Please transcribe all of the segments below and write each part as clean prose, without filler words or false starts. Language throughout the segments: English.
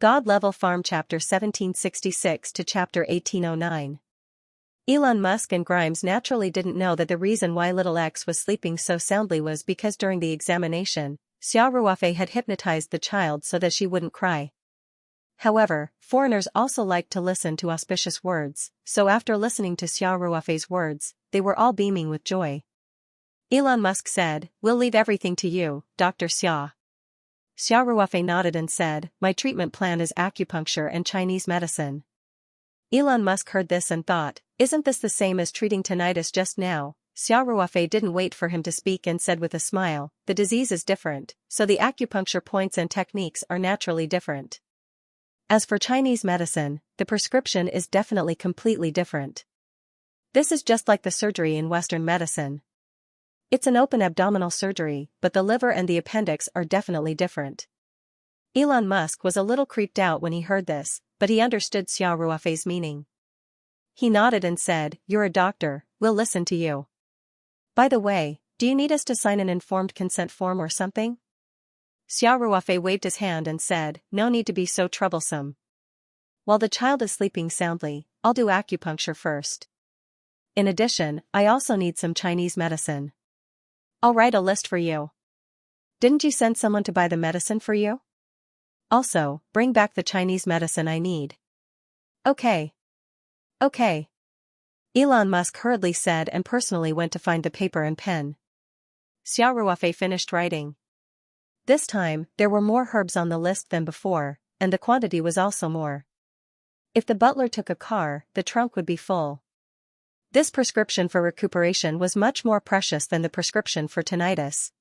God Level Farm Chapter 1766 to Chapter 1809. Elon Musk and Grimes naturally didn't know that the reason why little X was sleeping so soundly was because during the examination, Xiao Ruofei had hypnotized the child so that she wouldn't cry. However, foreigners also liked to listen to auspicious words, so after listening to Xiao Ruofei's words, they were all beaming with joy. Elon Musk said, "We'll leave everything to you, Dr. Xia." Xiao Ruofei nodded and said, "My treatment plan is acupuncture and Chinese medicine." Elon Musk heard this and thought, "Isn't this the same as treating tinnitus just now?" Xiao Ruofei didn't wait for him to speak and said with a smile, "The disease is different, so the acupuncture points and techniques are naturally different. As for Chinese medicine, the prescription is definitely completely different. This is just like the surgery in Western medicine. It's an open abdominal surgery, but the liver and the appendix are definitely different." Elon Musk was a little creeped out when he heard this, but he understood Xiao Ruofei's meaning. He nodded and said, "You're a doctor, we'll listen to you. By the way, do you need us to sign an informed consent form or something?" Xiao Ruofei waved his hand and said, "No need to be so troublesome. While the child is sleeping soundly, I'll do acupuncture first. In addition, I also need some Chinese medicine. I'll write a list for you. Didn't you send someone to buy the medicine for you? Also, bring back the Chinese medicine I need." "Okay. Okay." Elon Musk hurriedly said and personally went to find the paper and pen. Xiao Ruofei finished writing. This time, there were more herbs on the list than before, and the quantity was also more. If the butler took a car, the trunk would be full. This prescription for recuperation was much more precious than the prescription for tinnitus.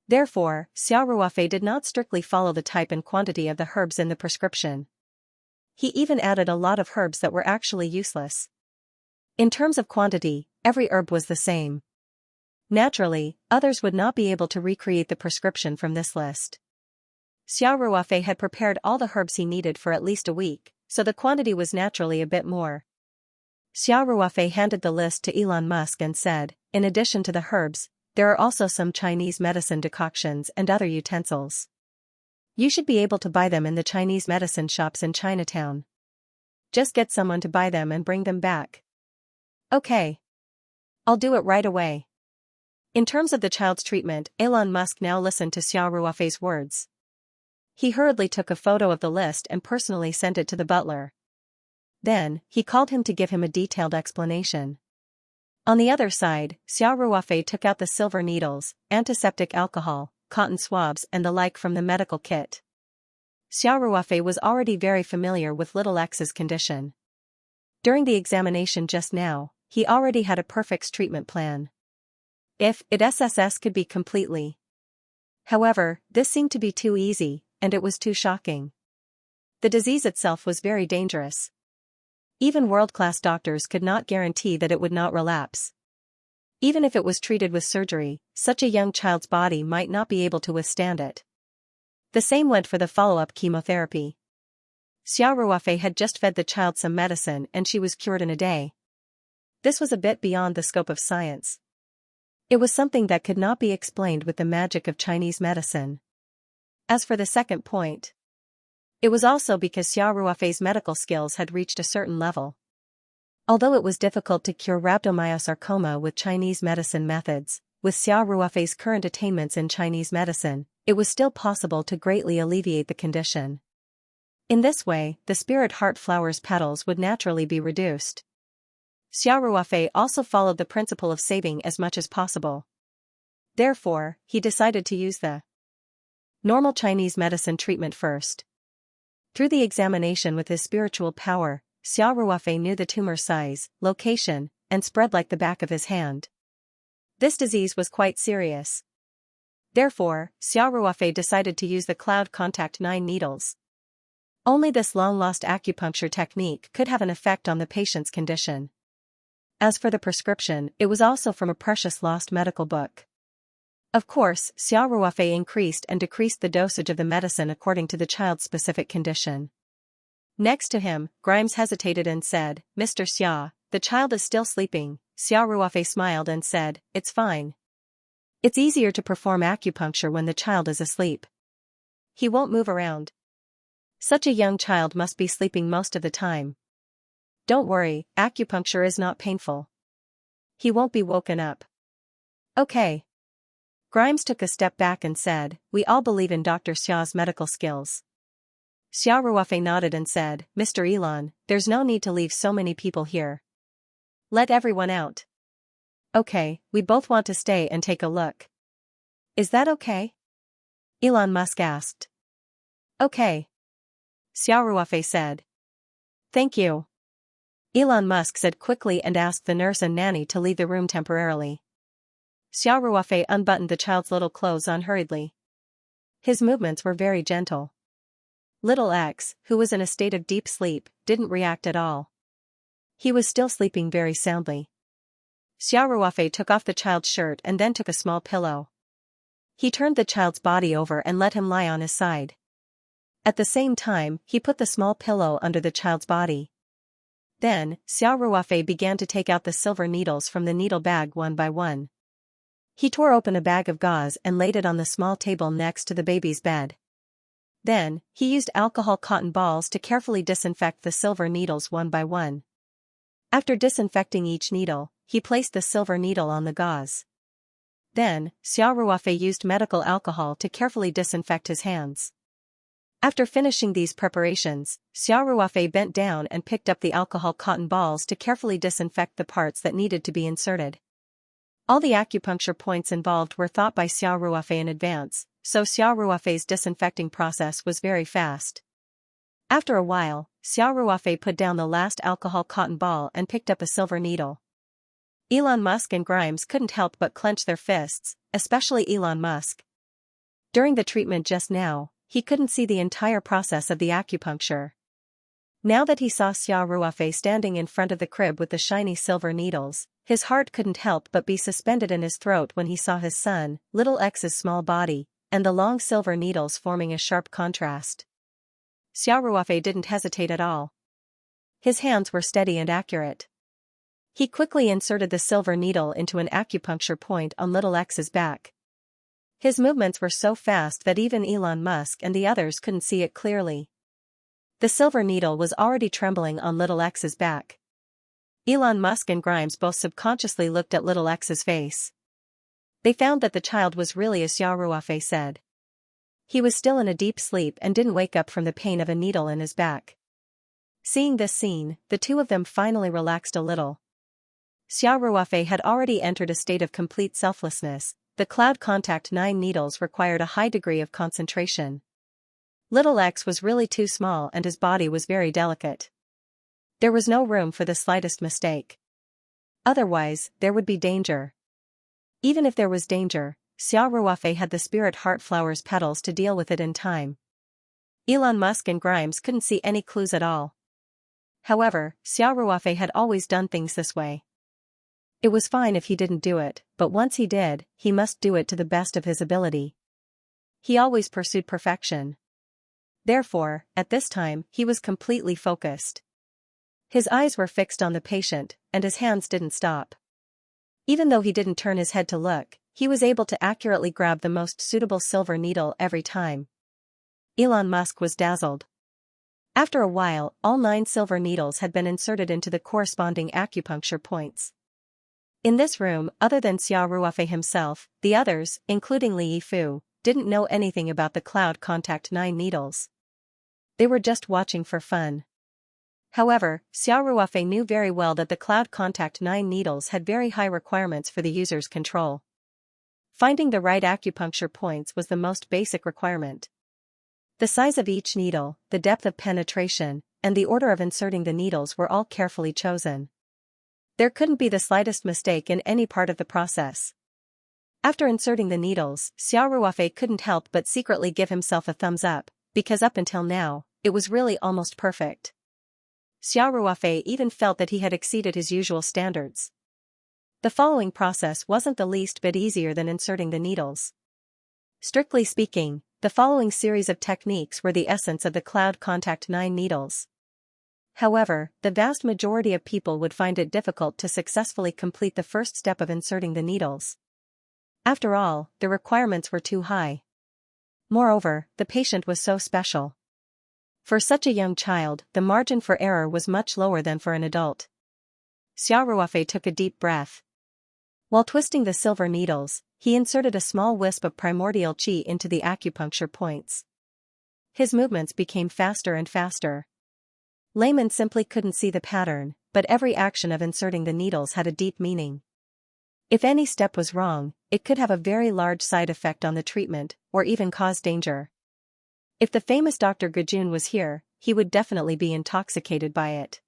Therefore, Xiao Ruofei did not strictly follow the type and quantity of the herbs in the prescription. He even added a lot of herbs that were actually useless. In terms of quantity, every herb was the same. Naturally, others would not be able to recreate the prescription from this list. Xiao Ruofei had prepared all the herbs he needed for at least a week, so the quantity was naturally a bit more. Xiao Ruofei handed the list to Elon Musk and said, "In addition to the herbs, there are also some Chinese medicine decoctions and other utensils. You should be able to buy them in the Chinese medicine shops in Chinatown. Just get someone to buy them and bring them back." "Okay. I'll do it right away." In terms of the child's treatment, Elon Musk now listened to Xiao Ruofei's words. He hurriedly took a photo of the list and personally sent it to the butler. Then, he called him to give him a detailed explanation. On the other side, Xiao Ruofei took out the silver needles, antiseptic alcohol, cotton swabs and the like from the medical kit. Xiao Ruofei was already very familiar with little X's condition. During the examination just now, he already had a perfect treatment plan. If it SSS could be completely. However, this seemed to be too easy, and it was too shocking. The disease itself was very dangerous. Even world-class doctors could not guarantee that it would not relapse. Even if it was treated with surgery, such a young child's body might not be able to withstand it. The same went for the follow-up chemotherapy. Xiao Ruofei had just fed the child some medicine and she was cured in a day. This was a bit beyond the scope of science. It was something that could not be explained with the magic of Chinese medicine. As for the second point, it was also because Xiao Ruofei's medical skills had reached a certain level. Although it was difficult to cure rhabdomyosarcoma with Chinese medicine methods, with Xiao Ruofei's current attainments in Chinese medicine, it was still possible to greatly alleviate the condition. In this way, the spirit heart flower's petals would naturally be reduced. Xiao Ruofei also followed the principle of saving as much as possible. Therefore, he decided to use the normal Chinese medicine treatment first. Through the examination with his spiritual power, Xiao Ruofei knew the tumor size, location, and spread like the back of his hand. This disease was quite serious. Therefore, Xiao Ruofei decided to use the cloud contact 9 needles. Only this long-lost acupuncture technique could have an effect on the patient's condition. As for the prescription, it was also from a precious lost medical book. Of course, Xiao Ruofei increased and decreased the dosage of the medicine according to the child's specific condition. Next to him, Grimes hesitated and said, "Mr. Xia, the child is still sleeping." Xiao Ruofei smiled and said, "It's fine. It's easier to perform acupuncture when the child is asleep. He won't move around." Such a young child must be sleeping most of the time. Don't worry, acupuncture is not painful. He won't be woken up. Okay. Grimes took a step back and said, we all believe in Dr. Xia's medical skills. Xia Ruofei nodded and said, Mr. Elon, there's no need to leave so many people here. Let everyone out. Okay, we both want to stay and take a look. Is that okay? Elon Musk asked. Okay. Xia Ruofei said. Thank you. Elon Musk said quickly and asked the nurse and nanny to leave the room temporarily. Xia Ruofei unbuttoned the child's little clothes unhurriedly. His movements were very gentle. Little X, who was in a state of deep sleep, didn't react at all. He was still sleeping very soundly. Xia Ruofei took off the child's shirt and then took a small pillow. He turned the child's body over and let him lie on his side. At the same time, he put the small pillow under the child's body. Then, Xia Ruofei began to take out the silver needles from the needle bag one by one. He tore open a bag of gauze and laid it on the small table next to the baby's bed. Then, he used alcohol cotton balls to carefully disinfect the silver needles one by one. After disinfecting each needle, he placed the silver needle on the gauze. Then, Xia Ruofei used medical alcohol to carefully disinfect his hands. After finishing these preparations, Xia Ruofei bent down and picked up the alcohol cotton balls to carefully disinfect the parts that needed to be inserted. All the acupuncture points involved were thought by Xia Ruofei in advance, so Xia Ruofei's disinfecting process was very fast. After a while, Xia Ruofei put down the last alcohol cotton ball and picked up a silver needle. Elon Musk and Grimes couldn't help but clench their fists, especially Elon Musk. During the treatment just now, he couldn't see the entire process of the acupuncture. Now that he saw Xia Ruofei standing in front of the crib with the shiny silver needles, his heart couldn't help but be suspended in his throat when he saw his son, little X's small body, and the long silver needles forming a sharp contrast. Xia Ruofei didn't hesitate at all. His hands were steady and accurate. He quickly inserted the silver needle into an acupuncture point on little X's back. His movements were so fast that even Elon Musk and the others couldn't see it clearly. The silver needle was already trembling on little X's back. Elon Musk and Grimes both subconsciously looked at little X's face. They found that the child was really as Xia Ruofei said. He was still in a deep sleep and didn't wake up from the pain of a needle in his back. Seeing this scene, the two of them finally relaxed a little. Xia Ruofei had already entered a state of complete selflessness. The cloud contact 9 needles required a high degree of concentration. Little X was really too small and his body was very delicate. There was no room for the slightest mistake. Otherwise, there would be danger. Even if there was danger, Xia Ruofei had the spirit heart flower's petals to deal with it in time. Elon Musk and Grimes couldn't see any clues at all. However, Xia Ruofei had always done things this way. It was fine if he didn't do it, but once he did, he must do it to the best of his ability. He always pursued perfection. Therefore, at this time, he was completely focused. His eyes were fixed on the patient, and his hands didn't stop. Even though he didn't turn his head to look, he was able to accurately grab the most suitable silver needle every time. Elon Musk was dazzled. After a while, all 9 silver needles had been inserted into the corresponding acupuncture points. In this room, other than Xia Ruofei himself, the others, including Li Yifu, didn't know anything about the cloud contact 9 needles. They were just watching for fun. However, Xia Ruofei knew very well that the cloud contact 9 needles had very high requirements for the user's control. Finding the right acupuncture points was the most basic requirement. The size of each needle, the depth of penetration, and the order of inserting the needles were all carefully chosen. There couldn't be the slightest mistake in any part of the process. After inserting the needles, Xia Ruofei couldn't help but secretly give himself a thumbs up, because up until now, it was really almost perfect. Xia Ruofei even felt that he had exceeded his usual standards. The following process wasn't the least bit easier than inserting the needles. Strictly speaking, the following series of techniques were the essence of the cloud contact 9 needles. However, the vast majority of people would find it difficult to successfully complete the first step of inserting the needles. After all, the requirements were too high. Moreover, the patient was so special. For such a young child, the margin for error was much lower than for an adult. Xiao Ruofei took a deep breath. While twisting the silver needles, he inserted a small wisp of primordial qi into the acupuncture points. His movements became faster and faster. Laymen simply couldn't see the pattern, but every action of inserting the needles had a deep meaning. If any step was wrong, it could have a very large side effect on the treatment, or even cause danger. If the famous Dr. Gajun was here, he would definitely be intoxicated by it.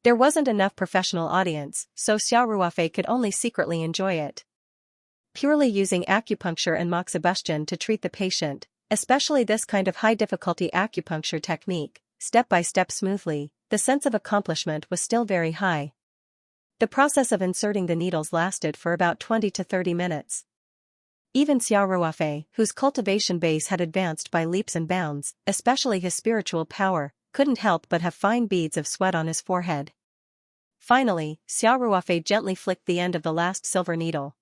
There wasn't enough professional audience, so Xiao Ruofei could only secretly enjoy it. Purely using acupuncture and moxibustion to treat the patient, especially this kind of high-difficulty acupuncture technique, step by step smoothly, the sense of accomplishment was still very high. The process of inserting the needles lasted for about 20 to 30 minutes. Even Xiao Ruofei, whose cultivation base had advanced by leaps and bounds, especially his spiritual power, couldn't help but have fine beads of sweat on his forehead. Finally, Xiao Ruofei gently flicked the end of the last silver needle.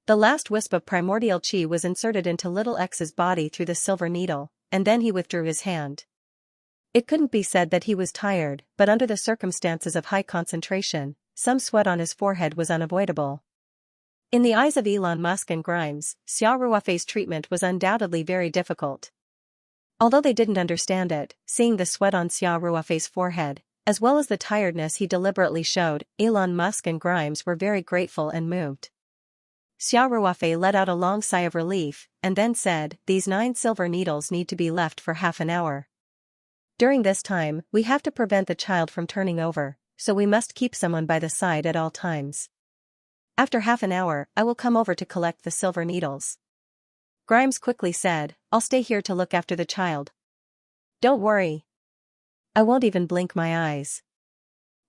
The last wisp of primordial qi was inserted into little X's body through the silver needle, and then he withdrew his hand. It couldn't be said that he was tired, but under the circumstances of high concentration, some sweat on his forehead was unavoidable. In the eyes of Elon Musk and Grimes, Xiao Ruofei's treatment was undoubtedly very difficult. Although they didn't understand it, seeing the sweat on Xiao Ruofei's forehead, as well as the tiredness he deliberately showed, Elon Musk and Grimes were very grateful and moved. Xiao Ruofei let out a long sigh of relief, and then said, "These 9 silver needles need to be left for half an hour. During this time, we have to prevent the child from turning over, so we must keep someone by the side at all times. After half an hour, I will come over to collect the silver needles." Grimes quickly said, "I'll stay here to look after the child. Don't worry. I won't even blink my eyes.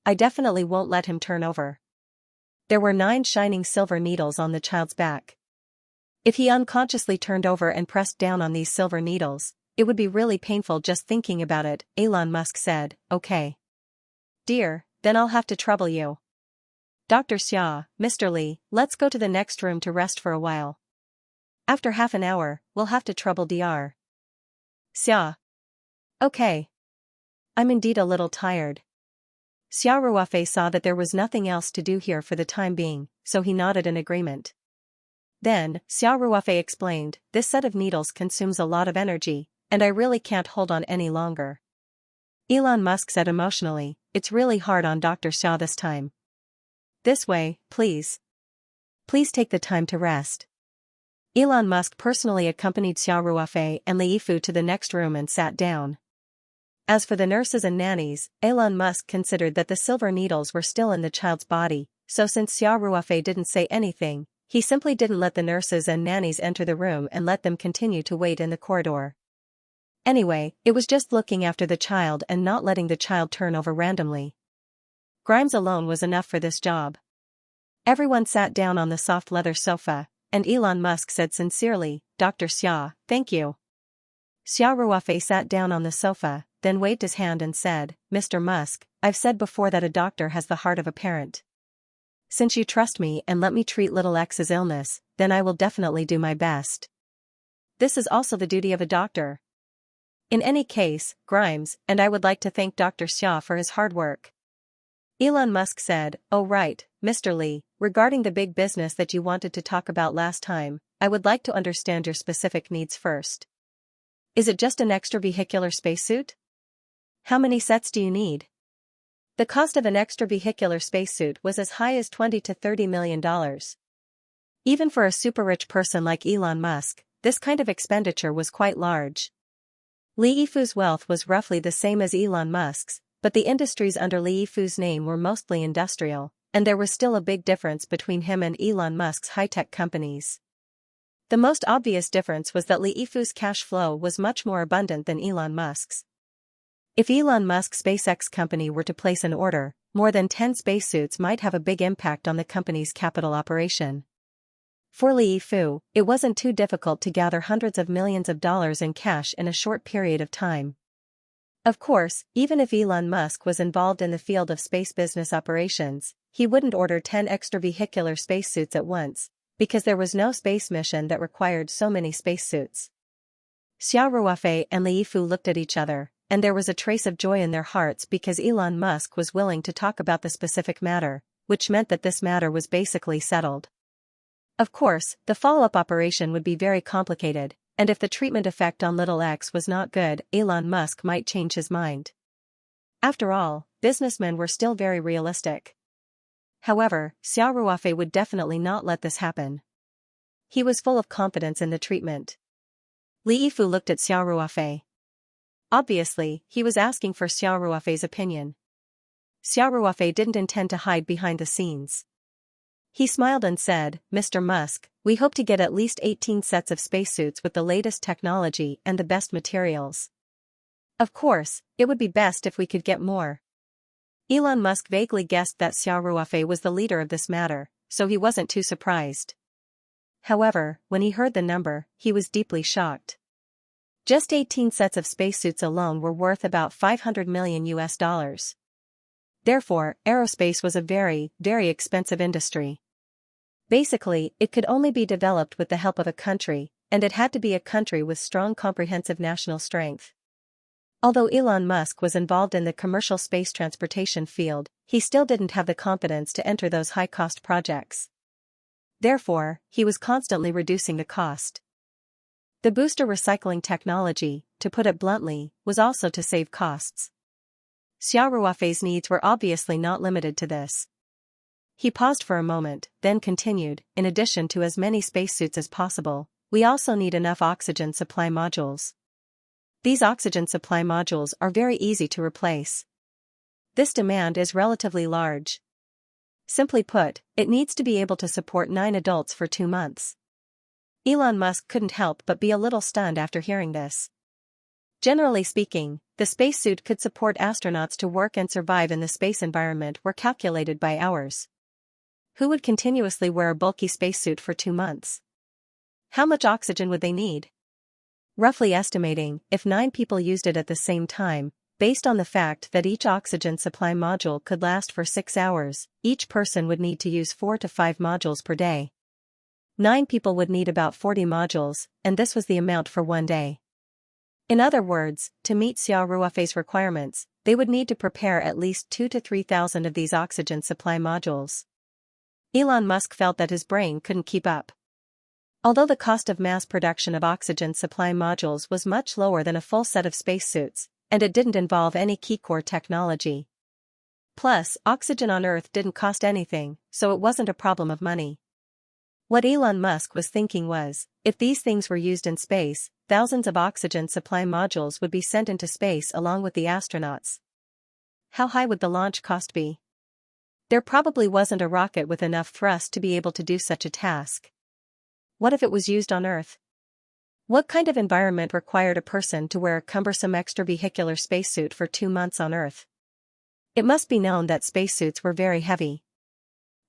I definitely won't let him turn over." There were 9 shining silver needles on the child's back. If he unconsciously turned over and pressed down on these silver needles, it would be really painful just thinking about it. Elon Musk said, "Okay. Dear, then I'll have to trouble you. Dr. Xia, Mr. Li, let's go to the next room to rest for a while. After half an hour, we'll have to trouble Dr. Xia. Okay. I'm indeed a little tired." Xiao Ruofei saw that there was nothing else to do here for the time being, so he nodded in agreement. Then, Xiao Ruofei explained, "This set of needles consumes a lot of energy, and I really can't hold on any longer." Elon Musk said emotionally, "It's really hard on Dr. Xia this time. This way, please. Please take the time to rest." Elon Musk personally accompanied Xiao Ruofei and Li Yifu to the next room and sat down. As for the nurses and nannies, Elon Musk considered that the silver needles were still in the child's body, so since Xiao Ruofei didn't say anything, he simply didn't let the nurses and nannies enter the room and let them continue to wait in the corridor. Anyway, it was just looking after the child and not letting the child turn over randomly. Grimes alone was enough for this job. Everyone sat down on the soft leather sofa, and Elon Musk said sincerely, "Dr. Xia, thank you." Xiao Ruofei sat down on the sofa, then waved his hand and said, "Mr. Musk, I've said before that a doctor has the heart of a parent. Since you trust me and let me treat little X's illness, then I will definitely do my best. This is also the duty of a doctor. In any case, Grimes and I would like to thank Dr. Xia for his hard work." Elon Musk said, "Oh right, Mr. Li, regarding the big business that you wanted to talk about last time, I would like to understand your specific needs first. Is it just an extravehicular spacesuit? How many sets do you need?" The cost of an extravehicular spacesuit was as high as $20 to $30 million. Even for a super-rich person like Elon Musk, this kind of expenditure was quite large. Li Yifu's wealth was roughly the same as Elon Musk's, but the industries under Li Yifu's name were mostly industrial, and there was still a big difference between him and Elon Musk's high-tech companies. The most obvious difference was that Li Yifu's cash flow was much more abundant than Elon Musk's. If Elon Musk's SpaceX company were to place an order, more than 10 spacesuits might have a big impact on the company's capital operation. For Li Yifu, it wasn't too difficult to gather hundreds of millions of dollars in cash in a short period of time. Of course, even if Elon Musk was involved in the field of space business operations, he wouldn't order 10 extravehicular spacesuits at once, because there was no space mission that required so many spacesuits. Xiao Ruofei and Li Yifu looked at each other, and there was a trace of joy in their hearts because Elon Musk was willing to talk about the specific matter, which meant that this matter was basically settled. Of course, the follow-up operation would be very complicated, and if the treatment effect on little X was not good, Elon Musk might change his mind. After all, businessmen were still very realistic. However, Xiao Ruofei would definitely not let this happen. He was full of confidence in the treatment. Li Yifu looked at Xiao Ruofei. Obviously, he was asking for Xiao Ruofei's opinion. Xiao Ruofei didn't intend to hide behind the scenes. He smiled and said, "Mr. Musk, we hope to get at least 18 sets of spacesuits with the latest technology and the best materials. Of course, it would be best if we could get more." Elon Musk vaguely guessed that Xiao Ruofei was the leader of this matter, so he wasn't too surprised. However, when he heard the number, he was deeply shocked. Just 18 sets of spacesuits alone were worth about $500 million US. Therefore, aerospace was a very, very expensive industry. Basically, it could only be developed with the help of a country, and it had to be a country with strong comprehensive national strength. Although Elon Musk was involved in the commercial space transportation field, he still didn't have the confidence to enter those high-cost projects. Therefore, he was constantly reducing the cost. The booster recycling technology, to put it bluntly, was also to save costs. Xiao Ruofei's needs were obviously not limited to this. He paused for a moment, then continued, "In addition to as many spacesuits as possible, we also need enough oxygen supply modules. These oxygen supply modules are very easy to replace. This demand is relatively large. Simply put, it needs to be able to support 9 adults for 2 months." Elon Musk couldn't help but be a little stunned after hearing this. Generally speaking, the spacesuit could support astronauts to work and survive in the space environment were calculated by hours. Who would continuously wear a bulky spacesuit for 2 months? How much oxygen would they need? Roughly estimating, if 9 people used it at the same time, based on the fact that each oxygen supply module could last for 6 hours, each person would need to use 4 to 5 modules per day. 9 people would need about 40 modules, and this was the amount for 1 day. In other words, to meet Xiao Ruofei's requirements, they would need to prepare at least 2,000 to 3,000 of these oxygen supply modules. Elon Musk felt that his brain couldn't keep up. Although the cost of mass production of oxygen supply modules was much lower than a full set of spacesuits, and it didn't involve any key core technology. Plus, oxygen on Earth didn't cost anything, so it wasn't a problem of money. What Elon Musk was thinking was, if these things were used in space, thousands of oxygen supply modules would be sent into space along with the astronauts. How high would the launch cost be? There probably wasn't a rocket with enough thrust to be able to do such a task. What if it was used on Earth? What kind of environment required a person to wear a cumbersome extravehicular spacesuit for 2 months on Earth? It must be known that spacesuits were very heavy.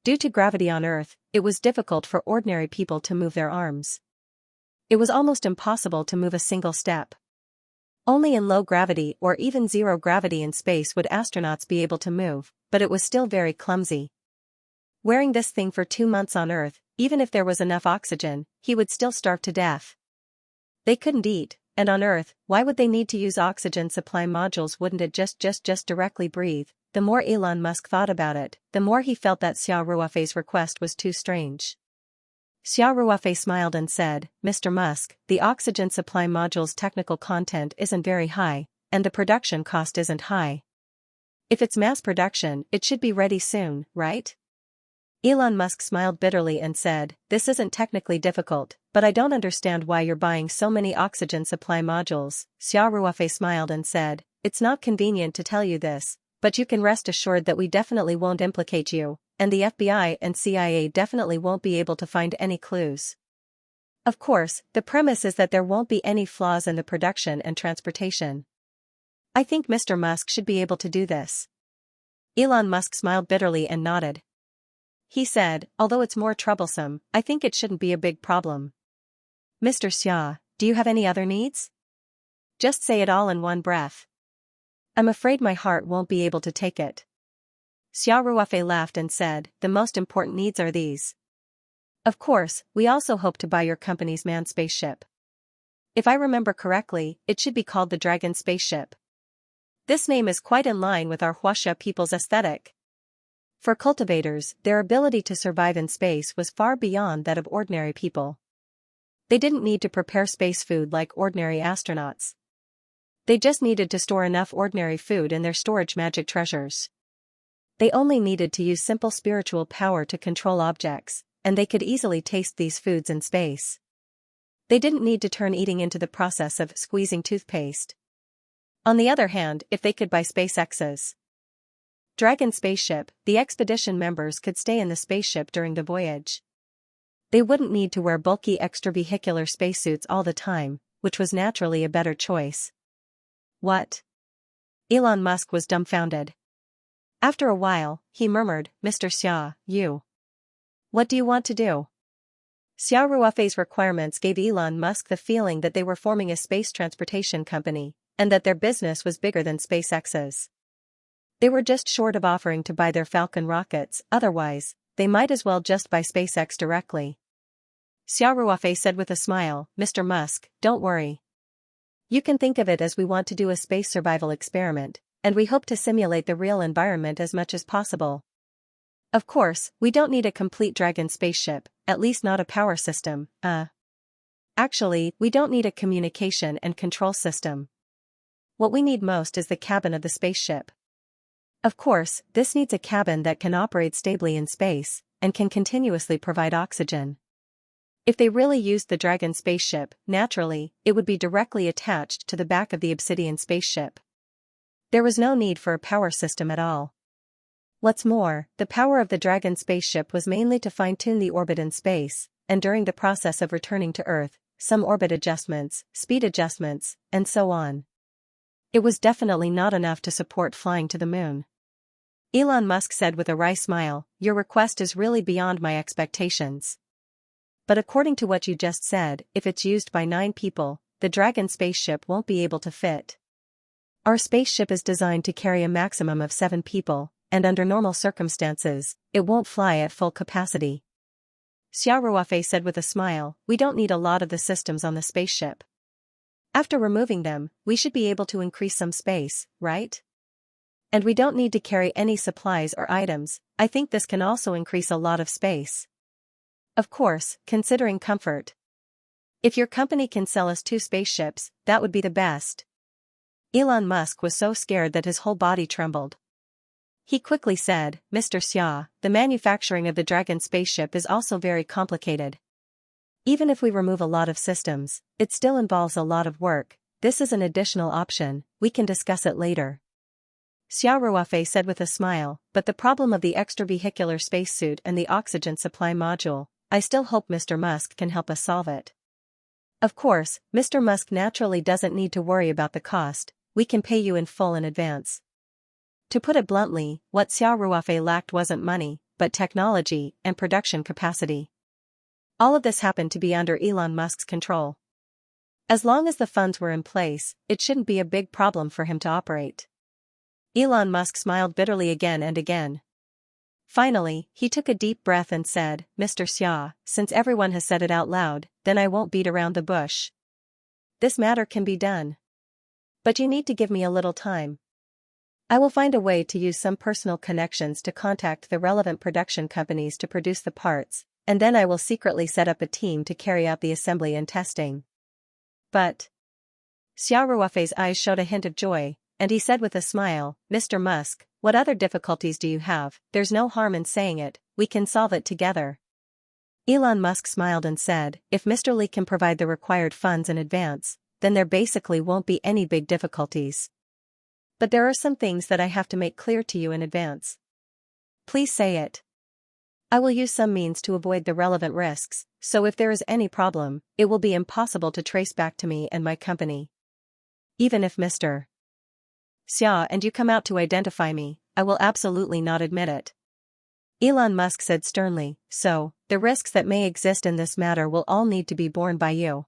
Due to gravity on Earth, it was difficult for ordinary people to move their arms. It was almost impossible to move a single step. Only in low gravity or even zero gravity in space would astronauts be able to move, but it was still very clumsy. Wearing this thing for 2 months on Earth, even if there was enough oxygen, he would still starve to death. They couldn't eat, and on Earth, why would they need to use oxygen supply modules? Wouldn't it just directly breathe? The more Elon Musk thought about it, the more he felt that Xiao Ruofei's request was too strange. Xiao Ruofei smiled and said, "Mr. Musk, the oxygen supply module's technical content isn't very high, and the production cost isn't high. If it's mass production, it should be ready soon, right?" Elon Musk smiled bitterly and said, "This isn't technically difficult, but I don't understand why you're buying so many oxygen supply modules." Xiao Ruofei smiled and said, "It's not convenient to tell you this, but you can rest assured that we definitely won't implicate you, and the FBI and CIA definitely won't be able to find any clues. Of course, the premise is that there won't be any flaws in the production and transportation. I think Mr. Musk should be able to do this." Elon Musk smiled bitterly and nodded. He said, "Although it's more troublesome, I think it shouldn't be a big problem. Mr. Xia, do you have any other needs? Just say it all in one breath. I'm afraid my heart won't be able to take it." Xiao Ruofei laughed and said, "The most important needs are these. Of course, we also hope to buy your company's manned spaceship. If I remember correctly, it should be called the Dragon spaceship. This name is quite in line with our Huaxia people's aesthetic. For cultivators, their ability to survive in space was far beyond that of ordinary people. They didn't need to prepare space food like ordinary astronauts. They just needed to store enough ordinary food in their storage magic treasures. They only needed to use simple spiritual power to control objects, and they could easily taste these foods in space. They didn't need to turn eating into the process of squeezing toothpaste. On the other hand, if they could buy SpaceX's Dragon spaceship, the expedition members could stay in the spaceship during the voyage. They wouldn't need to wear bulky extravehicular spacesuits all the time, which was naturally a better choice. What? Elon Musk was dumbfounded. After a while, he murmured, Mr. Xia, you. What do you want to do? Xia Ruofei's requirements gave Elon Musk the feeling that they were forming a space transportation company, and that their business was bigger than SpaceX's. They were just short of offering to buy their Falcon rockets, otherwise, they might as well just buy SpaceX directly. Xia Ruofei said with a smile, Mr. Musk, don't worry. You can think of it as we want to do a space survival experiment, and we hope to simulate the real environment as much as possible. Of course, we don't need a complete Dragon spaceship, at least not a power system, Actually, we don't need a communication and control system. What we need most is the cabin of the spaceship. Of course, this needs a cabin that can operate stably in space, and can continuously provide oxygen. If they really used the Dragon spaceship, naturally, it would be directly attached to the back of the Obsidian spaceship. There was no need for a power system at all. What's more, the power of the Dragon spaceship was mainly to fine-tune the orbit in space, and during the process of returning to Earth, some orbit adjustments, speed adjustments, and so on. It was definitely not enough to support flying to the moon. Elon Musk said with a wry smile, your request is really beyond my expectations. But according to what you just said, if it's used by 9 people, the Dragon spaceship won't be able to fit. Our spaceship is designed to carry a maximum of 7 people, and under normal circumstances, it won't fly at full capacity. Xia Ruofei said with a smile, we don't need a lot of the systems on the spaceship. After removing them, we should be able to increase some space, right? And we don't need to carry any supplies or items. I think this can also increase a lot of space. Of course, considering comfort. If your company can sell us 2 spaceships, that would be the best. Elon Musk was so scared that his whole body trembled. He quickly said, Mr. Xia, the manufacturing of the Dragon spaceship is also very complicated. Even if we remove a lot of systems, it still involves a lot of work. This is an additional option, we can discuss it later. Xia Ruofei said with a smile, but the problem of the extravehicular spacesuit and the oxygen supply module, I still hope Mr. Musk can help us solve it. Of course, Mr. Musk naturally doesn't need to worry about the cost, we can pay you in full in advance. To put it bluntly, what Xia Ruofei lacked wasn't money, but technology and production capacity. All of this happened to be under Elon Musk's control. As long as the funds were in place, it shouldn't be a big problem for him to operate. Elon Musk smiled bitterly again and again. Finally, he took a deep breath and said, Mr. Xia, since everyone has said it out loud, then I won't beat around the bush. This matter can be done. But you need to give me a little time. I will find a way to use some personal connections to contact the relevant production companies to produce the parts, and then I will secretly set up a team to carry out the assembly and testing. But Xia Ruofei's eyes showed a hint of joy, and he said with a smile, Mr. Musk, what other difficulties do you have? There's no harm in saying it, we can solve it together. Elon Musk smiled and said, if Mr. Li can provide the required funds in advance, then there basically won't be any big difficulties. But there are some things that I have to make clear to you in advance. Please say it. I will use some means to avoid the relevant risks, so if there is any problem, it will be impossible to trace back to me and my company. Even if Mr. Xia and you come out to identify me, I will absolutely not admit it. Elon Musk said sternly, so, the risks that may exist in this matter will all need to be borne by you.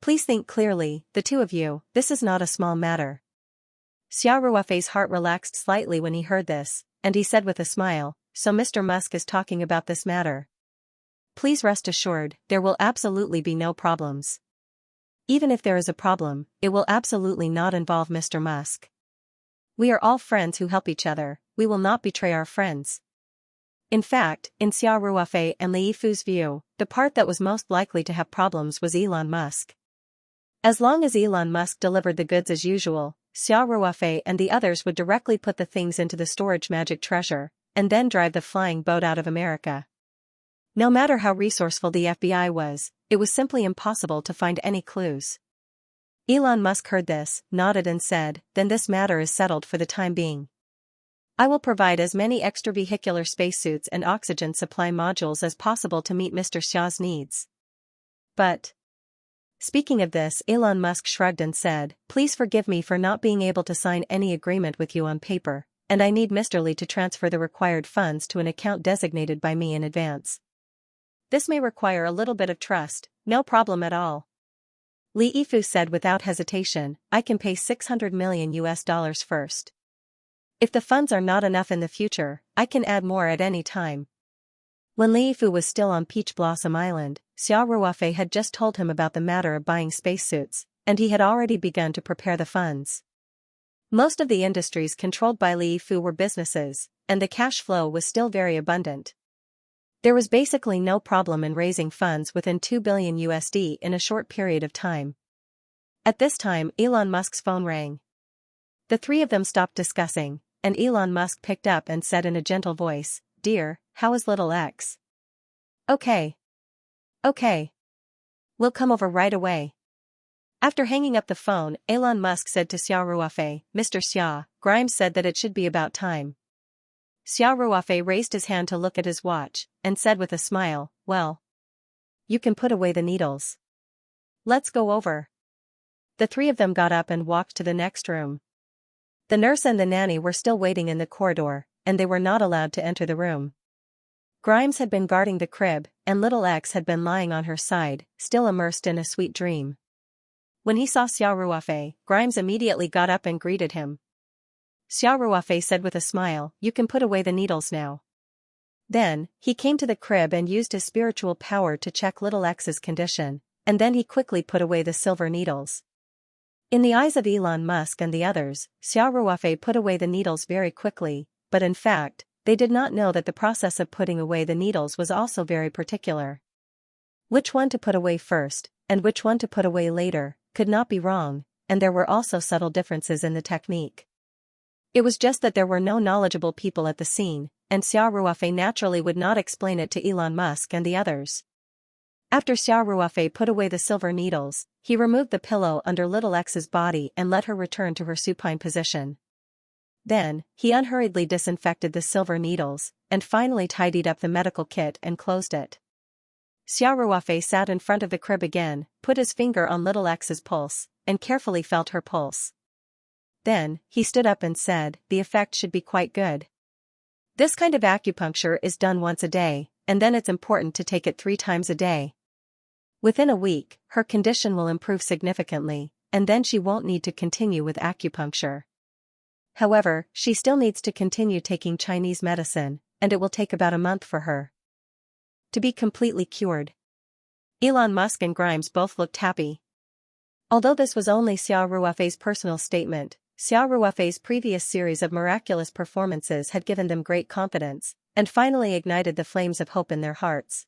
Please think clearly, the 2 of you, this is not a small matter. Xia Ruofei's heart relaxed slightly when he heard this, and he said with a smile, so Mr. Musk is talking about this matter. Please rest assured, there will absolutely be no problems. Even if there is a problem, it will absolutely not involve Mr. Musk. We are all friends who help each other, we will not betray our friends. In fact, in Xia Ruofei and Li Yifu's view, the part that was most likely to have problems was Elon Musk. As long as Elon Musk delivered the goods as usual, Xia Ruofei and the others would directly put the things into the storage magic treasure, and then drive the flying boat out of America. No matter how resourceful the FBI was, it was simply impossible to find any clues. Elon Musk heard this, nodded and said, "Then this matter is settled for the time being. I will provide as many extravehicular spacesuits and oxygen supply modules as possible to meet Mr. Xia's needs." But speaking of this, Elon Musk shrugged and said, "Please forgive me for not being able to sign any agreement with you on paper, and I need Mr. Li to transfer the required funds to an account designated by me in advance. This may require a little bit of trust." "No problem at all," Li Yifu said without hesitation. "I can pay $600 million first. If the funds are not enough in the future, I can add more at any time." When Li Yifu was still on Peach Blossom Island, Xia Ruofei had just told him about the matter of buying spacesuits, and he had already begun to prepare the funds. Most of the industries controlled by Li Yifu were businesses, and the cash flow was still very abundant. There was basically no problem in raising funds within $2 billion in a short period of time. At this time, Elon Musk's phone rang. The three of them stopped discussing, and Elon Musk picked up and said in a gentle voice, "Dear, how is little X?" Okay. We'll come over right away." After hanging up the phone, Elon Musk said to Xia Ruofei, "Mr. Xia, Grimes said that it should be about time." Xia Ruofei raised his hand to look at his watch, and said with a smile, "Well, you can put away the needles. Let's go over." The three of them got up and walked to the next room. The nurse and the nanny were still waiting in the corridor, and they were not allowed to enter the room. Grimes had been guarding the crib, and little X had been lying on her side, still immersed in a sweet dream. When he saw Xia Ruofei, Grimes immediately got up and greeted him. Xia Ruofei said with a smile, "You can put away the needles now." Then, he came to the crib and used his spiritual power to check little X's condition, and then he quickly put away the silver needles. In the eyes of Elon Musk and the others, Xia Ruofei put away the needles very quickly, but in fact, they did not know that the process of putting away the needles was also very particular. Which one to put away first, and which one to put away later, could not be wrong, and there were also subtle differences in the technique. It was just that there were no knowledgeable people at the scene, and Xia Ruofei naturally would not explain it to Elon Musk and the others. After Xia Ruofei put away the silver needles, he removed the pillow under little X's body and let her return to her supine position. Then, he unhurriedly disinfected the silver needles, and finally tidied up the medical kit and closed it. Xia Ruofei sat in front of the crib again, put his finger on little X's pulse, and carefully felt her pulse. Then, he stood up and said, "The effect should be quite good. This kind of acupuncture is done once a day, and then it's important to take it 3 times a day. Within a week, her condition will improve significantly, and then she won't need to continue with acupuncture. However, she still needs to continue taking Chinese medicine, and it will take about a month for her to be completely cured." Elon Musk and Grimes both looked happy. Although this was only Xia Ruofei's personal statement, Xia Ruofei's previous series of miraculous performances had given them great confidence, and finally ignited the flames of hope in their hearts.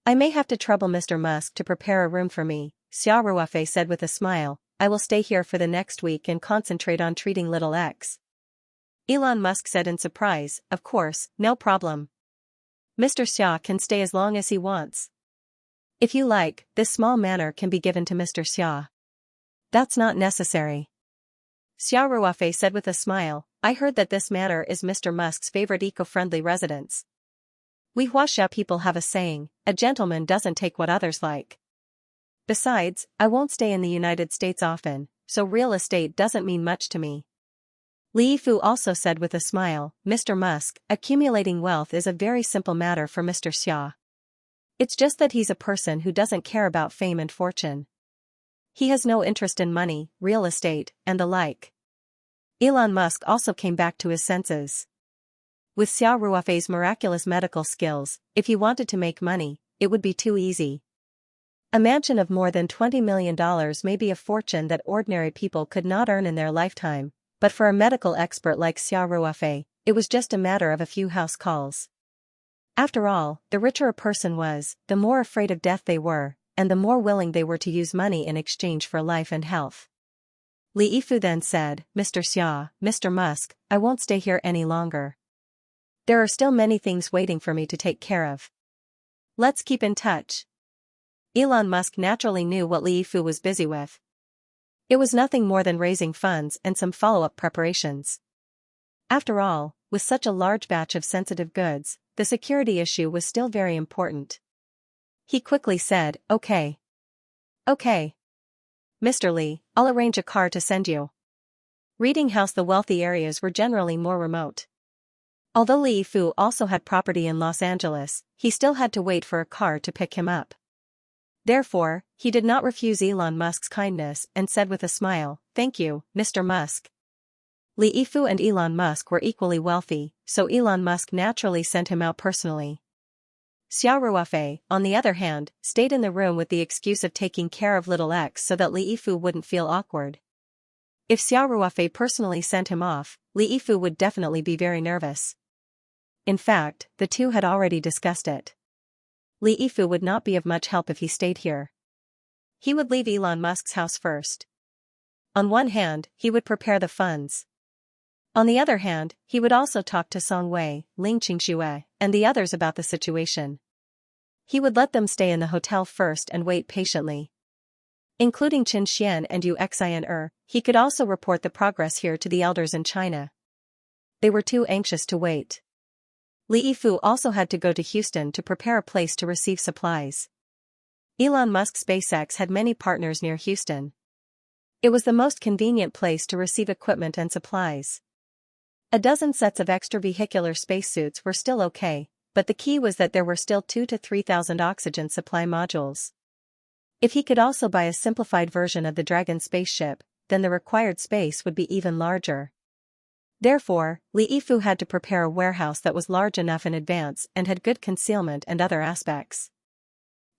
"I may have to trouble Mr. Musk to prepare a room for me," Xia Ruofei said with a smile. "I will stay here for the next week and concentrate on treating little X." Elon Musk said in surprise, "Of course, no problem. Mr. Xia can stay as long as he wants. If you like, this small manor can be given to Mr. Xia." "That's not necessary," Xia Ruofei said with a smile. "I heard that this manor is Mr. Musk's favorite eco-friendly residence. We Huaxia people have a saying, a gentleman doesn't take what others like. Besides, I won't stay in the United States often, so real estate doesn't mean much to me." Li Yifu also said with a smile, "Mr. Musk, accumulating wealth is a very simple matter for Mr. Xia. It's just that he's a person who doesn't care about fame and fortune. He has no interest in money, real estate, and the like." Elon Musk also came back to his senses. With Xia Ruofei's miraculous medical skills, if he wanted to make money, it would be too easy. A mansion of more than $20 million may be a fortune that ordinary people could not earn in their lifetime, but for a medical expert like Xia Ruofei, it was just a matter of a few house calls. After all, the richer a person was, the more afraid of death they were, and the more willing they were to use money in exchange for life and health. Li Yifu then said, "Mr. Xia, Mr. Musk, I won't stay here any longer. There are still many things waiting for me to take care of. Let's keep in touch." Elon Musk naturally knew what Li Yifu was busy with. It was nothing more than raising funds and some follow-up preparations. After all, with such a large batch of sensitive goods, the security issue was still very important. He quickly said, "Okay. Okay. Mr. Li, I'll arrange a car to send you." Reading house. The wealthy areas were generally more remote. Although Li Yifu also had property in Los Angeles, he still had to wait for a car to pick him up. Therefore, he did not refuse Elon Musk's kindness and said with a smile, "Thank you, Mr. Musk." Li Yifu and Elon Musk were equally wealthy, so Elon Musk naturally sent him out personally. Xia Ruofei, on the other hand, stayed in the room with the excuse of taking care of little X so that Li Yifu wouldn't feel awkward. If Xia Ruofei personally sent him off, Li Yifu would definitely be very nervous. In fact, the two had already discussed it. Li Yifu would not be of much help if he stayed here. He would leave Elon Musk's house first. On one hand, he would prepare the funds. On the other hand, he would also talk to Song Wei, Ling Qingxue, and the others about the situation. He would let them stay in the hotel first and wait patiently. Including Qin Xian and Yu Xian. He could also report the progress here to the elders in China. They were too anxious to wait. Li Yifu also had to go to Houston to prepare a place to receive supplies. Elon Musk's SpaceX had many partners near Houston. It was the most convenient place to receive equipment and supplies. A dozen sets of extravehicular spacesuits were still okay, but the key was that there were still 2,000 to 3,000 oxygen supply modules. If he could also buy a simplified version of the Dragon spaceship, then the required space would be even larger. Therefore, Li Yifu had to prepare a warehouse that was large enough in advance and had good concealment and other aspects.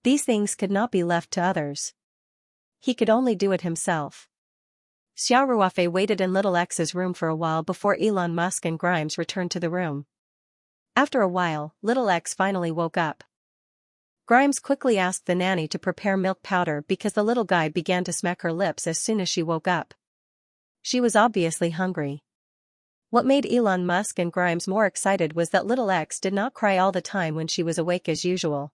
These things could not be left to others. He could only do it himself. Xia Ruofei waited in little X's room for a while before Elon Musk and Grimes returned to the room. After a while, little X finally woke up. Grimes quickly asked the nanny to prepare milk powder because the little guy began to smack her lips as soon as she woke up. She was obviously hungry. What made Elon Musk and Grimes more excited was that little X did not cry all the time when she was awake as usual.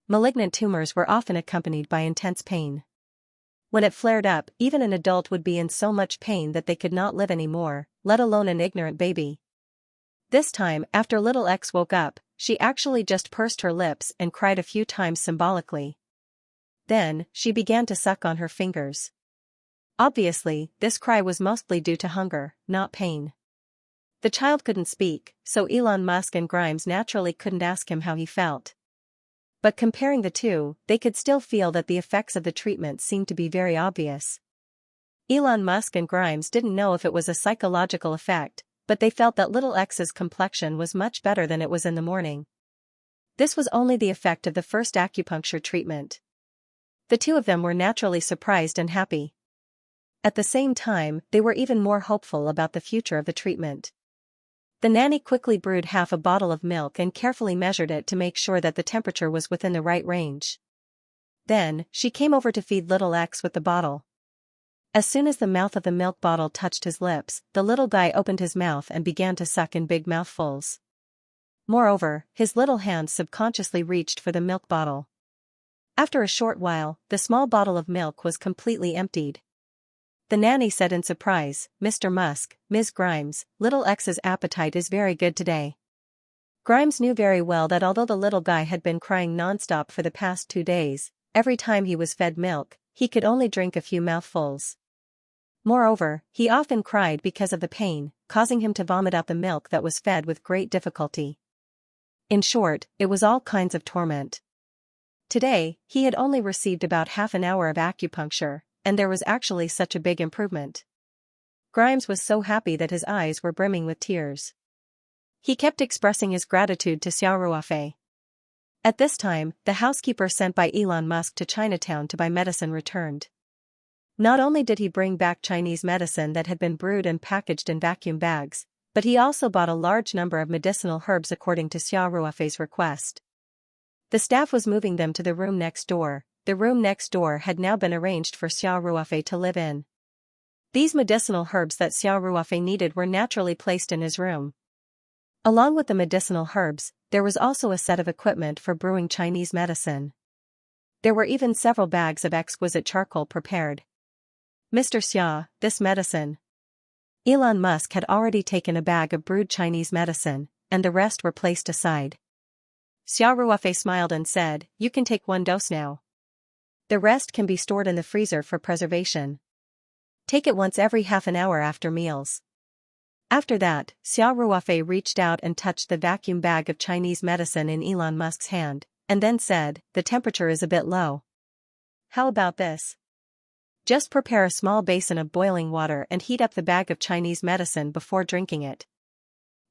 Malignant tumors were often accompanied by intense pain. When it flared up, even an adult would be in so much pain that they could not live anymore, let alone an ignorant baby. This time, after little X woke up, she actually just pursed her lips and cried a few times symbolically. Then, she began to suck on her fingers. Obviously, this cry was mostly due to hunger, not pain. The child couldn't speak, so Elon Musk and Grimes naturally couldn't ask him how he felt. But comparing the two, they could still feel that the effects of the treatment seemed to be very obvious. Elon Musk and Grimes didn't know if it was a psychological effect, but they felt that little X's complexion was much better than it was in the morning. This was only the effect of the first acupuncture treatment. The two of them were naturally surprised and happy. At the same time, they were even more hopeful about the future of the treatment. The nanny quickly brewed half a bottle of milk and carefully measured it to make sure that the temperature was within the right range. Then, she came over to feed little X with the bottle. As soon as the mouth of the milk bottle touched his lips, the little guy opened his mouth and began to suck in big mouthfuls. Moreover, his little hand subconsciously reached for the milk bottle. After a short while, the small bottle of milk was completely emptied. The nanny said in surprise, "Mr. Musk, Ms. Grimes, little X's appetite is very good today." Grimes knew very well that although the little guy had been crying nonstop for the past 2 days, every time he was fed milk, he could only drink a few mouthfuls. Moreover, he often cried because of the pain, causing him to vomit out the milk that was fed with great difficulty. In short, it was all kinds of torment. Today, he had only received about half an hour of acupuncture, and there was actually such a big improvement. Grimes was so happy that his eyes were brimming with tears. He kept expressing his gratitude to Xia Ruofei. At this time, the housekeeper sent by Elon Musk to Chinatown to buy medicine returned. Not only did he bring back Chinese medicine that had been brewed and packaged in vacuum bags, but he also bought a large number of medicinal herbs according to Xia Ruofei's request. The staff was moving them to the room next door. The room next door had now been arranged for Xia Ruofei to live in. These medicinal herbs that Xia Ruofei needed were naturally placed in his room. Along with the medicinal herbs, there was also a set of equipment for brewing Chinese medicine. There were even several bags of exquisite charcoal prepared. Mr. Xia, this medicine. Elon Musk had already taken a bag of brewed Chinese medicine, and the rest were placed aside. Xia Ruofei smiled and said, "You can take 1 dose now. The rest can be stored in the freezer for preservation. Take it once every half an hour after meals." After that, Xia Ruofei reached out and touched the vacuum bag of Chinese medicine in Elon Musk's hand, and then said, "The temperature is a bit low. How about this? Just prepare a small basin of boiling water and heat up the bag of Chinese medicine before drinking it.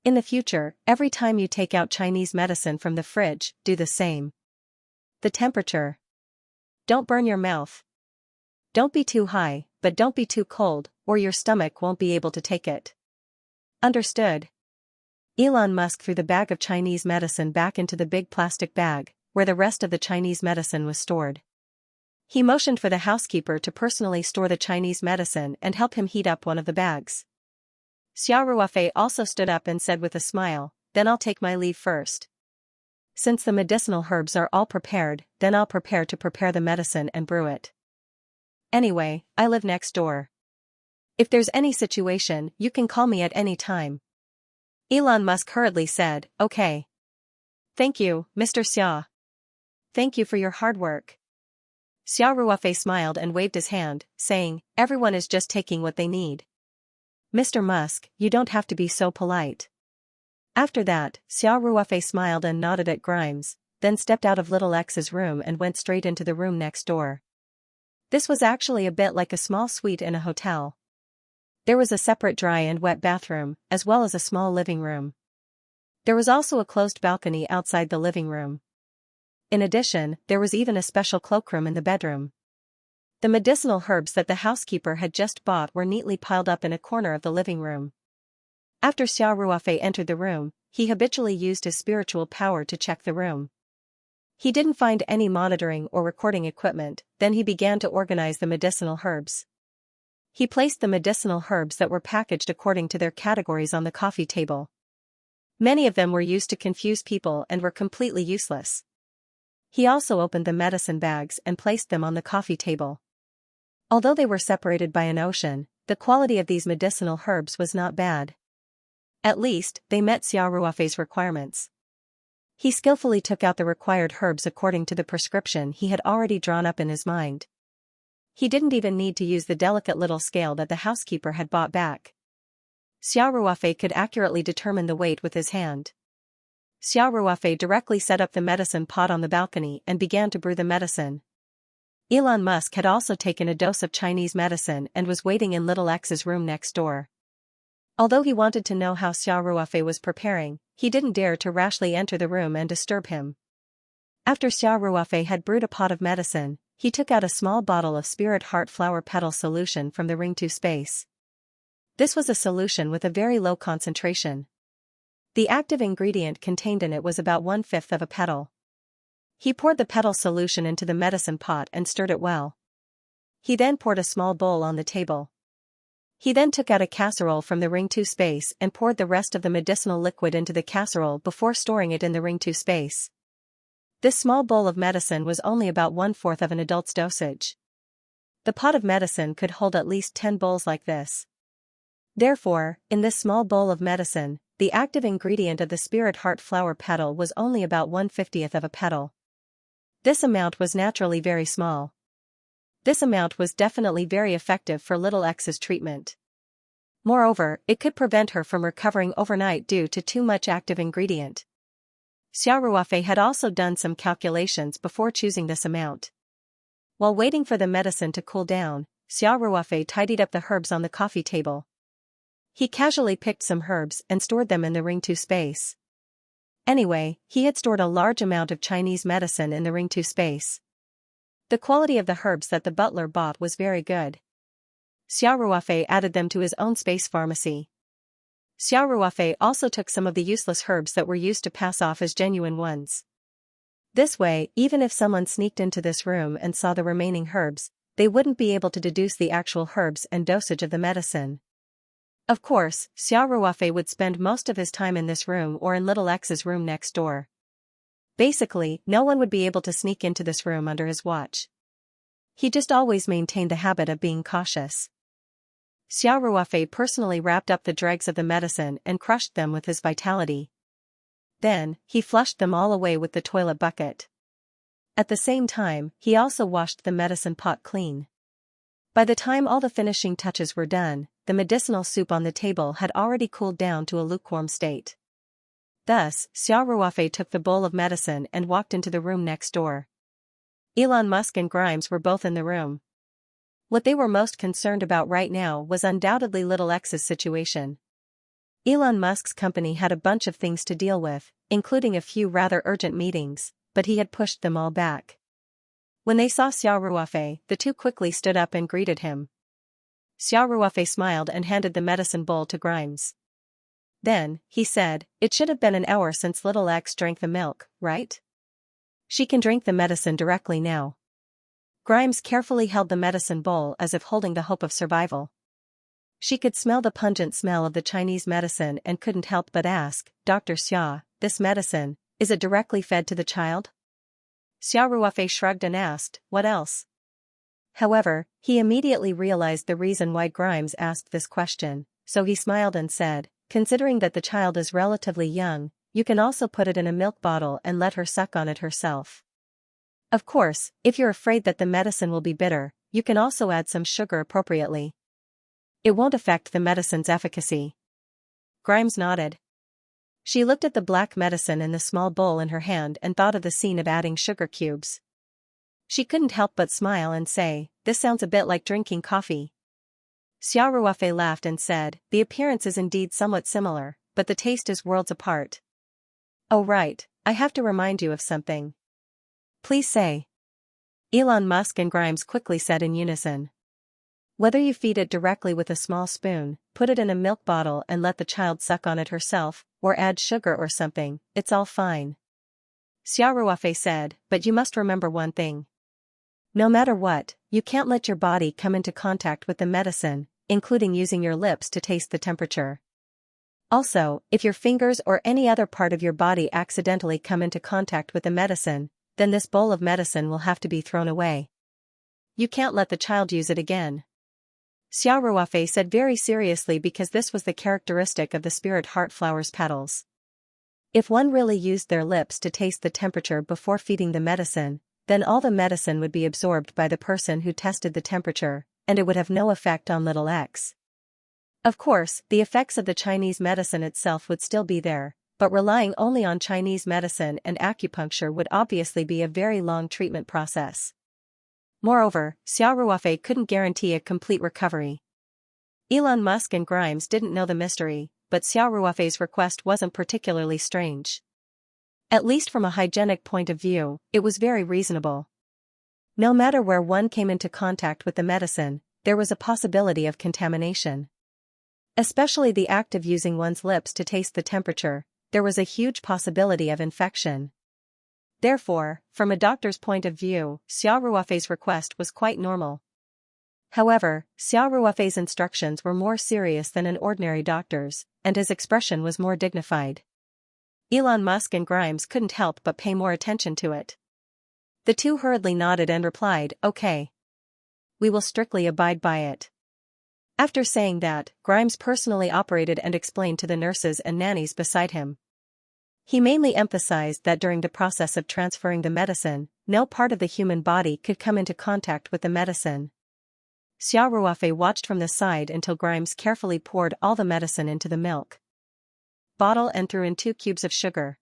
In the future, every time you take out Chinese medicine from the fridge, do the same. The temperature. Don't burn your mouth. Don't be too high, but don't be too cold, or your stomach won't be able to take it. Understood?" Elon Musk threw the bag of Chinese medicine back into the big plastic bag, where the rest of the Chinese medicine was stored. He motioned for the housekeeper to personally store the Chinese medicine and help him heat up one of the bags. Xia Ruofei also stood up and said with a smile, "Then I'll take my leave first. Since the medicinal herbs are all prepared, then I'll prepare the medicine and brew it. Anyway, I live next door. If there's any situation, you can call me at any time." Elon Musk hurriedly said, "Okay. Thank you, Mr. Xia. Thank you for your hard work." Xia Ruofei smiled and waved his hand, saying, "Everyone is just taking what they need. Mr. Musk, you don't have to be so polite." After that, Xia Ruofei smiled and nodded at Grimes, then stepped out of Little X's room and went straight into the room next door. This was actually a bit like a small suite in a hotel. There was a separate dry and wet bathroom, as well as a small living room. There was also a closed balcony outside the living room. In addition, there was even a special cloakroom in the bedroom. The medicinal herbs that the housekeeper had just bought were neatly piled up in a corner of the living room. After Xia Ruofei entered the room, he habitually used his spiritual power to check the room. He didn't find any monitoring or recording equipment, then he began to organize the medicinal herbs. He placed the medicinal herbs that were packaged according to their categories on the coffee table. Many of them were used to confuse people and were completely useless. He also opened the medicine bags and placed them on the coffee table. Although they were separated by an ocean, the quality of these medicinal herbs was not bad. At least, they met Xia Ruofei's requirements. He skillfully took out the required herbs according to the prescription he had already drawn up in his mind. He didn't even need to use the delicate little scale that the housekeeper had bought back. Xia Ruofei could accurately determine the weight with his hand. Xia Ruofei directly set up the medicine pot on the balcony and began to brew the medicine. Elon Musk had also taken a dose of Chinese medicine and was waiting in Little X's room next door. Although he wanted to know how Xia Ruofei was preparing, he didn't dare to rashly enter the room and disturb him. After Xia Ruofei had brewed a pot of medicine, he took out a small bottle of spirit heart flower petal solution from the ring to space. This was a solution with a very low concentration. The active ingredient contained in it was about 1/5 of a petal. He poured the petal solution into the medicine pot and stirred it well. He then poured a small bowl on the table. He then took out a casserole from the ring to space and poured the rest of the medicinal liquid into the casserole before storing it in the ring to space. This small bowl of medicine was only about 1/4 of an adult's dosage. The pot of medicine could hold at least 10 bowls like this. Therefore, in this small bowl of medicine, the active ingredient of the spirit heart flower petal was only about 1/50th of a petal. This amount was naturally very small. This amount was definitely very effective for Little X's treatment. Moreover, it could prevent her from recovering overnight due to too much active ingredient. Xia Ruofei had also done some calculations before choosing this amount. While waiting for the medicine to cool down, Xia Ruofei tidied up the herbs on the coffee table. He casually picked some herbs and stored them in the ring to space. Anyway, he had stored a large amount of Chinese medicine in the ring to space. The quality of the herbs that the butler bought was very good. Xiao Ruofei added them to his own space pharmacy. Xiao Ruofei also took some of the useless herbs that were used to pass off as genuine ones. This way, even if someone sneaked into this room and saw the remaining herbs, they wouldn't be able to deduce the actual herbs and dosage of the medicine. Of course, Xiao Ruofei would spend most of his time in this room or in Little X's room next door. Basically, no one would be able to sneak into this room under his watch. He just always maintained the habit of being cautious. Xiao Ruofei personally wrapped up the dregs of the medicine and crushed them with his vitality. Then, he flushed them all away with the toilet bucket. At the same time, he also washed the medicine pot clean. By the time all the finishing touches were done, the medicinal soup on the table had already cooled down to a lukewarm state. Thus, Xiao Ruofei took the bowl of medicine and walked into the room next door. Elon Musk and Grimes were both in the room. What they were most concerned about right now was undoubtedly Little X's situation. Elon Musk's company had a bunch of things to deal with, including a few rather urgent meetings, but he had pushed them all back. When they saw Xiao Ruofei, the two quickly stood up and greeted him. Xiao Ruofei smiled and handed the medicine bowl to Grimes. Then, he said, "It should have been an hour since Little X drank the milk, right? She can drink the medicine directly now." Grimes carefully held the medicine bowl as if holding the hope of survival. She could smell the pungent smell of the Chinese medicine and couldn't help but ask, "Dr. Xia, this medicine, is it directly fed to the child?" Xiao Ruofei shrugged and asked, "What else?" However, he immediately realized the reason why Grimes asked this question, so he smiled and said, "Considering that the child is relatively young, you can also put it in a milk bottle and let her suck on it herself. Of course, if you're afraid that the medicine will be bitter, you can also add some sugar appropriately. It won't affect the medicine's efficacy." Grimes nodded. She looked at the black medicine in the small bowl in her hand and thought of the scene of adding sugar cubes. She couldn't help but smile and say, "This sounds a bit like drinking coffee." Xiao Ruofei laughed and said, "The appearance is indeed somewhat similar, but the taste is worlds apart." "Oh right, I have to remind you of something." "Please say." Elon Musk and Grimes quickly said in unison. "Whether you feed it directly with a small spoon, put it in a milk bottle and let the child suck on it herself, or add sugar or something, it's all fine." Xiao Ruofei said, "But you must remember one thing. No matter what, you can't let your body come into contact with the medicine, including using your lips to taste the temperature. Also, if your fingers or any other part of your body accidentally come into contact with the medicine, then this bowl of medicine will have to be thrown away. You can't let the child use it again." Xiao Ruofei said very seriously because this was the characteristic of the spirit heart flower's petals. If one really used their lips to taste the temperature before feeding the medicine, then all the medicine would be absorbed by the person who tested the temperature, and it would have no effect on Little X. Of course, the effects of the Chinese medicine itself would still be there, but relying only on Chinese medicine and acupuncture would obviously be a very long treatment process. Moreover, Xiao Ruofei couldn't guarantee a complete recovery. Elon Musk and Grimes didn't know the mystery, but Xiao Ruofei's request wasn't particularly strange. At least from a hygienic point of view, it was very reasonable. No matter where one came into contact with the medicine, there was a possibility of contamination. Especially the act of using one's lips to taste the temperature, there was a huge possibility of infection. Therefore, from a doctor's point of view, Xiao Ruofei's request was quite normal. However, Xiao Ruofei's instructions were more serious than an ordinary doctor's, and his expression was more dignified. Elon Musk and Grimes couldn't help but pay more attention to it. The two hurriedly nodded and replied, "Okay. We will strictly abide by it." After saying that, Grimes personally operated and explained to the nurses and nannies beside him. He mainly emphasized that during the process of transferring the medicine, no part of the human body could come into contact with the medicine. Xiao Ruofei watched from the side until Grimes carefully poured all the medicine into the milk bottle and threw in 2 cubes of sugar.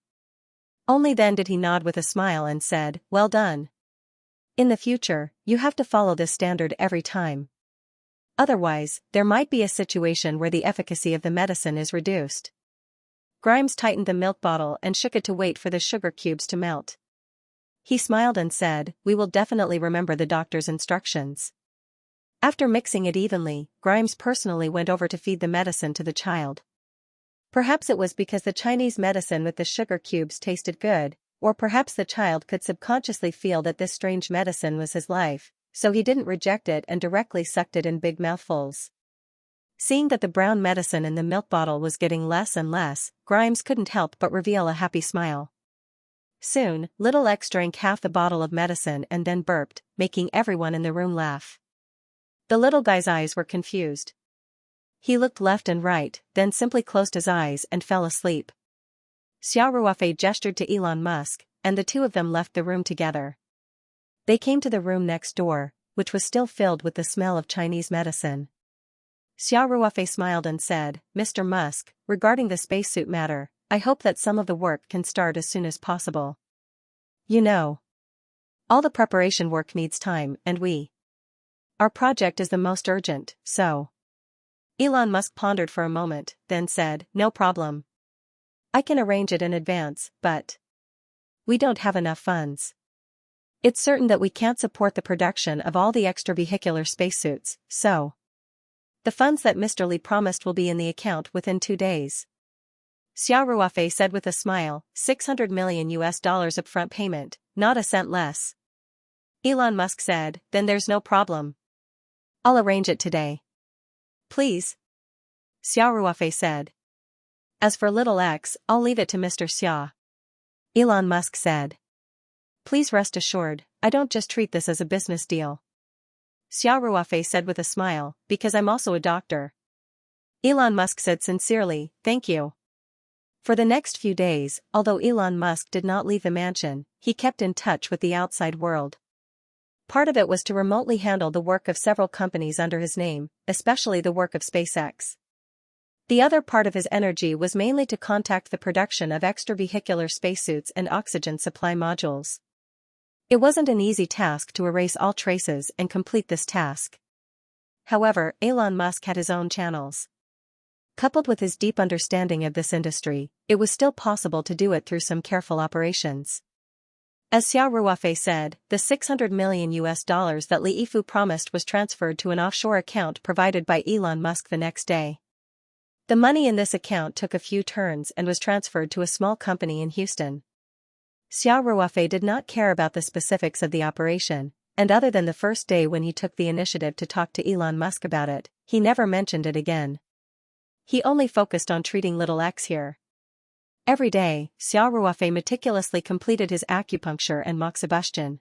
Only then did he nod with a smile and said, "Well done. In the future, you have to follow this standard every time. Otherwise, there might be a situation where the efficacy of the medicine is reduced." Grimes tightened the milk bottle and shook it to wait for the sugar cubes to melt. He smiled and said, "We will definitely remember the doctor's instructions." After mixing it evenly, Grimes personally went over to feed the medicine to the child. Perhaps it was because the Chinese medicine with the sugar cubes tasted good, or perhaps the child could subconsciously feel that this strange medicine was his life, so he didn't reject it and directly sucked it in big mouthfuls. Seeing that the brown medicine in the milk bottle was getting less and less, Grimes couldn't help but reveal a happy smile. Soon, little X drank half the bottle of medicine and then burped, making everyone in the room laugh. The little guy's eyes were confused. He looked left and right, then simply closed his eyes and fell asleep. Xiao Ruofei gestured to Elon Musk, and the two of them left the room together. They came to the room next door, which was still filled with the smell of Chinese medicine. Xiao Ruofei smiled and said, "Mr. Musk, regarding the spacesuit matter, I hope that some of the work can start as soon as possible. You know, all the preparation work needs time and our project is the most urgent, so." Elon Musk pondered for a moment, then said, "No problem. I can arrange it in advance, but we don't have enough funds. It's certain that we can't support the production of all the extravehicular spacesuits, so the funds that Mr. Li promised will be in the account within 2 days." Xiao Ruofei said with a smile, $600 million upfront payment, not a cent less. Elon Musk said, "Then there's no problem. I'll arrange it today." "Please," Xiao Ruofei said. "As for little X, I'll leave it to Mr. Xia." Elon Musk said. "Please rest assured, I don't just treat this as a business deal." Xiao Ruofei said with a smile, "Because I'm also a doctor." Elon Musk said sincerely, "Thank you." For the next few days, although Elon Musk did not leave the mansion, he kept in touch with the outside world. Part of it was to remotely handle the work of several companies under his name, especially the work of SpaceX. The other part of his energy was mainly to contact the production of extravehicular spacesuits and oxygen supply modules. It wasn't an easy task to erase all traces and complete this task. However, Elon Musk had his own channels. Coupled with his deep understanding of this industry, it was still possible to do it through some careful operations. As Xiao Ruofei said, the $600 million that Li Yifu promised was transferred to an offshore account provided by Elon Musk the next day. The money in this account took a few turns and was transferred to a small company in Houston. Xiao Ruofei did not care about the specifics of the operation, and other than the first day when he took the initiative to talk to Elon Musk about it, he never mentioned it again. He only focused on treating little X here. Every day, Xiao Ruofei meticulously completed his acupuncture and moxibustion.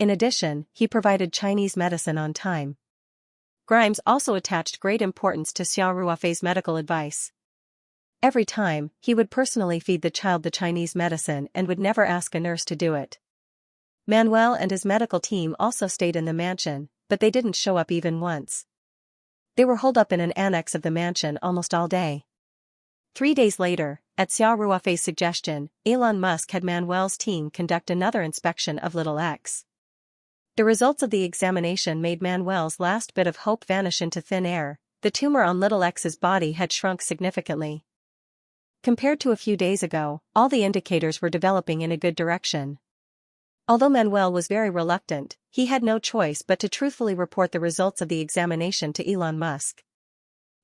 In addition, he provided Chinese medicine on time. Grimes also attached great importance to Xiao Ruofei's medical advice. Every time, he would personally feed the child the Chinese medicine and would never ask a nurse to do it. Manuel and his medical team also stayed in the mansion, but they didn't show up even once. They were holed up in an annex of the mansion almost all day. 3 days later, at Xiao Ruofei's suggestion, Elon Musk had Manuel's team conduct another inspection of little X. The results of the examination made Manuel's last bit of hope vanish into thin air. The tumor on little X's body had shrunk significantly. Compared to a few days ago, all the indicators were developing in a good direction. Although Manuel was very reluctant, he had no choice but to truthfully report the results of the examination to Elon Musk.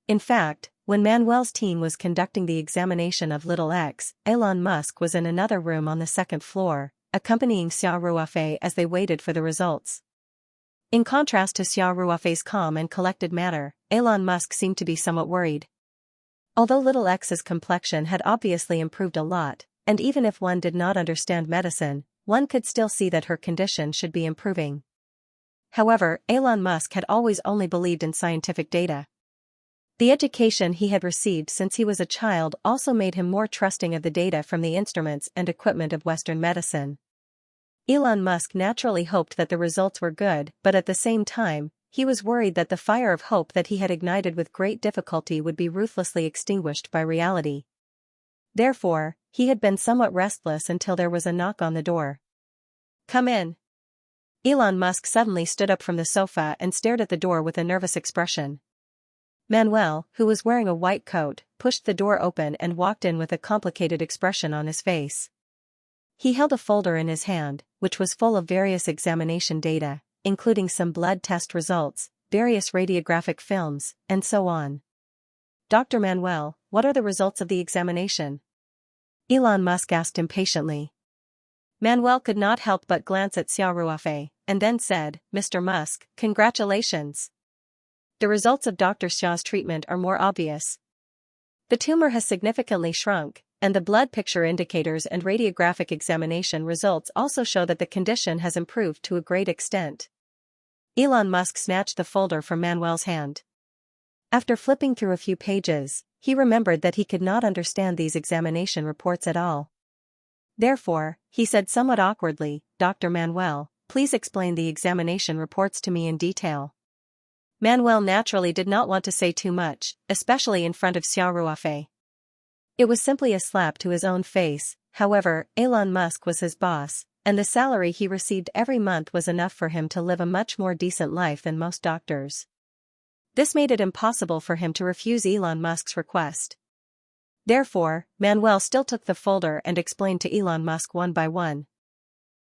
In fact, when Manuel's team was conducting the examination of little X, Elon Musk was in another room on the second floor, accompanying Xiao Ruofei as they waited for the results. In contrast to Xiao Ruofei's calm and collected manner, Elon Musk seemed to be somewhat worried. Although little X's complexion had obviously improved a lot, and even if one did not understand medicine, one could still see that her condition should be improving. However, Elon Musk had always only believed in scientific data. The education he had received since he was a child also made him more trusting of the data from the instruments and equipment of Western medicine. Elon Musk naturally hoped that the results were good, but at the same time, he was worried that the fire of hope that he had ignited with great difficulty would be ruthlessly extinguished by reality. Therefore, he had been somewhat restless until there was a knock on the door. "Come in." Elon Musk suddenly stood up from the sofa and stared at the door with a nervous expression. Manuel, who was wearing a white coat, pushed the door open and walked in with a complicated expression on his face. He held a folder in his hand, which was full of various examination data, including some blood test results, various radiographic films, and so on. Dr. Manuel, what are the results of the examination? Elon Musk asked impatiently. Manuel could not help but glance at Xiao Ruofei, and then said, Mr. Musk, congratulations. The results of Dr. Xiao's treatment are more obvious. The tumor has significantly shrunk, and the blood picture indicators and radiographic examination results also show that the condition has improved to a great extent. Elon Musk snatched the folder from Manuel's hand. After flipping through a few pages, he remembered that he could not understand these examination reports at all. Therefore, he said somewhat awkwardly, Dr. Manuel, please explain the examination reports to me in detail. Manuel naturally did not want to say too much, especially in front of Xiao Ruofei. It was simply a slap to his own face. However, Elon Musk was his boss, and the salary he received every month was enough for him to live a much more decent life than most doctors. This made it impossible for him to refuse Elon Musk's request. Therefore, Manuel still took the folder and explained to Elon Musk one by one.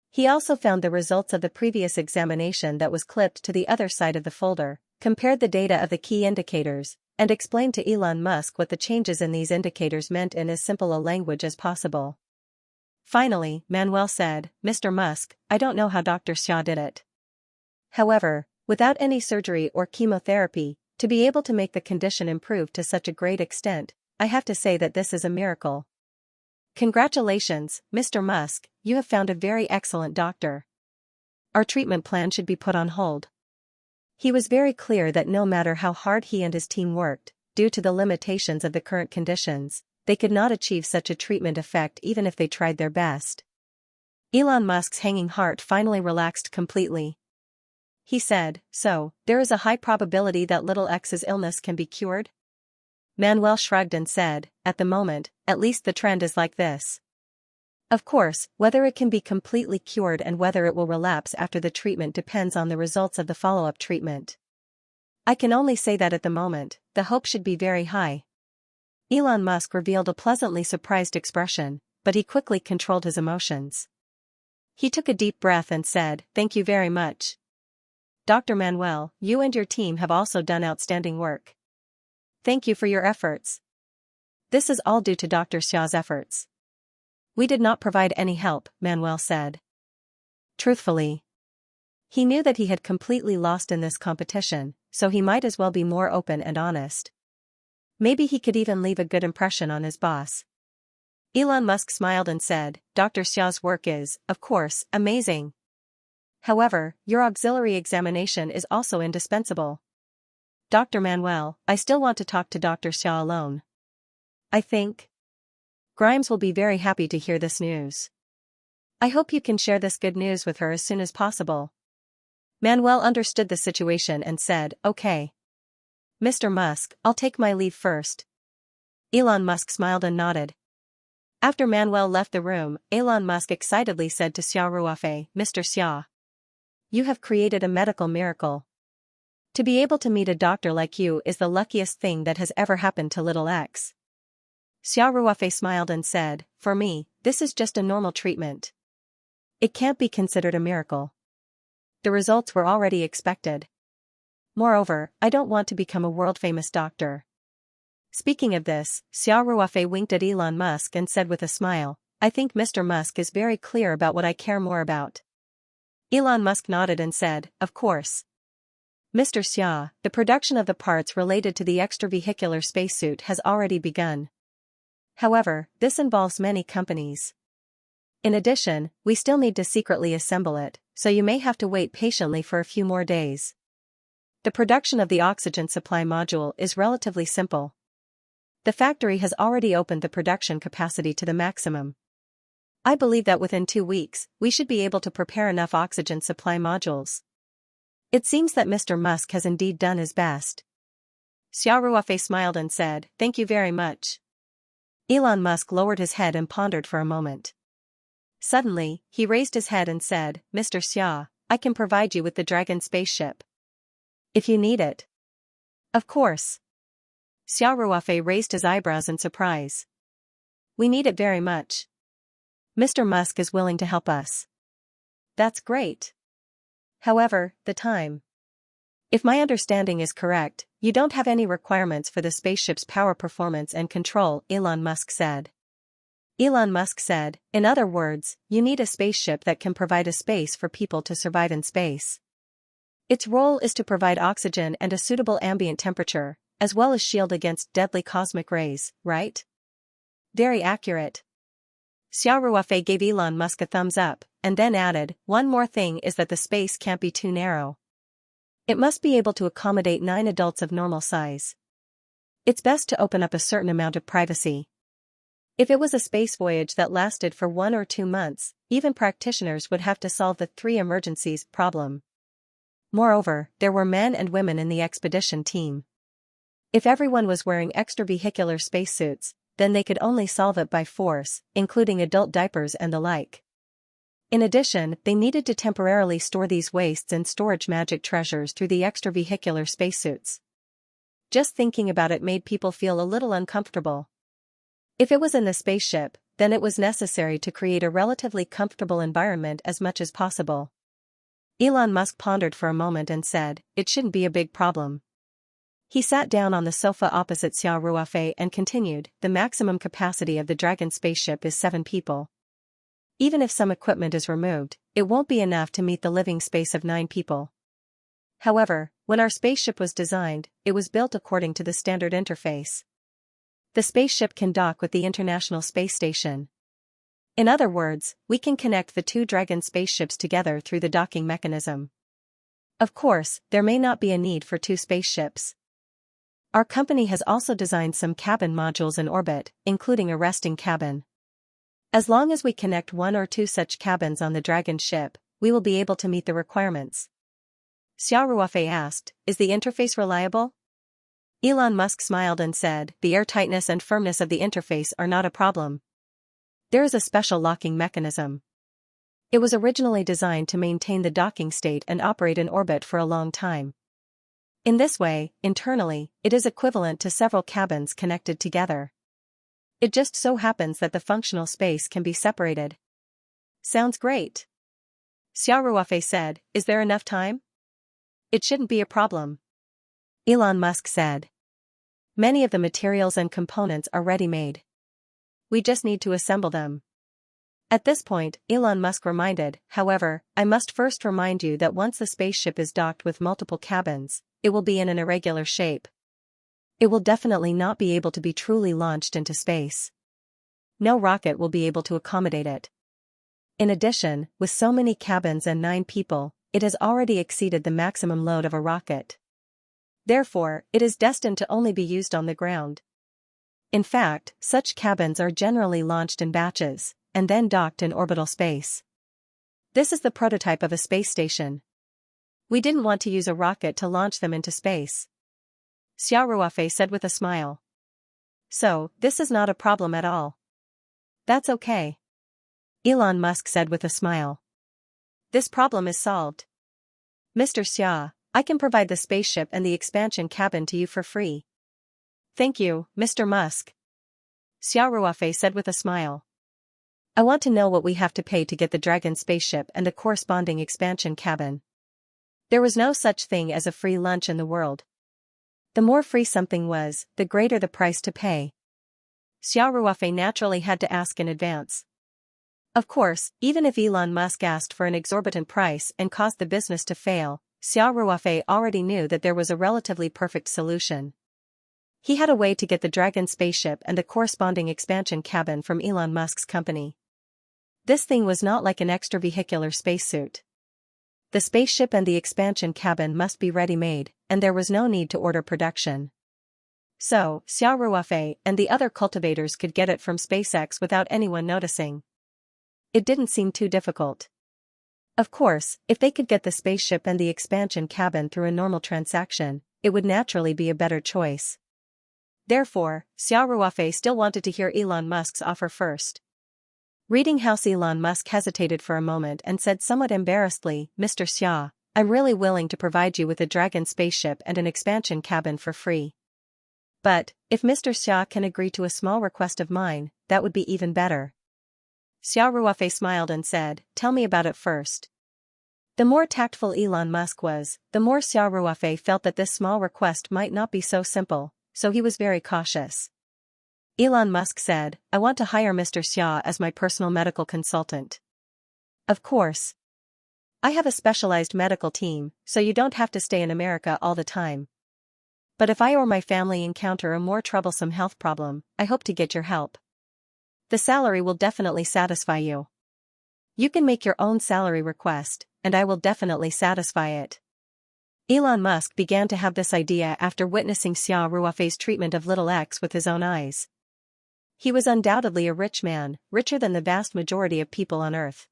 He also found the results of the previous examination that was clipped to the other side of the folder, compared the data of the key indicators, and explained to Elon Musk what the changes in these indicators meant in as simple a language as possible. Finally, Manuel said, Mr. Musk, I don't know how Dr. Xia did it. However, without any surgery or chemotherapy, to be able to make the condition improve to such a great extent, I have to say that this is a miracle. Congratulations, Mr. Musk, you have found a very excellent doctor. Our treatment plan should be put on hold. He was very clear that no matter how hard he and his team worked, due to the limitations of the current conditions, they could not achieve such a treatment effect even if they tried their best. Elon Musk's hanging heart finally relaxed completely. He said, so, there is a high probability that little X's illness can be cured? Manuel shrugged and said, at the moment, at least the trend is like this. Of course, whether it can be completely cured and whether it will relapse after the treatment depends on the results of the follow-up treatment. I can only say that at the moment, the hope should be very high. Elon Musk revealed a pleasantly surprised expression, but he quickly controlled his emotions. He took a deep breath and said, thank you very much. Dr. Manuel, you and your team have also done outstanding work. Thank you for your efforts. This is all due to Dr. Xiao's efforts. We did not provide any help, Manuel said. Truthfully, he knew that he had completely lost in this competition, so he might as well be more open and honest. Maybe he could even leave a good impression on his boss. Elon Musk smiled and said, Dr. Xiao's work is, of course, amazing. However, your auxiliary examination is also indispensable. Dr. Manuel, I still want to talk to Dr. Xia alone. I think Grimes will be very happy to hear this news. I hope you can share this good news with her as soon as possible. Manuel understood the situation and said, okay. Mr. Musk, I'll take my leave first. Elon Musk smiled and nodded. After Manuel left the room, Elon Musk excitedly said to Xiao Ruofei, Mr. Xia, you have created a medical miracle. To be able to meet a doctor like you is the luckiest thing that has ever happened to little X. Xiao Ruofei smiled and said, for me, this is just a normal treatment. It can't be considered a miracle. The results were already expected. Moreover, I don't want to become a world-famous doctor. Speaking of this, Xiao Ruofei winked at Elon Musk and said with a smile, I think Mr. Musk is very clear about what I care more about. Elon Musk nodded and said, of course. Mr. Xia, the production of the parts related to the extravehicular spacesuit has already begun. However, this involves many companies. In addition, we still need to secretly assemble it, so you may have to wait patiently for a few more days. The production of the oxygen supply module is relatively simple. The factory has already opened the production capacity to the maximum. I believe that within 2 weeks, we should be able to prepare enough oxygen supply modules. It seems that Mr. Musk has indeed done his best. Xiao Ruofei smiled and said, thank you very much. Elon Musk lowered his head and pondered for a moment. Suddenly, he raised his head and said, Mr. Xia, I can provide you with the Dragon spaceship. If you need it. Of course. Xiao Ruofei raised his eyebrows in surprise. We need it very much. Mr. Musk is willing to help us. That's great. However, the time. If my understanding is correct, you don't have any requirements for the spaceship's power, performance and control, Elon Musk said. Elon Musk said, in other words, you need a spaceship that can provide a space for people to survive in space. Its role is to provide oxygen and a suitable ambient temperature, as well as shield against deadly cosmic rays, right? Very accurate. Xiao Ruofei gave Elon Musk a thumbs up, and then added, one more thing is that the space can't be too narrow. It must be able to accommodate 9 adults of normal size. It's best to open up a certain amount of privacy. If it was a space voyage that lasted for 1 or 2 months, even practitioners would have to solve the 3 emergencies problem. Moreover, there were men and women in the expedition team. If everyone was wearing extravehicular spacesuits, then they could only solve it by force, including adult diapers and the like. In addition, they needed to temporarily store these wastes in storage magic treasures through the extravehicular spacesuits. Just thinking about it made people feel a little uncomfortable. If it was in the spaceship, then it was necessary to create a relatively comfortable environment as much as possible. Elon Musk pondered for a moment and said, it shouldn't be a big problem. He sat down on the sofa opposite Xiao Ruofei and continued, the maximum capacity of the Dragon spaceship is 7 people. Even if some equipment is removed, it won't be enough to meet the living space of 9 people. However, when our spaceship was designed, it was built according to the standard interface. The spaceship can dock with the International Space Station. In other words, we can connect the 2 Dragon spaceships together through the docking mechanism. Of course, there may not be a need for 2 spaceships. Our company has also designed some cabin modules in orbit, including a resting cabin. As long as we connect 1 or 2 such cabins on the Dragon ship, we will be able to meet the requirements. Xiao Ruofei asked, is the interface reliable? Elon Musk smiled and said, the airtightness and firmness of the interface are not a problem. There is a special locking mechanism. It was originally designed to maintain the docking state and operate in orbit for a long time. In this way, internally, it is equivalent to several cabins connected together. It just so happens that the functional space can be separated. Sounds great. Xiao Ruofei said, is there enough time? It shouldn't be a problem. Elon Musk said. Many of the materials and components are ready-made. We just need to assemble them. At this point, Elon Musk reminded, however, I must first remind you that once the spaceship is docked with multiple cabins, it will be in an irregular shape. It will definitely not be able to be truly launched into space. No rocket will be able to accommodate it. In addition, with so many cabins and 9 people, it has already exceeded the maximum load of a rocket. Therefore, it is destined to only be used on the ground. In fact, such cabins are generally launched in batches, and then docked in orbital space. This is the prototype of a space station. We didn't want to use a rocket to launch them into space. Xiao Ruofei said with a smile. So, this is not a problem at all. That's okay. Elon Musk said with a smile. This problem is solved. Mr. Xia, I can provide the spaceship and the expansion cabin to you for free. Thank you, Mr. Musk. Xiao Ruofei said with a smile. I want to know what we have to pay to get the Dragon spaceship and the corresponding expansion cabin. There was no such thing as a free lunch in the world. The more free something was, the greater the price to pay. Xiao Ruofei naturally had to ask in advance. Of course, even if Elon Musk asked for an exorbitant price and caused the business to fail, Xiao Ruofei already knew that there was a relatively perfect solution. He had a way to get the Dragon spaceship and the corresponding expansion cabin from Elon Musk's company. This thing was not like an extravehicular spacesuit. The spaceship and the expansion cabin must be ready-made, and there was no need to order production. So, Xiao Ruofei and the other cultivators could get it from SpaceX without anyone noticing. It didn't seem too difficult. Of course, if they could get the spaceship and the expansion cabin through a normal transaction, it would naturally be a better choice. Therefore, Xiao Ruofei still wanted to hear Elon Musk's offer first. Reading House, Elon Musk hesitated for a moment and said somewhat embarrassedly, Mr. Xia, I'm really willing to provide you with a Dragon spaceship and an expansion cabin for free. But, if Mr. Xia can agree to a small request of mine, that would be even better. Xiao Ruofei smiled and said, tell me about it first. The more tactful Elon Musk was, the more Xiao Ruofei felt that this small request might not be so simple, so he was very cautious. Elon Musk said, "I want to hire Mr. Xia as my personal medical consultant." "Of course. I have a specialized medical team, so you don't have to stay in America all the time. But if I or my family encounter a more troublesome health problem, I hope to get your help. The salary will definitely satisfy you. You can make your own salary request, and I will definitely satisfy it." Elon Musk began to have this idea after witnessing Xiao Ruofei's treatment of little X with his own eyes. He was undoubtedly a rich man, richer than the vast majority of people on Earth.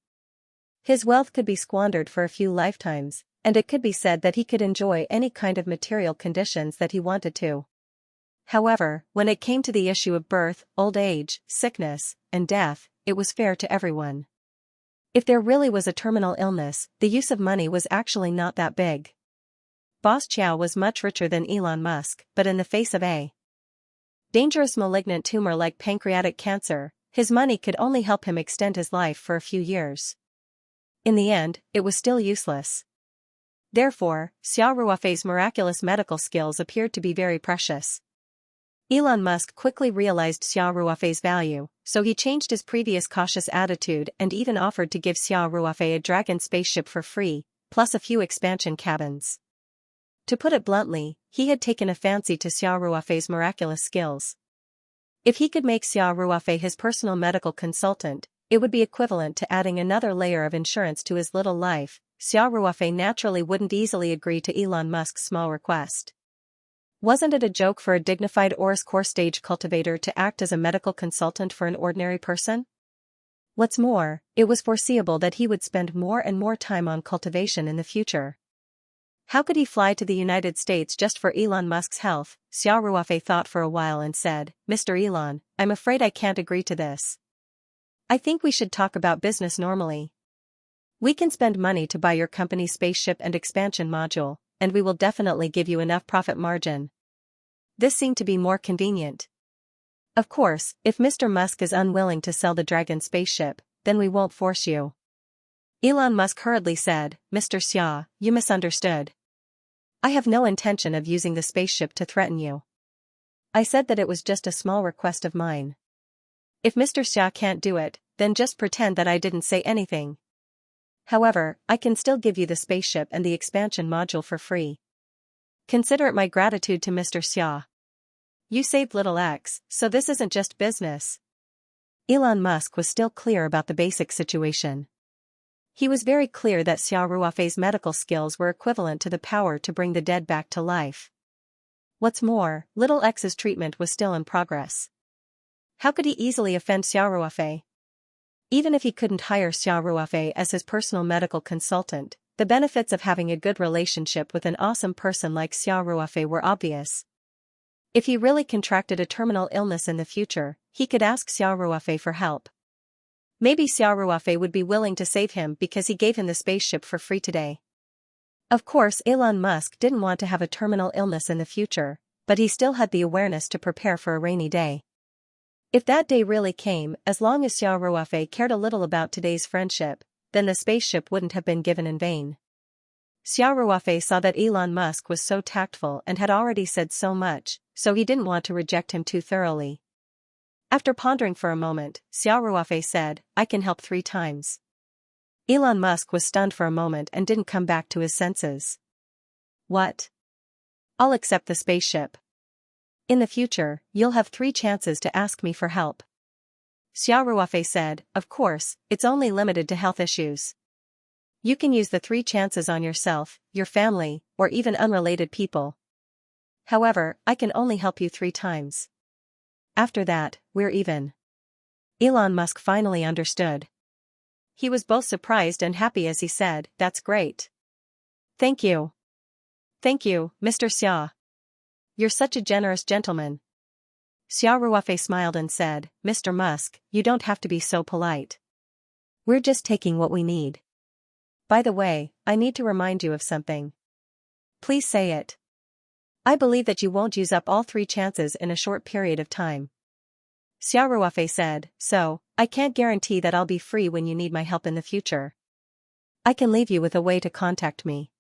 His wealth could be squandered for a few lifetimes, and it could be said that he could enjoy any kind of material conditions that he wanted to. However, when it came to the issue of birth, old age, sickness, and death, it was fair to everyone. If there really was a terminal illness, the use of money was actually not that big. Boss Chow was much richer than Elon Musk, but in the face of a dangerous malignant tumor like pancreatic cancer, his money could only help him extend his life for a few years. In the end, it was still useless. Therefore, Xiao Ruofei's miraculous medical skills appeared to be very precious. Elon Musk quickly realized Xiao Ruofei's value, so he changed his previous cautious attitude and even offered to give Xiao Ruofei a Dragon spaceship for free, plus a few expansion cabins. To put it bluntly, he had taken a fancy to Xiao Ruofei's miraculous skills. If he could make Xiao Ruofei his personal medical consultant, it would be equivalent to adding another layer of insurance to his little life. Xiao Ruofei naturally wouldn't easily agree to Elon Musk's small request. Wasn't it a joke for a dignified Oris Core stage cultivator to act as a medical consultant for an ordinary person? What's more, it was foreseeable that he would spend more and more time on cultivation in the future. How could he fly to the United States just for Elon Musk's health? Xiao Ruofei thought for a while and said, "Mr. Elon, I'm afraid I can't agree to this. I think we should talk about business normally. We can spend money to buy your company's spaceship and expansion module, and we will definitely give you enough profit margin." This seemed to be more convenient. "Of course, if Mr. Musk is unwilling to sell the Dragon spaceship, then we won't force you." Elon Musk hurriedly said, "Mr. Xia, you misunderstood. I have no intention of using the spaceship to threaten you. I said that it was just a small request of mine. If Mr. Xia can't do it, then just pretend that I didn't say anything. However, I can still give you the spaceship and the expansion module for free. Consider it my gratitude to Mr. Xia. You saved little X, so this isn't just business." Elon Musk was still clear about the basic situation. He was very clear that Xiao Ruofei's medical skills were equivalent to the power to bring the dead back to life. What's more, little X's treatment was still in progress. How could he easily offend Xiao Ruofei? Even if he couldn't hire Xiao Ruofei as his personal medical consultant, the benefits of having a good relationship with an awesome person like Xiao Ruofei were obvious. If he really contracted a terminal illness in the future, he could ask Xiao Ruofei for help. Maybe Xiao Ruofei would be willing to save him because he gave him the spaceship for free today. Of course, Elon Musk didn't want to have a terminal illness in the future, but he still had the awareness to prepare for a rainy day. If that day really came, as long as Xiao Ruofei cared a little about today's friendship, then the spaceship wouldn't have been given in vain. Xiao Ruofei saw that Elon Musk was so tactful and had already said so much, so he didn't want to reject him too thoroughly. After pondering for a moment, Xiao Ruofei said, "I can help 3 times." Elon Musk was stunned for a moment and didn't come back to his senses. "What?" "I'll accept the spaceship. In the future, you'll have 3 chances to ask me for help." Xiao Ruofei said, "Of course, it's only limited to health issues. You can use the 3 chances on yourself, your family, or even unrelated people. However, I can only help you 3 times. After that, we're even." Elon Musk finally understood. He was both surprised and happy as he said, "That's great. Thank you. Thank you, Mr. Xia. You're such a generous gentleman." Xiao Ruofei smiled and said, "Mr. Musk, you don't have to be so polite. We're just taking what we need. By the way, I need to remind you of something." "Please say it." "I believe that you won't use up all 3 chances in a short period of time." Xiao Ruofei said, "So, I can't guarantee that I'll be free when you need my help in the future. I can leave you with a way to contact me.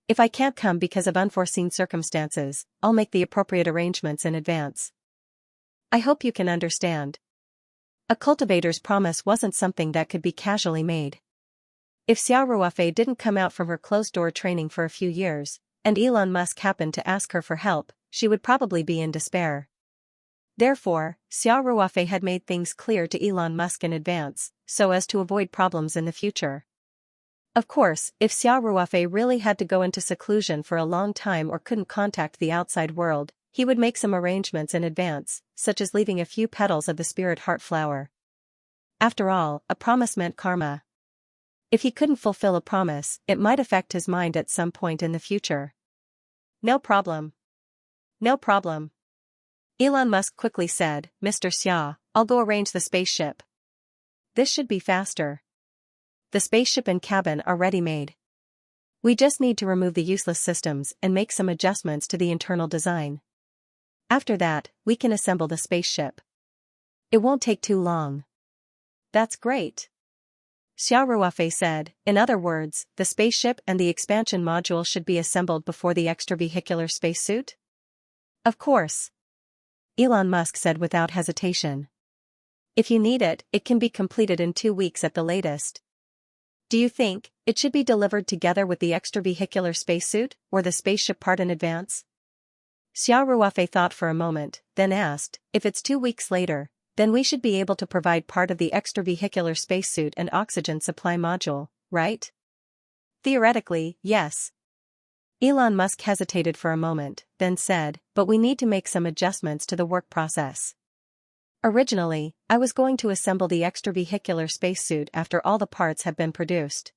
If I can't come because of unforeseen circumstances, I'll make the appropriate arrangements in advance. I hope you can understand. A cultivator's promise wasn't something that could be casually made. If Xiao Ruofei didn't come out from her closed-door training for a few years, and Elon Musk happened to ask her for help, she would probably be in despair. Therefore, Xiao Ruofei had made things clear to Elon Musk in advance, so as to avoid problems in the future. Of course, if Xiao Ruofei really had to go into seclusion for a long time or couldn't contact the outside world, he would make some arrangements in advance, such as leaving a few petals of the spirit heart flower. After all, a promise meant karma. If he couldn't fulfill a promise, it might affect his mind at some point in the future. No problem. No problem. Elon Musk quickly said, Mr. Xia, I'll go arrange the spaceship. This should be faster. The spaceship and cabin are ready-made. We just need to remove the useless systems and make some adjustments to the internal design. After that, we can assemble the spaceship. It won't take too long. That's great. Xiao Ruofei said, in other words, the spaceship and the expansion module should be assembled before the extravehicular spacesuit? Of course. Elon Musk said without hesitation. If you need it, it can be completed in 2 weeks at the latest. Do you think it should be delivered together with the extravehicular spacesuit, or the spaceship part in advance? Xiao Ruofei thought for a moment, then asked, if it's 2 weeks later, then we should be able to provide part of the extravehicular spacesuit and oxygen supply module, right? Theoretically, yes. Elon Musk hesitated for a moment, then said, but we need to make some adjustments to the work process. Originally, I was going to assemble the extravehicular spacesuit after all the parts have been produced.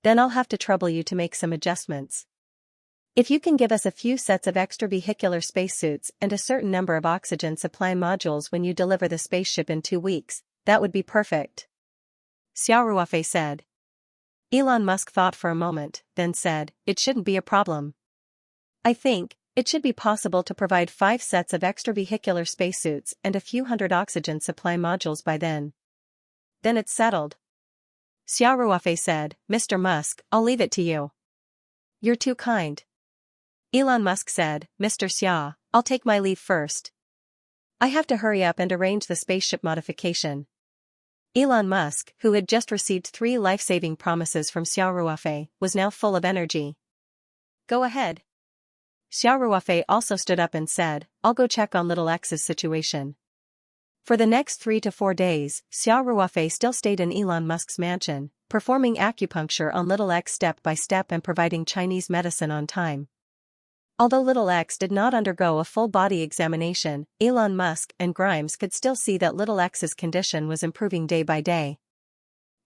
Then I'll have to trouble you to make some adjustments. If you can give us a few sets of extravehicular spacesuits and a certain number of oxygen supply modules when you deliver the spaceship in 2 weeks, that would be perfect. Xiao Ruofei said. Elon Musk thought for a moment, then said, it shouldn't be a problem. I think it should be possible to provide 5 sets of extravehicular spacesuits and a few hundred oxygen supply modules by then. Then it's settled. Xiao Ruofei said, Mr. Musk, I'll leave it to you. You're too kind. Elon Musk said, Mr. Xia, I'll take my leave first. I have to hurry up and arrange the spaceship modification. Elon Musk, who had just received 3 life-saving promises from Xiao Ruofei, was now full of energy. Go ahead. Xiao Ruofei also stood up and said, I'll go check on little X's situation. For the next 3 to 4 days, Xiao Ruofei still stayed in Elon Musk's mansion, performing acupuncture on little X step by step and providing Chinese medicine on time. Although little X did not undergo a full-body examination, Elon Musk and Grimes could still see that little X's condition was improving day by day.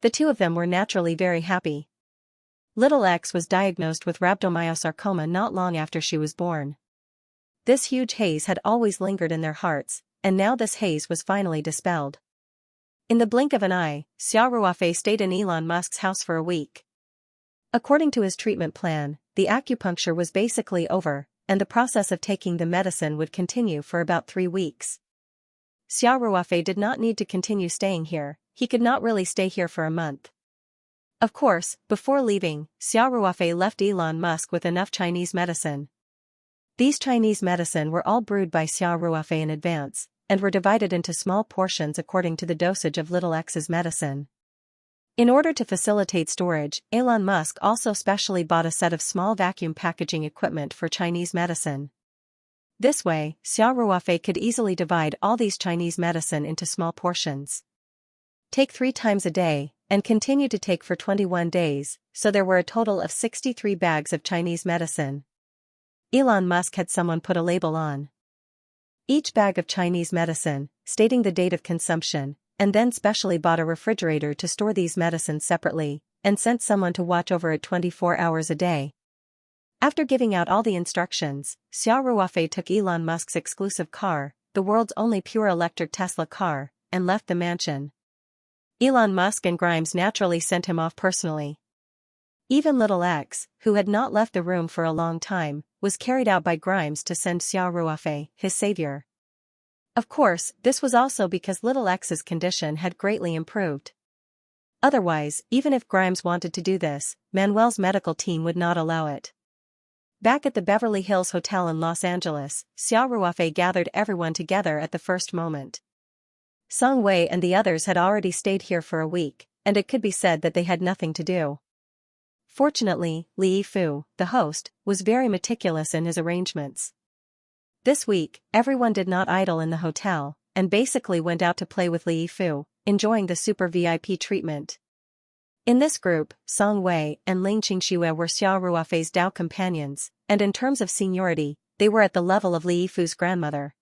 The two of them were naturally very happy. Little X was diagnosed with rhabdomyosarcoma not long after she was born. This huge haze had always lingered in their hearts, and now this haze was finally dispelled. In the blink of an eye, Xiao Ruofei stayed in Elon Musk's house for a week. According to his treatment plan, the acupuncture was basically over, and the process of taking the medicine would continue for about 3 weeks. Xiao Ruofei did not need to continue staying here, he could not really stay here for a month. Of course, before leaving, Xiao Ruofei left Elon Musk with enough Chinese medicine. These Chinese medicine were all brewed by Xiao Ruofei in advance, and were divided into small portions according to the dosage of little X's medicine. In order to facilitate storage, Elon Musk also specially bought a set of small vacuum packaging equipment for Chinese medicine. This way, Xiao Ruofei could easily divide all these Chinese medicine into small portions. Take 3 times a day, and continue to take for 21 days, so there were a total of 63 bags of Chinese medicine. Elon Musk had someone put a label on each bag of Chinese medicine, stating the date of consumption, and then specially bought a refrigerator to store these medicines separately, and sent someone to watch over it 24 hours a day. After giving out all the instructions, Xiao Ruofei took Elon Musk's exclusive car, the world's only pure electric Tesla car, and left the mansion. Elon Musk and Grimes naturally sent him off personally. Even little X, who had not left the room for a long time, was carried out by Grimes to send Xiao Ruofei, his savior. Of course, this was also because little X's condition had greatly improved. Otherwise, even if Grimes wanted to do this, Manuel's medical team would not allow it. Back at the Beverly Hills Hotel in Los Angeles, Xiao Ruofei gathered everyone together at the first moment. Song Wei and the others had already stayed here for a week, and it could be said that they had nothing to do. Fortunately, Li Yifu, the host, was very meticulous in his arrangements. This week, everyone did not idle in the hotel, and basically went out to play with Li Yifu, enjoying the super VIP treatment. In this group, Song Wei and Ling Qingxue were Xiao Ruofei's Dao companions, and in terms of seniority, they were at the level of Li Yifu's grandmother.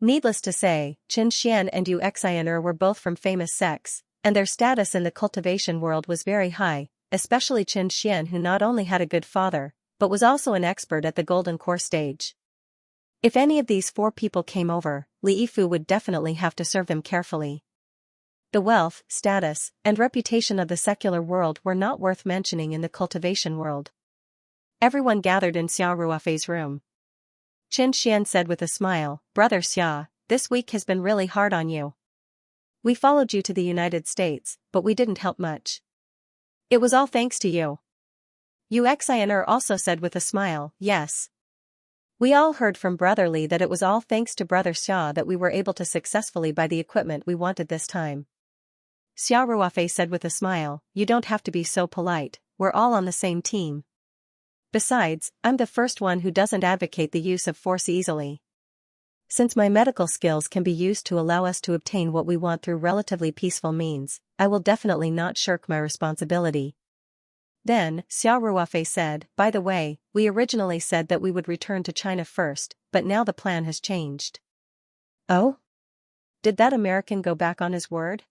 Needless to say, Qin Xian and Yu Xian'er were both from famous sects, and their status in the cultivation world was very high, especially Qin Xian, who not only had a good father, but was also an expert at the Golden Core stage. If any of these four people came over, Li Yifu would definitely have to serve them carefully. The wealth, status, and reputation of the secular world were not worth mentioning in the cultivation world. Everyone gathered in Xiao Ruofei's room. Qin Xian said with a smile, "Brother Xia, this week has been really hard on you. We followed you to the United States, but we didn't help much. It was all thanks to you." Yu Xian'er also said with a smile, "Yes. We all heard from Brother Li that it was all thanks to Brother Xia that we were able to successfully buy the equipment we wanted this time." Xiao Ruofei said with a smile, "You don't have to be so polite, we're all on the same team. Besides, I'm the first one who doesn't advocate the use of force easily. Since my medical skills can be used to allow us to obtain what we want through relatively peaceful means, I will definitely not shirk my responsibility." Then, Xiao Ruofei said, "By the way, we originally said that we would return to China first, but now the plan has changed." "Oh? Did that American go back on his word?"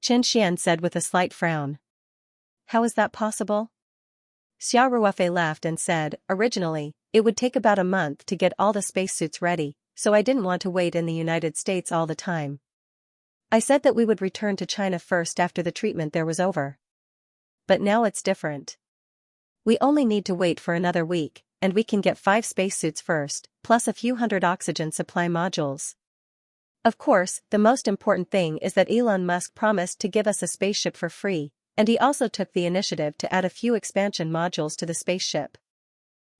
Qin Xian said with a slight frown. "How is that possible?" Xiao Ruofei laughed and said, "Originally, it would take about a month to get all the spacesuits ready, so I didn't want to wait in the United States all the time. I said that we would return to China first after the treatment there was over. But now it's different. We only need to wait for another week, and we can get 5 spacesuits first, plus a few hundred oxygen supply modules. Of course, the most important thing is that Elon Musk promised to give us a spaceship for free, and he also took the initiative to add a few expansion modules to the spaceship.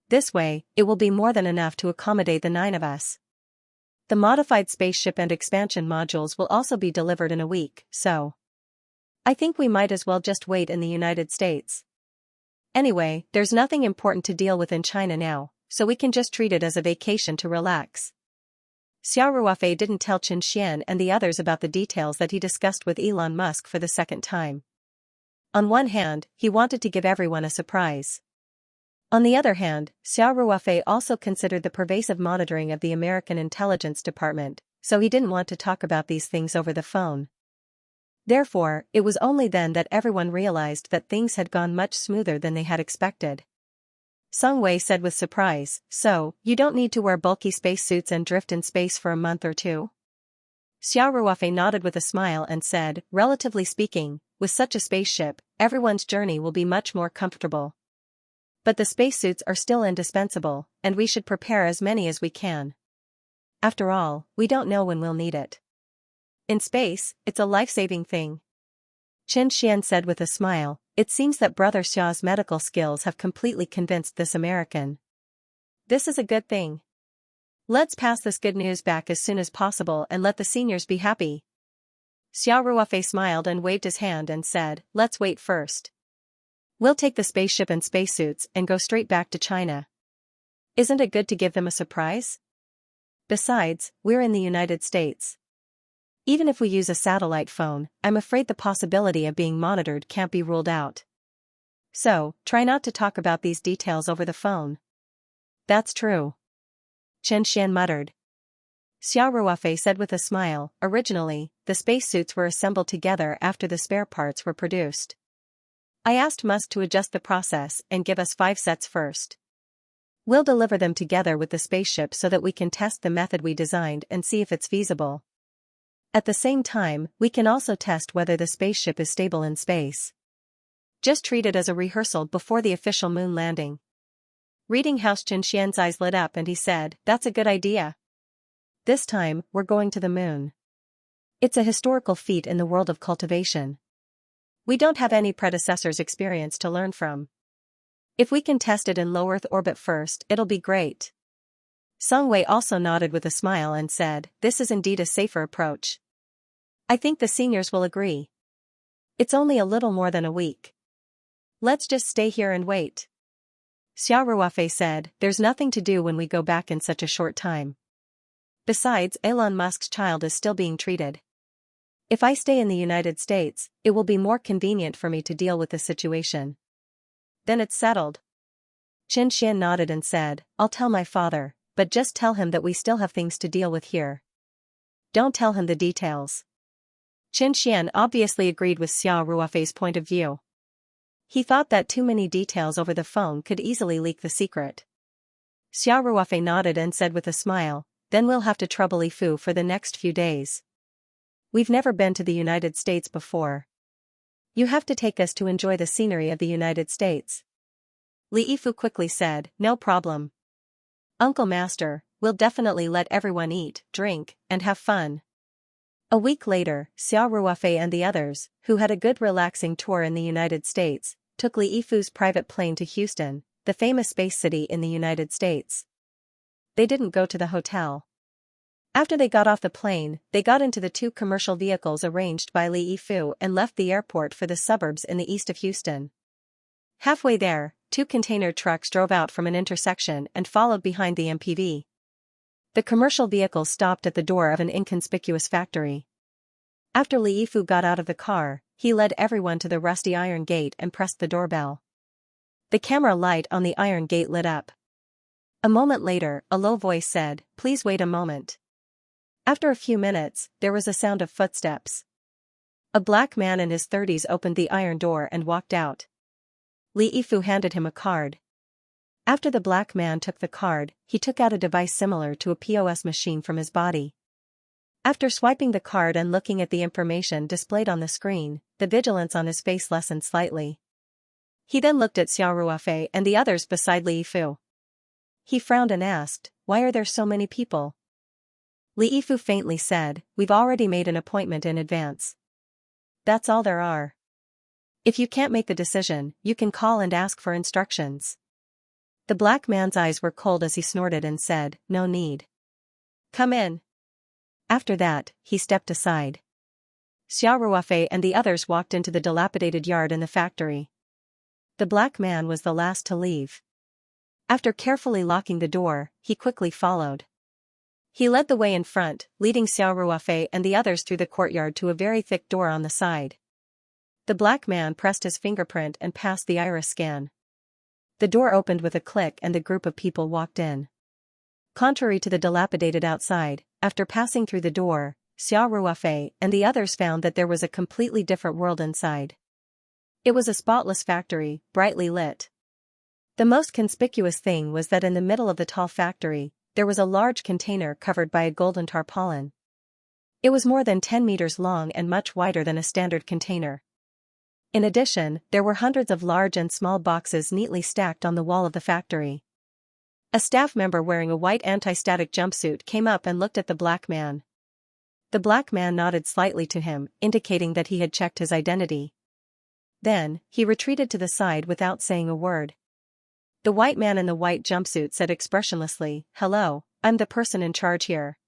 This way, it will be more than enough to accommodate the 9 of us. The modified spaceship and expansion modules will also be delivered in a week, so I think we might as well just wait in the United States. Anyway, there's nothing important to deal with in China now, so we can just treat it as a vacation to relax." Xiao Ruofei didn't tell Qin Xian and the others about the details that he discussed with Elon Musk for the second time. On one hand, he wanted to give everyone a surprise. On the other hand, Xiao Ruofei also considered the pervasive monitoring of the American Intelligence Department, so he didn't want to talk about these things over the phone. Therefore, it was only then that everyone realized that things had gone much smoother than they had expected. Song Wei said with surprise, "So, you don't need to wear bulky spacesuits and drift in space for a month or two?" Xiao Ruofei nodded with a smile and said, "Relatively speaking, with such a spaceship, everyone's journey will be much more comfortable. But the spacesuits are still indispensable, and we should prepare as many as we can. After all, we don't know when we'll need it. In space, it's a life-saving thing." Qin Xian said with a smile, "It seems that Brother Xia's medical skills have completely convinced this American. This is a good thing. Let's pass this good news back as soon as possible and let the seniors be happy." Xiao Ruofei smiled and waved his hand and said, "Let's wait first. We'll take the spaceship and spacesuits and go straight back to China. Isn't it good to give them a surprise? Besides, we're in the United States. Even if we use a satellite phone, I'm afraid the possibility of being monitored can't be ruled out. So, try not to talk about these details over the phone." "That's true," Qin Xian muttered. Xiao Ruofei said with a smile, "Originally, the spacesuits were assembled together after the spare parts were produced. I asked Musk to adjust the process and give us 5 sets first. We'll deliver them together with the spaceship so that we can test the method we designed and see if it's feasible. At the same time, we can also test whether the spaceship is stable in space. Just treat it as a rehearsal before the official moon landing." Reading House Qin Xian's eyes lit up and he said, "That's a good idea. This time, we're going to the moon. It's a historical feat in the world of cultivation. We don't have any predecessor's experience to learn from. If we can test it in low Earth orbit first, it'll be great. Song Wei also nodded with a smile and said, this is indeed a safer approach. I think the seniors will agree. It's only a little more than a week. Let's just stay here and wait. Xiao Ruofei said, there's nothing to do when we go back in such a short time. Besides, Elon Musk's child is still being treated. If I stay in the United States, it will be more convenient for me to deal with the situation. Then it's settled. Xianxia nodded and said, I'll tell my father, but just tell him that we still have things to deal with here. Don't tell him the details. Xianxia obviously agreed with Xiao Ruofei's point of view. He thought that too many details over the phone could easily leak the secret. Xiao Ruofei nodded and said with a smile, then we'll have to trouble Yifu for the next few days. We've never been to the United States before. You have to take us to enjoy the scenery of the United States. Li Yifu quickly said, no problem. Uncle Master, we'll definitely let everyone eat, drink, and have fun. A week later, Xiao Ruofei and the others, who had a good relaxing tour in the United States, took Li Yifu's private plane to Houston, the famous space city in the United States. They didn't go to the hotel. After they got off the plane, they got into the 2 commercial vehicles arranged by Li Yifu and left the airport for the suburbs in the east of Houston. Halfway there, 2 container trucks drove out from an intersection and followed behind the MPV. The commercial vehicle stopped at the door of an inconspicuous factory. After Li Yifu got out of the car, he led everyone to the rusty iron gate and pressed the doorbell. The camera light on the iron gate lit up. A moment later, a low voice said, please wait a moment. After a few minutes, there was a sound of footsteps. A black man in his 30s opened the iron door and walked out. Li Yifu handed him a card. After the black man took the card, he took out a device similar to a POS machine from his body. After swiping the card and looking at the information displayed on the screen, the vigilance on his face lessened slightly. He then looked at Xiao Ruofei and the others beside Li Yifu. He frowned and asked, why are there so many people? Li Yifu faintly said, we've already made an appointment in advance. That's all there are. If you can't make the decision, you can call and ask for instructions. The black man's eyes were cold as he snorted and said, no need. Come in. After that, he stepped aside. Xiao Ruofei and the others walked into the dilapidated yard in the factory. The black man was the last to leave. After carefully locking the door, he quickly followed. He led the way in front, leading Xiao Ruofei and the others through the courtyard to a very thick door on the side. The black man pressed his fingerprint and passed the iris scan. The door opened with a click and the group of people walked in. Contrary to the dilapidated outside, after passing through the door, Xiao Ruofei and the others found that there was a completely different world inside. It was a spotless factory, brightly lit. The most conspicuous thing was that in the middle of the tall factory, there was a large container covered by a golden tarpaulin. It was more than 10 meters long and much wider than a standard container. In addition, there were hundreds of large and small boxes neatly stacked on the wall of the factory. A staff member wearing a white anti-static jumpsuit came up and looked at the black man. The black man nodded slightly to him, indicating that he had checked his identity. Then, he retreated to the side without saying a word. The white man in the white jumpsuit said expressionlessly, hello, I'm the person in charge here.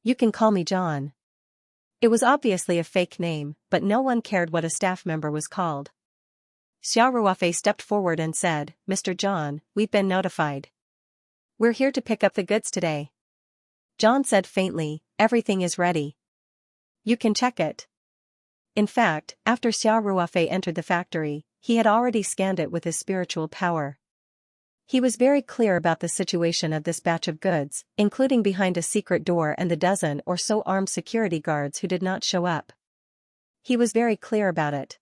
You can call me John. It was obviously a fake name, but no one cared what a staff member was called. Xiao Ruofei stepped forward and said, Mr. John, we've been notified. We're here to pick up the goods today. John said faintly, everything is ready. You can check it. In fact, after Xiao Ruofei entered the factory, he had already scanned it with his spiritual power. He was very clear about the situation of this batch of goods, including behind a secret door and the dozen or so armed security guards who did not show up. He was very clear about it.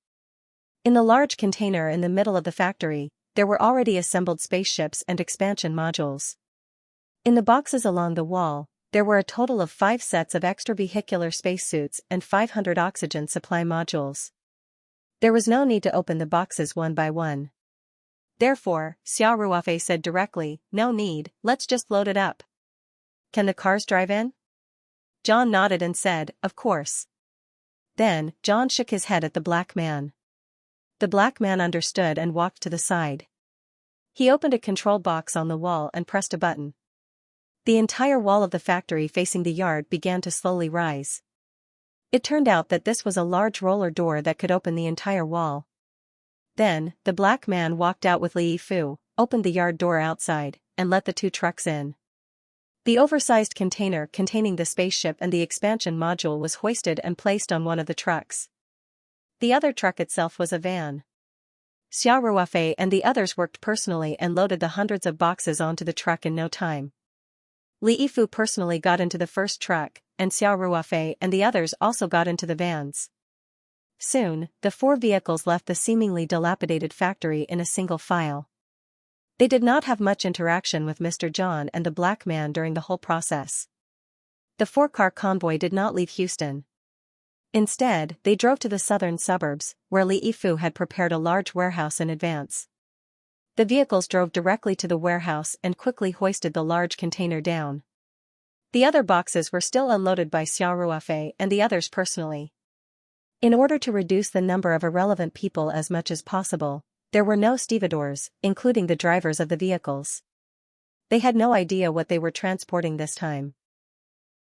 In the large container in the middle of the factory, there were already assembled spaceships and expansion modules. In the boxes along the wall, there were a total of 5 sets of extravehicular spacesuits and 500 oxygen supply modules. There was no need to open the boxes one by one. Therefore, Xiao Ruofei said directly, no need, let's just load it up. Can the cars drive in? John nodded and said, of course. Then, John shook his head at the black man. The black man understood and walked to the side. He opened a control box on the wall and pressed a button. The entire wall of the factory facing the yard began to slowly rise. It turned out that this was a large roller door that could open the entire wall. Then, the black man walked out with Li Yifu, opened the yard door outside, and let the two trucks in. The oversized container containing the spaceship and the expansion module was hoisted and placed on one of the trucks. The other truck itself was a van. Xiao Ruofei and the others worked personally and loaded the hundreds of boxes onto the truck in no time. Li Yifu personally got into the first truck, and Xiao Ruofei and the others also got into the vans. Soon, the 4 vehicles left the seemingly dilapidated factory in a single file. They did not have much interaction with Mr. John and the black man during the whole process. The 4-car convoy did not leave Houston. Instead, they drove to the southern suburbs, where Li Yifu had prepared a large warehouse in advance. The vehicles drove directly to the warehouse and quickly hoisted the large container down. The other boxes were still unloaded by Xiao Ruofei and the others personally. In order to reduce the number of irrelevant people as much as possible, there were no stevedores, including the drivers of the vehicles. They had no idea what they were transporting this time.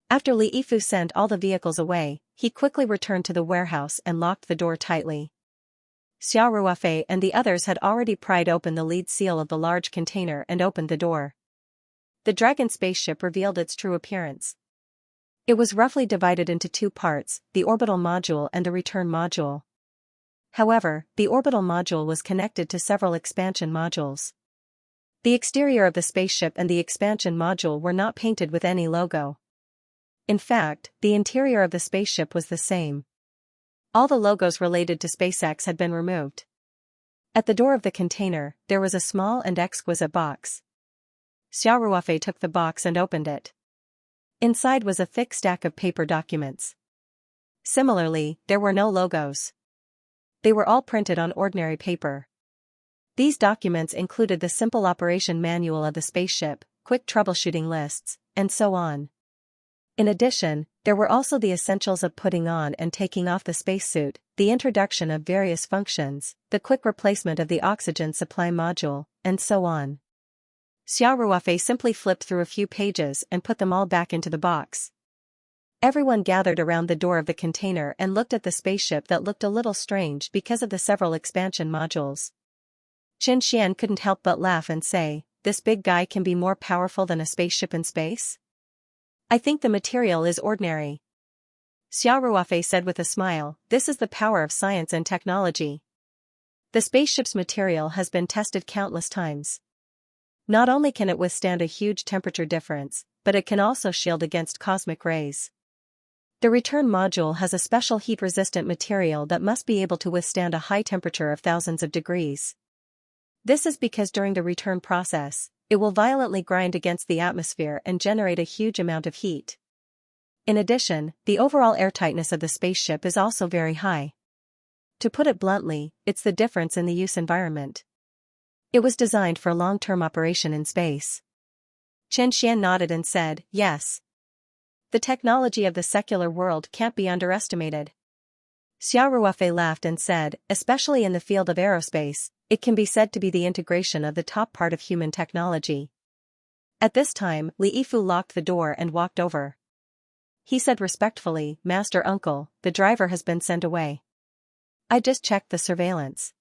After Li Yifu sent all the vehicles away, he quickly returned to the warehouse and locked the door tightly. Xiao Ruofei and the others had already pried open the lead seal of the large container and opened the door. The Dragon spaceship revealed its true appearance. It was roughly divided into 2 parts, the orbital module and the return module. However, the orbital module was connected to several expansion modules. The exterior of the spaceship and the expansion module were not painted with any logo. In fact, the interior of the spaceship was the same. All the logos related to SpaceX had been removed. At the door of the container, there was a small and exquisite box. Xiao Ruofei took the box and opened it. Inside was a thick stack of paper documents. Similarly, there were no logos. They were all printed on ordinary paper. These documents included the simple operation manual of the spaceship, quick troubleshooting lists, and so on. In addition, there were also the essentials of putting on and taking off the spacesuit, the introduction of various functions, the quick replacement of the oxygen supply module, and so on. Xiao Ruofei simply flipped through a few pages and put them all back into the box. Everyone gathered around the door of the container and looked at the spaceship that looked a little strange because of the several expansion modules. Xianxia couldn't help but laugh and say, "This big guy can be more powerful than a spaceship in space? I think the material is ordinary." Xiao Ruofei said with a smile, "This is the power of science and technology. The spaceship's material has been tested countless times. Not only can it withstand a huge temperature difference, but it can also shield against cosmic rays. The return module has a special heat-resistant material that must be able to withstand a high temperature of thousands of degrees. This is because during the return process, it will violently grind against the atmosphere and generate a huge amount of heat. In addition, the overall airtightness of the spaceship is also very high. To put it bluntly, it's the difference in the use environment. It was designed for long-term operation in space." Xianxia nodded and said, "Yes. The technology of the secular world can't be underestimated." Xiao Ruofei laughed and said, "Especially in the field of aerospace, it can be said to be the integration of the top part of human technology." At this time, Li Yifu locked the door and walked over. He said respectfully, "Master Uncle, the driver has been sent away. I just checked the surveillance.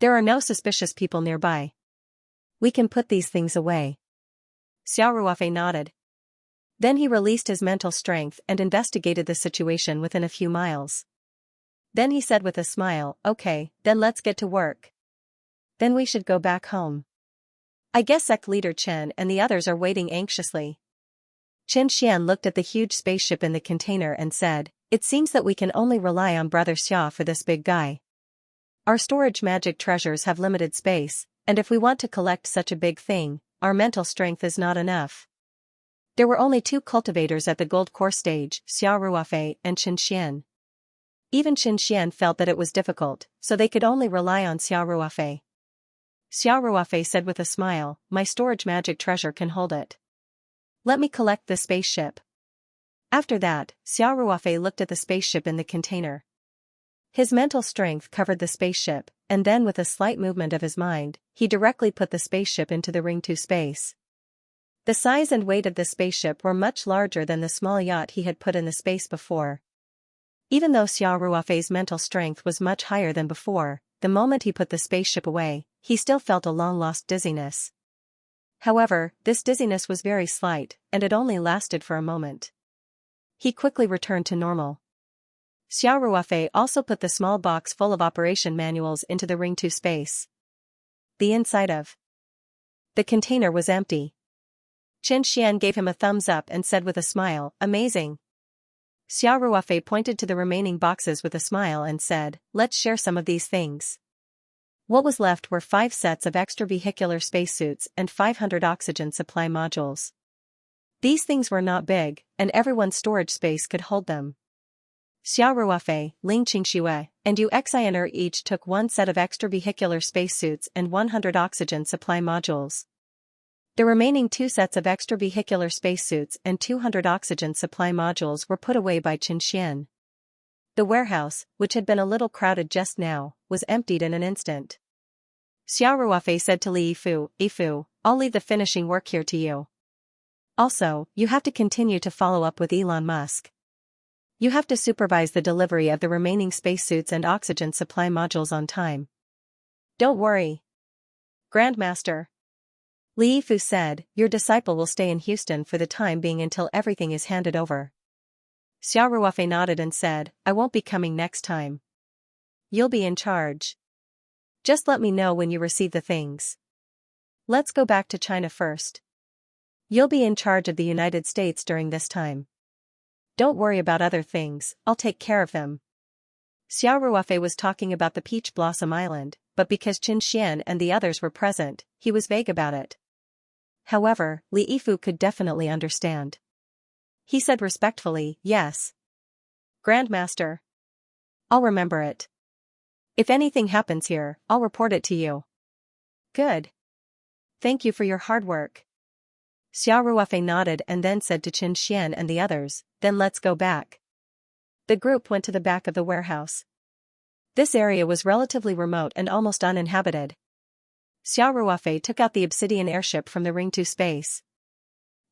There are no suspicious people nearby. We can put these things away." Xiao Ruofei nodded. Then he released his mental strength and investigated the situation within a few miles. Then he said with a smile, "Okay, then let's get to work. Then we should go back home. I guess sect leader Chen and the others are waiting anxiously." Chen Xian looked at the huge spaceship in the container and said, "It seems that we can only rely on Brother Xia for this big guy. Our storage magic treasures have limited space, and if we want to collect such a big thing, our mental strength is not enough." There were only 2 cultivators at the gold core stage, Xiao Ruofei and Xianxia. Even Xianxia felt that it was difficult, so they could only rely on Xiao Ruofei. Xiao Ruofei said with a smile, "My storage magic treasure can hold it. Let me collect the spaceship." After that, Xiao Ruofei looked at the spaceship in the container. His mental strength covered the spaceship, and then with a slight movement of his mind, he directly put the spaceship into the Ring 2 space. The size and weight of the spaceship were much larger than the small yacht he had put in the space before. Even though Xia Ruofei's mental strength was much higher than before, the moment he put the spaceship away, he still felt a long-lost dizziness. However, this dizziness was very slight, and it only lasted for a moment. He quickly returned to normal. Xia Ruofei also put the small box full of operation manuals into the Ring 2 space. The inside of the container was empty. Xianxia gave him a thumbs up and said with a smile, "Amazing." Xia Ruofei pointed to the remaining boxes with a smile and said, "Let's share some of these things." What was left were 5 sets of extravehicular spacesuits and 500 oxygen supply modules. These things were not big, and everyone's storage space could hold them. Xia Ruofei, Ling Qingxue, and Yu Xian'er each took 1 set of extravehicular spacesuits and 100 oxygen supply modules. The remaining 2 sets of extravehicular spacesuits and 200 oxygen supply modules were put away by Xianxia. The warehouse, which had been a little crowded just now, was emptied in an instant. Xia Ruofei said to Li Yifu, "I'll leave the finishing work here to you. Also, you have to continue to follow up with Elon Musk. You have to supervise the delivery of the remaining spacesuits and oxygen supply modules on time." "Don't worry, Grandmaster," Li Yifu said, "your disciple will stay in Houston for the time being until everything is handed over." Xia Ruofei nodded and said, "I won't be coming next time. You'll be in charge. Just let me know when you receive the things. Let's go back to China first. You'll be in charge of the United States during this time. Don't worry about other things, I'll take care of them." Xia Ruofei was talking about the Peach Blossom Island, but because Xianxia and the others were present, he was vague about it. However, Li Yifu could definitely understand. He said respectfully, "Yes, Grandmaster. I'll remember it. If anything happens here, I'll report it to you." "Good. Thank you for your hard work." Xia Ruofei nodded and then said to Xianxia and the others, "Then let's go back." The group went to the back of the warehouse. This area was relatively remote and almost uninhabited. Xia Ruofei took out the obsidian airship from the Ring 2 space.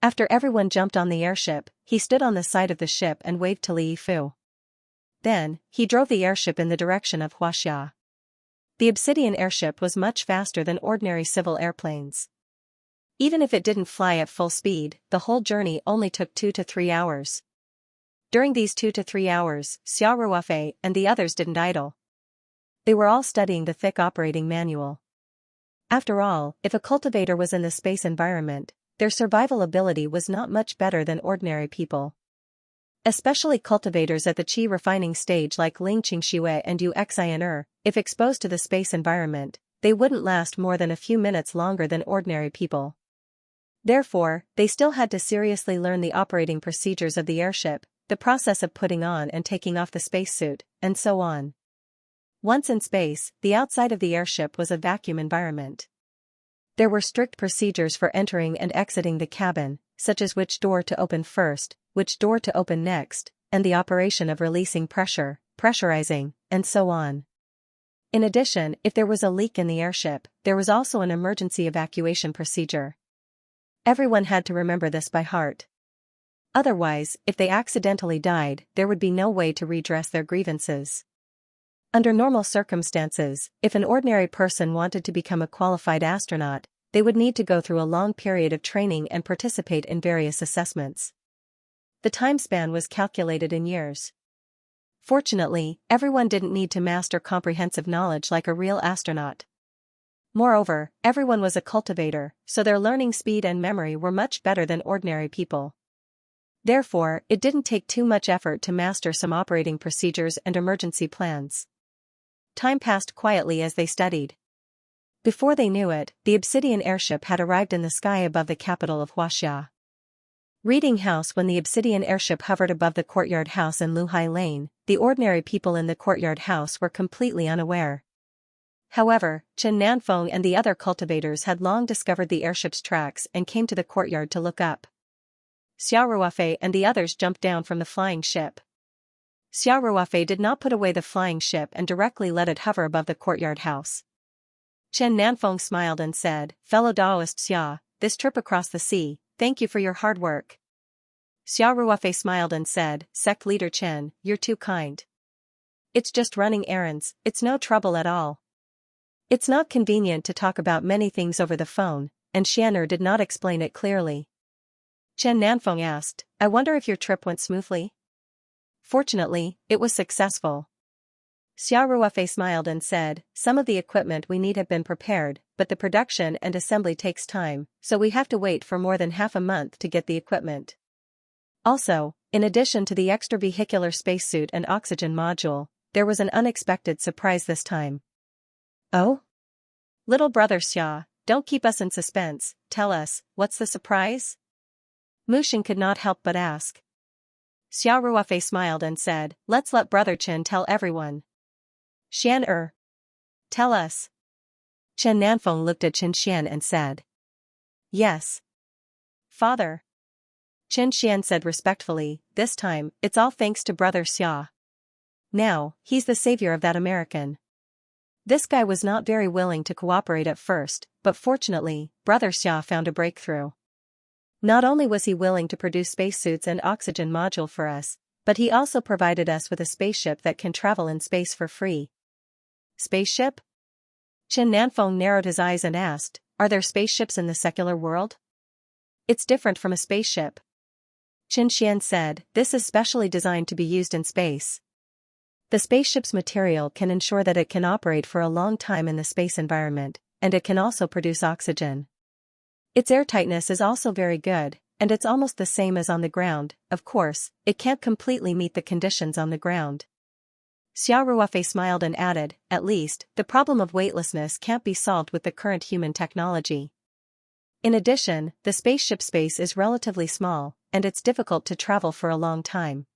After everyone jumped on the airship, he stood on the side of the ship and waved to Li Yifu. Then, he drove the airship in the direction of Huaxia. The obsidian airship was much faster than ordinary civil airplanes. Even if it didn't fly at full speed, the whole journey only took 2 to 3 hours. During these 2 to 3 hours, Xia Ruofei and the others didn't idle. They were all studying the thick operating manual. After all, if a cultivator was in the space environment, their survival ability was not much better than ordinary people. Especially cultivators at the qi refining stage like Ling Qingxue and Yu Xian'er, if exposed to the space environment, they wouldn't last more than a few minutes longer than ordinary people. Therefore, they still had to seriously learn the operating procedures of the airship, the process of putting on and taking off the spacesuit, and so on. Once in space, the outside of the airship was a vacuum environment. There were strict procedures for entering and exiting the cabin, such as which door to open first, which door to open next, and the operation of releasing pressure, pressurizing, and so on. In addition, if there was a leak in the airship, there was also an emergency evacuation procedure. Everyone had to remember this by heart. Otherwise, if they accidentally died, there would be no way to redress their grievances. Under normal circumstances, if an ordinary person wanted to become a qualified astronaut, they would need to go through a long period of training and participate in various assessments. The time span was calculated in years. Fortunately, everyone didn't need to master comprehensive knowledge like a real astronaut. Moreover, everyone was a cultivator, so their learning speed and memory were much better than ordinary people. Therefore, it didn't take too much effort to master some operating procedures and emergency plans. Time passed quietly as they studied. Before they knew it, the obsidian airship had arrived in the sky above the capital of Huaxia. Reading house. When the obsidian airship hovered above the courtyard house in Luhai Lane, the ordinary people in the courtyard house were completely unaware. However, Chen Nanfeng and the other cultivators had long discovered the airship's tracks and came to the courtyard to look up. Xia Ruofei and the others jumped down from the flying ship. Xiao Ruofei did not put away the flying ship and directly let it hover above the courtyard house. Chen Nanfeng smiled and said, "Fellow Daoist Xia, this trip across the sea, thank you for your hard work." Xiao Ruofei smiled and said, "Sect leader Chen, you're too kind. It's just running errands, it's no trouble at all." It's not convenient to talk about many things over the phone, and Xian'er did not explain it clearly. Chen Nanfeng asked, "I wonder if your trip went smoothly?" "Fortunately, it was successful." Xiao Ruofei smiled and said, "Some of the equipment we need have been prepared, but the production and assembly takes time, so we have to wait for more than half a month to get the equipment. Also, in addition to the extravehicular spacesuit and oxygen module, there was an unexpected surprise this time." "Oh? Little brother Xia, don't keep us in suspense, tell us, what's the surprise?" Mushin could not help but ask. Xiao Ruofei smiled and said, "Let's let brother Chen tell everyone." "Xian'er, tell us." Chen Nanfeng looked at Chen Xian and said, "Yes, father." Chen Xian said respectfully, "This time, it's all thanks to brother Xia. Now, he's the savior of that American." This guy was not very willing to cooperate at first, but fortunately, brother Xia found a breakthrough. Not only was he willing to produce spacesuits and oxygen module for us, but he also provided us with a spaceship that can travel in space for free. Spaceship? Chen Nanfeng narrowed his eyes and asked, "Are there spaceships in the secular world?" "It's different from a spaceship." Chen Xian said, "This is specially designed to be used in space. The spaceship's material can ensure that it can operate for a long time in the space environment, and it can also produce oxygen. Its airtightness is also very good, and it's almost the same as on the ground. Of course, it can't completely meet the conditions on the ground." Xiao Ruofei smiled and added, "At least, the problem of weightlessness can't be solved with the current human technology. In addition, the spaceship space is relatively small, and it's difficult to travel for a long time."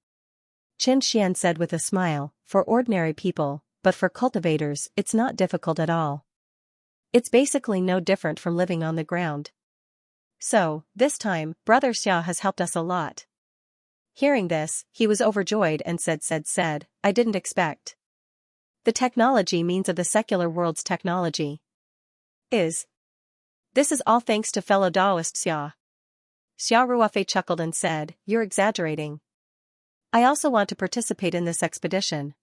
Chen Xian said with a smile, "For ordinary people, but for cultivators, it's not difficult at all. It's basically no different from living on the ground. So, this time, brother Xia has helped us a lot." Hearing this, he was overjoyed and said, "I didn't expect. The technology means of the secular world's technology. This is all thanks to fellow Daoist Xia." Xiao Ruofei chuckled and said, "You're exaggerating. I also want to participate in this expedition.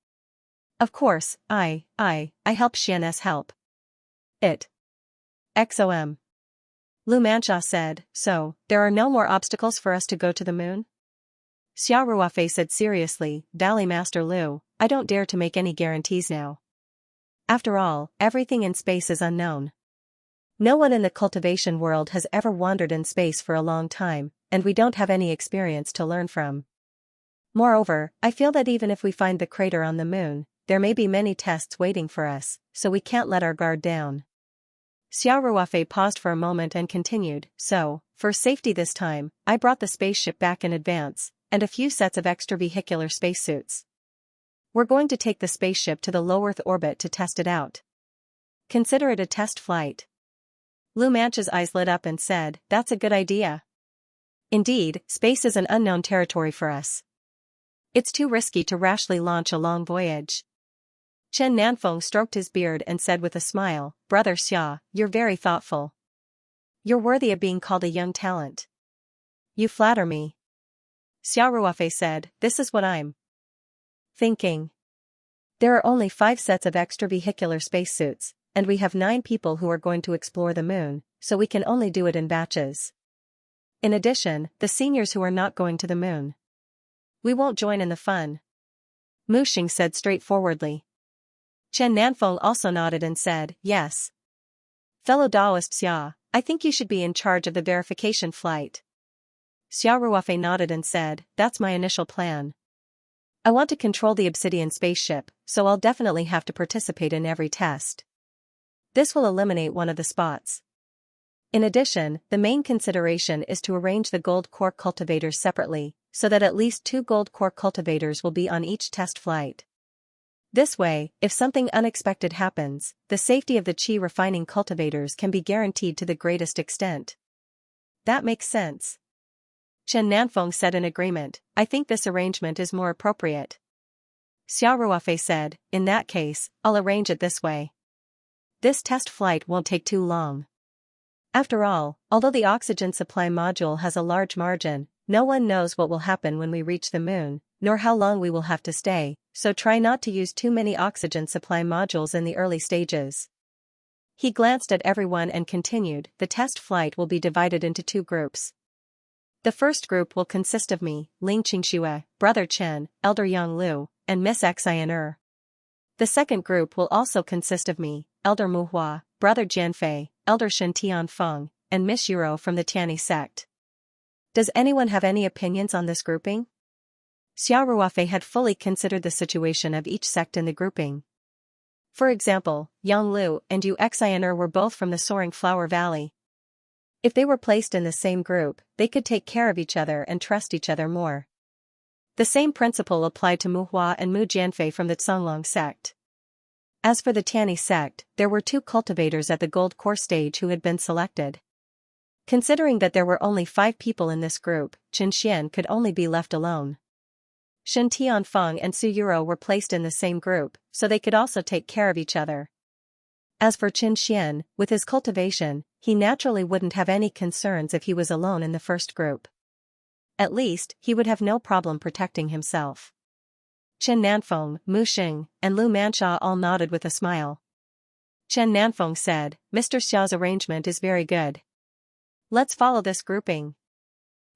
Of course, I help Xian's help. It. XOM. Lu Manxia said, "So, there are no more obstacles for us to go to the moon?" Xiao Ruofei said seriously, "Valley Master Lu, I don't dare to make any guarantees now. After all, everything in space is unknown. No one in the cultivation world has ever wandered in space for a long time, and we don't have any experience to learn from. Moreover, I feel that even if we find the crater on the moon, there may be many tests waiting for us, so we can't let our guard down." Xiao Ruofei paused for a moment and continued, "So, for safety this time, I brought the spaceship back in advance, and a few sets of extravehicular spacesuits. We're going to take the spaceship to the low Earth orbit to test it out. Consider it a test flight." Lu Manxia's eyes lit up and said, "That's a good idea. Indeed, space is an unknown territory for us. It's too risky to rashly launch a long voyage." Chen Nanfeng stroked his beard and said with a smile, "Brother Xia, you're very thoughtful. You're worthy of being called a young talent." "You flatter me." Xiao Ruofei said, "This is what I'm thinking. There are only 5 sets of extravehicular spacesuits, and we have 9 people who are going to explore the moon, so we can only do it in batches. In addition, the seniors who are not going to the moon. We won't join in the fun." Mu Xing said straightforwardly. Chen Nanfeng also nodded and said, "Yes. Fellow Daoist Xia, I think you should be in charge of the verification flight." Xiao Ruofei nodded and said, "That's my initial plan. I want to control the obsidian spaceship, so I'll definitely have to participate in every test. This will eliminate one of the spots. In addition, the main consideration is to arrange the gold core cultivators separately, so that at least 2 gold core cultivators will be on each test flight. This way, if something unexpected happens, the safety of the qi refining cultivators can be guaranteed to the greatest extent." "That makes sense." Chen Nanfeng said in agreement, "I think this arrangement is more appropriate. Xiao Ruofei said, in that case, I'll arrange it this way. This test flight won't take too long. After all, although the oxygen supply module has a large margin, no one knows what will happen when we reach the moon, nor how long we will have to stay, so try not to use too many oxygen supply modules in the early stages. He glanced at everyone and continued, the test flight will be divided into 2 groups. The first group will consist of me, Ling Qingxue, Brother Chen, Elder Yang Lu, and Miss Xianxia. The second group will also consist of me, Elder Mu Hua, Brother Jianfei, Elder Shen Tianfeng, and Miss Yuro from the Tianyi sect. Does anyone have any opinions on this grouping? Xiao Ruofei had fully considered the situation of each sect in the grouping. For example, Yang Lu and Yu Xian'er were both from the Soaring Flower Valley. If they were placed in the same group, they could take care of each other and trust each other more. The same principle applied to Mu Hua and Mu Jianfei from the Songlong sect. As for the Tianyi sect, there were 2 cultivators at the gold core stage who had been selected. Considering that there were only 5 people in this group, Chen Xian could only be left alone. Shen Tianfeng and Su Yuro were placed in the same group, so they could also take care of each other. As for Chen Xian, with his cultivation, he naturally wouldn't have any concerns if he was alone in the first group. At least, he would have no problem protecting himself. Chen Nanfeng, Mu Xing, and Lu Mansha all nodded with a smile. Chen Nanfeng said, Mr. Xiao's arrangement is very good. Let's follow this grouping.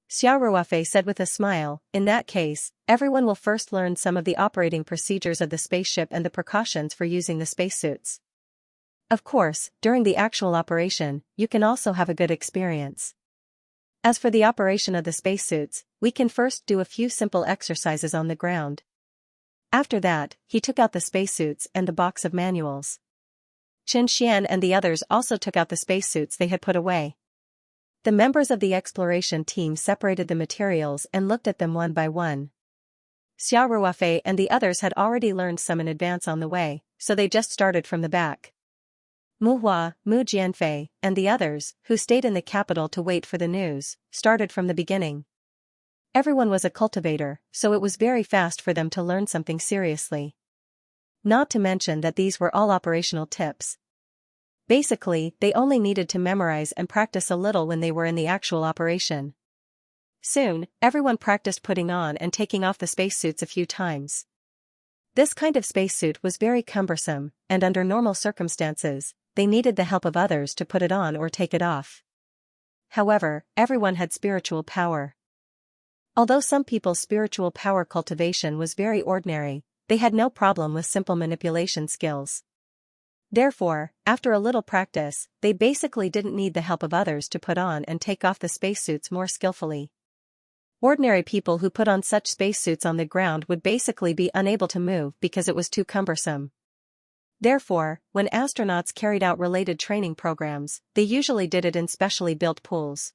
Xiao Ruofei said with a smile, in that case, everyone will first learn some of the operating procedures of the spaceship and the precautions for using the spacesuits. Of course, during the actual operation, you can also have a good experience. As for the operation of the spacesuits, we can first do a few simple exercises on the ground. After that, he took out the spacesuits and the box of manuals. Chen Xian and the others also took out the spacesuits they had put away. The members of the exploration team separated the materials and looked at them one by one. Xiao Ruofei and the others had already learned some in advance on the way, so they just started from the back. Mu Hua, Mu Jianfei, and the others, who stayed in the capital to wait for the news, started from the beginning. Everyone was a cultivator, so it was very fast for them to learn something seriously. Not to mention that these were all operational tips. Basically, they only needed to memorize and practice a little when they were in the actual operation. Soon, everyone practiced putting on and taking off the spacesuits a few times. This kind of spacesuit was very cumbersome, and under normal circumstances, they needed the help of others to put it on or take it off. However, everyone had spiritual power. Although some people's spiritual power cultivation was very ordinary, they had no problem with simple manipulation skills. Therefore, after a little practice, they basically didn't need the help of others to put on and take off the spacesuits more skillfully. Ordinary people who put on such spacesuits on the ground would basically be unable to move because it was too cumbersome. Therefore, when astronauts carried out related training programs, they usually did it in specially built pools.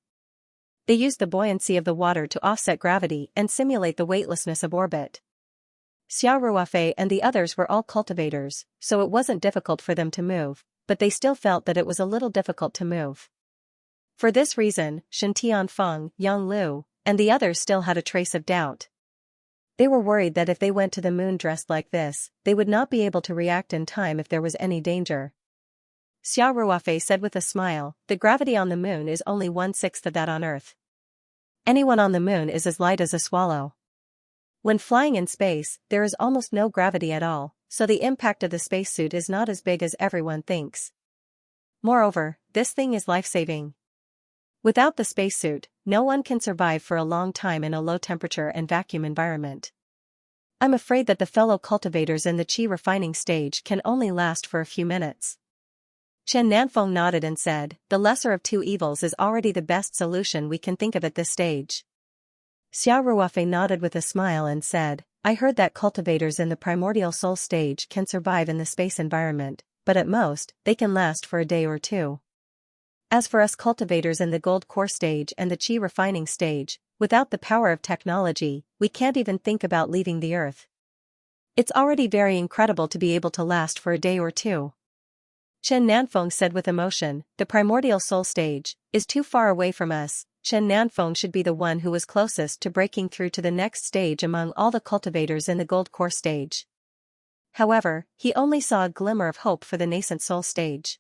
They used the buoyancy of the water to offset gravity and simulate the weightlessness of orbit. Xiao Ruofei and the others were all cultivators, so it wasn't difficult for them to move, but they still felt that it was a little difficult to move. For this reason, Shen Tianfeng, Yang Lu, and the others still had a trace of doubt. They were worried that if they went to the moon dressed like this, they would not be able to react in time if there was any danger. Xiao Ruofei said with a smile, the gravity on the moon is only 1/6 of that on Earth. Anyone on the moon is as light as a swallow. When flying in space, there is almost no gravity at all, so the impact of the spacesuit is not as big as everyone thinks. Moreover, this thing is life-saving. Without the spacesuit, no one can survive for a long time in a low-temperature and vacuum environment. I'm afraid that the fellow cultivators in the qi refining stage can only last for a few minutes. Chen Nanfeng nodded and said, the lesser of 2 evils is already the best solution we can think of at this stage. Xiao Ruofei nodded with a smile and said, I heard that cultivators in the primordial soul stage can survive in the space environment, but at most, they can last for a day or 2. As for us cultivators in the gold core stage and the qi refining stage, without the power of technology, we can't even think about leaving the Earth. It's already very incredible to be able to last for a day or 2. Chen Nanfeng said with emotion, the primordial soul stage is too far away from us. Chen Nanfeng should be the one who was closest to breaking through to the next stage among all the cultivators in the gold core stage. However, he only saw a glimmer of hope for the nascent soul stage.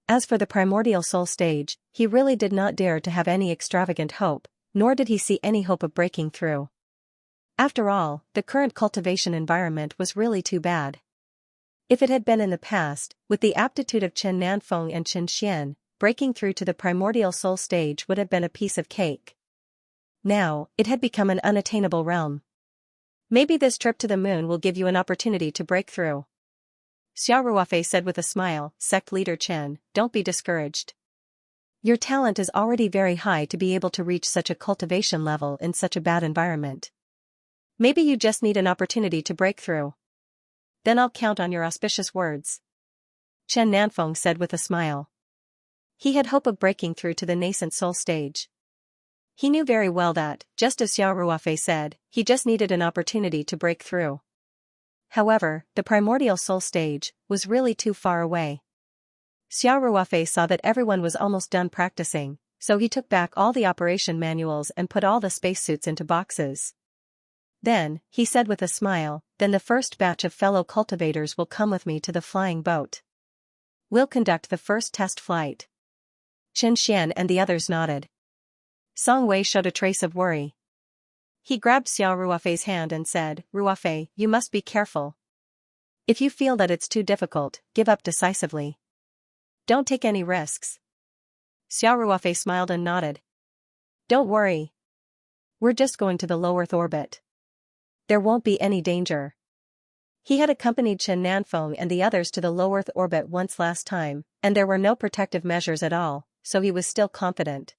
As for the primordial soul stage, he really did not dare to have any extravagant hope, nor did he see any hope of breaking through. After all, the current cultivation environment was really too bad. If it had been in the past, with the aptitude of Chen Nanfeng and Chen Xian, breaking through to the primordial soul stage would have been a piece of cake. Now, it had become an unattainable realm. Maybe this trip to the moon will give you an opportunity to break through. Xiao Ruofei said with a smile. Sect leader Chen, don't be discouraged. Your talent is already very high to be able to reach such a cultivation level in such a bad environment. Maybe you just need an opportunity to break through. Then I'll count on your auspicious words. Chen Nanfeng said with a smile. He had hope of breaking through to the nascent soul stage. He knew very well that, just as Xiao Ruofei said, he just needed an opportunity to break through. However, the primordial soul stage was really too far away. Xiao Ruofei saw that everyone was almost done practicing, so he took back all the operation manuals and put all the spacesuits into boxes. Then, he said with a smile, then the first batch of fellow cultivators will come with me to the flying boat. We'll conduct the first test flight. Chen Xian and the others nodded. Song Wei showed a trace of worry. He grabbed Xiao Ruofei's hand and said, Ruofei, you must be careful. If you feel that it's too difficult, give up decisively. Don't take any risks. Xiao Ruofei smiled and nodded. Don't worry. We're just going to the low Earth orbit. There won't be any danger. He had accompanied Chen Nanfeng and the others to the low Earth orbit once last time, and there were no protective measures at all, so he was still confident.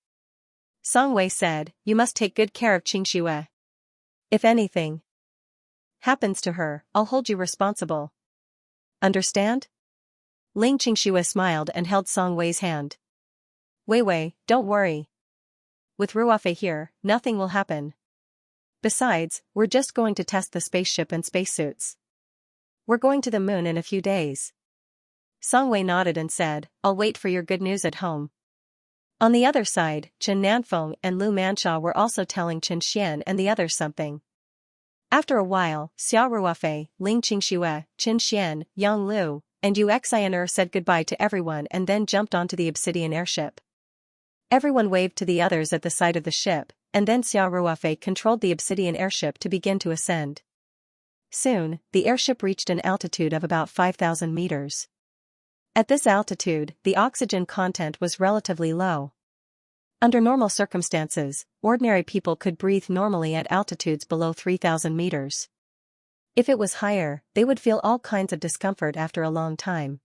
Song Wei said, you must take good care of Xianxia. If anything happens to her, I'll hold you responsible. Understand? Ling Xianxia smiled and held Song Wei's hand. Wei, don't worry. With Ruofei here, nothing will happen. Besides, we're just going to test the spaceship and spacesuits. We're going to the moon in a few days. Song Wei nodded and said, I'll wait for your good news at home. On the other side, Chen Nanfeng and Lu Mansha were also telling Chen Xian and the others something. After a while, Xiao Ruofei, Ling Qingxue, Chen Xian, Yang Lu, and Yu Xianer said goodbye to everyone and then jumped onto the obsidian airship. Everyone waved to the others at the side of the ship, and then Xiao Ruofei controlled the obsidian airship to begin to ascend. Soon, the airship reached an altitude of about 5,000 meters. At this altitude, the oxygen content was relatively low. Under normal circumstances, ordinary people could breathe normally at altitudes below 3,000 meters. If it was higher, they would feel all kinds of discomfort after a long time.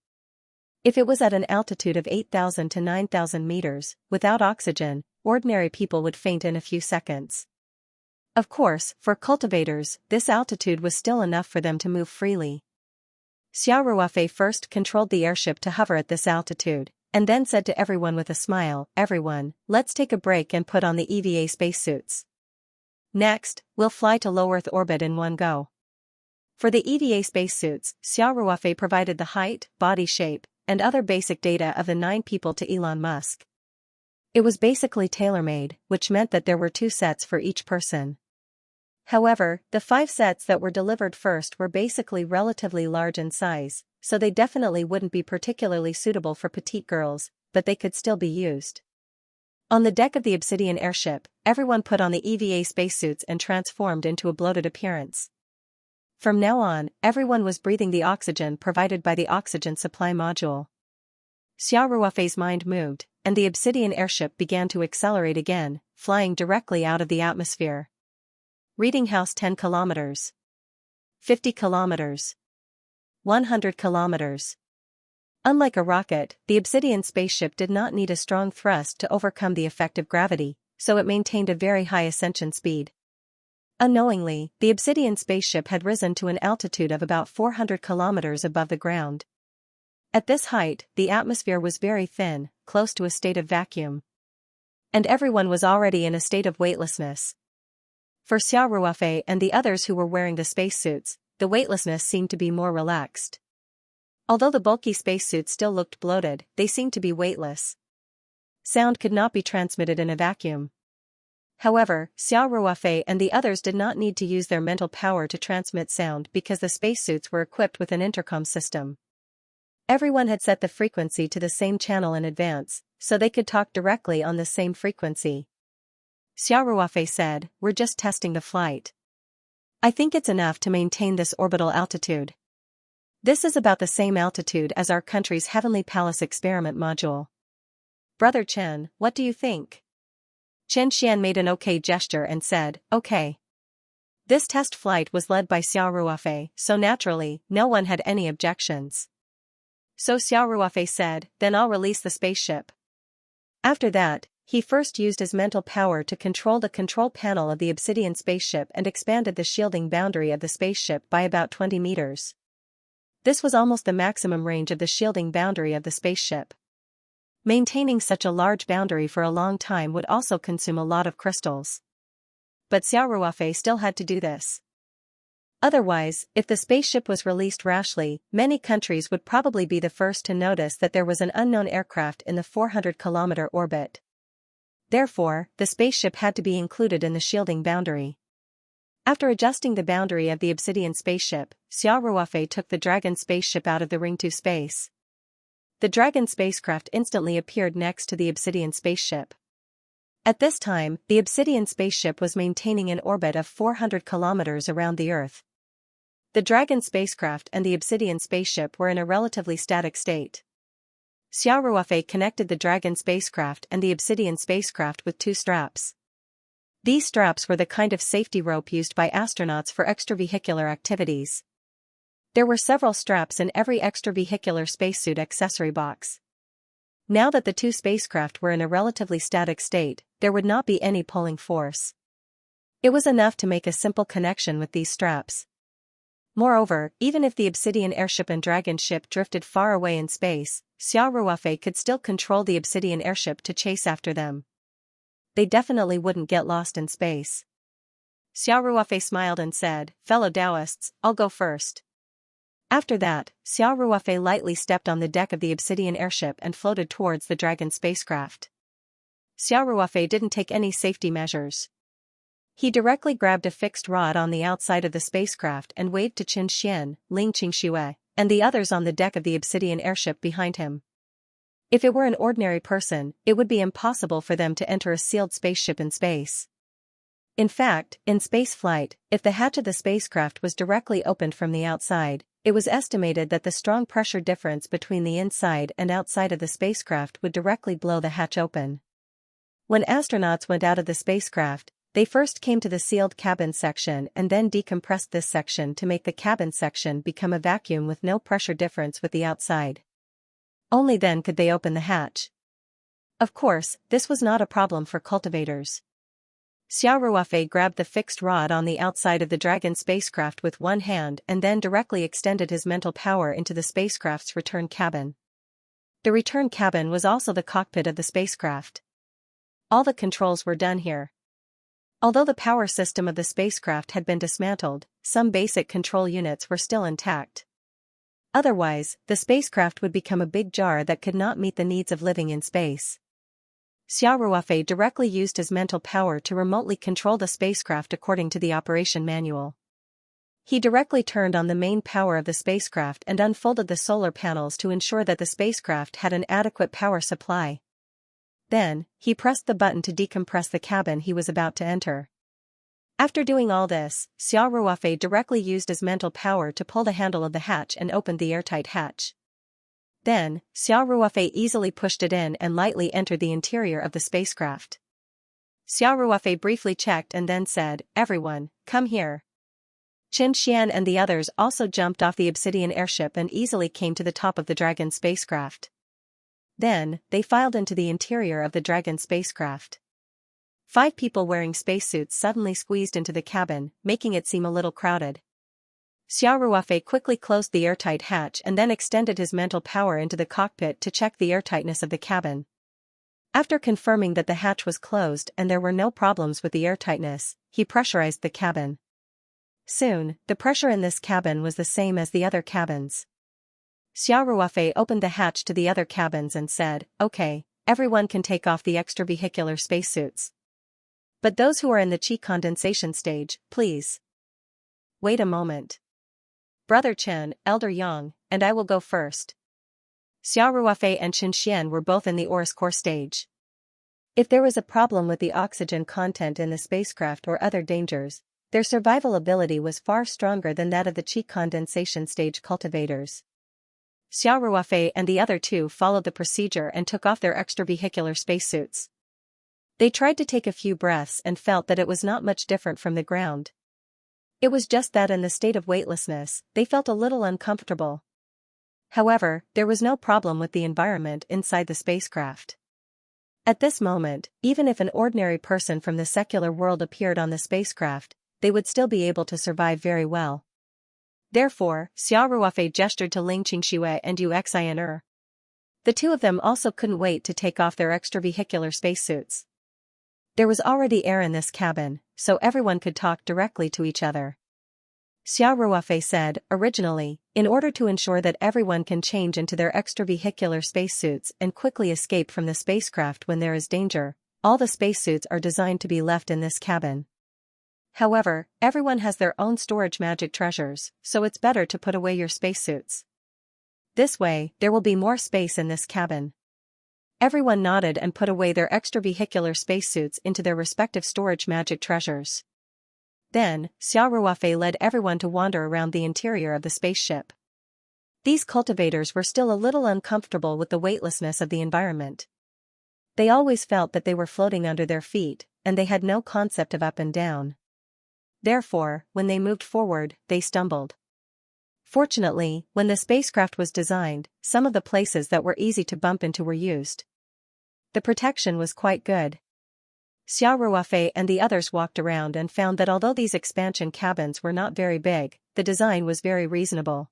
If it was at an altitude of 8,000 to 9,000 meters, without oxygen, ordinary people would faint in a few seconds. Of course, for cultivators, this altitude was still enough for them to move freely. Xiao Ruofei first controlled the airship to hover at this altitude, and then said to everyone with a smile, everyone, let's take a break and put on the EVA spacesuits. Next, we'll fly to low Earth orbit in one go. For the EVA spacesuits, Xiao Ruofei provided the height, body shape, and other basic data of the 9 people to Elon Musk. It was basically tailor-made, which meant that there were 2 sets for each person. However, the 5 sets that were delivered first were basically relatively large in size, so they definitely wouldn't be particularly suitable for petite girls, but they could still be used. On the deck of the obsidian airship, everyone put on the EVA spacesuits and transformed into a bloated appearance. From now on, everyone was breathing the oxygen provided by the oxygen supply module. Xiao Ruofei's mind moved, and the obsidian airship began to accelerate again, flying directly out of the atmosphere. Reading house 10 kilometers. 50 kilometers. 100 kilometers. Unlike a rocket, the obsidian spaceship did not need a strong thrust to overcome the effect of gravity, so it maintained a very high ascension speed. Unknowingly, the obsidian spaceship had risen to an altitude of about 400 kilometers above the ground. At this height, the atmosphere was very thin, close to a state of vacuum. And everyone was already in a state of weightlessness. For Xiao Ruofei and the others who were wearing the spacesuits, the weightlessness seemed to be more relaxed. Although the bulky spacesuits still looked bloated, they seemed to be weightless. Sound could not be transmitted in a vacuum. However, Xiao Ruofei and the others did not need to use their mental power to transmit sound because the spacesuits were equipped with an intercom system. Everyone had set the frequency to the same channel in advance, so they could talk directly on the same frequency. Xiao Ruofei said, "We're just testing the flight. I think it's enough to maintain this orbital altitude. This is about the same altitude as our country's Heavenly Palace experiment module. Brother Chen, what do you think?" Xianxia made an okay gesture and said, "Okay." This test flight was led by Xiao Ruofei, so naturally, no one had any objections. So Xiao Ruofei said, "Then I'll release the spaceship." After that, he first used his mental power to control the control panel of the obsidian spaceship and expanded the shielding boundary of the spaceship by about 20 meters. This was almost the maximum range of the shielding boundary of the spaceship. Maintaining such a large boundary for a long time would also consume a lot of crystals. But Xiao Ruofei still had to do this. Otherwise, if the spaceship was released rashly, many countries would probably be the first to notice that there was an unknown aircraft in the 400-kilometer orbit. Therefore, the spaceship had to be included in the shielding boundary. After adjusting the boundary of the obsidian spaceship, Xiao Ruofei took the Dragon spaceship out of the Ring 2 space. The Dragon spacecraft instantly appeared next to the obsidian spaceship. At this time, the obsidian spaceship was maintaining an orbit of 400 kilometers around the Earth. The Dragon spacecraft and the obsidian spaceship were in a relatively static state. Xiao Ruofei connected the Dragon spacecraft and the obsidian spacecraft with two straps. These straps were the kind of safety rope used by astronauts for extravehicular activities. There were several straps in every extravehicular spacesuit accessory box. Now that the two spacecraft were in a relatively static state, there would not be any pulling force. It was enough to make a simple connection with these straps. Moreover, even if the obsidian airship and Dragon ship drifted far away in space, Xiao Ruofei could still control the obsidian airship to chase after them. They definitely wouldn't get lost in space. Xiao Ruofei smiled and said, "Fellow Taoists, I'll go first." After that, Xiao Ruofei lightly stepped on the deck of the obsidian airship and floated towards the Dragon spacecraft. Xiao Ruofei didn't take any safety measures. He directly grabbed a fixed rod on the outside of the spacecraft and waved to Qin Xian, Ling Qingxue, and the others on the deck of the obsidian airship behind him. If it were an ordinary person, it would be impossible for them to enter a sealed spaceship in space. In fact, in spaceflight, if the hatch of the spacecraft was directly opened from the outside, it was estimated that the strong pressure difference between the inside and outside of the spacecraft would directly blow the hatch open. When astronauts went out of the spacecraft, they first came to the sealed cabin section and then decompressed this section to make the cabin section become a vacuum with no pressure difference with the outside. Only then could they open the hatch. Of course, this was not a problem for cultivators. Xiao Ruofei grabbed the fixed rod on the outside of the Dragon spacecraft with one hand and then directly extended his mental power into the spacecraft's return cabin. The return cabin was also the cockpit of the spacecraft. All the controls were done here. Although the power system of the spacecraft had been dismantled, some basic control units were still intact. Otherwise, the spacecraft would become a big jar that could not meet the needs of living in space. Xiao Ruofei directly used his mental power to remotely control the spacecraft according to the operation manual. He directly turned on the main power of the spacecraft and unfolded the solar panels to ensure that the spacecraft had an adequate power supply. Then, he pressed the button to decompress the cabin he was about to enter. After doing all this, Xiao Ruofei directly used his mental power to pull the handle of the hatch and opened the airtight hatch. Then, Xiao Ruofei easily pushed it in and lightly entered the interior of the spacecraft. Xiao Ruofei briefly checked and then said, "Everyone, come here." Qin Xian and the others also jumped off the obsidian airship and easily came to the top of the Dragon spacecraft. Then, they filed into the interior of the Dragon spacecraft. 5 people wearing spacesuits suddenly squeezed into the cabin, making it seem a little crowded. Xiao Ruofei quickly closed the airtight hatch and then extended his mental power into the cockpit to check the airtightness of the cabin. After confirming that the hatch was closed and there were no problems with the airtightness, he pressurized the cabin. Soon, the pressure in this cabin was the same as the other cabins. Xiao Ruofei opened the hatch to the other cabins and said, "Okay, everyone can take off the extravehicular spacesuits." But those who are in the qi condensation stage, please. Wait a moment. Brother Chen, Elder Yang, and I will go first. Xiao Ruofei and Xianxia were both in the Oris core stage. If there was a problem with the oxygen content in the spacecraft or other dangers, their survival ability was far stronger than that of the qi condensation stage cultivators. Xiao Ruofei and the other two followed the procedure and took off their extravehicular spacesuits. They tried to take a few breaths and felt that it was not much different from the ground. It was just that in the state of weightlessness, they felt a little uncomfortable. However, there was no problem with the environment inside the spacecraft. At this moment, even if an ordinary person from the secular world appeared on the spacecraft, they would still be able to survive very well. Therefore, Xiao Ruofei gestured to Ling Qingxue and Yu Xian'er. The two of them also couldn't wait to take off their extravehicular spacesuits. There was already air in this cabin, so everyone could talk directly to each other. Xiao Ruofei said, originally, in order to ensure that everyone can change into their extravehicular spacesuits and quickly escape from the spacecraft when there is danger, all the spacesuits are designed to be left in this cabin. However, everyone has their own storage magic treasures, so it's better to put away your spacesuits. This way, there will be more space in this cabin. Everyone nodded and put away their extravehicular spacesuits into their respective storage magic treasures. Then, Xiao Ruofei led everyone to wander around the interior of the spaceship. These cultivators were still a little uncomfortable with the weightlessness of the environment. They always felt that they were floating under their feet, and they had no concept of up and down. Therefore, when they moved forward, they stumbled. Fortunately, when the spacecraft was designed, some of the places that were easy to bump into were used. The protection was quite good. Xiao Ruofei and the others walked around and found that although these expansion cabins were not very big, the design was very reasonable.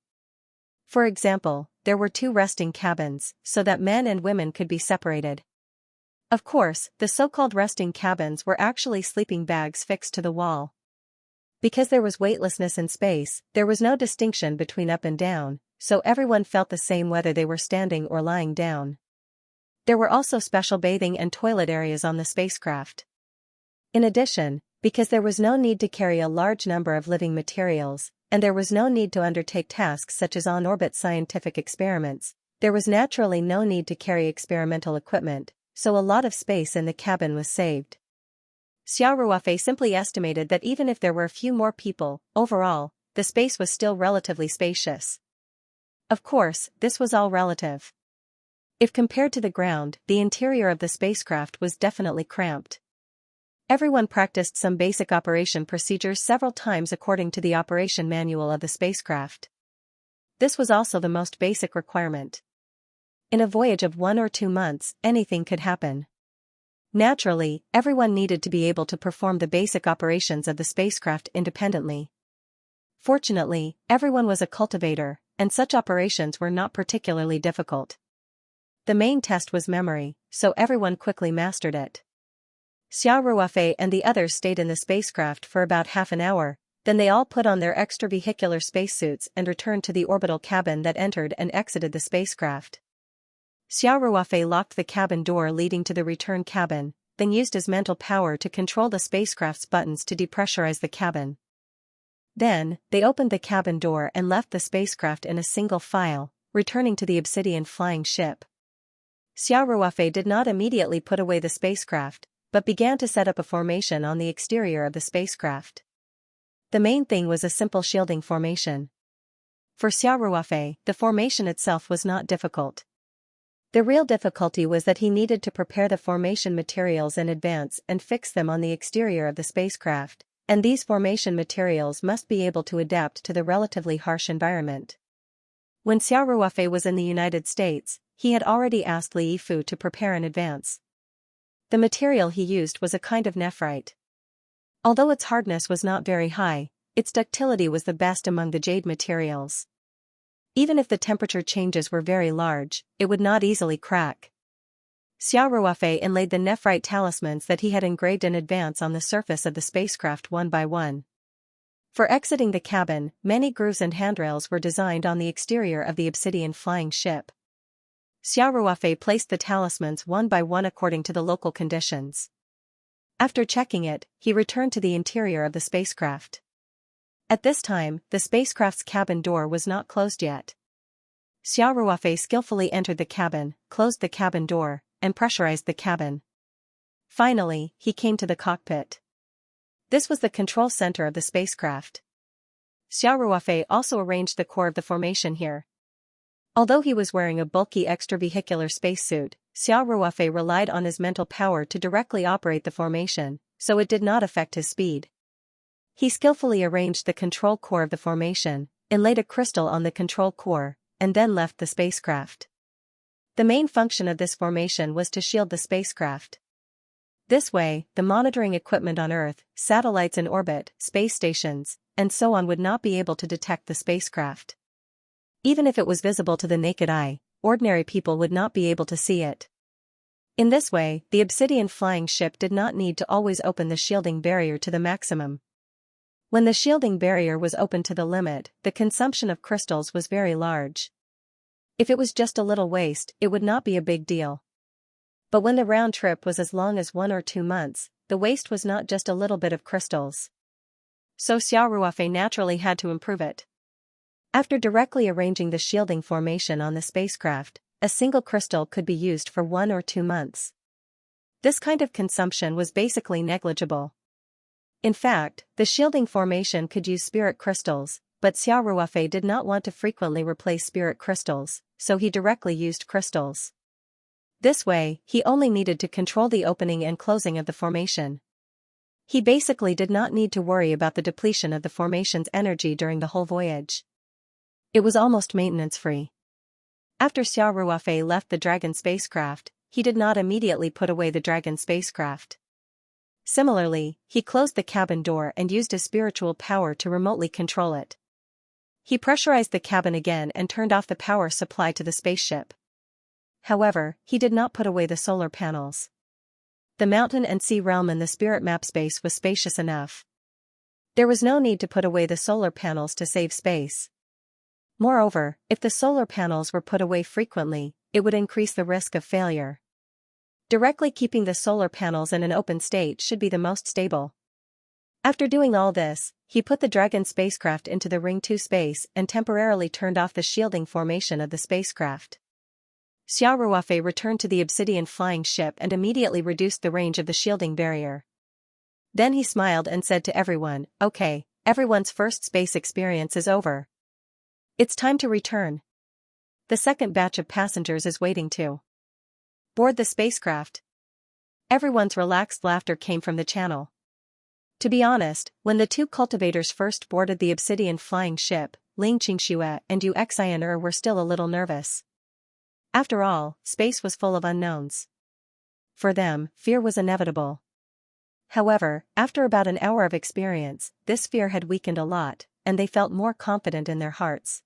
For example, there were 2 resting cabins, so that men and women could be separated. Of course, the so-called resting cabins were actually sleeping bags fixed to the wall. Because there was weightlessness in space, there was no distinction between up and down, so everyone felt the same whether they were standing or lying down. There were also special bathing and toilet areas on the spacecraft. In addition, because there was no need to carry a large number of living materials, and there was no need to undertake tasks such as on-orbit scientific experiments, there was naturally no need to carry experimental equipment, so a lot of space in the cabin was saved. Xiao Ruofei simply estimated that even if there were a few more people, overall, the space was still relatively spacious. Of course, this was all relative. If compared to the ground, the interior of the spacecraft was definitely cramped. Everyone practiced some basic operation procedures several times according to the operation manual of the spacecraft. This was also the most basic requirement. In a voyage of 1 or 2 months, anything could happen. Naturally, everyone needed to be able to perform the basic operations of the spacecraft independently. Fortunately, everyone was a cultivator, and such operations were not particularly difficult. The main test was memory, so everyone quickly mastered it. Xiao Ruofei and the others stayed in the spacecraft for about half an hour, then they all put on their extravehicular spacesuits and returned to the orbital cabin that entered and exited the spacecraft. Xiao Ruofei locked the cabin door leading to the return cabin, then used his mental power to control the spacecraft's buttons to depressurize the cabin. Then, they opened the cabin door and left the spacecraft in a single file, returning to the obsidian flying ship. Xiao Ruofei did not immediately put away the spacecraft, but began to set up a formation on the exterior of the spacecraft. The main thing was a simple shielding formation. For Xiao Ruofei, the formation itself was not difficult. The real difficulty was that he needed to prepare the formation materials in advance and fix them on the exterior of the spacecraft, and these formation materials must be able to adapt to the relatively harsh environment. When Xiao Ruofei was in the United States, he had already asked Li Yifu to prepare in advance. The material he used was a kind of nephrite. Although its hardness was not very high, its ductility was the best among the jade materials. Even if the temperature changes were very large, it would not easily crack. Xiao Ruofei inlaid the nephrite talismans that he had engraved in advance on the surface of the spacecraft one by one. For exiting the cabin, many grooves and handrails were designed on the exterior of the obsidian flying ship. Xiao Ruofei placed the talismans one by one according to the local conditions. After checking it, he returned to the interior of the spacecraft. At this time, the spacecraft's cabin door was not closed yet. Xiao Ruofei skillfully entered the cabin, closed the cabin door, and pressurized the cabin. Finally, he came to the cockpit. This was the control center of the spacecraft. Xiao Ruofei also arranged the core of the formation here. Although he was wearing a bulky extravehicular spacesuit, Xiao Ruofei relied on his mental power to directly operate the formation, so it did not affect his speed. He skillfully arranged the control core of the formation, inlaid a crystal on the control core, and then left the spacecraft. The main function of this formation was to shield the spacecraft. This way, the monitoring equipment on Earth, satellites in orbit, space stations, and so on would not be able to detect the spacecraft. Even if it was visible to the naked eye, ordinary people would not be able to see it. In this way, the Obsidian flying ship did not need to always open the shielding barrier to the maximum. When the shielding barrier was opened to the limit, the consumption of crystals was very large. If it was just a little waste, it would not be a big deal. But when the round trip was as long as 1 or 2 months, the waste was not just a little bit of crystals. So Xiao Ruofei naturally had to improve it. After directly arranging the shielding formation on the spacecraft, a single crystal could be used for 1 or 2 months. This kind of consumption was basically negligible. In fact, the shielding formation could use spirit crystals, but Xiao Ruofei did not want to frequently replace spirit crystals, so he directly used crystals. This way, he only needed to control the opening and closing of the formation. He basically did not need to worry about the depletion of the formation's energy during the whole voyage. It was almost maintenance-free. After Xiao Ruofei left the Dragon spacecraft, he did not immediately put away the Dragon spacecraft. Similarly, he closed the cabin door and used his spiritual power to remotely control it. He pressurized the cabin again and turned off the power supply to the spaceship. However, he did not put away the solar panels. The mountain and sea realm in the spirit map space was spacious enough. There was no need to put away the solar panels to save space. Moreover, if the solar panels were put away frequently, it would increase the risk of failure. Directly keeping the solar panels in an open state should be the most stable. After doing all this, he put the Dragon spacecraft into the Ring 2 space and temporarily turned off the shielding formation of the spacecraft. Xiao Ruofei returned to the Obsidian flying ship and immediately reduced the range of the shielding barrier. Then he smiled and said to everyone, "Okay, everyone's first space experience is over. It's time to return. The second batch of passengers is waiting to board the spacecraft." Everyone's relaxed laughter came from the channel. To be honest, when the 2 cultivators first boarded the Obsidian flying ship, Xianxia and Xianxia were still a little nervous. After all, space was full of unknowns. For them, fear was inevitable. However, after about an hour of experience, this fear had weakened a lot, and they felt more confident in their hearts.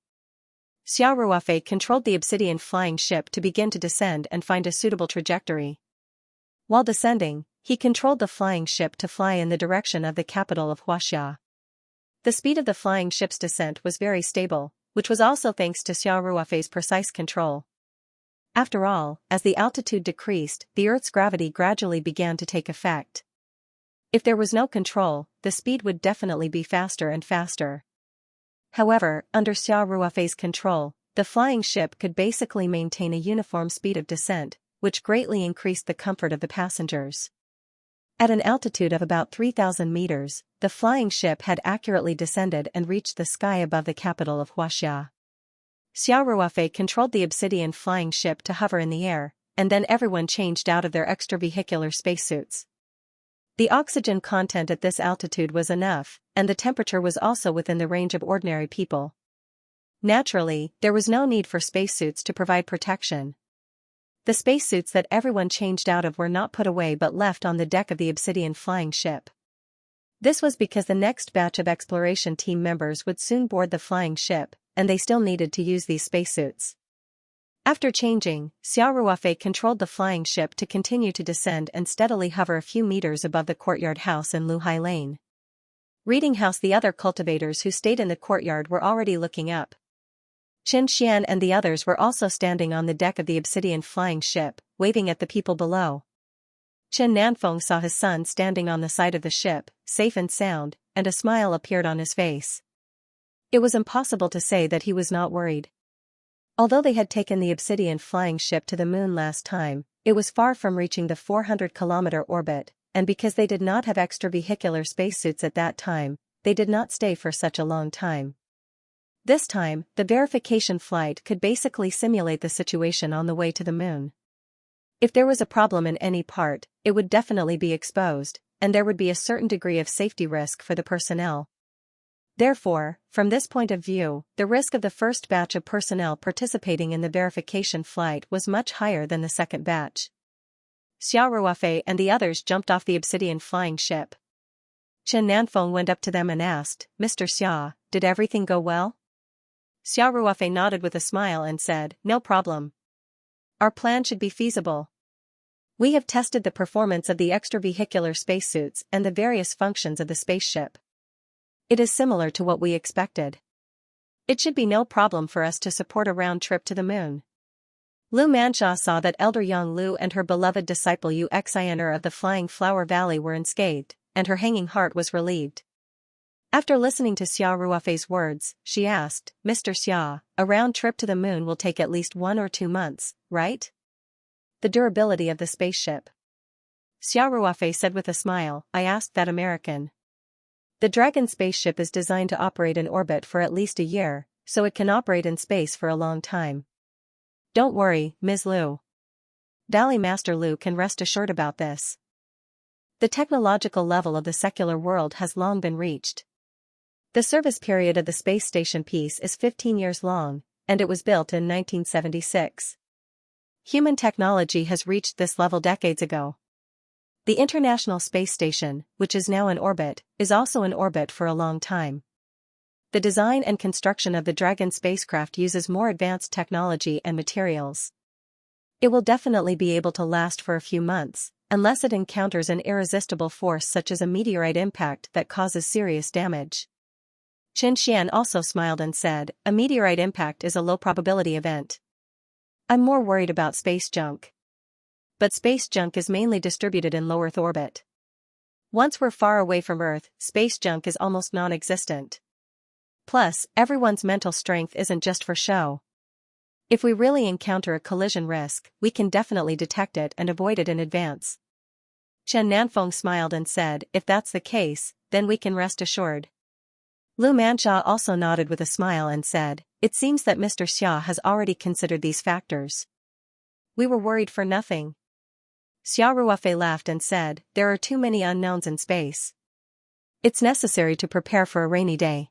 Xiao Ruofei controlled the Obsidian flying ship to begin to descend and find a suitable trajectory. While descending, he controlled the flying ship to fly in the direction of the capital of Xianxia. The speed of the flying ship's descent was very stable, which was also thanks to Xiao Ruofei's precise control. After all, as the altitude decreased, the Earth's gravity gradually began to take effect. If there was no control, the speed would definitely be faster and faster. However, under Xiao Ruofei's control, the flying ship could basically maintain a uniform speed of descent, which greatly increased the comfort of the passengers. At an altitude of about 3,000 meters, the flying ship had accurately descended and reached the sky above the capital of Xianxia. Xiao Ruofei controlled the Obsidian flying ship to hover in the air, and then everyone changed out of their extravehicular spacesuits. The oxygen content at this altitude was enough, and the temperature was also within the range of ordinary people. Naturally, there was no need for spacesuits to provide protection. The spacesuits that everyone changed out of were not put away but left on the deck of the Obsidian flying ship. This was because the next batch of exploration team members would soon board the flying ship, and they still needed to use these spacesuits. After changing, Xiao Ruofei controlled the flying ship to continue to descend and steadily hover a few meters above the courtyard house in Luhai Lane. Reading house. The other cultivators who stayed in the courtyard were already looking up. Xianxia and the others were also standing on the deck of the Obsidian flying ship, waving at the people below. Chen Nanfeng saw his son standing on the side of the ship, safe and sound, and a smile appeared on his face. It was impossible to say that he was not worried. Although they had taken the obsidian flying ship to the moon last time, it was far from reaching the 400-kilometer orbit, and because they did not have extravehicular spacesuits at that time, they did not stay for such a long time. This time, the verification flight could basically simulate the situation on the way to the moon. If there was a problem in any part, it would definitely be exposed, and there would be a certain degree of safety risk for the personnel. Therefore, from this point of view, the risk of the first batch of personnel participating in the verification flight was much higher than the second batch. Xia Ruofei and the others jumped off the obsidian flying ship. Chen Nanfeng went up to them and asked, "Mr. Xia, did everything go well?" Xia Ruofei nodded with a smile and said, "No problem. Our plan should be feasible. We have tested the performance of the extravehicular spacesuits and the various functions of the spaceship. It is similar to what we expected. It should be no problem for us to support a round trip to the moon." Lu Manxia saw that elder Yang Lu and her beloved disciple Yu Xianxia of the Flying Flower Valley were unscathed, and her hanging heart was relieved. After listening to Xia Ruofei's words, she asked, "Mr. Xia, a round trip to the moon will take at least 1 or 2 months, right?" The durability of the spaceship. Xia Ruofei said with a smile, "I asked that American. The Dragon spaceship is designed to operate in orbit for at least a year, so it can operate in space for a long time. Don't worry, Ms. Lu. Valley Master Lu can rest assured about this. The technological level of the secular world has long been reached. The service period of the space station piece is 15 years long, and it was built in 1976. Human technology has reached this level decades ago. The International Space Station, which is now in orbit, is also in orbit for a long time. The design and construction of the Dragon spacecraft uses more advanced technology and materials. It will definitely be able to last for a few months, unless it encounters an irresistible force such as a meteorite impact that causes serious damage." Qin Xian also smiled and said, "A meteorite impact is a low-probability event. I'm more worried about space junk. But space junk is mainly distributed in low Earth orbit. Once we're far away from Earth, space junk is almost non-existent. Plus, everyone's mental strength isn't just for show. If we really encounter a collision risk, we can definitely detect it and avoid it in advance." Chen Nanfeng smiled and said, "If that's the case, then we can rest assured." Lu Manxia also nodded with a smile and said, "It seems that Mr. Xia has already considered these factors. We were worried for nothing." Xia Ruofei laughed and said, "There are too many unknowns in space. It's necessary to prepare for a rainy day.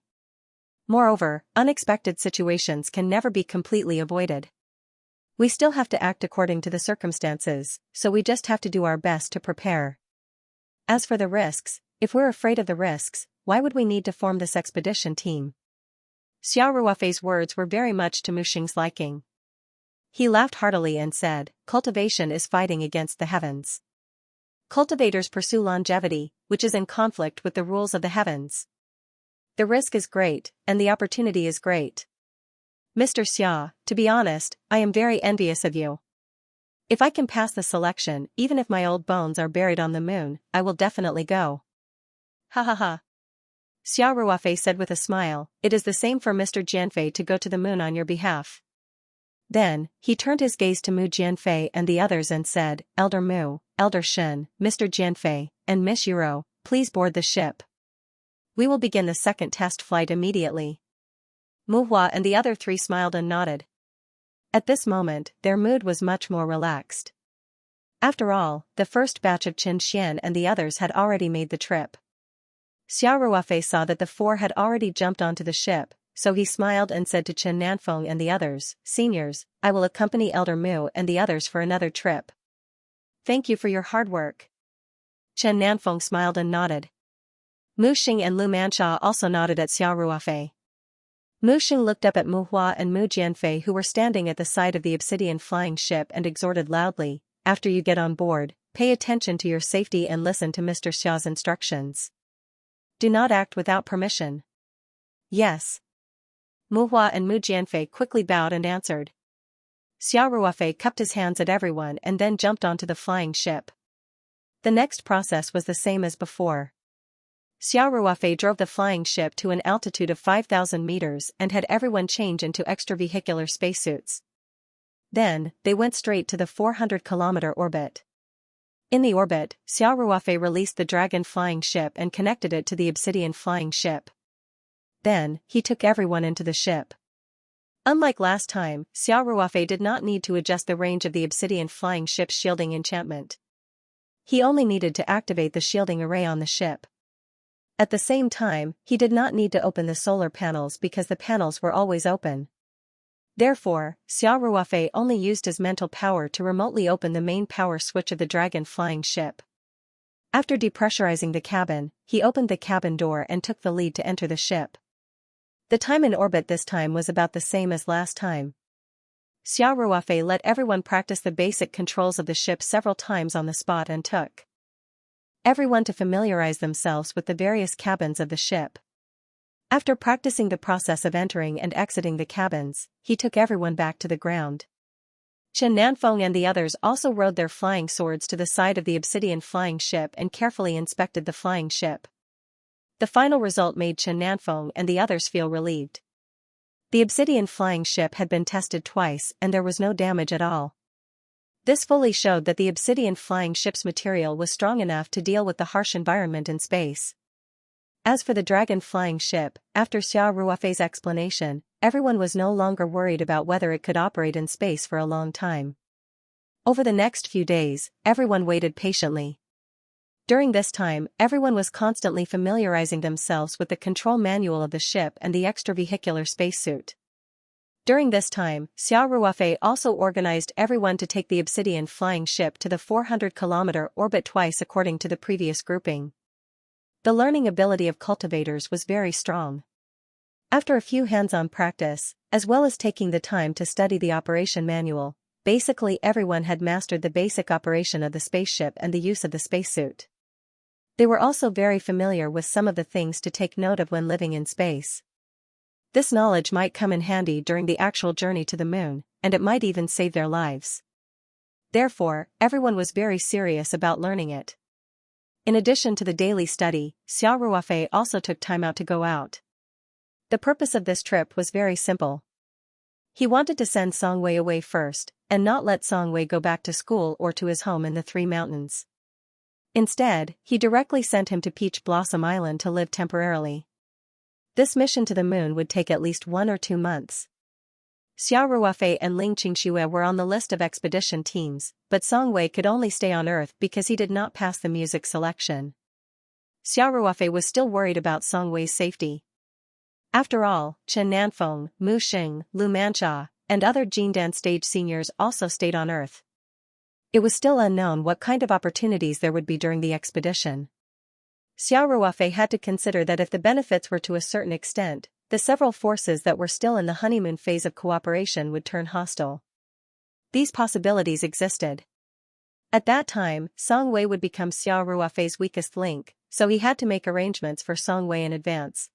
Moreover, unexpected situations can never be completely avoided. We still have to act according to the circumstances, so we just have to do our best to prepare. As for the risks, if we're afraid of the risks, why would we need to form this expedition team?" Xia Ruofei's words were very much to Mu Xing's liking. He laughed heartily and said, "Cultivation is fighting against the heavens. Cultivators pursue longevity, which is in conflict with the rules of the heavens. The risk is great, and the opportunity is great. Mr. Xia, to be honest, I am very envious of you. If I can pass the selection, even if my old bones are buried on the moon, I will definitely go." "Ha ha ha." Xia Ruofei said with a smile, "It is the same for Mr. Jianfei to go to the moon on your behalf." Then, he turned his gaze to Mu Jianfei and the others and said, "Elder Mu, Elder Shen, Mr. Jianfei, and Miss Yuro, please board the ship. We will begin the second test flight immediately." Mu Hua and the other 3 smiled and nodded. At this moment, their mood was much more relaxed. After all, the first batch of Qin Xian and the others had already made the trip. Xia Ruofei saw that the 4 had already jumped onto the ship, so he smiled and said to Chen Nanfeng and the others, "Seniors, I will accompany Elder Mu and the others for another trip. Thank you for your hard work." Chen Nanfeng smiled and nodded. Mu Xing and Lu Manxia also nodded at Xia Ruofei. Mu Xing looked up at Mu Hua and Mu Jianfei, who were standing at the side of the obsidian flying ship, and exhorted loudly, "After you get on board, pay attention to your safety and listen to Mr. Xia's instructions. Do not act without permission." "Yes." Mu Hua and Mu Jianfei quickly bowed and answered. Xia Ruofei cupped his hands at everyone and then jumped onto the flying ship. The next process was the same as before. Xiao Ruofei drove the flying ship to an altitude of 5,000 meters and had everyone change into extravehicular spacesuits. Then, they went straight to the 400-kilometer orbit. In the orbit, Xiao Ruofei released the dragon flying ship and connected it to the obsidian flying ship. Then, he took everyone into the ship. Unlike last time, Xiao Ruofei did not need to adjust the range of the obsidian flying ship's shielding enchantment. He only needed to activate the shielding array on the ship. At the same time, he did not need to open the solar panels because the panels were always open. Therefore, Xiao Ruofei only used his mental power to remotely open the main power switch of the dragon flying ship. After depressurizing the cabin, he opened the cabin door and took the lead to enter the ship. The time in orbit this time was about the same as last time. Xiao Ruofei let everyone practice the basic controls of the ship several times on the spot and took everyone to familiarize themselves with the various cabins of the ship. After practicing the process of entering and exiting the cabins, he took everyone back to the ground. Chen Nanfeng and the others also rode their flying swords to the side of the obsidian flying ship and carefully inspected the flying ship. The final result made Chen Nanfeng and the others feel relieved. The obsidian flying ship had been tested twice and there was no damage at all. This fully showed that the obsidian flying ship's material was strong enough to deal with the harsh environment in space. As for the dragon flying ship, after Xiao Ruofei's explanation, everyone was no longer worried about whether it could operate in space for a long time. Over the next few days, everyone waited patiently. During this time, everyone was constantly familiarizing themselves with the control manual of the ship and the extravehicular spacesuit. During this time, Xiao Ruofei also organized everyone to take the obsidian flying ship to the 400-kilometer orbit twice according to the previous grouping. The learning ability of cultivators was very strong. After a few hands-on practice, as well as taking the time to study the operation manual, basically everyone had mastered the basic operation of the spaceship and the use of the spacesuit. They were also very familiar with some of the things to take note of when living in space. This knowledge might come in handy during the actual journey to the moon, and it might even save their lives. Therefore, everyone was very serious about learning it. In addition to the daily study, Xiao Ruofei also took time out to go out. The purpose of this trip was very simple. He wanted to send Songwei away first, and not let Songwei go back to school or to his home in the Three Mountains. Instead, he directly sent him to Peach Blossom Island to live temporarily. This mission to the moon would take at least 1 or 2 months. Xiao Ruofei and Ling Qingxue were on the list of expedition teams, but Songwei could only stay on Earth because he did not pass the music selection. Xiao Ruofei was still worried about Songwei's safety. After all, Chen Nanfeng, Mu Xing, Lu Manxia, and other Jindan stage seniors also stayed on Earth. It was still unknown what kind of opportunities there would be during the expedition. Xiao Ruofei had to consider that if the benefits were to a certain extent, the several forces that were still in the honeymoon phase of cooperation would turn hostile. These possibilities existed. At that time, Songwei would become Xiao Ruofei's weakest link, so he had to make arrangements for Songwei in advance.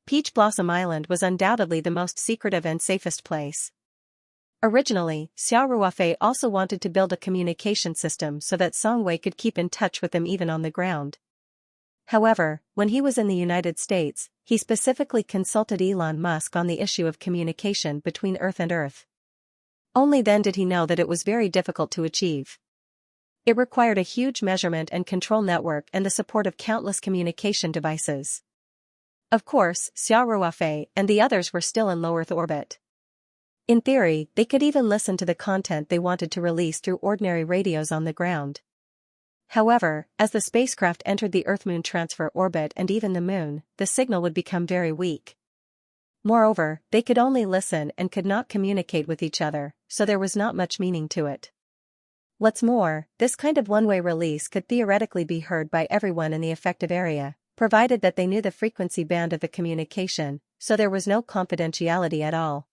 Peach Blossom Island was undoubtedly the most secretive and safest place. Originally, Xiao Ruofei also wanted to build a communication system so that Songwei could keep in touch with them even on the ground. However, when he was in the United States, he specifically consulted Elon Musk on the issue of communication between Earth and Earth. Only then did he know that it was very difficult to achieve. It required a huge measurement and control network and the support of countless communication devices. Of course, Xiao Ruofei and the others were still in low Earth orbit. In theory, they could even listen to the content they wanted to release through ordinary radios on the ground. However, as the spacecraft entered the Earth-Moon transfer orbit and even the Moon, the signal would become very weak. Moreover, they could only listen and could not communicate with each other, so there was not much meaning to it. What's more, this kind of one-way release could theoretically be heard by everyone in the effective area, provided that they knew the frequency band of the communication, so there was no confidentiality at all.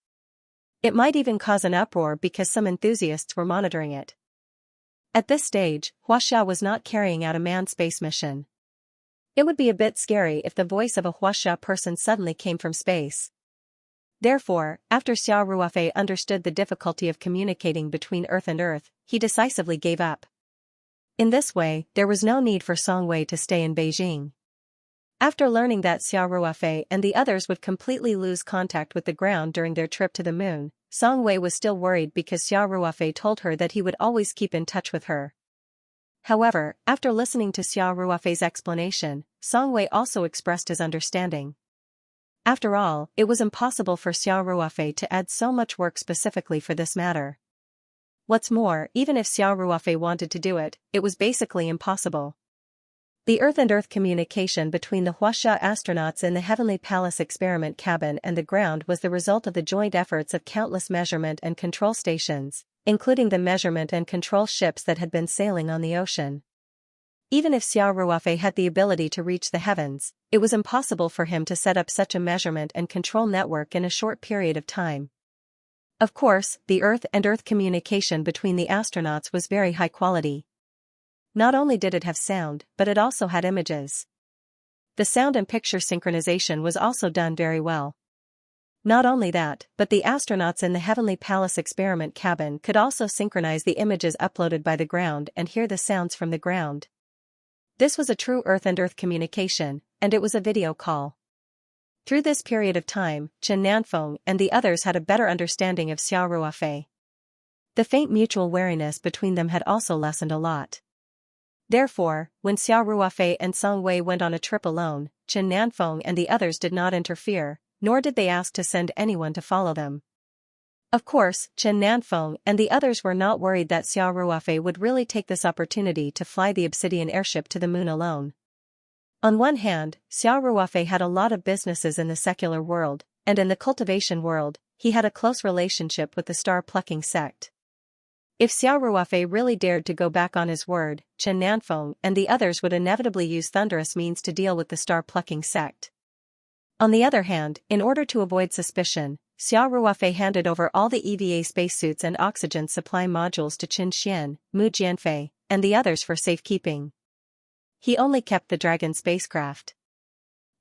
It might even cause an uproar because some enthusiasts were monitoring it. At this stage, Huaxia was not carrying out a manned space mission. It would be a bit scary if the voice of a Huaxia person suddenly came from space. Therefore, after Xiao Ruofei understood the difficulty of communicating between Earth and Earth, he decisively gave up. In this way, there was no need for Song Wei to stay in Beijing. After learning that Xiao Ruofei and the others would completely lose contact with the ground during their trip to the moon, Song Wei was still worried because Xiao Ruofei told her that he would always keep in touch with her. However, after listening to Xiao Ruofei's explanation, Song Wei also expressed his understanding. After all, it was impossible for Xiao Ruofei to add so much work specifically for this matter. What's more, even if Xiao Ruofei wanted to do it, it was basically impossible. The Earth-and-Earth communication between the Huaxia astronauts in the Heavenly Palace experiment cabin and the ground was the result of the joint efforts of countless measurement and control stations, including the measurement and control ships that had been sailing on the ocean. Even if Xiao Ruofei had the ability to reach the heavens, it was impossible for him to set up such a measurement and control network in a short period of time. Of course, the Earth-and-Earth communication between the astronauts was very high quality. Not only did it have sound, but it also had images. The sound and picture synchronization was also done very well. Not only that, but the astronauts in the Heavenly Palace experiment cabin could also synchronize the images uploaded by the ground and hear the sounds from the ground. This was a true Earth-and-Earth communication, and it was a video call. Through this period of time, Chen Nanfeng and the others had a better understanding of Xiao Ruofei. The faint mutual wariness between them had also lessened a lot. Therefore, when Xiao Ruofei and Song Wei went on a trip alone, Chen Nanfeng and the others did not interfere, nor did they ask to send anyone to follow them. Of course, Chen Nanfeng and the others were not worried that Xiao Ruofei would really take this opportunity to fly the obsidian airship to the moon alone. On one hand, Xiao Ruofei had a lot of businesses in the secular world, and in the cultivation world, he had a close relationship with the star-plucking sect. If Xiao Ruofei really dared to go back on his word, Chen Nanfeng and the others would inevitably use thunderous means to deal with the star-plucking sect. On the other hand, in order to avoid suspicion, Xiao Ruofei handed over all the EVA spacesuits and oxygen supply modules to Qin Xian, Mu Jianfei, and the others for safekeeping. He only kept the Dragon spacecraft.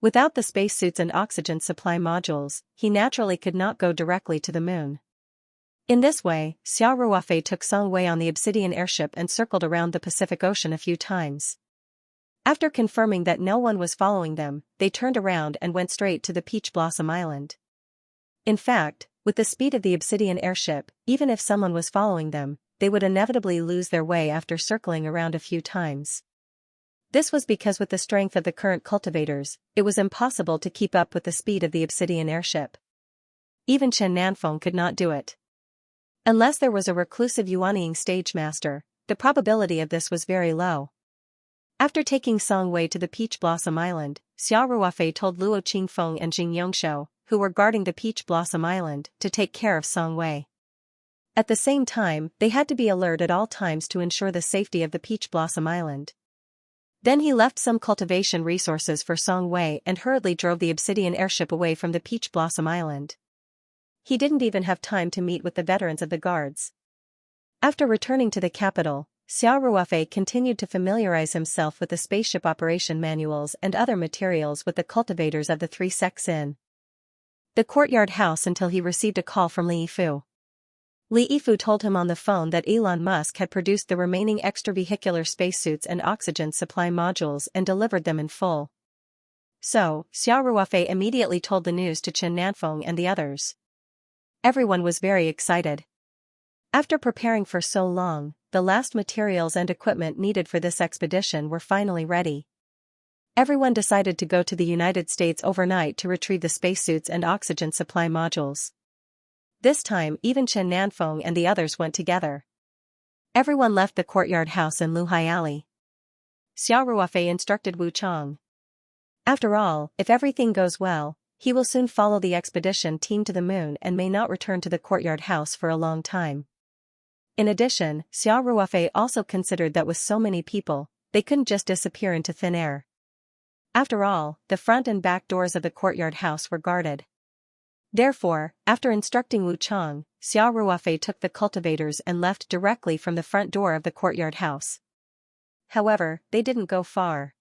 Without the spacesuits and oxygen supply modules, he naturally could not go directly to the moon. In this way, Xiao Ruofei took Song Wei on the obsidian airship and circled around the Pacific Ocean a few times. After confirming that no one was following them, they turned around and went straight to the Peach Blossom Island. In fact, with the speed of the obsidian airship, even if someone was following them, they would inevitably lose their way after circling around a few times. This was because with the strength of the current cultivators, it was impossible to keep up with the speed of the obsidian airship. Even Chen Nanfeng could not do it. Unless there was a reclusive Yuanying stage master, the probability of this was very low. After taking Song Wei to the Peach Blossom Island, Xiao Ruofei told Luo Qingfeng and Jing Yongshou, who were guarding the Peach Blossom Island, to take care of Song Wei. At the same time, they had to be alert at all times to ensure the safety of the Peach Blossom Island. Then he left some cultivation resources for Song Wei and hurriedly drove the obsidian airship away from the Peach Blossom Island. He didn't even have time to meet with the veterans of the guards. After returning to the capital, Xiao Ruofei continued to familiarize himself with the spaceship operation manuals and other materials with the cultivators of the three sects in the courtyard house until he received a call from Li Yifu. Li Yifu told him on the phone that Elon Musk had produced the remaining extravehicular spacesuits and oxygen supply modules and delivered them in full. So, Xiao Ruofei immediately told the news to Chen Nanfeng and the others. Everyone was very excited. After preparing for so long, the last materials and equipment needed for this expedition were finally ready. Everyone decided to go to the United States overnight to retrieve the spacesuits and oxygen supply modules. This time even Chen Nanfeng and the others went together. Everyone left the courtyard house in Luhai Alley. Xiao Ruofei instructed Wu Chang. After all, if everything goes well, he will soon follow the expedition team to the moon and may not return to the courtyard house for a long time. In addition, Xiao Ruofei also considered that with so many people, they couldn't just disappear into thin air. After all, the front and back doors of the courtyard house were guarded. Therefore, after instructing Wu Chang, Xiao Ruofei took the cultivators and left directly from the front door of the courtyard house. However, they didn't go far.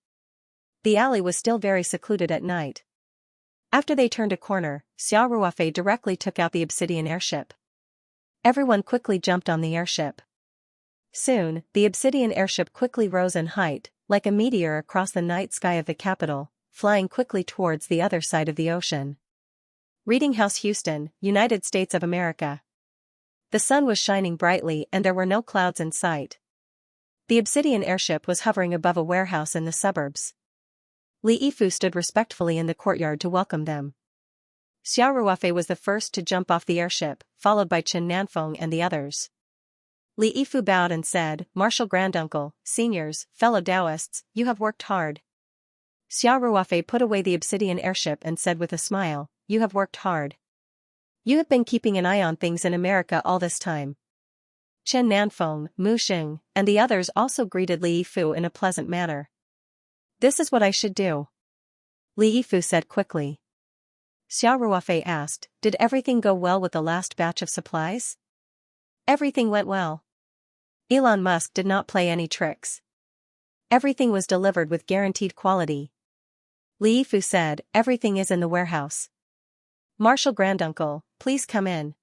The alley was still very secluded at night. After they turned a corner, Xiao Ruofei directly took out the obsidian airship. Everyone quickly jumped on the airship. Soon, the obsidian airship quickly rose in height, like a meteor across the night sky of the capital, flying quickly towards the other side of the ocean. Reading House, Houston, United States of America. The sun was shining brightly and there were no clouds in sight. The obsidian airship was hovering above a warehouse in the suburbs. Li Yifu stood respectfully in the courtyard to welcome them. Xiao Ruofei was the first to jump off the airship, followed by Chen Nanfeng and the others. Li Yifu bowed and said, "Martial Granduncle, seniors, fellow Taoists, you have worked hard." Xiao Ruofei put away the obsidian airship and said with a smile, "You have worked hard. You have been keeping an eye on things in America all this time." Chen Nanfeng, Mu Xing, and the others also greeted Li Yifu in a pleasant manner. "This is what I should do," Li Yifu said quickly. Xiao Ruofei asked, "Did everything go well with the last batch of supplies?" "Everything went well. Elon Musk did not play any tricks. Everything was delivered with guaranteed quality." Li Yifu said, "Everything is in the warehouse. Martial Granduncle, please come in."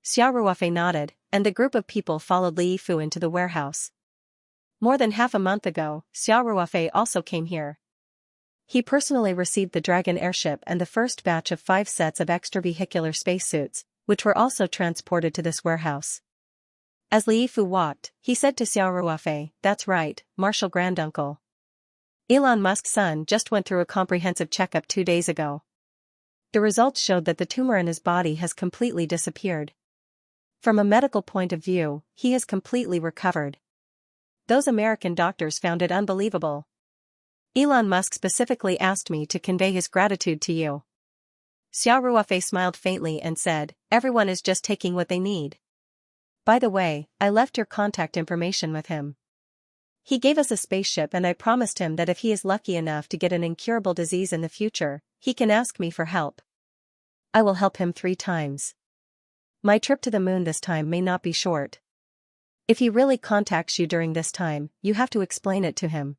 Xiao Ruofei nodded, and the group of people followed Li Yifu into the warehouse. More than half a month ago, Xiao Ruofei also came here. He personally received the Dragon airship and the first batch of 5 sets of extravehicular spacesuits, which were also transported to this warehouse. As Li Yifu walked, he said to Xiao Ruofei, "That's right, Martial Granduncle. Elon Musk's son just went through a comprehensive checkup 2 days ago. The results showed that the tumor in his body has completely disappeared. From a medical point of view, he has completely recovered. Those American doctors found it unbelievable. Elon Musk specifically asked me to convey his gratitude to you." Xiao Ruofei smiled faintly and said, "Everyone is just taking what they need. By the way, I left your contact information with him. He gave us a spaceship and I promised him that if he is lucky enough to get an incurable disease in the future, he can ask me for help. I will help him 3 times. My trip to the moon this time may not be short. If he really contacts you during this time, you have to explain it to him."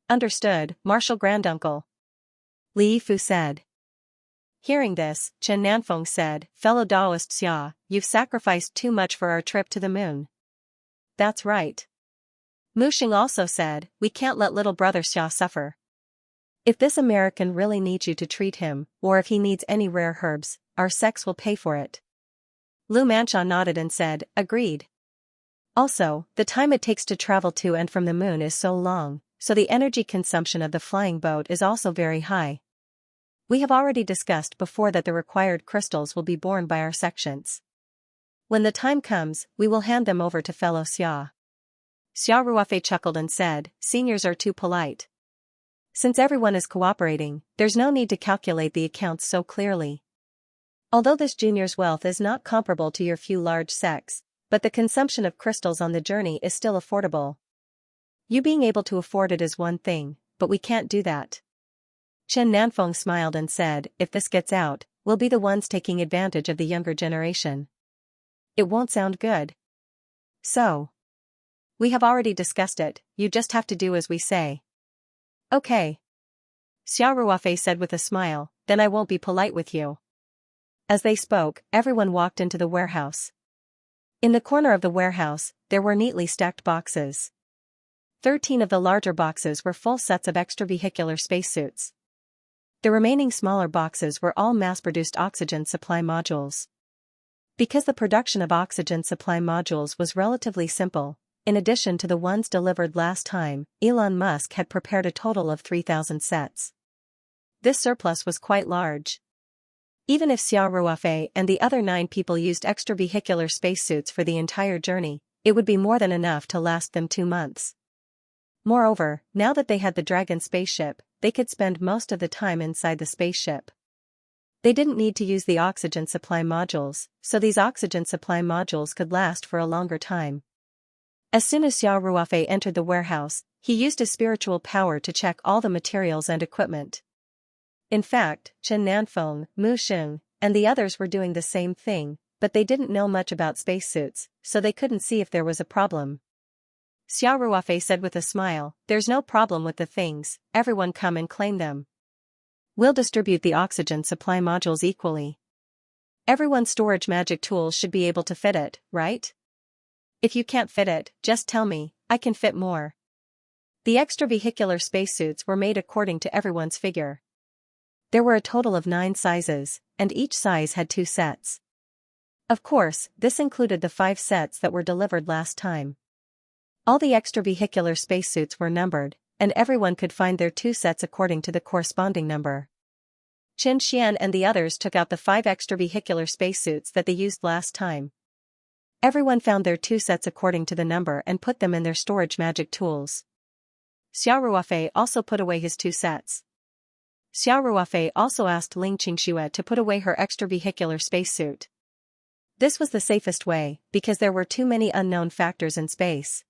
"Understood, Martial Granduncle," Li Yifu said. Hearing this, Chen Nanfeng said, "Fellow Taoist Xia, you've sacrificed too much for our trip to the moon." "That's right." Mu Xing also said, "We can't let little brother Xia suffer. If this American really needs you to treat him, or if he needs any rare herbs, our sex will pay for it." Lu Manxia nodded and said, "Agreed. Also, the time it takes to travel to and from the moon is so long, so the energy consumption of the flying boat is also very high. We have already discussed before that the required crystals will be borne by our sections. When the time comes, we will hand them over to fellow Xia." Xiao Ruofei chuckled and said, "Seniors are too polite. Since everyone is cooperating, there's no need to calculate the accounts so clearly. Although this junior's wealth is not comparable to your few large sects, but the consumption of crystals on the journey is still affordable. You being able to afford it is one thing, but we can't do that." Chen Nanfeng smiled and said, "If this gets out, we'll be the ones taking advantage of the younger generation. It won't sound good. So, we have already discussed it, you just have to do as we say." "Okay." Xiao Ruofei said with a smile, "Then I won't be polite with you." As they spoke, everyone walked into the warehouse. In the corner of the warehouse, there were neatly stacked boxes. 13 of the larger boxes were full sets of extravehicular spacesuits. The remaining smaller boxes were all mass-produced oxygen supply modules. Because the production of oxygen supply modules was relatively simple, in addition to the ones delivered last time, Elon Musk had prepared a total of 3,000 sets. This surplus was quite large. Even if Xiao Ruofei and the other 9 people used extravehicular spacesuits for the entire journey, it would be more than enough to last them 2 months. Moreover, now that they had the Dragon spaceship, they could spend most of the time inside the spaceship. They didn't need to use the oxygen supply modules, so these oxygen supply modules could last for a longer time. As soon as Xiao Ruofei entered the warehouse, he used his spiritual power to check all the materials and equipment. In fact, Chen Nanfeng, Mu Xing, and the others were doing the same thing, but they didn't know much about spacesuits, so they couldn't see if there was a problem. Xiao Ruofei said with a smile, "There's no problem with the things, everyone come and claim them. We'll distribute the oxygen supply modules equally. Everyone's storage magic tools should be able to fit it, right?" If you can't fit it, just tell me, I can fit more. The extravehicular spacesuits were made according to everyone's figure. There were a total of 9 sizes, and each size had 2 sets. Of course, this included the 5 sets that were delivered last time. All the extravehicular spacesuits were numbered, and everyone could find their 2 sets according to the corresponding number. Xianxia and the others took out the 5 extravehicular spacesuits that they used last time. Everyone found their 2 sets according to the number and put them in their storage magic tools. Xiao Ruofei also put away his 2 sets. Xiao Ruofei also asked Ling Qingxue to put away her extravehicular spacesuit. This was the safest way, because there were too many unknown factors in space.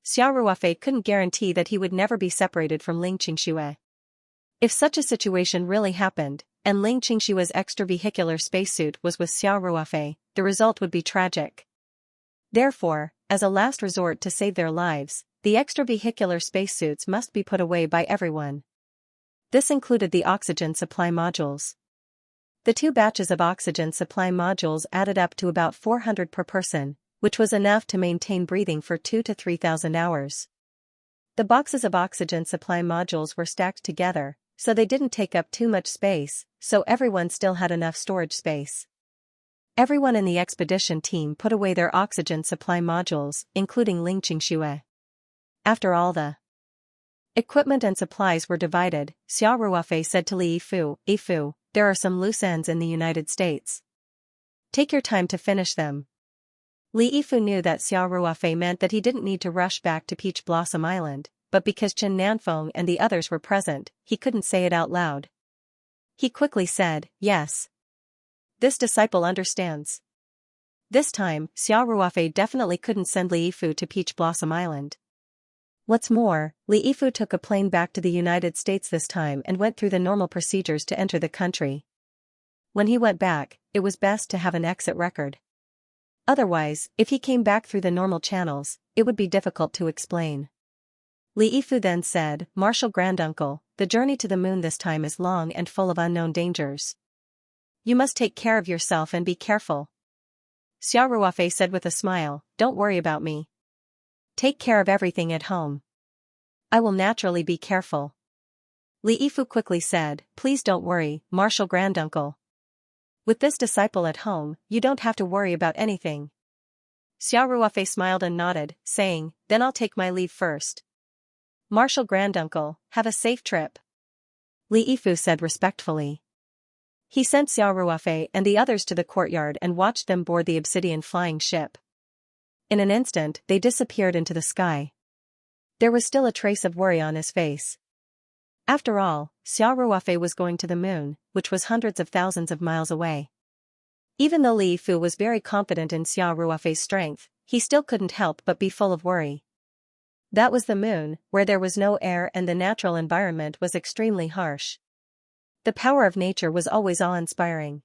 Xiao Ruofei couldn't guarantee that he would never be separated from Ling Qingxue. If such a situation really happened, and Ling Qingxue's extravehicular spacesuit was with Xiao Ruofei, the result would be tragic. Therefore, as a last resort to save their lives, the extravehicular spacesuits must be put away by everyone. This included the oxygen supply modules. The 2 batches of oxygen supply modules added up to about 400 per person, which was enough to maintain breathing for 2,000 to 3,000 hours. The boxes of oxygen supply modules were stacked together, so they didn't take up too much space, so everyone still had enough storage space. Everyone in the expedition team put away their oxygen supply modules, including Ling Qingxue. After all the equipment and supplies were divided, Xiao Ruofei said to Li Yifu, there are some loose ends in the United States. Take your time to finish them. Li Yifu knew that Xiao Ruofei meant that he didn't need to rush back to Peach Blossom Island, but because Chen Nanfeng and the others were present, he couldn't say it out loud. He quickly said, yes. This disciple understands. This time, Xiao Ruofei definitely couldn't send Li Yifu to Peach Blossom Island. What's more, Li Yifu took a plane back to the United States this time and went through the normal procedures to enter the country. When he went back, it was best to have an exit record. Otherwise, if he came back through the normal channels, it would be difficult to explain. Li Yifu then said, Martial Granduncle, the journey to the moon this time is long and full of unknown dangers. You must take care of yourself and be careful. Xiao Ruofei said with a smile, don't worry about me. Take care of everything at home. I will naturally be careful. Li Yifu quickly said, please don't worry, Martial Granduncle. With this disciple at home, you don't have to worry about anything. Xiao Ruofei smiled and nodded, saying, then I'll take my leave first. Martial Granduncle, have a safe trip. Li Yifu said respectfully. He sent Xiao Ruofei and the others to the courtyard and watched them board the obsidian flying ship. In an instant, they disappeared into the sky. There was still a trace of worry on his face. After all, Xiao Ruofei was going to the moon, which was hundreds of thousands of miles away. Even though Li Yifu was very confident in Xiao Ruofei's strength, he still couldn't help but be full of worry. That was the moon, where there was no air and the natural environment was extremely harsh. The power of nature was always awe-inspiring.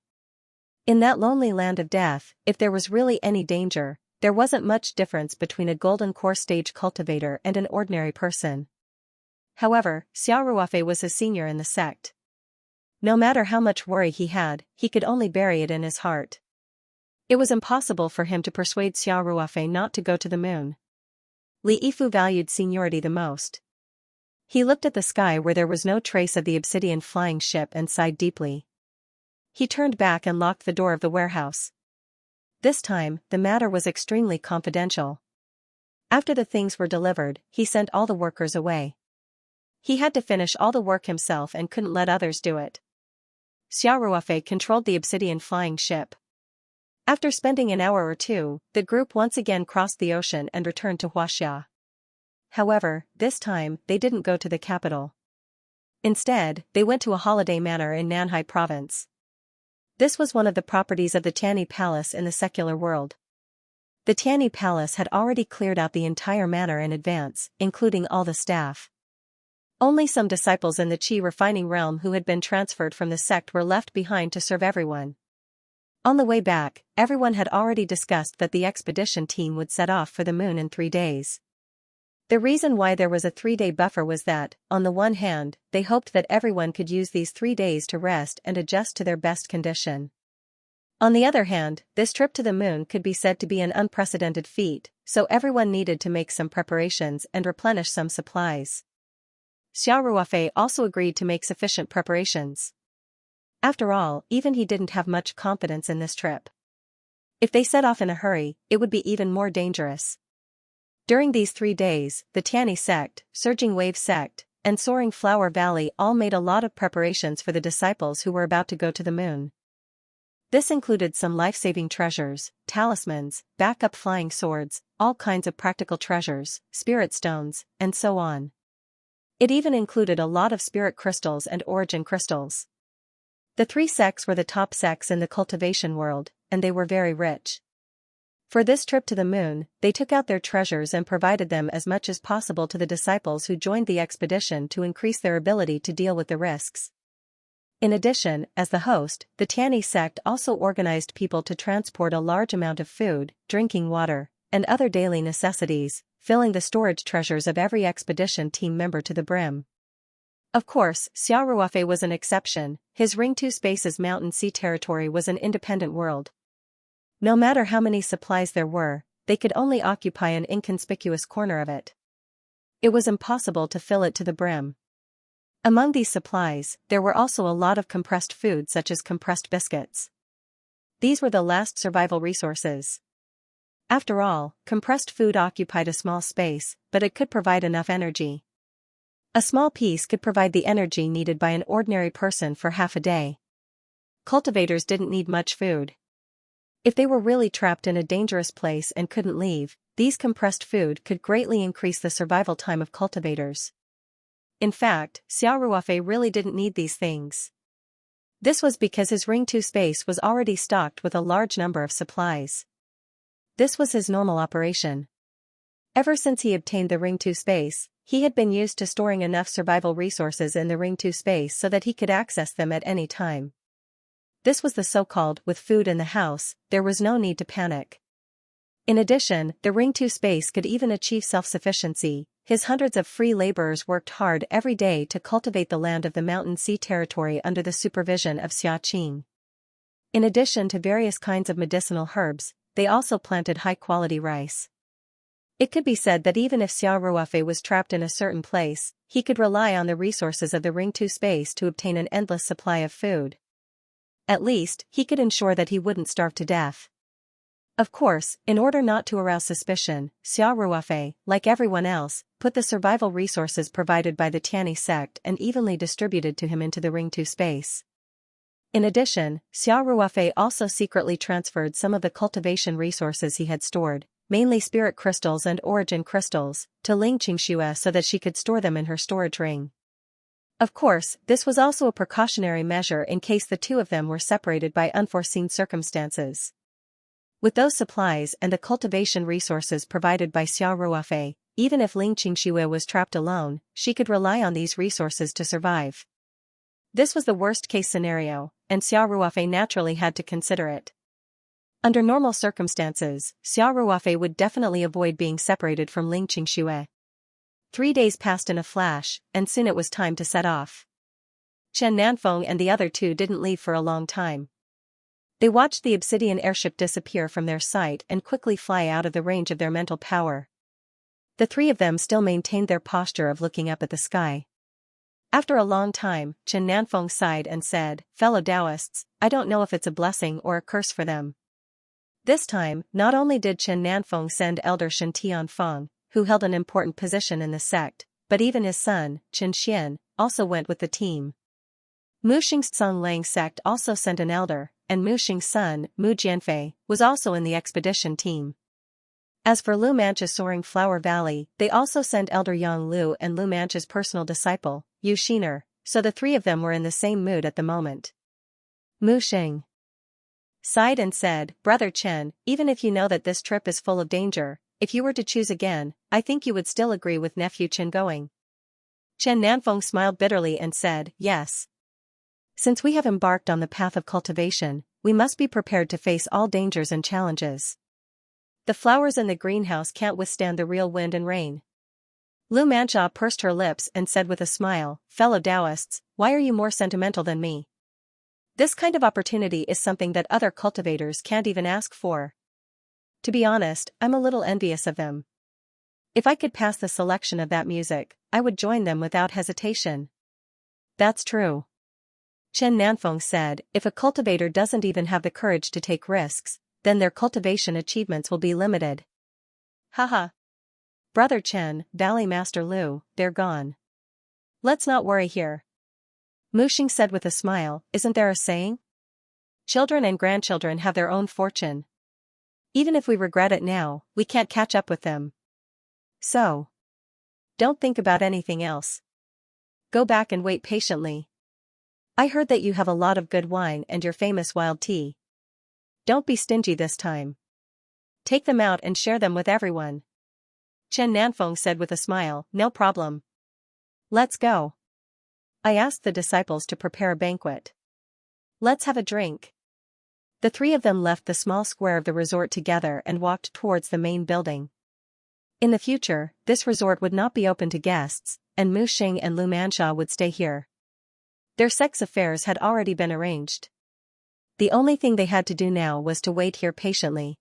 In that lonely land of death, if there was really any danger, there wasn't much difference between a golden core stage cultivator and an ordinary person. However, Xiao Ruofei was his senior in the sect. No matter how much worry he had, he could only bury it in his heart. It was impossible for him to persuade Xiao Ruofei not to go to the moon. Li Yifu valued seniority the most. He looked at the sky where there was no trace of the obsidian flying ship and sighed deeply. He turned back and locked the door of the warehouse. This time, the matter was extremely confidential. After the things were delivered, he sent all the workers away. He had to finish all the work himself and couldn't let others do it. Xiao Ruofei controlled the obsidian flying ship. After spending an hour or two, the group once again crossed the ocean and returned to Huaxia. However, this time, they didn't go to the capital. Instead, they went to a holiday manor in Nanhai province. This was one of the properties of the Tianyi Palace in the secular world. The Tianyi Palace had already cleared out the entire manor in advance, including all the staff. Only some disciples in the Qi refining realm who had been transferred from the sect were left behind to serve everyone. On the way back, everyone had already discussed that the expedition team would set off for the moon in 3 days. The reason why there was a 3-day buffer was that, on the one hand, they hoped that everyone could use these 3 days to rest and adjust to their best condition. On the other hand, this trip to the moon could be said to be an unprecedented feat, so everyone needed to make some preparations and replenish some supplies. Xiao Ruofei also agreed to make sufficient preparations. After all, even he didn't have much confidence in this trip. If they set off in a hurry, it would be even more dangerous. During these 3 days, the Tianyi sect, Surging Wave sect, and Soaring Flower Valley all made a lot of preparations for the disciples who were about to go to the moon. This included some life-saving treasures, talismans, backup flying swords, all kinds of practical treasures, spirit stones, and so on. It even included a lot of spirit crystals and origin crystals. The 3 sects were the top sects in the cultivation world, and they were very rich. For this trip to the moon, they took out their treasures and provided them as much as possible to the disciples who joined the expedition to increase their ability to deal with the risks. In addition, as the host, the Tianyi sect also organized people to transport a large amount of food, drinking water, and other daily necessities, filling the storage treasures of every expedition team member to the brim. Of course, Xiao Ruofei was an exception. His Ring 2 Space's Mountain Sea territory was an independent world. No matter how many supplies there were, they could only occupy an inconspicuous corner of it. It was impossible to fill it to the brim. Among these supplies, there were also a lot of compressed food such as compressed biscuits. These were the last survival resources. After all, compressed food occupied a small space, but it could provide enough energy. A small piece could provide the energy needed by an ordinary person for half a day. Cultivators didn't need much food. If they were really trapped in a dangerous place and couldn't leave, these compressed food could greatly increase the survival time of cultivators. In fact, Xiao Ruofei really didn't need these things. This was because his Ring 2 space was already stocked with a large number of supplies. This was his normal operation. Ever since he obtained the Ring 2 space, he had been used to storing enough survival resources in the Ring 2 space so that he could access them at any time. This was the so-called with food in the house, there was no need to panic. In addition, the Ring 2 space could even achieve self-sufficiency. His hundreds of free laborers worked hard every day to cultivate the land of the Mountain Sea territory under the supervision of Xia Qing. In addition to various kinds of medicinal herbs, they also planted high-quality rice. It could be said that even if Xiao Ruofei was trapped in a certain place, he could rely on the resources of the Ring 2 space to obtain an endless supply of food. At least, he could ensure that he wouldn't starve to death. Of course, in order not to arouse suspicion, Xiao Ruofei, like everyone else, put the survival resources provided by the Tianyi sect and evenly distributed to him into the Ring 2 space. In addition, Xiao Ruofei also secretly transferred some of the cultivation resources he had stored, mainly spirit crystals and origin crystals, to Ling Xianxia so that she could store them in her storage ring. Of course, this was also a precautionary measure in case the two of them were separated by unforeseen circumstances. With those supplies and the cultivation resources provided by Xiao Ruofei, even if Ling Xianxia was trapped alone, she could rely on these resources to survive. This was the worst-case scenario, and Xiao Ruofei naturally had to consider it. Under normal circumstances, Xiao Ruofei would definitely avoid being separated from Ling Xianxia. 3 days passed in a flash, and soon it was time to set off. Chen Nanfeng and the other two didn't leave for a long time. They watched the obsidian airship disappear from their sight and quickly fly out of the range of their mental power. The 3 of them still maintained their posture of looking up at the sky. After a long time, Chen Nanfeng sighed and said, "Fellow Taoists, I don't know if it's a blessing or a curse for them." This time, not only did Chen Nanfeng send elder Shen Tianfeng, who held an important position in the sect, but even his son, Chen Xian, also went with the team. Mu Xing's Song Lang sect also sent an elder, and Mu Xing's son, Mu Jianfei, was also in the expedition team. As for Lu Mancha's Soaring Flower Valley, they also sent Elder Yang Lu and Lu Mancha's personal disciple, Yu Xiner, so the 3 of them were in the same mood at the moment. Mu Xing sighed and said, "Brother Chen, even if you know that this trip is full of danger, if you were to choose again, I think you would still agree with nephew Chen going." Chen Nanfeng smiled bitterly and said, "Yes. Since we have embarked on the path of cultivation, we must be prepared to face all dangers and challenges. The flowers in the greenhouse can't withstand the real wind and rain." Lu Mancha pursed her lips and said with a smile, "Fellow Taoists, why are you more sentimental than me? This kind of opportunity is something that other cultivators can't even ask for. To be honest, I'm a little envious of them. If I could pass the selection of that music, I would join them without hesitation. That's true. Chen Nanfeng said, if a cultivator doesn't even have the courage to take risks, then their cultivation achievements will be limited. Haha. Brother Chen, Valley Master Lu, they're gone. Let's not worry here. Mu Xing said with a smile, isn't there a saying? Children and grandchildren have their own fortune. Even if we regret it now, we can't catch up with them. So, don't think about anything else. Go back and wait patiently. I heard that you have a lot of good wine and your famous wild tea. Don't be stingy this time. Take them out and share them with everyone. Chen Nanfeng said with a smile, no problem. Let's go. I asked the disciples to prepare a banquet. Let's have a drink. The three of them left the small square of the resort together and walked towards the main building. In the future, this resort would not be open to guests, and Mu Xing and Lu Manxia would stay here. Their sex affairs had already been arranged. The only thing they had to do now was to wait here patiently.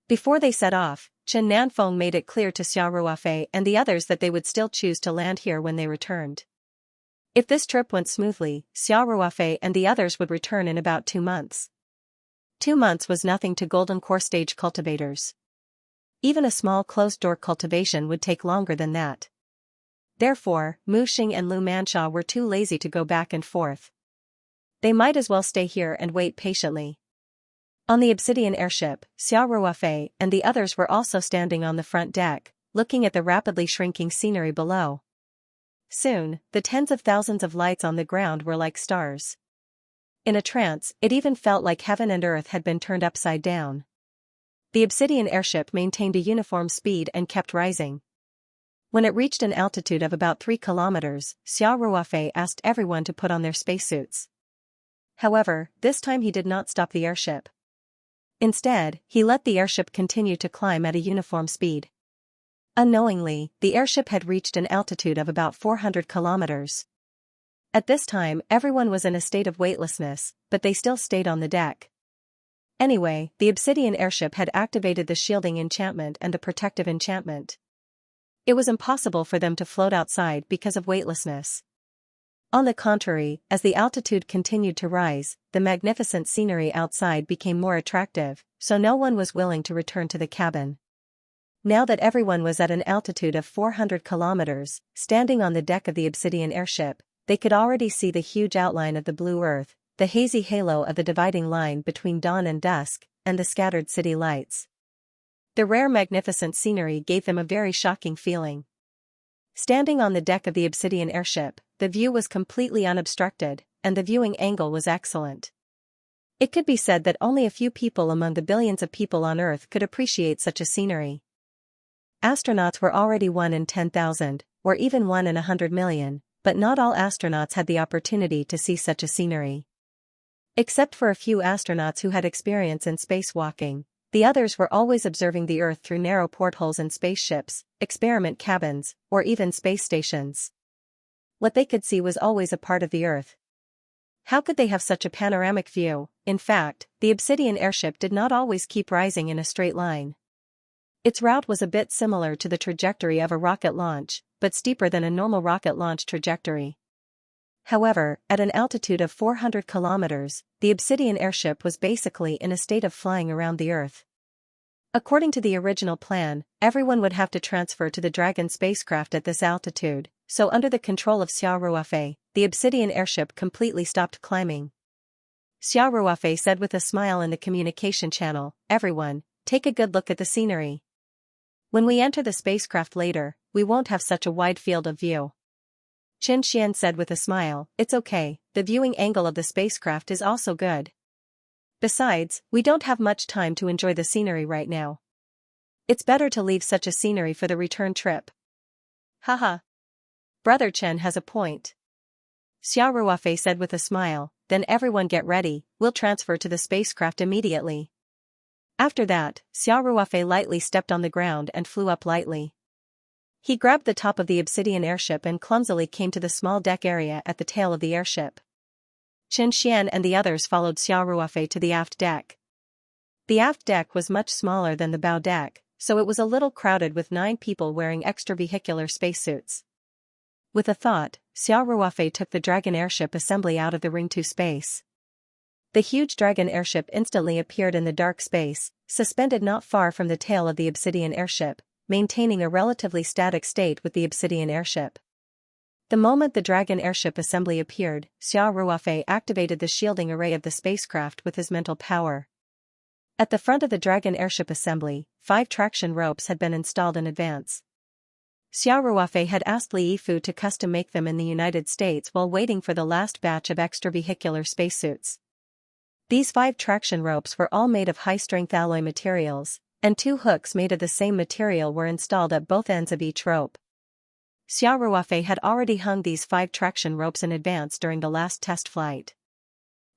Before they set off, Chen Nanfeng made it clear to Xia Ruofei and the others that they would still choose to land here when they returned. If this trip went smoothly, Xia Ruofei and the others would return in about 2 months. 2 months was nothing to golden core stage cultivators. Even a small closed-door cultivation would take longer than that. Therefore, Mu Xing and Lu Manxia were too lazy to go back and forth. They might as well stay here and wait patiently. On the obsidian airship, Xia Ruofei and the others were also standing on the front deck, looking at the rapidly shrinking scenery below. Soon, the tens of thousands of lights on the ground were like stars. In a trance, it even felt like heaven and earth had been turned upside down. The obsidian airship maintained a uniform speed and kept rising. When it reached an altitude of about 3 kilometers, Xia Ruofei asked everyone to put on their spacesuits. However, this time he did not stop the airship. Instead, he let the airship continue to climb at a uniform speed. Unknowingly, the airship had reached an altitude of about 400 kilometers. At this time, everyone was in a state of weightlessness, but they still stayed on the deck. Anyway, the obsidian airship had activated the shielding enchantment and the protective enchantment. It was impossible for them to float outside because of weightlessness. On the contrary, as the altitude continued to rise, the magnificent scenery outside became more attractive, so no one was willing to return to the cabin. Now that everyone was at an altitude of 400 kilometers, standing on the deck of the obsidian airship, they could already see the huge outline of the blue earth, the hazy halo of the dividing line between dawn and dusk, and the scattered city lights. The rare magnificent scenery gave them a very shocking feeling. Standing on the deck of the obsidian airship, the view was completely unobstructed, and the viewing angle was excellent. It could be said that only a few people among the billions of people on Earth could appreciate such a scenery. Astronauts were already 1 in 10,000, or even 1 in 100 million, but not all astronauts had the opportunity to see such a scenery. Except for a few astronauts who had experience in spacewalking, the others were always observing the Earth through narrow portholes in spaceships, experiment cabins, or even space stations. What they could see was always a part of the Earth. How could they have such a panoramic view? In fact, the obsidian airship did not always keep rising in a straight line. Its route was a bit similar to the trajectory of a rocket launch, but steeper than a normal rocket launch trajectory. However, at an altitude of 400 kilometers, the obsidian airship was basically in a state of flying around the Earth. According to the original plan, everyone would have to transfer to the Dragon spacecraft at this altitude, so under the control of Xia Ruofei, the obsidian airship completely stopped climbing. Xia Ruofei said with a smile in the communication channel, "Everyone, take a good look at the scenery. When we enter the spacecraft later, we won't have such a wide field of view." Qin Xian said with a smile, "It's okay, the viewing angle of the spacecraft is also good. Besides, we don't have much time to enjoy the scenery right now. It's better to leave such a scenery for the return trip." Haha. Brother Chen has a point. Xia Ruofei said with a smile, "Then everyone get ready, we'll transfer to the spacecraft immediately." After that, Xia Ruofei lightly stepped on the ground and flew up lightly. He grabbed the top of the obsidian airship and clumsily came to the small deck area at the tail of the airship. Xianxia and the others followed Xiao Ruofei to the aft deck. The aft deck was much smaller than the bow deck, so it was a little crowded with 9 people wearing extravehicular spacesuits. With a thought, Xiao Ruofei took the Dragon airship assembly out of the Ring 2 space. The huge Dragon airship instantly appeared in the dark space, suspended not far from the tail of the Obsidian airship, maintaining a relatively static state with the Obsidian airship. The moment the Dragon airship assembly appeared, Xiao Ruofei activated the shielding array of the spacecraft with his mental power. At the front of the Dragon airship assembly, 5 traction ropes had been installed in advance. Xiao Ruofei had asked Li Yifu to custom make them in the United States while waiting for the last batch of extravehicular spacesuits. These 5 traction ropes were all made of high-strength alloy materials, and 2 hooks made of the same material were installed at both ends of each rope. Xiao Ruofei had already hung these 5 traction ropes in advance during the last test flight.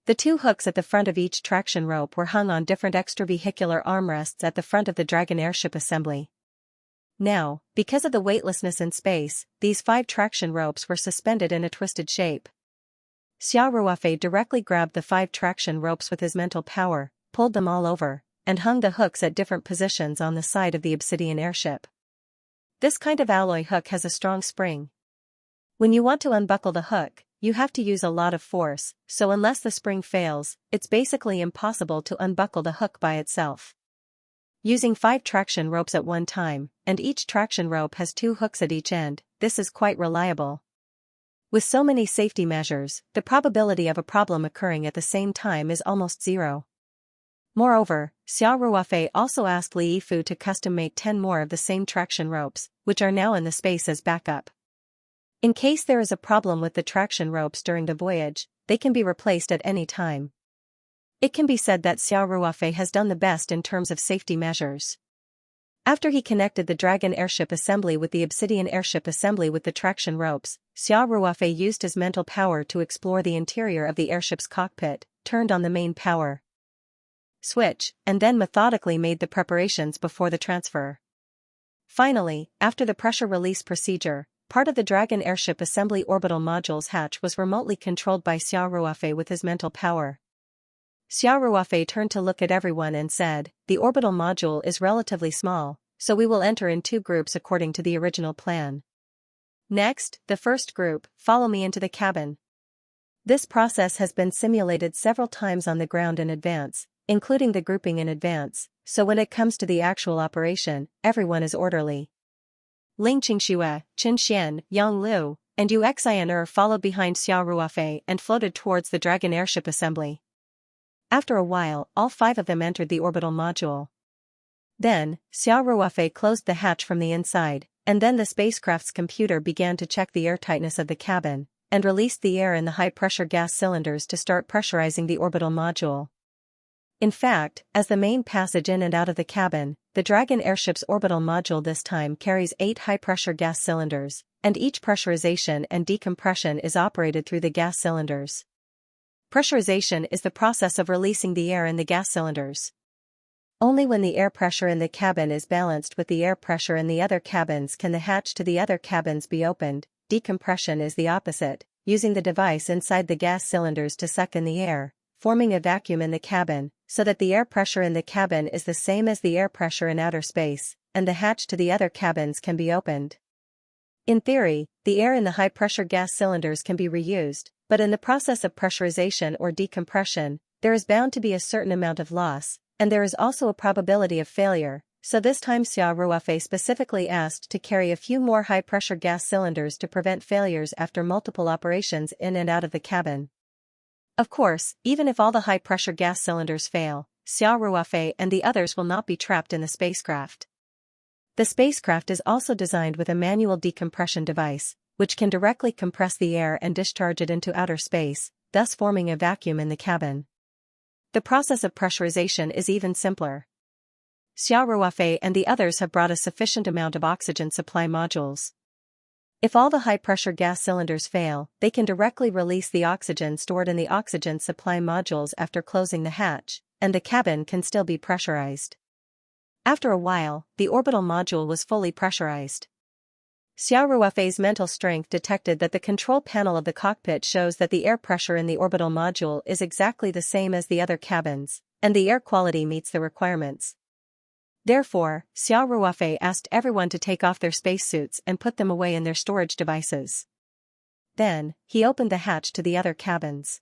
The 2 hooks at the front of each traction rope were hung on different extravehicular armrests at the front of the Dragon airship assembly. Now, because of the weightlessness in space, these 5 traction ropes were suspended in a twisted shape. Xiao Ruofei directly grabbed the 5 traction ropes with his mental power, pulled them all over, and hung the hooks at different positions on the side of the Obsidian airship. This kind of alloy hook has a strong spring. When you want to unbuckle the hook, you have to use a lot of force, so unless the spring fails, it's basically impossible to unbuckle the hook by itself. Using 5 traction ropes at one time, and each traction rope has 2 hooks at each end, this is quite reliable. With so many safety measures, the probability of a problem occurring at the same time is almost zero. Moreover, Xiao Ruofei also asked Li Yifu to custom make 10 more of the same traction ropes, which are now in the space as backup. In case there is a problem with the traction ropes during the voyage, they can be replaced at any time. It can be said that Xiao Ruofei has done the best in terms of safety measures. After he connected the Dragon airship assembly with the Obsidian airship assembly with the traction ropes, Xiao Ruofei used his mental power to explore the interior of the airship's cockpit, turned on the main power switch, and then methodically made the preparations before the transfer. Finally, after the pressure release procedure, part of the Dragon airship assembly orbital module's hatch was remotely controlled by Xiao Ruofei with his mental power. Xiao Ruofei turned to look at everyone and said, "The orbital module is relatively small, so we will enter in 2 groups according to the original plan. Next, the first group, follow me into the cabin." This process has been simulated several times on the ground in advance, including the grouping in advance, so when it comes to the actual operation, everyone is orderly. Ling Qingxue, Chen Xian, Yang Lu, and Yu Xian followed behind Xiao Ruofei and floated towards the Dragon airship assembly. After a while, all 5 of them entered the orbital module. Then, Xiao Ruofei closed the hatch from the inside, and then the spacecraft's computer began to check the airtightness of the cabin, and released the air in the high-pressure gas cylinders to start pressurizing the orbital module. In fact, as the main passage in and out of the cabin, the Dragon airship's orbital module this time carries 8 high-pressure gas cylinders, and each pressurization and decompression is operated through the gas cylinders. Pressurization is the process of releasing the air in the gas cylinders. Only when the air pressure in the cabin is balanced with the air pressure in the other cabins can the hatch to the other cabins be opened. Decompression is the opposite, using the device inside the gas cylinders to suck in the air, forming a vacuum in the cabin, so that the air pressure in the cabin is the same as the air pressure in outer space, and the hatch to the other cabins can be opened. In theory, the air in the high-pressure gas cylinders can be reused, but in the process of pressurization or decompression, there is bound to be a certain amount of loss, and there is also a probability of failure, so this time Xiao Ruofei specifically asked to carry a few more high-pressure gas cylinders to prevent failures after multiple operations in and out of the cabin. Of course, even if all the high-pressure gas cylinders fail, Xiao Ruofei and the others will not be trapped in the spacecraft. The spacecraft is also designed with a manual decompression device, which can directly compress the air and discharge it into outer space, thus forming a vacuum in the cabin. The process of pressurization is even simpler. Xiao Ruofei and the others have brought a sufficient amount of oxygen supply modules. If all the high-pressure gas cylinders fail, they can directly release the oxygen stored in the oxygen supply modules after closing the hatch, and the cabin can still be pressurized. After a while, the orbital module was fully pressurized. Xiao Ruofei's mental strength detected that the control panel of the cockpit shows that the air pressure in the orbital module is exactly the same as the other cabins, and the air quality meets the requirements. Therefore, Xiao Ruofei asked everyone to take off their spacesuits and put them away in their storage devices. Then, he opened the hatch to the other cabins.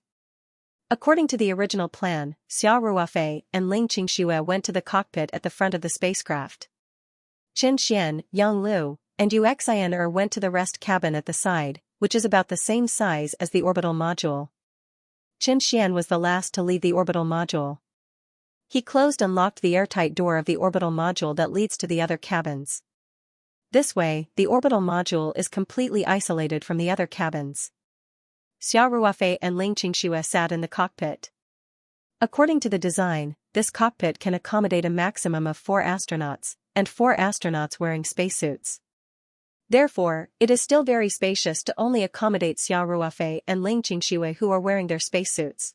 According to the original plan, Xiao Ruofei and Ling Qingxue went to the cockpit at the front of the spacecraft. Qin Xian, Yang Lu, and Yu Xian went to the rest cabin at the side, which is about the same size as the orbital module. Qin Xian was the last to leave the orbital module. He closed and locked the airtight door of the orbital module that leads to the other cabins. This way, the orbital module is completely isolated from the other cabins. Xiao Ruofei and Ling Qingxue sat in the cockpit. According to the design, this cockpit can accommodate a maximum of 4 astronauts, and 4 astronauts wearing spacesuits. Therefore, it is still very spacious to only accommodate Xiao Ruofei and Ling Qingxue who are wearing their spacesuits.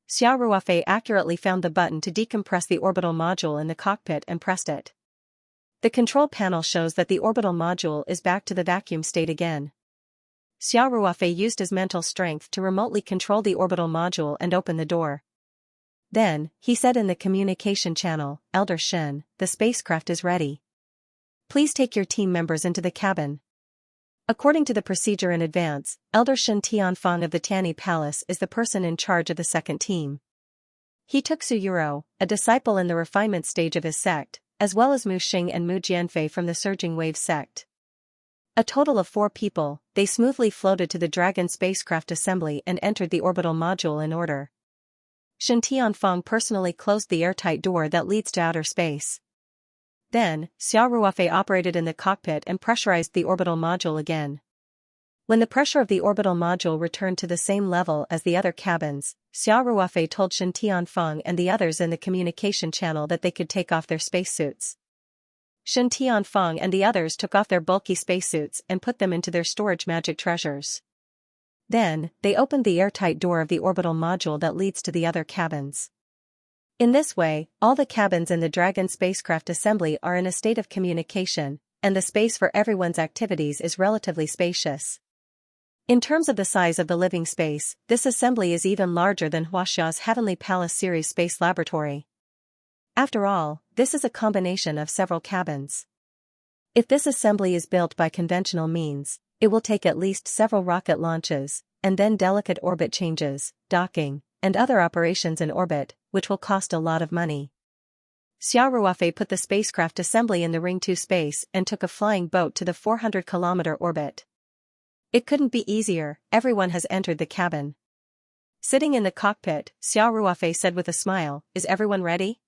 Xiao Ruofei accurately found the button to decompress the orbital module in the cockpit and pressed it. The control panel shows that the orbital module is back to the vacuum state again. Xiao Ruofei used his mental strength to remotely control the orbital module and open the door. Then, he said in the communication channel, "Elder Shen, the spacecraft is ready. Please take your team members into the cabin." According to the procedure in advance, Elder Shen Tianfang of the Tianyi Palace is the person in charge of the second team. He took Su Yuro, a disciple in the refinement stage of his sect, as well as Mu Xing and Mu Jianfei from the Surging Wave sect. A total of 4 people, they smoothly floated to the Dragon spacecraft assembly and entered the orbital module in order. Shen Tianfang personally closed the airtight door that leads to outer space. Then, Xiao Ruofei operated in the cockpit and pressurized the orbital module again. When the pressure of the orbital module returned to the same level as the other cabins, Xiao Ruofei told Shen Tianfang and the others in the communication channel that they could take off their spacesuits. Shen Tianfang and the others took off their bulky spacesuits and put them into their storage magic treasures. Then, they opened the airtight door of the orbital module that leads to the other cabins. In this way, all the cabins in the Dragon spacecraft assembly are in a state of communication, and the space for everyone's activities is relatively spacious. In terms of the size of the living space, this assembly is even larger than Huaxia's Heavenly Palace series space laboratory. After all, this is a combination of several cabins. If this assembly is built by conventional means, it will take at least several rocket launches, and then delicate orbit changes, docking, and other operations in orbit, which will cost a lot of money. Xiao Ruofei put the spacecraft assembly in the Ring 2 space and took a flying boat to the 400-kilometer orbit. It couldn't be easier, everyone has entered the cabin. Sitting in the cockpit, Xiao Ruofei said with a smile, "Is everyone ready?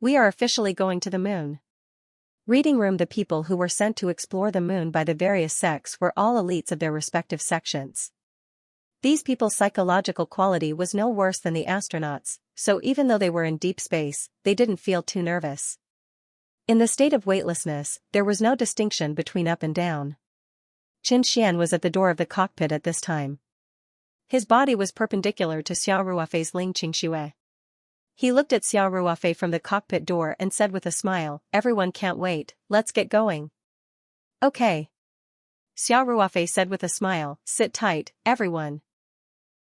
We are officially going to the moon." Reading room. The people who were sent to explore the moon by the various sects were all elites of their respective sections. These people's psychological quality was no worse than the astronauts, so even though they were in deep space, they didn't feel too nervous. In the state of weightlessness, there was no distinction between up and down. Qin Xian was at the door of the cockpit at this time. His body was perpendicular to Xiao Ruofei's Ling Qingxue. He looked at Xiao Ruofei from the cockpit door and said with a smile, "Everyone can't wait, let's get going." "Okay." Xiao Ruofei said with a smile, "Sit tight, everyone."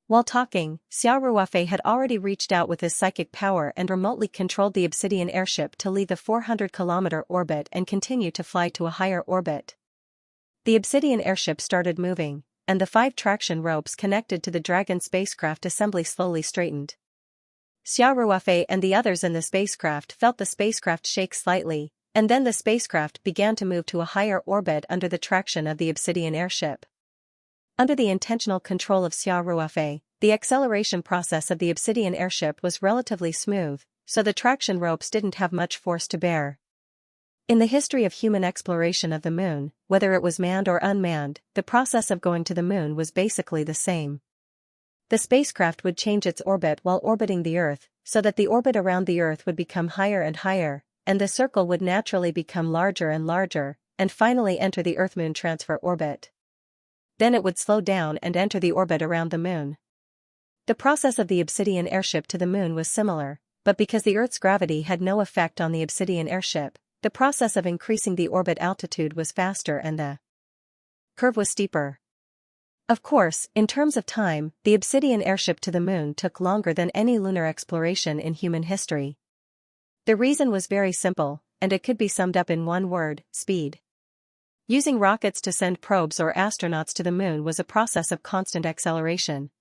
While talking, Xiao Ruofei had already reached out with his psychic power and remotely controlled the obsidian airship to leave the 400-kilometer orbit and continue to fly to a higher orbit. The obsidian airship started moving, and the 5 traction ropes connected to the Dragon spacecraft assembly slowly straightened. Xiao Ruofei and the others in the spacecraft felt the spacecraft shake slightly, and then the spacecraft began to move to a higher orbit under the traction of the obsidian airship. Under the intentional control of Xiao Ruofei, the acceleration process of the obsidian airship was relatively smooth, so the traction ropes didn't have much force to bear. In the history of human exploration of the moon, whether it was manned or unmanned, the process of going to the moon was basically the same. The spacecraft would change its orbit while orbiting the Earth, so that the orbit around the Earth would become higher and higher, and the circle would naturally become larger and larger, and finally enter the Earth-Moon transfer orbit. Then it would slow down and enter the orbit around the moon. The process of the obsidian airship to the moon was similar, but because the Earth's gravity had no effect on the obsidian airship, the process of increasing the orbit altitude was faster and the curve was steeper. Of course, in terms of time, the obsidian airship to the moon took longer than any lunar exploration in human history. The reason was very simple, and it could be summed up in one word: speed. Using rockets to send probes or astronauts to the moon was a process of constant acceleration.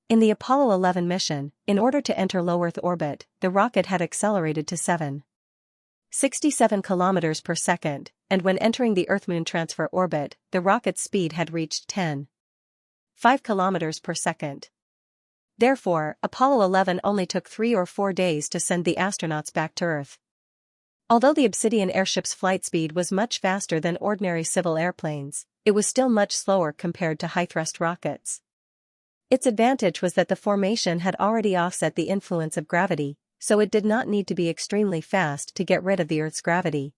In the Apollo 11 mission, in order to enter low Earth orbit, the rocket had accelerated to 7.67 kilometers per second, and when entering the Earth-Moon transfer orbit, the rocket's speed had reached 10.5 kilometers per second. Therefore, Apollo 11 only took 3 or 4 days to send the astronauts back to Earth. Although the Obsidian airship's flight speed was much faster than ordinary civil airplanes, it was still much slower compared to high-thrust rockets. Its advantage was that the formation had already offset the influence of gravity, so it did not need to be extremely fast to get rid of the Earth's gravity.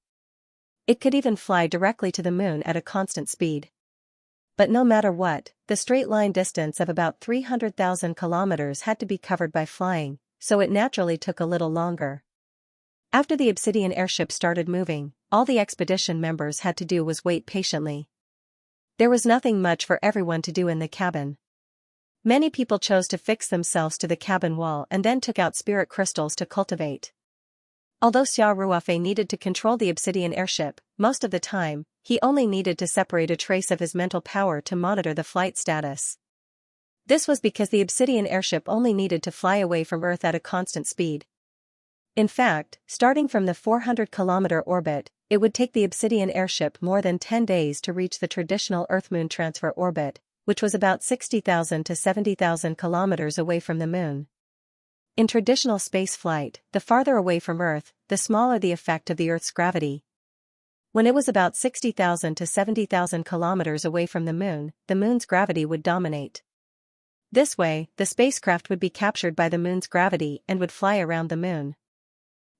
It could even fly directly to the moon at a constant speed. But no matter what, the straight-line distance of about 300,000 kilometers had to be covered by flying, so it naturally took a little longer. After the Obsidian airship started moving, all the expedition members had to do was wait patiently. There was nothing much for everyone to do in the cabin. Many people chose to fix themselves to the cabin wall and then took out spirit crystals to cultivate. Although Xia Ruofei needed to control the Obsidian airship, most of the time, he only needed to separate a trace of his mental power to monitor the flight status. This was because the Obsidian airship only needed to fly away from Earth at a constant speed. In fact, starting from the 400-kilometer orbit, it would take the Obsidian airship more than 10 days to reach the traditional Earth-Moon transfer orbit, which was about 60,000 to 70,000 kilometers away from the moon. In traditional space flight, the farther away from Earth, the smaller the effect of the Earth's gravity. When it was about 60,000 to 70,000 kilometers away from the moon's gravity would dominate. This way, the spacecraft would be captured by the moon's gravity and would fly around the moon.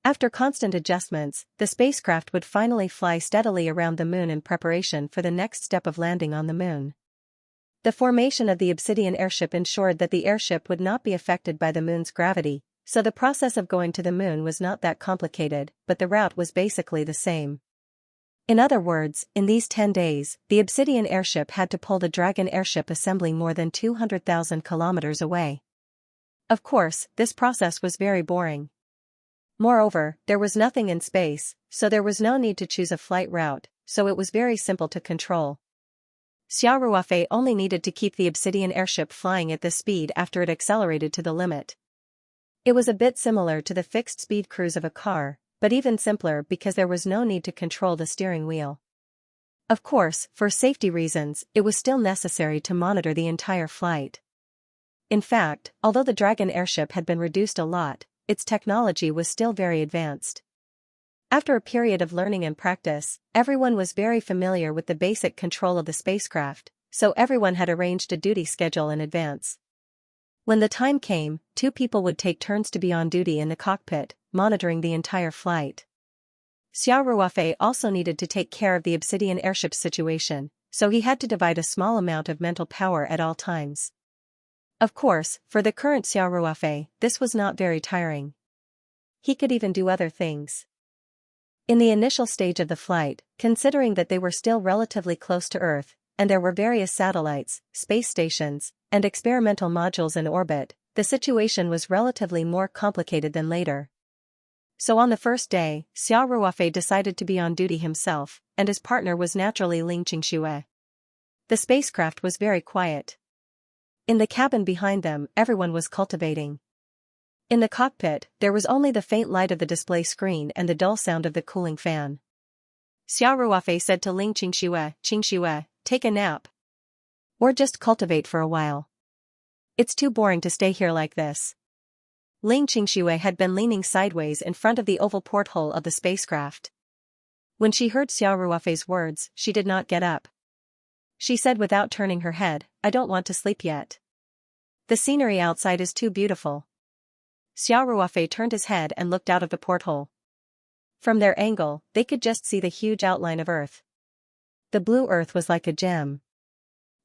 After constant adjustments, the spacecraft would finally fly steadily around the moon in preparation for the next step of landing on the moon. The formation of the Obsidian airship ensured that the airship would not be affected by the moon's gravity, so the process of going to the moon was not that complicated, but the route was basically the same. In other words, in these 10 days, the Obsidian airship had to pull the Dragon airship assembly more than 200,000 kilometers away. Of course, this process was very boring. Moreover, there was nothing in space, so there was no need to choose a flight route, so it was very simple to control. Xia Ruofei only needed to keep the Obsidian airship flying at this speed after it accelerated to the limit. It was a bit similar to the fixed-speed cruise of a car, but even simpler because there was no need to control the steering wheel. Of course, for safety reasons, it was still necessary to monitor the entire flight. In fact, although the Dragon airship had been reduced a lot, its technology was still very advanced. After a period of learning and practice, everyone was very familiar with the basic control of the spacecraft, so everyone had arranged a duty schedule in advance. When the time came, 2 people would take turns to be on duty in the cockpit, monitoring the entire flight. Xia Ruofei also needed to take care of the Obsidian airship's situation, so he had to divide a small amount of mental power at all times. Of course, for the current Xia Ruofei, this was not very tiring. He could even do other things. In the initial stage of the flight, considering that they were still relatively close to Earth, and there were various satellites, space stations, and experimental modules in orbit, the situation was relatively more complicated than later. So on the first day, Xia Ruofei decided to be on duty himself, and his partner was naturally Xianxia. The spacecraft was very quiet. In the cabin behind them, everyone was cultivating. In the cockpit, there was only the faint light of the display screen and the dull sound of the cooling fan. Xia Ruofei said to Xianxia, take a nap. Or just cultivate for a while. It's too boring to stay here like this. Xianxia had been leaning sideways in front of the oval porthole of the spacecraft. When she heard Xia Ruofei's words, she did not get up. She said without turning her head, I don't want to sleep yet. The scenery outside is too beautiful. Xia Ruofei turned his head and looked out of the porthole. From their angle, they could just see the huge outline of Earth. The blue Earth was like a gem.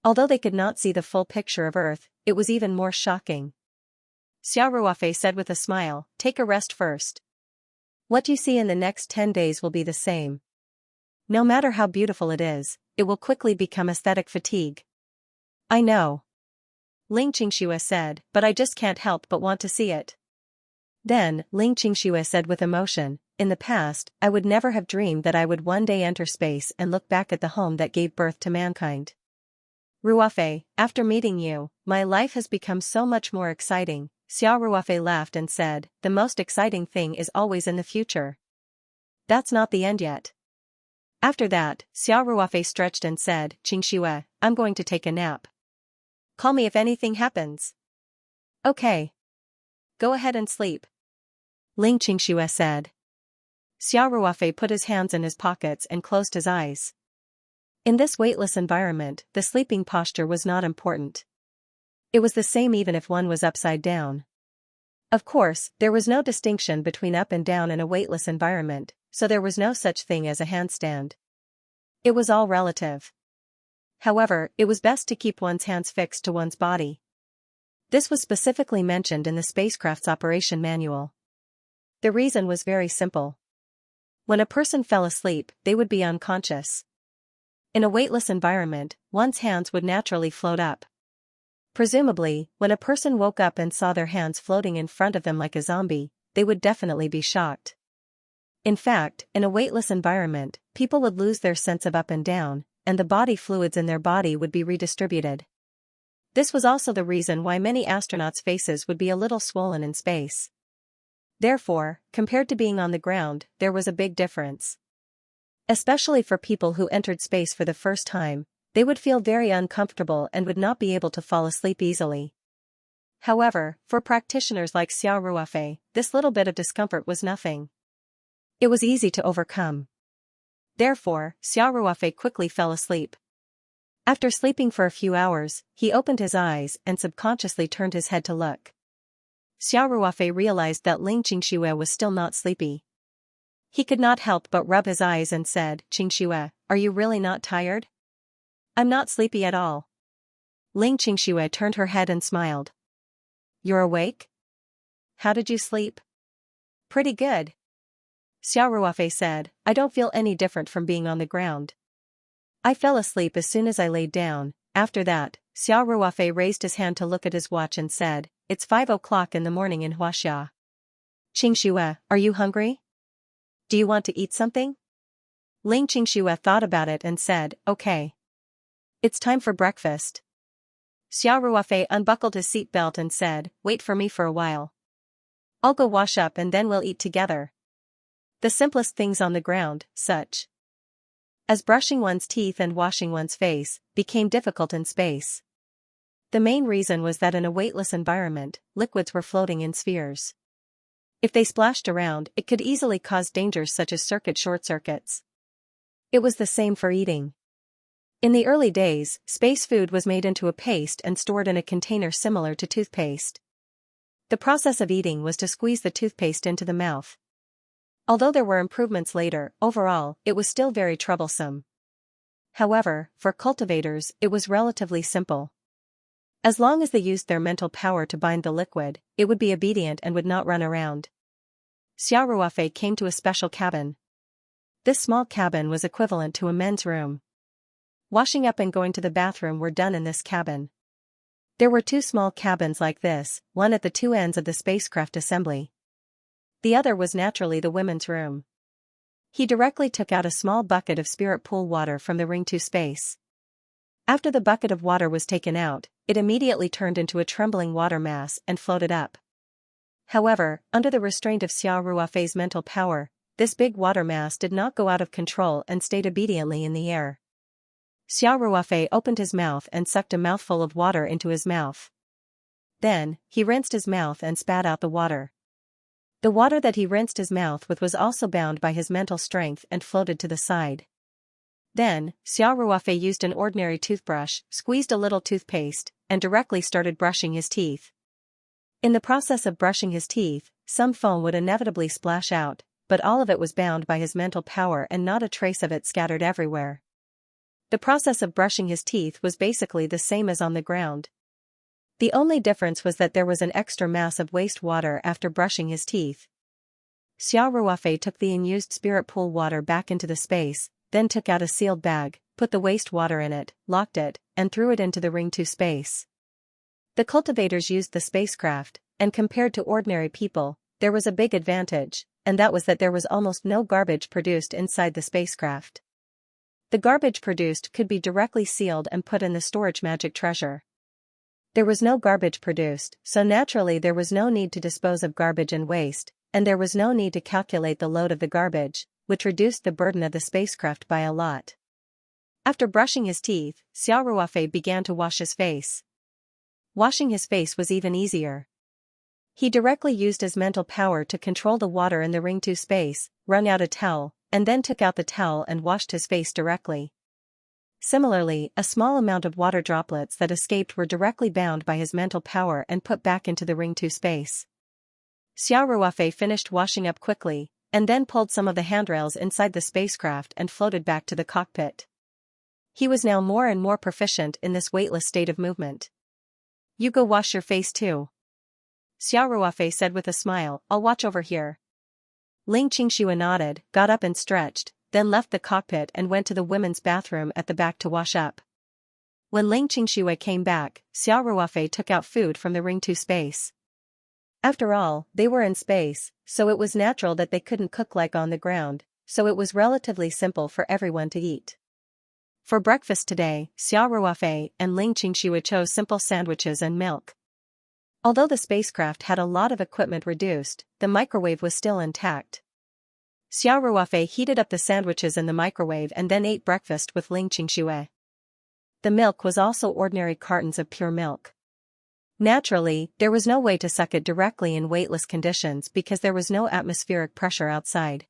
Although they could not see the full picture of Earth, it was even more shocking. Xia Ruofei said with a smile, take a rest first. What you see in the next 10 days will be the same. No matter how beautiful it is, it will quickly become aesthetic fatigue. I know. Xianxia said, but I just can't help but want to see it. Then, Xianxia said with emotion, in the past, I would never have dreamed that I would one day enter space and look back at the home that gave birth to mankind. Ruofei, after meeting you, my life has become so much more exciting. Xiao Ruofei laughed and said, the most exciting thing is always in the future. That's not the end yet. After that, Xiao Ruofei stretched and said, Xianxia, I'm going to take a nap. Call me if anything happens. Okay. Go ahead and sleep. Xianxia said. Xiao Ruofei put his hands in his pockets and closed his eyes. In this weightless environment, the sleeping posture was not important. It was the same even if one was upside down. Of course, there was no distinction between up and down in a weightless environment, so there was no such thing as a handstand. It was all relative. However, it was best to keep one's hands fixed to one's body. This was specifically mentioned in the spacecraft's operation manual. The reason was very simple. When a person fell asleep, they would be unconscious. In a weightless environment, one's hands would naturally float up. Presumably, when a person woke up and saw their hands floating in front of them like a zombie, they would definitely be shocked. In fact, in a weightless environment, people would lose their sense of up and down, and the body fluids in their body would be redistributed. This was also the reason why many astronauts' faces would be a little swollen in space. Therefore, compared to being on the ground, there was a big difference. Especially for people who entered space for the first time, they would feel very uncomfortable and would not be able to fall asleep easily. However, for practitioners like Xiao Ruofei, this little bit of discomfort was nothing. It was easy to overcome. Therefore, Xiao Ruofei quickly fell asleep. After sleeping for a few hours, he opened his eyes and subconsciously turned his head to look. Xiao Ruofei realized that Xianxia was still not sleepy. He could not help but rub his eyes and said, Xianxia, are you really not tired? I'm not sleepy at all. Xianxia turned her head and smiled. You're awake? How did you sleep? Pretty good. Xiao Ruofei said, I don't feel any different from being on the ground. I fell asleep as soon as I laid down. After that, Xiao Ruofei raised his hand to look at his watch and said, it's 5 o'clock in the morning in Huaxia. Xianxia, are you hungry? Do you want to eat something? Xianxia thought about it and said, okay. It's time for breakfast. Xiao Ruofei unbuckled his seat belt and said, wait for me for a while. I'll go wash up and then we'll eat together. The simplest things on the ground, such as brushing one's teeth and washing one's face, became difficult in space. The main reason was that in a weightless environment, liquids were floating in spheres. If they splashed around, it could easily cause dangers such as circuit short circuits. It was the same for eating. In the early days, space food was made into a paste and stored in a container similar to toothpaste. The process of eating was to squeeze the toothpaste into the mouth. Although there were improvements later, overall, it was still very troublesome. However, for cultivators, it was relatively simple. As long as they used their mental power to bind the liquid, it would be obedient and would not run around. Xiao Ruofei came to a special cabin. This small cabin was equivalent to a men's room. Washing up and going to the bathroom were done in this cabin. There were 2 small cabins like this, one at the 2 ends of the spacecraft assembly. The other was naturally the women's room. He directly took out a small bucket of spirit pool water from the ring to space. After the bucket of water was taken out, it immediately turned into a trembling water mass and floated up. However, under the restraint of Xiao Ruofei's mental power, this big water mass did not go out of control and stayed obediently in the air. Xiao Ruofei opened his mouth and sucked a mouthful of water into his mouth. Then, he rinsed his mouth and spat out the water. The water that he rinsed his mouth with was also bound by his mental strength and floated to the side. Then, Xiao Ruofei used an ordinary toothbrush, squeezed a little toothpaste, and directly started brushing his teeth. In the process of brushing his teeth, some foam would inevitably splash out, but all of it was bound by his mental power and not a trace of it scattered everywhere. The process of brushing his teeth was basically the same as on the ground. The only difference was that there was an extra mass of waste water after brushing his teeth. Xiao Ruofei took the unused spirit pool water back into the space, then took out a sealed bag, put the wastewater in it, locked it, and threw it into the Ring 2 space. The cultivators used the spacecraft, and compared to ordinary people, there was a big advantage, and that was that there was almost no garbage produced inside the spacecraft. The garbage produced could be directly sealed and put in the storage magic treasure. There was no garbage produced, so naturally there was no need to dispose of garbage and waste, and there was no need to calculate the load of the garbage, which reduced the burden of the spacecraft by a lot. After brushing his teeth, Xiao Ruofei began to wash his face. Washing his face was even easier. He directly used his mental power to control the water in the Ring 2 space, wrung out a towel, and then took out the towel and washed his face directly. Similarly, a small amount of water droplets that escaped were directly bound by his mental power and put back into the Ring 2 space. Xiao Ruofei finished washing up quickly, and then pulled some of the handrails inside the spacecraft and floated back to the cockpit. He was now more and more proficient in this weightless state of movement. "You go wash your face too," Xiao Ruofei said with a smile. "I'll watch over here." Xianxia nodded, got up and stretched, then left the cockpit and went to the women's bathroom at the back to wash up. When Xianxia came back, Xiao Ruofei took out food from the Ring 2 space. After all, they were in space, so it was natural that they couldn't cook like on the ground, so it was relatively simple for everyone to eat. For breakfast today, Xiao Ruofei and Xianxia chose simple sandwiches and milk. Although the spacecraft had a lot of equipment reduced, the microwave was still intact. Xiao Ruofei heated up the sandwiches in the microwave and then ate breakfast with Xianxia. The milk was also ordinary cartons of pure milk. Naturally, there was no way to suck it directly in weightless conditions because there was no atmospheric pressure outside.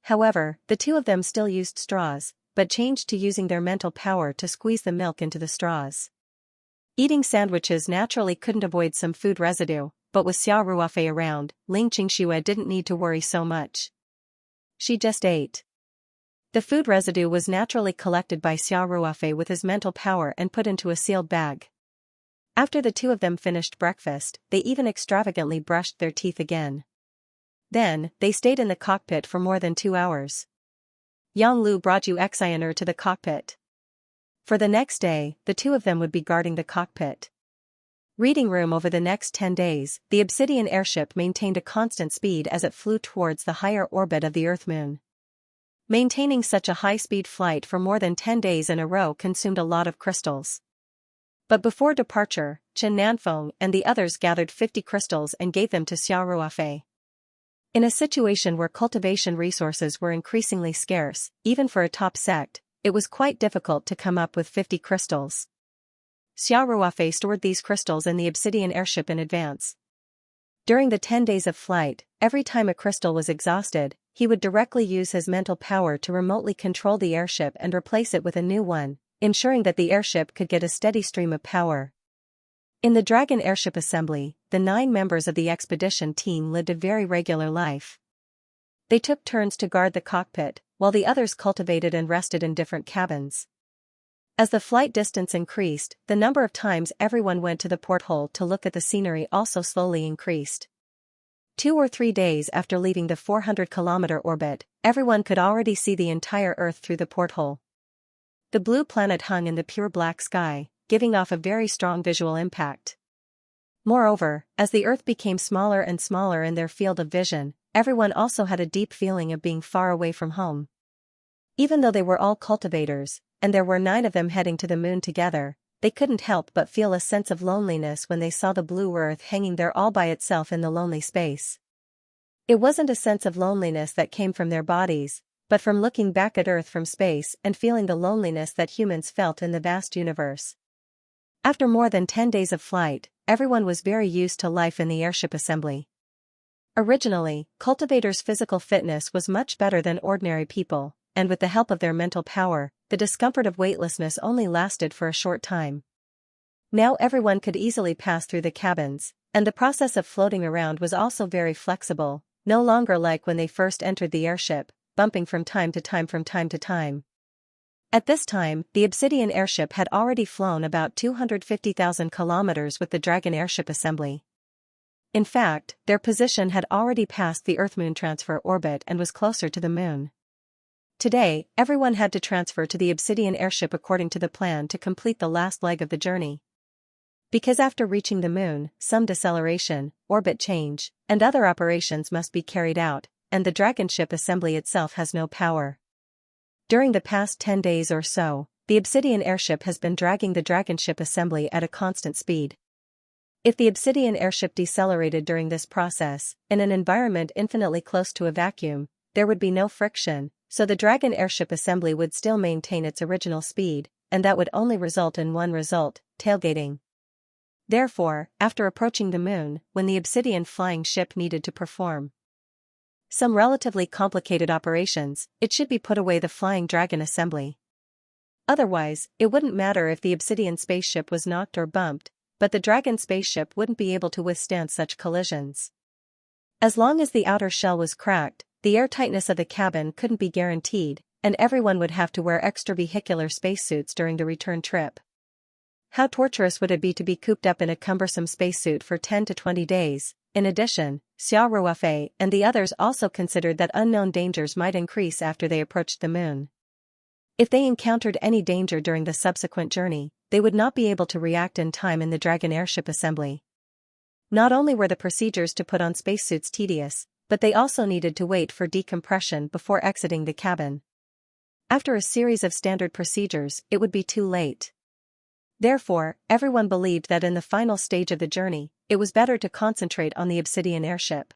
However, the two of them still used straws, but changed to using their mental power to squeeze the milk into the straws. Eating sandwiches naturally couldn't avoid some food residue, but with Xiao Ruofei around, Xianxia didn't need to worry so much. She just ate. The food residue was naturally collected by Xiao Ruofei with his mental power and put into a sealed bag. After the two of them finished breakfast, they even extravagantly brushed their teeth again. Then, they stayed in the cockpit for more than 2 hours. Yang Lu brought Xianxia to the cockpit. For the next day, the two of them would be guarding the cockpit reading room over the next 10 days. The Obsidian airship maintained a constant speed as it flew towards the higher orbit of the Earth-Moon. Maintaining such a high-speed flight for more than 10 days in a row consumed a lot of crystals. But before departure, Chen Nanfeng and the others gathered 50 crystals and gave them to Xiao Ruofei. In a situation where cultivation resources were increasingly scarce, even for a top sect, it was quite difficult to come up with 50 crystals. Xiao Ruofei stored these crystals in the Obsidian airship in advance. During the 10 days of flight, every time a crystal was exhausted, he would directly use his mental power to remotely control the airship and replace it with a new one, ensuring that the airship could get a steady stream of power. In the Dragon Airship Assembly, the 9 members of the expedition team lived a very regular life. They took turns to guard the cockpit, while the others cultivated and rested in different cabins. As the flight distance increased, the number of times everyone went to the porthole to look at the scenery also slowly increased. 2 or 3 days after leaving the 400-kilometer orbit, everyone could already see the entire Earth through the porthole. The blue planet hung in the pure black sky, giving off a very strong visual impact. Moreover, as the Earth became smaller and smaller in their field of vision, everyone also had a deep feeling of being far away from home. Even though they were all cultivators, and there were 9 of them heading to the moon together, they couldn't help but feel a sense of loneliness when they saw the blue Earth hanging there all by itself in the lonely space. It wasn't a sense of loneliness that came from their bodies, but from looking back at Earth from space and feeling the loneliness that humans felt in the vast universe. After more than 10 days of flight, everyone was very used to life in the airship assembly. Originally, cultivators' physical fitness was much better than ordinary people, and with the help of their mental power, the discomfort of weightlessness only lasted for a short time. Now everyone could easily pass through the cabins, and the process of floating around was also very flexible, no longer like when they first entered the airship, bumping from time to time. At this time, the Obsidian airship had already flown about 250,000 kilometers with the Dragon Airship Assembly. In fact, their position had already passed the Earth-Moon transfer orbit and was closer to the Moon. Today, everyone had to transfer to the obsidian airship according to the plan to complete the last leg of the journey. Because after reaching the moon, some deceleration, orbit change, and other operations must be carried out, and the dragon ship assembly itself has no power. During the past 10 days or so, the obsidian airship has been dragging the dragon ship assembly at a constant speed. If the obsidian airship decelerated during this process, in an environment infinitely close to a vacuum, there would be no friction, so the dragon airship assembly would still maintain its original speed, and that would only result in one result, tailgating. Therefore, after approaching the moon, when the obsidian flying ship needed to perform some relatively complicated operations, it should be put away the flying dragon assembly. Otherwise, it wouldn't matter if the obsidian spaceship was knocked or bumped, but the dragon spaceship wouldn't be able to withstand such collisions. As long as the outer shell was cracked, the airtightness of the cabin couldn't be guaranteed, and everyone would have to wear extravehicular spacesuits during the return trip. How torturous would it be to be cooped up in a cumbersome spacesuit for 10 to 20 days? In addition, Xiao Ruofei and the others also considered that unknown dangers might increase after they approached the moon. If they encountered any danger during the subsequent journey, they would not be able to react in time in the dragon airship assembly. Not only were the procedures to put on spacesuits tedious, but they also needed to wait for decompression before exiting the cabin. After a series of standard procedures, it would be too late. Therefore, everyone believed that in the final stage of the journey, it was better to concentrate on the obsidian airship.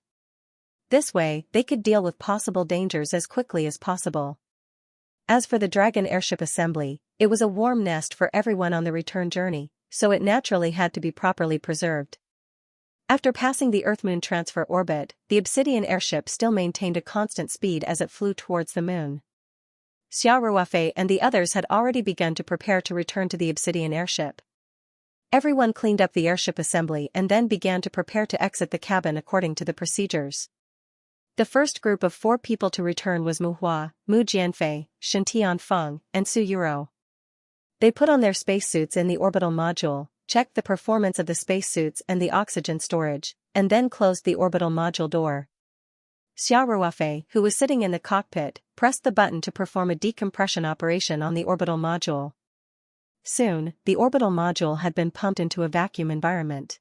This way, they could deal with possible dangers as quickly as possible. As for the dragon airship assembly, it was a warm nest for everyone on the return journey, so it naturally had to be properly preserved. After passing the Earth-Moon transfer orbit, the obsidian airship still maintained a constant speed as it flew towards the moon. Xiao Ruofei and the others had already begun to prepare to return to the obsidian airship. Everyone cleaned up the airship assembly and then began to prepare to exit the cabin according to the procedures. The first group of 4 people to return was Mu Hua, Mu Jianfei, Shen Tianfeng, and Su Yuro. They put on their spacesuits in the orbital module, checked the performance of the spacesuits and the oxygen storage, and then closed the orbital module door. Xiao Ruofei, who was sitting in the cockpit, pressed the button to perform a decompression operation on the orbital module. Soon, the orbital module had been pumped into a vacuum environment.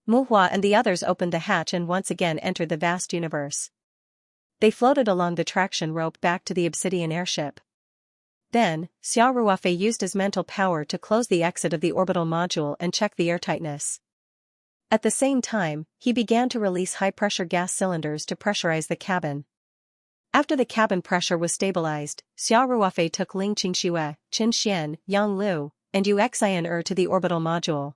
Mu Hua and the others opened the hatch and once again entered the vast universe. They floated along the traction rope back to the obsidian airship. Then, Xiao Ruofei used his mental power to close the exit of the orbital module and check the airtightness. At the same time, he began to release high-pressure gas cylinders to pressurize the cabin. After the cabin pressure was stabilized, Xiao Ruofei took Ling Qingxue, Qin Xian, Yang Lu, and Yu Xian to the orbital module.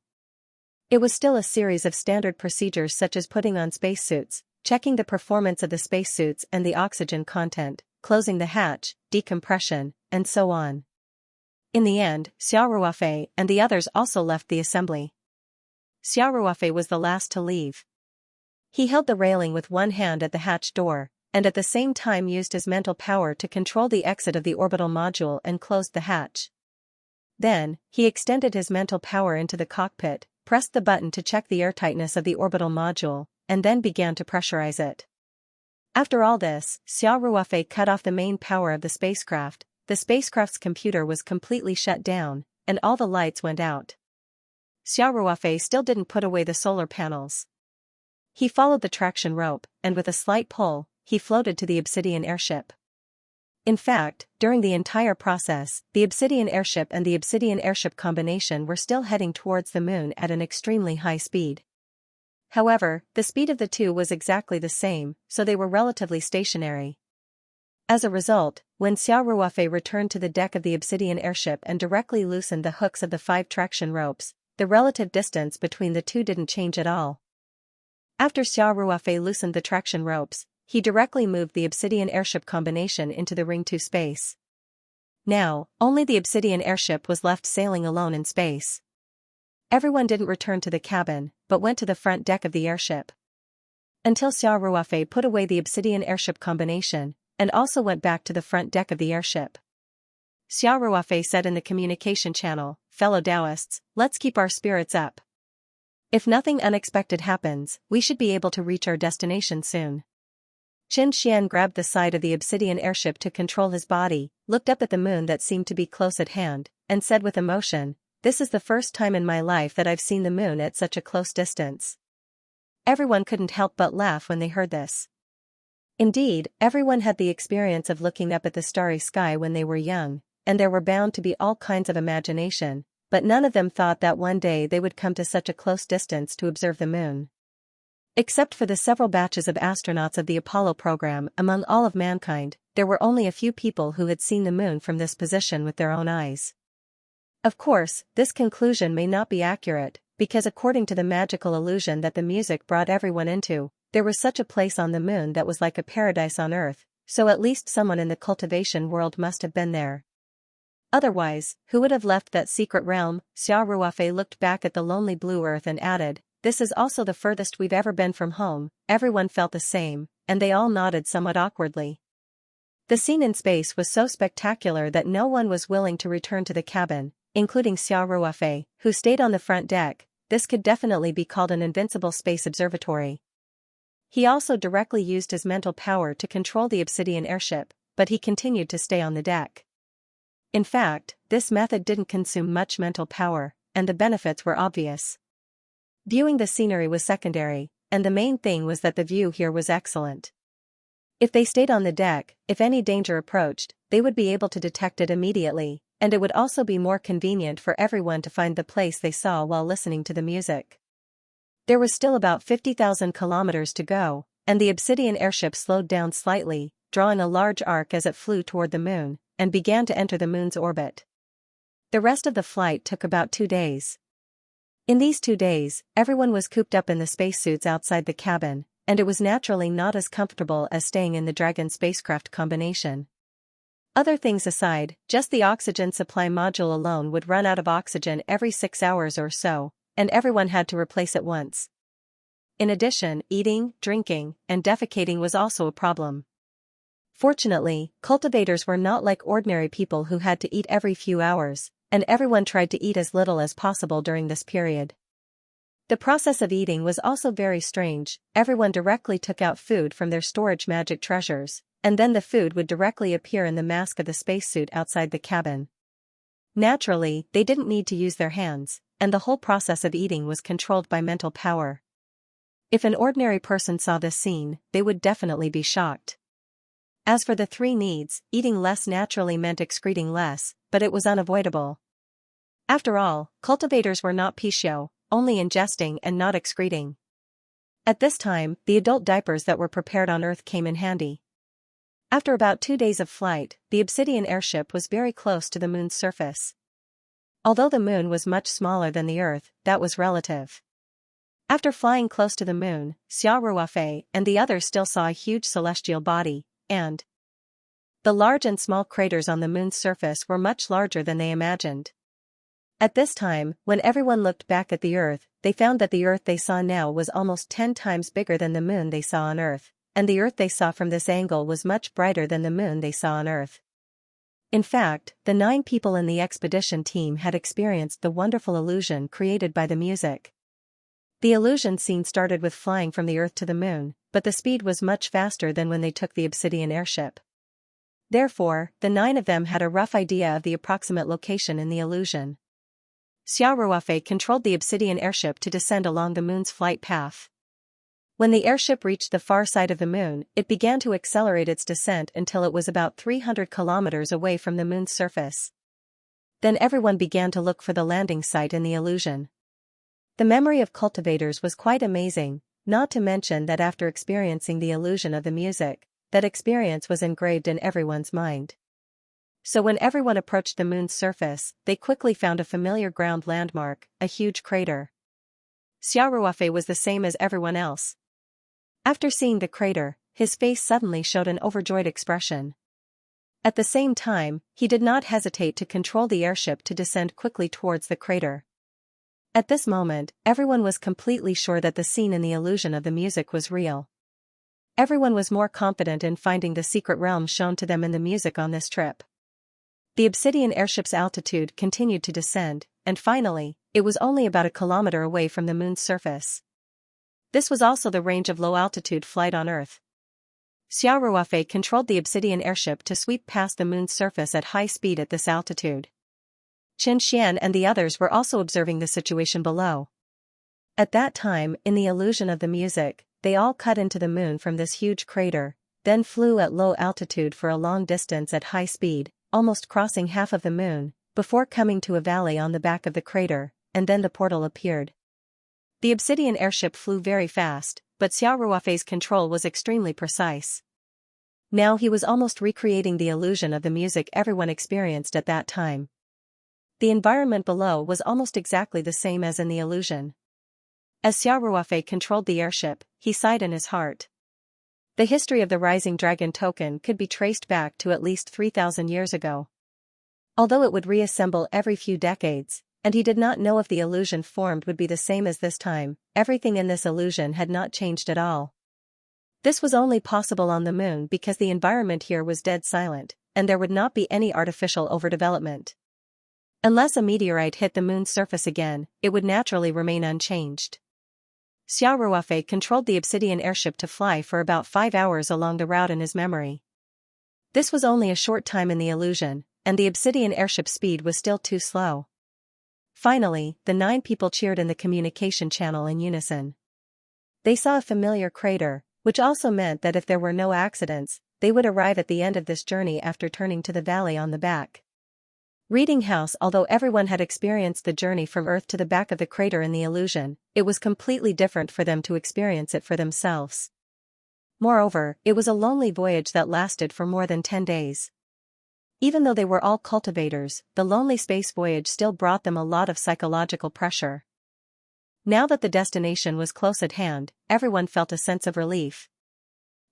It was still a series of standard procedures such as putting on spacesuits, checking the performance of the spacesuits and the oxygen content, closing the hatch, decompression, and so on. In the end, Xiao Ruofei and the others also left the assembly. Xiao Ruofei was the last to leave. He held the railing with one hand at the hatch door, and at the same time used his mental power to control the exit of the orbital module and closed the hatch. Then, he extended his mental power into the cockpit, pressed the button to check the airtightness of the orbital module, and then began to pressurize it. After all this, Xiao Ruofei cut off the main power of the spacecraft. The spacecraft's computer was completely shut down, and all the lights went out. Xiao Ruofei still didn't put away the solar panels. He followed the traction rope, and with a slight pull, he floated to the obsidian airship. In fact, during the entire process, the obsidian airship and the obsidian airship combination were still heading towards the moon at an extremely high speed. However, the speed of the two was exactly the same, so they were relatively stationary. As a result, when Xiao Ruofei returned to the deck of the obsidian airship and directly loosened the hooks of the 5 traction ropes, the relative distance between the two didn't change at all. After Xiao Ruofei loosened the traction ropes, he directly moved the obsidian airship combination into the Ring 2 space. Now, only the obsidian airship was left sailing alone in space. Everyone didn't return to the cabin, but went to the front deck of the airship. Until Xiao Ruofei put away the obsidian airship combination, and also went back to the front deck of the airship. Xiao Ruofei said in the communication channel, "Fellow Taoists, let's keep our spirits up. If nothing unexpected happens, we should be able to reach our destination soon." Xianxia grabbed the side of the obsidian airship to control his body, looked up at the moon that seemed to be close at hand, and said with emotion, "This is the first time in my life that I've seen the moon at such a close distance." Everyone couldn't help but laugh when they heard this. Indeed, everyone had the experience of looking up at the starry sky when they were young, and there were bound to be all kinds of imagination, but none of them thought that one day they would come to such a close distance to observe the moon. Except for the several batches of astronauts of the Apollo program, among all of mankind, there were only a few people who had seen the moon from this position with their own eyes. Of course, this conclusion may not be accurate, because according to the magical illusion that the music brought everyone into, there was such a place on the moon that was like a paradise on Earth, so at least someone in the cultivation world must have been there. Otherwise, who would have left that secret realm? Xiaoruofei looked back at the lonely blue Earth and added, "This is also the furthest we've ever been from home." Everyone felt the same, and they all nodded somewhat awkwardly. The scene in space was so spectacular that no one was willing to return to the cabin, including Xiaoruofei, who stayed on the front deck. This could definitely be called an invincible space observatory. He also directly used his mental power to control the obsidian airship, but he continued to stay on the deck. In fact, this method didn't consume much mental power, and the benefits were obvious. Viewing the scenery was secondary, and the main thing was that the view here was excellent. If they stayed on the deck, if any danger approached, they would be able to detect it immediately, and it would also be more convenient for everyone to find the place they saw while listening to the music. There was still about 50,000 kilometers to go, and the obsidian airship slowed down slightly, drawing a large arc as it flew toward the moon, and began to enter the moon's orbit. The rest of the flight took about 2 days. In these 2 days, everyone was cooped up in the spacesuits outside the cabin, and it was naturally not as comfortable as staying in the Dragon spacecraft combination. Other things aside, just the oxygen supply module alone would run out of oxygen every 6 hours or so, and everyone had to replace it once. In addition, eating, drinking, and defecating was also a problem. Fortunately, cultivators were not like ordinary people who had to eat every few hours, and everyone tried to eat as little as possible during this period. The process of eating was also very strange. Everyone directly took out food from their storage magic treasures, and then the food would directly appear in the mask of the spacesuit outside the cabin. Naturally, they didn't need to use their hands, and the whole process of eating was controlled by mental power. If an ordinary person saw this scene, they would definitely be shocked. As for the 3 needs, eating less naturally meant excreting less, but it was unavoidable. After all, cultivators were not Pishio, only ingesting and not excreting. At this time, the adult diapers that were prepared on Earth came in handy. After about 2 days of flight, the obsidian airship was very close to the moon's surface. Although the moon was much smaller than the Earth, that was relative. After flying close to the moon, Xiaoruofei and the others still saw a huge celestial body, and the large and small craters on the moon's surface were much larger than they imagined. At this time, when everyone looked back at the Earth, they found that the Earth they saw now was almost 10 times bigger than the moon they saw on Earth, and the Earth they saw from this angle was much brighter than the moon they saw on Earth. In fact, the 9 people in the expedition team had experienced the wonderful illusion created by the music. The illusion scene started with flying from the Earth to the moon, but the speed was much faster than when they took the obsidian airship. Therefore, the 9 of them had a rough idea of the approximate location in the illusion. Xiaoruofei controlled the obsidian airship to descend along the moon's flight path. When the airship reached the far side of the moon, it began to accelerate its descent until it was about 300 kilometers away from the moon's surface. Then everyone began to look for the landing site in the illusion. The memory of cultivators was quite amazing, not to mention that after experiencing the illusion of the music, that experience was engraved in everyone's mind. So when everyone approached the moon's surface, they quickly found a familiar ground landmark, a huge crater. Xiaoruofei was the same as everyone else. After seeing the crater, his face suddenly showed an overjoyed expression. At the same time, he did not hesitate to control the airship to descend quickly towards the crater. At this moment, everyone was completely sure that the scene in the illusion of the music was real. Everyone was more confident in finding the secret realm shown to them in the music on this trip. The obsidian airship's altitude continued to descend, and finally, it was only about a kilometer away from the moon's surface. This was also the range of low-altitude flight on Earth. Xiao Ruofei controlled the obsidian airship to sweep past the moon's surface at high speed at this altitude. Xianxia and the others were also observing the situation below. At that time, in the illusion of the music, they all cut into the moon from this huge crater, then flew at low altitude for a long distance at high speed, almost crossing half of the moon, before coming to a valley on the back of the crater, and then the portal appeared. The obsidian airship flew very fast, but Xiao Ruofei's control was extremely precise. Now he was almost recreating the illusion of the music everyone experienced at that time. The environment below was almost exactly the same as in the illusion. As Xiao Ruofei controlled the airship, he sighed in his heart. The history of the Rising Dragon token could be traced back to at least 3,000 years ago. Although it would reassemble every few decades, and he did not know if the illusion formed would be the same as this time, everything in this illusion had not changed at all. This was only possible on the moon because the environment here was dead silent, and there would not be any artificial overdevelopment. Unless a meteorite hit the moon's surface again, it would naturally remain unchanged. Xiao Ruofei controlled the obsidian airship to fly for about 5 hours along the route in his memory. This was only a short time in the illusion, and the obsidian airship's speed was still too slow. Finally, the 9 people cheered in the communication channel in unison. They saw a familiar crater, which also meant that if there were no accidents, they would arrive at the end of this journey after turning to the valley on the back. Reading House. Although everyone had experienced the journey from Earth to the back of the crater in the illusion, it was completely different for them to experience it for themselves. Moreover, it was a lonely voyage that lasted for more than 10 days. Even though they were all cultivators, the lonely space voyage still brought them a lot of psychological pressure. Now that the destination was close at hand, everyone felt a sense of relief.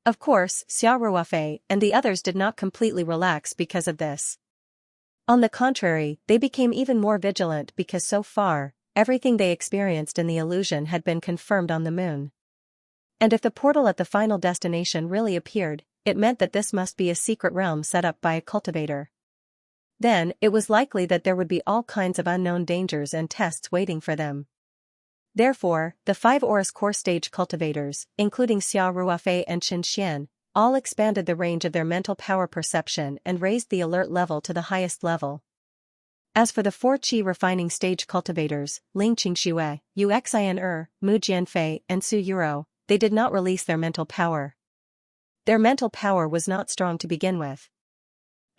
Of course, Xiao Ruofei and the others did not completely relax because of this. On the contrary, they became even more vigilant because so far, everything they experienced in the illusion had been confirmed on the moon. And if the portal at the final destination really appeared, it meant that this must be a secret realm set up by a cultivator. Then, it was likely that there would be all kinds of unknown dangers and tests waiting for them. Therefore, the 5 Oris core stage cultivators, including Xiao Ruofei and Xianxia, all expanded the range of their mental power perception and raised the alert level to the highest level. As for the 4 Qi refining stage cultivators, Ling Qingxue, Yu Xian Mu Jianfei, and Su Yuro, they did not release their mental power. Their mental power was not strong to begin with.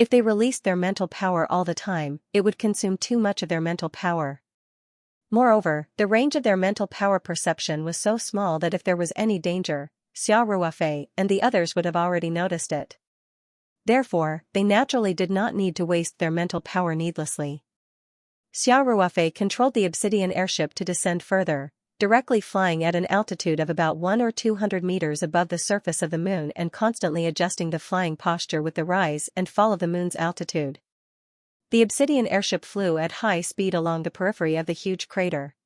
If they released their mental power all the time, it would consume too much of their mental power. Moreover, the range of their mental power perception was so small that if there was any danger, Xiao Ruofei and the others would have already noticed it. Therefore, they naturally did not need to waste their mental power needlessly. Xiao Ruofei controlled the obsidian airship to descend further, directly flying at an altitude of about 100 or 200 meters above the surface of the moon and constantly adjusting the flying posture with the rise and fall of the moon's altitude. The obsidian airship flew at high speed along the periphery of the huge crater.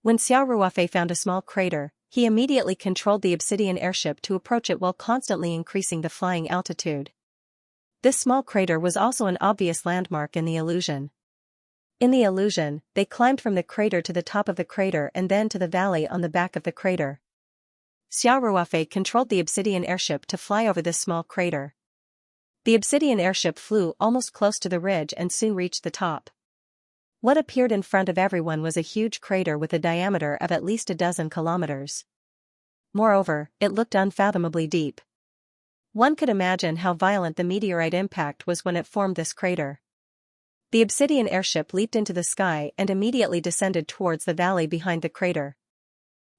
When Xiao Ruofei found a small crater, he immediately controlled the obsidian airship to approach it while constantly increasing the flying altitude. This small crater was also an obvious landmark in the illusion. In the illusion, they climbed from the crater to the top of the crater and then to the valley on the back of the crater. Xiao Ruofei controlled the obsidian airship to fly over this small crater. The obsidian airship flew almost close to the ridge and soon reached the top. What appeared in front of everyone was a huge crater with a diameter of at least 12 kilometers. Moreover, it looked unfathomably deep. One could imagine how violent the meteorite impact was when it formed this crater. The obsidian airship leaped into the sky and immediately descended towards the valley behind the crater.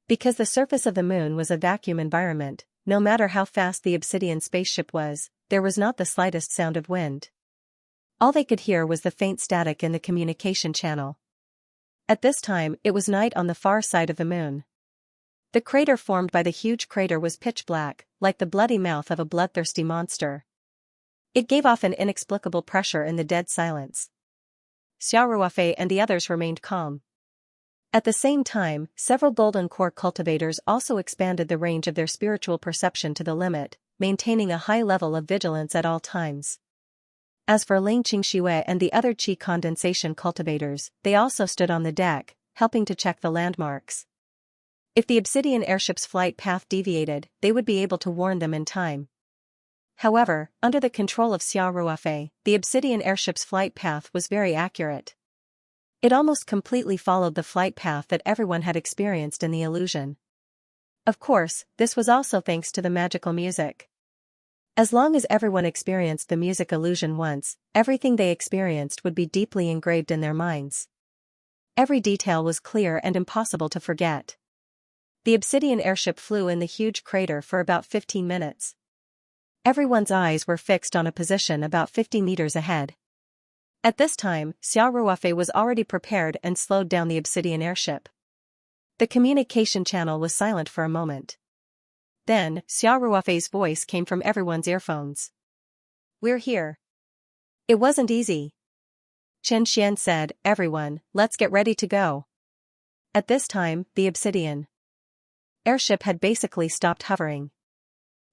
Because the surface of the moon was a vacuum environment, no matter how fast the obsidian spaceship was, there was not the slightest sound of wind. All they could hear was the faint static in the communication channel. At this time, it was night on the far side of the moon. The crater formed by the huge crater was pitch black, like the bloody mouth of a bloodthirsty monster. It gave off an inexplicable pressure in the dead silence. Xiao Ruofei and the others remained calm. At the same time, several golden core cultivators also expanded the range of their spiritual perception to the limit, maintaining a high level of vigilance at all times. As for Ling Qingxue and the other Qi condensation cultivators, they also stood on the deck, helping to check the landmarks. If the obsidian airship's flight path deviated, they would be able to warn them in time. However, under the control of Xiao Ruofei, the obsidian airship's flight path was very accurate. It almost completely followed the flight path that everyone had experienced in the illusion. Of course, this was also thanks to the magical music. As long as everyone experienced the music illusion once, everything they experienced would be deeply engraved in their minds. Every detail was clear and impossible to forget. The obsidian airship flew in the huge crater for about 15 minutes. Everyone's eyes were fixed on a position about 50 meters ahead. At this time, Xiao Ruofei was already prepared and slowed down the obsidian airship. The communication channel was silent for a moment. Then, Xiao Ruofei's voice came from everyone's earphones. "We're here." It wasn't easy. Xianxia said, "Everyone, let's get ready to go." At this time, the obsidian airship had basically stopped hovering.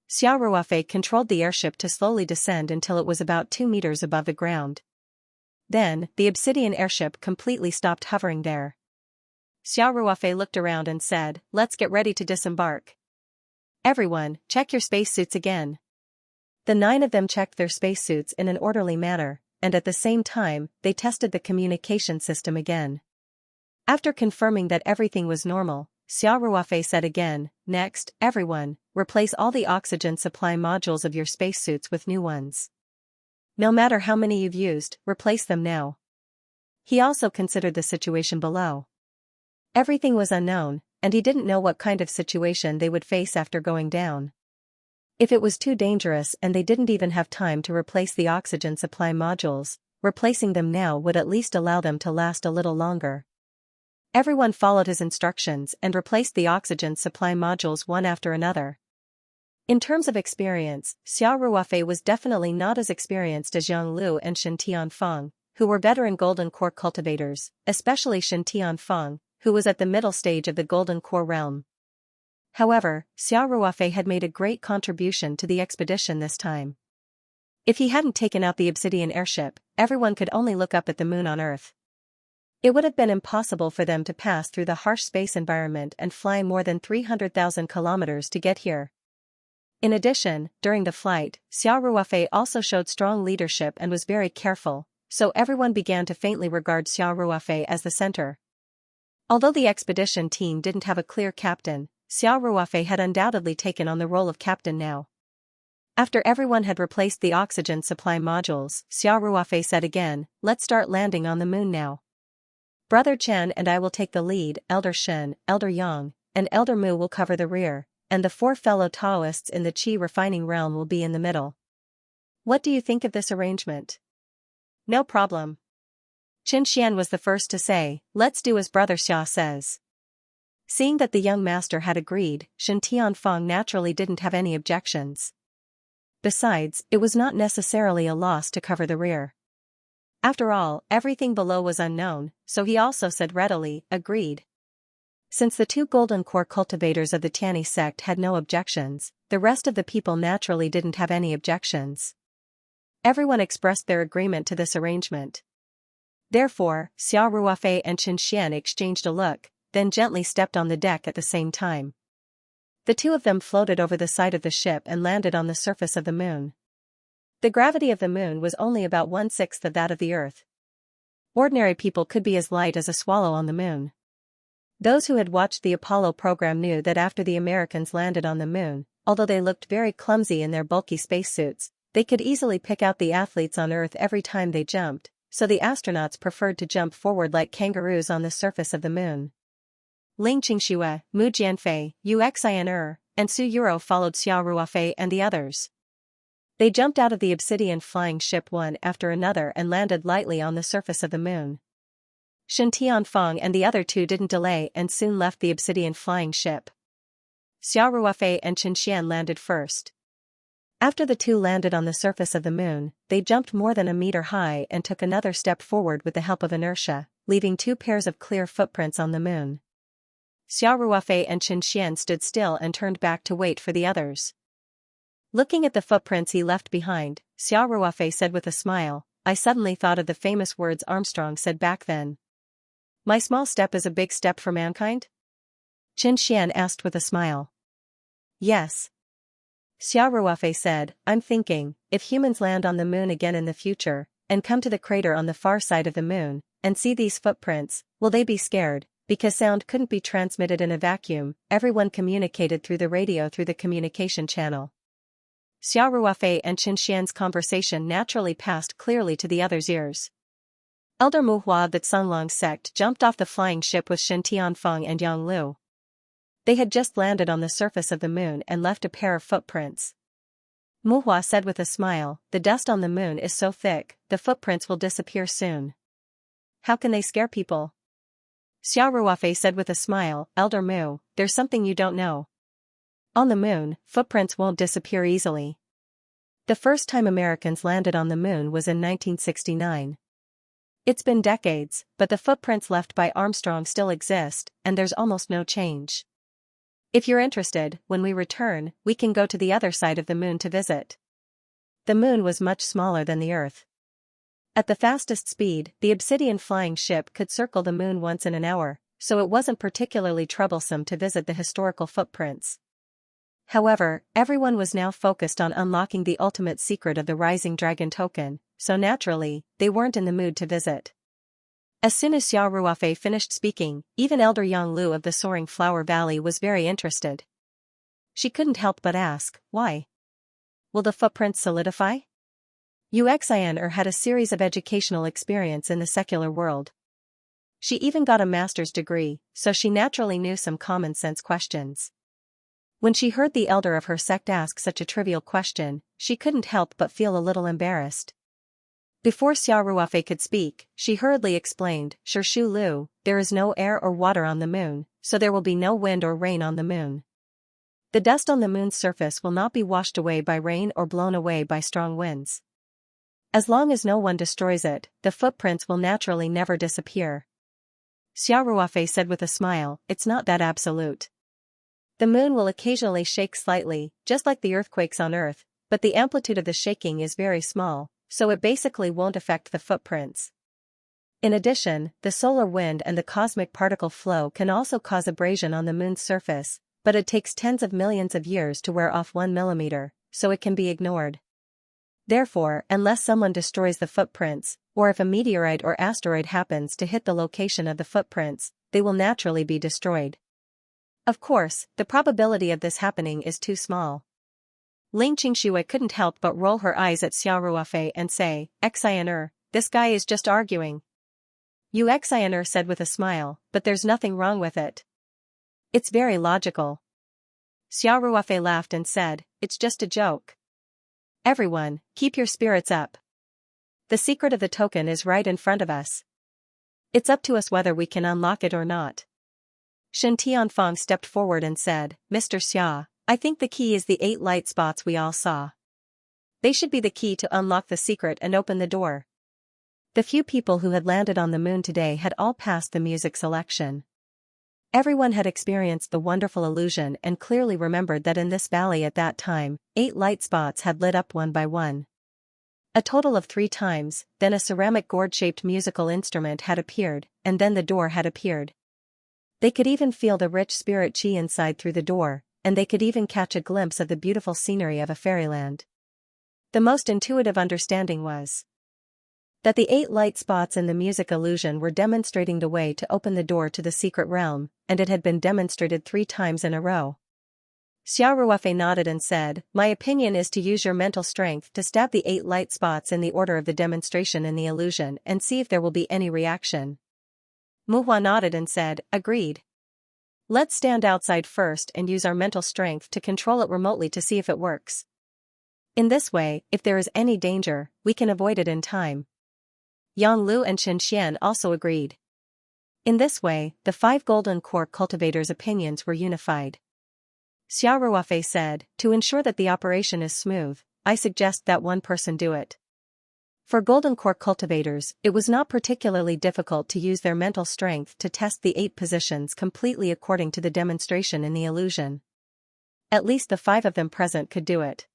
Xiao Ruofei controlled the airship to slowly descend until it was about 2 meters above the ground. Then, the obsidian airship completely stopped hovering there. Xiao Ruofei looked around and said, "Let's get ready to disembark. Everyone, check your spacesuits again." The 9 of them checked their spacesuits in an orderly manner, and at the same time, they tested the communication system again. After confirming that everything was normal, Xiao Ruofei said again, "Next, everyone, replace all the oxygen supply modules of your spacesuits with new ones. No matter how many you've used, replace them now." He also considered the situation below. Everything was unknown, and he didn't know what kind of situation they would face after going down. If it was too dangerous and they didn't even have time to replace the oxygen supply modules, replacing them now would at least allow them to last a little longer. Everyone followed his instructions and replaced the oxygen supply modules one after another. In terms of experience, Xiao Ruofei was definitely not as experienced as Yang Lu and Shen Tianfeng, who were veteran golden core cultivators, especially Shen Tianfeng, who was at the middle stage of the golden core realm. However, Xiao Ruofei had made a great contribution to the expedition this time. If he hadn't taken out the obsidian airship, everyone could only look up at the moon on Earth. It would have been impossible for them to pass through the harsh space environment and fly more than 300,000 kilometers to get here. In addition, during the flight, Xiao Ruofei also showed strong leadership and was very careful, so everyone began to faintly regard Xiao Ruofei as the center. Although the expedition team didn't have a clear captain, Xiao Ruofei had undoubtedly taken on the role of captain now. After everyone had replaced the oxygen supply modules, Xiao Ruofei said again, "Let's start landing on the moon now. Brother Chen and I will take the lead, Elder Shen, Elder Yang, and Elder Mu will cover the rear, and the 4 fellow Taoists in the Qi refining realm will be in the middle. What do you think of this arrangement?" "No problem." Qin Xian was the first to say, "Let's do as Brother Xia says." Seeing that the young master had agreed, Shen Tianfeng naturally didn't have any objections. Besides, it was not necessarily a loss to cover the rear. After all, everything below was unknown, so he also said readily, "Agreed." Since the 2 golden core cultivators of the Tianyi sect had no objections, the rest of the people naturally didn't have any objections. Everyone expressed their agreement to this arrangement. Therefore, Xiao Ruofei and Qin Xian exchanged a look, then gently stepped on the deck at the same time. The 2 of them floated over the side of the ship and landed on the surface of the moon. The gravity of the moon was only about 1/6 of that of the Earth. Ordinary people could be as light as a swallow on the moon. Those who had watched the Apollo program knew that after the Americans landed on the moon, although they looked very clumsy in their bulky spacesuits, they could easily pick out the athletes on Earth every time they jumped, so the astronauts preferred to jump forward like kangaroos on the surface of the moon. Ling Qingxue, Mu Jianfei, Yu Xian and Su Yuro followed Xiao Ruofei and the others. They jumped out of the obsidian flying ship one after another and landed lightly on the surface of the moon. Shen Tianfeng and the other 2 didn't delay and soon left the obsidian flying ship. Xiao Ruofei and Qin Xian landed first. After the 2 landed on the surface of the moon, they jumped more than a meter high and took another step forward with the help of inertia, leaving 2 pairs of clear footprints on the moon. Xiao Ruofei and Qin Xian stood still and turned back to wait for the others. Looking at the footprints he left behind, Xiao Ruofei said with a smile, "I suddenly thought of the famous words Armstrong said back then. My small step is a big step for mankind?" Qin Xian asked with a smile. "Yes." Xia Ruofei said, I'm thinking, if humans land on the moon again in the future, and come to the crater on the far side of the moon, and see these footprints, will they be scared? Because sound couldn't be transmitted in a vacuum, everyone communicated through the radio through the communication channel. Xia Ruofei and Xianxia's conversation naturally passed clearly to the others' ears. Elder Muhua of the Cunlong sect jumped off the flying ship with Shen Tianfeng and Yang Lu. They had just landed on the surface of the moon and left a pair of footprints. Muhua said with a smile, the dust on the moon is so thick, the footprints will disappear soon. How can they scare people? Xia Ruofei said with a smile, Elder Mu, there's something you don't know. On the moon, footprints won't disappear easily. The first time Americans landed on the moon was in 1969. It's been decades, but the footprints left by Armstrong still exist, and there's almost no change. If you're interested, when we return, we can go to the other side of the moon to visit. The moon was much smaller than the Earth. At the fastest speed, the obsidian flying ship could circle the moon once in an hour, so it wasn't particularly troublesome to visit the historical footprints. However, everyone was now focused on unlocking the ultimate secret of the Rising Dragon token, so naturally, they weren't in the mood to visit. As soon as Xia Ruofei finished speaking, even Elder Yang Lu of the Soaring Flower Valley was very interested. She couldn't help but ask, why? Will the footprints solidify? Xianxia had a series of educational experience in the secular world. She even got a master's degree, so she naturally knew some common-sense questions. When she heard the elder of her sect ask such a trivial question, she couldn't help but feel a little embarrassed. Before Xia Ruofei could speak, she hurriedly explained, Sure Shu Lu, there is no air or water on the moon, so there will be no wind or rain on the moon. The dust on the moon's surface will not be washed away by rain or blown away by strong winds. As long as no one destroys it, the footprints will naturally never disappear. Xia Ruofei said with a smile, it's not that absolute. The moon will occasionally shake slightly, just like the earthquakes on Earth, but the amplitude of the shaking is very small, so it basically won't affect the footprints. In addition, the solar wind and the cosmic particle flow can also cause abrasion on the moon's surface, but it takes tens of millions of years to wear off 1 millimeter, so it can be ignored. Therefore, unless someone destroys the footprints, or if a meteorite or asteroid happens to hit the location of the footprints, they will naturally be destroyed. Of course, the probability of this happening is too small. Ling Qingxue couldn't help but roll her eyes at Xia Ruofei and say, Xianxia, this guy is just arguing. Xianxia said with a smile, but there's nothing wrong with it. It's very logical. Xia Ruofei laughed and said, it's just a joke. Everyone, keep your spirits up. The secret of the token is right in front of us. It's up to us whether we can unlock it or not. Shen Tianfeng stepped forward and said, Mr. Xia, I think the key is the 8 light spots we all saw. They should be the key to unlock the secret and open the door. The few people who had landed on the moon today had all passed the music selection. Everyone had experienced the wonderful illusion and clearly remembered that in this valley at that time, 8 light spots had lit up one by one. A total of 3 times, then a ceramic gourd-shaped musical instrument had appeared, and then the door had appeared. They could even feel the rich spirit chi inside through the door, and they could even catch a glimpse of the beautiful scenery of a fairyland. The most intuitive understanding was that the 8 light spots in the music illusion were demonstrating the way to open the door to the secret realm, and it had been demonstrated 3 times in a row. Xia Ruofei nodded and said, My opinion is to use your mental strength to stab the 8 light spots in the order of the demonstration in the illusion and see if there will be any reaction. Muhua nodded and said, Agreed. Let's stand outside first and use our mental strength to control it remotely to see if it works. In this way, if there is any danger, we can avoid it in time. Yang Lu and Xianxia also agreed. In this way, the 5 golden core cultivators' opinions were unified. Xia Ruofei said, To ensure that the operation is smooth, I suggest that one person do it. For golden core cultivators, it was not particularly difficult to use their mental strength to test the 8 positions completely according to the demonstration in the illusion. At least the 5 of them present could do it.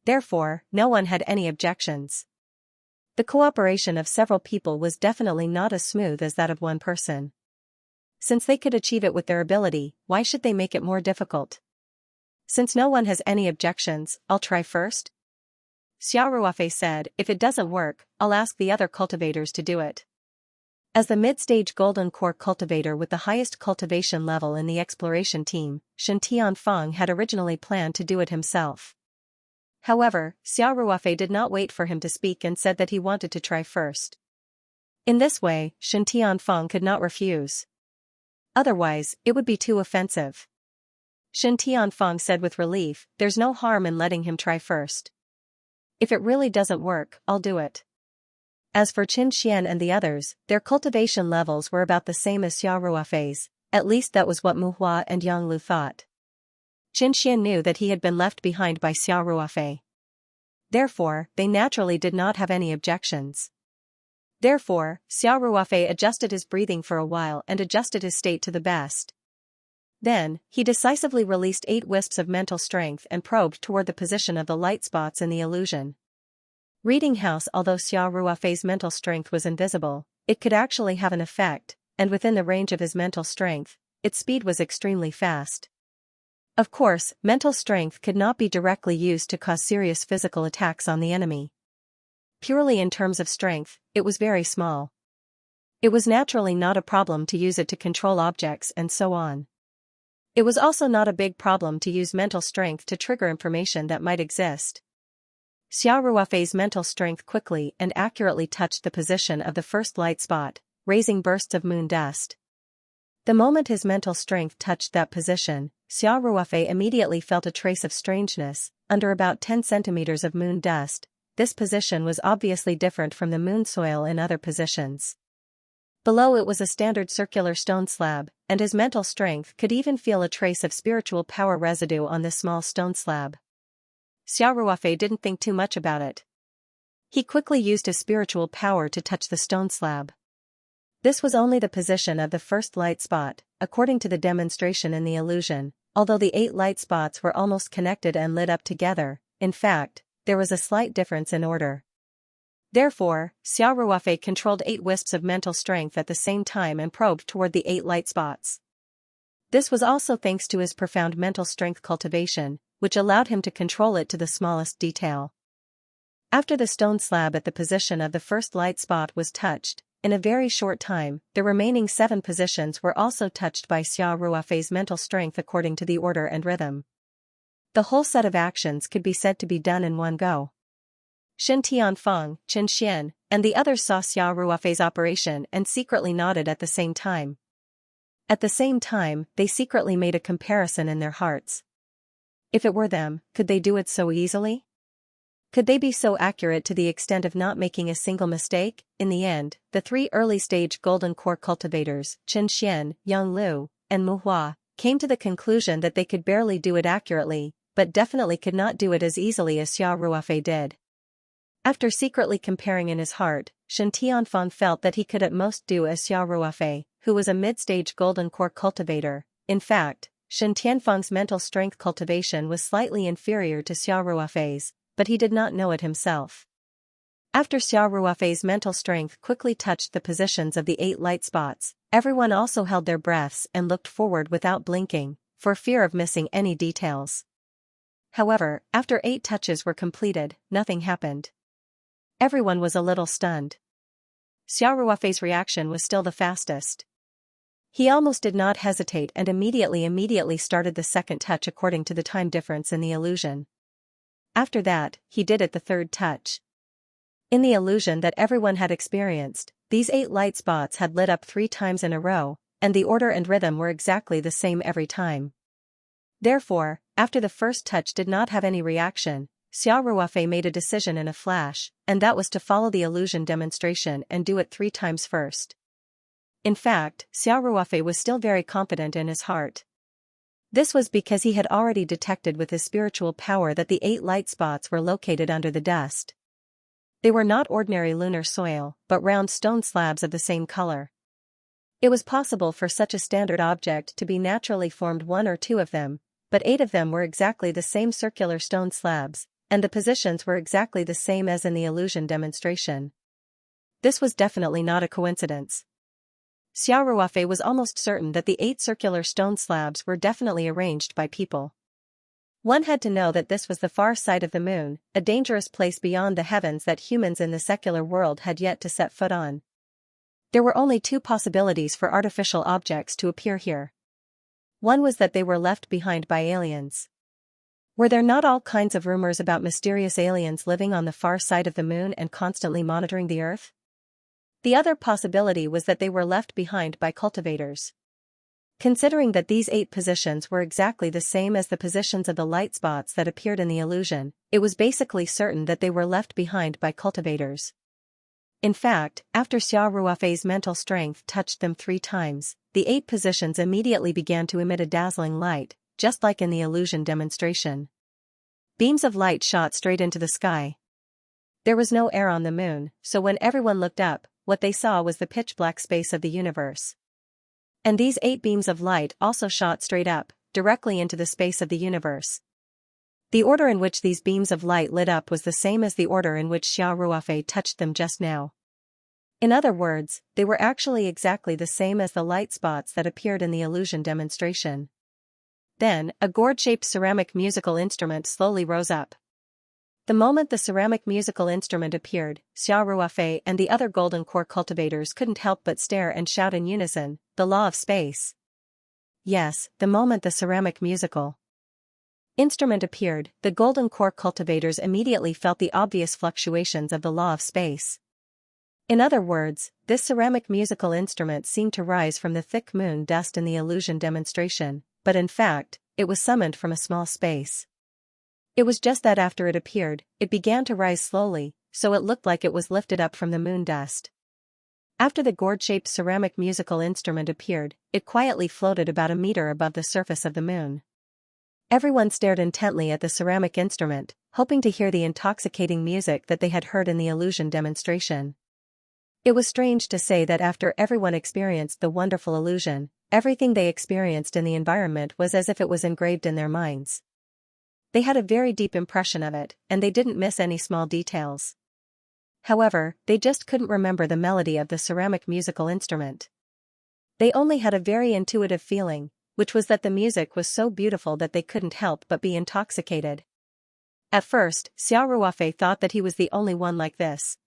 Therefore, no one had any objections. The cooperation of several people was definitely not as smooth as that of one person. Since they could achieve it with their ability, why should they make it more difficult? Since no one has any objections, I'll try first. Xiao Ruofei said, if it doesn't work, I'll ask the other cultivators to do it. As the mid-stage golden core cultivator with the highest cultivation level in the exploration team, Shen Tianfeng had originally planned to do it himself. However, Xiao Ruofei did not wait for him to speak and said that he wanted to try first. In this way, Shen Tianfeng could not refuse. Otherwise, it would be too offensive. Shen Tianfeng said with relief, there's no harm in letting him try first. If it really doesn't work, I'll do it. As for Qin Xian and the others, their cultivation levels were about the same as Xiao Ruofei's, at least that was what Mu Hua and Yang Lu thought. Qin Xian knew that he had been left behind by Xiao Ruofei. Therefore, they naturally did not have any objections. Therefore, Xiao Ruofei adjusted his breathing for a while and adjusted his state to the best. Then, he decisively released 8 wisps of mental strength and probed toward the position of the light spots in the illusion. Reading house. Although Xiao Ruofei's mental strength was invisible, it could actually have an effect, and within the range of his mental strength, its speed was extremely fast. Of course, mental strength could not be directly used to cause serious physical attacks on the enemy. Purely in terms of strength, it was very small. It was naturally not a problem to use it to control objects and so on. It was also not a big problem to use mental strength to trigger information that might exist. Xiao Ruofei's mental strength quickly and accurately touched the position of the first light spot, raising bursts of moon dust. The moment his mental strength touched that position, Xiao Ruofei immediately felt a trace of strangeness. Under about 10 centimeters of moon dust, this position was obviously different from the moon soil in other positions. Below it was a standard circular stone slab, and his mental strength could even feel a trace of spiritual power residue on this small stone slab. Xiao Ruofei didn't think too much about it. He quickly used his spiritual power to touch the stone slab. This was only the position of the first light spot, according to the demonstration in the illusion, although the 8 light spots were almost connected and lit up together. In fact, there was a slight difference in order. Therefore, Xiao Ruofei controlled 8 wisps of mental strength at the same time and probed toward the 8 light spots. This was also thanks to his profound mental strength cultivation, which allowed him to control it to the smallest detail. After the stone slab at the position of the first light spot was touched, in a very short time, the remaining 7 positions were also touched by Xiao Ruofei's mental strength according to the order and rhythm. The whole set of actions could be said to be done in one go. Shen Tianfeng, Qin Xian, and the others saw Xiao Ruofei's operation and secretly nodded at the same time. At the same time, they secretly made a comparison in their hearts. If it were them, could they do it so easily? Could they be so accurate to the extent of not making a single mistake? In the end, the 3 early-stage golden core cultivators, Qin Xian, Yang Lu, and Mu Hua, came to the conclusion that they could barely do it accurately, but definitely could not do it as easily as Xiao Ruofei did. After secretly comparing in his heart, Shen Tianfeng felt that he could at most do as Xiao Ruofei, who was a mid-stage golden core cultivator. In fact, Shen Tianfeng's mental strength cultivation was slightly inferior to Xiao Ruofei's, but he did not know it himself. After Xiao Ruofei's mental strength quickly touched the positions of the 8 light spots, everyone also held their breaths and looked forward without blinking, for fear of missing any details. However, after 8 touches were completed, nothing happened. Everyone was a little stunned. Xiao Ruofei's reaction was still the fastest. He almost did not hesitate and immediately started the second touch according to the time difference in the illusion. After that, he did it the 3rd touch. In the illusion that everyone had experienced, these 8 light spots had lit up 3 times in a row, and the order and rhythm were exactly the same every time. Therefore, after the first touch did not have any reaction, Xiao Ruofei made a decision in a flash, and that was to follow the illusion demonstration and do it 3 times first. In fact, Xiao Ruofei was still very confident in his heart. This was because he had already detected with his spiritual power that the 8 light spots were located under the dust. They were not ordinary lunar soil, but round stone slabs of the same color. It was possible for such a standard object to be naturally formed 1 or 2 of them, but 8 of them were exactly the same circular stone slabs, and the positions were exactly the same as in the illusion demonstration. This was definitely not a coincidence. Xiao Ruofei was almost certain that the 8 circular stone slabs were definitely arranged by people. One had to know that this was the far side of the moon, a dangerous place beyond the heavens that humans in the secular world had yet to set foot on. There were only two possibilities for artificial objects to appear here. One was that they were left behind by aliens. Were there not all kinds of rumors about mysterious aliens living on the far side of the moon and constantly monitoring the Earth? The other possibility was that they were left behind by cultivators. Considering that these 8 positions were exactly the same as the positions of the light spots that appeared in the illusion, it was basically certain that they were left behind by cultivators. In fact, after Xia Ruofei's mental strength touched them 3 times, the 8 positions immediately began to emit a dazzling light, just like in the illusion demonstration. Beams of light shot straight into the sky. There was no air on the moon, so when everyone looked up, what they saw was the pitch-black space of the universe. And these 8 beams of light also shot straight up, directly into the space of the universe. The order in which these beams of light lit up was the same as the order in which Xia Ruofei touched them just now. In other words, they were actually exactly the same as the light spots that appeared in the illusion demonstration. Then, a gourd-shaped ceramic musical instrument slowly rose up. The moment the ceramic musical instrument appeared, Xia Ruofei and the other golden core cultivators couldn't help but stare and shout in unison, "The law of space." Yes, the moment the ceramic musical instrument appeared, the golden core cultivators immediately felt the obvious fluctuations of the law of space. In other words, this ceramic musical instrument seemed to rise from the thick moon dust in the illusion demonstration, but in fact, it was summoned from a small space. It was just that after it appeared, it began to rise slowly, so it looked like it was lifted up from the moon dust. After the gourd-shaped ceramic musical instrument appeared, it quietly floated about a meter above the surface of the moon. Everyone stared intently at the ceramic instrument, hoping to hear the intoxicating music that they had heard in the illusion demonstration. It was strange to say that after everyone experienced the wonderful illusion, everything they experienced in the environment was as if it was engraved in their minds. They had a very deep impression of it, and they didn't miss any small details. However, they just couldn't remember the melody of the ceramic musical instrument. They only had a very intuitive feeling, which was that the music was so beautiful that they couldn't help but be intoxicated. At first, Xia Ruofei thought that he was the only one like this.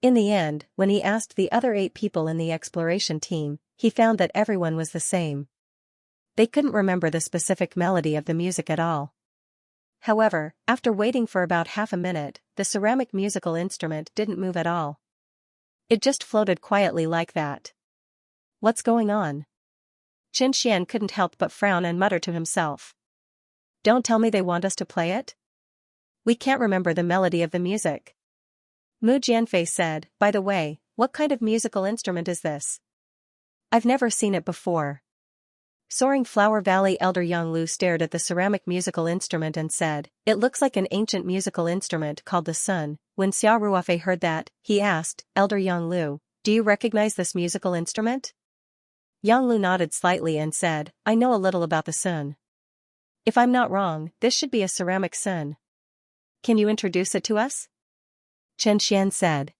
In the end, when he asked the other 8 people in the exploration team, he found that everyone was the same. They couldn't remember the specific melody of the music at all. However, after waiting for about half a minute, the ceramic musical instrument didn't move at all. It just floated quietly like that. What's going on? Xianxia couldn't help but frown and mutter to himself. Don't tell me they want us to play it? We can't remember the melody of the music. Mu Jianfei said, by the way, what kind of musical instrument is this? I've never seen it before. Soaring Flower Valley Elder Yanglu stared at the ceramic musical instrument and said, it looks like an ancient musical instrument called the sun. When Xia Ruofei heard that, he asked, Elder Yanglu, do you recognize this musical instrument? Yanglu nodded slightly and said, I know a little about the sun. If I'm not wrong, this should be a ceramic sun. Can you introduce it to us? Chen Xian said.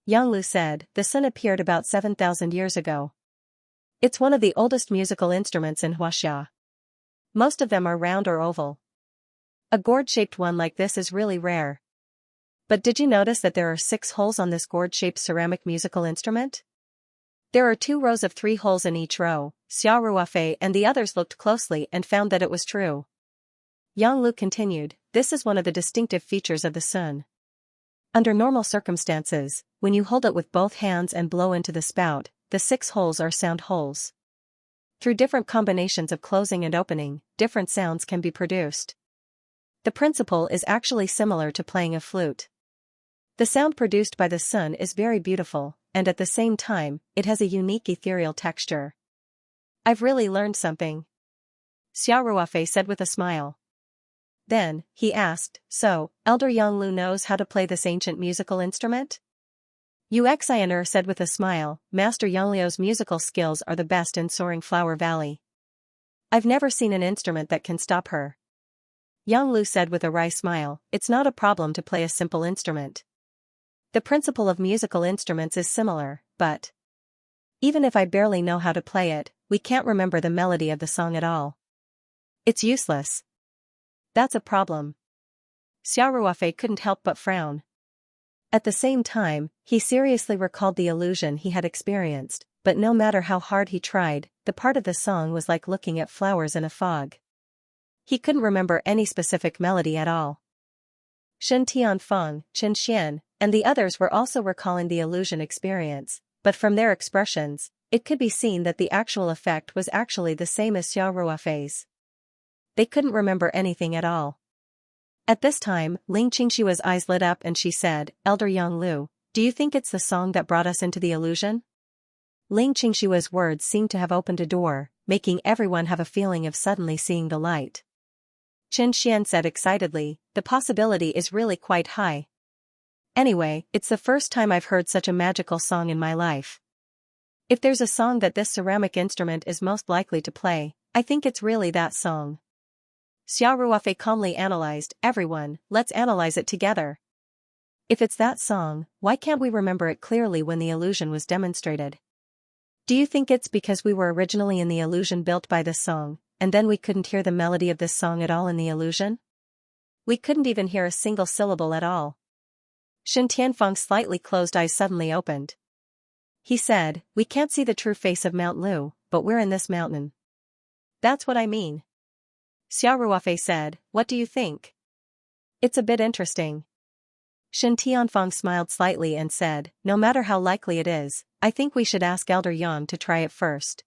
Yanglu said, the sun appeared about 7,000 years ago. It's one of the oldest musical instruments in Huaxia. Most of them are round or oval. A gourd-shaped one like this is really rare. But did you notice that there are 6 holes on this gourd-shaped ceramic musical instrument? There are 2 rows of 3 holes in each row. Xia Ruofei and the others looked closely and found that it was true. Yanglu continued, this is one of the distinctive features of the sun. Under normal circumstances, when you hold it with both hands and blow into the spout, the 6 holes are sound holes. Through different combinations of closing and opening, different sounds can be produced. The principle is actually similar to playing a flute. The sound produced by the sun is very beautiful, and at the same time, it has a unique ethereal texture. I've really learned something. Xia Ruofei said with a smile. Then, he asked, so, Elder Yanglu knows how to play this ancient musical instrument? Xianxia said with a smile, Master Yangliu's musical skills are the best in Soaring Flower Valley. I've never seen an instrument that can stop her. Yanglu said with a wry smile, it's not a problem to play a simple instrument. The principle of musical instruments is similar, but even if I barely know how to play it, we can't remember the melody of the song at all. It's useless. That's a problem. Xiao Ruofei couldn't help but frown. At the same time, he seriously recalled the illusion he had experienced, but no matter how hard he tried, the part of the song was like looking at flowers in a fog. He couldn't remember any specific melody at all. Shen Tianfeng, Chen Xian, and the others were also recalling the illusion experience, but from their expressions, it could be seen that the actual effect was actually the same as Xiao Ruofei's. They couldn't remember anything at all. At this time, Ling Qingshua's eyes lit up and she said, "Elder Yang Lu, do you think it's the song that brought us into the illusion?" Ling Qingshua's words seemed to have opened a door, making everyone have a feeling of suddenly seeing the light. Chen Xian said excitedly, "The possibility is really quite high. Anyway, it's the first time I've heard such a magical song in my life. If there's a song that this ceramic instrument is most likely to play, I think it's really that song." Xiao Ruofei calmly analyzed, "Everyone, let's analyze it together. If it's that song, why can't we remember it clearly when the illusion was demonstrated? Do you think it's because we were originally in the illusion built by this song, and then we couldn't hear the melody of this song at all in the illusion? We couldn't even hear a single syllable at all." Shen Tianfeng's slightly closed eyes suddenly opened. He said, "We can't see the true face of Mount Lu, but we're in this mountain." "That's what I mean." Xiao Ruofei said, "What do you think?" "It's a bit interesting." Shen Tianfeng smiled slightly and said, "No matter how likely it is, I think we should ask Elder Yang to try it first.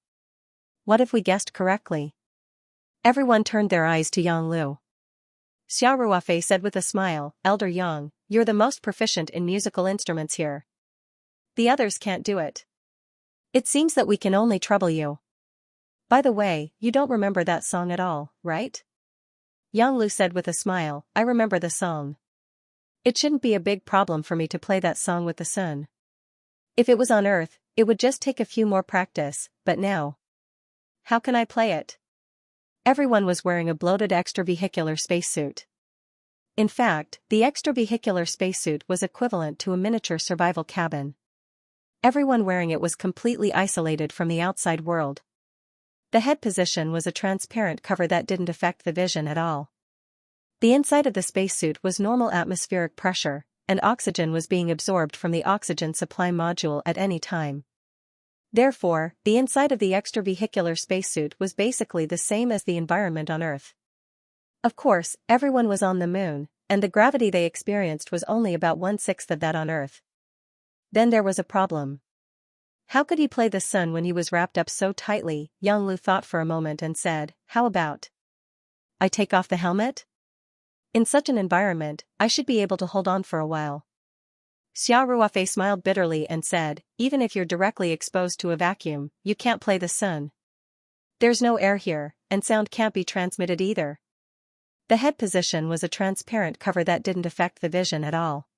What if we guessed correctly?" Everyone turned their eyes to Yang Lu. Xiao Ruofei said with a smile, "Elder Yang, you're the most proficient in musical instruments here. The others can't do it. It seems that we can only trouble you. By the way, you don't remember that song at all, right?" Yang Lu said with a smile, "I remember the song. It shouldn't be a big problem for me to play that song with the sun. If it was on Earth, it would just take a few more practice, but now. How can I play it?" Everyone was wearing a bloated extravehicular spacesuit. In fact, the extravehicular spacesuit was equivalent to a miniature survival cabin. Everyone wearing it was completely isolated from the outside world. The head position was a transparent cover that didn't affect the vision at all. The inside of the spacesuit was normal atmospheric pressure, and oxygen was being absorbed from the oxygen supply module at any time. Therefore, the inside of the extravehicular spacesuit was basically the same as the environment on Earth. Of course, everyone was on the moon, and the gravity they experienced was only about 1/6 of that on Earth. Then there was a problem. How could he play the sun when he was wrapped up so tightly? Yang Lu thought for a moment and said, "How about I take off the helmet? In such an environment, I should be able to hold on for a while." Xiao Ruofei smiled bitterly and said, "Even if you're directly exposed to a vacuum, you can't play the sun. There's no air here, and sound can't be transmitted either." The head position was a transparent cover that didn't affect the vision at all.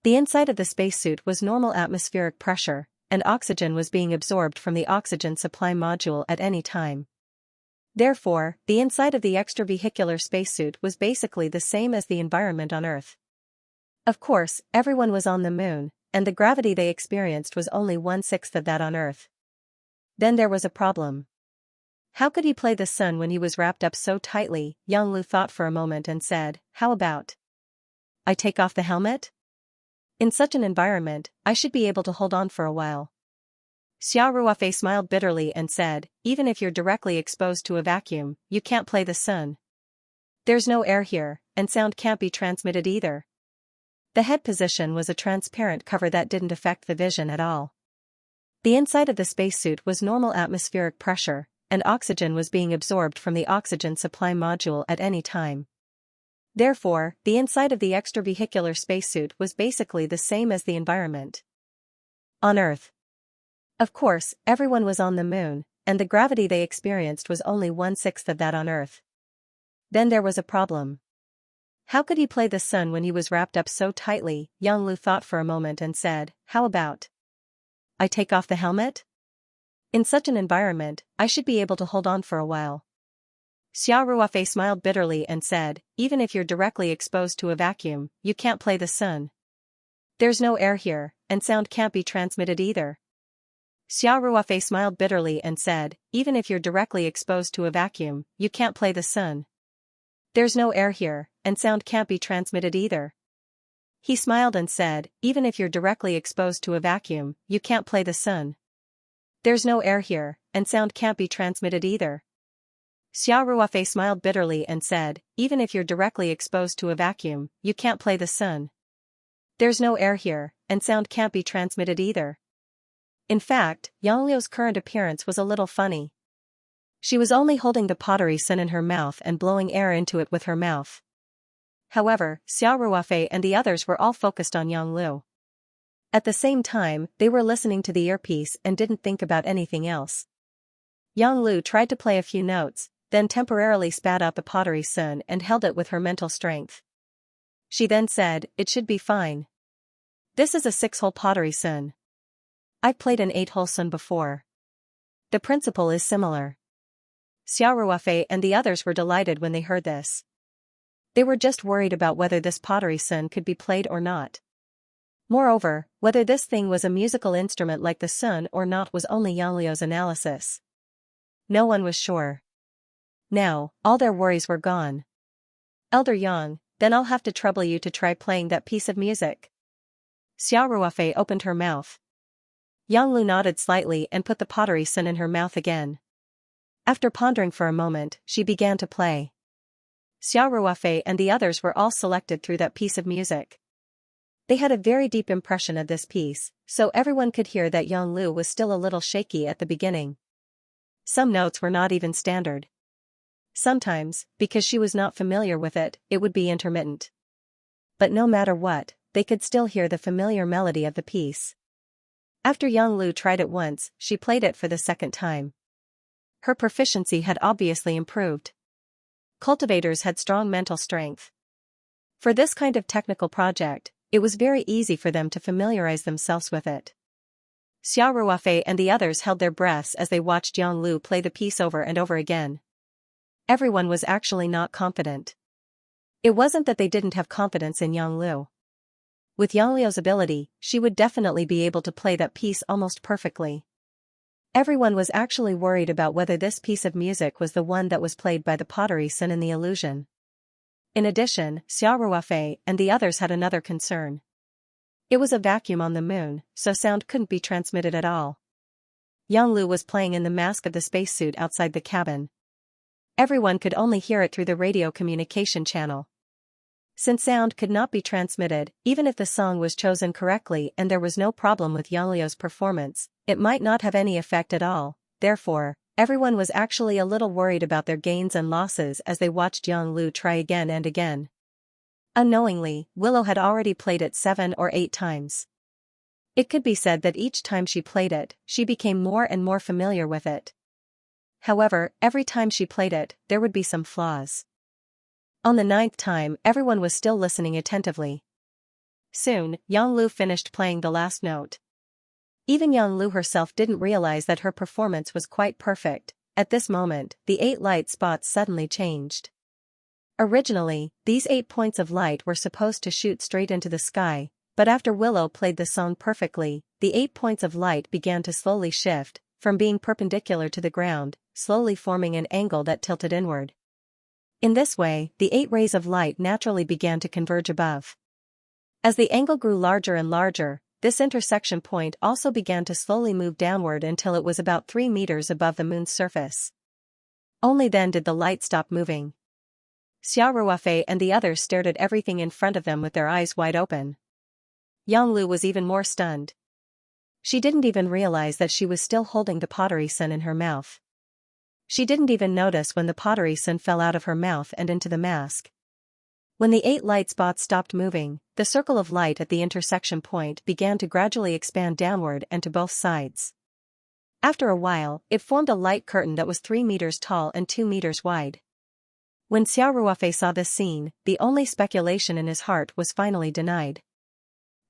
The inside of the spacesuit was normal atmospheric pressure, and oxygen was being absorbed from the oxygen supply module at any time. Therefore, the inside of the extravehicular spacesuit was basically the same as the environment on Earth. Of course, everyone was on the moon, and the gravity they experienced was only 1/6 of that on Earth. Then there was a problem. How could he play the sun when he was wrapped up so tightly? Yang Lu thought for a moment and said, "How about I take off the helmet? In such an environment, I should be able to hold on for a while." Xiao Ruofei smiled bitterly and said, "Even if you're directly exposed to a vacuum, you can't play the sun. There's no air here, and sound can't be transmitted either." The head position was a transparent cover that didn't affect the vision at all. The inside of the spacesuit was normal atmospheric pressure, and oxygen was being absorbed from the oxygen supply module at any time. Therefore, the inside of the extravehicular spacesuit was basically the same as the environment on Earth. Of course, everyone was on the moon, and the gravity they experienced was only 1/6 of that on Earth. Then there was a problem. How could he play the sun when he was wrapped up so tightly? Yang Lu thought for a moment and said, "How about I take off the helmet? In such an environment, I should be able to hold on for a while." Xiao Ruofei smiled bitterly and said, "Even if you're directly exposed to a vacuum, you can't play the sun. There's no air here, and sound can't be transmitted either." Xiao Ruofei smiled bitterly and said, "Even if you're directly exposed to a vacuum, you can't play the sun. There's no air here, and sound can't be transmitted either. He smiled and said, even if you're directly exposed to a vacuum, you can't play the sun. There's no air here, and sound can't be transmitted either. Xiao Ruofei smiled bitterly and said, even if you're directly exposed to a vacuum, you can't play the sun. There's no air here, and sound can't be transmitted either. In fact, Yang Liu's current appearance was a little funny. She was only holding the pottery sun in her mouth and blowing air into it with her mouth. However, Xiao Ruofei and the others were all focused on Yang Liu. At the same time, they were listening to the earpiece and didn't think about anything else. Yang Liu tried to play a few notes, then temporarily spat out the pottery sun and held it with her mental strength. She then said, it should be fine. This is a 6-hole pottery sun. I've played an 8-hole sun before. The principle is similar. Xiao Ruofei and the others were delighted when they heard this. They were just worried about whether this pottery sun could be played or not. Moreover, whether this thing was a musical instrument like the sun or not was only Yang Liu's analysis. No one was sure. Now, all their worries were gone. Elder Yang, then I'll have to trouble you to try playing that piece of music. Xiao Ruofei opened her mouth. Yang Liu nodded slightly and put the pottery sun in her mouth again. After pondering for a moment, she began to play. Xiao Ruofei and the others were all selected through that piece of music. They had a very deep impression of this piece, so everyone could hear that Yang Liu was still a little shaky at the beginning. Some notes were not even standard. Sometimes, because she was not familiar with it, it would be intermittent. But no matter what, they could still hear the familiar melody of the piece. After Yang Liu tried it once, she played it for the second time. Her proficiency had obviously improved. Cultivators had strong mental strength. For this kind of technical project, it was very easy for them to familiarize themselves with it. Xiao Ruofei and the others held their breaths as they watched Yang Liu play the piece over and over again. Everyone was actually not confident. It wasn't that they didn't have confidence in Yang Liu. With Yang Liu's ability, she would definitely be able to play that piece almost perfectly. Everyone was actually worried about whether this piece of music was the one that was played by the pottery sun in the illusion. In addition, Xiao Ruofei and the others had another concern. It was a vacuum on the moon, so sound couldn't be transmitted at all. Yang Liu was playing in the mask of the spacesuit outside the cabin. Everyone could only hear it through the radio communication channel. Since sound could not be transmitted, even if the song was chosen correctly and there was no problem with Yang Liu's performance, it might not have any effect at all. Therefore, everyone was actually a little worried about their gains and losses as they watched Yang Liu try again and again. Unknowingly, Willow had already played it 7 or 8 times. It could be said that each time she played it, she became more and more familiar with it. However, every time she played it, there would be some flaws. On the 9th time, everyone was still listening attentively. Soon, Yang Liu finished playing the last note. Even Yang Liu herself didn't realize that her performance was quite perfect. At this moment, the 8 light spots suddenly changed. Originally, these 8 points of light were supposed to shoot straight into the sky, but after Willow played the song perfectly, the 8 points of light began to slowly shift, from being perpendicular to the ground, slowly forming an angle that tilted inward. In this way, the 8 rays of light naturally began to converge above. As the angle grew larger and larger, this intersection point also began to slowly move downward until it was about 3 meters above the moon's surface. Only then did the light stop moving. Xiao Ruofei and the others stared at everything in front of them with their eyes wide open. Yang Liu was even more stunned. She didn't even realize that she was still holding the pottery sun in her mouth. She didn't even notice when the pottery sun fell out of her mouth and into the mask. When the 8 light spots stopped moving, the circle of light at the intersection point began to gradually expand downward and to both sides. After a while, it formed a light curtain that was 3 meters tall and 2 meters wide. When Xiao Ruofei saw this scene, the only speculation in his heart was finally denied.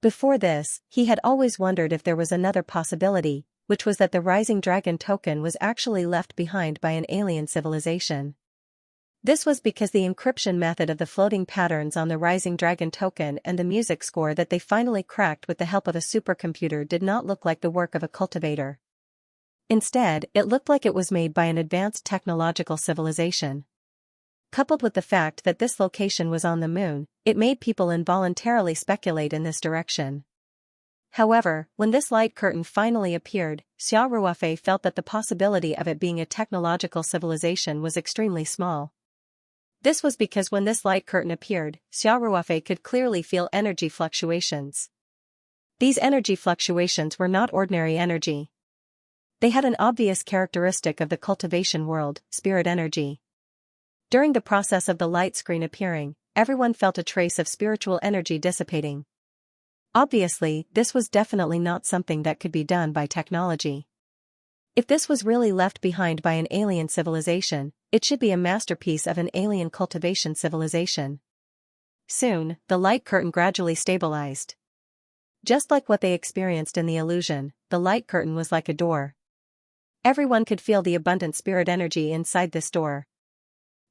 Before this, he had always wondered if there was another possibility, which was that the Rising Dragon token was actually left behind by an alien civilization. This was because the encryption method of the floating patterns on the Rising Dragon token and the music score that they finally cracked with the help of a supercomputer did not look like the work of a cultivator. Instead, it looked like it was made by an advanced technological civilization. Coupled with the fact that this location was on the moon, it made people involuntarily speculate in this direction. However, when this light curtain finally appeared, Xia Ruofei felt that the possibility of it being a technological civilization was extremely small. This was because when this light curtain appeared, Xia Ruofei could clearly feel energy fluctuations. These energy fluctuations were not ordinary energy. They had an obvious characteristic of the cultivation world, spirit energy. During the process of the light screen appearing, everyone felt a trace of spiritual energy dissipating. Obviously, this was definitely not something that could be done by technology. If this was really left behind by an alien civilization, it should be a masterpiece of an alien cultivation civilization. Soon, the light curtain gradually stabilized. Just like what they experienced in the illusion, the light curtain was like a door. Everyone could feel the abundant spirit energy inside this door.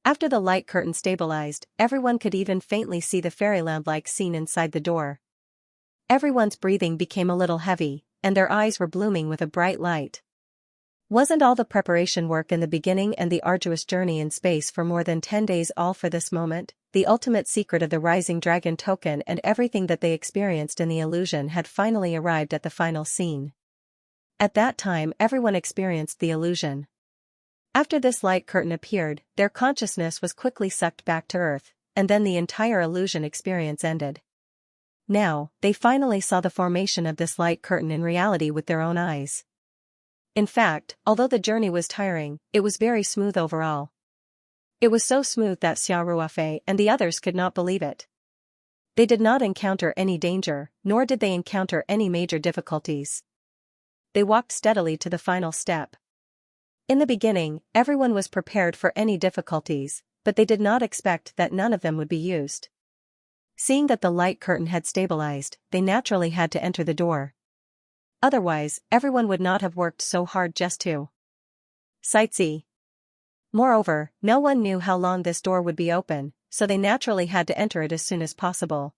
After the light curtain stabilized, everyone could even faintly see the fairyland-like scene inside the door. Everyone's breathing became a little heavy, and their eyes were blooming with a bright light. Wasn't all the preparation work in the beginning and the arduous journey in space for more than 10 days all for this moment? The ultimate secret of the Rising Dragon token and everything that they experienced in the illusion had finally arrived at the final scene. At that time, everyone experienced the illusion. After this light curtain appeared, their consciousness was quickly sucked back to Earth, and then the entire illusion experience ended. Now, they finally saw the formation of this light curtain in reality with their own eyes. In fact, although the journey was tiring, it was very smooth overall. It was so smooth that Xia Ruofei and the others could not believe it. They did not encounter any danger, nor did they encounter any major difficulties. They walked steadily to the final step. In the beginning, everyone was prepared for any difficulties, but they did not expect that none of them would be used. Seeing that the light curtain had stabilized, they naturally had to enter the door. Otherwise, everyone would not have worked so hard just to sightsee. Moreover, no one knew how long this door would be open, so they naturally had to enter it as soon as possible.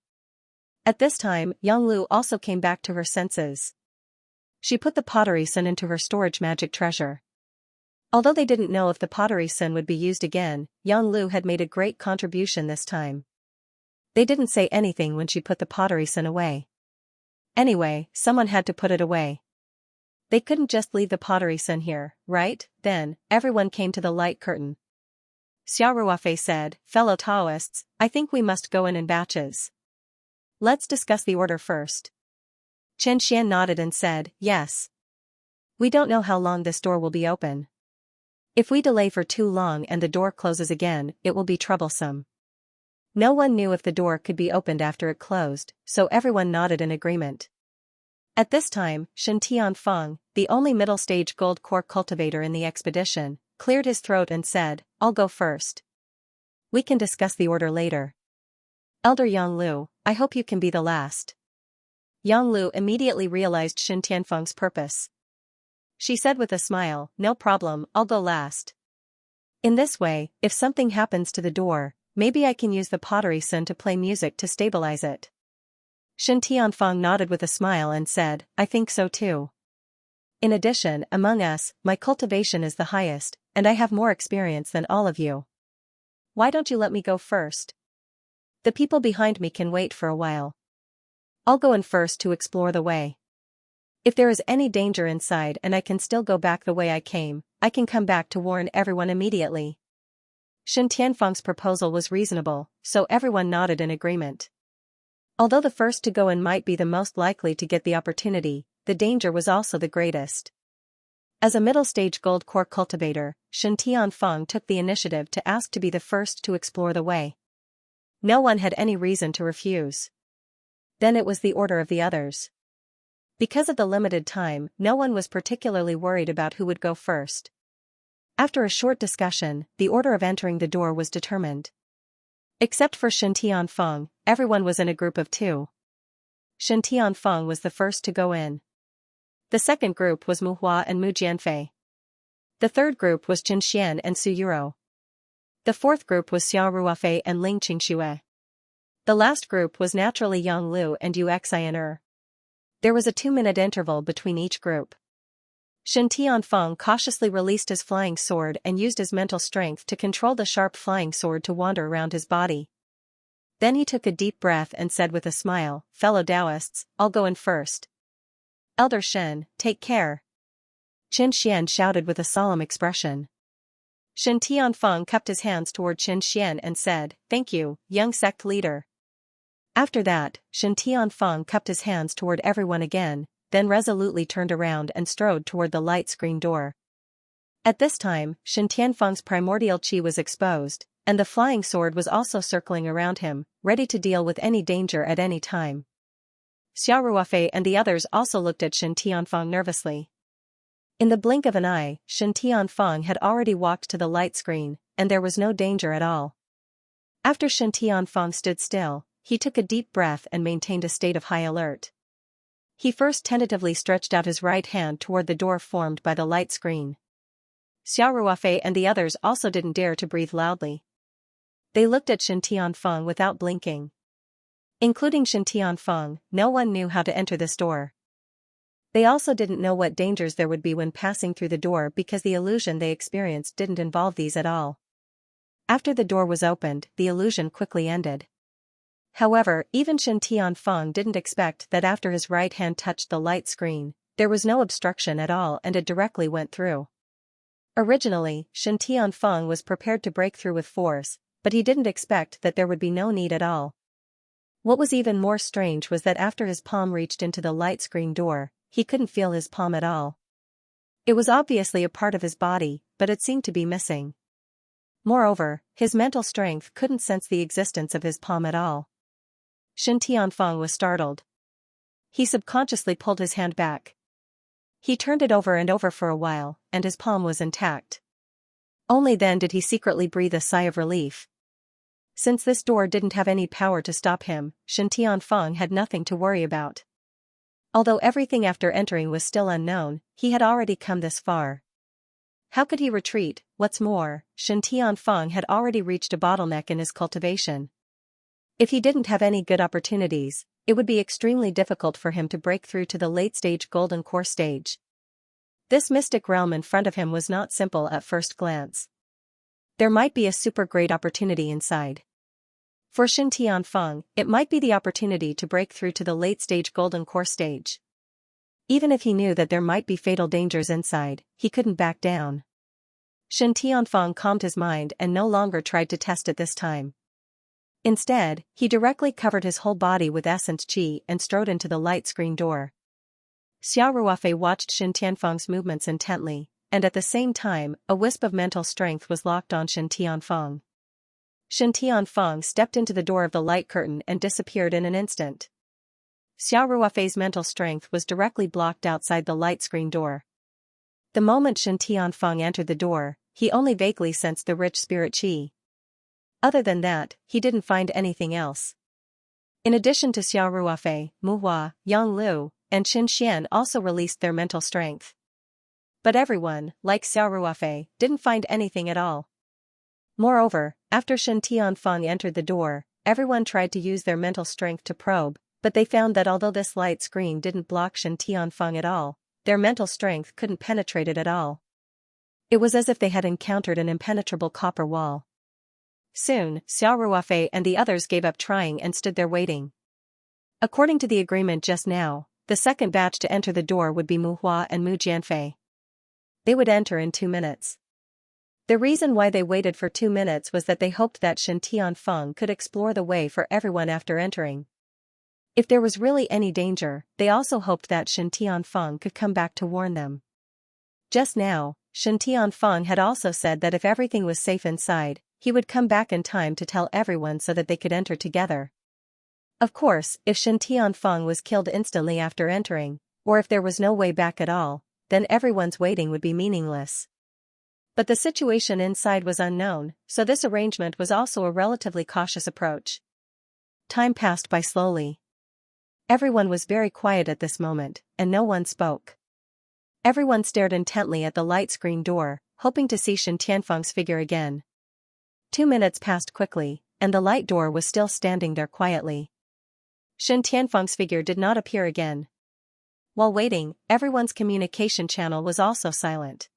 At this time, Yanglu also came back to her senses. She put the pottery sin into her storage magic treasure. Although they didn't know if the pottery sin would be used again, Yanglu had made a great contribution this time. They didn't say anything when she put the pottery sin away. Anyway, someone had to put it away. They couldn't just leave the pottery sin here, right? Then, everyone came to the light curtain. Xia Ruofei said, "Fellow Taoists, I think we must go in batches. Let's discuss the order first." Xianxia nodded and said, "Yes. We don't know how long this door will be open. If we delay for too long and the door closes again, it will be troublesome." No one knew if the door could be opened after it closed, so everyone nodded in agreement. At this time, Shen Tianfeng, the only middle-stage gold core cultivator in the expedition, cleared his throat and said, "I'll go first. We can discuss the order later. Elder Yanglu, I hope you can be the last." Yanglu immediately realized Shen Tianfeng's purpose. She said with a smile, "No problem, I'll go last. In this way, if something happens to the door, maybe I can use the pottery sin to play music to stabilize it." Shen Tianfeng nodded with a smile and said, "I think so too. In addition, among us, my cultivation is the highest, and I have more experience than all of you. Why don't you let me go first? The people behind me can wait for a while. I'll go in first to explore the way. If there is any danger inside and I can still go back the way I came, I can come back to warn everyone immediately." Shen Tianfeng's proposal was reasonable, so everyone nodded in agreement. Although the first to go in might be the most likely to get the opportunity, the danger was also the greatest. As a middle-stage gold core cultivator, Shen Tianfeng took the initiative to ask to be the first to explore the way. No one had any reason to refuse. Then it was the order of the others. Because of the limited time, no one was particularly worried about who would go first. After a short discussion, the order of entering the door was determined. Except for Shen Tianfeng, everyone was in a group of two. Shen Tianfeng was the first to go in. The second group was Mu Hua and Mu Jianfei. The third group was Qin Xian and Su Yuro. The fourth group was Xia Ruofei and Ling Qingxue. The last group was naturally Yang Lu and Yu Xian. There was a 2-minute interval between each group. Shen Tianfeng cautiously released his flying sword and used his mental strength to control the sharp flying sword to wander around his body. Then he took a deep breath and said with a smile, "Fellow Taoists, I'll go in first. Elder Shen, take care." Qin Xian shouted with a solemn expression. Shen Tianfeng cupped his hands toward Qin Xian and said, "Thank you, young sect leader." After that, Shen Tianfeng cupped his hands toward everyone again, then resolutely turned around and strode toward the light screen door. At this time, Shen Tianfeng's primordial qi was exposed, and the flying sword was also circling around him, ready to deal with any danger at any time. Xiao Ruofei and the others also looked at Shen Tianfeng nervously. In the blink of an eye, Shen Tianfeng had already walked to the light screen, and there was no danger at all. After Shen Tianfeng stood still, he took a deep breath and maintained a state of high alert. He first tentatively stretched out his right hand toward the door formed by the light screen. Xiao Ruofei and the others also didn't dare to breathe loudly. They looked at Shen Tianfeng without blinking. Including Shen Tianfeng, no one knew how to enter this door. They also didn't know what dangers there would be when passing through the door because the illusion they experienced didn't involve these at all. After the door was opened, the illusion quickly ended. However, even Shen Tianfeng didn't expect that after his right hand touched the light screen, there was no obstruction at all and it directly went through. Originally, Shen Tianfeng was prepared to break through with force, but he didn't expect that there would be no need at all. What was even more strange was that after his palm reached into the light screen door, he couldn't feel his palm at all. It was obviously a part of his body, but it seemed to be missing. Moreover, his mental strength couldn't sense the existence of his palm at all. Shen Tianfeng was startled. He subconsciously pulled his hand back. He turned it over and over for a while, and his palm was intact. Only then did he secretly breathe a sigh of relief. Since this door didn't have any power to stop him, Shen Tianfeng had nothing to worry about. Although everything after entering was still unknown, he had already come this far. How could he retreat? What's more, Shen Tianfeng had already reached a bottleneck in his cultivation. If he didn't have any good opportunities, it would be extremely difficult for him to break through to the late-stage golden core stage. This mystic realm in front of him was not simple at first glance. There might be a super great opportunity inside. For Shen Tianfeng, it might be the opportunity to break through to the late-stage golden core stage. Even if he knew that there might be fatal dangers inside, he couldn't back down. Shen Tianfeng calmed his mind and no longer tried to test it this time. Instead, he directly covered his whole body with essence qi and strode into the light screen door. Xiao Ruofei watched Shen Tianfeng's movements intently, and at the same time, a wisp of mental strength was locked on Shen Tianfeng. Shen Tianfeng stepped into the door of the light curtain and disappeared in an instant. Xiao Ruofei's mental strength was directly blocked outside the light screen door. The moment Shen Tianfeng entered the door, he only vaguely sensed the rich spirit qi. Other than that, he didn't find anything else. In addition to Xiao Ruofei, Mu Hua, Yang Lu, and Qin Xian also released their mental strength. But everyone, like Xiao Ruofei, didn't find anything at all. Moreover, after Shen Tianfeng entered the door, everyone tried to use their mental strength to probe, but they found that although this light screen didn't block Shen Tianfeng at all, their mental strength couldn't penetrate it at all. It was as if they had encountered an impenetrable copper wall. Soon, Xiao Ruofei and the others gave up trying and stood there waiting. According to the agreement just now, the second batch to enter the door would be Mu Hua and Mu Jianfei. They would enter in 2 minutes. The reason why they waited for 2 minutes was that they hoped that Shen Tianfeng could explore the way for everyone after entering. If there was really any danger, they also hoped that Shen Tianfeng could come back to warn them. Just now, Shen Tianfeng had also said that if everything was safe inside, he would come back in time to tell everyone so that they could enter together. Of course, if Shen Tianfeng was killed instantly after entering, or if there was no way back at all, then everyone's waiting would be meaningless. But the situation inside was unknown, so this arrangement was also a relatively cautious approach. Time passed by slowly. Everyone was very quiet at this moment, and no one spoke. Everyone stared intently at the light screen door, hoping to see Shen Tianfeng's figure again. 2 minutes passed quickly, and the light door was still standing there quietly. Shen Tianfeng's figure did not appear again. While waiting, everyone's communication channel was also silent.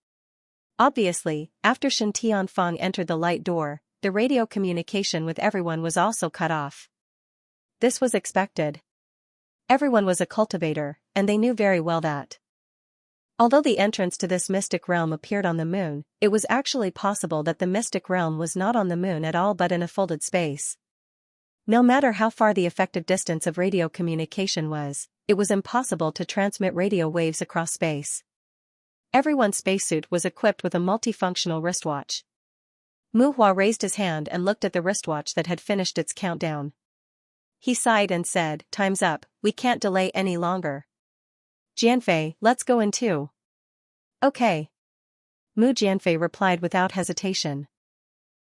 Obviously, after Shen Tianfeng entered the light door, the radio communication with everyone was also cut off. This was expected. Everyone was a cultivator, and they knew very well that. Although the entrance to this mystic realm appeared on the moon, it was actually possible that the mystic realm was not on the moon at all but in a folded space. No matter how far the effective distance of radio communication was, it was impossible to transmit radio waves across space. Everyone's spacesuit was equipped with a multifunctional wristwatch. Mu Hua raised his hand and looked at the wristwatch that had finished its countdown. He sighed and said, "Time's up, we can't delay any longer. Jianfei, let's go in too." "Okay." Mu Jianfei replied without hesitation.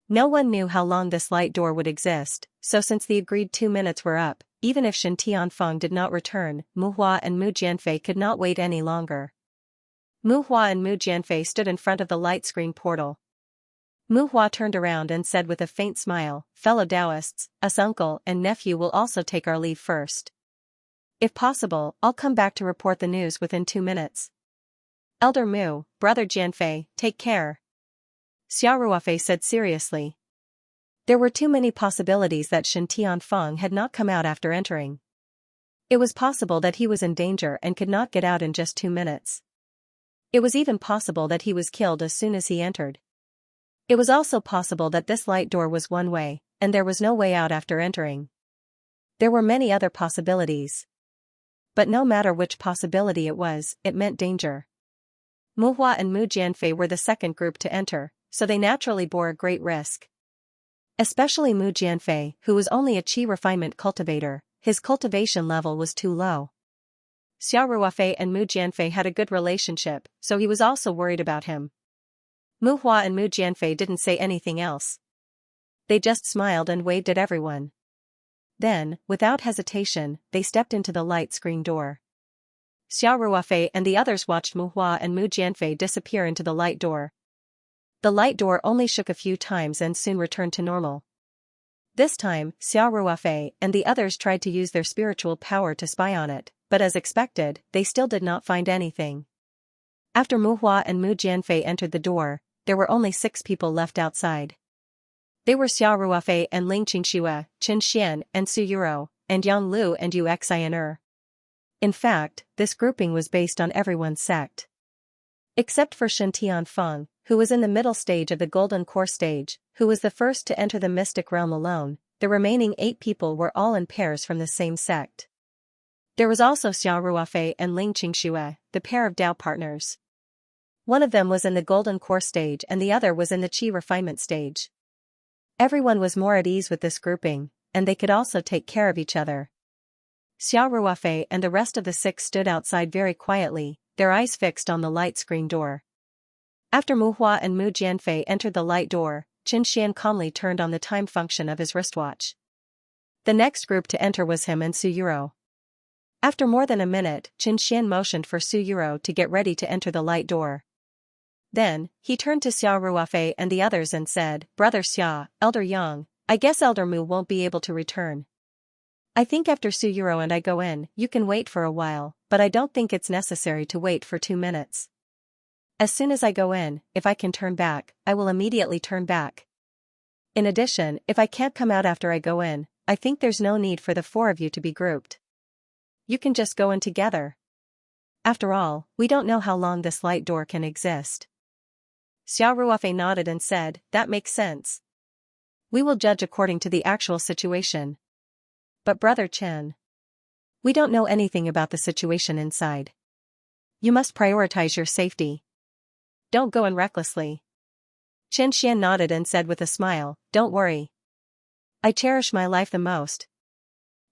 No one knew how long this light door would exist, so since the agreed 2 minutes were up, even if Shen Tianfeng did not return, Mu Hua and Mu Jianfei could not wait any longer. Mu Hua and Mu Jianfei stood in front of the light screen portal. Mu Hua turned around and said with a faint smile, "Fellow Taoists, us uncle and nephew will also take our leave first. If possible, I'll come back to report the news within 2 minutes. Elder Mu, brother Jianfei, take care," Xia Ruofei said seriously. There were too many possibilities that Shen Tianfeng had not come out after entering. It was possible that he was in danger and could not get out in just 2 minutes. It was even possible that he was killed as soon as he entered. It was also possible that this light door was one way, and there was no way out after entering. There were many other possibilities. But no matter which possibility it was, it meant danger. Mu Hua and Mu Jianfei were the second group to enter, so they naturally bore a great risk. Especially Mu Jianfei, who was only a qi refinement cultivator, his cultivation level was too low. Xia Ruofei and Mu Jianfei had a good relationship, so he was also worried about him. Mu Hua and Mu Jianfei didn't say anything else. They just smiled and waved at everyone. Then, without hesitation, they stepped into the light screen door. Xia Ruofei and the others watched Mu Hua and Mu Jianfei disappear into the light door. The light door only shook a few times and soon returned to normal. This time, Xia Ruofei and the others tried to use their spiritual power to spy on it, but as expected, they still did not find anything. After Mu Hua and Mu Jianfei entered the door, there were only 6 people left outside. They were Xia Ruofei and Ling Qingxue, Qin Xian and Su Yuro, and Yang Lu and Yu Xian'er. In fact, this grouping was based on everyone's sect. Except for Shen Tianfeng, who was in the middle stage of the Golden Core stage, who was the first to enter the mystic realm alone, the remaining 8 people were all in pairs from the same sect. There was also Xia Ruofei and Ling Qingxue, the pair of Dao partners. One of them was in the Golden Core stage and the other was in the Qi refinement stage. Everyone was more at ease with this grouping, and they could also take care of each other. Xia Ruofei and the rest of the 6 stood outside very quietly, their eyes fixed on the light screen door. After Mu Hua and Mu Jianfei entered the light door, Qin Xian calmly turned on the time function of his wristwatch. The next group to enter was him and Su Yuro. After more than a minute, Qin Xian motioned for Su Yuro to get ready to enter the light door. Then, he turned to Xia Ruofei and the others and said, "Brother Xia, Elder Yang, I guess Elder Mu won't be able to return. I think after Su Yuro and I go in, you can wait for a while, but I don't think it's necessary to wait for 2 minutes. As soon as I go in, if I can turn back, I will immediately turn back. In addition, if I can't come out after I go in, I think there's no need for the 4 of you to be grouped. You can just go in together. After all, we don't know how long this light door can exist." Xia Ruofei nodded and said, "That makes sense. We will judge according to the actual situation. But Brother Chen, we don't know anything about the situation inside. You must prioritize your safety. Don't go in recklessly." Qin Xian nodded and said with a smile, "Don't worry. I cherish my life the most."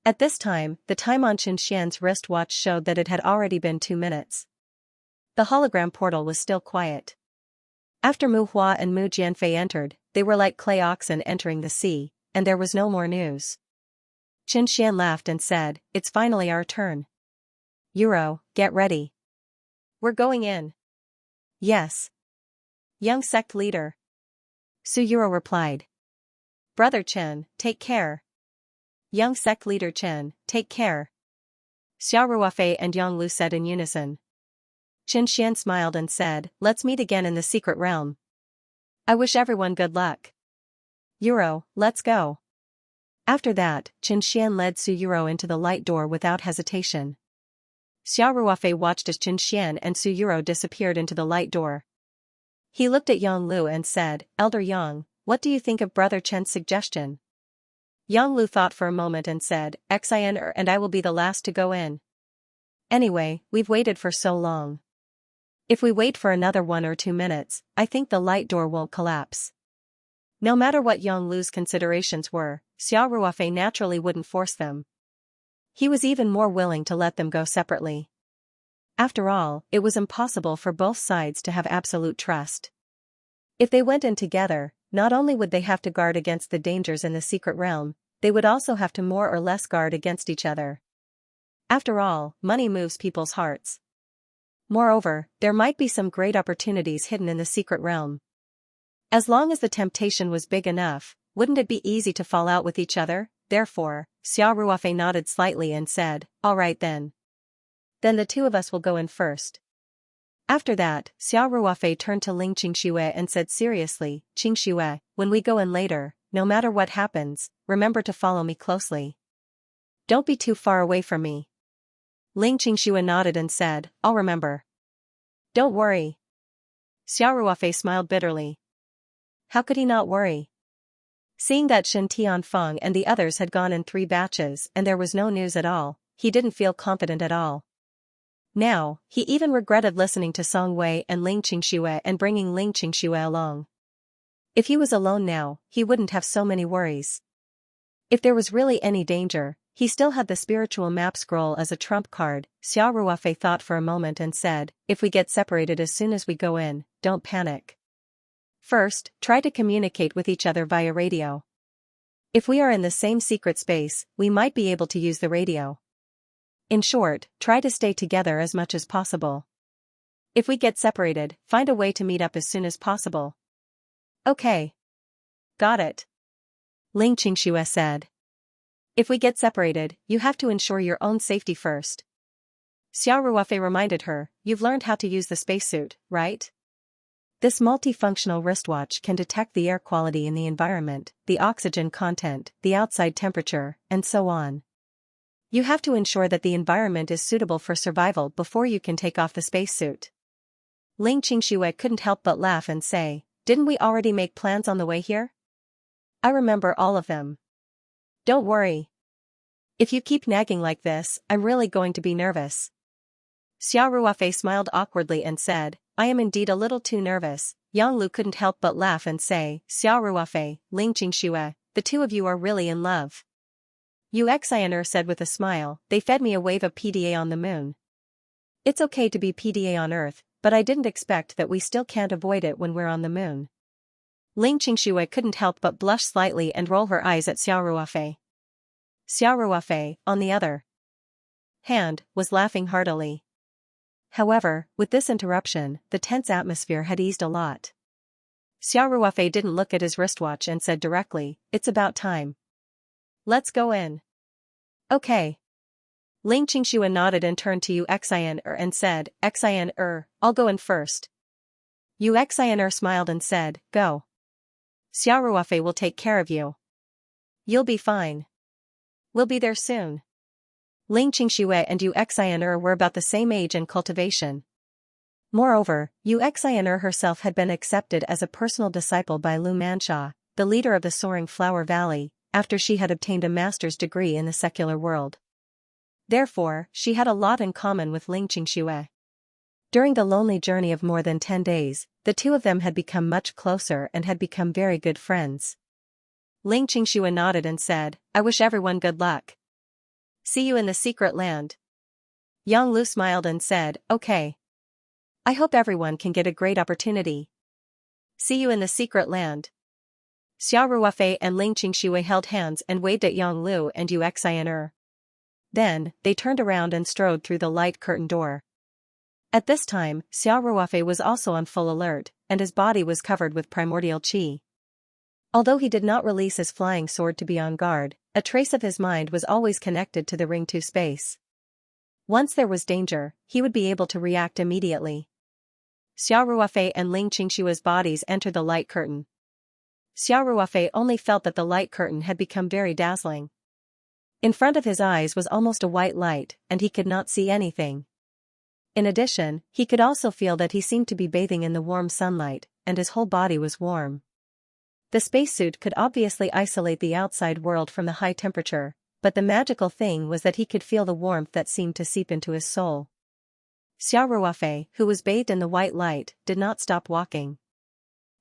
At this time, the time on Qin Xian's wristwatch showed that it had already been 2 minutes. The hologram portal was still quiet. After Mu Hua and Mu Jianfei entered, they were like clay oxen entering the sea, and there was no more news. Qin Xian laughed and said, "It's finally our turn. Yuro, get ready. We're going in." "Yes. Young sect leader." Su Yuro replied. "Brother Chen, take care. Young sect leader Chen, take care." Xiao Ruofei and Yang Lu said in unison. Xianxia smiled and said, let's meet again in the secret realm. I wish everyone good luck. Yuro, let's go. After that, Xianxia led Su Yuro into the light door without hesitation. Xiao Ruofei watched as Xianxia and Su Yuro disappeared into the light door. He looked at Yang Lu and said, Elder Yang, what do you think of Brother Chen's suggestion? Yang Lu thought for a moment and said, Xian and I will be the last to go in. Anyway, we've waited for so long. If we wait for another 1 or 2 minutes, I think the light door won't collapse. No matter what Yang Lu's considerations were, Xiao Ruofei naturally wouldn't force them. He was even more willing to let them go separately. After all, it was impossible for both sides to have absolute trust. If they went in together, not only would they have to guard against the dangers in the secret realm, they would also have to more or less guard against each other. After all, money moves people's hearts. Moreover, there might be some great opportunities hidden in the secret realm. As long as the temptation was big enough, wouldn't it be easy to fall out with each other? Therefore, Xiao Ruofei nodded slightly and said, all right then. Then the two of us will go in first. After that, Xiao Ruofei turned to Ling Qingxue and said seriously, Qingxue, when we go in later, no matter what happens, remember to follow me closely. Don't be too far away from me. Ling Qingxue nodded and said, I'll remember. Don't worry. Xiao Ruofei smiled bitterly. How could he not worry? Seeing that Shen Tianfeng and the others had gone in 3 batches and there was no news at all, he didn't feel confident at all. Now, he even regretted listening to Song Wei and Ling Qingxue and bringing Ling Qingxue along. If he was alone now, he wouldn't have so many worries. If there was really any danger, he still had the spiritual map scroll as a trump card. Xiao Ruofei thought for a moment and said, if we get separated as soon as we go in, don't panic. First, try to communicate with each other via radio. If we are in the same secret space, we might be able to use the radio. In short, try to stay together as much as possible. If we get separated, find a way to meet up as soon as possible. Okay. Got it. Ling Qingxue said. If we get separated, you have to ensure your own safety first. Xiao Ruofei reminded her, you've learned how to use the spacesuit, right? This multifunctional wristwatch can detect the air quality in the environment, the oxygen content, the outside temperature, and so on. You have to ensure that the environment is suitable for survival before you can take off the spacesuit. Ling Qingxue couldn't help but laugh and say, didn't we already make plans on the way here? I remember all of them. Don't worry. If you keep nagging like this, I'm really going to be nervous. Xiao Ruofei smiled awkwardly and said, I am indeed a little too nervous. Yang Lu couldn't help but laugh and say, Xiao Ruofei, Ling Qingxue, the two of you are really in love. Xianxia said with a smile, they fed me a wave of PDA on the moon. It's okay to be PDA on Earth, but I didn't expect that we still can't avoid it when we're on the moon. Ling Qingxue couldn't help but blush slightly and roll her eyes at Xiao Ruofei. Xiao Ruofei, on the other hand, was laughing heartily. However, with this interruption, the tense atmosphere had eased a lot. Xiao Ruofei didn't look at his wristwatch and said directly, it's about time. Let's go in. Okay. Ling Qingxue nodded and turned to Xianxia and said, Xianxia, I'll go in first. Xianxia smiled and said, go. Xiao Ruofei will take care of you. You'll be fine. We'll be there soon. Ling Qingxue and Xianxia were about the same age and cultivation. Moreover, Xianxia herself had been accepted as a personal disciple by Lu Mansha, the leader of the Soaring Flower Valley, after she had obtained a master's degree in the secular world. Therefore, she had a lot in common with Ling Qingxue. During the lonely journey of more than 10 days, the two of them had become much closer and had become very good friends. Ling Qingxue nodded and said, I wish everyone good luck. See you in the secret land. Yang Lu smiled and said, okay. I hope everyone can get a great opportunity. See you in the secret land. Xiao Ruofei and Ling Qingxue held hands and waved at Yang Lu and Xianxia. Then, they turned around and strode through the light curtain door. At this time, Xiao Ruofei was also on full alert, and his body was covered with primordial qi. Although he did not release his flying sword to be on guard, a trace of his mind was always connected to the Ring 2 space. Once there was danger, he would be able to react immediately. Xiao Ruofei and Ling Qingshua's bodies entered the light curtain. Xiao Ruofei only felt that the light curtain had become very dazzling. In front of his eyes was almost a white light, and he could not see anything. In addition, he could also feel that he seemed to be bathing in the warm sunlight, and his whole body was warm. The spacesuit could obviously isolate the outside world from the high temperature, but the magical thing was that he could feel the warmth that seemed to seep into his soul. Xiao Ruofei, who was bathed in the white light, did not stop walking.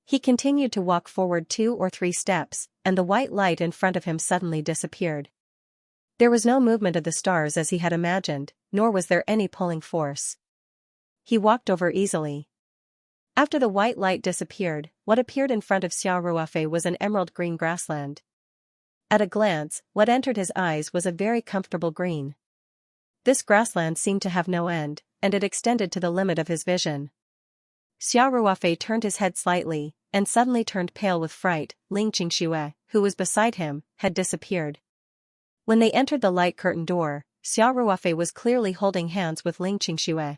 He continued to walk forward 2 or 3 steps, and the white light in front of him suddenly disappeared. There was no movement of the stars as he had imagined, nor was there any pulling force. He walked over easily. After the white light disappeared, what appeared in front of Xiao Ruofei was an emerald green grassland. At a glance, what entered his eyes was a very comfortable green. This grassland seemed to have no end, and it extended to the limit of his vision. Xiao Ruofei turned his head slightly, and suddenly turned pale with fright. Ling Qingxue, who was beside him, had disappeared. When they entered the light curtain door, Xiao Ruofei was clearly holding hands with Ling Qingxue.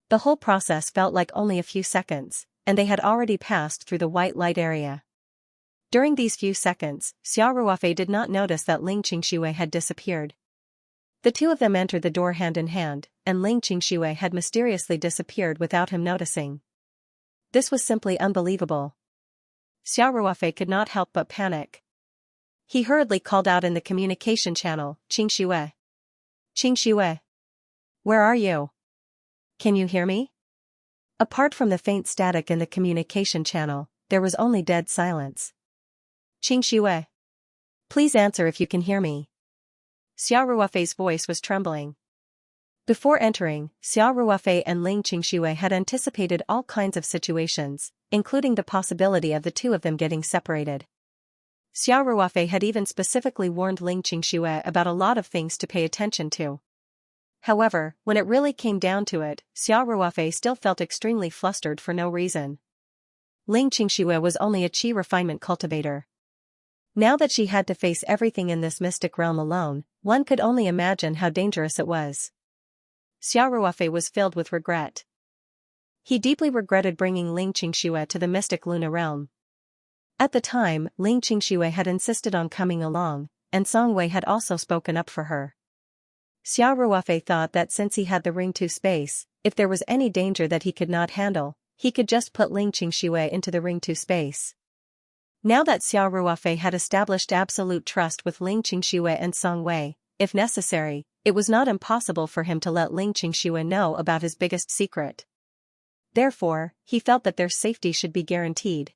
The whole process felt like only a few seconds, and they had already passed through the white light area. During these few seconds, Xiao Ruofei did not notice that Ling Qingxue had disappeared. The two of them entered the door hand in hand, and Ling Qingxue had mysteriously disappeared without him noticing. This was simply unbelievable. Xiao Ruofei could not help but panic. He hurriedly called out in the communication channel, "Qingxue! Qingxue! Where are you? Can you hear me?" Apart from the faint static in the communication channel, there was only dead silence. "Qingxue! Please answer if you can hear me." Xiao Ruofei's voice was trembling. Before entering, Xiao Ruofei and Ling Qingxue had anticipated all kinds of situations, including the possibility of the two of them getting separated. Xiao Ruofei had even specifically warned Ling Qingxue about a lot of things to pay attention to. However, when it really came down to it, Xiao Ruofei still felt extremely flustered for no reason. Ling Qingxue was only a qi refinement cultivator. Now that she had to face everything in this mystic realm alone, one could only imagine how dangerous it was. Xiao Ruofei was filled with regret. He deeply regretted bringing Ling Qingxue to the mystic Luna realm. At the time, Ling Qingxue had insisted on coming along, and Song Wei had also spoken up for her. Xiao Ruofei thought that since he had the ring to space, if there was any danger that he could not handle, he could just put Ling Qingxue into the ring to space. Now that Xiao Ruofei had established absolute trust with Ling Qingxue and Song Wei, if necessary, it was not impossible for him to let Ling Qingxue know about his biggest secret. Therefore, he felt that their safety should be guaranteed.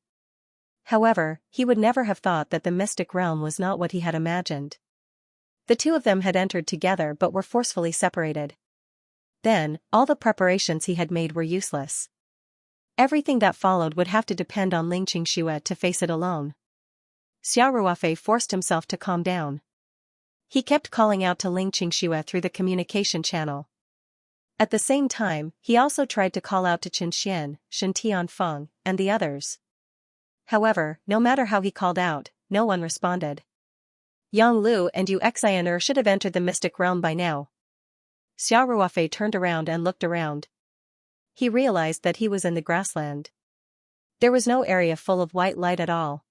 However, he would never have thought that the mystic realm was not what he had imagined. The two of them had entered together but were forcefully separated. Then, all the preparations he had made were useless. Everything that followed would have to depend on Ling Qingxue to face it alone. Xiao Ruofei forced himself to calm down. He kept calling out to Ling Qingxue through the communication channel. At the same time, he also tried to call out to Qin Xian, Shen Tianfeng, and the others. However, no matter how he called out, no one responded. Yang Lu and Yu Xian'er should have entered the mystic realm by now. Xiao Ruofei turned around and looked around. He realized that he was in the grassland. There was no area full of white light at all.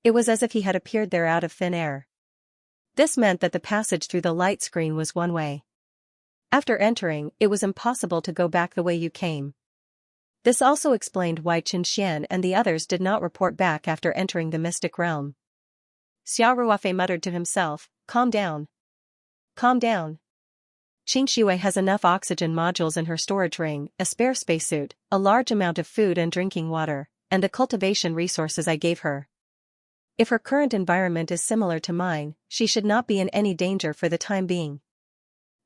It was as if he had appeared there out of thin air. This meant that the passage through the light screen was one way. After entering, it was impossible to go back the way you came. This also explained why Qin Xian and the others did not report back after entering the mystic realm. Xiao Ruofei muttered to himself, "Calm down. Calm down. Qingxue has enough oxygen modules in her storage ring, a spare spacesuit, a large amount of food and drinking water, and the cultivation resources I gave her. If her current environment is similar to mine, she should not be in any danger for the time being.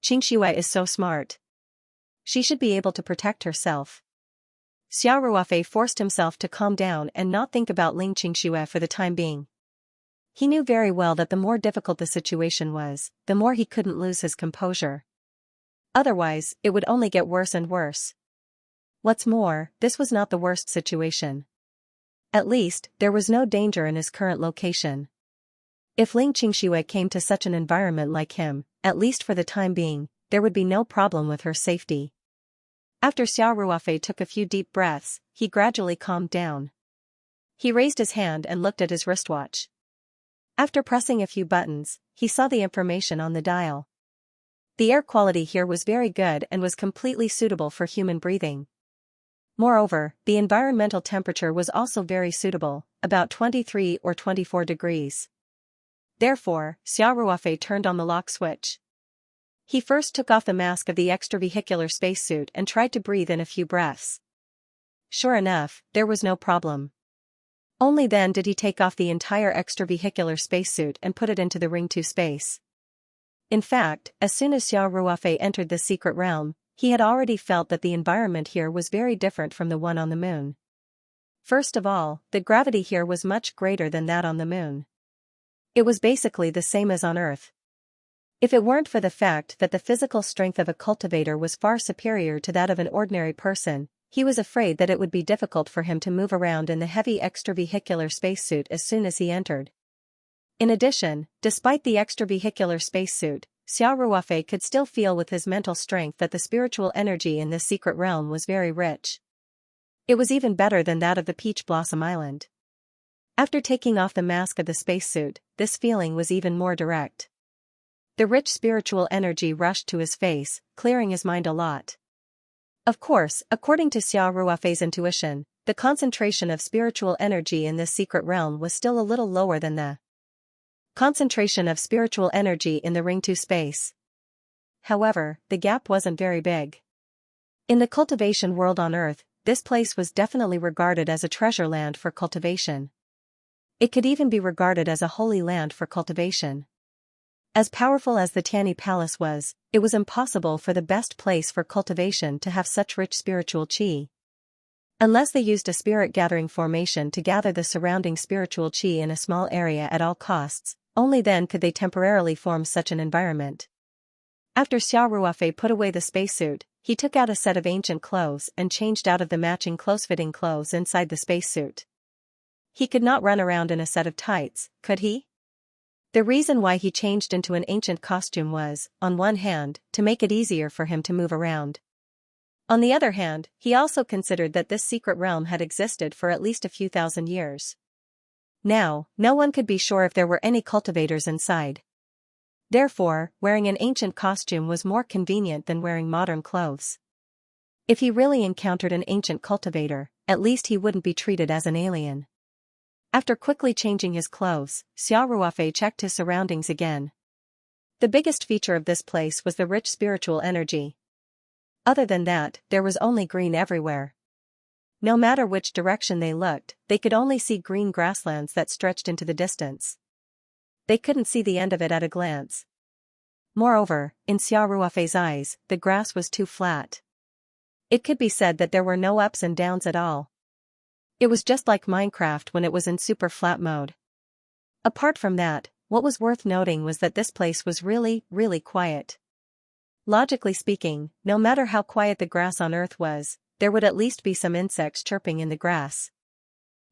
Qingxue is so smart. She should be able to protect herself." Xiao Ruofei forced himself to calm down and not think about Ling Qingxue for the time being. He knew very well that the more difficult the situation was, the more he couldn't lose his composure. Otherwise, it would only get worse and worse. What's more, this was not the worst situation. At least, there was no danger in his current location. If Ling Qingxue came to such an environment like him, at least for the time being, there would be no problem with her safety. After Xiao Ruofei took a few deep breaths, he gradually calmed down. He raised his hand and looked at his wristwatch. After pressing a few buttons, he saw the information on the dial. The air quality here was very good and was completely suitable for human breathing. Moreover, the environmental temperature was also very suitable, about 23 or 24 degrees. Therefore, Xiao Ruofei turned on the lock switch. He first took off the mask of the extravehicular spacesuit and tried to breathe in a few breaths. Sure enough, there was no problem. Only then did he take off the entire extravehicular spacesuit and put it into the Ring 2 space. In fact, as soon as Xiao Ruofei entered the secret realm, he had already felt that the environment here was very different from the one on the moon. First of all, the gravity here was much greater than that on the moon. It was basically the same as on Earth. If it weren't for the fact that the physical strength of a cultivator was far superior to that of an ordinary person, he was afraid that it would be difficult for him to move around in the heavy extravehicular spacesuit as soon as he entered. In addition, despite the extravehicular spacesuit, Xiao Ruofei could still feel with his mental strength that the spiritual energy in this secret realm was very rich. It was even better than that of the Peach Blossom Island. After taking off the mask of the spacesuit, this feeling was even more direct. The rich spiritual energy rushed to his face, clearing his mind a lot. Of course, according to Xiao Ruofei's intuition, the concentration of spiritual energy in this secret realm was still a little lower than the concentration of spiritual energy in the Ring 2 space. However, the gap wasn't very big. In the cultivation world on Earth, this place was definitely regarded as a treasure land for cultivation. It could even be regarded as a holy land for cultivation. As powerful as the Tianyi Palace was, it was impossible for the best place for cultivation to have such rich spiritual qi. Unless they used a spirit gathering formation to gather the surrounding spiritual qi in a small area at all costs, only then could they temporarily form such an environment. After Xiao Ruofei put away the spacesuit, he took out a set of ancient clothes and changed out of the matching close-fitting clothes inside the spacesuit. He could not run around in a set of tights, could he? The reason why he changed into an ancient costume was, on one hand, to make it easier for him to move around. On the other hand, he also considered that this secret realm had existed for at least a few thousand years. Now, no one could be sure if there were any cultivators inside. Therefore, wearing an ancient costume was more convenient than wearing modern clothes. If he really encountered an ancient cultivator, at least he wouldn't be treated as an alien. After quickly changing his clothes, Xiao Ruofei checked his surroundings again. The biggest feature of this place was the rich spiritual energy. Other than that, there was only green everywhere. No matter which direction they looked, they could only see green grasslands that stretched into the distance. They couldn't see the end of it at a glance. Moreover, in Xiao Ruofei's eyes, the grass was too flat. It could be said that there were no ups and downs at all. It was just like Minecraft when it was in super flat mode. Apart from that, what was worth noting was that this place was really, really quiet. Logically speaking, no matter how quiet the grass on Earth was, there would at least be some insects chirping in the grass.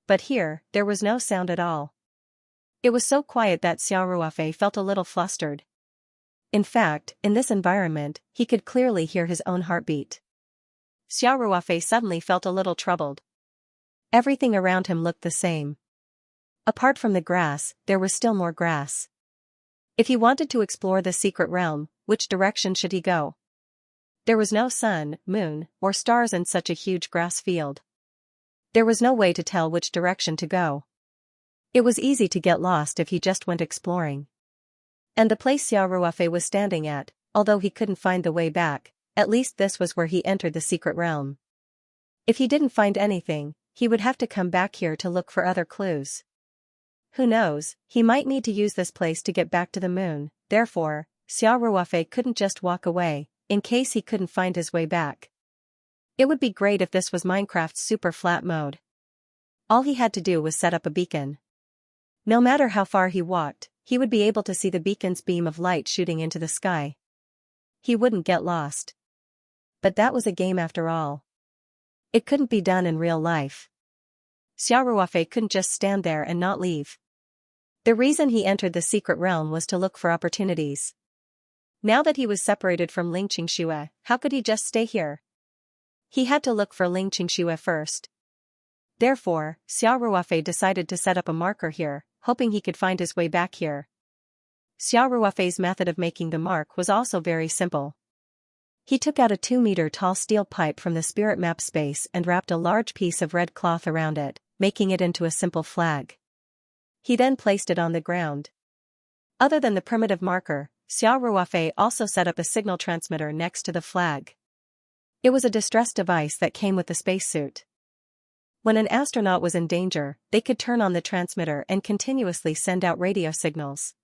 But here, there was no sound at all. It was so quiet that Xiao Ruofei felt a little flustered. In fact, in this environment, he could clearly hear his own heartbeat. Xiao Ruofei suddenly felt a little troubled. Everything around him looked the same. Apart from the grass, there was still more grass. If he wanted to explore the secret realm, which direction should he go? There was no sun, moon, or stars in such a huge grass field. There was no way to tell which direction to go. It was easy to get lost if he just went exploring. And the place Xiao Ruofei was standing at, although he couldn't find the way back, at least this was where he entered the secret realm. If he didn't find anything, he would have to come back here to look for other clues. Who knows, he might need to use this place to get back to the moon. Therefore, Xiao Ruofei couldn't just walk away, in case he couldn't find his way back. It would be great if this was Minecraft's super flat mode. All he had to do was set up a beacon. No matter how far he walked, he would be able to see the beacon's beam of light shooting into the sky. He wouldn't get lost. But that was a game after all. It couldn't be done in real life. Xiao Ruofei couldn't just stand there and not leave. The reason he entered the secret realm was to look for opportunities. Now that he was separated from Xianxia, how could he just stay here? He had to look for Xianxia first. Therefore, Xiao Ruofei decided to set up a marker here, hoping he could find his way back here. Xiao Ruofei's method of making the mark was also very simple. He took out a 2-meter-tall steel pipe from the spirit map space and wrapped a large piece of red cloth around it, making it into a simple flag. He then placed it on the ground. Other than the primitive marker, Xiao Ruofei also set up a signal transmitter next to the flag. It was a distress device that came with the spacesuit. When an astronaut was in danger, they could turn on the transmitter and continuously send out radio signals.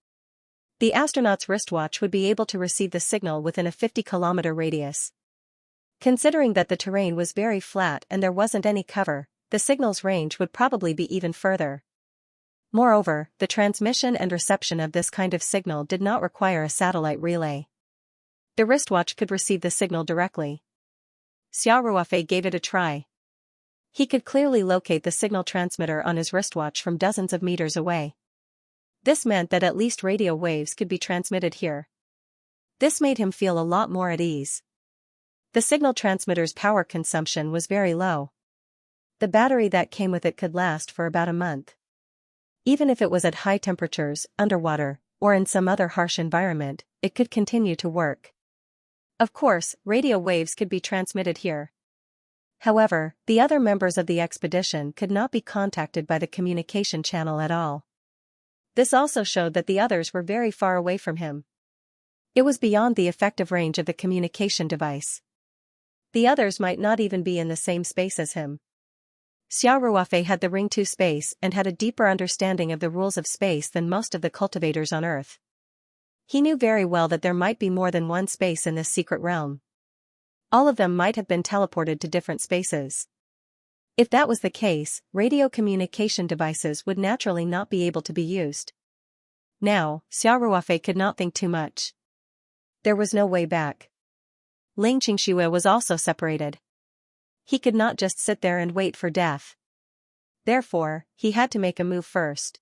The astronaut's wristwatch would be able to receive the signal within a 50-kilometer radius. Considering that the terrain was very flat and there wasn't any cover, the signal's range would probably be even further. Moreover, the transmission and reception of this kind of signal did not require a satellite relay. The wristwatch could receive the signal directly. Xiao Ruofei gave it a try. He could clearly locate the signal transmitter on his wristwatch from dozens of meters away. This meant that at least radio waves could be transmitted here. This made him feel a lot more at ease. The signal transmitter's power consumption was very low. The battery that came with it could last for about a month. Even if it was at high temperatures, underwater, or in some other harsh environment, it could continue to work. Of course, radio waves could be transmitted here. However, the other members of the expedition could not be contacted by the communication channel at all. This also showed that the others were very far away from him. It was beyond the effective range of the communication device. The others might not even be in the same space as him. Xiao Ruofei had the Ring 2 space and had a deeper understanding of the rules of space than most of the cultivators on Earth. He knew very well that there might be more than one space in this secret realm. All of them might have been teleported to different spaces. If that was the case, radio communication devices would naturally not be able to be used. Now, Xiao Ruofei could not think too much. There was no way back. Xianxia was also separated. He could not just sit there and wait for death. Therefore, he had to make a move first.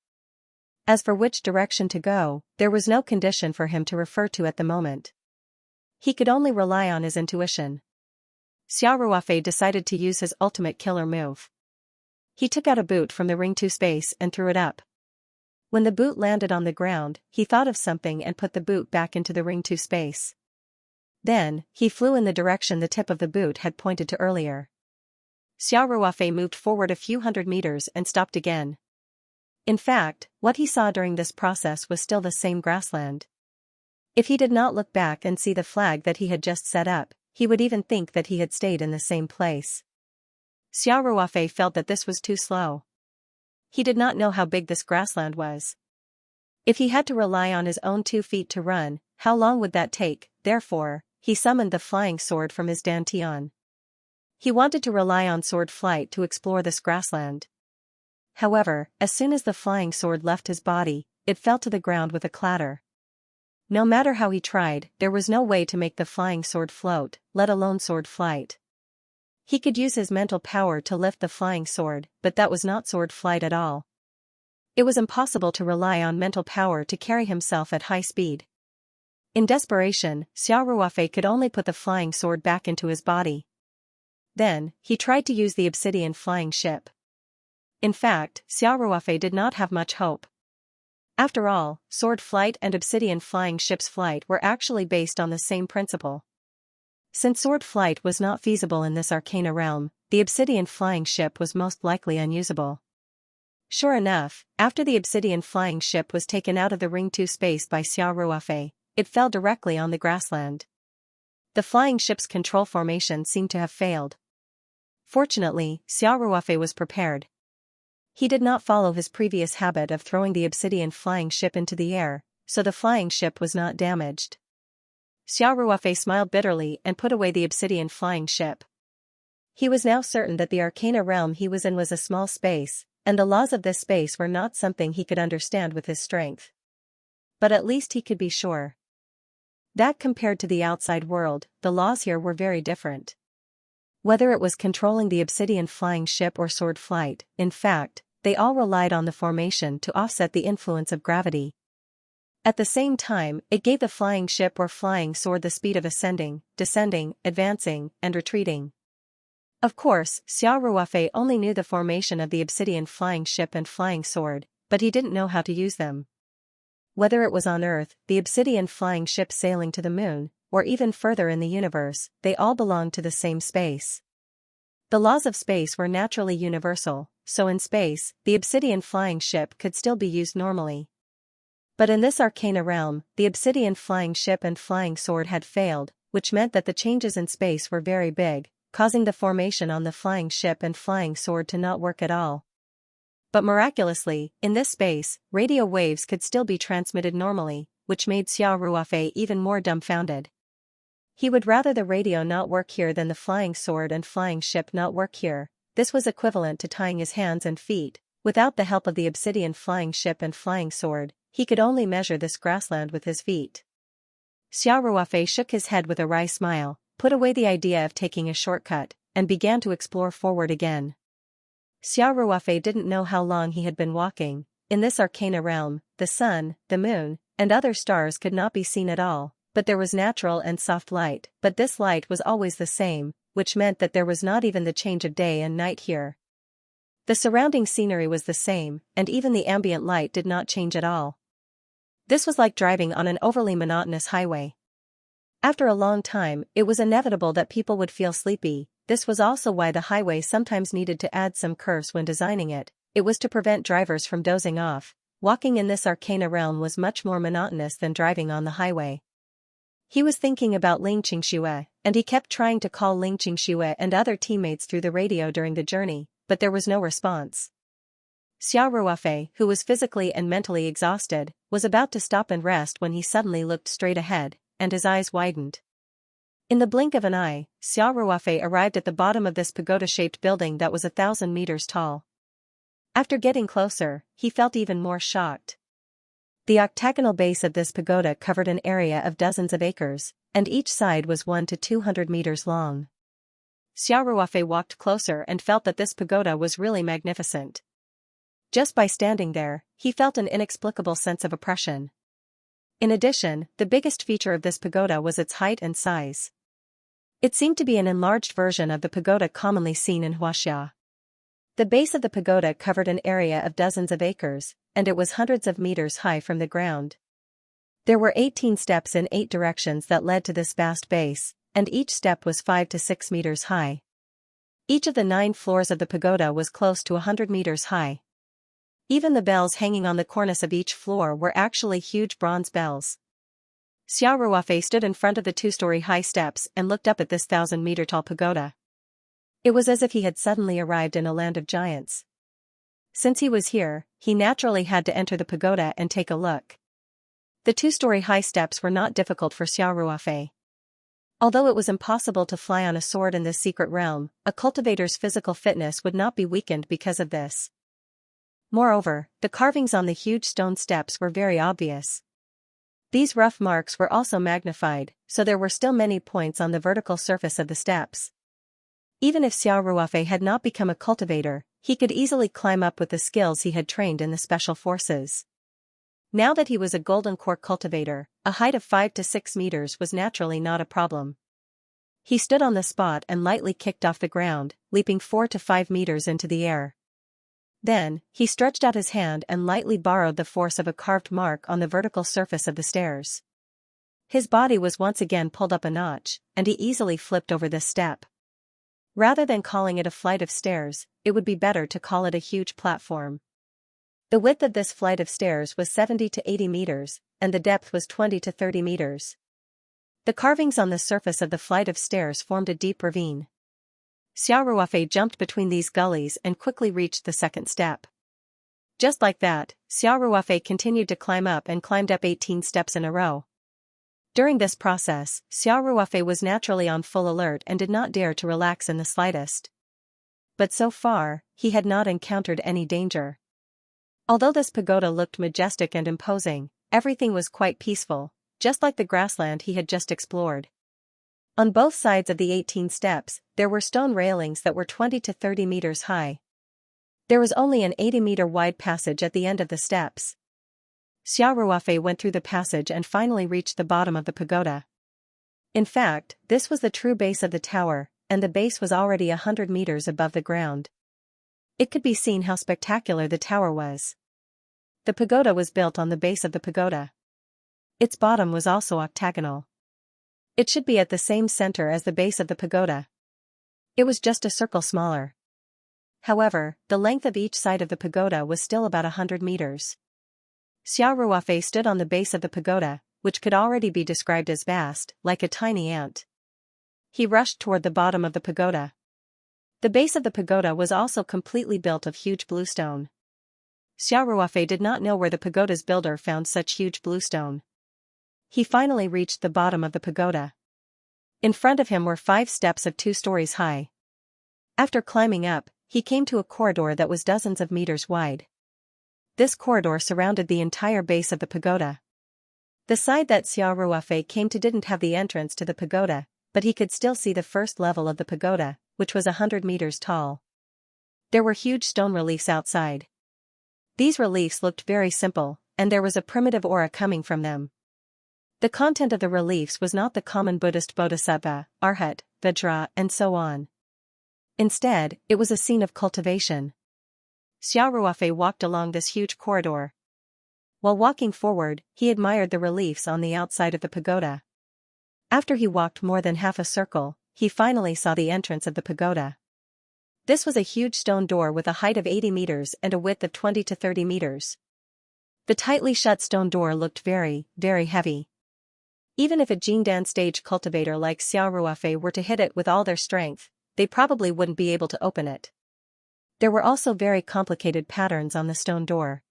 As for which direction to go, there was no condition for him to refer to at the moment. He could only rely on his intuition. Xiao Ruofei decided to use his ultimate killer move. He took out a boot from the Ring 2 space and threw it up. When the boot landed on the ground, he thought of something and put the boot back into the Ring 2 space. Then, he flew in the direction the tip of the boot had pointed to earlier. Xiao Ruofei moved forward a few hundred meters and stopped again. In fact, what he saw during this process was still the same grassland. If he did not look back and see the flag that he had just set up, he would even think that he had stayed in the same place. Xiao Ruofei felt that this was too slow. He did not know how big this grassland was. If he had to rely on his own 2 feet to run, how long would that take? Therefore, he summoned the flying sword from his dantian. He wanted to rely on sword flight to explore this grassland. However, as soon as the flying sword left his body, it fell to the ground with a clatter. No matter how he tried, there was no way to make the flying sword float, let alone sword flight. He could use his mental power to lift the flying sword, but that was not sword flight at all. It was impossible to rely on mental power to carry himself at high speed. In desperation, Xiao Ruofei could only put the flying sword back into his body. Then, he tried to use the obsidian flying ship. In fact, Xiao Ruofei did not have much hope. After all, sword flight and obsidian flying ship's flight were actually based on the same principle. Since sword flight was not feasible in this arcana realm, the obsidian flying ship was most likely unusable. Sure enough, after the obsidian flying ship was taken out of the Ring 2 space by Xiao Ruofei, it fell directly on the grassland. The flying ship's control formation seemed to have failed. Fortunately, Xiao Ruofei was prepared. He did not follow his previous habit of throwing the obsidian flying ship into the air, so the flying ship was not damaged. Xiao Ruofei smiled bitterly and put away the obsidian flying ship. He was now certain that the arcana realm he was in was a small space, and the laws of this space were not something he could understand with his strength. But at least he could be sure that compared to the outside world, the laws here were very different. Whether it was controlling the obsidian flying ship or sword flight, in fact, they all relied on the formation to offset the influence of gravity. At the same time, it gave the flying ship or flying sword the speed of ascending, descending, advancing, and retreating. Of course, Xiao Ruofei only knew the formation of the obsidian flying ship and flying sword, but he didn't know how to use them. Whether it was on Earth, the obsidian flying ship sailing to the moon, or even further in the universe, they all belonged to the same space. The laws of space were naturally universal, so in space, the obsidian flying ship could still be used normally. But in this arcana realm, the obsidian flying ship and flying sword had failed, which meant that the changes in space were very big, causing the formation on the flying ship and flying sword to not work at all. But miraculously, in this space, radio waves could still be transmitted normally, which made Xiao Ruofei even more dumbfounded. He would rather the radio not work here than the flying sword and flying ship not work here. This was equivalent to tying his hands and feet. Without the help of the obsidian flying ship and flying sword, he could only measure this grassland with his feet. Xiao Ruofei shook his head with a wry smile, put away the idea of taking a shortcut, and began to explore forward again. Xiao Ruofei didn't know how long he had been walking. In this arcana realm, the sun, the moon, and other stars could not be seen at all, but there was natural and soft light, but this light was always the same, which meant that there was not even the change of day and night here. The surrounding scenery was the same, and even the ambient light did not change at all. This was like driving on an overly monotonous highway. After a long time, it was inevitable that people would feel sleepy. This was also why the highway sometimes needed to add some curves when designing it. It was to prevent drivers from dozing off. Walking in this arcana realm was much more monotonous than driving on the highway. He was thinking about Ling Qingxue, and he kept trying to call Ling Qingxue and other teammates through the radio during the journey, but there was no response. Xiao Ruofei, who was physically and mentally exhausted, was about to stop and rest when he suddenly looked straight ahead, and his eyes widened. In the blink of an eye, Xiao Ruofei arrived at the bottom of this pagoda-shaped building that was 1,000 meters tall. After getting closer, he felt even more shocked. The octagonal base of this pagoda covered an area of dozens of acres, and each side was 1 to 200 meters long. Xiao Ruofei walked closer and felt that this pagoda was really magnificent. Just by standing there, he felt an inexplicable sense of oppression. In addition, the biggest feature of this pagoda was its height and size. It seemed to be an enlarged version of the pagoda commonly seen in Xianxia. The base of the pagoda covered an area of dozens of acres, and it was hundreds of meters high from the ground. There were 18 steps in 8 directions that led to this vast base, and each step was 5 to 6 meters high. Each of the 9 floors of the pagoda was close to 100 meters high. Even the bells hanging on the cornice of each floor were actually huge bronze bells. Xiao Ruofei stood in front of the 2-story high steps and looked up at this 1,000-meter-tall pagoda. It was as if he had suddenly arrived in a land of giants. Since he was here, he naturally had to enter the pagoda and take a look. The 2-story high steps were not difficult for Xiao Ruofei. Although it was impossible to fly on a sword in this secret realm, a cultivator's physical fitness would not be weakened because of this. Moreover, the carvings on the huge stone steps were very obvious. These rough marks were also magnified, so there were still many points on the vertical surface of the steps. Even if Xiao Ruofei had not become a cultivator, he could easily climb up with the skills he had trained in the special forces. Now that he was a golden core cultivator, a height of 5 to 6 meters was naturally not a problem. He stood on the spot and lightly kicked off the ground, leaping 4 to 5 meters into the air. Then, he stretched out his hand and lightly borrowed the force of a carved mark on the vertical surface of the stairs. His body was once again pulled up a notch, and he easily flipped over this step. Rather than calling it a flight of stairs, it would be better to call it a huge platform. The width of this flight of stairs was 70 to 80 meters, and the depth was 20 to 30 meters. The carvings on the surface of the flight of stairs formed a deep ravine. Xiao Ruofei jumped between these gullies and quickly reached the second step. Just like that, Xiao Ruofei continued to climb up and climbed up 18 steps in a row. During this process, Xiao Ruofei was naturally on full alert and did not dare to relax in the slightest. But so far, he had not encountered any danger. Although this pagoda looked majestic and imposing, everything was quite peaceful, just like the grassland he had just explored. On both sides of the 18 steps, there were stone railings that were 20 to 30 meters high. There was only an 80-meter wide passage at the end of the steps. Xiao Ruofei went through the passage and finally reached the bottom of the pagoda. In fact, this was the true base of the tower, and the base was already 100 meters above the ground. It could be seen how spectacular the tower was. The pagoda was built on the base of the pagoda. Its bottom was also octagonal. It should be at the same center as the base of the pagoda. It was just a circle smaller. However, the length of each side of the pagoda was still about 100 meters. Xiao Ruofei stood on the base of the pagoda, which could already be described as vast, like a tiny ant. He rushed toward the bottom of the pagoda. The base of the pagoda was also completely built of huge bluestone. Xiao Ruofei did not know where the pagoda's builder found such huge bluestone. He finally reached the bottom of the pagoda. In front of him were 5 steps of 2 stories high. After climbing up, he came to a corridor that was dozens of meters wide. This corridor surrounded the entire base of the pagoda. The side that Xiao Ruofei came to didn't have the entrance to the pagoda, but he could still see the first level of the pagoda, which was 100 meters tall. There were huge stone reliefs outside. These reliefs looked very simple, and there was a primitive aura coming from them. The content of the reliefs was not the common Buddhist bodhisattva, arhat, vajra, and so on. Instead, it was a scene of cultivation. Xiao Ruofei walked along this huge corridor. While walking forward, he admired the reliefs on the outside of the pagoda. After he walked more than half a circle, he finally saw the entrance of the pagoda. This was a huge stone door with a height of 80 meters and a width of 20 to 30 meters. The tightly shut stone door looked very, very heavy. Even if a Jingdan stage cultivator like Xiao Ruofei were to hit it with all their strength, they probably wouldn't be able to open it. There were also very complicated patterns on the stone door.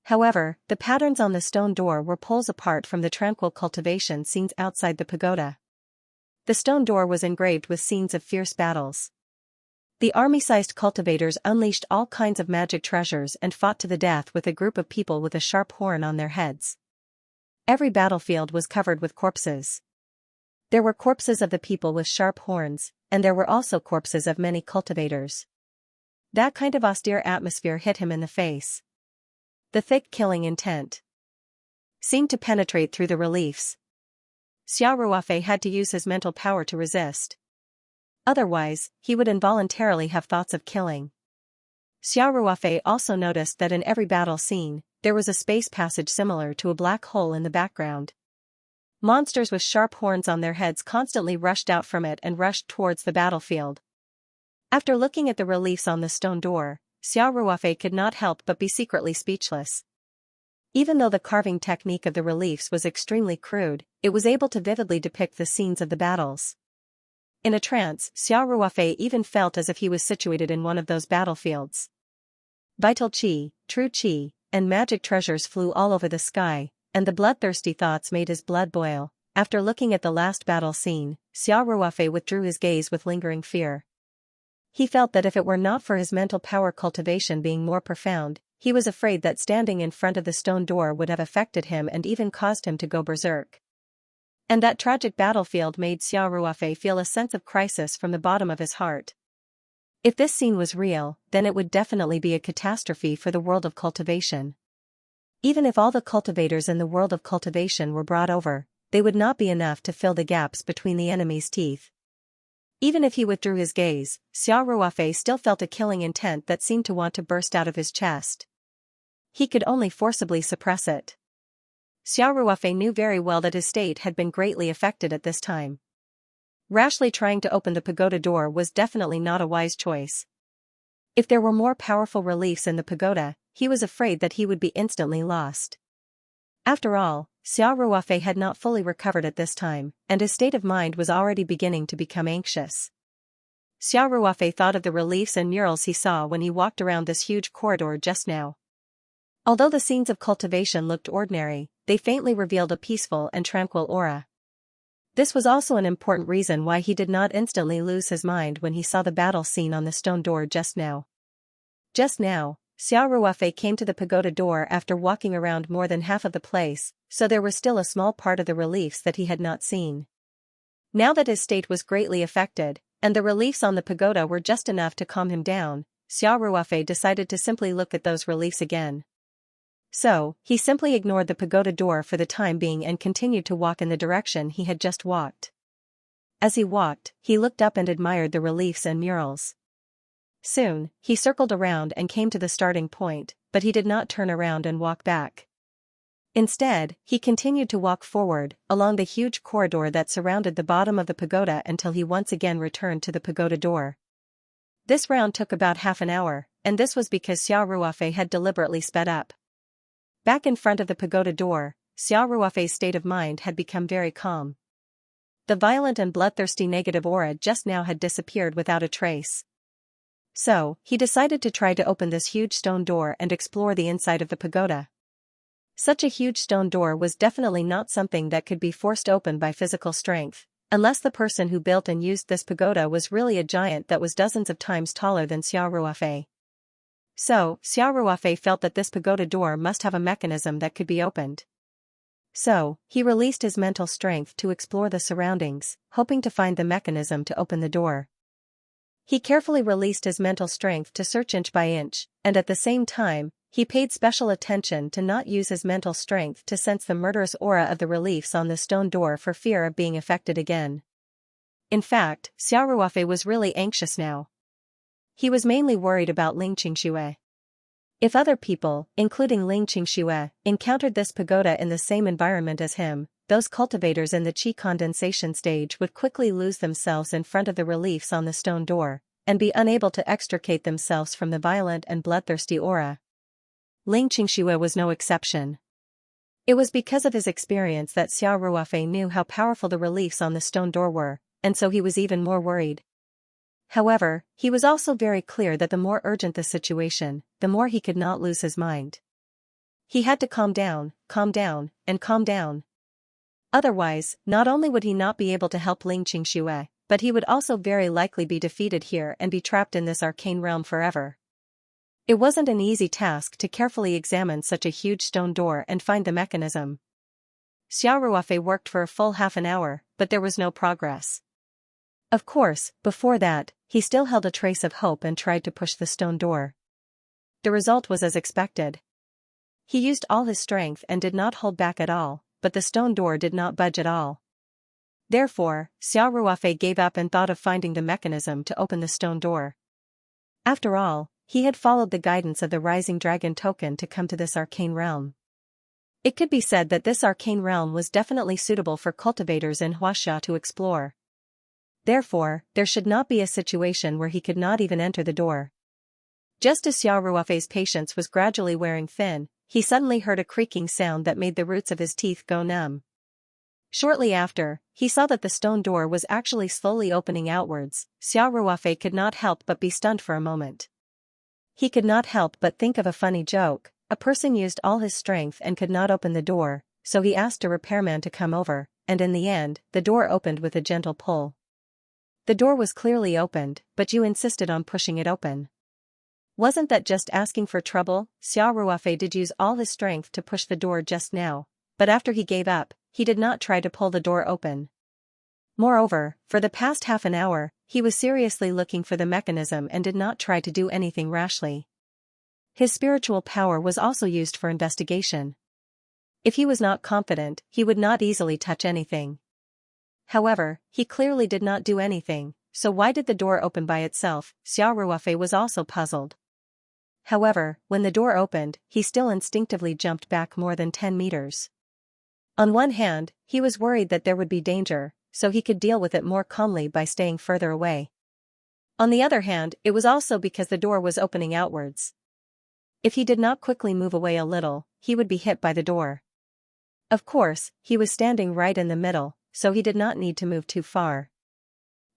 However, the patterns on the stone door were poles apart from the tranquil cultivation scenes outside the pagoda. The stone door was engraved with scenes of fierce battles. The army-sized cultivators unleashed all kinds of magic treasures and fought to the death with a group of people with a sharp horn on their heads. Every battlefield was covered with corpses. There were corpses of the people with sharp horns, and there were also corpses of many cultivators. That kind of austere atmosphere hit him in the face. The thick killing intent seemed to penetrate through the reliefs. Xiao Ruofei had to use his mental power to resist. Otherwise, he would involuntarily have thoughts of killing. Xiao Ruofei also noticed that in every battle scene, there was a space passage similar to a black hole in the background. Monsters with sharp horns on their heads constantly rushed out from it and rushed towards the battlefield. After looking at the reliefs on the stone door, Xiao Ruofei could not help but be secretly speechless. Even though the carving technique of the reliefs was extremely crude, it was able to vividly depict the scenes of the battles. In a trance, Xiao Ruofei even felt as if he was situated in one of those battlefields. Vital qi, true qi, and magic treasures flew all over the sky, and the bloodthirsty thoughts made his blood boil. After looking at the last battle scene, Xiao Ruofei withdrew his gaze with lingering fear. He felt that if it were not for his mental power cultivation being more profound, he was afraid that standing in front of the stone door would have affected him and even caused him to go berserk. And that tragic battlefield made Xiao Ruofei feel a sense of crisis from the bottom of his heart. If this scene was real, then it would definitely be a catastrophe for the world of cultivation. Even if all the cultivators in the world of cultivation were brought over, they would not be enough to fill the gaps between the enemy's teeth. Even if he withdrew his gaze, Xiao Ruofei still felt a killing intent that seemed to want to burst out of his chest. He could only forcibly suppress it. Xiao Ruofei knew very well that his state had been greatly affected at this time. Rashly trying to open the pagoda door was definitely not a wise choice. If there were more powerful reliefs in the pagoda, he was afraid that he would be instantly lost. After all, Xiao Ruofei had not fully recovered at this time, and his state of mind was already beginning to become anxious. Xiao Ruofei thought of the reliefs and murals he saw when he walked around this huge corridor just now. Although the scenes of cultivation looked ordinary, they faintly revealed a peaceful and tranquil aura. This was also an important reason why he did not instantly lose his mind when he saw the battle scene on the stone door just now. Just now, Xiao Ruofei came to the pagoda door after walking around more than half of the place, so there was still a small part of the reliefs that he had not seen. Now that his state was greatly affected, and the reliefs on the pagoda were just enough to calm him down, Xiao Ruofei decided to simply look at those reliefs again. So, he simply ignored the pagoda door for the time being and continued to walk in the direction he had just walked. As he walked, he looked up and admired the reliefs and murals. Soon, he circled around and came to the starting point, but he did not turn around and walk back. Instead, he continued to walk forward, along the huge corridor that surrounded the bottom of the pagoda until he once again returned to the pagoda door. This round took about half an hour, and this was because Xiao Ruofei had deliberately sped up. Back in front of the pagoda door, Xiao Ruofei's state of mind had become very calm. The violent and bloodthirsty negative aura just now had disappeared without a trace. So, he decided to try to open this huge stone door and explore the inside of the pagoda. Such a huge stone door was definitely not something that could be forced open by physical strength, unless the person who built and used this pagoda was really a giant that was dozens of times taller than Xiao Ruofei. So, Xiao Ruofei felt that this pagoda door must have a mechanism that could be opened. So, he released his mental strength to explore the surroundings, hoping to find the mechanism to open the door. He carefully released his mental strength to search inch by inch, and at the same time, he paid special attention to not use his mental strength to sense the murderous aura of the reliefs on the stone door for fear of being affected again. In fact, Xiao Ruofei was really anxious now. He was mainly worried about Ling Qingxue. If other people, including Ling Qingxue, encountered this pagoda in the same environment as him, those cultivators in the qi condensation stage would quickly lose themselves in front of the reliefs on the stone door, and be unable to extricate themselves from the violent and bloodthirsty aura. Ling Qingxue was no exception. It was because of his experience that Xiao Ruofei knew how powerful the reliefs on the stone door were, and so he was even more worried. However, he was also very clear that the more urgent the situation, the more he could not lose his mind. He had to calm down, and calm down. Otherwise, not only would he not be able to help Ling Qingxue, but he would also very likely be defeated here and be trapped in this arcane realm forever. It wasn't an easy task to carefully examine such a huge stone door and find the mechanism. Xiao Ruofei worked for a full half an hour, but there was no progress. Of course, before that, he still held a trace of hope and tried to push the stone door. The result was as expected. He used all his strength and did not hold back at all, but the stone door did not budge at all. Therefore, Xiao Ruofei gave up and thought of finding the mechanism to open the stone door. After all, he had followed the guidance of the Rising Dragon token to come to this arcane realm. It could be said that this arcane realm was definitely suitable for cultivators in Huaxia to explore. Therefore, there should not be a situation where he could not even enter the door. Just as Xiao Ruofei's patience was gradually wearing thin, he suddenly heard a creaking sound that made the roots of his teeth go numb. Shortly after, he saw that the stone door was actually slowly opening outwards. Xiao Ruofei could not help but be stunned for a moment. He could not help but think of a funny joke. A person used all his strength and could not open the door, so he asked a repairman to come over, and in the end, the door opened with a gentle pull. The door was clearly opened, but you insisted on pushing it open. Wasn't that just asking for trouble? Xiao Ruofei did use all his strength to push the door just now, but after he gave up, he did not try to pull the door open. Moreover, for the past half an hour, he was seriously looking for the mechanism and did not try to do anything rashly. His spiritual power was also used for investigation. If he was not confident, he would not easily touch anything. However, he clearly did not do anything, so why did the door open by itself? Xiao Ruofei was also puzzled. However, when the door opened, he still instinctively jumped back more than 10 meters. On one hand, he was worried that there would be danger, so he could deal with it more calmly by staying further away. On the other hand, it was also because the door was opening outwards. If he did not quickly move away a little, he would be hit by the door. Of course, he was standing right in the middle, so he did not need to move too far.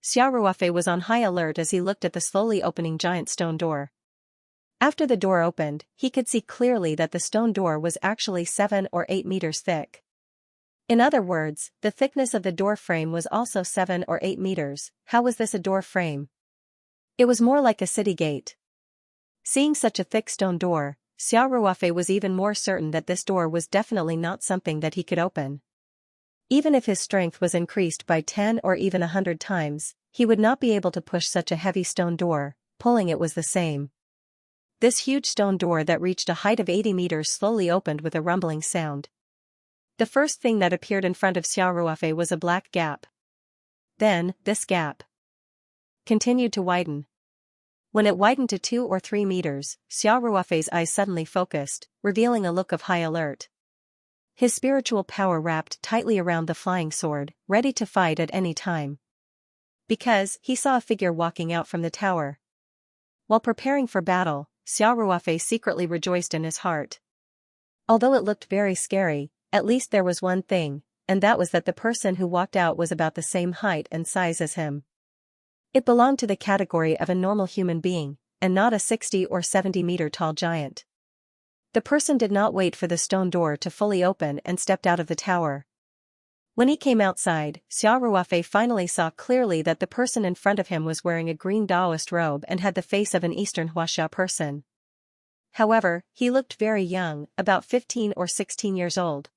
Xiao Ruofei was on high alert as he looked at the slowly opening giant stone door. After the door opened, he could see clearly that the stone door was actually 7 or 8 meters thick. In other words, the thickness of the door frame was also 7 or 8 meters. How was this a door frame? It was more like a city gate. Seeing such a thick stone door, Xiao Ruofei was even more certain that this door was definitely not something that he could open. Even if his strength was increased by 10 or even 100 times, he would not be able to push such a heavy stone door. Pulling it was the same. This huge stone door that reached a height of 80 meters slowly opened with a rumbling sound. The first thing that appeared in front of Xiao Ruofei was a black gap. Then, this gap continued to widen. When it widened to 2 or 3 meters, Xiao Ruofei's eyes suddenly focused, revealing a look of high alert. His spiritual power wrapped tightly around the flying sword, ready to fight at any time. Because, he saw a figure walking out from the tower. While preparing for battle, Xiao Ruofei secretly rejoiced in his heart. Although it looked very scary, at least there was one thing, and that was that the person who walked out was about the same height and size as him. It belonged to the category of a normal human being, and not a 60 or 70 meter tall giant. The person did not wait for the stone door to fully open and stepped out of the tower. When he came outside, Xiao Ruofei finally saw clearly that the person in front of him was wearing a green Taoist robe and had the face of an Eastern Huaxia person. However, he looked very young, about 15 or 16 years old.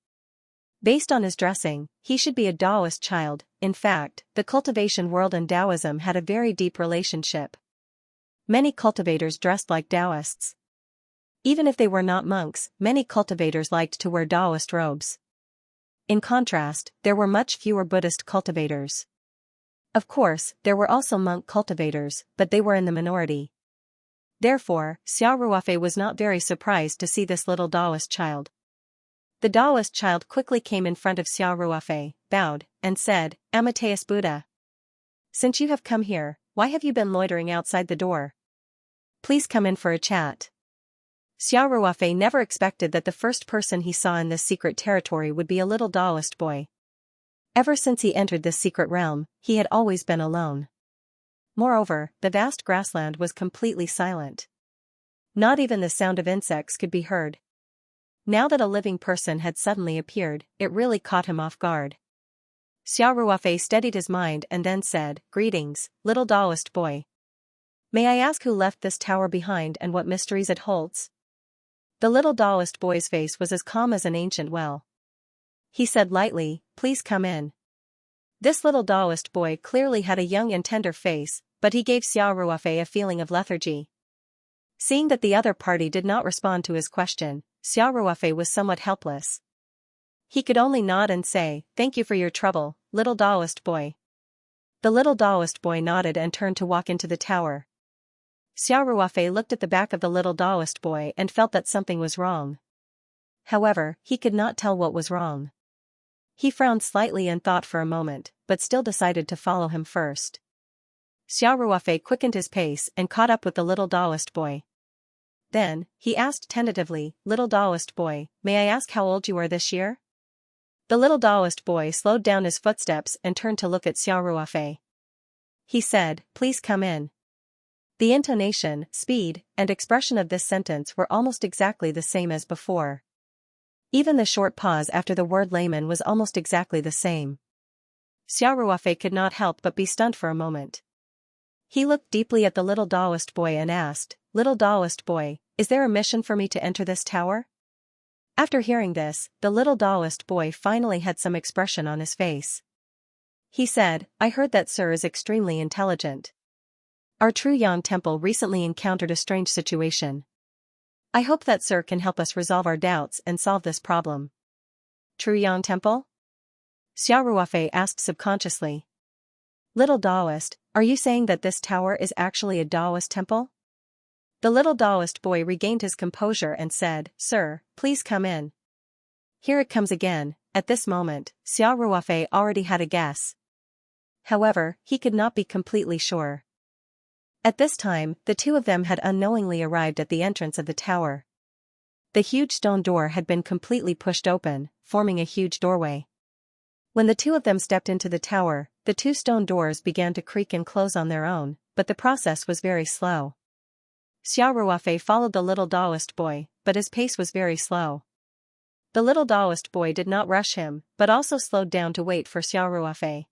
Based on his dressing, he should be a Taoist child. In fact, the cultivation world and Taoism had a very deep relationship. Many cultivators dressed like Taoists. Even if they were not monks, many cultivators liked to wear Taoist robes. In contrast, there were much fewer Buddhist cultivators. Of course, there were also monk cultivators, but they were in the minority. Therefore, Xiao Ruofei was not very surprised to see this little Taoist child. The Taoist child quickly came in front of Xiao Ruofei, bowed, and said, "Amateus Buddha. Since you have come here, why have you been loitering outside the door? Please come in for a chat." Xiao Ruofei never expected that the first person he saw in this secret territory would be a little Taoist boy. Ever since he entered this secret realm, he had always been alone. Moreover, the vast grassland was completely silent. Not even the sound of insects could be heard. Now that a living person had suddenly appeared, it really caught him off guard. Xiao Ruofei steadied his mind and then said, "Greetings, little Taoist boy. May I ask who left this tower behind and what mysteries it holds?" The little Taoist boy's face was as calm as an ancient well. He said lightly, "Please come in." This little Taoist boy clearly had a young and tender face, but he gave Xiao Ruofei a feeling of lethargy. Seeing that the other party did not respond to his question, Xiao Ruofei was somewhat helpless. He could only nod and say, "Thank you for your trouble, little Taoist boy." The little Taoist boy nodded and turned to walk into the tower. Xiao Ruofei looked at the back of the little Taoist boy and felt that something was wrong. However, he could not tell what was wrong. He frowned slightly and thought for a moment, but still decided to follow him first. Xiao Ruofei quickened his pace and caught up with the little Taoist boy. Then, he asked tentatively, "Little Taoist boy, may I ask how old you are this year?" The little Taoist boy slowed down his footsteps and turned to look at Xiao Ruofei. He said, "Please come in." The intonation, speed, and expression of this sentence were almost exactly the same as before. Even the short pause after the word layman was almost exactly the same. Xiao Ruofei could not help but be stunned for a moment. He looked deeply at the little Taoist boy and asked, "Little Taoist boy, is there a mission for me to enter this tower?" After hearing this, the little Taoist boy finally had some expression on his face. He said, "I heard that Sir is extremely intelligent. Our True Yang Temple recently encountered a strange situation. I hope that Sir can help us resolve our doubts and solve this problem." "True Yang Temple?" Xiao Ruofei asked subconsciously. "Little Taoist, are you saying that this tower is actually a Taoist temple?" The little Taoist boy regained his composure and said, "Sir, please come in." Here it comes again. At this moment, Xiao Ruofei already had a guess. However, he could not be completely sure. At this time, the two of them had unknowingly arrived at the entrance of the tower. The huge stone door had been completely pushed open, forming a huge doorway. When the two of them stepped into the tower, the two stone doors began to creak and close on their own, but the process was very slow. Xiao Ruofei followed the little Taoist boy, but his pace was very slow. The little Taoist boy did not rush him, but also slowed down to wait for Xiao Ruofei.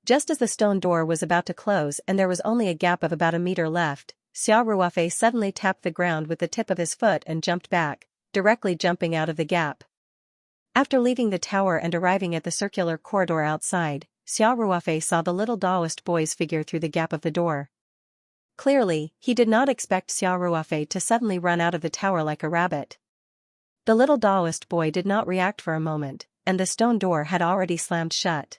Just as the stone door was about to close and there was only a gap of about a meter left, Xiao Ruofei suddenly tapped the ground with the tip of his foot and jumped back, directly jumping out of the gap. After leaving the tower and arriving at the circular corridor outside, Xiao Ruofei saw the little Taoist boy's figure through the gap of the door. Clearly, he did not expect Xiao Ruofei to suddenly run out of the tower like a rabbit. The little Taoist boy did not react for a moment, and the stone door had already slammed shut.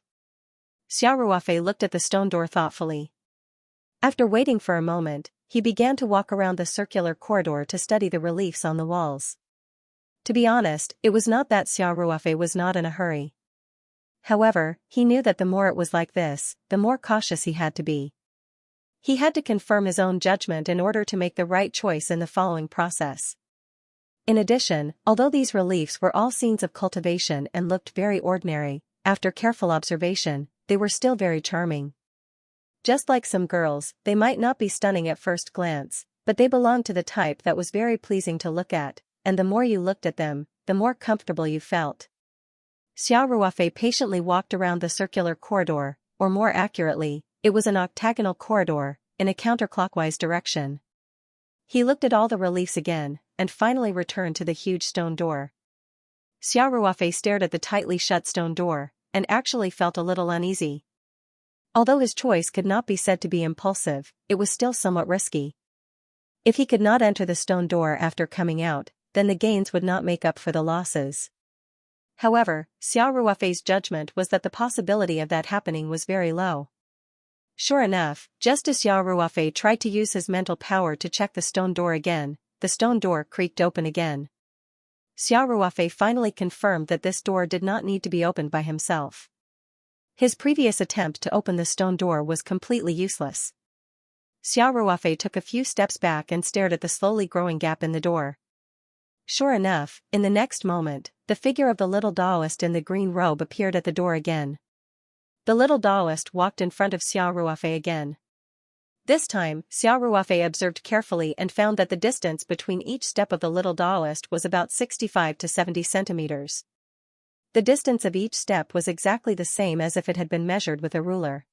Xiao Ruofei looked at the stone door thoughtfully. After waiting for a moment, he began to walk around the circular corridor to study the reliefs on the walls. To be honest, it was not that Xiao Ruofei was not in a hurry. However, he knew that the more it was like this, the more cautious he had to be. He had to confirm his own judgment in order to make the right choice in the following process. In addition, although these reliefs were all scenes of cultivation and looked very ordinary, after careful observation, they were still very charming. Just like some girls, they might not be stunning at first glance, but they belonged to the type that was very pleasing to look at, and the more you looked at them, the more comfortable you felt. Xiao Ruofei patiently walked around the circular corridor, or more accurately, it was an octagonal corridor, in a counterclockwise direction. He looked at all the reliefs again, and finally returned to the huge stone door. Xiao Ruofei stared at the tightly shut stone door, and actually felt a little uneasy. Although his choice could not be said to be impulsive, it was still somewhat risky. If he could not enter the stone door after coming out, then the gains would not make up for the losses. However, Xiao Ruofei's judgment was that the possibility of that happening was very low. Sure enough, just as Xiao Ruofei tried to use his mental power to check the stone door again, the stone door creaked open again. Xiao Ruofei finally confirmed that this door did not need to be opened by himself. His previous attempt to open the stone door was completely useless. Xiao Ruofei took a few steps back and stared at the slowly growing gap in the door. Sure enough, in the next moment, the figure of the little Taoist in the green robe appeared at the door again. The little Taoist walked in front of Xiao Ruofei again. This time, Xiao Ruofei observed carefully and found that the distance between each step of the little Taoist was about 65 to 70 centimeters. The distance of each step was exactly the same as if it had been measured with a ruler.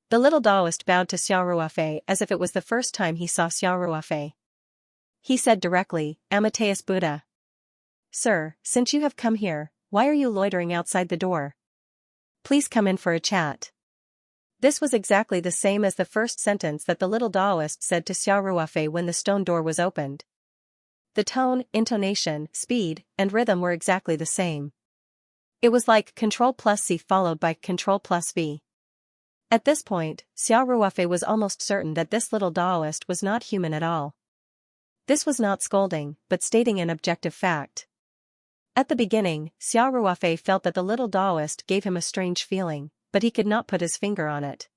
The little Taoist bowed to Xiao Ruofei as if it was the first time he saw Xiao Ruofei. He said directly, "Amateus Buddha. Sir, since you have come here, why are you loitering outside the door? Please come in for a chat." This was exactly the same as the first sentence that the little Taoist said to Xiao Ruofei when the stone door was opened. The tone, intonation, speed, and rhythm were exactly the same. It was like Ctrl+C followed by Ctrl+V. At this point, Xiao Ruofei was almost certain that this little Taoist was not human at all. This was not scolding, but stating an objective fact. At the beginning, Xiao Ruofei felt that the little Taoist gave him a strange feeling, but he could not put his finger on it.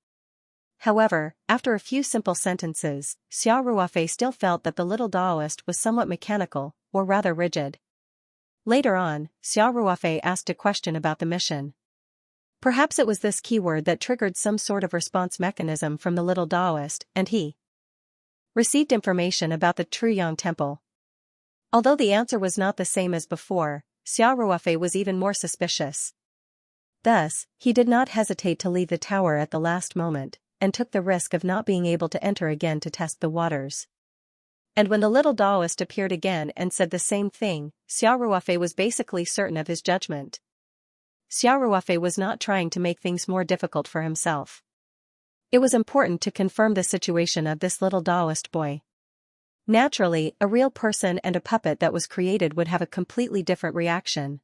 However, after a few simple sentences, Xiao Ruofei still felt that the little Taoist was somewhat mechanical, or rather rigid. Later on, Xiao Ruofei asked a question about the mission. Perhaps it was this keyword that triggered some sort of response mechanism from the little Taoist, and he received information about the Truyang Temple. Although the answer was not the same as before, Xiao Ruofei was even more suspicious. Thus, he did not hesitate to leave the tower at the last moment, and took the risk of not being able to enter again to test the waters. And when the little Taoist appeared again and said the same thing, Xiao Ruofei was basically certain of his judgment. Xiao Ruofei was not trying to make things more difficult for himself. It was important to confirm the situation of this little Taoist boy. Naturally, a real person and a puppet that was created would have a completely different reaction.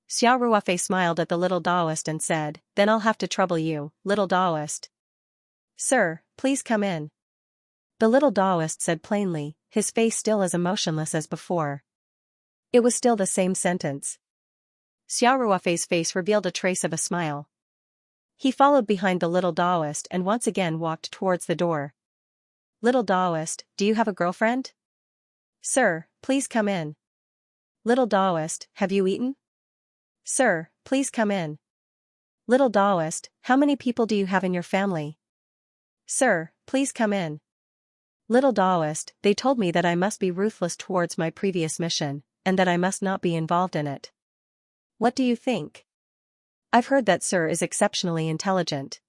Xiao Ruofei smiled at the little Taoist and said, "Then I'll have to trouble you, little Taoist." "Sir, please come in." The little Taoist said plainly, his face still as emotionless as before. It was still the same sentence. Xiao Ruofei's face revealed a trace of a smile. He followed behind the little Taoist and once again walked towards the door. "Little Taoist, do you have a girlfriend?" "Sir, please come in." "Little Taoist, have you eaten?" "Sir, please come in." "Little Taoist, how many people do you have in your family?" "Sir, please come in." "Little Taoist, they told me that I must be ruthless towards my previous mission, and that I must not be involved in it. What do you think? I've heard that Sir is exceptionally intelligent.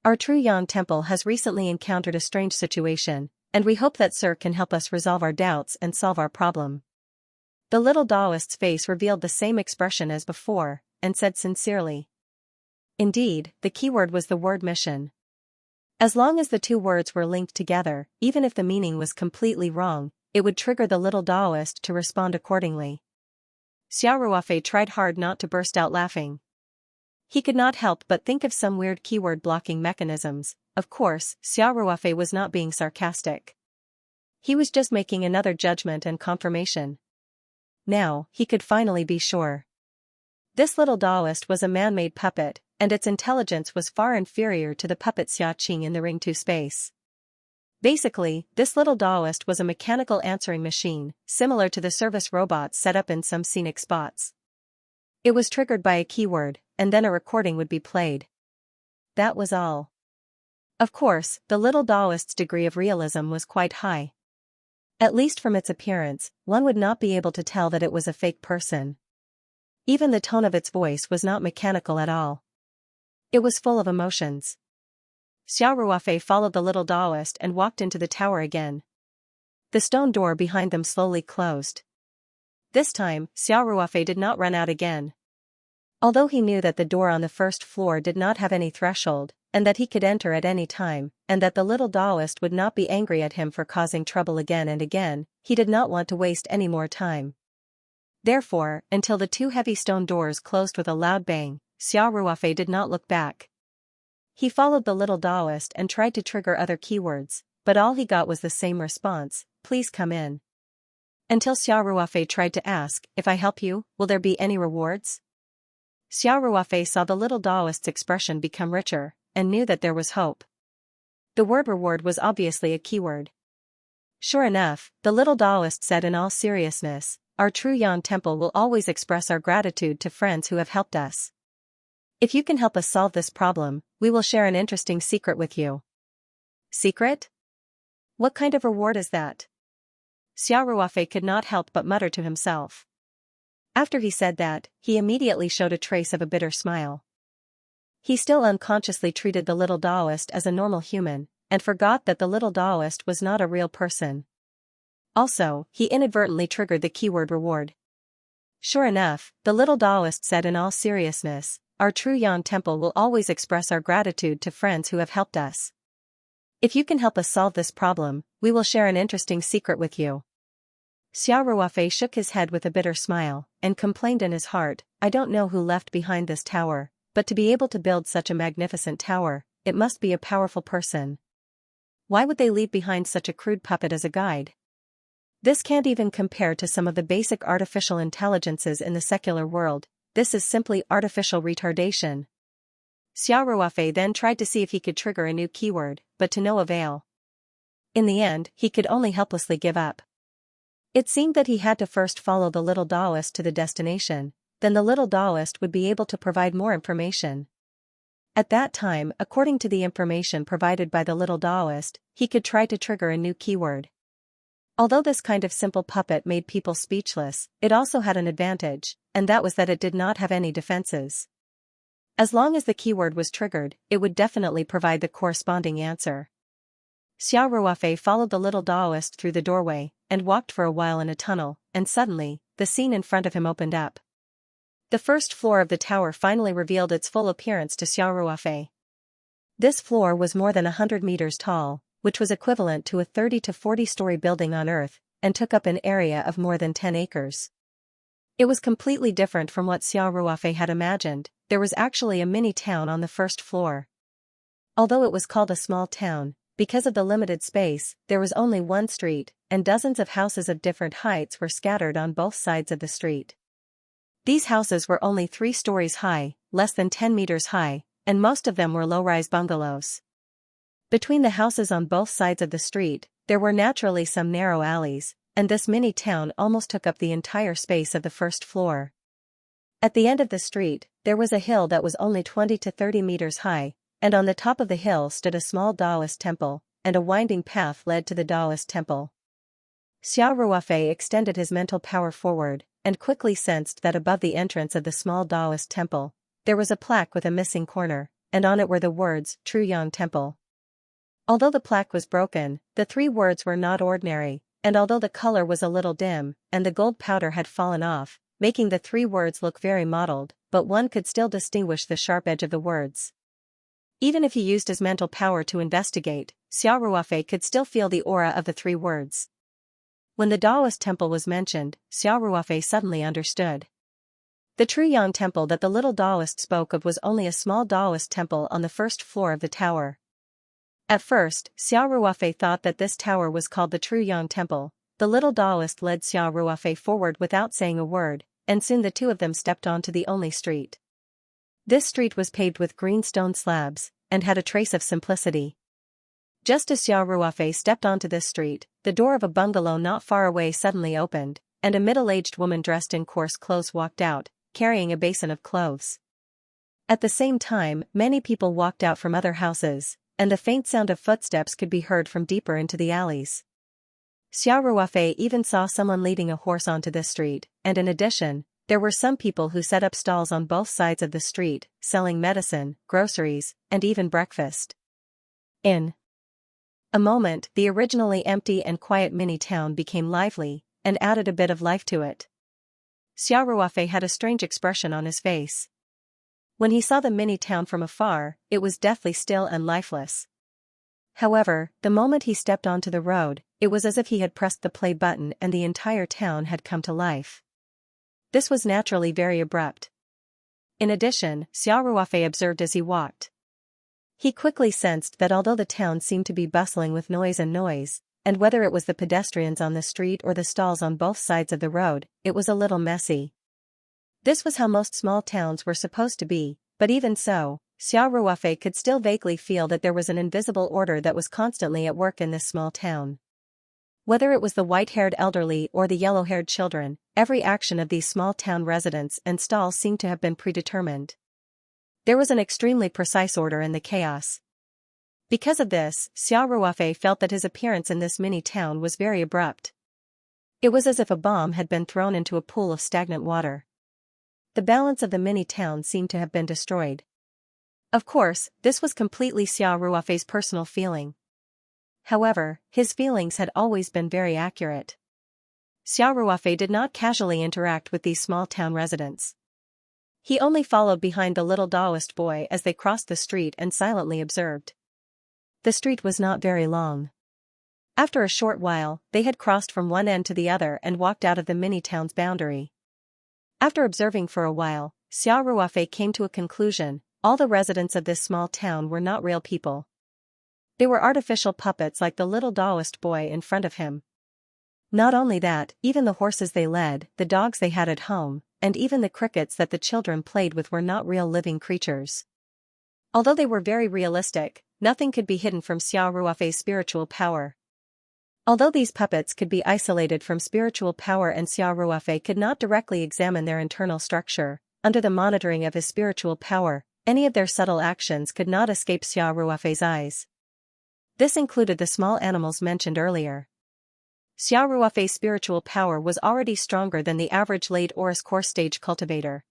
Our Truyang Temple has recently encountered a strange situation, and we hope that Sir can help us resolve our doubts and solve our problem." The little Taoist's face revealed the same expression as before, and said sincerely. Indeed, the keyword was the word mission. As long as the two words were linked together, even if the meaning was completely wrong, it would trigger the little Taoist to respond accordingly. Xiao Ruofei tried hard not to burst out laughing. He could not help but think of some weird keyword blocking mechanisms. Of course, Xiao Ruofei was not being sarcastic. He was just making another judgment and confirmation. Now, he could finally be sure. This little Taoist was a man-made puppet, and its intelligence was far inferior to the puppet Xiaqing in the Ring 2 space. Basically, this little Taoist was a mechanical answering machine, similar to the service robots set up in some scenic spots. It was triggered by a keyword, and then a recording would be played. That was all. Of course, the little Taoist's degree of realism was quite high. At least from its appearance, one would not be able to tell that it was a fake person. Even the tone of its voice was not mechanical at all. It was full of emotions. Xiao Ruofei followed the little Taoist and walked into the tower again. The stone door behind them slowly closed. This time, Xiao Ruofei did not run out again. Although he knew that the door on the first floor did not have any threshold, and that he could enter at any time, and that the little Taoist would not be angry at him for causing trouble again and again, he did not want to waste any more time. Therefore, until the two heavy stone doors closed with a loud bang, Xiao Ruofei did not look back. He followed the little Taoist and tried to trigger other keywords, but all he got was the same response, "Please come in." Until Xiao Ruofei tried to ask, "If I help you, will there be any rewards?" Xiao Ruofei saw the little Taoist's expression become richer, and knew that there was hope. The word reward was obviously a keyword. Sure enough, the little Taoist said in all seriousness, "Our True Yan Temple will always express our gratitude to friends who have helped us. If you can help us solve this problem, we will share an interesting secret with you." Secret? What kind of reward is that? Xiao Ruofei could not help but mutter to himself. After he said that, he immediately showed a trace of a bitter smile. He still unconsciously treated the little Taoist as a normal human, and forgot that the little Taoist was not a real person. Also, he inadvertently triggered the keyword reward. Sure enough, the little Taoist said in all seriousness, "Our True Yan Temple will always express our gratitude to friends who have helped us. If you can help us solve this problem, we will share an interesting secret with you." Xiao Ruofei shook his head with a bitter smile, and complained in his heart, "I don't know who left behind this tower, but to be able to build such a magnificent tower, it must be a powerful person. Why would they leave behind such a crude puppet as a guide? This can't even compare to some of the basic artificial intelligences in the secular world. This is simply artificial retardation." Xiao Ruofei then tried to see if he could trigger a new keyword, but to no avail. In the end, he could only helplessly give up. It seemed that he had to first follow the little Taoist to the destination, then the little Taoist would be able to provide more information. At that time, according to the information provided by the little Taoist, he could try to trigger a new keyword. Although this kind of simple puppet made people speechless, it also had an advantage, and that was that it did not have any defenses. As long as the keyword was triggered, it would definitely provide the corresponding answer. Xiao Ruofei followed the little Taoist through the doorway, and walked for a while in a tunnel, and suddenly, the scene in front of him opened up. The first floor of the tower finally revealed its full appearance to Xiao Ruofei. This floor was more than 100 meters tall, which was equivalent to a 30 to 40-story building on Earth, and took up an area of more than 10 acres. It was completely different from what Xiao Ruofei had imagined. There was actually a mini-town on the first floor. Although it was called a small town, because of the limited space, there was only one street, and dozens of houses of different heights were scattered on both sides of the street. These houses were only 3 stories high, less than 10 meters high, and most of them were low-rise bungalows. Between the houses on both sides of the street, there were naturally some narrow alleys, and this mini-town almost took up the entire space of the first floor. At the end of the street, there was a hill that was only 20 to 30 meters high, and on the top of the hill stood a small Taoist temple, and a winding path led to the Taoist temple. Xiao Ruofei extended his mental power forward, and quickly sensed that above the entrance of the small Taoist temple, there was a plaque with a missing corner, and on it were the words, "True Yang Temple." Although the plaque was broken, the 3 words were not ordinary, and although the color was a little dim, and the gold powder had fallen off, making the 3 words look very mottled, but one could still distinguish the sharp edge of the words. Even if he used his mental power to investigate, Xiao Ruofei could still feel the aura of the three words. When the Daoist temple was mentioned, Xiao Ruofei suddenly understood. The Truyang temple that the little Daoist spoke of was only a small Daoist temple on the first floor of the tower. At first, Xiao Ruofei thought that this tower was called the Truyang temple. The little Daoist led Xiao Ruofei forward without saying a word, and soon the two of them stepped onto the only street. This street was paved with green stone slabs, and had a trace of simplicity. Just as Xiao Ruofei stepped onto this street, the door of a bungalow not far away suddenly opened, and a middle-aged woman dressed in coarse clothes walked out, carrying a basin of clothes. At the same time, many people walked out from other houses, and the faint sound of footsteps could be heard from deeper into the alleys. Xiao Ruofei even saw someone leading a horse onto this street, and in addition, there were some people who set up stalls on both sides of the street, selling medicine, groceries, and even breakfast. In a moment, the originally empty and quiet mini-town became lively, and added a bit of life to it. Xiao Ruofei had a strange expression on his face. When he saw the mini-town from afar, it was deathly still and lifeless. However, the moment he stepped onto the road, it was as if he had pressed the play button and the entire town had come to life. This was naturally very abrupt. In addition, Xiao Ruofei observed as he walked. He quickly sensed that although the town seemed to be bustling with noise, and whether it was the pedestrians on the street or the stalls on both sides of the road, it was a little messy. This was how most small towns were supposed to be, but even so, Xiao Ruofei could still vaguely feel that there was an invisible order that was constantly at work in this small town. Whether it was the white-haired elderly or the yellow-haired children, every action of these small town residents and stalls seemed to have been predetermined. There was an extremely precise order in the chaos. Because of this, Xiao Ruofei felt that his appearance in this mini-town was very abrupt. It was as if a bomb had been thrown into a pool of stagnant water. The balance of the mini-town seemed to have been destroyed. Of course, this was completely Xiao Ruofei's personal feeling. However, his feelings had always been very accurate. Xiao Ruofei did not casually interact with these small-town residents. He only followed behind the little Daoist boy as they crossed the street and silently observed. The street was not very long. After a short while, they had crossed from one end to the other and walked out of the mini-town's boundary. After observing for a while, Xiao Ruofei came to a conclusion: all the residents of this small town were not real people. They were artificial puppets like the little Daoist boy in front of him. Not only that, even the horses they led, the dogs they had at home, and even the crickets that the children played with were not real living creatures. Although they were very realistic, nothing could be hidden from Xiao Ruofei's spiritual power. Although these puppets could be isolated from spiritual power and Xiao Ruofei could not directly examine their internal structure, under the monitoring of his spiritual power, any of their subtle actions could not escape Xiao Ruofei's eyes. This included the small animals mentioned earlier. Xiao Ruofei's spiritual power was already stronger than the average late Oris core stage cultivator.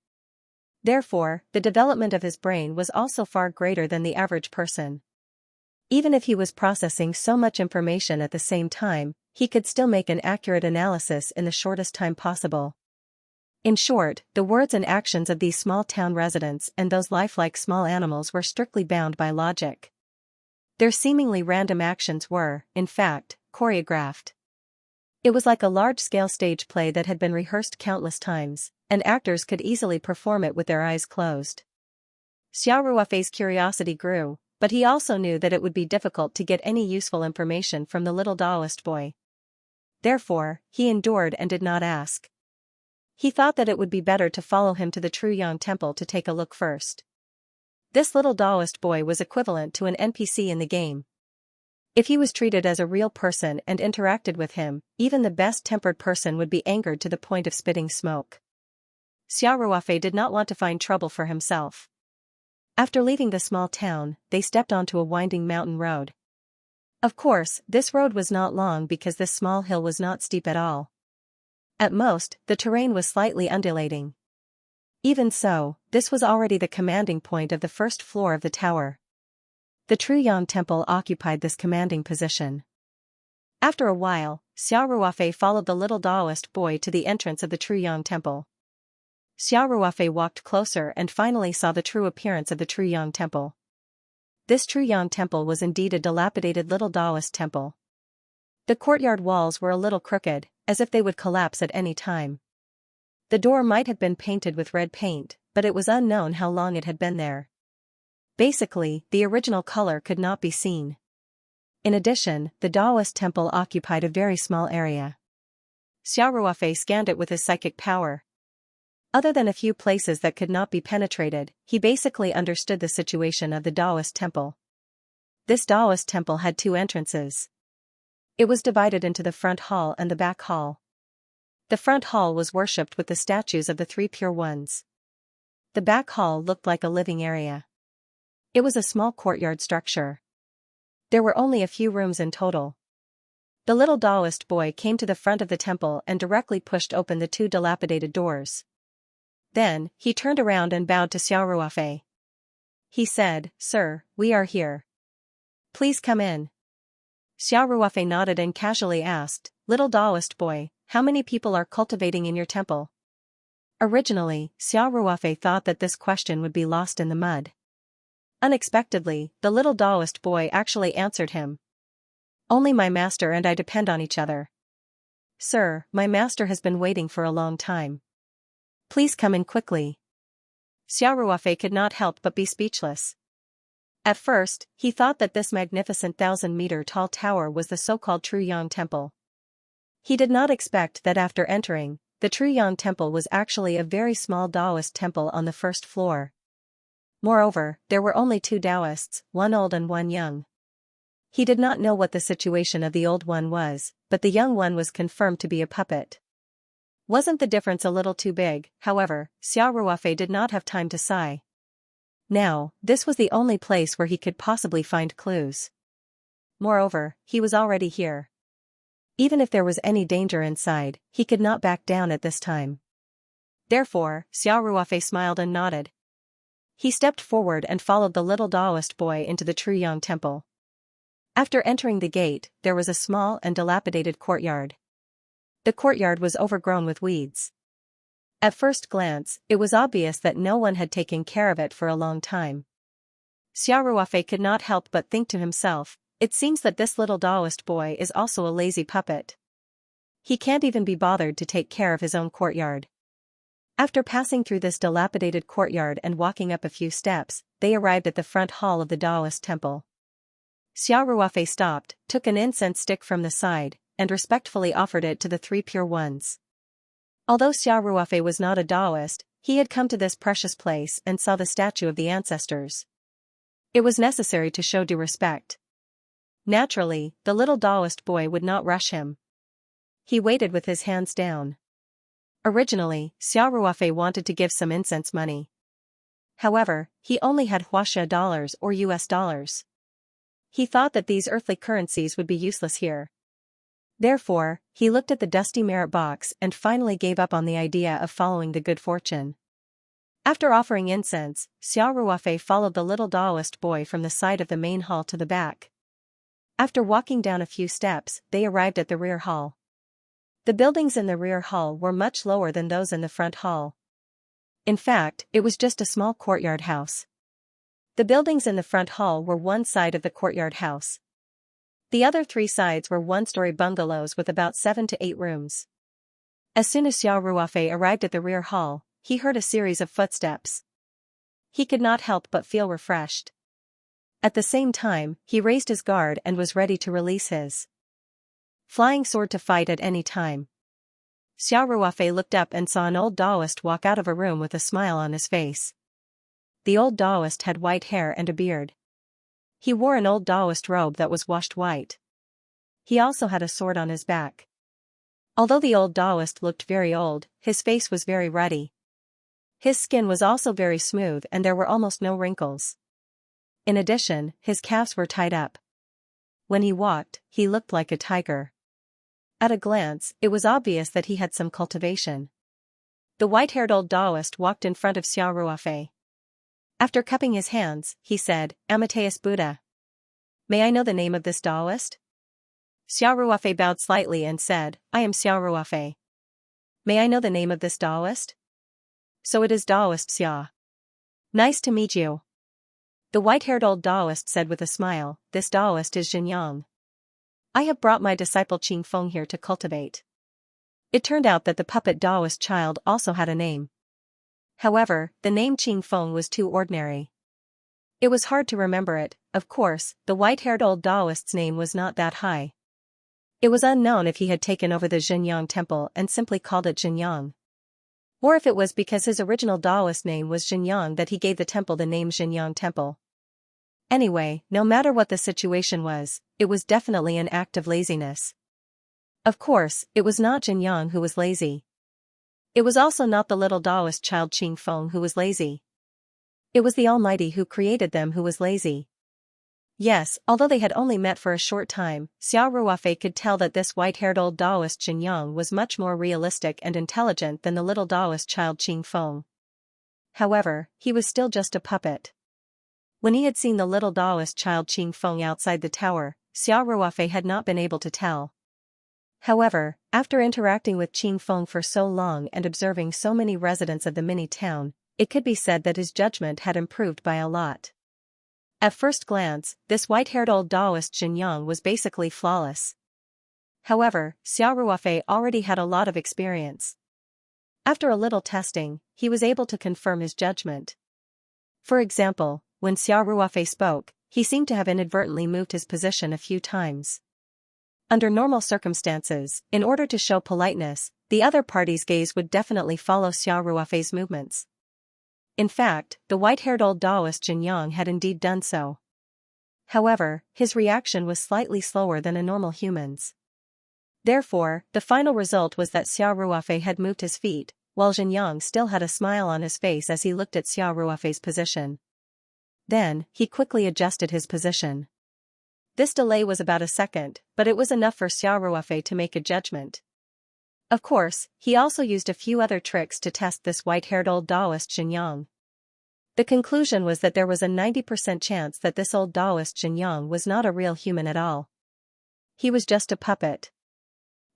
Therefore, the development of his brain was also far greater than the average person. Even if he was processing so much information at the same time, he could still make an accurate analysis in the shortest time possible. In short, the words and actions of these small town residents and those lifelike small animals were strictly bound by logic. Their seemingly random actions were, in fact, choreographed. It was like a large-scale stage play that had been rehearsed countless times, and actors could easily perform it with their eyes closed. Xiao Ruofei's curiosity grew, but he also knew that it would be difficult to get any useful information from the little Daoist boy. Therefore, he endured and did not ask. He thought that it would be better to follow him to the Truyang temple to take a look first. This little Daoist boy was equivalent to an NPC in the game. If he was treated as a real person and interacted with him, even the best-tempered person would be angered to the point of spitting smoke. Xiao Ruofei did not want to find trouble for himself. After leaving the small town, they stepped onto a winding mountain road. Of course, this road was not long because this small hill was not steep at all. At most, the terrain was slightly undulating. Even so, this was already the commanding point of the first floor of the tower. The Truyang temple occupied this commanding position. After a while, Xiao Ruofei followed the little Daoist boy to the entrance of the Truyang temple. Xiao Ruofei walked closer and finally saw the true appearance of the Truyang temple. this Truyang temple was indeed a dilapidated little Taoist temple. The courtyard walls were a little crooked, as if they would collapse at any time. The door might have been painted with red paint, but it was unknown how long it had been there. Basically, the original color could not be seen. In addition, the Taoist temple occupied a very small area. Xiao Ruofei scanned it with his psychic power. Other than a few places that could not be penetrated, he basically understood the situation of the Taoist temple. This Taoist temple had two entrances. It was divided into the front hall and the back hall. The front hall was worshipped with the statues of the three pure ones. The back hall looked like a living area. It was a small courtyard structure. There were only a few rooms in total. The little Taoist boy came to the front of the temple and directly pushed open the two dilapidated doors. Then, he turned around and bowed to Xiao Ruofei. He said, "Sir, we are here. Please come in." Xiao Ruofei nodded and casually asked, "Little Taoist boy, how many people are cultivating in your temple?" Originally, Xiao Ruofei thought that this question would be lost in the mud. Unexpectedly, the little Taoist boy actually answered him. "Only my master and I depend on each other. Sir, my master has been waiting for a long time. Please come in quickly." Xiao Ruofei could not help but be speechless. At first, he thought that this magnificent 1,000-meter-tall tower was the so-called Truyang Temple. He did not expect that after entering, the Truyang Temple was actually a very small Taoist temple on the first floor. Moreover, there were only two Taoists, one old and one young. He did not know what the situation of the old one was, but the young one was confirmed to be a puppet. Wasn't the difference a little too big? However, Xiao Ruofei did not have time to sigh. Now, this was the only place where he could possibly find clues. Moreover, he was already here. Even if there was any danger inside, he could not back down at this time. Therefore, Xiao Ruofei smiled and nodded. He stepped forward and followed the little Taoist boy into the Truyang Temple. After entering the gate, there was a small and dilapidated courtyard. The courtyard was overgrown with weeds. At first glance, it was obvious that no one had taken care of it for a long time. Xiao Ruofei could not help but think to himself, it seems that this little Taoist boy is also a lazy puppet. He can't even be bothered to take care of his own courtyard. After passing through this dilapidated courtyard and walking up a few steps, they arrived at the front hall of the Taoist temple. Xiao Ruofei stopped, took an incense stick from the side, and respectfully offered it to the three pure ones. Although Xiao Ruofei was not a Taoist, he had come to this precious place and saw the statue of the ancestors. It was necessary to show due respect. Naturally, the little Taoist boy would not rush him. He waited with his hands down. Originally, Xiao Ruofei wanted to give some incense money. However, he only had Huaxia dollars or US dollars. He thought that these earthly currencies would be useless here. Therefore, he looked at the dusty merit box and finally gave up on the idea of following the good fortune. After offering incense, Xiao Ruofei followed the little Taoist boy from the side of the main hall to the back. After walking down a few steps, they arrived at the rear hall. The buildings in the rear hall were much lower than those in the front hall. In fact, it was just a small courtyard house. The buildings in the front hall were one side of the courtyard house. The other three sides were one-story bungalows with about 7 to 8 rooms. As soon as Xiao Ruofei arrived at the rear hall, he heard a series of footsteps. He could not help but feel refreshed. At the same time, he raised his guard and was ready to release his flying sword to fight at any time. Xiao Ruofei looked up and saw an old Taoist walk out of a room with a smile on his face. The old Taoist had white hair and a beard. He wore an old Taoist robe that was washed white. He also had a sword on his back. Although the old Taoist looked very old, his face was very ruddy. His skin was also very smooth and there were almost no wrinkles. In addition, his calves were tied up. When he walked, he looked like a tiger. At a glance, it was obvious that he had some cultivation. The white-haired old Taoist walked in front of Xiao Ruofei. After cupping his hands, he said, "Amateus Buddha. May I know the name of this Taoist?" Xiao Ruofei bowed slightly and said, "I am Xiao Ruofei. May I know the name of this Taoist?" "So it is Taoist Xia. Nice to meet you." The white-haired old Taoist said with a smile, "This Taoist is Xianxia. I have brought my disciple Qing Feng here to cultivate." It turned out that the puppet Taoist child also had a name. However, the name Qing Feng was too ordinary. It was hard to remember it. Of course, the white-haired old Taoist's name was not that high. It was unknown if he had taken over the Xianxia temple and simply called it Xianxia. Or if it was because his original Taoist name was Xianxia that he gave the temple the name Xianxia Temple. Anyway, no matter what the situation was, it was definitely an act of laziness. Of course, it was not Xianxia who was lazy. It was also not the little Taoist child Qing Feng who was lazy. It was the Almighty who created them who was lazy. Yes, although they had only met for a short time, Xiao Ruofei could tell that this white-haired old Taoist Xianxia was much more realistic and intelligent than the little Taoist child Qing Feng. However, he was still just a puppet. When he had seen the little Taoist child Qing Feng outside the tower, Xiao Ruofei had not been able to tell. However, after interacting with Qing Feng for so long and observing so many residents of the mini-town, it could be said that his judgment had improved by a lot. At first glance, this white-haired old Taoist Xianxia was basically flawless. However, Xiao Ruofei already had a lot of experience. After a little testing, he was able to confirm his judgment. For example, when Xiao Ruofei spoke, he seemed to have inadvertently moved his position a few times. Under normal circumstances, in order to show politeness, the other party's gaze would definitely follow Xiao Ruofei's movements. In fact, the white-haired old Taoist Xianxia had indeed done so. However, his reaction was slightly slower than a normal human's. Therefore, the final result was that Xiao Ruofei had moved his feet, while Xianxia still had a smile on his face as he looked at Xiao Ruofei's position. Then, he quickly adjusted his position. This delay was about a second, but it was enough for Xiao Ruofei to make a judgment. Of course, he also used a few other tricks to test this white-haired old Taoist Xianxia. The conclusion was that there was a 90% chance that this old Taoist Xianxia was not a real human at all. He was just a puppet.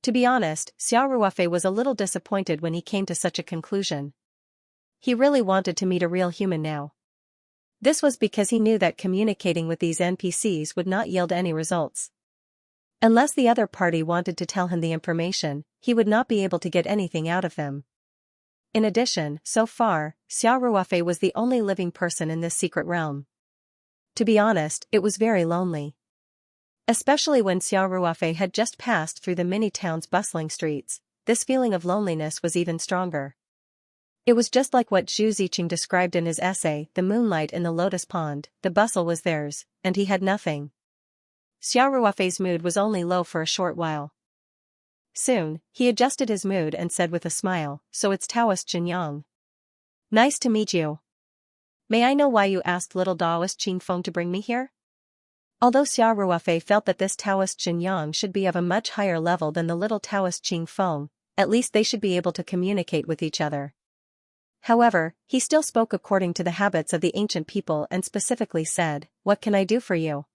To be honest, Xiao Ruofei was a little disappointed when he came to such a conclusion. He really wanted to meet a real human now. This was because he knew that communicating with these NPCs would not yield any results. Unless the other party wanted to tell him the information, he would not be able to get anything out of them. In addition, so far, Xiao Ruofei was the only living person in this secret realm. To be honest, it was very lonely. Especially when Xiao Ruofei had just passed through the mini-town's bustling streets, this feeling of loneliness was even stronger. It was just like what Zhu Ziqing described in his essay, The Moonlight in the Lotus Pond. The bustle was theirs, and he had nothing. Xiao Ruofei's mood was only low for a short while. Soon, he adjusted his mood and said with a smile, "So it's Taoist Xianxia. Nice to meet you. May I know why you asked little Taoist Qing Feng to bring me here?" Although Xiao Ruofei felt that this Taoist Xianxia should be of a much higher level than the little Taoist Qing Feng, at least they should be able to communicate with each other. However, he still spoke according to the habits of the ancient people and specifically said, "What can I do for you?"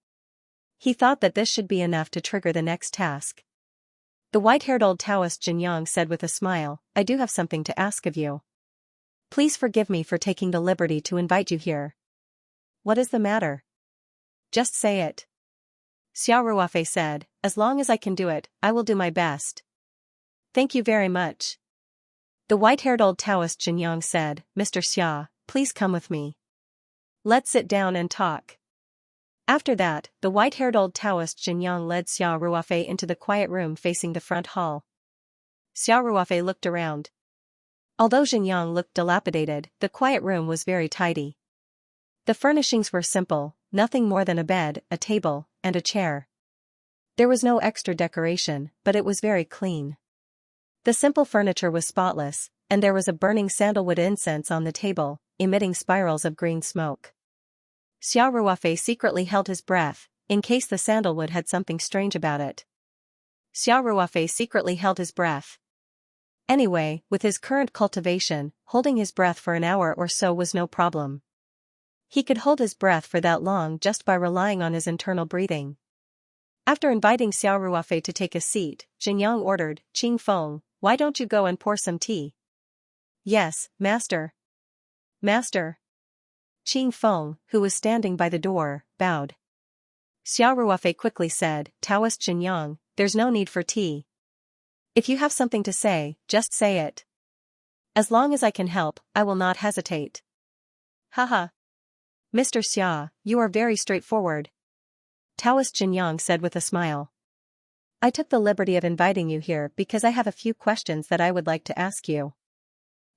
He thought that this should be enough to trigger the next task. The white-haired old Taoist Xianxia said with a smile, "I do have something to ask of you. Please forgive me for taking the liberty to invite you here." "What is the matter?" "Just say it." Xiao Ruofei said, "As long as I can do it, I will do my best." "Thank you very much." The white-haired old Taoist Xianxia said, "Mr. Xia, please come with me. Let's sit down and talk." After that, the white-haired old Taoist Xianxia led Xiao Ruofei into the quiet room facing the front hall. Xiao Ruofei looked around. Although Xianxia looked dilapidated, the quiet room was very tidy. The furnishings were simple, nothing more than a bed, a table, and a chair. There was no extra decoration, but it was very clean. The simple furniture was spotless, and there was a burning sandalwood incense on the table, emitting spirals of green smoke. Xiao Ruofei secretly held his breath, in case the sandalwood had something strange about it. Xiao Ruofei secretly held his breath. Anyway, with his current cultivation, holding his breath for an hour or so was no problem. He could hold his breath for that long just by relying on his internal breathing. After inviting Xiao Ruofei to take a seat, Xianxia ordered, "Qing Feng, why don't you go and pour some tea?" "Yes, master." "Master." Qing Feng, who was standing by the door, bowed. Xiao Ruofei quickly said, Taoist Xianyang, there's no need for tea. If you have something to say, just say it. As long as I can help, I will not hesitate. Haha. Mr. Xia, you are very straightforward. Taoist Xianyang said with a smile. I took the liberty of inviting you here because I have a few questions that I would like to ask you.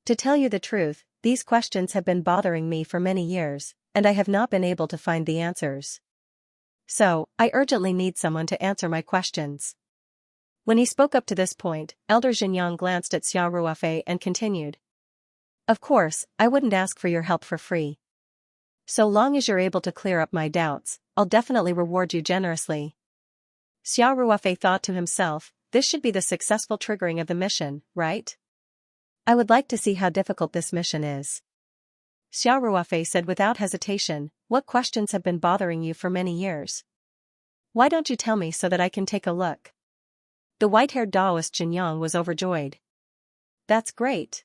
To tell you the truth, these questions have been bothering me for many years, and I have not been able to find the answers. So, I urgently need someone to answer my questions. When he spoke up to this point, Elder Xianyang glanced at Xiao Ruofei and continued. Of course, I wouldn't ask for your help for free. So long as you're able to clear up my doubts, I'll definitely reward you generously. Xiao Ruofei thought to himself, this should be the successful triggering of the mission, right? I would like to see how difficult this mission is. Xiao Ruofei said without hesitation, what questions have been bothering you for many years? Why don't you tell me so that I can take a look? The white-haired Taoist Xianyang was overjoyed. That's great.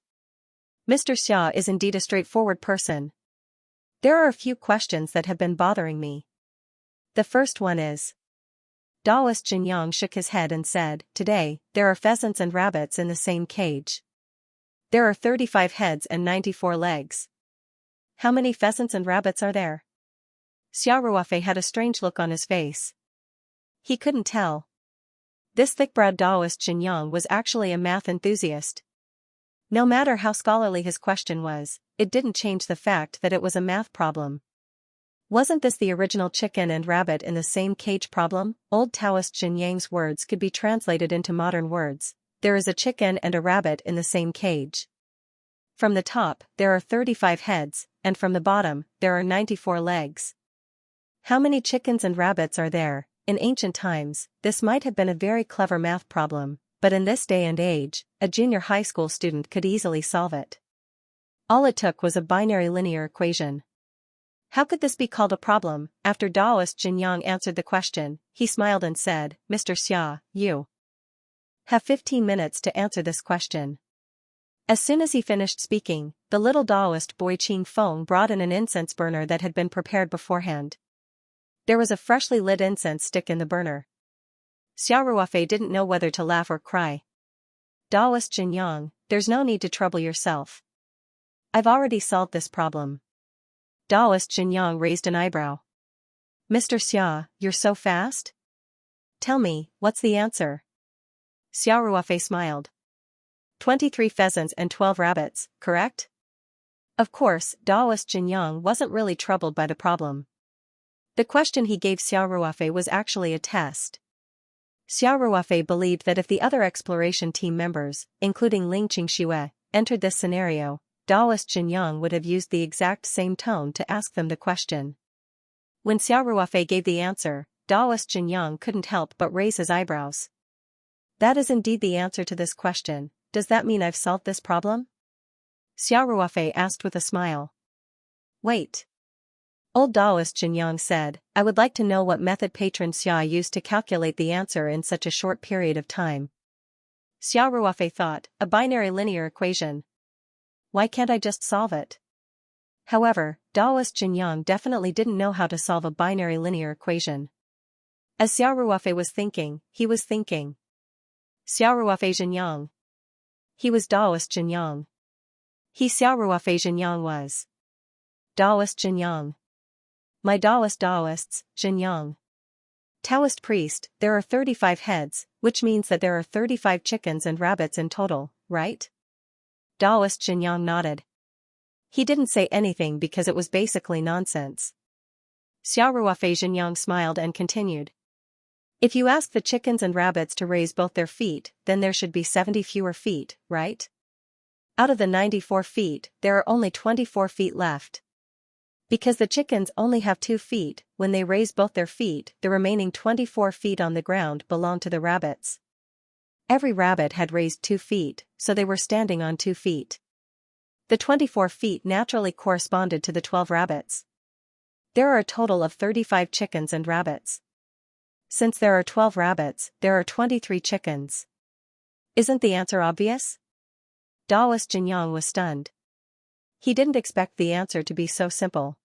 Mr. Xia is indeed a straightforward person. There are a few questions that have been bothering me. The first one is. Taoist Xianyang shook his head and said, today, there are pheasants and rabbits in the same cage. There are 35 heads and 94 legs. How many pheasants and rabbits are there? Xiao Ruofei had a strange look on his face. He couldn't tell. This thick-browed Taoist Xianyang was actually a math enthusiast. No matter how scholarly his question was, it didn't change the fact that it was a math problem. Wasn't this the original chicken and rabbit in the same cage problem? Old Taoist Xianyang's words could be translated into modern words. There is a chicken and a rabbit in the same cage. From the top, there are 35 heads, and from the bottom, there are 94 legs. How many chickens and rabbits are there? In ancient times, this might have been a very clever math problem, but in this day and age, a junior high school student could easily solve it. All it took was a binary linear equation. How could this be called a problem? After Taoist Xianyang answered the question, he smiled and said, Mr. Xia, you have 15 minutes to answer this question. As soon as he finished speaking, the little Taoist boy Qing Feng brought in an incense burner that had been prepared beforehand. There was a freshly lit incense stick in the burner. Xiao Ruofei didn't know whether to laugh or cry. Taoist Xianyang, there's no need to trouble yourself. I've already solved this problem. Taoist Xianyang raised an eyebrow. Mr. Xia, you're so fast? Tell me, what's the answer? Xiao Ruofei smiled. 23 pheasants and 12 rabbits, correct? Of course, Taoist Xianyang wasn't really troubled by the problem. The question he gave Xiao Ruofei was actually a test. Xiao Ruofei believed that if the other exploration team members, including Ling Qingxue, entered this scenario, Taoist Xianyang would have used the exact same tone to ask them the question. When Xiao Ruofei gave the answer, Taoist Xianyang couldn't help but raise his eyebrows. That is indeed the answer to this question. Does that mean I've solved this problem? Xiao Ruofei asked with a smile. Wait. Old Taoist Xianyang said, I would like to know what method patron Xia used to calculate the answer in such a short period of time. Xiao Ruofei thought, a binary linear equation. Why can't I just solve it? However, Taoist Xianyang definitely didn't know how to solve a binary linear equation. As Xiao Ruofei was thinking, he was thinking. Xiao Ruofei Xianyang. He was Taoist Xianyang. He Xiao Ruofei Xianyang was Taoist Xianyang. My Taoists, Xianyang. Taoist priest, there are 35 heads, which means that there are 35 chickens and rabbits in total, right? Taoist Xianyang nodded. He didn't say anything because it was basically nonsense. Xiao Ruofei Xianyang smiled and continued. If you ask the chickens and rabbits to raise both their feet, then there should be 70 fewer feet, right? Out of the 94 feet, there are only 24 feet left. Because the chickens only have 2 feet, when they raise both their feet, the remaining 24 feet on the ground belong to the rabbits. Every rabbit had raised 2 feet, so they were standing on 2 feet. The 24 feet naturally corresponded to the 12 rabbits. There are a total of 35 chickens and rabbits. Since there are 12 rabbits, there are 23 chickens. Isn't the answer obvious? Taoist Xianyang was stunned. He didn't expect the answer to be so simple.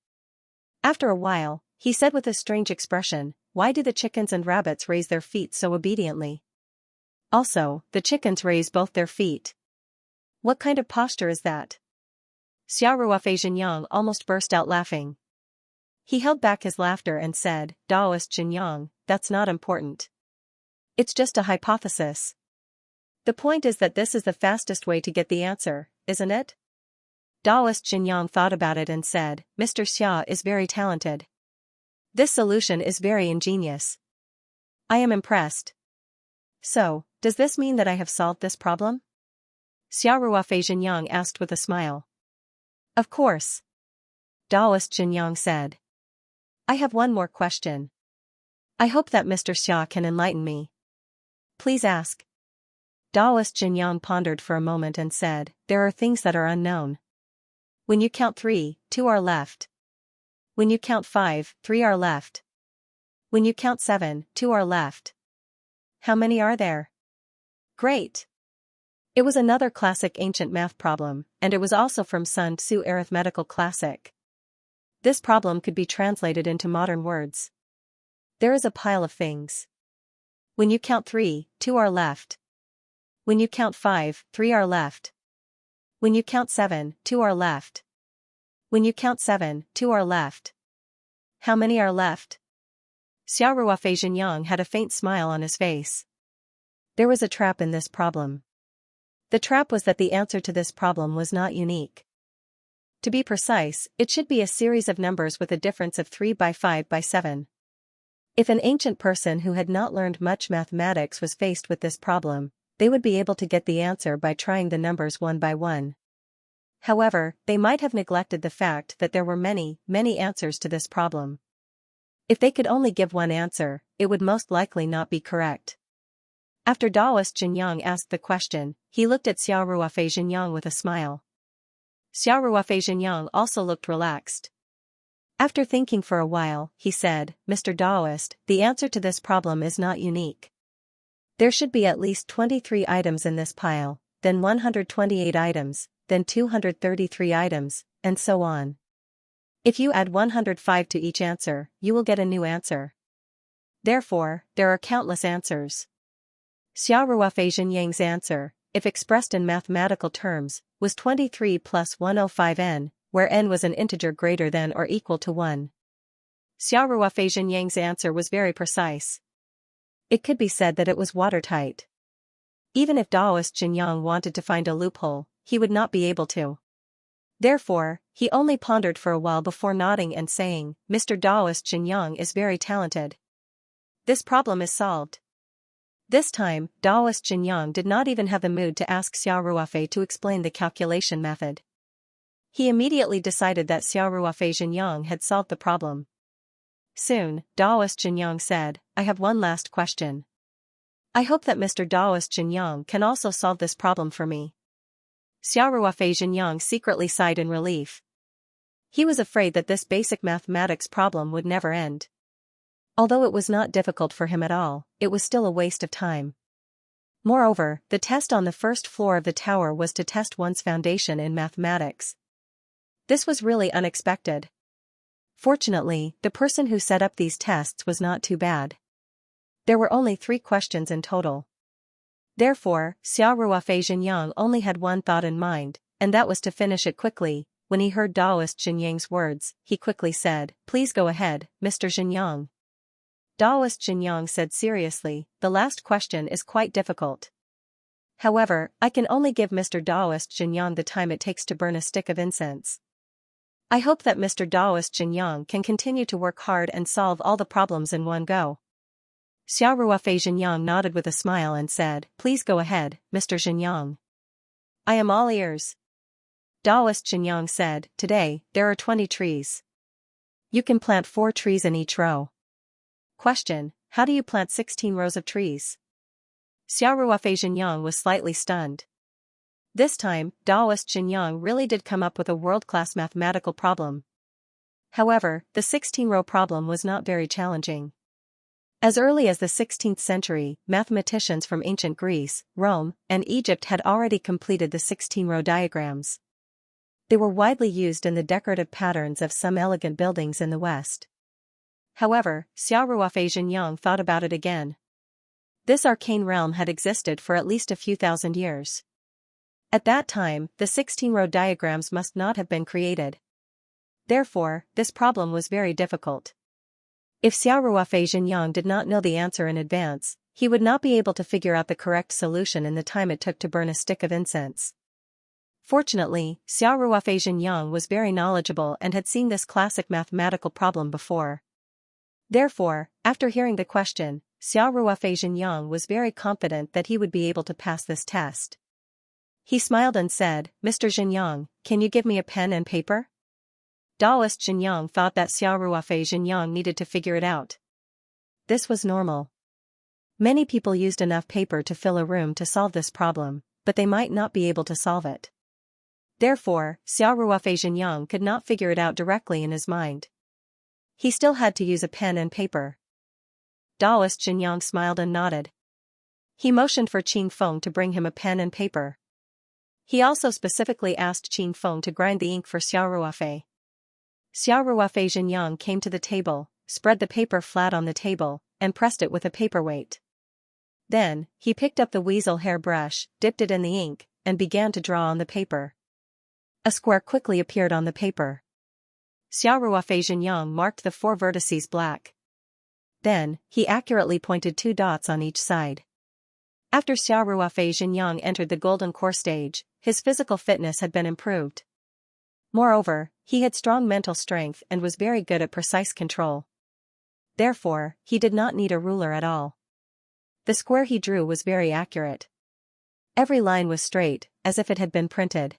After a while, he said with a strange expression, "Why do the chickens and rabbits raise their feet so obediently? Also, the chickens raise both their feet. What kind of posture is that?" Xianxia almost burst out laughing. He held back his laughter and said, "Daoist Xianxia, that's not important. It's just a hypothesis. The point is that this is the fastest way to get the answer, isn't it?" Daoist Xianxia thought about it and said, "Mr. Xia is very talented. This solution is very ingenious. I am impressed. So, does this mean that I have solved this problem?" Xianxia asked with a smile. "Of course," Daoist Xianxia said. "I have one more question. I hope that Mr. Xia can enlighten me." "Please ask." Daoist Xianxia pondered for a moment and said, "There are things that are unknown. When you count 3, 2 are left. When you count 5, 3 are left. When you count 7, 2 are left. How many are there?" Great! It was another classic ancient math problem, and it was also from Sun Tzu arithmetical classic. This problem could be translated into modern words. There is a pile of things. When you count 3, 2 are left. When you count 5, 3 are left. When you count 7, 2 are left. When you count 7, 2 are left. How many are left? Xianxia had a faint smile on his face. There was a trap in this problem. The trap was that the answer to this problem was not unique. To be precise, it should be a series of numbers with a difference of 3 by 5 by 7. If an ancient person who had not learned much mathematics was faced with this problem, they would be able to get the answer by trying the numbers one by one. However, they might have neglected the fact that there were many, many answers to this problem. If they could only give one answer, it would most likely not be correct. After Daoist Xianxia asked the question, he looked at Xianxia with a smile. Xianxia also looked relaxed. After thinking for a while, he said, "Mr. Daoist, the answer to this problem is not unique. There should be at least 23 items in this pile, then 128 items, then 233 items, and so on. If you add 105 to each answer, you will get a new answer. Therefore, there are countless answers." Xianxia's answer, if expressed in mathematical terms, was 23 plus 105n, where n was an integer greater than or equal to 1. Xianxia's answer was very precise. It could be said that it was watertight. Even if Daoist Xianxia wanted to find a loophole, he would not be able to. Therefore, he only pondered for a while before nodding and saying, "Mr. Daoist Xianxia is very talented. This problem is solved." This time, Daoist Xianxia did not even have the mood to ask Xianxia to explain the calculation method. He immediately decided that Xianxia had solved the problem. Soon, Daoist Xianxia said, "I have one last question. I hope that Mr. Daoist Xianxia can also solve this problem for me." Xianxia secretly sighed in relief. He was afraid that this basic mathematics problem would never end. Although it was not difficult for him at all, it was still a waste of time. Moreover, the test on the first floor of the tower was to test one's foundation in mathematics. This was really unexpected. Fortunately, the person who set up these tests was not too bad. There were only 3 questions in total. Therefore, Xianxia only had one thought in mind, and that was to finish it quickly. When he heard Daoist Xianxia's words, he quickly said, "Please go ahead, Mr. Xianxia." Daoist Xianxia said seriously, "The last question is quite difficult. However, I can only give Mr. Daoist Xianxia the time it takes to burn a stick of incense. I hope that Mr. Daoist Xianxia can continue to work hard and solve all the problems in one go." Xianxia nodded with a smile and said, "Please go ahead, Mr. Xianxia. I am all ears." Daoist Xianxia said, "Today, there are 20 trees. You can plant 4 trees in each row." Question: How do you plant 16 rows of trees? Xianxia was slightly stunned. This time, Daoist Xianxia really did come up with a world-class mathematical problem. However, the 16-row problem was not very challenging. As early as the 16th century, mathematicians from ancient Greece, Rome, and Egypt had already completed the 16-row diagrams. They were widely used in the decorative patterns of some elegant buildings in the West. However, Xiao Ruofei Xianyang thought about it again. This arcane realm had existed for at least a few thousand years. At that time, the 16-row diagrams must not have been created. Therefore, this problem was very difficult. If Xiao Ruofei Xianyang did not know the answer in advance, he would not be able to figure out the correct solution in the time it took to burn a stick of incense. Fortunately, Xiao Ruofei Xianyang was very knowledgeable and had seen this classic mathematical problem before. Therefore, after hearing the question, Xiao Ruofei Xianyang was very confident that he would be able to pass this test. He smiled and said, "Mr. Xianyang, can you give me a pen and paper?" Daoist Xianyang thought that Xiao Ruofei Xianyang needed to figure it out. This was normal. Many people used enough paper to fill a room to solve this problem, but they might not be able to solve it. Therefore, Xiao Ruofei Xianyang could not figure it out directly in his mind. He still had to use a pen and paper. Daoist Xianyang smiled and nodded. He motioned for Qin Feng to bring him a pen and paper. He also specifically asked Qin Feng to grind the ink for Xiao Ruofei. Xiao Ruofei Xianyang came to the table, spread the paper flat on the table, and pressed it with a paperweight. Then, he picked up the weasel hair brush, dipped it in the ink, and began to draw on the paper. A square quickly appeared on the paper. Xiao Ruofei Xianyang marked the 4 vertices black. Then, he accurately pointed 2 dots on each side. After Xiao Ruofei Xianyang entered the golden core stage, his physical fitness had been improved. Moreover, he had strong mental strength and was very good at precise control. Therefore, he did not need a ruler at all. The square he drew was very accurate. Every line was straight, as if it had been printed.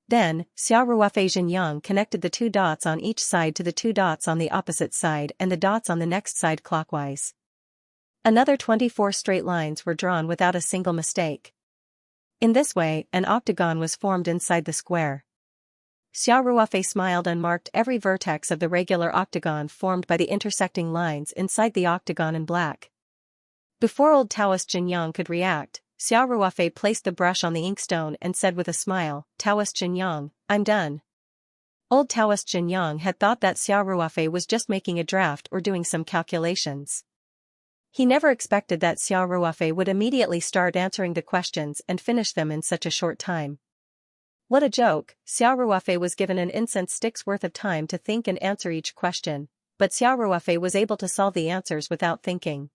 Then, Xiao Ruofei Xianyang connected the 2 dots on each side to the 2 dots on the opposite side and the dots on the next side clockwise. Another 24 straight lines were drawn without a single mistake. In this way, an octagon was formed inside the square. Xiao Ruofei smiled and marked every vertex of the regular octagon formed by the intersecting lines inside the octagon in black. Before old Taoist Xianyang could react, Xiao Ruofei placed the brush on the inkstone and said with a smile, "Taoist Xianyang, I'm done." Old Taoist Xianyang had thought that Xiao Ruofei was just making a draft or doing some calculations. He never expected that Xiao Ruofei would immediately start answering the questions and finish them in such a short time. What a joke! Xiao Ruofei was given an incense stick's worth of time to think and answer each question, but Xiao Ruofei was able to solve the answers without thinking.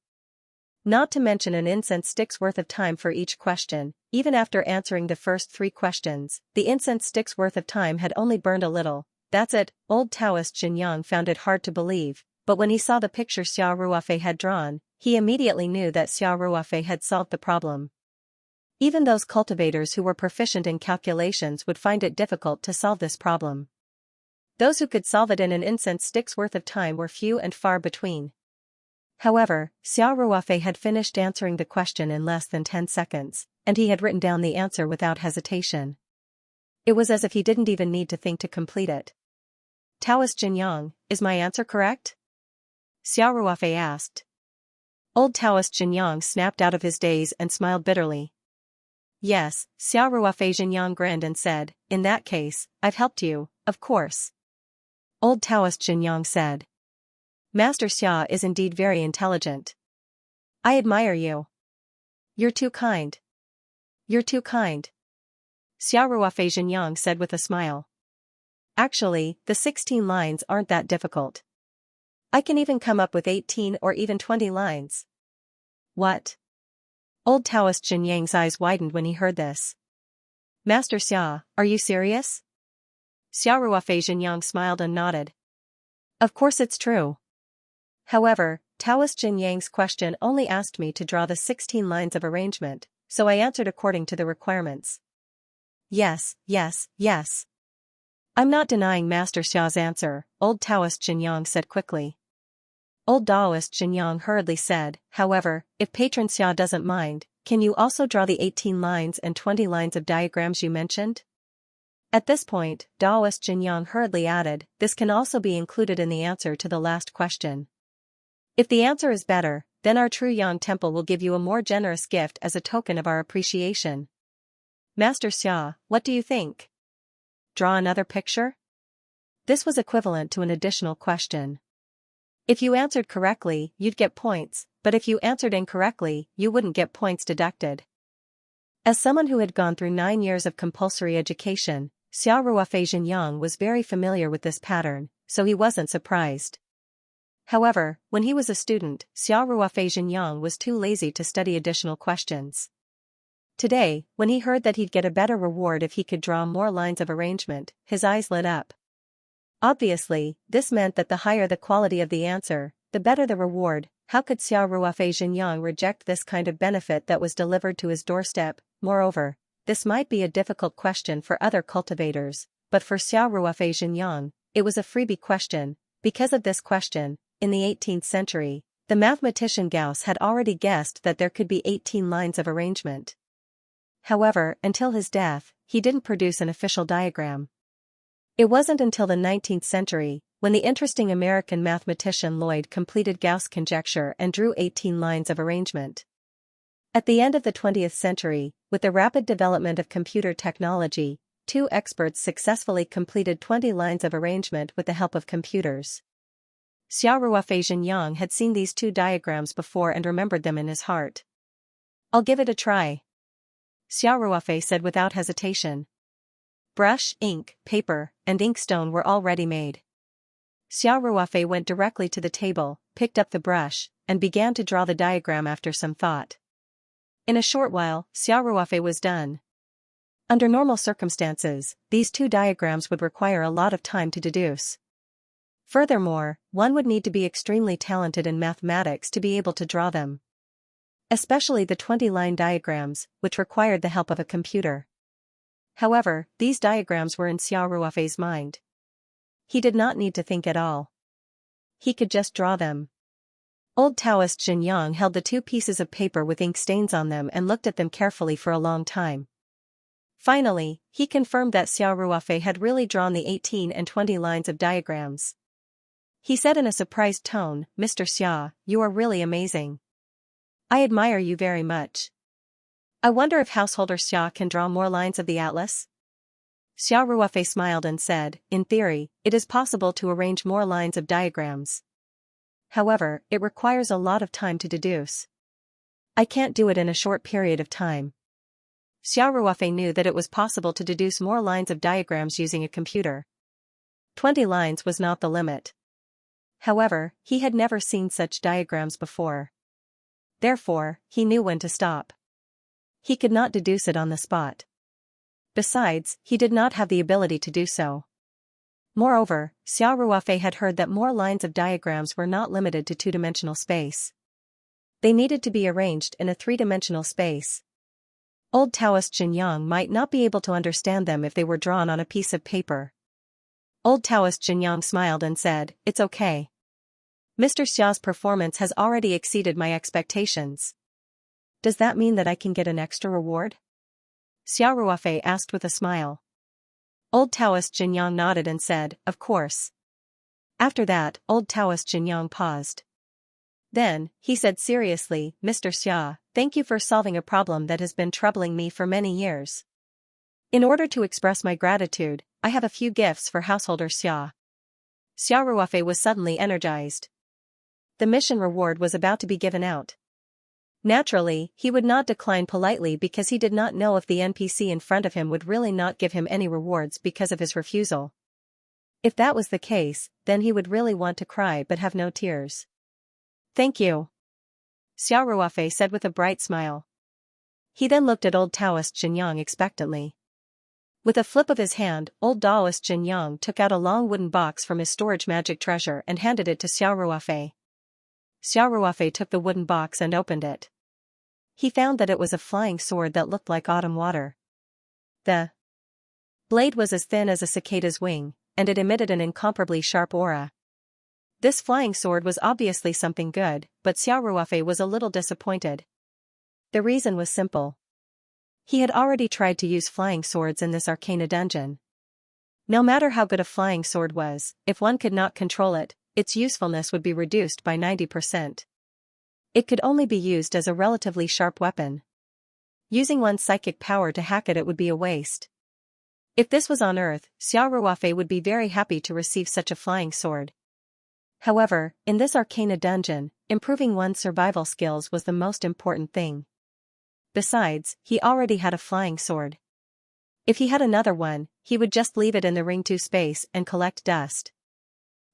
Not to mention an incense stick's worth of time for each question, even after answering the first 3 questions, the incense stick's worth of time had only burned a little. That's it. Old Taoist Xianyang found it hard to believe, but when he saw the picture Xiao Ruofei had drawn, he immediately knew that Xiao Ruofei had solved the problem. Even those cultivators who were proficient in calculations would find it difficult to solve this problem. Those who could solve it in an incense stick's worth of time were few and far between. However, Xiao Ruofei had finished answering the question in less than 10 seconds, and he had written down the answer without hesitation. It was as if he didn't even need to think to complete it. "Taoist Xianyang, is my answer correct?" Xiao Ruofei asked. Old Taoist Xianyang snapped out of his daze and smiled bitterly. "Yes," Xiao Ruofei Xianyang grinned and said, "In that case, I've helped you, of course." Old Taoist Xianyang said, "Master Xia is indeed very intelligent. I admire you. You're too kind. You're too kind." Xiao Ruofei Xianyang said with a smile. "Actually, the 16 lines aren't that difficult. I can even come up with 18 or even 20 lines." "What?" Old Taoist Xianyang's eyes widened when he heard this. "Master Xia, are you serious?" Xiao Ruofei Xianyang smiled and nodded. "Of course it's true. However, Taoist Xianyang's question only asked me to draw the 16 lines of arrangement, so I answered according to the requirements." "Yes, yes, yes. I'm not denying Master Xia's answer," old Taoist Xianyang said quickly. Old Daoist Xianyang hurriedly said, "However, if Patron Xia doesn't mind, can you also draw the 18 lines and 20 lines of diagrams you mentioned?" At this point, Daoist Xianyang hurriedly added, "This can also be included in the answer to the last question. If the answer is better, then our True Yang Temple will give you a more generous gift as a token of our appreciation. Master Xia, what do you think?" draw another picture? This was equivalent to an additional question. If you answered correctly, you'd get points, but if you answered incorrectly, you wouldn't get points deducted. As someone who had gone through 9 years of compulsory education, Xianxia was very familiar with this pattern, so he wasn't surprised. However, when he was a student, Xianxia was too lazy to study additional questions. Today, when he heard that he'd get a better reward if he could draw more lines of arrangement, his eyes lit up. Obviously, this meant that the higher the quality of the answer, the better the reward. How could Xianxia reject this kind of benefit that was delivered to his doorstep? Moreover, this might be a difficult question for other cultivators, but for Xianxia, it was a freebie question. Because of this question, in the 18th century, the mathematician Gauss had already guessed that there could be 18 lines of arrangement. However, until his death, he didn't produce an official diagram. It wasn't until the 19th century, when the interesting American mathematician Lloyd completed Gauss' conjecture and drew 18 lines of arrangement. At the end of the 20th century, with the rapid development of computer technology, 2 experts successfully completed 20 lines of arrangement with the help of computers. Xianxia had seen these 2 diagrams before and remembered them in his heart. "I'll give it a try," Xianxia said without hesitation. Brush, ink, paper, and inkstone were all ready made. Xianxia went directly to the table, picked up the brush, and began to draw the diagram after some thought. In a short while, Xianxia was done. Under normal circumstances, these 2 diagrams would require a lot of time to deduce. Furthermore, one would need to be extremely talented in mathematics to be able to draw them. Especially the 20-line diagrams, which required the help of a computer. However, these diagrams were in Xianxia's mind. He did not need to think at all. He could just draw them. Old Taoist Xianxia held the 2 pieces of paper with ink stains on them and looked at them carefully for a long time. Finally, he confirmed that Xianxia had really drawn the 18 and 20 lines of diagrams. He said in a surprised tone, "Mr. Xia, you are really amazing. I admire you very much. I wonder if householder Xia can draw more lines of the atlas?" Xianxia smiled and said, "In theory, it is possible to arrange more lines of diagrams. However, it requires a lot of time to deduce. I can't do it in a short period of time." Xianxia knew that it was possible to deduce more lines of diagrams using a computer. 20 lines was not the limit. However, he had never seen such diagrams before. Therefore, he knew when to stop. He could not deduce it on the spot. Besides, he did not have the ability to do so. Moreover, Xianxia had heard that more lines of diagrams were not limited to 2-dimensional space. They needed to be arranged in a 3-dimensional space. Old Taoist Xianxia might not be able to understand them if they were drawn on a piece of paper. Old Taoist Xianxia smiled and said, "It's okay. Mr. Xia's performance has already exceeded my expectations. Does that mean that I can get an extra reward?" Xianxia asked with a smile. Old Taoist Xianxia nodded and said, "Of course." After that, Old Taoist Xianxia paused. Then, he said seriously, "Mr. Xia, thank you for solving a problem that has been troubling me for many years. In order to express my gratitude, I have a few gifts for householder Xia." Xianxia was suddenly energized. The mission reward was about to be given out. Naturally, he would not decline politely because he did not know if the NPC in front of him would really not give him any rewards because of his refusal. If that was the case, then he would really want to cry but have no tears. "Thank you," Xianxia said with a bright smile. He then looked at Old Taoist Xianxia expectantly. With a flip of his hand, Old Taoist Xianxia took out a long wooden box from his storage magic treasure and handed it to Xianxia. Xianxia took the wooden box and opened it. He found that it was a flying sword that looked like autumn water. The blade was as thin as a cicada's wing, and it emitted an incomparably sharp aura. This flying sword was obviously something good, but Xianxia was a little disappointed. The reason was simple. He had already tried to use flying swords in this arcana dungeon. No matter how good a flying sword was, if one could not control it, its usefulness would be reduced by 90%. It could only be used as a relatively sharp weapon. Using one's psychic power to hack it would be a waste. If this was on Earth, Xiao Ruofei would be very happy to receive such a flying sword. However, in this Arcana dungeon, improving one's survival skills was the most important thing. Besides, he already had a flying sword. If he had another one, he would just leave it in the ring 2 space and collect dust.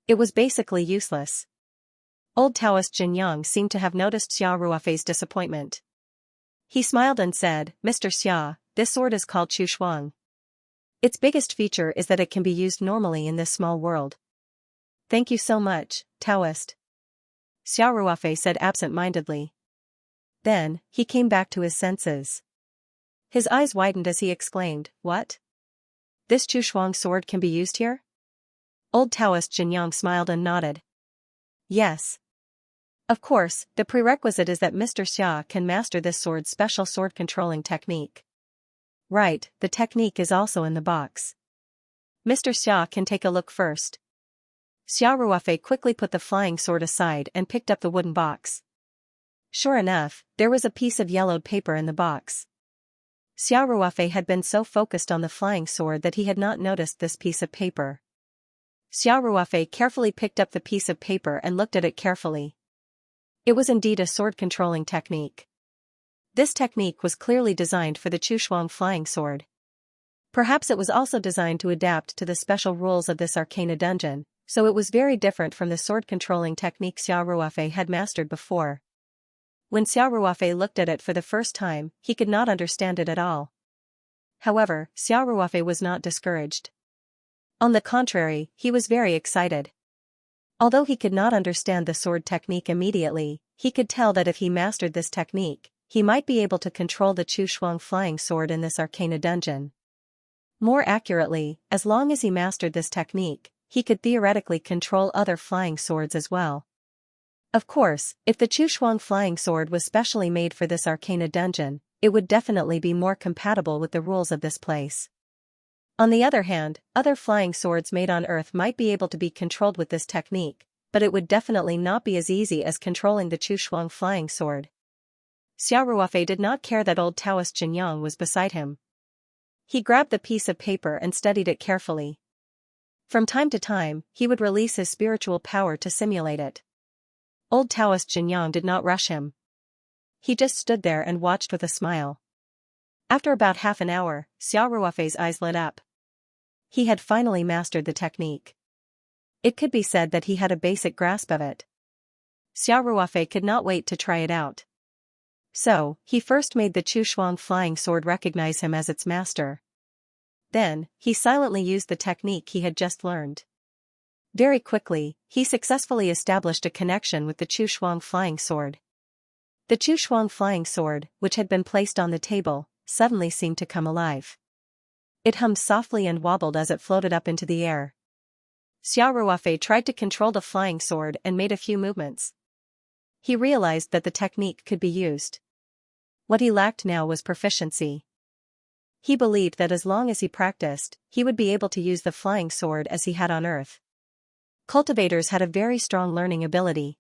It was basically useless. Old Taoist Jinyang seemed to have noticed Xiao Ruofei's disappointment. He smiled and said, "Mr. Xia, this sword is called Chu Shuang. Its biggest feature is that it can be used normally in this small world." "Thank you so much, Taoist," Xiao Ruofei said absent-mindedly. Then, he came back to his senses. His eyes widened as he exclaimed, "What? This Chu Shuang sword can be used here?" Old Taoist Jinyang smiled and nodded. "Yes. Of course, the prerequisite is that Mr. Xia can master this sword's special sword controlling technique." "Right, the technique is also in the box. Mr. Xia can take a look first." Xiao Ruofei quickly put the flying sword aside and picked up the wooden box. Sure enough, there was a piece of yellowed paper in the box. Xiao Ruofei had been so focused on the flying sword that he had not noticed this piece of paper. Xiao Ruofei carefully picked up the piece of paper and looked at it carefully. It was indeed a sword controlling technique. This technique was clearly designed for the Chu Shuang flying sword. Perhaps it was also designed to adapt to the special rules of this Arcana dungeon, so it was very different from the sword controlling technique Xiao Ruofei had mastered before. When Xiao Ruofei looked at it for the first time, he could not understand it at all. However, Xiao Ruofei was not discouraged. On the contrary, he was very excited. Although he could not understand the sword technique immediately, he could tell that if he mastered this technique, he might be able to control the Chu Shuang flying sword in this Arcana dungeon. More accurately, as long as he mastered this technique, he could theoretically control other flying swords as well. Of course, if the Chu Shuang flying sword was specially made for this Arcana dungeon, it would definitely be more compatible with the rules of this place. On the other hand, other flying swords made on Earth might be able to be controlled with this technique, but it would definitely not be as easy as controlling the Chu Shuang flying sword. Xiao Ruofei did not care that old Taoist Jinyang was beside him. He grabbed the piece of paper and studied it carefully. From time to time, he would release his spiritual power to simulate it. Old Taoist Jinyang did not rush him. He just stood there and watched with a smile. After about half an hour, Xiao Ruofei's eyes lit up. He had finally mastered the technique. It could be said that he had a basic grasp of it. Xiao Ruofei could not wait to try it out. So, he first made the Chu Shuang flying sword recognize him as its master. Then, he silently used the technique he had just learned. Very quickly, he successfully established a connection with the Chu Shuang flying sword. The Chu Shuang flying sword, which had been placed on the table, suddenly seemed to come alive. It hummed softly and wobbled as it floated up into the air. Xiao Ruofei tried to control the flying sword and made a few movements. He realized that the technique could be used. What he lacked now was proficiency. He believed that as long as he practiced, he would be able to use the flying sword as he had on Earth. Cultivators had a very strong learning ability.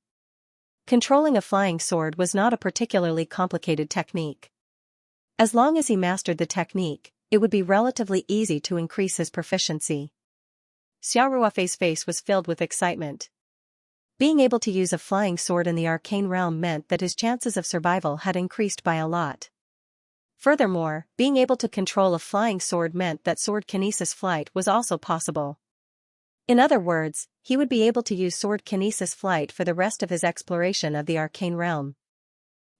Controlling a flying sword was not a particularly complicated technique. As long as he mastered the technique, it would be relatively easy to increase his proficiency. Xiao Ruofei's face was filled with excitement. Being able to use a flying sword in the arcane realm meant that his chances of survival had increased by a lot. Furthermore, being able to control a flying sword meant that sword kinesis flight was also possible. In other words, he would be able to use sword kinesis flight for the rest of his exploration of the arcane realm.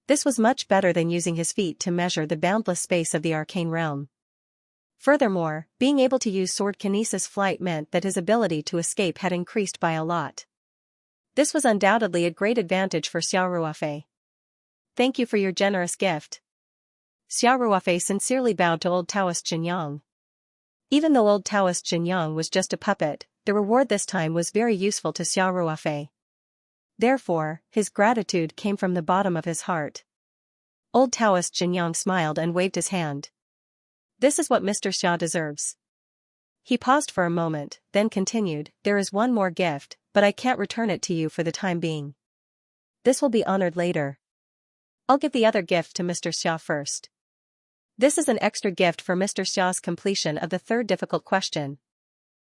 This was much better than using his feet to measure the boundless space of the arcane realm. Furthermore, being able to use sword kinesis flight meant that his ability to escape had increased by a lot. This was undoubtedly a great advantage for Xiao Ruofei. "Thank you for your generous gift." Xiao Ruofei sincerely bowed to old Taoist Jinyang. Even though old Taoist Jinyang was just a puppet, the reward this time was very useful to Xiao Ruofei. Therefore, his gratitude came from the bottom of his heart. Old Taoist Jinyang smiled and waved his hand. "This is what Mr. Xia deserves." He paused for a moment, then continued, "There is one more gift, but I can't return it to you for the time being. This will be honored later. I'll give the other gift to Mr. Xia first." This is an extra gift for Mr. Xia's completion of the third difficult question.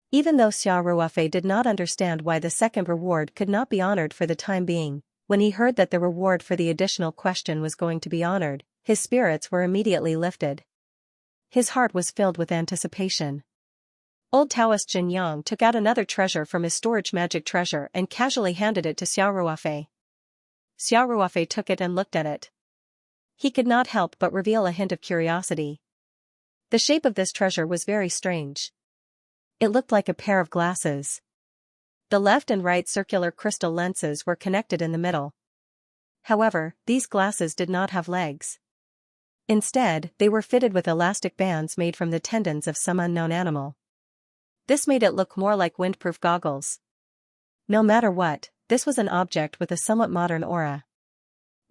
Even though Xia Ruofei did not understand why the second reward could not be honored for the time being, when he heard that the reward for the additional question was going to be honored, his spirits were immediately lifted. His heart was filled with anticipation. Old Taoist Xianxia took out another treasure from his storage magic treasure and casually handed it to Xia Ruofei. Xia Ruofei took it and looked at it. He could not help but reveal a hint of curiosity. The shape of this treasure was very strange. It looked like a pair of glasses. The left and right circular crystal lenses were connected in the middle. However, these glasses did not have legs. Instead, they were fitted with elastic bands made from the tendons of some unknown animal. This made it look more like windproof goggles. No matter what, this was an object with a somewhat modern aura.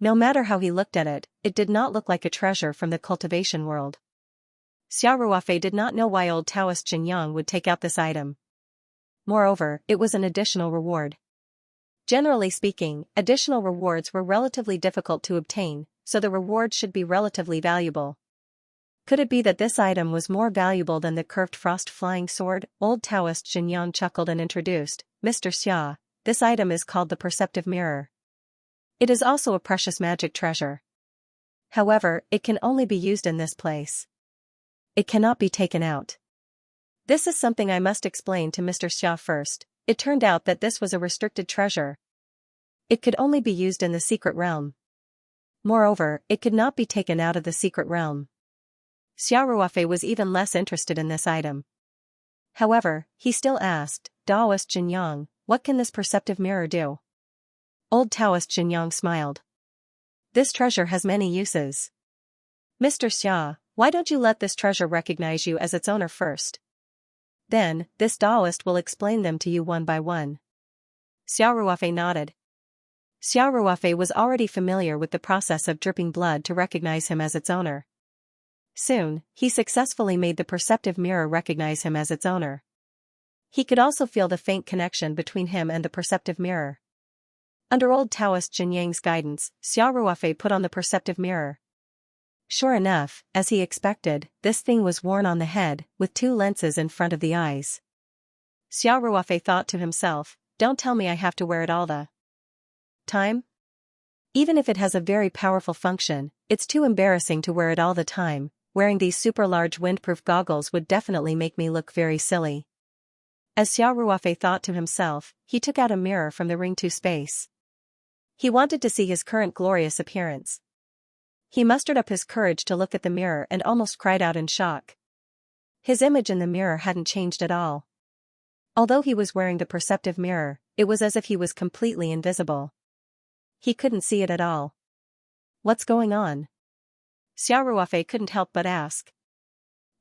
No matter how he looked at it, it did not look like a treasure from the cultivation world. Xia Ruofei did not know why old Taoist Xianxia would take out this item. Moreover, it was an additional reward. Generally speaking, additional rewards were relatively difficult to obtain, so the reward should be relatively valuable. Could it be that this item was more valuable than the curved frost flying sword? Old Taoist Xianxia chuckled and introduced, Mr. Xia, this item is called the perceptive mirror. It is also a precious magic treasure. However, it can only be used in this place. It cannot be taken out. This is something I must explain to Mr. Xia first. It turned out that this was a restricted treasure. It could only be used in the secret realm. Moreover, it could not be taken out of the secret realm. Xia Ruofei was even less interested in this item. However, he still asked, Taoist Xianxia, what can this perceptive mirror do? Old Taoist Xianxia smiled. This treasure has many uses. Mr. Xia, why don't you let this treasure recognize you as its owner first? Then, this Taoist will explain them to you one by one. Xia Ruofei nodded. Xia Ruofei was already familiar with the process of dripping blood to recognize him as its owner. Soon, he successfully made the perceptive mirror recognize him as its owner. He could also feel the faint connection between him and the perceptive mirror. Under old Taoist Xianxia's guidance, Xia Ruofei put on the perceptive mirror. Sure enough, as he expected, this thing was worn on the head, with two lenses in front of the eyes. Xia Ruofei thought to himself, don't tell me I have to wear it all the time? Even if it has a very powerful function, it's too embarrassing to wear it all the time. Wearing these super large windproof goggles would definitely make me look very silly. As Xia Ruofei thought to himself, he took out a mirror from the ring to space. He wanted to see his current glorious appearance. He mustered up his courage to look at the mirror and almost cried out in shock. His image in the mirror hadn't changed at all. Although he was wearing the perceptive mirror, it was as if he was completely invisible. He couldn't see it at all. What's going on? Xia Ruofei couldn't help but ask.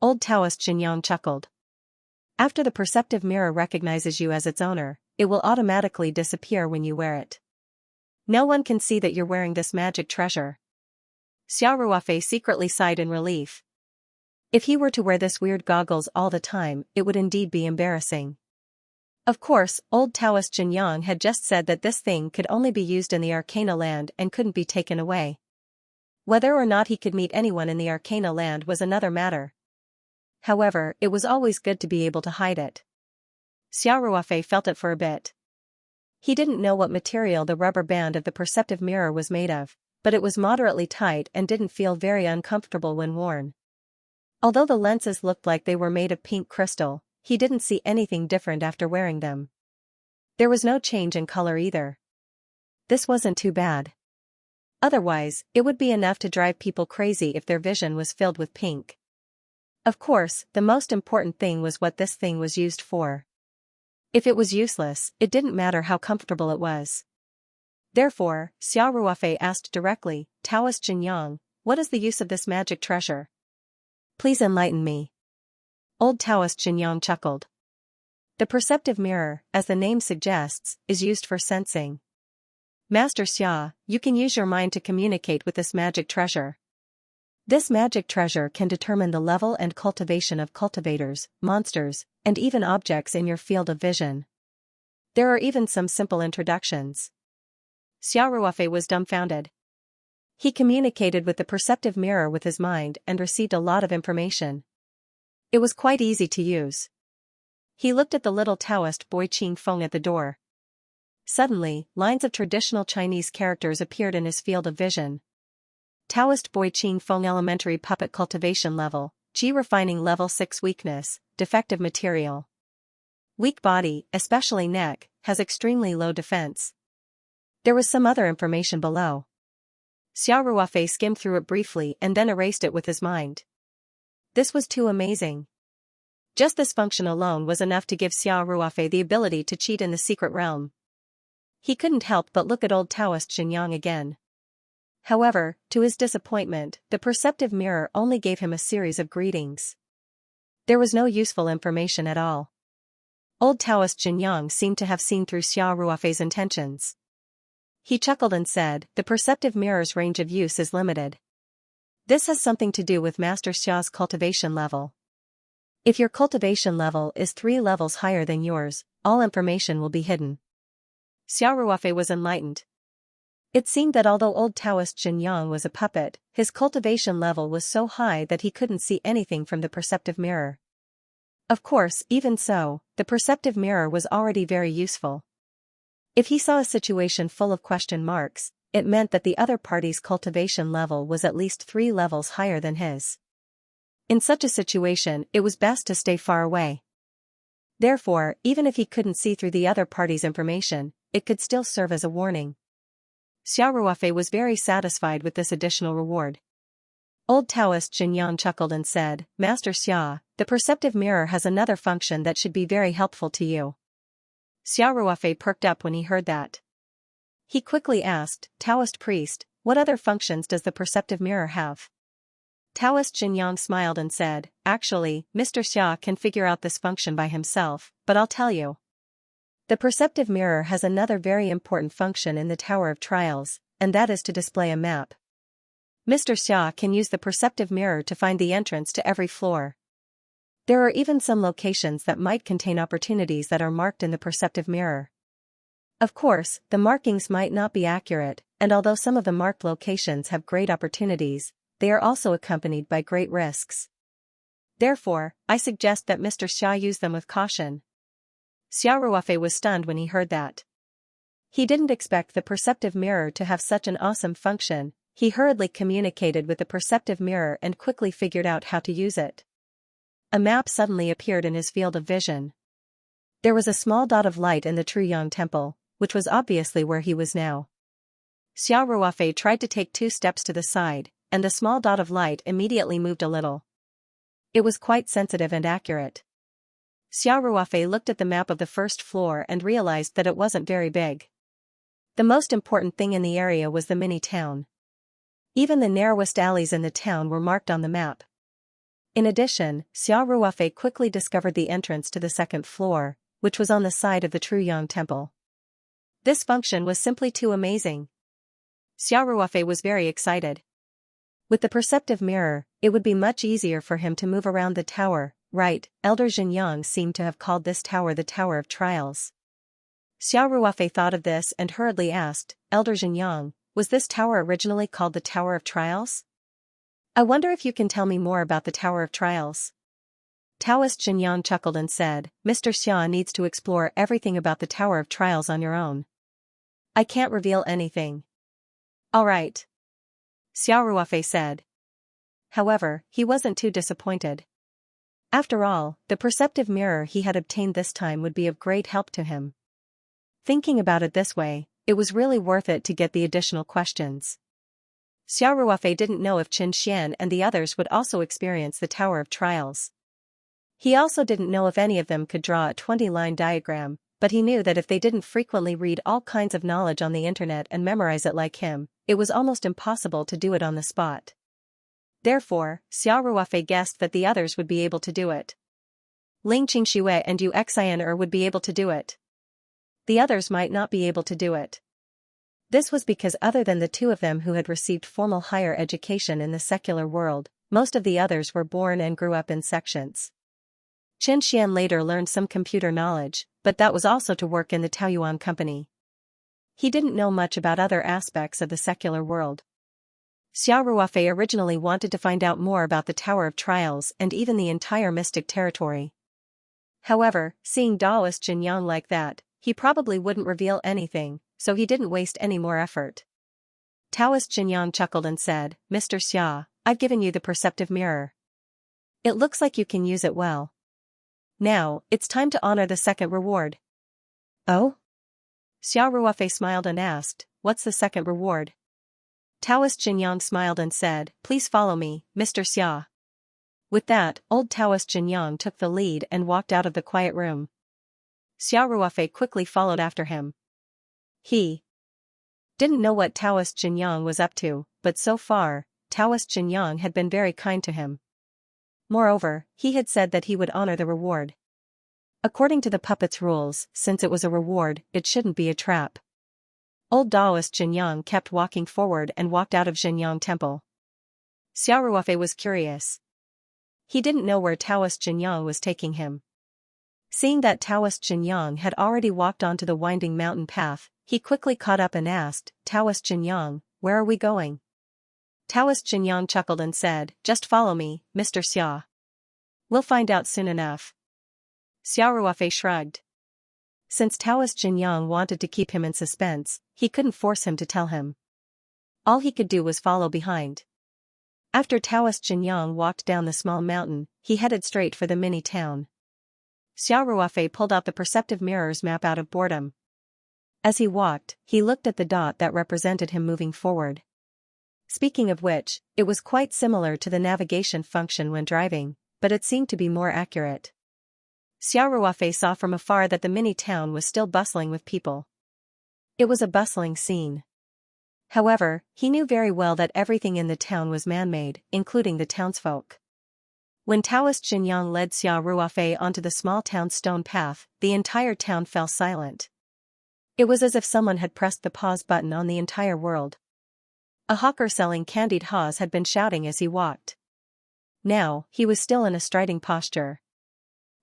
Old Taoist Xianxia chuckled. After the perceptive mirror recognizes you as its owner, it will automatically disappear when you wear it. No one can see that you're wearing this magic treasure. Xia Ruofei secretly sighed in relief. If he were to wear this weird goggles all the time, it would indeed be embarrassing. Of course, old Taoist Xianxia had just said that this thing could only be used in the Arcana land and couldn't be taken away. Whether or not he could meet anyone in the Arcana land was another matter. However, it was always good to be able to hide it. Xia Ruofei felt it for a bit. He didn't know what material the rubber band of the perceptive mirror was made of, but it was moderately tight and didn't feel very uncomfortable when worn. Although the lenses looked like they were made of pink crystal, he didn't see anything different after wearing them. There was no change in color either. This wasn't too bad. Otherwise, it would be enough to drive people crazy if their vision was filled with pink. Of course, the most important thing was what this thing was used for. If it was useless, it didn't matter how comfortable it was. Therefore, Xia Ruofei asked directly, Taoist Xianxia, what is the use of this magic treasure? Please enlighten me. Old Taoist Xianxia chuckled. The perceptive mirror, as the name suggests, is used for sensing. Master Xia, you can use your mind to communicate with this magic treasure. This magic treasure can determine the level and cultivation of cultivators, monsters, and even objects in your field of vision. There are even some simple introductions. Xia Ruofei was dumbfounded. He communicated with the perceptive mirror with his mind and received a lot of information. It was quite easy to use. He looked at the little Taoist boy Qing Feng at the door. Suddenly, lines of traditional Chinese characters appeared in his field of vision. Taoist boy Qing Feng elementary puppet cultivation level, Qi refining level 6 weakness, defective material. Weak body, especially neck, has extremely low defense. There was some other information below. Xiao Ruofei skimmed through it briefly and then erased it with his mind. This was too amazing. Just this function alone was enough to give Xiao Ruofei the ability to cheat in the secret realm. He couldn't help but look at old Taoist Xianxia again. However, to his disappointment, the perceptive mirror only gave him a series of greetings. There was no useful information at all. Old Taoist Xianxia seemed to have seen through Xiao Ruofei's intentions. He chuckled and said, "The perceptive mirror's range of use is limited. This has something to do with Master Xiao's cultivation level. If your cultivation level is 3 levels higher than yours, all information will be hidden." Xiao Ruofei was enlightened. It seemed that although old Taoist Xianxia was a puppet, his cultivation level was so high that he couldn't see anything from the perceptive mirror. Of course, even so, the perceptive mirror was already very useful. If he saw a situation full of question marks, it meant that the other party's cultivation level was at least 3 levels higher than his. In such a situation, it was best to stay far away. Therefore, even if he couldn't see through the other party's information, it could still serve as a warning. Xiao Ruofei was very satisfied with this additional reward. Old Taoist Xianxia chuckled and said, "Master Xia, the perceptive mirror has another function that should be very helpful to you." Xiao Ruofei perked up when he heard that. He quickly asked, "Taoist priest, what other functions does the perceptive mirror have?" Taoist Xianxia smiled and said, "Actually, Mr. Xia can figure out this function by himself, but I'll tell you. The perceptive mirror has another very important function in the Tower of Trials, and that is to display a map. Mr. Xia can use the perceptive mirror to find the entrance to every floor. There are even some locations that might contain opportunities that are marked in the perceptive mirror. Of course, the markings might not be accurate, and although some of the marked locations have great opportunities, they are also accompanied by great risks. Therefore, I suggest that Mr. Xia use them with caution." Xiao Ruofei was stunned when he heard that. He didn't expect the perceptive mirror to have such an awesome function. He hurriedly communicated with the perceptive mirror and quickly figured out how to use it. A map suddenly appeared in his field of vision. There was a small dot of light in the Truyang Temple, which was obviously where he was now. Xiao Ruofei tried to take 2 steps to the side, and the small dot of light immediately moved a little. It was quite sensitive and accurate. Xiao Ruofei looked at the map of the first floor and realized that it wasn't very big. The most important thing in the area was the mini-town. Even the narrowest alleys in the town were marked on the map. In addition, Xiao Ruofei quickly discovered the entrance to the 2nd floor, which was on the side of the Truyang Temple. This function was simply too amazing. Xiao Ruofei was very excited. With the perceptive mirror, it would be much easier for him to move around the tower, right? Elder Xianxia seemed to have called this tower the Tower of Trials. Xiao Ruofei thought of this and hurriedly asked, "Elder Xianxia, was this tower originally called the Tower of Trials? I wonder if you can tell me more about the Tower of Trials." Taoist Xianxia chuckled and said, "Mr. Xia needs to explore everything about the Tower of Trials on your own. I can't reveal anything." "All right," Xiao Ruofei said. However, he wasn't too disappointed. After all, the perceptive mirror he had obtained this time would be of great help to him. Thinking about it this way, it was really worth it to get the additional questions. Xiao Ruofei didn't know if Qin Xian and the others would also experience the Tower of Trials. He also didn't know if any of them could draw a 20-line diagram, but he knew that if they didn't frequently read all kinds of knowledge on the internet and memorize it like him, it was almost impossible to do it on the spot. Therefore, Xiao Ruofei guessed that the others would be able to do it. Ling Qingxue and Yu Xian would be able to do it. The others might not be able to do it. This was because other than the 2 of them who had received formal higher education in the secular world, most of the others were born and grew up in sections. Qin Xian later learned some computer knowledge, but that was also to work in the Taoyuan company. He didn't know much about other aspects of the secular world. Xiao Ruofei originally wanted to find out more about the Tower of Trials and even the entire Mystic Territory. However, seeing Taoist Xianxia like that, he probably wouldn't reveal anything, so he didn't waste any more effort. Taoist Xianxia chuckled and said, Mr. Xia, I've given you the perceptive mirror. It looks like you can use it well. Now, it's time to honor the second reward. Oh? Xiao Ruofei smiled and asked, what's the second reward? Taoist Xianxia smiled and said, please follow me, Mr. Xia. With that, old Taoist Xianxia took the lead and walked out of the quiet room. Xiao Ruofei quickly followed after him. He didn't know what Taoist Xianxia was up to, but so far, Taoist Xianxia had been very kind to him. Moreover, he had said that he would honor the reward. According to the puppet's rules, since it was a reward, it shouldn't be a trap. Old Taoist Xianxia kept walking forward and walked out of Xianxia Temple. Xiao Ruofei was curious. He didn't know where Taoist Xianxia was taking him. Seeing that Taoist Xianxia had already walked onto the winding mountain path, he quickly caught up and asked, Taoist Xianxia, where are we going? Taoist Xianxia chuckled and said, just follow me, Mr. Xia. We'll find out soon enough. Xiao Ruofei shrugged. Since Taoist Xianxia wanted to keep him in suspense, he couldn't force him to tell him. All he could do was follow behind. After Taoist Xianxia walked down the small mountain, he headed straight for the mini town. Xiao Ruofei pulled out the perceptive mirror's map out of boredom. As he walked, he looked at the dot that represented him moving forward. Speaking of which, it was quite similar to the navigation function when driving, but it seemed to be more accurate. Xiao Ruofei saw from afar that the mini-town was still bustling with people. It was a bustling scene. However, he knew very well that everything in the town was man-made, including the townsfolk. When Taoist Xianxia led Xiao Ruofei onto the small town's stone path, the entire town fell silent. It was as if someone had pressed the pause button on the entire world. A hawker selling candied haws had been shouting as he walked. Now, he was still in a striding posture.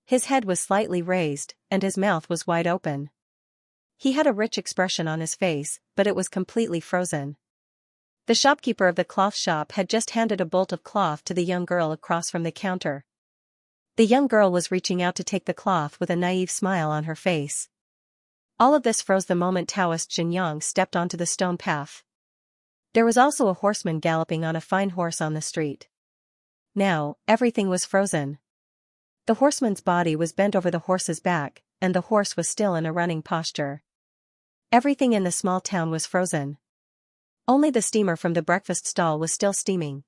His head was slightly raised, and his mouth was wide open. He had a rich expression on his face, but it was completely frozen. The shopkeeper of the cloth shop had just handed a bolt of cloth to the young girl across from the counter. The young girl was reaching out to take the cloth with a naive smile on her face. All of this froze the moment Taoist Xianxia stepped onto the stone path. There was also a horseman galloping on a fine horse on the street. Now, everything was frozen. The horseman's body was bent over the horse's back, and the horse was still in a running posture. Everything in the small town was frozen. Only the steamer from the breakfast stall was still steaming.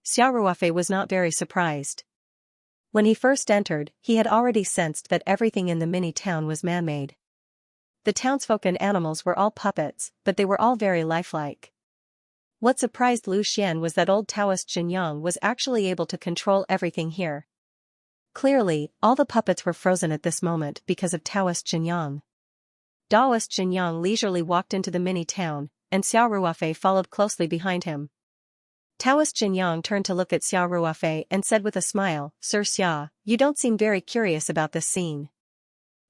Xiao Ruofei was not very surprised. When he first entered, he had already sensed that everything in the mini-town was man-made. The townsfolk and animals were all puppets, but they were all very lifelike. What surprised Lu Xian was that old Taoist Xianxia was actually able to control everything here. Clearly, all the puppets were frozen at this moment because of Taoist Xianxia. Taoist Xianxia leisurely walked into the mini-town, and Xiao Ruofei followed closely behind him. Taoist Xianxia turned to look at Xiao Ruofei and said with a smile, Sir Xia, you don't seem very curious about this scene.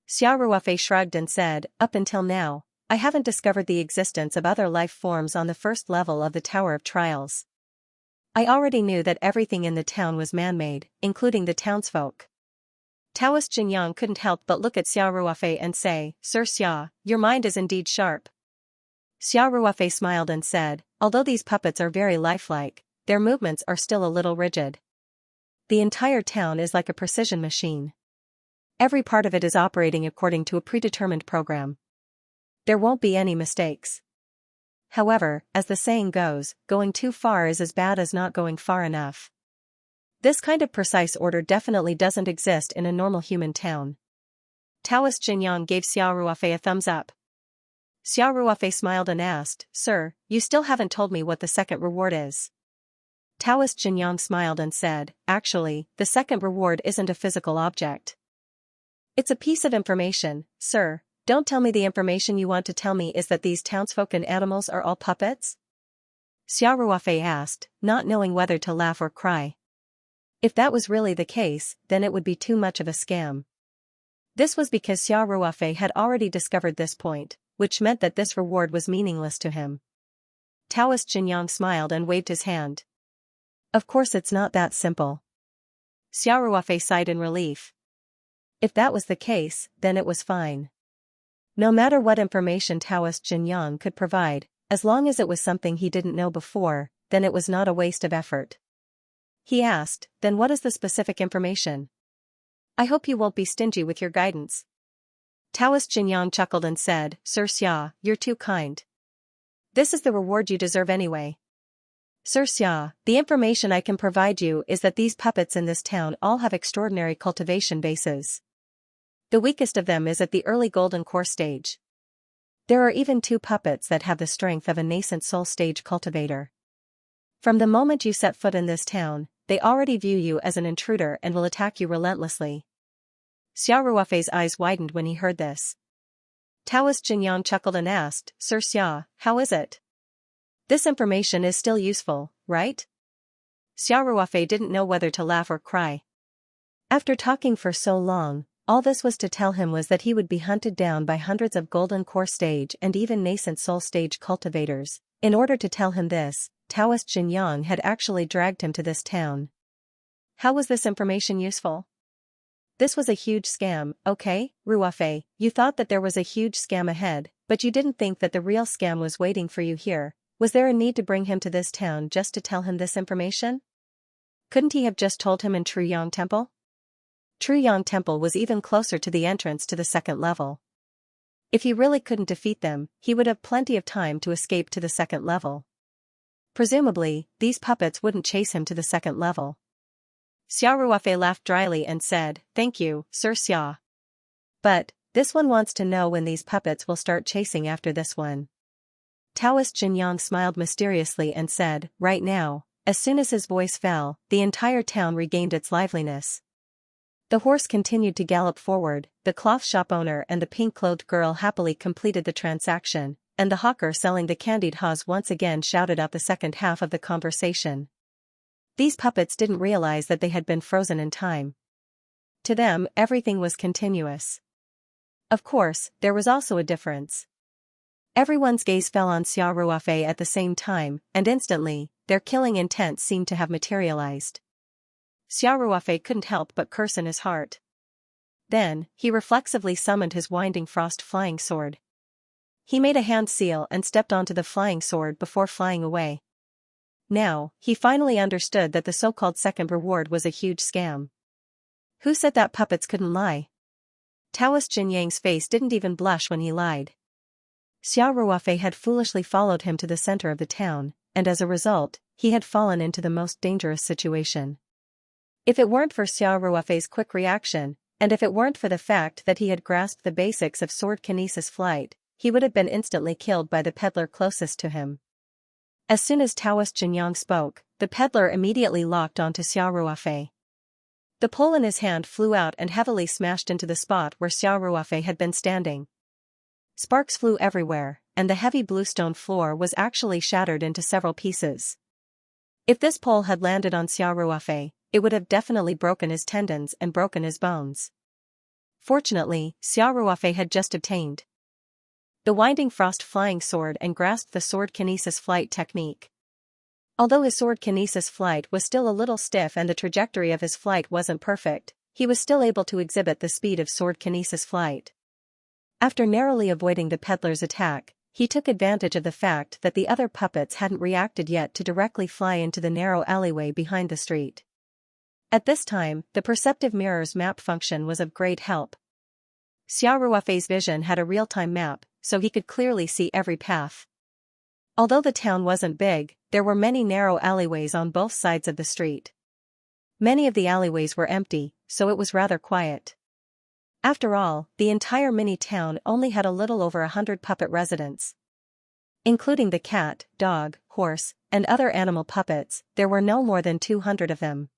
Xiao Ruofei shrugged and said, up until now, I haven't discovered the existence of other life forms on the first level of the Tower of Trials. I already knew that everything in the town was man-made, including the townsfolk. Taoist Xianxia couldn't help but look at Xiao Ruofei and say, Sir Xia, your mind is indeed sharp. Xiao Ruofei smiled and said, although these puppets are very lifelike, their movements are still a little rigid. The entire town is like a precision machine. Every part of it is operating according to a predetermined program. There won't be any mistakes. However, as the saying goes, going too far is as bad as not going far enough. This kind of precise order definitely doesn't exist in a normal human town. Taoist Xianxia gave Xiao Ruofei a thumbs up. Xiao Ruofei smiled and asked, Sir, you still haven't told me what the second reward is. Taoist Xianxia smiled and said, actually, the second reward isn't a physical object. It's a piece of information, sir. Don't tell me the information you want to tell me is that these townsfolk and animals are all puppets? Xiao Ruofei asked, not knowing whether to laugh or cry. If that was really the case, then it would be too much of a scam. This was because Xiao Ruofei had already discovered this point, which meant that this reward was meaningless to him. Taoist Jinyang smiled and waved his hand. Of course it's not that simple. Xiao Ruofei sighed in relief. If that was the case, then it was fine. No matter what information Taoist Jinyang could provide, as long as it was something he didn't know before, then it was not a waste of effort. He asked, then what is the specific information? I hope you won't be stingy with your guidance. Taoist Jinyang chuckled and said, Sir Xia, you're too kind. This is the reward you deserve anyway. Sir Xia, the information I can provide you is that these puppets in this town all have extraordinary cultivation bases. The weakest of them is at the early golden core stage. There are even 2 puppets that have the strength of a nascent soul stage cultivator. From the moment you set foot in this town, they already view you as an intruder and will attack you relentlessly. Xiao Ruofei's eyes widened when he heard this. Taoist Jinyang chuckled and asked, Sir Xia, how is it? This information is still useful, right? Xiao Ruofei didn't know whether to laugh or cry. After talking for so long, all this was to tell him was that he would be hunted down by hundreds of golden core stage and even nascent soul stage cultivators. In order to tell him this, Taoist Jinyang had actually dragged him to this town. How was this information useful? This was a huge scam, okay, Ruofei, you thought that there was a huge scam ahead, but you didn't think that the real scam was waiting for you here. Was there a need to bring him to this town just to tell him this information? Couldn't he have just told him in Truyang Temple? Truyang Temple was even closer to the entrance to the 2nd level. If he really couldn't defeat them, he would have plenty of time to escape to the 2nd level. Presumably, these puppets wouldn't chase him to the 2nd level. Xiao Ruofei laughed dryly and said, Thank you, Sir Xia. But, this one wants to know when these puppets will start chasing after this one. Taoist Jinyang smiled mysteriously and said, Right now. As soon as his voice fell, the entire town regained its liveliness. The horse continued to gallop forward, the cloth shop owner and the pink-clothed girl happily completed the transaction, and the hawker selling the candied haws once again shouted out the second half of the conversation. These puppets didn't realize that they had been frozen in time. To them, everything was continuous. Of course, there was also a difference. Everyone's gaze fell on Xiao Ruofei at the same time, and instantly, their killing intent seemed to have materialized. Xiao Ruofei couldn't help but curse in his heart. Then, he reflexively summoned his winding frost flying sword. He made a hand seal and stepped onto the flying sword before flying away. Now, he finally understood that the so-called second reward was a huge scam. Who said that puppets couldn't lie? Taoist Jinyang's face didn't even blush when he lied. Xiao Ruofei had foolishly followed him to the center of the town, and as a result, he had fallen into the most dangerous situation. If it weren't for Xiao Ruofei's quick reaction, and if it weren't for the fact that he had grasped the basics of sword kinesis flight, he would have been instantly killed by the peddler closest to him. As soon as Taoist Jinyang spoke, the peddler immediately locked onto Xiao Ruofei. The pole in his hand flew out and heavily smashed into the spot where Xiao Ruofei had been standing. Sparks flew everywhere, and the heavy bluestone floor was actually shattered into several pieces. If this pole had landed on Xiao Ruofei, it would have definitely broken his tendons and broken his bones. Fortunately, Xiao Ruofei had just obtained the winding frost flying sword and grasped the sword kinesis flight technique. Although his sword kinesis flight was still a little stiff and the trajectory of his flight wasn't perfect, he was still able to exhibit the speed of sword kinesis flight. After narrowly avoiding the peddler's attack, he took advantage of the fact that the other puppets hadn't reacted yet to directly fly into the narrow alleyway behind the street. At this time, the perceptive mirror's map function was of great help. Xiao Ruofei's vision had a real-time map, so he could clearly see every path. Although the town wasn't big, there were many narrow alleyways on both sides of the street. Many of the alleyways were empty, so it was rather quiet. After all, the entire mini-town only had a little over 100 puppet residents. Including the cat, dog, horse, and other animal puppets, there were no more than 200 of them.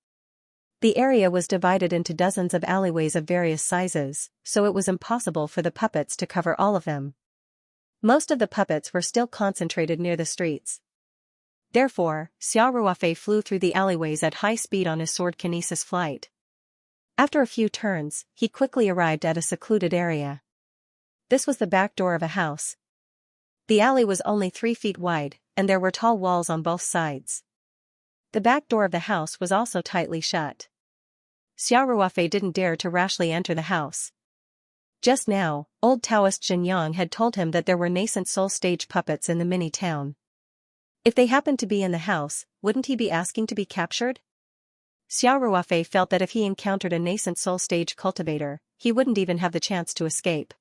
The area was divided into dozens of alleyways of various sizes, so it was impossible for the puppets to cover all of them. Most of the puppets were still concentrated near the streets. Therefore, Xiao Ruofei flew through the alleyways at high speed on his sword kinesis flight. After a few turns, he quickly arrived at a secluded area. This was the back door of a house. The alley was only 3 feet wide, and there were tall walls on both sides. The back door of the house was also tightly shut. Xiao Ruofei didn't dare to rashly enter the house. Just now, old Taoist Xianxia had told him that there were nascent soul stage puppets in the mini town. If they happened to be in the house, wouldn't he be asking to be captured? Xiao Ruofei felt that if he encountered a nascent soul stage cultivator, he wouldn't even have the chance to escape.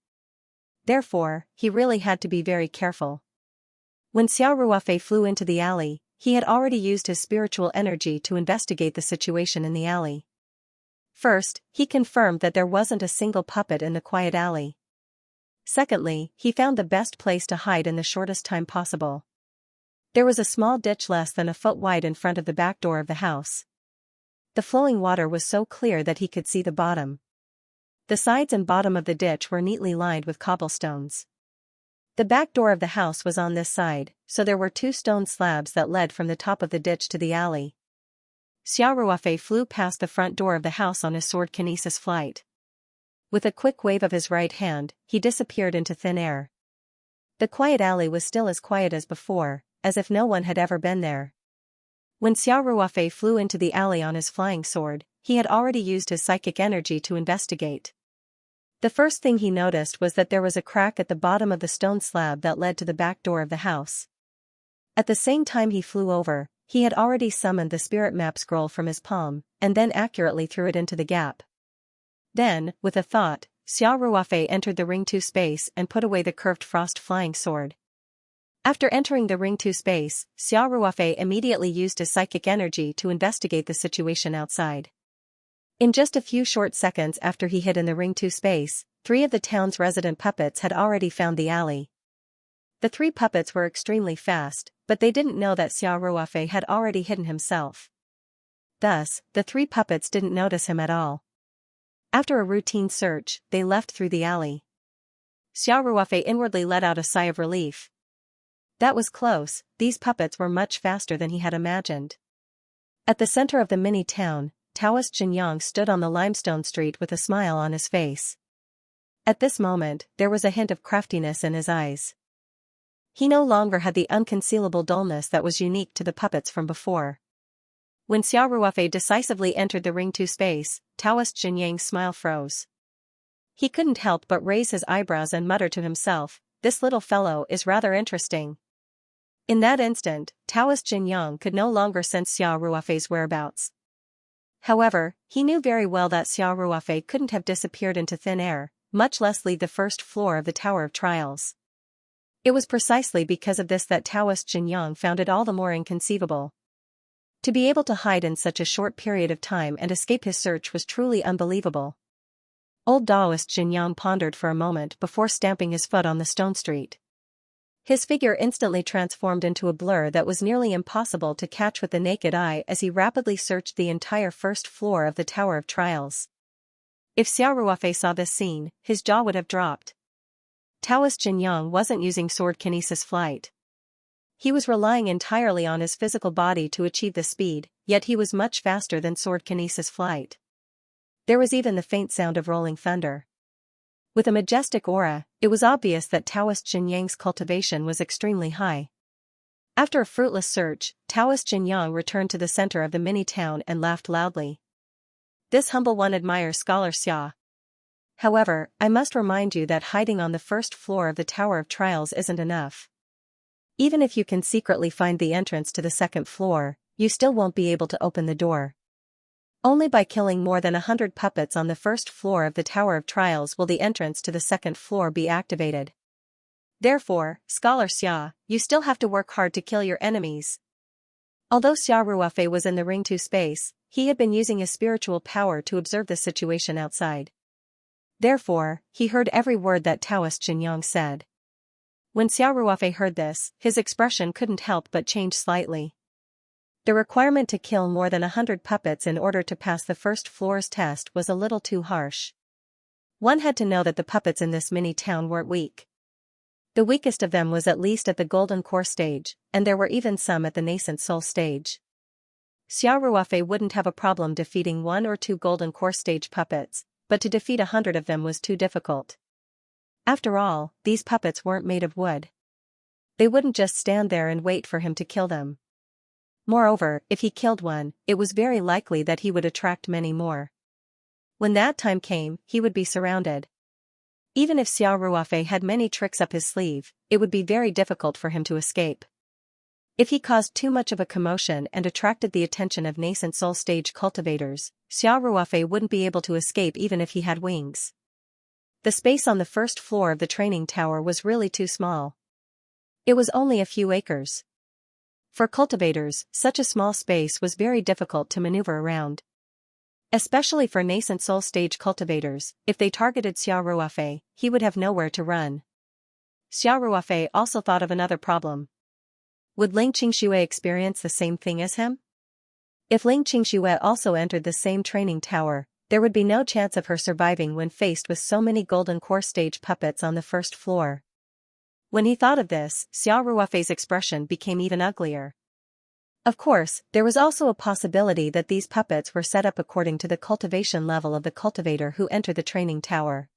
Therefore, he really had to be very careful. When Xiao Ruofei flew into the alley, he had already used his spiritual energy to investigate the situation in the alley. First, he confirmed that there wasn't a single puppet in the quiet alley. Secondly, he found the best place to hide in the shortest time possible. There was a small ditch less than a foot wide in front of the back door of the house. The flowing water was so clear that he could see the bottom. The sides and bottom of the ditch were neatly lined with cobblestones. The back door of the house was on this side, so there were 2 stone slabs that led from the top of the ditch to the alley. Xiao Ruofei flew past the front door of the house on his sword kinesis flight. With a quick wave of his right hand, he disappeared into thin air. The quiet alley was still as quiet as before, as if no one had ever been there. When Xiao Ruofei flew into the alley on his flying sword, he had already used his psychic energy to investigate. The first thing he noticed was that there was a crack at the bottom of the stone slab that led to the back door of the house. At the same time he flew over, he had already summoned the spirit map scroll from his palm, and then accurately threw it into the gap. Then, with a thought, Xiao Ruofei entered the Ring 2 space and put away the curved frost flying sword. After entering the Ring 2 space, Xiao Ruofei immediately used his psychic energy to investigate the situation outside. In just a few short seconds after he hid in the Ring 2 space, 3 of the town's resident puppets had already found the alley. The 3 puppets were extremely fast, but they didn't know that Xiao Ruofei had already hidden himself. Thus, the 3 puppets didn't notice him at all. After a routine search, they left through the alley. Xiao Ruofei inwardly let out a sigh of relief. That was close, these puppets were much faster than he had imagined. At the center of the mini town, Taoist Xianxia stood on the limestone street with a smile on his face. At this moment, there was a hint of craftiness in his eyes. He no longer had the unconcealable dullness that was unique to the puppets from before. When Xiao Ruofei decisively entered the Ring 2 space, Taoist Xianxia's smile froze. He couldn't help but raise his eyebrows and mutter to himself, "This little fellow is rather interesting." In that instant, Taoist Xianxia could no longer sense Xiao Ruofei's whereabouts. However, he knew very well that Xiao Ruofei couldn't have disappeared into thin air, much less leave the first floor of the Tower of Trials. It was precisely because of this that Taoist Xianxia found it all the more inconceivable. To be able to hide in such a short period of time and escape his search was truly unbelievable. Old Taoist Xianxia pondered for a moment before stamping his foot on the stone street. His figure instantly transformed into a blur that was nearly impossible to catch with the naked eye as he rapidly searched the entire first floor of the Tower of Trials. If Xiao Ruofei saw this scene, his jaw would have dropped. Taoist Xianxia wasn't using sword kinesis flight. He was relying entirely on his physical body to achieve the speed, yet he was much faster than sword kinesis flight. There was even the faint sound of rolling thunder. With a majestic aura, it was obvious that Taoist Xianxia's cultivation was extremely high. After a fruitless search, Taoist Xianxia returned to the center of the mini-town and laughed loudly. This humble one admires Scholar Xia. However, I must remind you that hiding on the first floor of the Tower of Trials isn't enough. Even if you can secretly find the entrance to the second floor, you still won't be able to open the door. Only by killing more than 100 puppets on the first floor of the Tower of Trials will the entrance to the second floor be activated. Therefore, Scholar Xia, you still have to work hard to kill your enemies. Although Xiao Ruofei was in the Ring 2 space, he had been using his spiritual power to observe the situation outside. Therefore, he heard every word that Taoist Xianxia said. When Xiao Ruofei heard this, his expression couldn't help but change slightly. The requirement to kill more than 100 puppets in order to pass the first floor's test was a little too harsh. One had to know that the puppets in this mini-town weren't weak. The weakest of them was at least at the Golden Core stage, and there were even some at the Nascent Soul stage. Xiao Ruofei wouldn't have a problem defeating 1 or 2 Golden Core stage puppets, but to defeat 100 of them was too difficult. After all, these puppets weren't made of wood. They wouldn't just stand there and wait for him to kill them. Moreover, if he killed one, it was very likely that he would attract many more. When that time came, he would be surrounded. Even if Xiao Ruofei had many tricks up his sleeve, it would be very difficult for him to escape. If he caused too much of a commotion and attracted the attention of nascent soul stage cultivators, Xiao Ruofei wouldn't be able to escape even if he had wings. The space on the first floor of the training tower was really too small. It was only a few acres. For cultivators, such a small space was very difficult to maneuver around. Especially for nascent soul stage cultivators, if they targeted Xiao Ruofei, he would have nowhere to run. Xiao Ruofei also thought of another problem. Would Ling Qingxue experience the same thing as him? If Ling Qingxue also entered the same training tower, there would be no chance of her surviving when faced with so many golden core stage puppets on the first floor. When he thought of this, Xiao Ruofei's expression became even uglier. Of course, there was also a possibility that these puppets were set up according to the cultivation level of the cultivator who entered the training tower.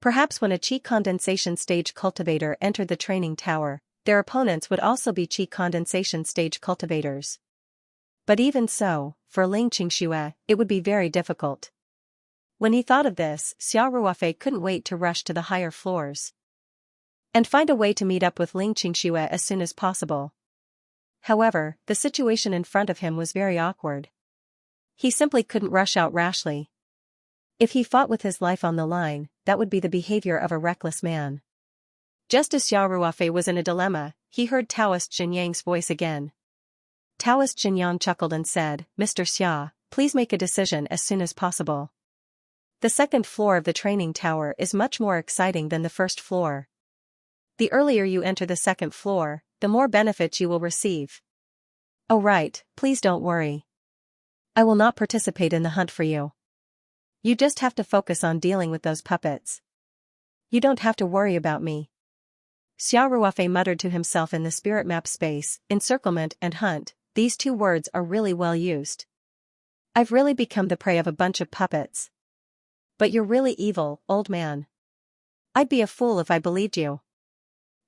Perhaps when a qi condensation stage cultivator entered the training tower, their opponents would also be qi condensation stage cultivators. But even so, for Ling Qingxue, it would be very difficult. When he thought of this, Xiao Ruofei couldn't wait to rush to the higher floors and find a way to meet up with Ling Qingxue as soon as possible. However, the situation in front of him was very awkward. He simply couldn't rush out rashly. If he fought with his life on the line, that would be the behavior of a reckless man. Just as Xiao Ruofei was in a dilemma, he heard Taoist Xianyang's voice again. Taoist Xianyang chuckled and said, "Mr. Xia, please make a decision as soon as possible. The second floor of the training tower is much more exciting than the first floor. The earlier you enter the second floor, the more benefits you will receive. Oh right, please don't worry. I will not participate in the hunt for you. You just have to focus on dealing with those puppets. You don't have to worry about me." Xiao Ruofei muttered to himself in the spirit map space, encirclement and hunt, these two words are really well used. I've really become the prey of a bunch of puppets. But you're really evil, old man. I'd be a fool if I believed you.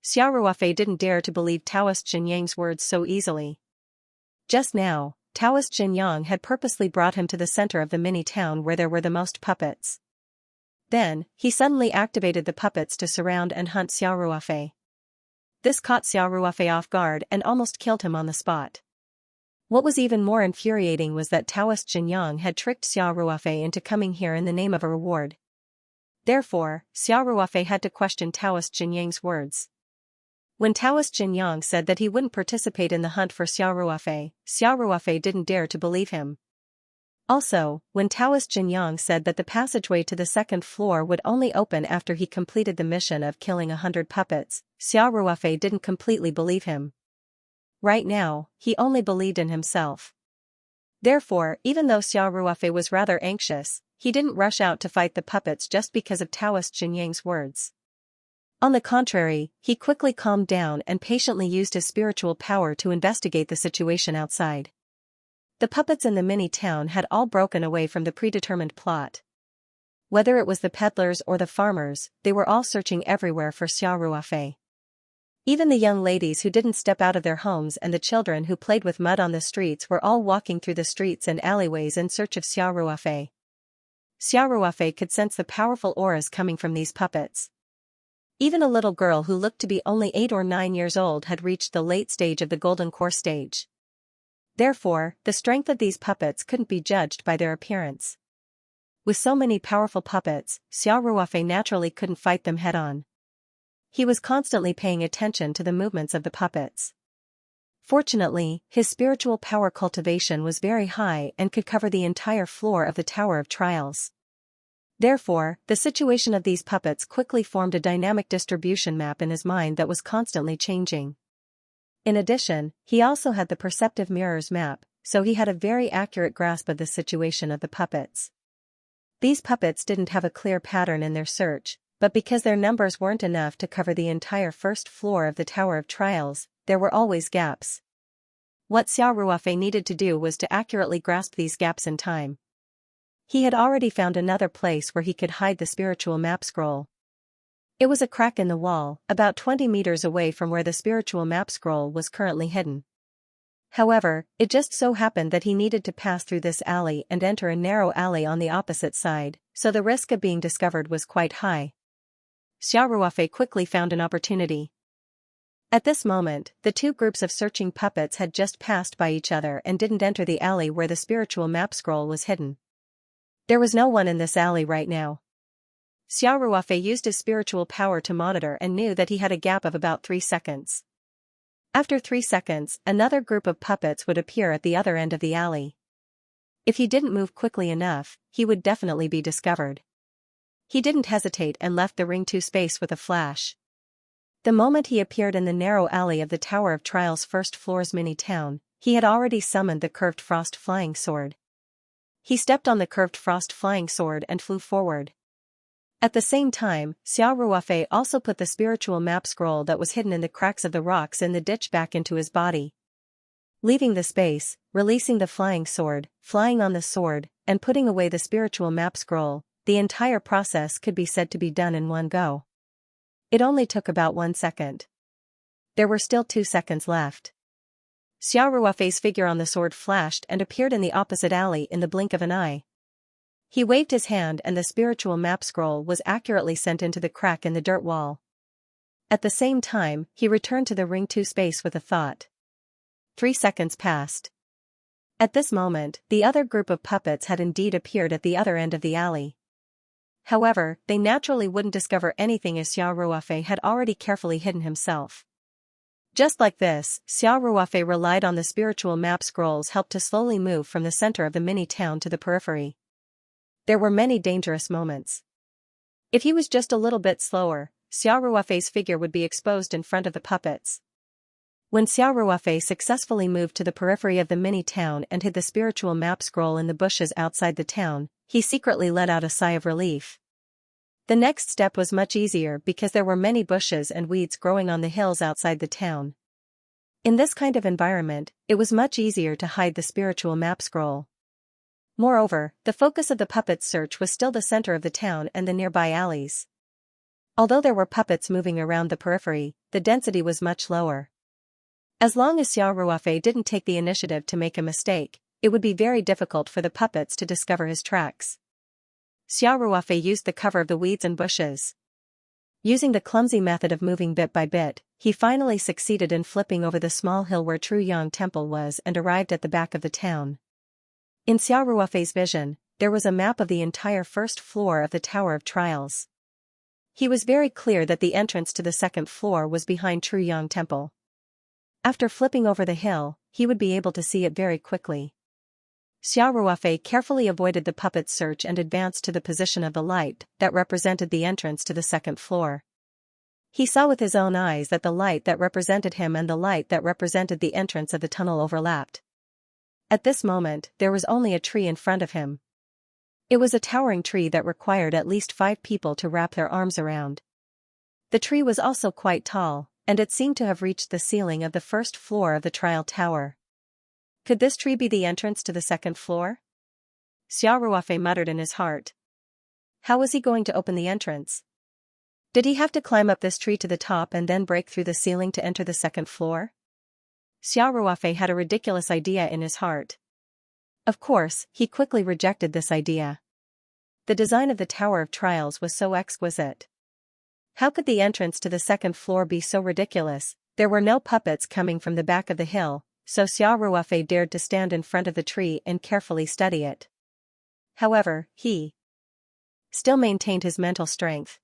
Xiao Ruofei didn't dare to believe Taoist Xianyang's words so easily. Just now, Taoist Xianyang had purposely brought him to the center of the mini-town where there were the most puppets. Then, he suddenly activated the puppets to surround and hunt Xiao Ruofei. This caught Xiao Ruofei off guard and almost killed him on the spot. What was even more infuriating was that Taoist Xianyang had tricked Xiao Ruofei into coming here in the name of a reward. Therefore, Xiao Ruofei had to question Taoist Xianyang's words. When Taoist Xianyang said that he wouldn't participate in the hunt for Xiao Ruofei didn't dare to believe him. Also, when Taoist Xianyang said that the passageway to the second floor would only open after he completed the mission of killing 100 puppets, Xiao Ruofei didn't completely believe him. Right now, he only believed in himself. Therefore, even though Xiao Ruofei was rather anxious, he didn't rush out to fight the puppets just because of Taoist Xianyang's words. On the contrary, he quickly calmed down and patiently used his spiritual power to investigate the situation outside. The puppets in the mini-town had all broken away from the predetermined plot. Whether it was the peddlers or the farmers, they were all searching everywhere for Xiao Ruofei. Even the young ladies who didn't step out of their homes and the children who played with mud on the streets were all walking through the streets and alleyways in search of Xiao Ruofei. Xiao Ruofei could sense the powerful auras coming from these puppets. Even a little girl who looked to be only 8 or 9 years old had reached the late stage of the golden core stage. Therefore, the strength of these puppets couldn't be judged by their appearance. With so many powerful puppets, Xiao Ruofei naturally couldn't fight them head-on. He was constantly paying attention to the movements of the puppets. Fortunately, his spiritual power cultivation was very high and could cover the entire floor of the Tower of Trials. Therefore, the situation of these puppets quickly formed a dynamic distribution map in his mind that was constantly changing. In addition, he also had the perceptive mirrors map, so he had a very accurate grasp of the situation of the puppets. These puppets didn't have a clear pattern in their search, but because their numbers weren't enough to cover the entire first floor of the Tower of Trials, there were always gaps. What Xiao Ruofei needed to do was to accurately grasp these gaps in time. He had already found another place where he could hide the spiritual map scroll. It was a crack in the wall, about 20 meters away from where the spiritual map scroll was currently hidden. However, it just so happened that he needed to pass through this alley and enter a narrow alley on the opposite side, so the risk of being discovered was quite high. Xiao Ruofei quickly found an opportunity. At this moment, the two groups of searching puppets had just passed by each other and didn't enter the alley where the spiritual map scroll was hidden. There was no one in this alley right now. Xiao Ruofei used his spiritual power to monitor and knew that he had a gap of about 3 seconds. After 3 seconds, another group of puppets would appear at the other end of the alley. If he didn't move quickly enough, he would definitely be discovered. He didn't hesitate and left the Ring 2 space with a flash. The moment he appeared in the narrow alley of the Tower of Trial's first floor's mini-town, he had already summoned the curved frost flying sword. He stepped on the curved frost flying sword and flew forward. At the same time, Xiao Ruofei also put the spiritual map scroll that was hidden in the cracks of the rocks in the ditch back into his body. Leaving the space, releasing the flying sword, flying on the sword, and putting away the spiritual map scroll, the entire process could be said to be done in one go. It only took about 1 second. There were still 2 seconds left. Xiao Ruofei's figure on the sword flashed and appeared in the opposite alley in the blink of an eye. He waved his hand and the spiritual map scroll was accurately sent into the crack in the dirt wall. At the same time, he returned to the Ring 2 space with a thought. 3 seconds passed. At this moment, the other group of puppets had indeed appeared at the other end of the alley. However, they naturally wouldn't discover anything as Xiao Ruofei had already carefully hidden himself. Just like this, Xiao Ruofei relied on the spiritual map scroll's help to slowly move from the center of the mini-town to the periphery. There were many dangerous moments. If he was just a little bit slower, Xiao Ruofei's figure would be exposed in front of the puppets. When Xiao Ruofei successfully moved to the periphery of the mini-town and hid the spiritual map scroll in the bushes outside the town, he secretly let out a sigh of relief. The next step was much easier because there were many bushes and weeds growing on the hills outside the town. In this kind of environment, it was much easier to hide the spiritual map scroll. Moreover, the focus of the puppets' search was still the center of the town and the nearby alleys. Although there were puppets moving around the periphery, the density was much lower. As long as Xiao Ruofei didn't take the initiative to make a mistake, it would be very difficult for the puppets to discover his tracks. Xiao Ruofei used the cover of the weeds and bushes. Using the clumsy method of moving bit by bit, he finally succeeded in flipping over the small hill where Truyang Temple was and arrived at the back of the town. In Xiao Ruofei's vision, there was a map of the entire first floor of the Tower of Trials. He was very clear that the entrance to the second floor was behind Truyang Temple. After flipping over the hill, he would be able to see it very quickly. Xiao Ruofei carefully avoided the puppet's search and advanced to the position of the light that represented the entrance to the second floor. He saw with his own eyes that the light that represented him and the light that represented the entrance of the tunnel overlapped. At this moment, there was only a tree in front of him. It was a towering tree that required at least 5 people to wrap their arms around. The tree was also quite tall, and it seemed to have reached the ceiling of the first floor of the trial tower. Could this tree be the entrance to the second floor? Xiao Ruofei muttered in his heart. How was he going to open the entrance? Did he have to climb up this tree to the top and then break through the ceiling to enter the second floor? Xiao Ruofei had a ridiculous idea in his heart. Of course, he quickly rejected this idea. The design of the Tower of Trials was so exquisite. How could the entrance to the second floor be so ridiculous? There were no puppets coming from the back of the hill, so Xiao Ruofei dared to stand in front of the tree and carefully study it. However, he still maintained his mental strength.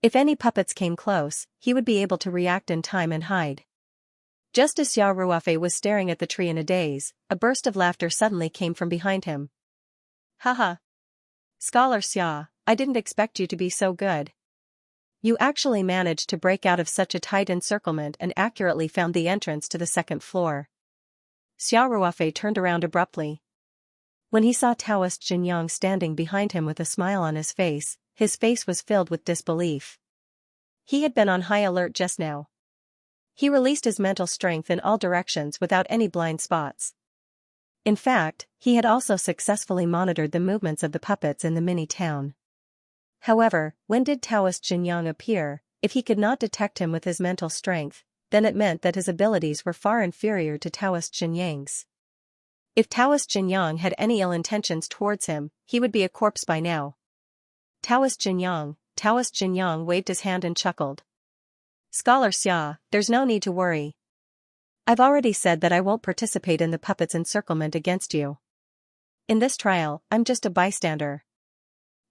If any puppets came close, he would be able to react in time and hide. Just as Xiao Ruofei was staring at the tree in a daze, a burst of laughter suddenly came from behind him. Haha! Scholar Xia, I didn't expect you to be so good. You actually managed to break out of such a tight encirclement and accurately found the entrance to the second floor. Xiao Ruofei turned around abruptly. When he saw Taoist Jinyang standing behind him with a smile on his face was filled with disbelief. He had been on high alert just now. He released his mental strength in all directions without any blind spots. In fact, he had also successfully monitored the movements of the puppets in the mini-town. However, when did Taoist Xianxia appear? If he could not detect him with his mental strength, then it meant that his abilities were far inferior to Taoist Xianxia's. If Taoist Xianxia had any ill intentions towards him, he would be a corpse by now. Taoist Xianxia waved his hand and chuckled. Scholar Xia, there's no need to worry. I've already said that I won't participate in the puppet's encirclement against you. In this trial, I'm just a bystander.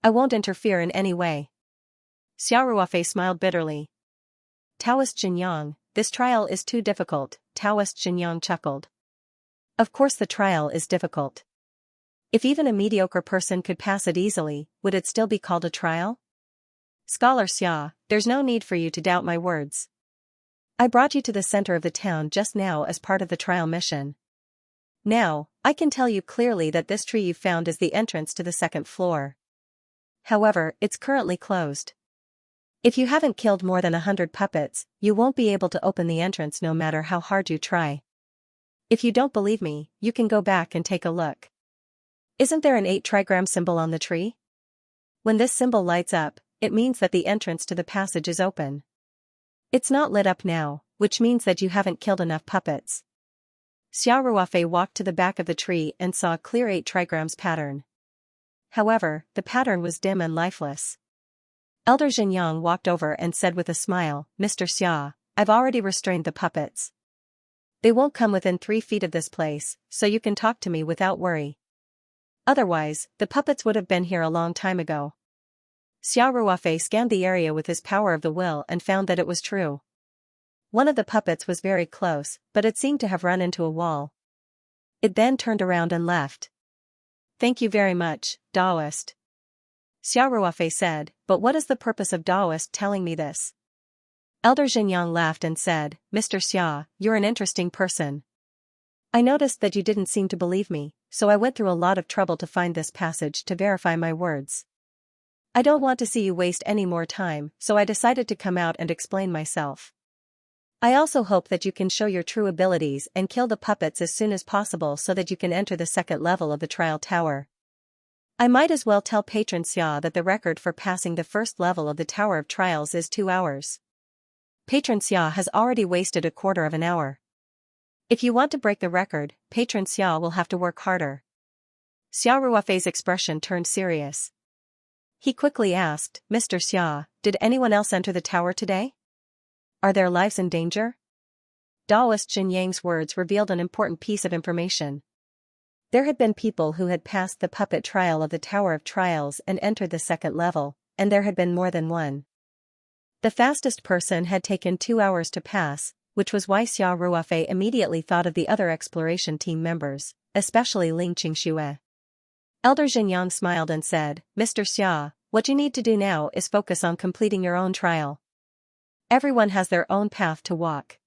I won't interfere in any way. Xia Ruofei smiled bitterly. Taoist Xianxia, this trial is too difficult, Taoist Xianxia chuckled. Of course the trial is difficult. If even a mediocre person could pass it easily, would it still be called a trial? Scholar Xia, there's no need for you to doubt my words. I brought you to the center of the town just now as part of the trial mission. Now, I can tell you clearly that this tree you found is the entrance to the second floor. However, it's currently closed. If you haven't killed more than 100 puppets, you won't be able to open the entrance no matter how hard you try. If you don't believe me, you can go back and take a look. Isn't there an 8 trigram symbol on the tree? When this symbol lights up, it means that the entrance to the passage is open. It's not lit up now, which means that you haven't killed enough puppets. Xia Ruofei walked to the back of the tree and saw a clear 8 trigrams pattern. However, the pattern was dim and lifeless. Elder Xianxia walked over and said with a smile, Mr. Xia, I've already restrained the puppets. They won't come within 3 feet of this place, so you can talk to me without worry. Otherwise, the puppets would have been here a long time ago. Xia Ruofei scanned the area with his power of the will and found that it was true. One of the puppets was very close, but it seemed to have run into a wall. It then turned around and left. Thank you very much, Taoist. Xia Ruofei said, but what is the purpose of Taoist telling me this? Elder Xianxia laughed and said, Mr. Xia, you're an interesting person. I noticed that you didn't seem to believe me, so I went through a lot of trouble to find this passage to verify my words. I don't want to see you waste any more time, so I decided to come out and explain myself. I also hope that you can show your true abilities and kill the puppets as soon as possible so that you can enter the second level of the trial tower. I might as well tell Patron Xia that the record for passing the first level of the Tower of Trials is 2 hours. Patron Xia has already wasted a quarter of an hour. If you want to break the record, Patron Xia will have to work harder. Xia Ruofei's expression turned serious. He quickly asked, Mr. Xia, did anyone else enter the tower today? Are their lives in danger? Taoist Xianxia's words revealed an important piece of information. There had been people who had passed the puppet trial of the Tower of Trials and entered the second level, and there had been more than one. The fastest person had taken 2 hours to pass, which was why Xia Ruofei immediately thought of the other exploration team members, especially Ling Qingxue. Elder Xianxia smiled and said, Mr. Xia, what you need to do now is focus on completing your own trial. Everyone has their own path to walk.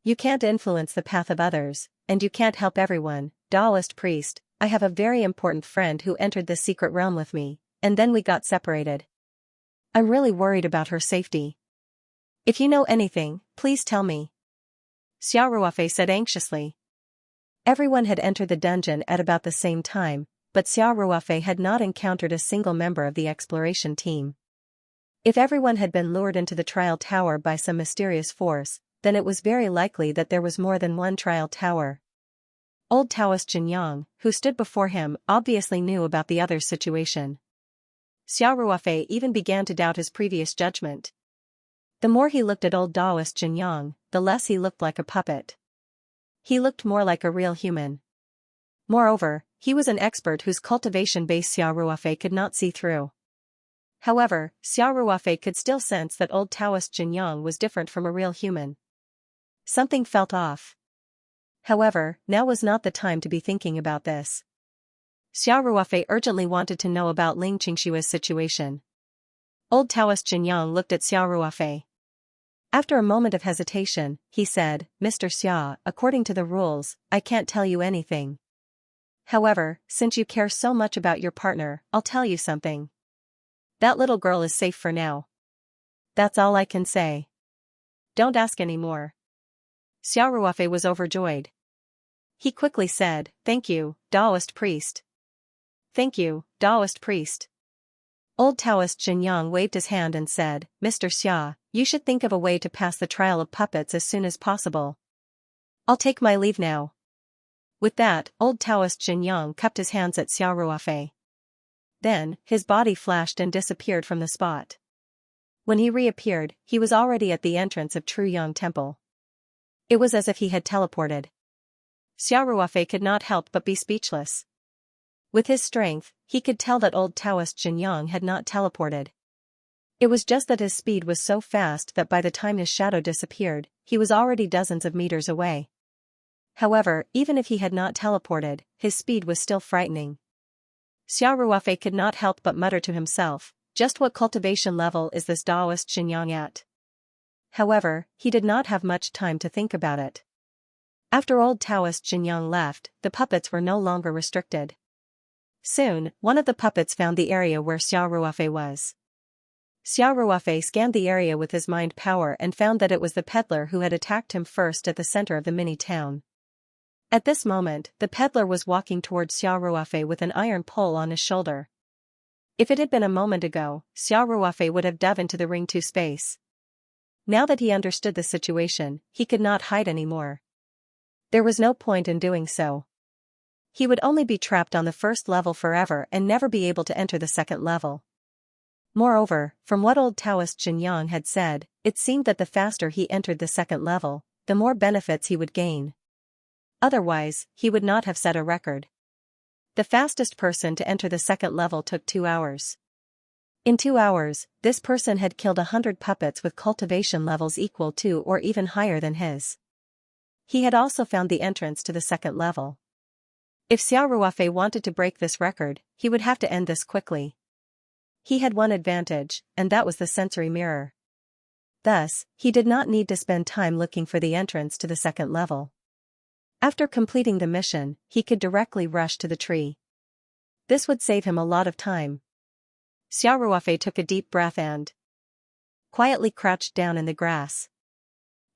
You can't influence the path of others, and you can't help everyone. Taoist priest, I have a very important friend who entered the secret realm with me, and then we got separated. I'm really worried about her safety. If you know anything, please tell me. Xia Ruofei said anxiously. Everyone had entered the dungeon at about the same time, but Xia Ruofei had not encountered a single member of the exploration team. If everyone had been lured into the trial tower by some mysterious force, then it was very likely that there was more than one trial tower. Old Taoist Xianxia, who stood before him, obviously knew about the other's situation. Xia Ruofei even began to doubt his previous judgment. The more he looked at old Taoist Xianxia, the less he looked like a puppet. He looked more like a real human. Moreover, he was an expert whose cultivation-based Xia Ruofei could not see through. However, Xia Ruofei could still sense that old Taoist Xianxia was different from a real human. Something felt off. However, now was not the time to be thinking about this. Xia Ruofei urgently wanted to know about Ling Qingshue's situation. Old Taoist Xianxia looked at Xia Ruofei. After a moment of hesitation, he said, Mr. Xia, according to the rules, I can't tell you anything. However, since you care so much about your partner, I'll tell you something. That little girl is safe for now. That's all I can say. Don't ask any more. Xia Ruofei was overjoyed. He quickly said, Thank you, Taoist priest. Thank you, Taoist priest. Old Taoist Xianxia waved his hand and said, "Mr. Xia, you should think of a way to pass the trial of puppets as soon as possible. I'll take my leave now." With that, Old Taoist Xianxia cupped his hands at Xiao Ruofei. Then, his body flashed and disappeared from the spot. When he reappeared, he was already at the entrance of Truyang Temple. It was as if he had teleported. Xiao Ruofei could not help but be speechless. With his strength, he could tell that Old Taoist Xianxia had not teleported. It was just that his speed was so fast that by the time his shadow disappeared, he was already dozens of meters away. However, even if he had not teleported, his speed was still frightening. Xiao Ruofei could not help but mutter to himself, just what cultivation level is this Taoist Xianxia at? However, he did not have much time to think about it. After Old Taoist Xianxia left, the puppets were no longer restricted. Soon, one of the puppets found the area where Xiao Ruofei was. Xiao Ruofei scanned the area with his mind power and found that it was the peddler who had attacked him first at the center of the mini-town. At this moment, the peddler was walking towards Xiao Ruofei with an iron pole on his shoulder. If it had been a moment ago, Xiao Ruofei would have dove into the ring to space. Now that he understood the situation, he could not hide anymore. There was no point in doing so. He would only be trapped on the first level forever and never be able to enter the second level. Moreover, from what Old Taoist Xianxia had said, it seemed that the faster he entered the second level, the more benefits he would gain. Otherwise, he would not have set a record. The fastest person to enter the second level took 2 hours. In 2 hours, this person had killed 100 puppets with cultivation levels equal to or even higher than his. He had also found the entrance to the second level. If Xiao Ruofei wanted to break this record, he would have to end this quickly. He had one advantage, and that was the sensory mirror. Thus, he did not need to spend time looking for the entrance to the second level. After completing the mission, he could directly rush to the tree. This would save him a lot of time. Xiao Ruofei took a deep breath and quietly crouched down in the grass.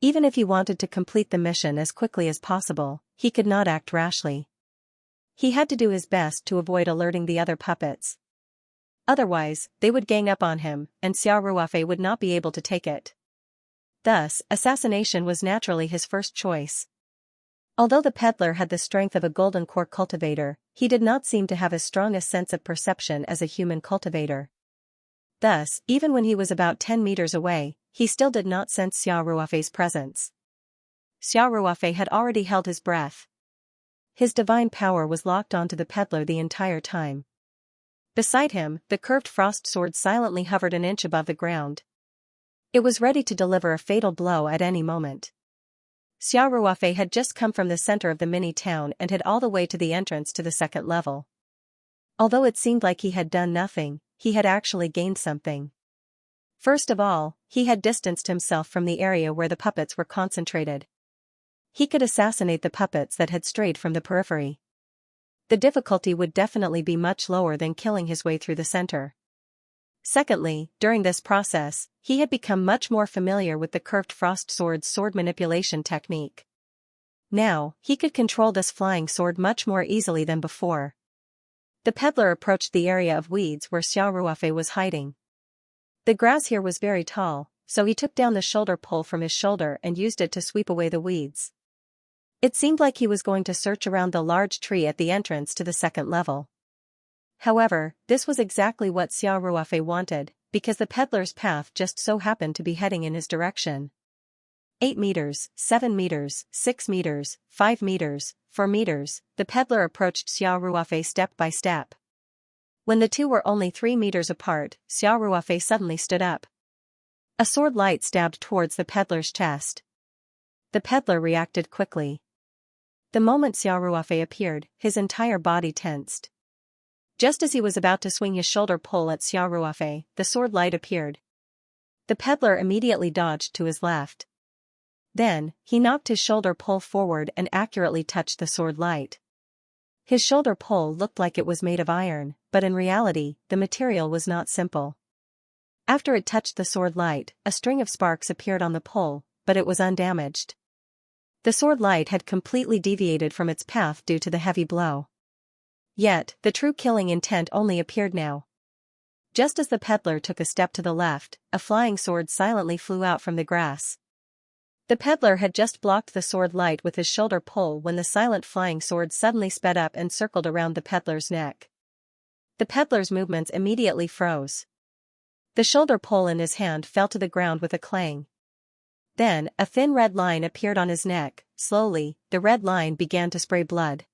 Even if he wanted to complete the mission as quickly as possible, he could not act rashly. He had to do his best to avoid alerting the other puppets. Otherwise, they would gang up on him, and Xiao Ruofei would not be able to take it. Thus, assassination was naturally his first choice. Although the peddler had the strength of a golden core cultivator, he did not seem to have as strong a sense of perception as a human cultivator. Thus, even when he was about 10 meters away, he still did not sense Xiao Ruofei's presence. Xiao Ruofei had already held his breath. His divine power was locked onto the peddler the entire time. Beside him, the curved frost sword silently hovered an inch above the ground. It was ready to deliver a fatal blow at any moment. Xiao Ruofei had just come from the center of the mini-town and had all the way to the entrance to the second level. Although it seemed like he had done nothing, he had actually gained something. First of all, he had distanced himself from the area where the puppets were concentrated. He could assassinate the puppets that had strayed from the periphery. The difficulty would definitely be much lower than killing his way through the center. Secondly, during this process, he had become much more familiar with the curved frost sword's sword manipulation technique. Now, he could control this flying sword much more easily than before. The peddler approached the area of weeds where Xiao Ruofei was hiding. The grass here was very tall, so he took down the shoulder pole from his shoulder and used it to sweep away the weeds. It seemed like he was going to search around the large tree at the entrance to the second level. However, this was exactly what Xiao Ruofei wanted, because the peddler's path just so happened to be heading in his direction. 8 meters, 7 meters, 6 meters, 5 meters, 4 meters, the peddler approached Xiao Ruofei step by step. When the two were only 3 meters apart, Xiao Ruofei suddenly stood up. A sword light stabbed towards the peddler's chest. The peddler reacted quickly. The moment Xiao Ruofei appeared, his entire body tensed. Just as he was about to swing his shoulder pole at Xiao Ruofei, the sword light appeared. The peddler immediately dodged to his left. Then, he knocked his shoulder pole forward and accurately touched the sword light. His shoulder pole looked like it was made of iron, but in reality, the material was not simple. After it touched the sword light, a string of sparks appeared on the pole, but it was undamaged. The sword light had completely deviated from its path due to the heavy blow. Yet, the true killing intent only appeared now. Just as the peddler took a step to the left, a flying sword silently flew out from the grass. The peddler had just blocked the sword light with his shoulder pull when the silent flying sword suddenly sped up and circled around the peddler's neck. The peddler's movements immediately froze. The shoulder pull in his hand fell to the ground with a clang. Then, a thin red line appeared on his neck. Slowly, the red line began to spray blood.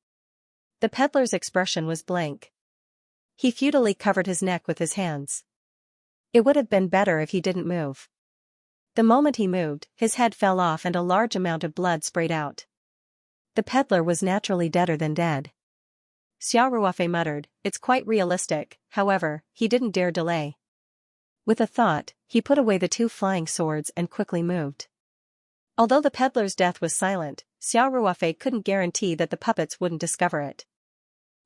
The peddler's expression was blank. He futilely covered his neck with his hands. It would have been better if he didn't move. The moment he moved, his head fell off and a large amount of blood sprayed out. The peddler was naturally deader than dead. Xiao Ruofei muttered, "It's quite realistic." However, he didn't dare delay. With a thought, he put away the two flying swords and quickly moved. Although the peddler's death was silent, Xiao Ruofei couldn't guarantee that the puppets wouldn't discover it.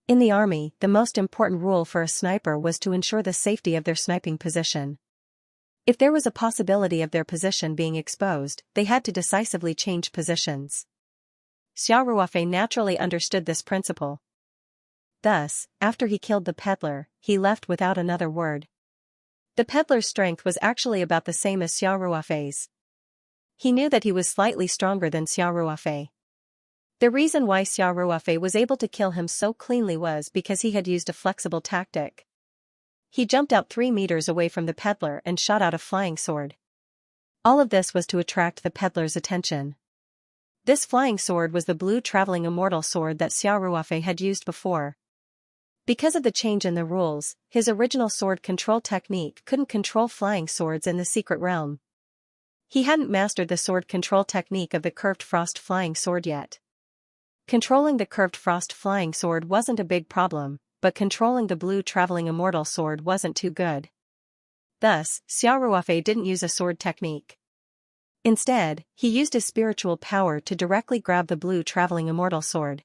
In the army, the most important rule for a sniper was to ensure the safety of their sniping position. If there was a possibility of their position being exposed, they had to decisively change positions. Xiao Ruofei naturally understood this principle. Thus, after he killed the peddler, he left without another word. The peddler's strength was actually about the same as Xiao Ruofei's. He knew that he was slightly stronger than Xiao Ruofei. The reason why Xiao Ruofei was able to kill him so cleanly was because he had used a flexible tactic. He jumped out 3 meters away from the peddler and shot out a flying sword. All of this was to attract the peddler's attention. This flying sword was the blue traveling immortal sword that Xiao Ruofei had used before. Because of the change in the rules, his original sword control technique couldn't control flying swords in the secret realm. He hadn't mastered the sword control technique of the curved frost flying sword yet. Controlling the curved frost flying sword wasn't a big problem, but controlling the blue traveling immortal sword wasn't too good. Thus, Xiao Ruofei didn't use a sword technique. Instead, he used his spiritual power to directly grab the blue traveling immortal sword.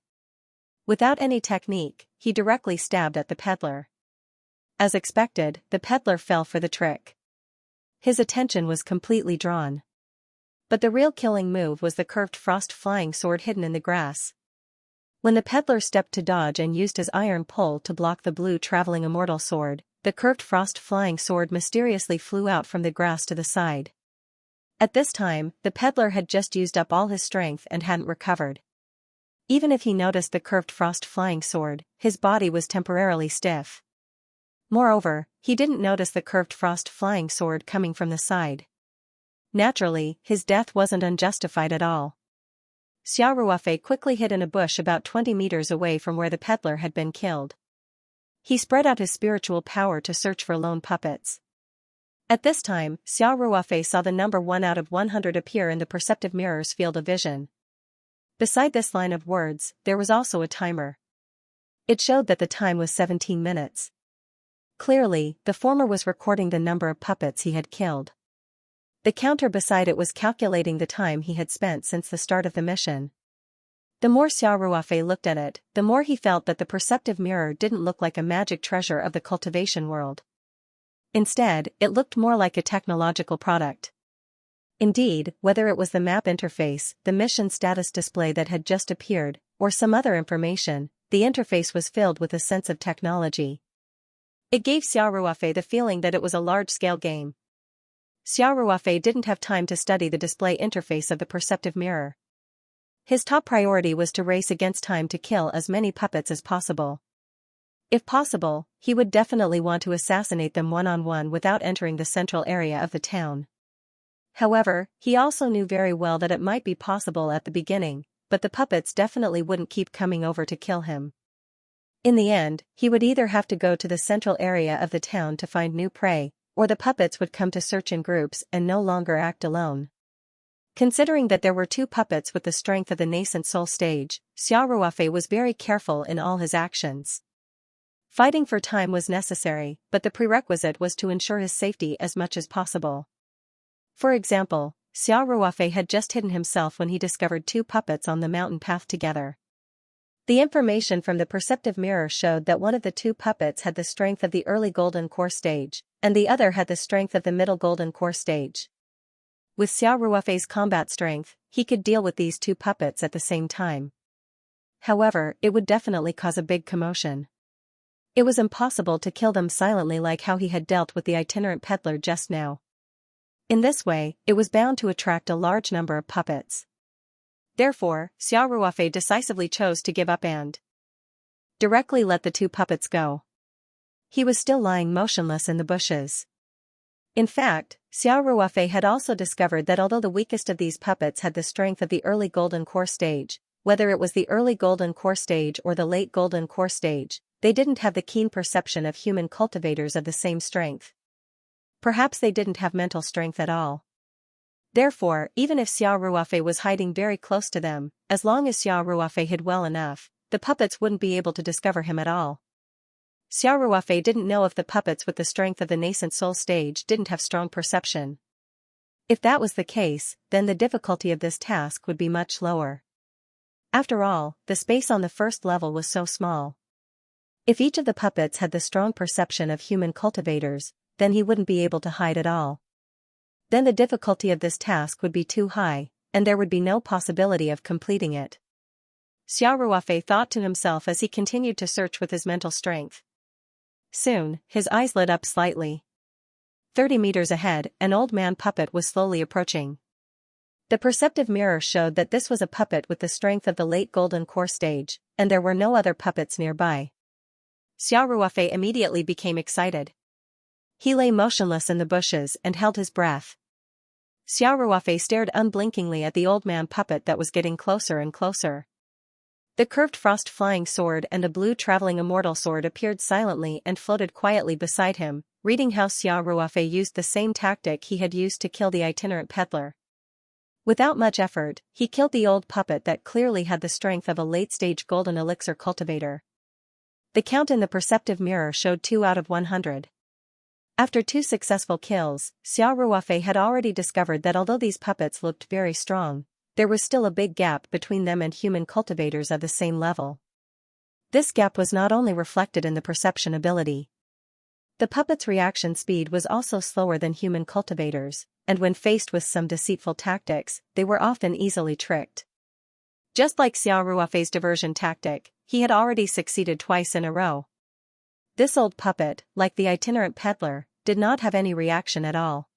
Without any technique, he directly stabbed at the peddler. As expected, the peddler fell for the trick. His attention was completely drawn. But the real killing move was the curved frost flying sword hidden in the grass. When the peddler stepped to dodge and used his iron pole to block the blue traveling immortal sword, the curved frost flying sword mysteriously flew out from the grass to the side. At this time, the peddler had just used up all his strength and hadn't recovered. Even if he noticed the curved frost flying sword, his body was temporarily stiff. Moreover, he didn't notice the curved frost flying sword coming from the side. Naturally, his death wasn't unjustified at all. Xiao Ruofei quickly hid in a bush about 20 meters away from where the peddler had been killed. He spread out his spiritual power to search for lone puppets. At this time, Xiao Ruofei saw the number 1 out of 100 appear in the perceptive mirror's field of vision. Beside this line of words, there was also a timer. It showed that the time was 17 minutes. Clearly, the former was recording the number of puppets he had killed. The counter beside it was calculating the time he had spent since the start of the mission. The more Xiao Ruofei looked at it, the more he felt that the perceptive mirror didn't look like a magic treasure of the cultivation world. Instead, it looked more like a technological product. Indeed, whether it was the map interface, the mission status display that had just appeared, or some other information, the interface was filled with a sense of technology. It gave Xiao Ruofei the feeling that it was a large-scale game. Xiao Ruofei didn't have time to study the display interface of the perceptive mirror. His top priority was to race against time to kill as many puppets as possible. If possible, he would definitely want to assassinate them one-on-one without entering the central area of the town. However, he also knew very well that it might be possible at the beginning, but the puppets definitely wouldn't keep coming over to kill him. In the end, he would either have to go to the central area of the town to find new prey, or the puppets would come to search in groups and no longer act alone. Considering that there were 2 puppets with the strength of the nascent soul stage, Xiao Ruofei was very careful in all his actions. Fighting for time was necessary, but the prerequisite was to ensure his safety as much as possible. For example, Xiao Ruofei had just hidden himself when he discovered 2 puppets on the mountain path together. The information from the perceptive mirror showed that one of the 2 puppets had the strength of the early golden core stage, and the other had the strength of the middle golden core stage. With Xiao Ruofei's combat strength, he could deal with these 2 puppets at the same time. However, it would definitely cause a big commotion. It was impossible to kill them silently like how he had dealt with the itinerant peddler just now. In this way, it was bound to attract a large number of puppets. Therefore, Xiao Ruofei decisively chose to give up and directly let the two puppets go. He was still lying motionless in the bushes. In fact, Xiao Ruofei had also discovered that although the weakest of these puppets had the strength of the early Golden Core stage, whether it was the early Golden Core stage or the late Golden Core stage, they didn't have the keen perception of human cultivators of the same strength. Perhaps they didn't have mental strength at all. Therefore, even if Xiao Ruofei was hiding very close to them, as long as Xiao Ruofei hid well enough, the puppets wouldn't be able to discover him at all. Xiao Ruofei didn't know if the puppets with the strength of the nascent soul stage didn't have strong perception. If that was the case, then the difficulty of this task would be much lower. After all, the space on the first level was so small. If each of the puppets had the strong perception of human cultivators, then he wouldn't be able to hide at all. Then the difficulty of this task would be too high, and there would be no possibility of completing it. Xiao Ruofei thought to himself as he continued to search with his mental strength. Soon, his eyes lit up slightly. 30 meters ahead, an old man puppet was slowly approaching. The perceptive mirror showed that this was a puppet with the strength of the late Golden Core stage, and there were no other puppets nearby. Xiao Ruofei immediately became excited. He lay motionless in the bushes and held his breath. Xiao Ruofei stared unblinkingly at the old man puppet that was getting closer and closer. The curved frost flying sword and a blue traveling immortal sword appeared silently and floated quietly beside him, reading how Xiao Ruofei used the same tactic he had used to kill the itinerant peddler. Without much effort, he killed the old puppet that clearly had the strength of a late-stage golden elixir cultivator. The count in the perceptive mirror showed 2 out of 100. After 2 successful kills, Xiao Ruofei had already discovered that although these puppets looked very strong, there was still a big gap between them and human cultivators of the same level. This gap was not only reflected in the perception ability. The puppets' reaction speed was also slower than human cultivators, and when faced with some deceitful tactics, they were often easily tricked. Just like Xiao Ruofei's diversion tactic, he had already succeeded twice in a row. This old puppet, like the itinerant peddler, did not have any reaction at all.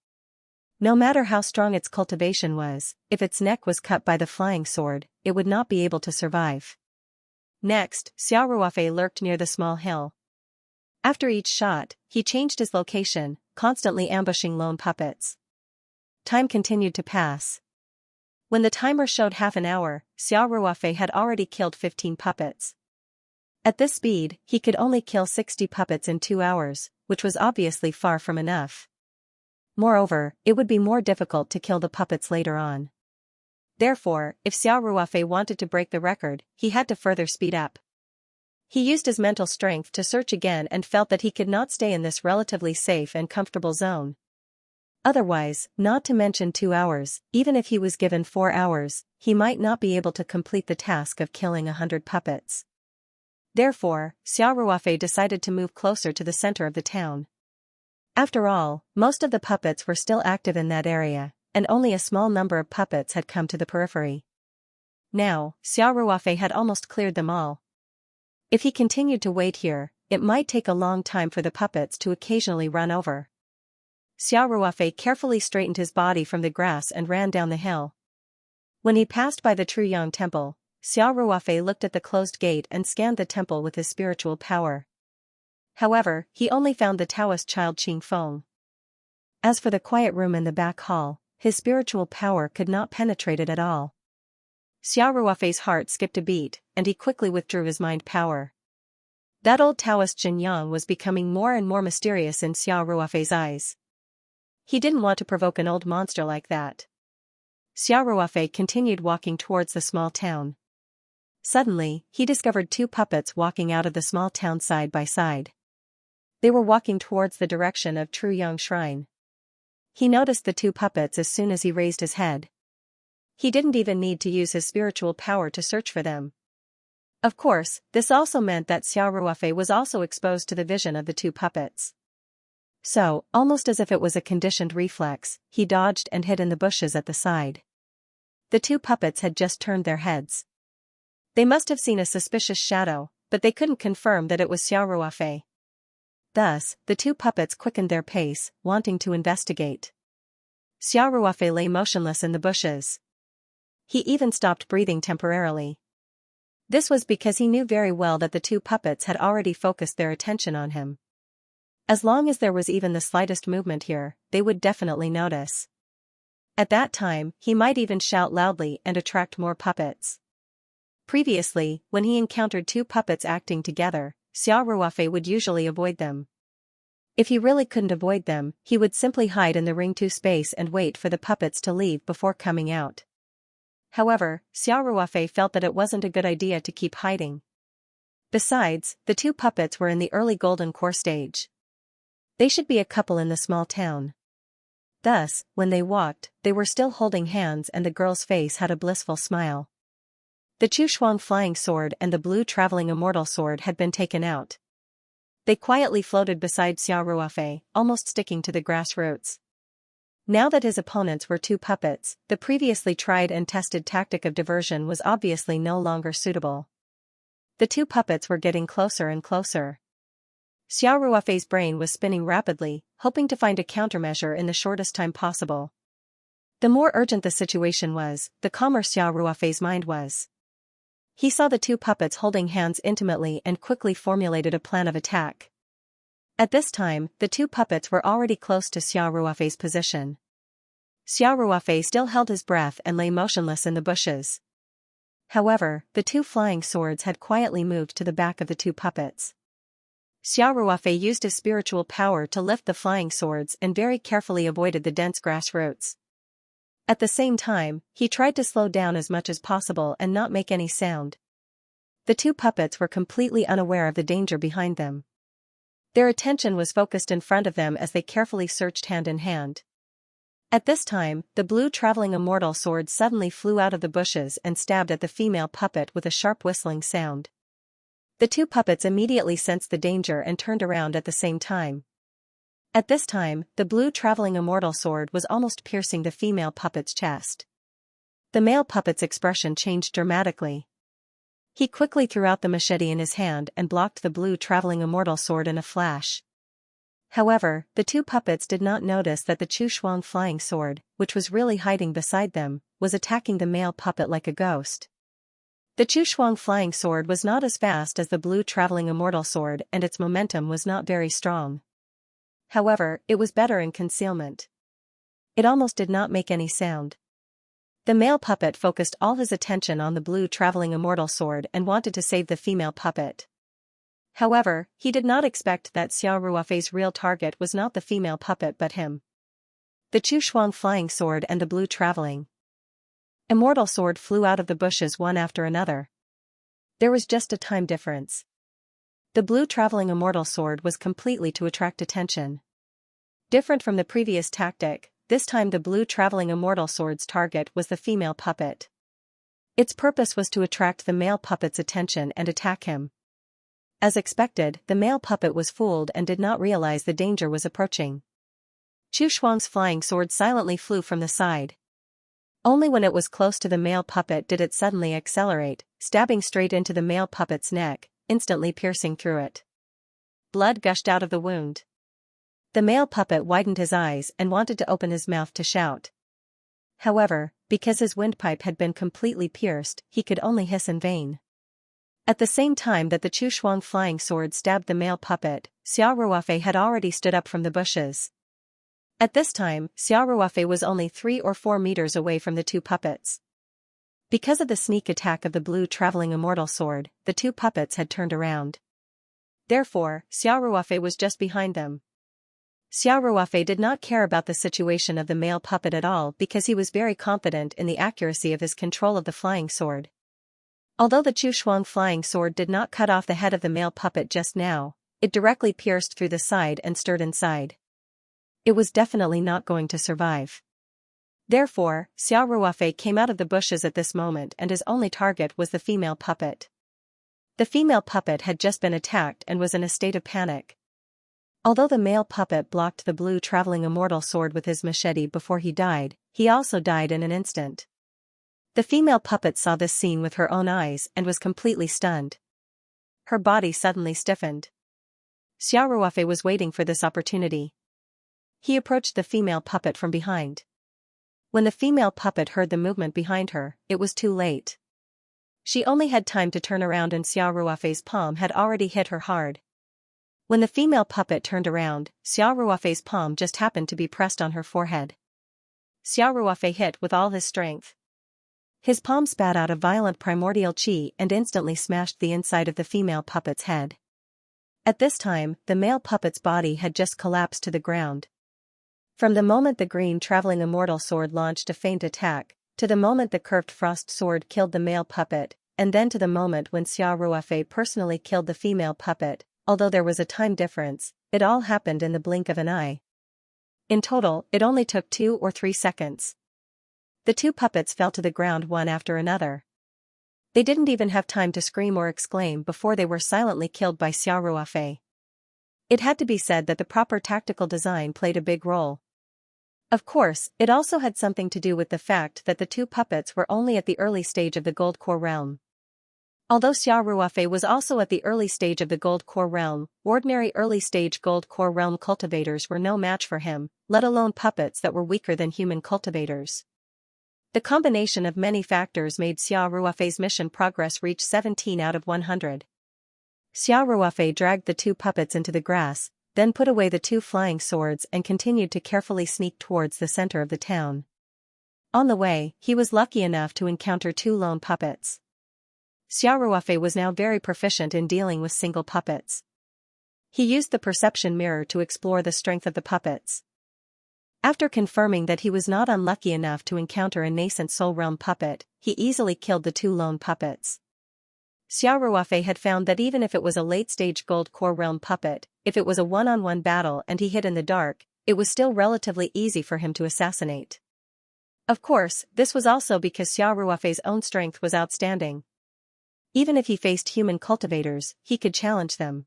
No matter how strong its cultivation was, if its neck was cut by the flying sword, it would not be able to survive. Next, Xiao Ruofei lurked near the small hill. After each shot, he changed his location, constantly ambushing lone puppets. Time continued to pass. When the timer showed half an hour, Xiao Ruofei had already killed 15 puppets. At this speed, he could only kill 60 puppets in 2 hours, which was obviously far from enough. Moreover, it would be more difficult to kill the puppets later on. Therefore, if Xiao Ruofei wanted to break the record, he had to further speed up. He used his mental strength to search again and felt that he could not stay in this relatively safe and comfortable zone. Otherwise, not to mention 2 hours, even if he was given 4 hours, he might not be able to complete the task of killing 100 puppets. Therefore, Xiao Ruofei decided to move closer to the center of the town. After all, most of the puppets were still active in that area, and only a small number of puppets had come to the periphery. Now, Xiao Ruofei had almost cleared them all. If he continued to wait here, it might take a long time for the puppets to occasionally run over. Xiao Ruofei carefully straightened his body from the grass and ran down the hill. When he passed by the Truyang temple, Xiao Ruofei looked at the closed gate and scanned the temple with his spiritual power. However, he only found the Taoist child Qing Feng. As for the quiet room in the back hall, his spiritual power could not penetrate it at all. Xiao Ruofei's heart skipped a beat, and he quickly withdrew his mind power. That old Taoist Jin Yang was becoming more and more mysterious in Xiao Ruofei's eyes. He didn't want to provoke an old monster like that. Xiao Ruofei continued walking towards the small town. Suddenly, he discovered 2 puppets walking out of the small town side by side. They were walking towards the direction of Truyang Shrine. He noticed the 2 puppets as soon as he raised his head. He didn't even need to use his spiritual power to search for them. Of course, this also meant that Xiao Ruofei was also exposed to the vision of the 2 puppets. So, almost as if it was a conditioned reflex, he dodged and hid in the bushes at the side. The 2 puppets had just turned their heads. They must have seen a suspicious shadow, but they couldn't confirm that it was Xiao Ruofei. Thus, the two puppets quickened their pace, wanting to investigate. Xiao Ruofei lay motionless in the bushes. He even stopped breathing temporarily. This was because he knew very well that the two puppets had already focused their attention on him. As long as there was even the slightest movement here, they would definitely notice. At that time, he might even shout loudly and attract more puppets. Previously, when he encountered two puppets acting together, Xiao Ruofei would usually avoid them. If he really couldn't avoid them, he would simply hide in the Ring 2 space and wait for the puppets to leave before coming out. However, Xiao Ruofei felt that it wasn't a good idea to keep hiding. Besides, the two puppets were in the early golden core stage. They should be a couple in the small town. Thus, when they walked, they were still holding hands and the girl's face had a blissful smile. The Chu-Shuang flying sword and the blue traveling immortal sword had been taken out. They quietly floated beside Xiao Ruofei, almost sticking to the grass roots. Now that his opponents were two puppets, the previously tried and tested tactic of diversion was obviously no longer suitable. The two puppets were getting closer and closer. Xiao Ruofei's brain was spinning rapidly, hoping to find a countermeasure in the shortest time possible. The more urgent the situation was, the calmer Xiao Ruofei's mind was. He saw the two puppets holding hands intimately and quickly formulated a plan of attack. At this time, the two puppets were already close to Xiao Ruofei's position. Xiao Ruofei still held his breath and lay motionless in the bushes. However, the two flying swords had quietly moved to the back of the two puppets. Xiao Ruofei used his spiritual power to lift the flying swords and very carefully avoided the dense grass roots. At the same time, he tried to slow down as much as possible and not make any sound. The two puppets were completely unaware of the danger behind them. Their attention was focused in front of them as they carefully searched hand in hand. At this time, the blue traveling immortal sword suddenly flew out of the bushes and stabbed at the female puppet with a sharp whistling sound. The two puppets immediately sensed the danger and turned around at the same time. At this time, the blue traveling immortal sword was almost piercing the female puppet's chest. The male puppet's expression changed dramatically. He quickly threw out the machete in his hand and blocked the blue traveling immortal sword in a flash. However, the two puppets did not notice that the Chu-Shuang flying sword, which was really hiding beside them, was attacking the male puppet like a ghost. The Chu-Shuang flying sword was not as fast as the blue traveling immortal sword and its momentum was not very strong. However, it was better in concealment. It almost did not make any sound. The male puppet focused all his attention on the blue traveling immortal sword and wanted to save the female puppet. However, he did not expect that Xiao Ruofei's real target was not the female puppet but him. The Chu-Shuang flying sword and the blue traveling immortal sword flew out of the bushes one after another. There was just a time difference. The blue traveling immortal sword was completely to attract attention. Different from the previous tactic, this time the blue traveling immortal sword's target was the female puppet. Its purpose was to attract the male puppet's attention and attack him. As expected, the male puppet was fooled and did not realize the danger was approaching. Chu-Shuang's flying sword silently flew from the side. Only when it was close to the male puppet did it suddenly accelerate, stabbing straight into the male puppet's neck, instantly piercing through it. Blood gushed out of the wound. The male puppet widened his eyes and wanted to open his mouth to shout. However, because his windpipe had been completely pierced, he could only hiss in vain. At the same time that the Chu-Shuang flying sword stabbed the male puppet, Xiao Ruofei had already stood up from the bushes. At this time, Xiao Ruofei was only 3 or 4 meters away from the two puppets. Because of the sneak attack of the blue traveling immortal sword, the two puppets had turned around. Therefore, Xiao Ruofei was just behind them. Xiao Ruofei did not care about the situation of the male puppet at all because he was very confident in the accuracy of his control of the flying sword. Although the Chu-Shuang flying sword did not cut off the head of the male puppet just now, it directly pierced through the side and stirred inside. It was definitely not going to survive. Therefore, Xiao Ruofei came out of the bushes at this moment and his only target was the female puppet. The female puppet had just been attacked and was in a state of panic. Although the male puppet blocked the blue traveling immortal sword with his machete before he died, he also died in an instant. The female puppet saw this scene with her own eyes and was completely stunned. Her body suddenly stiffened. Xiao Ruofei was waiting for this opportunity. He approached the female puppet from behind. When the female puppet heard the movement behind her, it was too late. She only had time to turn around and Xiao Ruofei's palm had already hit her hard. When the female puppet turned around, Xiao Ruofei's palm just happened to be pressed on her forehead. Xiao Ruofei hit with all his strength. His palm spat out a violent primordial qi and instantly smashed the inside of the female puppet's head. At this time, the male puppet's body had just collapsed to the ground. From the moment the green traveling immortal sword launched a feint attack, to the moment the curved frost sword killed the male puppet, and then to the moment when Xiao Ruofei personally killed the female puppet, although there was a time difference, it all happened in the blink of an eye. In total, it only took 2 or 3 seconds. The two puppets fell to the ground one after another. They didn't even have time to scream or exclaim before they were silently killed by Xiao Ruofei. It had to be said that the proper tactical design played a big role. Of course, it also had something to do with the fact that the two puppets were only at the early stage of the Gold Core realm. Although Xiao Ruofei was also at the early stage of the Gold Core realm, ordinary early-stage Gold Core realm cultivators were no match for him, let alone puppets that were weaker than human cultivators. The combination of many factors made Xiao Ruofei's mission progress reach 17 out of 100. Xiao Ruofei dragged the two puppets into the grass, then put away the two flying swords and continued to carefully sneak towards the center of the town. On the way, he was lucky enough to encounter two lone puppets. Xiao Ruofei was now very proficient in dealing with single puppets. He used the perception mirror to explore the strength of the puppets. After confirming that he was not unlucky enough to encounter a nascent Soul Realm puppet, he easily killed the two lone puppets. Xiao Ruofei had found that even if it was a late-stage Gold Core Realm puppet, if it was a one-on-one battle and he hid in the dark, it was still relatively easy for him to assassinate. Of course, this was also because Xiao Ruofei's own strength was outstanding. Even if he faced human cultivators, he could challenge them.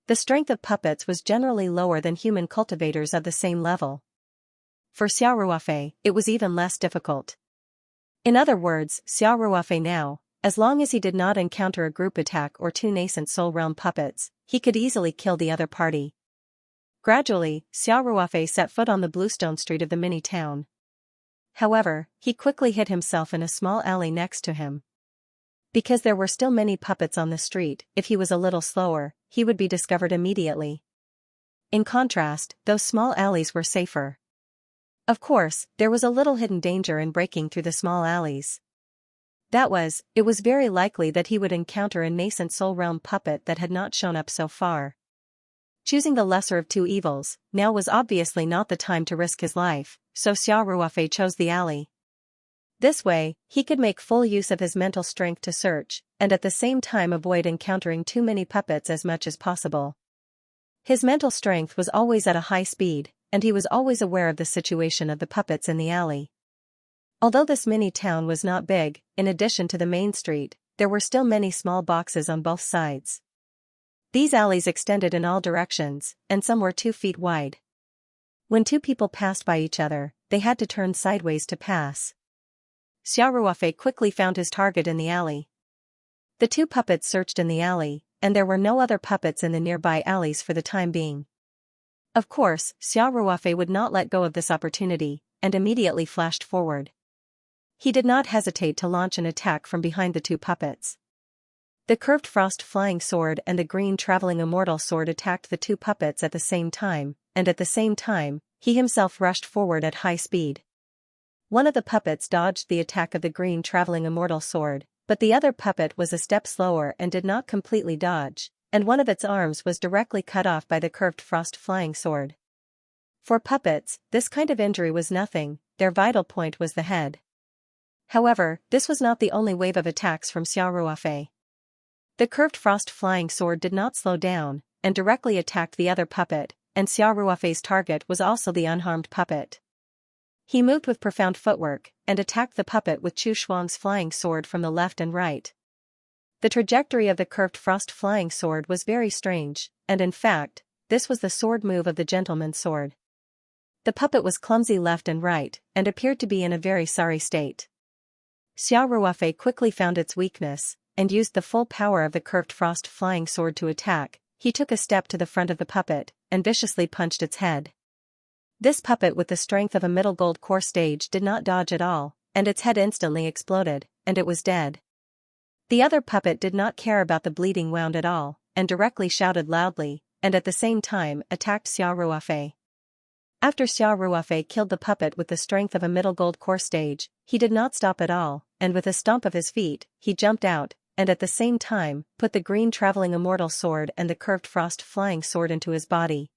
The strength of puppets was generally lower than human cultivators of the same level. For Xiao Ruofei, it was even less difficult. In other words, Xiao Ruofei now, as long as he did not encounter a group attack or two nascent Soul Realm puppets, he could easily kill the other party. Gradually, Xiao Ruofei set foot on the bluestone street of the mini-town. However, he quickly hid himself in a small alley next to him. Because there were still many puppets on the street, if he was a little slower, he would be discovered immediately. In contrast, those small alleys were safer. Of course, there was a little hidden danger in breaking through the small alleys. It was very likely that he would encounter a nascent Soul Realm puppet that had not shown up so far. Choosing the lesser of two evils, now was obviously not the time to risk his life, so Xiao Ruofei chose the alley. This way, he could make full use of his mental strength to search, and at the same time avoid encountering too many puppets as much as possible. His mental strength was always at a high speed, and he was always aware of the situation of the puppets in the alley. Although this mini-town was not big, in addition to the main street, there were still many small boxes on both sides. These alleys extended in all directions, and some were 2 feet wide. When two people passed by each other, they had to turn sideways to pass. Xiao Ruofei quickly found his target in the alley. The two puppets searched in the alley, and there were no other puppets in the nearby alleys for the time being. Of course, Xiao Ruofei would not let go of this opportunity, and immediately flashed forward. He did not hesitate to launch an attack from behind the two puppets. The curved frost flying sword and the green traveling immortal sword attacked the two puppets at the same time, and at the same time, he himself rushed forward at high speed. One of the puppets dodged the attack of the green traveling immortal sword, but the other puppet was a step slower and did not completely dodge, and one of its arms was directly cut off by the curved frost flying sword. For puppets, this kind of injury was nothing, their vital point was the head. However, this was not the only wave of attacks from Xiao Ruofei. The curved frost flying sword did not slow down, and directly attacked the other puppet, and Xiao Ruofei's target was also the unharmed puppet. He moved with profound footwork, and attacked the puppet with Chu Shuang's flying sword from the left and right. The trajectory of the curved frost flying sword was very strange, and in fact, this was the sword move of the gentleman's sword. The puppet was clumsy left and right, and appeared to be in a very sorry state. Xiao Ruofei quickly found its weakness, and used the full power of the curved frost flying sword to attack. He took a step to the front of the puppet, and viciously punched its head. This puppet with the strength of a middle gold core stage did not dodge at all, and its head instantly exploded, and it was dead. The other puppet did not care about the bleeding wound at all, and directly shouted loudly, and at the same time attacked Xiao Ruofei. After Xiao Ruofei killed the puppet with the strength of a middle gold core stage, he did not stop at all, and with a stomp of his feet, he jumped out, and at the same time, put the green traveling immortal sword and the curved frost flying sword into his body.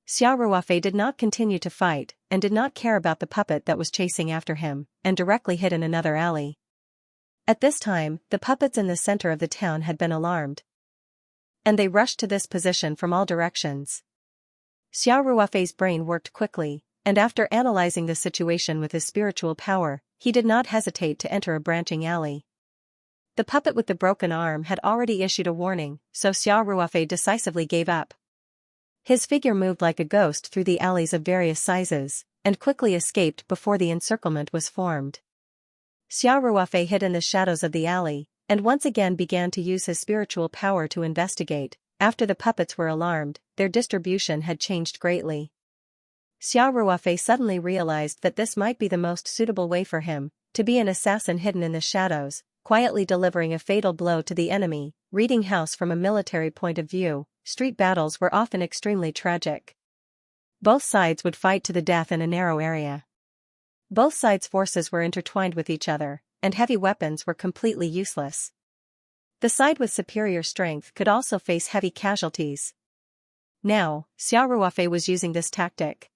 Xiao Ruofei did not continue to fight, and did not care about the puppet that was chasing after him, and directly hid in another alley. At this time, the puppets in the center of the town had been alarmed, and they rushed to this position from all directions. Xiao Ruofei's brain worked quickly, and after analyzing the situation with his spiritual power, he did not hesitate to enter a branching alley. The puppet with the broken arm had already issued a warning, so Xiao Ruofei decisively gave up. His figure moved like a ghost through the alleys of various sizes, and quickly escaped before the encirclement was formed. Xiao Ruofei hid in the shadows of the alley, and once again began to use his spiritual power to investigate. After the puppets were alarmed, their distribution had changed greatly. Xiao Ruofei suddenly realized that this might be the most suitable way for him, to be an assassin hidden in the shadows, quietly delivering a fatal blow to the enemy. Reading house from a military point of view, street battles were often extremely tragic. Both sides would fight to the death in a narrow area. Both sides' forces were intertwined with each other, and heavy weapons were completely useless. The side with superior strength could also face heavy casualties. Now, Xiao Ruofei was using this tactic.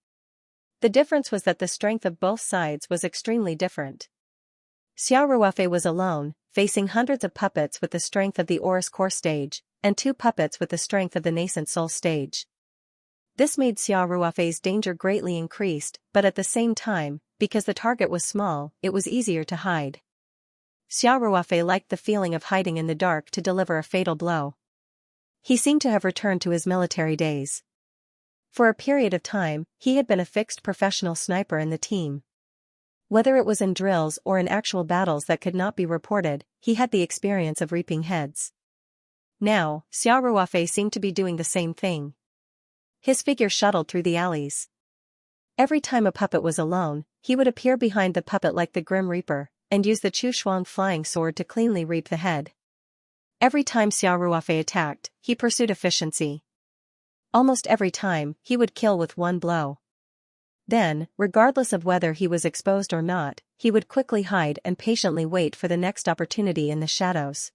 The difference was that the strength of both sides was extremely different. Xiao Ruofei was alone, facing hundreds of puppets with the strength of the Aurus core stage, and 2 puppets with the strength of the nascent soul stage. This made Xiao Ruofei's danger greatly increased, but at the same time, because the target was small, it was easier to hide. Xiao Ruofei liked the feeling of hiding in the dark to deliver a fatal blow. He seemed to have returned to his military days. For a period of time, he had been a fixed professional sniper in the team. Whether it was in drills or in actual battles that could not be reported, he had the experience of reaping heads. Now, Xiao Ruofei seemed to be doing the same thing. His figure shuttled through the alleys. Every time a puppet was alone, he would appear behind the puppet like the Grim Reaper, and use the Chu Shuang flying sword to cleanly reap the head. Every time Xiao Ruofei attacked, he pursued efficiency. Almost every time, he would kill with one blow. Then, regardless of whether he was exposed or not, he would quickly hide and patiently wait for the next opportunity in the shadows.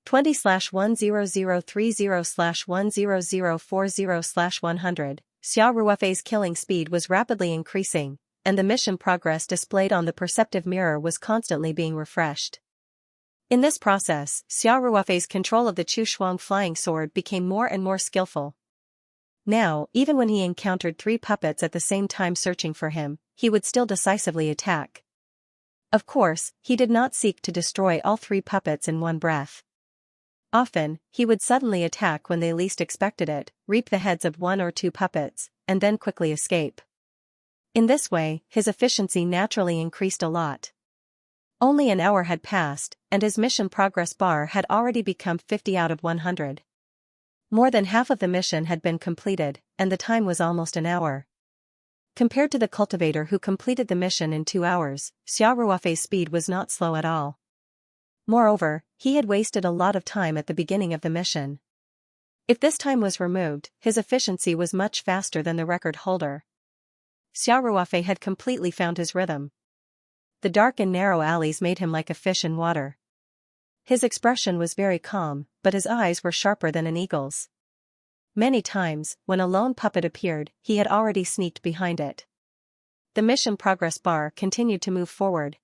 20/10030/10040/100, Xiao Ruofei's killing speed was rapidly increasing, and the mission progress displayed on the perceptive mirror was constantly being refreshed. In this process, Xiao Ruofei's control of the Chu Shuang flying sword became more and more skillful. Now, even when he encountered 3 puppets at the same time searching for him, he would still decisively attack. Of course, he did not seek to destroy all 3 puppets in one breath. Often, he would suddenly attack when they least expected it, reap the heads of 1 or 2 puppets, and then quickly escape. In this way, his efficiency naturally increased a lot. Only an hour had passed, and his mission progress bar had already become 50 out of 100. More than half of the mission had been completed, and the time was almost an hour. Compared to the cultivator who completed the mission in 2 hours, Xiao Ruofei's speed was not slow at all. Moreover, he had wasted a lot of time at the beginning of the mission. If this time was removed, his efficiency was much faster than the record holder. Xiao Ruofei had completely found his rhythm. The dark and narrow alleys made him like a fish in water. His expression was very calm, but his eyes were sharper than an eagle's. Many times, when a lone puppet appeared, he had already sneaked behind it. The mission progress bar continued to move forward.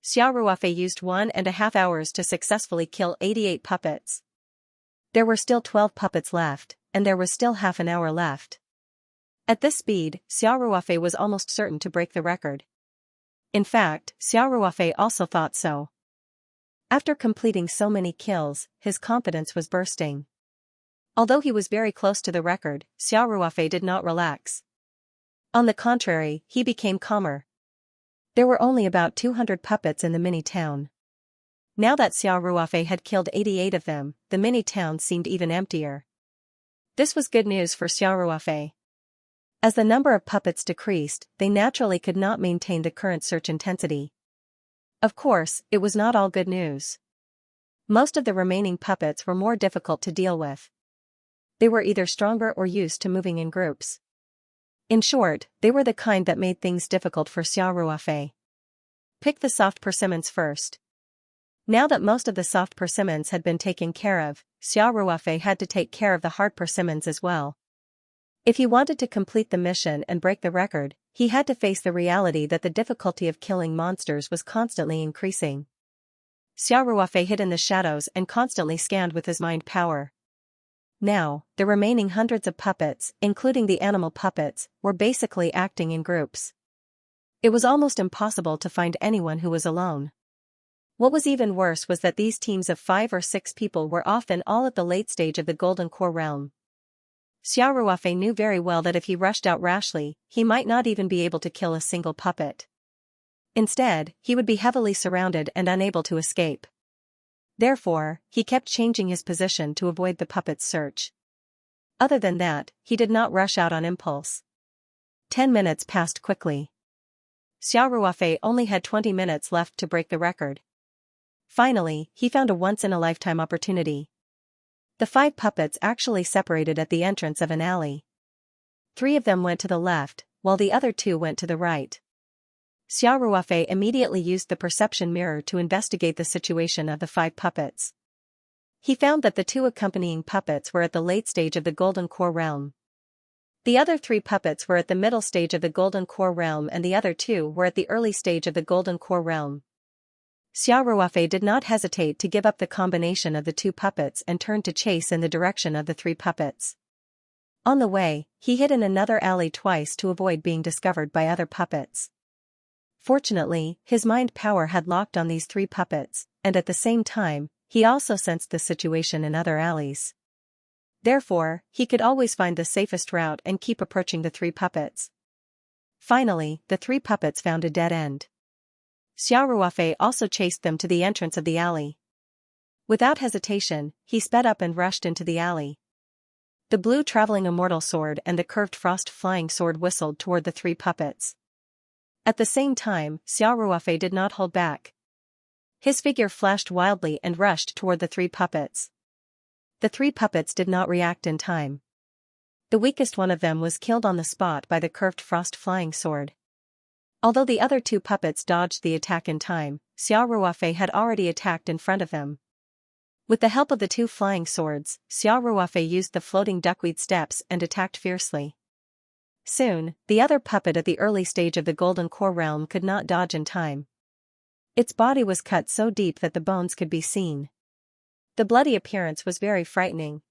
Xiao Ruofei used 1.5 hours to successfully kill 88 puppets. There were still 12 puppets left, and there was still half an hour left. At this speed, Xiao Ruofei was almost certain to break the record. In fact, Xiao Ruofei also thought so. After completing so many kills, his confidence was bursting. Although he was very close to the record, Xiao Ruofei did not relax. On the contrary, he became calmer. There were only about 200 puppets in the mini-town. Now that Xiao Ruofei had killed 88 of them, the mini-town seemed even emptier. This was good news for Xiao Ruofei. As the number of puppets decreased, they naturally could not maintain the current search intensity. Of course, it was not all good news. Most of the remaining puppets were more difficult to deal with. They were either stronger or used to moving in groups. In short, they were the kind that made things difficult for Xiao Ruofei. Pick the soft persimmons first. Now that most of the soft persimmons had been taken care of, Xiao Ruofei had to take care of the hard persimmons as well. If he wanted to complete the mission and break the record, he had to face the reality that the difficulty of killing monsters was constantly increasing. Xiao Ruofei hid in the shadows and constantly scanned with his mind power. Now, the remaining hundreds of puppets, including the animal puppets, were basically acting in groups. It was almost impossible to find anyone who was alone. What was even worse was that these teams of 5 or 6 people were often all at the late stage of the Golden Core realm. Xiao Ruofei knew very well that if he rushed out rashly, he might not even be able to kill a single puppet. Instead, he would be heavily surrounded and unable to escape. Therefore, he kept changing his position to avoid the puppet's search. Other than that, he did not rush out on impulse. 10 minutes passed quickly. Xiao Ruofei only had 20 minutes left to break the record. Finally, he found a once-in-a-lifetime opportunity. The 5 puppets actually separated at the entrance of an alley. 3 of them went to the left, while the other 2 went to the right. Xiao Ruofei immediately used the perception mirror to investigate the situation of the 5 puppets. He found that the 2 accompanying puppets were at the late stage of the Golden Core realm. The other 3 puppets were at the middle stage of the Golden Core realm and the other 2 were at the early stage of the Golden Core realm. Xiao Ruofei did not hesitate to give up the combination of the 2 puppets and turned to chase in the direction of the 3 puppets. On the way, he hid in another alley twice to avoid being discovered by other puppets. Fortunately, his mind power had locked on these 3 puppets, and at the same time, he also sensed the situation in other alleys. Therefore, he could always find the safest route and keep approaching the 3 puppets. Finally, the 3 puppets found a dead end. Xiao Ruofei also chased them to the entrance of the alley. Without hesitation, he sped up and rushed into the alley. The blue traveling immortal sword and the curved frost flying sword whistled toward the 3 puppets. At the same time, Xiao Ruofei did not hold back. His figure flashed wildly and rushed toward the 3 puppets. The 3 puppets did not react in time. The weakest one of them was killed on the spot by the curved frost flying sword. Although the other 2 puppets dodged the attack in time, Xiao Ruofei had already attacked in front of them. With the help of the 2 flying swords, Xiao Ruofei used the floating duckweed steps and attacked fiercely. Soon, the other puppet at the early stage of the Golden Core realm could not dodge in time. Its body was cut so deep that the bones could be seen. The bloody appearance was very frightening.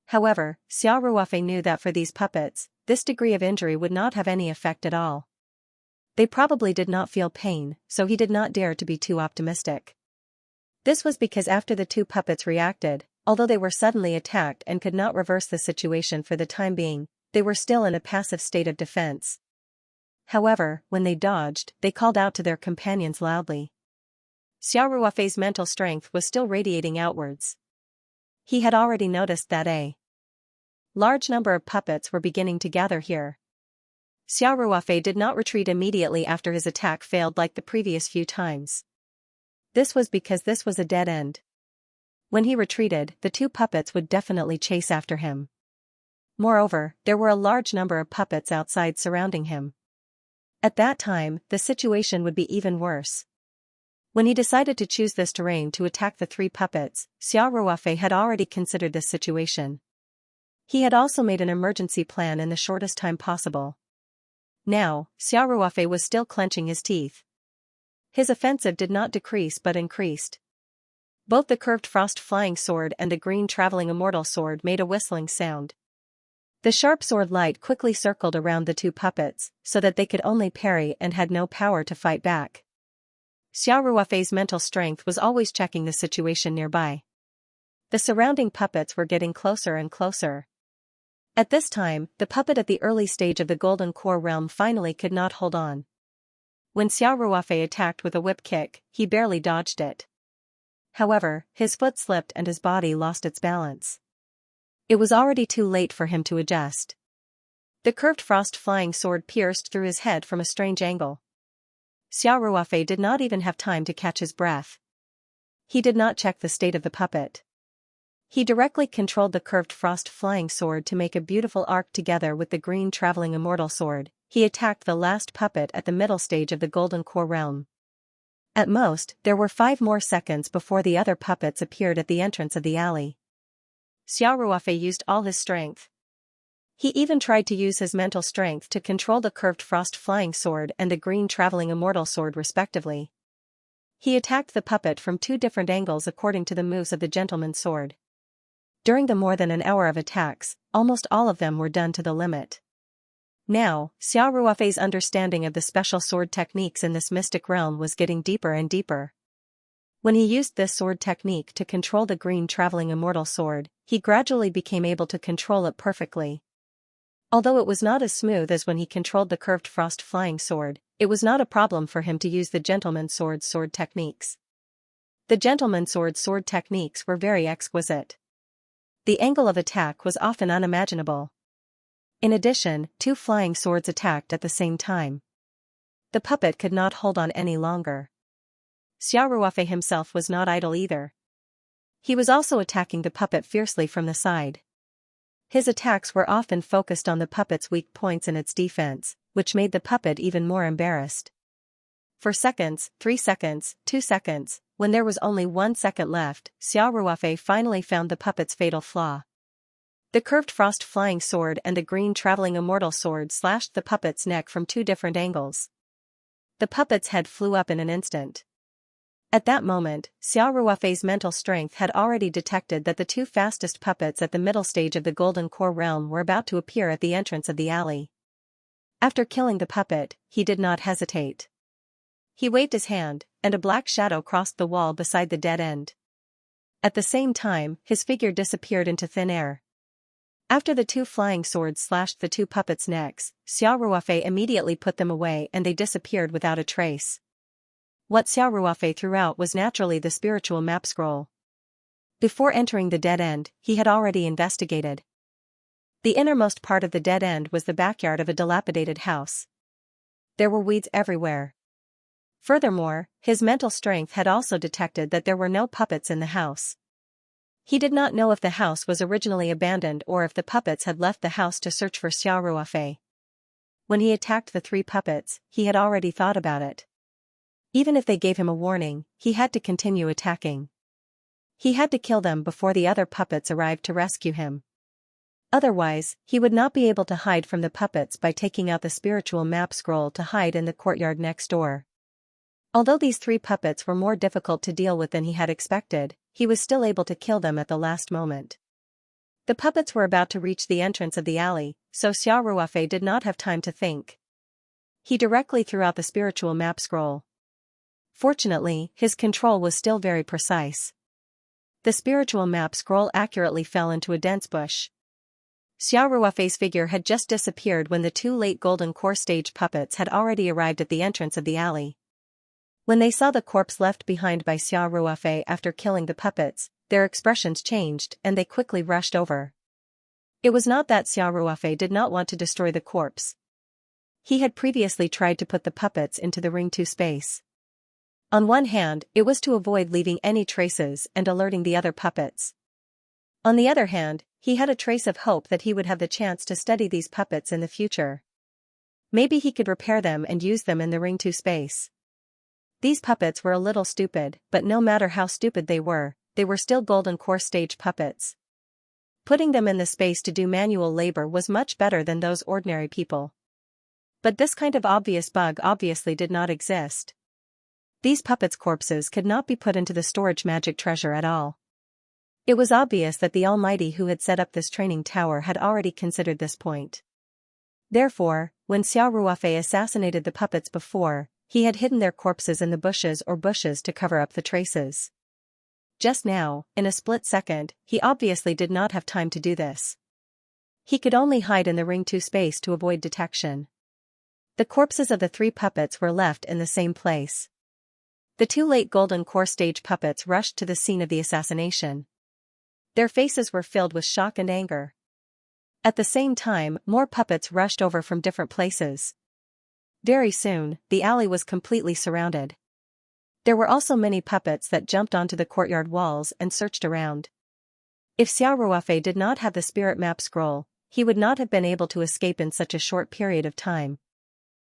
However, Xiao Ruofei knew that for these puppets, this degree of injury would not have any effect at all. They probably did not feel pain, so he did not dare to be too optimistic. This was because after the 2 puppets reacted, although they were suddenly attacked and could not reverse the situation for the time being, they were still in a passive state of defense. However, when they dodged, they called out to their companions loudly. Xiao Ruofei's mental strength was still radiating outwards. He had already noticed that a large number of puppets were beginning to gather here. Xiao Ruofei did not retreat immediately after his attack failed like the previous few times. This was because this was a dead end. When he retreated, the 2 puppets would definitely chase after him. Moreover, there were a large number of puppets outside surrounding him. At that time, the situation would be even worse. When he decided to choose this terrain to attack the 3 puppets, Xiao Ruofei had already considered this situation. He had also made an emergency plan in the shortest time possible. Now, Xiao Ruofei was still clenching his teeth. His offensive did not decrease but increased. Both the curved frost flying sword and the green traveling immortal sword made a whistling sound. The sharp sword light quickly circled around the 2 puppets, so that they could only parry and had no power to fight back. Xiao Ruofei's mental strength was always checking the situation nearby. The surrounding puppets were getting closer and closer. At this time, the puppet at the early stage of the Golden Core realm finally could not hold on. When Xiao Ruofei attacked with a whip kick, he barely dodged it. However, his foot slipped and his body lost its balance. It was already too late for him to adjust. The curved frost flying sword pierced through his head from a strange angle. Xiao Ruofei did not even have time to catch his breath. He did not check the state of the puppet. He directly controlled the curved frost flying sword to make a beautiful arc together with the green traveling immortal sword. He attacked the last puppet at the middle stage of the golden core realm. At most, there were 5 more seconds before the other puppets appeared at the entrance of the alley. Xiao Ruofei used all his strength. He even tried to use his mental strength to control the curved frost flying sword and the green traveling immortal sword respectively. He attacked the puppet from 2 different angles according to the moves of the gentleman's sword. During the more than an hour of attacks, almost all of them were done to the limit. Now, Xiao Ruofei's understanding of the special sword techniques in this mystic realm was getting deeper and deeper. When he used this sword technique to control the green traveling immortal sword, he gradually became able to control it perfectly. Although it was not as smooth as when he controlled the curved frost flying sword, it was not a problem for him to use the gentleman's sword techniques. The gentleman's sword techniques were very exquisite. The angle of attack was often unimaginable. In addition, 2 flying swords attacked at the same time. The puppet could not hold on any longer. Xiao Ruofei himself was not idle either. He was also attacking the puppet fiercely from the side. His attacks were often focused on the puppet's weak points in its defense, which made the puppet even more embarrassed. For seconds, 3 seconds, 2 seconds, when there was only 1 second left, Xiao Ruofei finally found the puppet's fatal flaw. The curved frost flying sword and the green traveling immortal sword slashed the puppet's neck from 2 different angles. The puppet's head flew up in an instant. At that moment, Xiao Ruofei's mental strength had already detected that the 2 fastest puppets at the middle stage of the golden core realm were about to appear at the entrance of the alley. After killing the puppet, he did not hesitate. He waved his hand, and a black shadow crossed the wall beside the dead end. At the same time, his figure disappeared into thin air. After the 2 flying swords slashed the 2 puppets' necks, Xiao Ruofei immediately put them away and they disappeared without a trace. What Xiao Ruofei threw out was naturally the spiritual map scroll. Before entering the dead end, he had already investigated. The innermost part of the dead end was the backyard of a dilapidated house. There were weeds everywhere. Furthermore, his mental strength had also detected that there were no puppets in the house. He did not know if the house was originally abandoned or if the puppets had left the house to search for Xiao Ruofei. When he attacked the 3 puppets, he had already thought about it. Even if they gave him a warning, he had to continue attacking. He had to kill them before the other puppets arrived to rescue him. Otherwise, he would not be able to hide from the puppets by taking out the spiritual map scroll to hide in the courtyard next door. Although these 3 puppets were more difficult to deal with than he had expected, he was still able to kill them at the last moment. The puppets were about to reach the entrance of the alley, so Xiao Ruofei did not have time to think. He directly threw out the spiritual map scroll. Fortunately, his control was still very precise. The spiritual map scroll accurately fell into a dense bush. Xiao Ruofei's figure had just disappeared when the 2 late golden core stage puppets had already arrived at the entrance of the alley. When they saw the corpse left behind by Xiao Ruofei after killing the puppets, their expressions changed and they quickly rushed over. It was not that Xiao Ruofei did not want to destroy the corpse. He had previously tried to put the puppets into the Ring 2 space. On one hand, it was to avoid leaving any traces and alerting the other puppets. On the other hand, he had a trace of hope that he would have the chance to study these puppets in the future. Maybe he could repair them and use them in the Ring 2 space. These puppets were a little stupid, but no matter how stupid they were still golden core stage puppets. Putting them in the space to do manual labor was much better than those ordinary people. But this kind of obvious bug obviously did not exist. These puppets' corpses could not be put into the storage magic treasure at all. It was obvious that the Almighty who had set up this training tower had already considered this point. Therefore, when Xiao Ruofei assassinated the puppets before, he had hidden their corpses in the bushes to cover up the traces. Just now, in a split second, he obviously did not have time to do this. He could only hide in the Ring 2 space to avoid detection. The corpses of the 3 puppets were left in the same place. The two late Golden Core stage puppets rushed to the scene of the assassination. Their faces were filled with shock and anger. At the same time, more puppets rushed over from different places. Very soon, the alley was completely surrounded. There were also many puppets that jumped onto the courtyard walls and searched around. If Xiao Ruofei did not have the spirit map scroll, he would not have been able to escape in such a short period of time.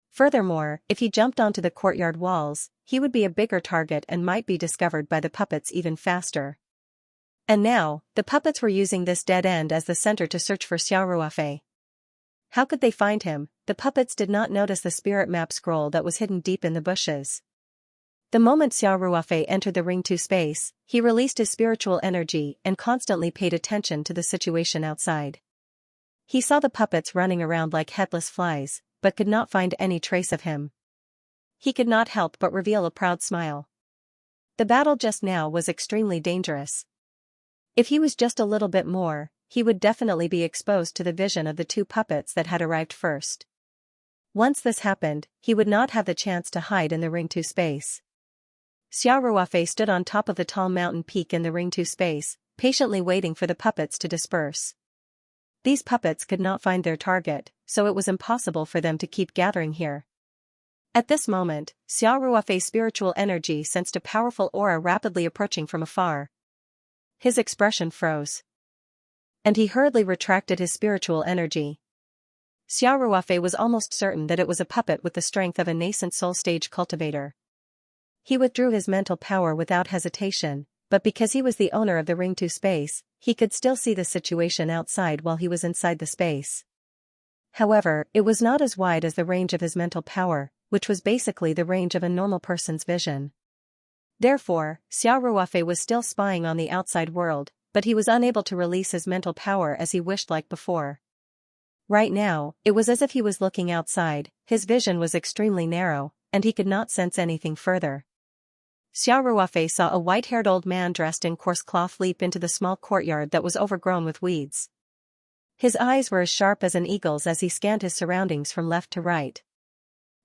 Furthermore, if he jumped onto the courtyard walls, he would be a bigger target and might be discovered by the puppets even faster. And now, the puppets were using this dead end as the center to search for Xiao Ruofei. How could they find him? The puppets did not notice the spirit map scroll that was hidden deep in the bushes. The moment Xiao Ruofei entered the Ring 2 space, he released his spiritual energy and constantly paid attention to the situation outside. He saw the puppets running around like headless flies, but could not find any trace of him. He could not help but reveal a proud smile. The battle just now was extremely dangerous. If he was just a little bit more, he would definitely be exposed to the vision of the two puppets that had arrived first. Once this happened, he would not have the chance to hide in the Ring 2 space. Xiao Ruofei stood on top of the tall mountain peak in the Ring 2 space, patiently waiting for the puppets to disperse. These puppets could not find their target, so it was impossible for them to keep gathering here. At this moment, Xiao Ruofei's spiritual energy sensed a powerful aura rapidly approaching from afar. His expression froze. And he hurriedly retracted his spiritual energy. Xiao Ruofei was almost certain that it was a puppet with the strength of a nascent soul stage cultivator. He withdrew his mental power without hesitation, but because he was the owner of the Ring 2 space, he could still see the situation outside while he was inside the space. However, it was not as wide as the range of his mental power, which was basically the range of a normal person's vision. Therefore, Xiao Ruofei was still spying on the outside world, but he was unable to release his mental power as he wished like before. Right now, it was as if he was looking outside, his vision was extremely narrow, and he could not sense anything further. Xiao Ruofei saw a white-haired old man dressed in coarse cloth leap into the small courtyard that was overgrown with weeds. His eyes were as sharp as an eagle's as he scanned his surroundings from left to right.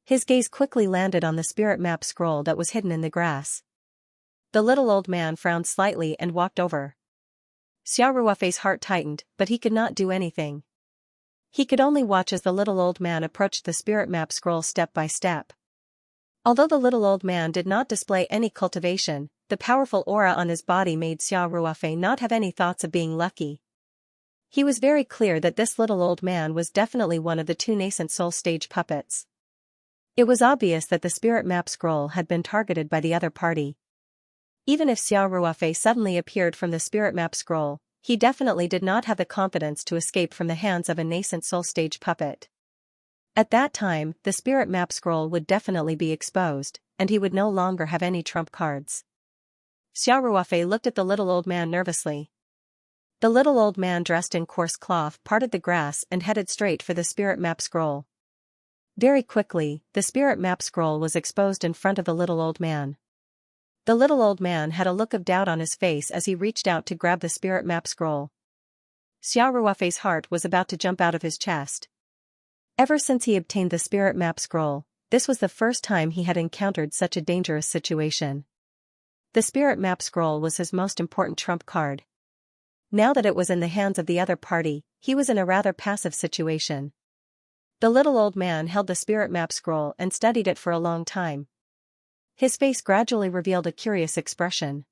His gaze quickly landed on the spirit map scroll that was hidden in the grass. The little old man frowned slightly and walked over. Xiao Ruofei's heart tightened, but he could not do anything. He could only watch as the little old man approached the spirit map scroll step by step. Although the little old man did not display any cultivation, the powerful aura on his body made Xiao Ruofei not have any thoughts of being lucky. He was very clear that this little old man was definitely one of the two nascent soul stage puppets. It was obvious that the spirit map scroll had been targeted by the other party. Even if Xiao Ruofei suddenly appeared from the spirit map scroll, he definitely did not have the confidence to escape from the hands of a nascent soul stage puppet. At that time, the spirit map scroll would definitely be exposed, and he would no longer have any trump cards. Xiao Ruofei looked at the little old man nervously. The little old man dressed in coarse cloth parted the grass and headed straight for the spirit map scroll. Very quickly, the spirit map scroll was exposed in front of the little old man. The little old man had a look of doubt on his face as he reached out to grab the spirit map scroll. Xiao Ruofei's heart was about to jump out of his chest. Ever since he obtained the spirit map scroll, this was the first time he had encountered such a dangerous situation. The spirit map scroll was his most important trump card. Now that it was in the hands of the other party, he was in a rather passive situation. The little old man held the spirit map scroll and studied it for a long time. His face gradually revealed a curious expression.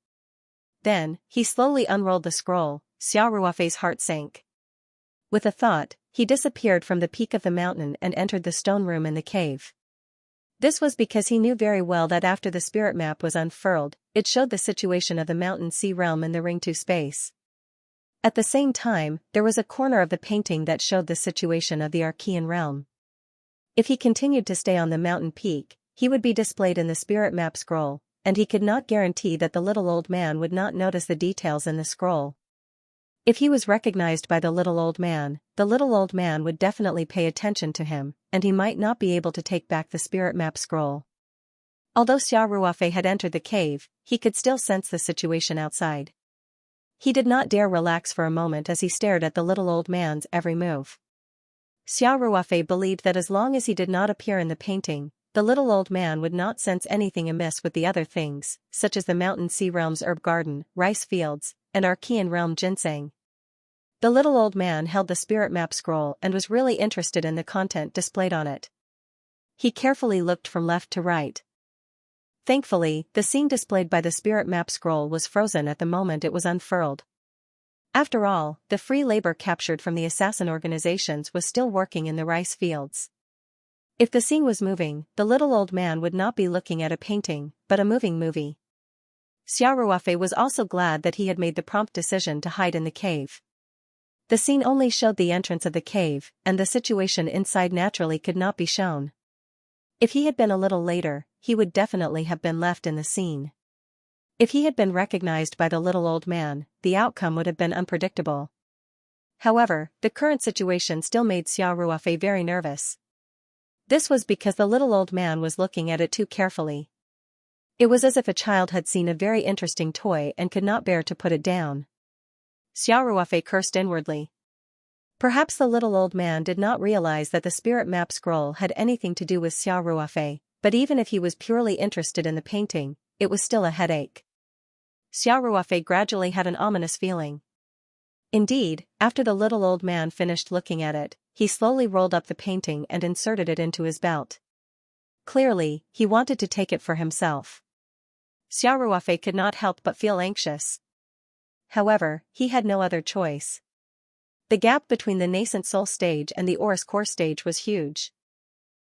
Then, he slowly unrolled the scroll. Xiao Ruofei's heart sank. With a thought, he disappeared from the peak of the mountain and entered the stone room in the cave. This was because he knew very well that after the spirit map was unfurled, it showed the situation of the mountain sea realm in the Ring 2 space. At the same time, there was a corner of the painting that showed the situation of the Archean realm. If he continued to stay on the mountain peak, he would be displayed in the spirit map scroll, and he could not guarantee that the little old man would not notice the details in the scroll. If he was recognized by the little old man would definitely pay attention to him, and he might not be able to take back the spirit map scroll. Although Xiao Ruofei had entered the cave, he could still sense the situation outside. He did not dare relax for a moment as he stared at the little old man's every move. Xiao Ruofei believed that as long as he did not appear in the painting, the little old man would not sense anything amiss with the other things, such as the Mountain Sea Realm's herb garden, rice fields, and Archean Realm ginseng. The little old man held the spirit map scroll and was really interested in the content displayed on it. He carefully looked from left to right. Thankfully, the scene displayed by the spirit map scroll was frozen at the moment it was unfurled. After all, the free labor captured from the assassin organizations was still working in the rice fields. If the scene was moving, the little old man would not be looking at a painting, but a moving movie. Xiaoruofei was also glad that he had made the prompt decision to hide in the cave. The scene only showed the entrance of the cave, and the situation inside naturally could not be shown. If he had been a little later, he would definitely have been left in the scene. If he had been recognized by the little old man, the outcome would have been unpredictable. However, the current situation still made Xiaoruofei very nervous. This was because the little old man was looking at it too carefully. It was as if a child had seen a very interesting toy and could not bear to put it down. Xiaoruofei cursed inwardly. Perhaps the little old man did not realize that the spirit map scroll had anything to do with Xiaoruofei, but even if he was purely interested in the painting, it was still a headache. Xiaoruofei gradually had an ominous feeling. Indeed, after the little old man finished looking at it, he slowly rolled up the painting and inserted it into his belt. Clearly, he wanted to take it for himself. Xiaoruofei could not help but feel anxious. However, he had no other choice. The gap between the nascent soul stage and the Oris core stage was huge.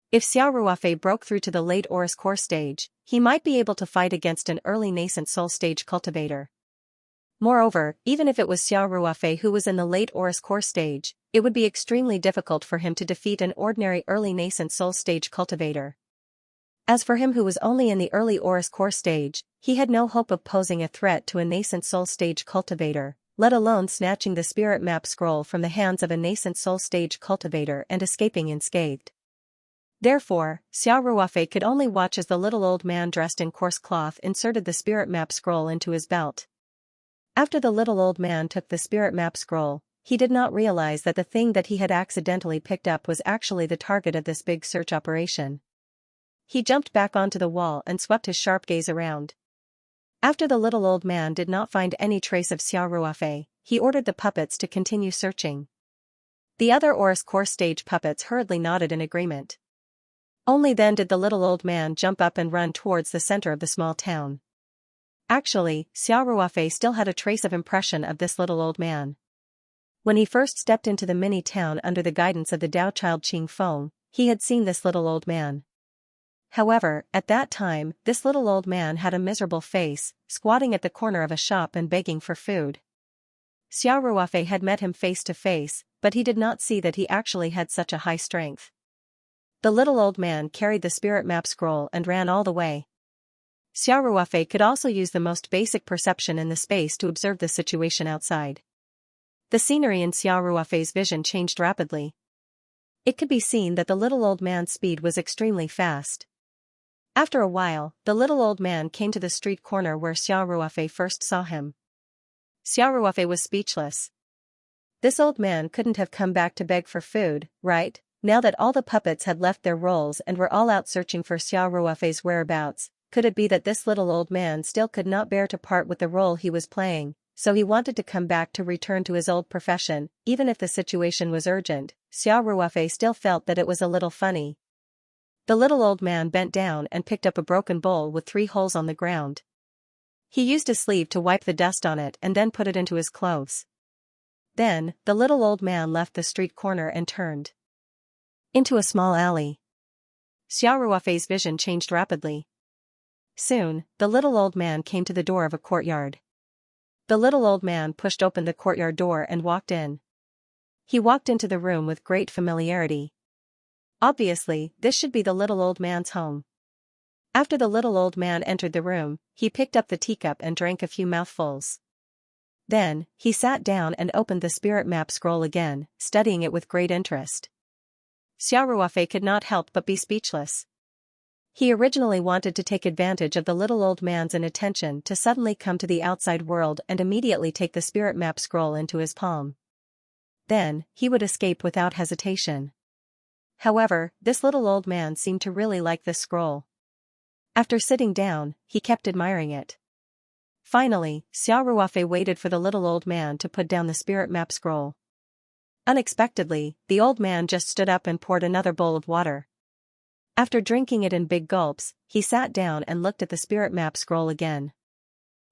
If Xiaoruofei broke through to the late Oris core stage, he might be able to fight against an early nascent soul stage cultivator. Moreover, even if it was Xiaoruofei who was in the late Oris core stage, it would be extremely difficult for him to defeat an ordinary early nascent soul stage cultivator. As for him who was only in the early Oris core stage, he had no hope of posing a threat to a nascent soul stage cultivator, let alone snatching the spirit map scroll from the hands of a nascent soul stage cultivator and escaping unscathed. Therefore, Xiaoruofei could only watch as the little old man dressed in coarse cloth inserted the spirit map scroll into his belt. After the little old man took the spirit map scroll, he did not realize that the thing that he had accidentally picked up was actually the target of this big search operation. He jumped back onto the wall and swept his sharp gaze around. After the little old man did not find any trace of Xiaoruofei, he ordered the puppets to continue searching. The other Oris core stage puppets hurriedly nodded in agreement. Only then did the little old man jump up and run towards the center of the small town. Actually, Xiaoruofei still had a trace of impression of this little old man. When he first stepped into the mini-town under the guidance of the Tao child Qing Feng, he had seen this little old man. However, at that time, this little old man had a miserable face, squatting at the corner of a shop and begging for food. Xiaoruofei had met him face to face, but he did not see that he actually had such a high strength. The little old man carried the spirit map scroll and ran all the way. Xiaoruofei could also use the most basic perception in the space to observe the situation outside. The scenery in Xiaoruofei's vision changed rapidly. It could be seen that the little old man's speed was extremely fast. After a while, the little old man came to the street corner where Xiaoruofei first saw him. Xiaoruofei was speechless. This old man couldn't have come back to beg for food, right? Now that all the puppets had left their roles and were all out searching for Xiaoruofei's whereabouts, could it be that this little old man still could not bear to part with the role he was playing, so he wanted to come back to return to his old profession, even if the situation was urgent? Xiaoruofei still felt that it was a little funny. The little old man bent down and picked up a broken bowl with 3 holes on the ground. He used his sleeve to wipe the dust on it and then put it into his clothes. Then, the little old man left the street corner and turned into a small alley. Xiaoruofei's vision changed rapidly. Soon, the little old man came to the door of a courtyard. The little old man pushed open the courtyard door and walked in. He walked into the room with great familiarity. Obviously, this should be the little old man's home. After the little old man entered the room, he picked up the teacup and drank a few mouthfuls. Then, he sat down and opened the spirit map scroll again, studying it with great interest. Xiaoruofei could not help but be speechless. He originally wanted to take advantage of the little old man's inattention to suddenly come to the outside world and immediately take the spirit map scroll into his palm. Then, he would escape without hesitation. However, this little old man seemed to really like this scroll. After sitting down, he kept admiring it. Finally, Xiao Ruofei waited for the little old man to put down the spirit map scroll. Unexpectedly, the old man just stood up and poured another bowl of water. After drinking it in big gulps, he sat down and looked at the spirit map scroll again.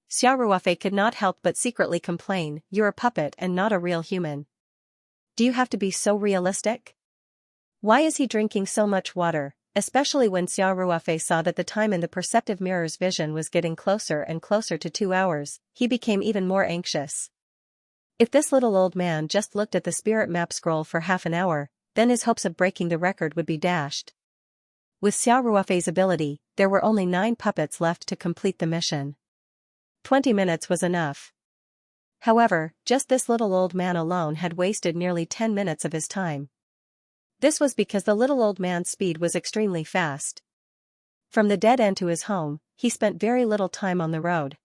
Xiao Ruofei could not help but secretly complain, "You're a puppet and not a real human. Do you have to be so realistic?" Why is he drinking so much water? Especially when Xiao Ruofei saw that the time in the perceptive mirror's vision was getting closer and closer to 2 hours, he became even more anxious. If this little old man just looked at the spirit map scroll for half an hour, then his hopes of breaking the record would be dashed. With Xiao Ruofei's ability, there were only 9 puppets left to complete the mission. 20 minutes was enough. However, just this little old man alone had wasted nearly 10 minutes of his time. This was because the little old man's speed was extremely fast. From the dead end to his home, he spent very little time on the road.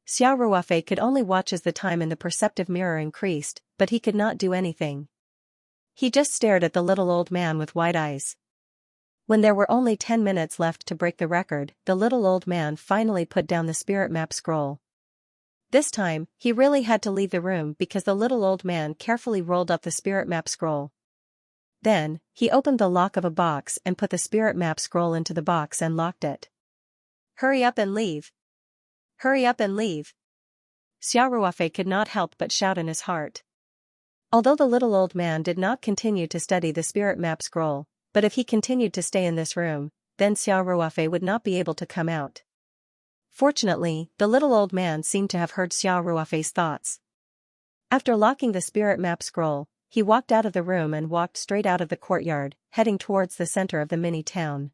Xiao Ruofei could only watch as the time in the perceptive mirror increased, but he could not do anything. He just stared at the little old man with wide eyes. When there were only 10 minutes left to break the record, the little old man finally put down the spirit map scroll. This time, he really had to leave the room because the little old man carefully rolled up the spirit map scroll. Then, he opened the lock of a box and put the spirit map scroll into the box and locked it. "Hurry up and leave! Hurry up and leave!" Xiao Ruofei could not help but shout in his heart. Although the little old man did not continue to study the spirit map scroll, but if he continued to stay in this room, then Xiao Ruofei would not be able to come out. Fortunately, the little old man seemed to have heard Xiao Ruofei's thoughts. After locking the spirit map scroll, he walked out of the room and walked straight out of the courtyard, heading towards the center of the mini-town.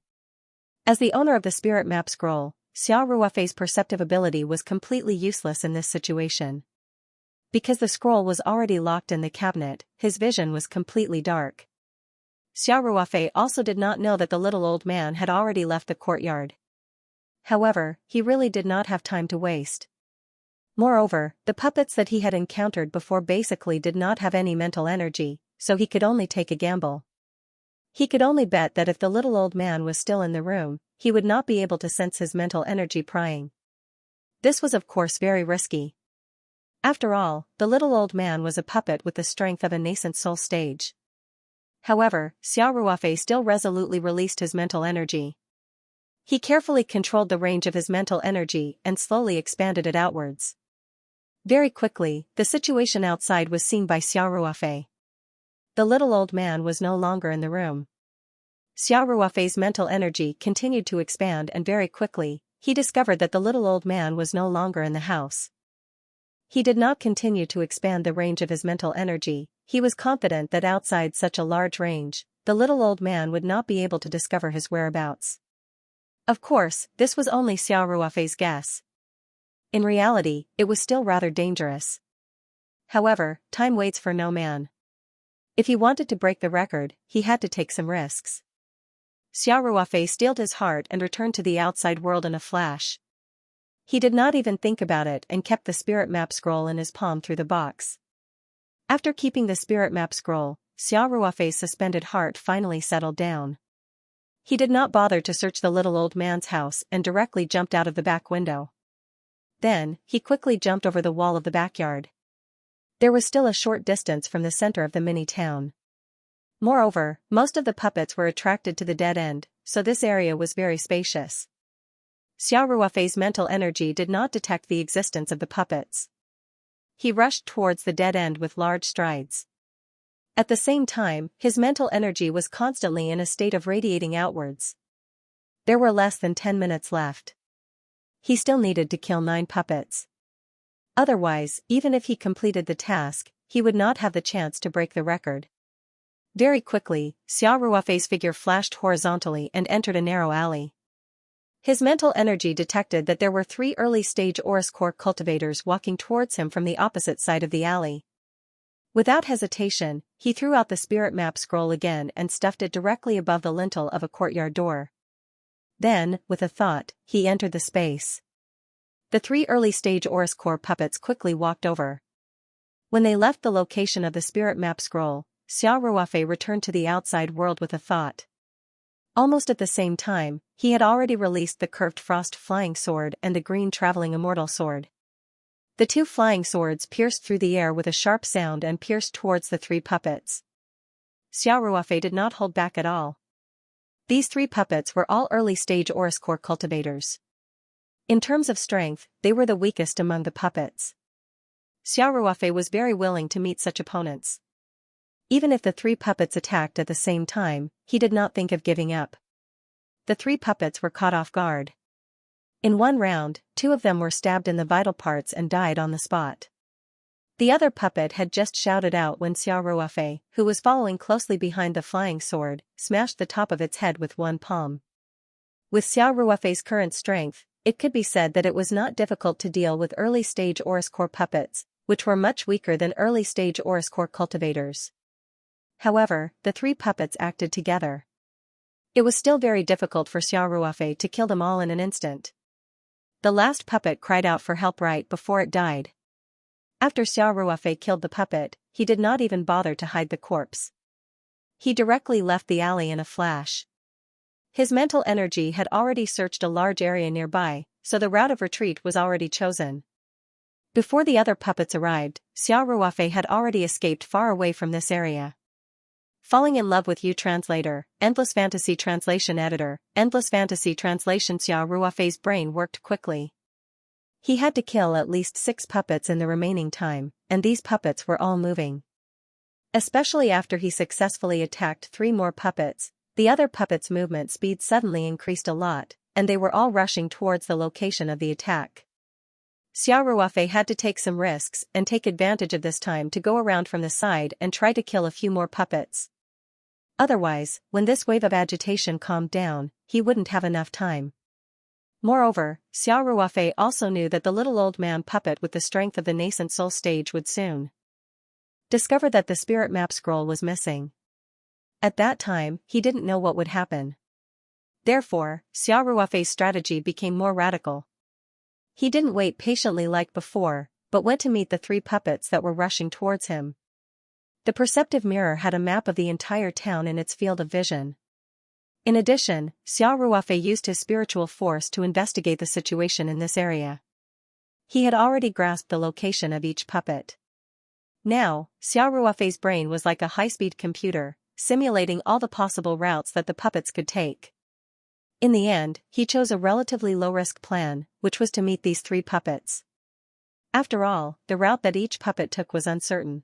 As the owner of the spirit map scroll, Xiao Ruofei's perceptive ability was completely useless in this situation. Because the scroll was already locked in the cabinet, his vision was completely dark. Xiao Ruofei also did not know that the little old man had already left the courtyard. However, he really did not have time to waste. Moreover, the puppets that he had encountered before basically did not have any mental energy, so he could only take a gamble. He could only bet that if the little old man was still in the room, he would not be able to sense his mental energy prying. This was of course very risky. After all, the little old man was a puppet with the strength of a nascent soul stage. However, Xiao Ruofei still resolutely released his mental energy. He carefully controlled the range of his mental energy and slowly expanded it outwards. Very quickly, the situation outside was seen by Xiao Ruofei. The little old man was no longer in the room. Xiao Ruofei's mental energy continued to expand and very quickly, he discovered that the little old man was no longer in the house. He did not continue to expand the range of his mental energy. He was confident that outside such a large range, the little old man would not be able to discover his whereabouts. Of course, this was only Xiao Ruofei's guess. In reality, it was still rather dangerous. However, time waits for no man. If he wanted to break the record, he had to take some risks. Xiao Ruofei steeled his heart and returned to the outside world in a flash. He did not even think about it and kept the spirit map scroll in his palm through the box. After keeping the spirit map scroll, Xiao Ruofei's suspended heart finally settled down. He did not bother to search the little old man's house and directly jumped out of the back window. Then, he quickly jumped over the wall of the backyard. There was still a short distance from the center of the mini-town. Moreover, most of the puppets were attracted to the dead end, so this area was very spacious. Xiao Ruofei's mental energy did not detect the existence of the puppets. He rushed towards the dead end with large strides. At the same time, his mental energy was constantly in a state of radiating outwards. There were less than 10 minutes left. He still needed to kill 9 puppets. Otherwise, even if he completed the task, he would not have the chance to break the record. Very quickly, Xiao Ruofei's figure flashed horizontally and entered a narrow alley. His mental energy detected that there were 3 early-stage Aurus Core cultivators walking towards him from the opposite side of the alley. Without hesitation, he threw out the spirit map scroll again and stuffed it directly above the lintel of a courtyard door. Then, with a thought, he entered the space. The 3 early-stage Aurus Core puppets quickly walked over. When they left the location of the spirit map scroll, Xiao Ruofei returned to the outside world with a thought. Almost at the same time, he had already released the curved frost flying sword and the green traveling immortal sword. The two flying swords pierced through the air with a sharp sound and pierced towards the three puppets. Xiao Ruofei did not hold back at all. These three puppets were all early-stage Auroscore cultivators. In terms of strength, they were the weakest among the puppets. Xiao Ruofei was very willing to meet such opponents. Even if the three puppets attacked at the same time, he did not think of giving up. The three puppets were caught off guard. In one round, two of them were stabbed in the vital parts and died on the spot. The other puppet had just shouted out when Xiao Ruofei, who was following closely behind the flying sword, smashed the top of its head with one palm. With Xiao Ruofei's current strength, it could be said that it was not difficult to deal with early-stage Auroscore puppets, which were much weaker than early-stage Auroscore cultivators. However, the three puppets acted together. It was still very difficult for Xiao Ruofei to kill them all in an instant. The last puppet cried out for help right before it died. After Xiao Ruofei killed the puppet, he did not even bother to hide the corpse. He directly left the alley in a flash. His mental energy had already searched a large area nearby, so the route of retreat was already chosen. Before the other puppets arrived, Xiao Ruofei had already escaped far away from this area. Falling in love with you translator, Endless Fantasy Translation Editor, Endless Fantasy Translation. Xiao Ruofei's brain worked quickly. He had to kill at least 6 puppets in the remaining time, and these puppets were all moving. Especially after he successfully attacked 3 more puppets, the other puppets' movement speed suddenly increased a lot, and they were all rushing towards the location of the attack. Xiao Ruofei had to take some risks and take advantage of this time to go around from the side and try to kill a few more puppets. Otherwise, when this wave of agitation calmed down, he wouldn't have enough time. Moreover, Xiao Ruofei also knew that the little old man puppet with the strength of the nascent soul stage would soon discover that the spirit map scroll was missing. At that time, he didn't know what would happen. Therefore, Xiao Ruofei's strategy became more radical. He didn't wait patiently like before, but went to meet the 3 puppets that were rushing towards him. The perceptive mirror had a map of the entire town in its field of vision. In addition, Xiao Ruofei used his spiritual force to investigate the situation in this area. He had already grasped the location of each puppet. Now, Xiao Ruofei's brain was like a high-speed computer, simulating all the possible routes that the puppets could take. In the end, he chose a relatively low-risk plan, which was to meet these 3 puppets. After all, the route that each puppet took was uncertain.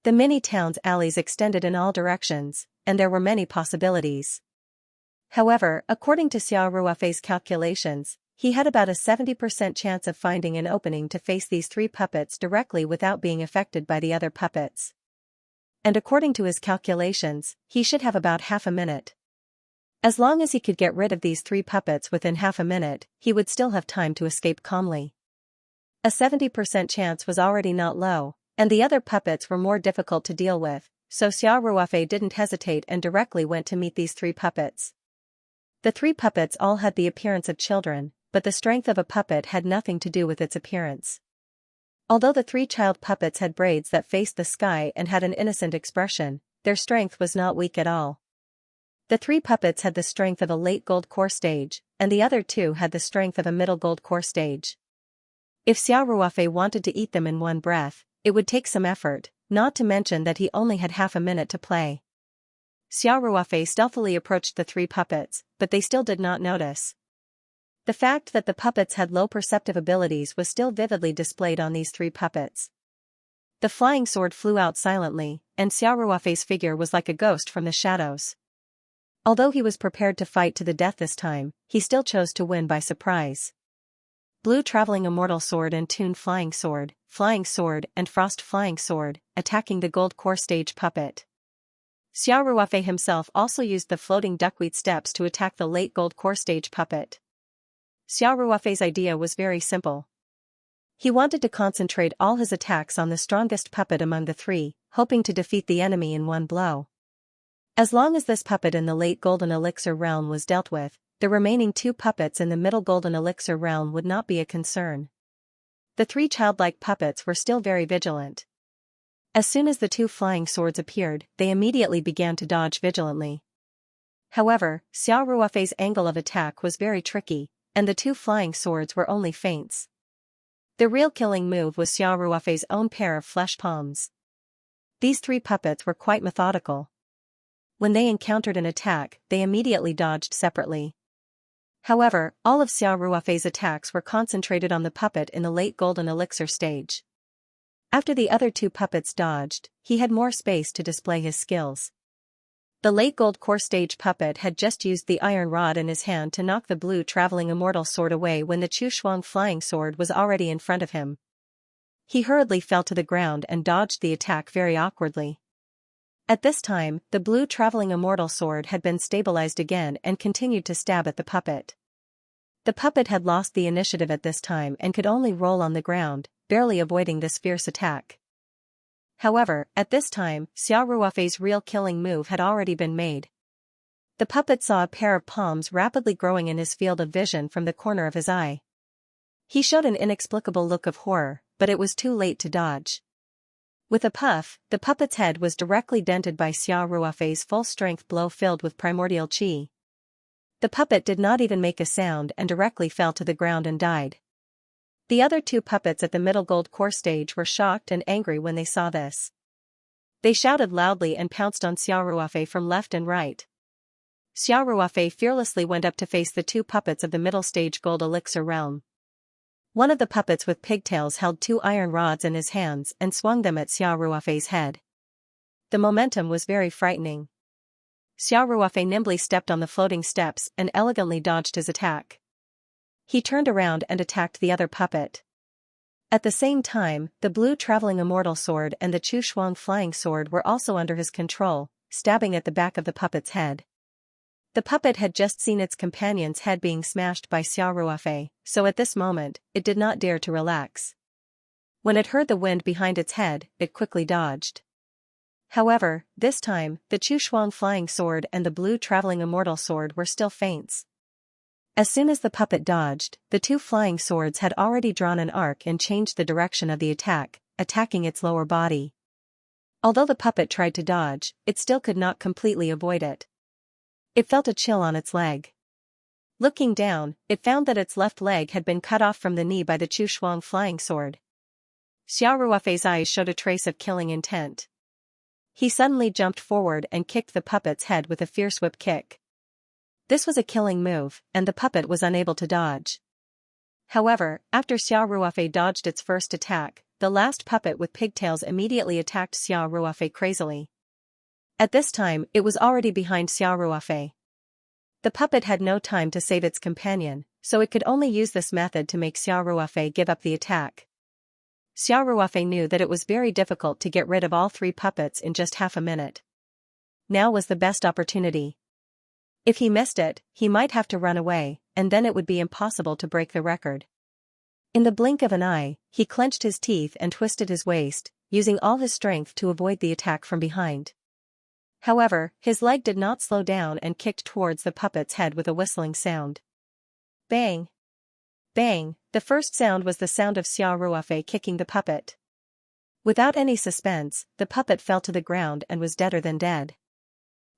The mini-town's alleys extended in all directions, and there were many possibilities. However, according to Xiao Ruofei's calculations, he had about a 70% chance of finding an opening to face these 3 puppets directly without being affected by the other puppets. And according to his calculations, he should have about half a minute. As long as he could get rid of these 3 puppets within half a minute, he would still have time to escape calmly. A 70% chance was already not low, and the other puppets were more difficult to deal with, so Xiao Ruofei didn't hesitate and directly went to meet these 3 puppets. The 3 puppets all had the appearance of children, but the strength of a puppet had nothing to do with its appearance. Although the 3 child puppets had braids that faced the sky and had an innocent expression, their strength was not weak at all. The 3 puppets had the strength of a late gold core stage, and the other 2 had the strength of a middle gold core stage. If Xiao Ruofei wanted to eat them in one breath, it would take some effort, not to mention that he only had half a minute to play. Xiao Ruofei stealthily approached the 3 puppets, but they still did not notice. The fact that the puppets had low perceptive abilities was still vividly displayed on these 3 puppets. The flying sword flew out silently, and Xiao Ruofei's figure was like a ghost from the shadows. Although he was prepared to fight to the death this time, he still chose to win by surprise. Blue traveling immortal sword and Toon flying sword, and frost flying sword, attacking the gold core stage puppet. Xiao Ruofei himself also used the floating duckweed steps to attack the late gold core stage puppet. Xiao Ruofei's idea was very simple. He wanted to concentrate all his attacks on the strongest puppet among the 3, hoping to defeat the enemy in one blow. As long as this puppet in the late golden elixir realm was dealt with, the remaining 2 puppets in the middle golden elixir realm would not be a concern. The 3 childlike puppets were still very vigilant. As soon as the two flying swords appeared, they immediately began to dodge vigilantly. However, Xiao Ruofei's angle of attack was very tricky, and the two flying swords were only feints. The real killing move was Xiao Ruofei's own pair of flesh palms. These three puppets were quite methodical. When they encountered an attack, they immediately dodged separately. However, all of Xiao Ruofei's attacks were concentrated on the puppet in the late golden elixir stage. After the other two puppets dodged, he had more space to display his skills. The late gold core stage puppet had just used the iron rod in his hand to knock the blue traveling immortal sword away when the Chu Shuang flying sword was already in front of him. He hurriedly fell to the ground and dodged the attack very awkwardly. At this time, the blue traveling immortal sword had been stabilized again and continued to stab at the puppet. The puppet had lost the initiative at this time and could only roll on the ground, barely avoiding this fierce attack. However, at this time, Xiao Ruofei's real killing move had already been made. The puppet saw a pair of palms rapidly growing in his field of vision from the corner of his eye. He showed an inexplicable look of horror, but it was too late to dodge. With a puff, the puppet's head was directly dented by Xiao Ruofei's full-strength blow filled with primordial qi. The puppet did not even make a sound and directly fell to the ground and died. The other two puppets at the middle gold core stage were shocked and angry when they saw this. They shouted loudly and pounced on Xiao Ruofei from left and right. Xiao Ruofei fearlessly went up to face the two puppets of the middle stage gold elixir realm. One of the puppets with pigtails held two iron rods in his hands and swung them at Xiao Ruofei's head. The momentum was very frightening. Xiao Ruofei nimbly stepped on the floating steps and elegantly dodged his attack. He turned around and attacked the other puppet. At the same time, the blue traveling immortal sword and the Chu Shuang flying sword were also under his control, stabbing at the back of the puppet's head. The puppet had just seen its companion's head being smashed by Xiao Ruofei, so at this moment, it did not dare to relax. When it heard the wind behind its head, it quickly dodged. However, this time, the Chu Shuang flying sword and the blue traveling immortal sword were still feints. As soon as the puppet dodged, the two flying swords had already drawn an arc and changed the direction of the attack, attacking its lower body. Although the puppet tried to dodge, it still could not completely avoid it. It felt a chill on its leg. Looking down, it found that its left leg had been cut off from the knee by the Chu Shuang flying sword. Xiao Ruofei's eyes showed a trace of killing intent. He suddenly jumped forward and kicked the puppet's head with a fierce whip kick. This was a killing move, and the puppet was unable to dodge. However, after Xiao Ruofei dodged its first attack, the last puppet with pigtails immediately attacked Xiao Ruofei crazily. At this time, it was already behind Xiao Ruofei. The puppet had no time to save its companion, so it could only use this method to make Xiao Ruofei give up the attack. Xiao Ruofei knew that it was very difficult to get rid of all three puppets in just half a minute. Now was the best opportunity. If he missed it, he might have to run away, and then it would be impossible to break the record. In the blink of an eye, he clenched his teeth and twisted his waist, using all his strength to avoid the attack from behind. However, his leg did not slow down and kicked towards the puppet's head with a whistling sound. Bang! Bang! The first sound was the sound of Xiao Ruofei kicking the puppet. Without any suspense, the puppet fell to the ground and was deader than dead.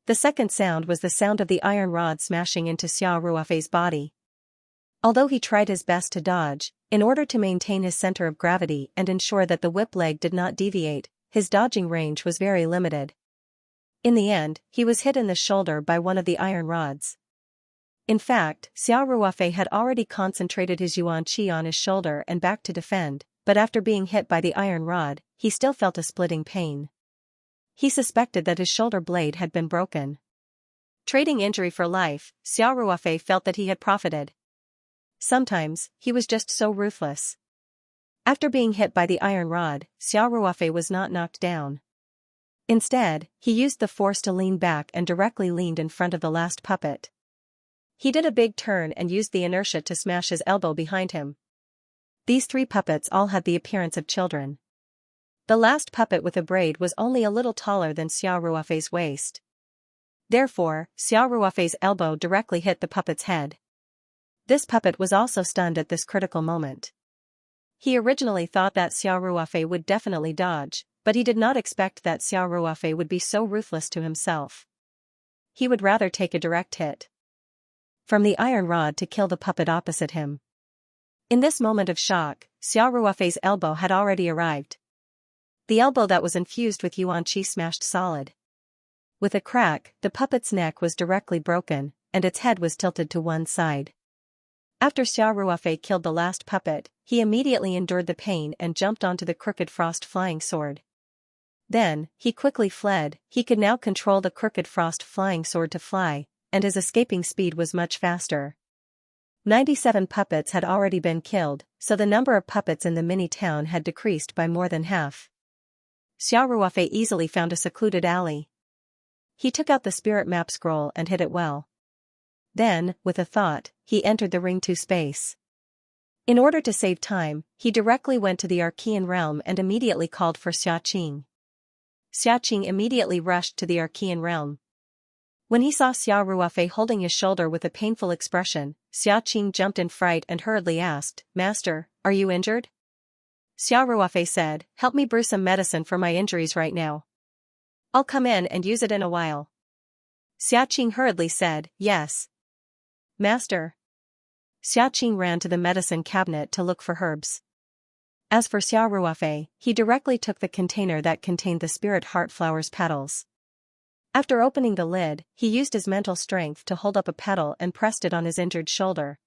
The second sound was the sound of the iron rod smashing into Xiao Ruofei's body. Although he tried his best to dodge, in order to maintain his center of gravity and ensure that the whip leg did not deviate, his dodging range was very limited. In the end, he was hit in the shoulder by one of the iron rods. In fact, Xiao Ruofei had already concentrated his yuan qi on his shoulder and back to defend, but after being hit by the iron rod, he still felt a splitting pain. He suspected that his shoulder blade had been broken. Trading injury for life, Xiao Ruofei felt that he had profited. Sometimes, he was just so ruthless. After being hit by the iron rod, Xiao Ruofei was not knocked down. Instead, he used the force to lean back and directly leaned in front of the last puppet. He did a big turn and used the inertia to smash his elbow behind him. These three puppets all had the appearance of children. The last puppet with a braid was only a little taller than Xiao Ruofei's waist. Therefore, Xiao Ruofei's elbow directly hit the puppet's head. This puppet was also stunned at this critical moment. He originally thought that Xiao Ruofei would definitely dodge, but he did not expect that Xiao Ruofei would be so ruthless to himself. He would rather take a direct hit from the iron rod to kill the puppet opposite him. In this moment of shock, Xiao Ruofei's elbow had already arrived. The elbow that was infused with yuan qi smashed solid. With a crack, the puppet's neck was directly broken, and its head was tilted to one side. After Xiao Ruofei killed the last puppet, he immediately endured the pain and jumped onto the crooked frost flying sword. Then, he quickly fled. He could now control the crooked frost flying sword to fly, and his escaping speed was much faster. 97 puppets had already been killed, so the number of puppets in the mini-town had decreased by more than half. Xiao Ruofei easily found a secluded alley. He took out the spirit map scroll and hid it well. Then, with a thought, he entered the Ring 2 space. In order to save time, he directly went to the Archean realm and immediately called for Xiaoqing. Xiaoqing immediately rushed to the Archean realm. When he saw Xiao Ruofei holding his shoulder with a painful expression, Xiaoqing jumped in fright and hurriedly asked, "Master, are you injured?" Xiao Ruofei said, "Help me brew some medicine for my injuries right now. I'll come in and use it in a while." Xiaoqing hurriedly said, "Yes, Master." Xiaoqing ran to the medicine cabinet to look for herbs. As for Xiao Ruofei, he directly took the container that contained the spirit heart flower's petals. After opening the lid, he used his mental strength to hold up a petal and pressed it on his injured shoulder.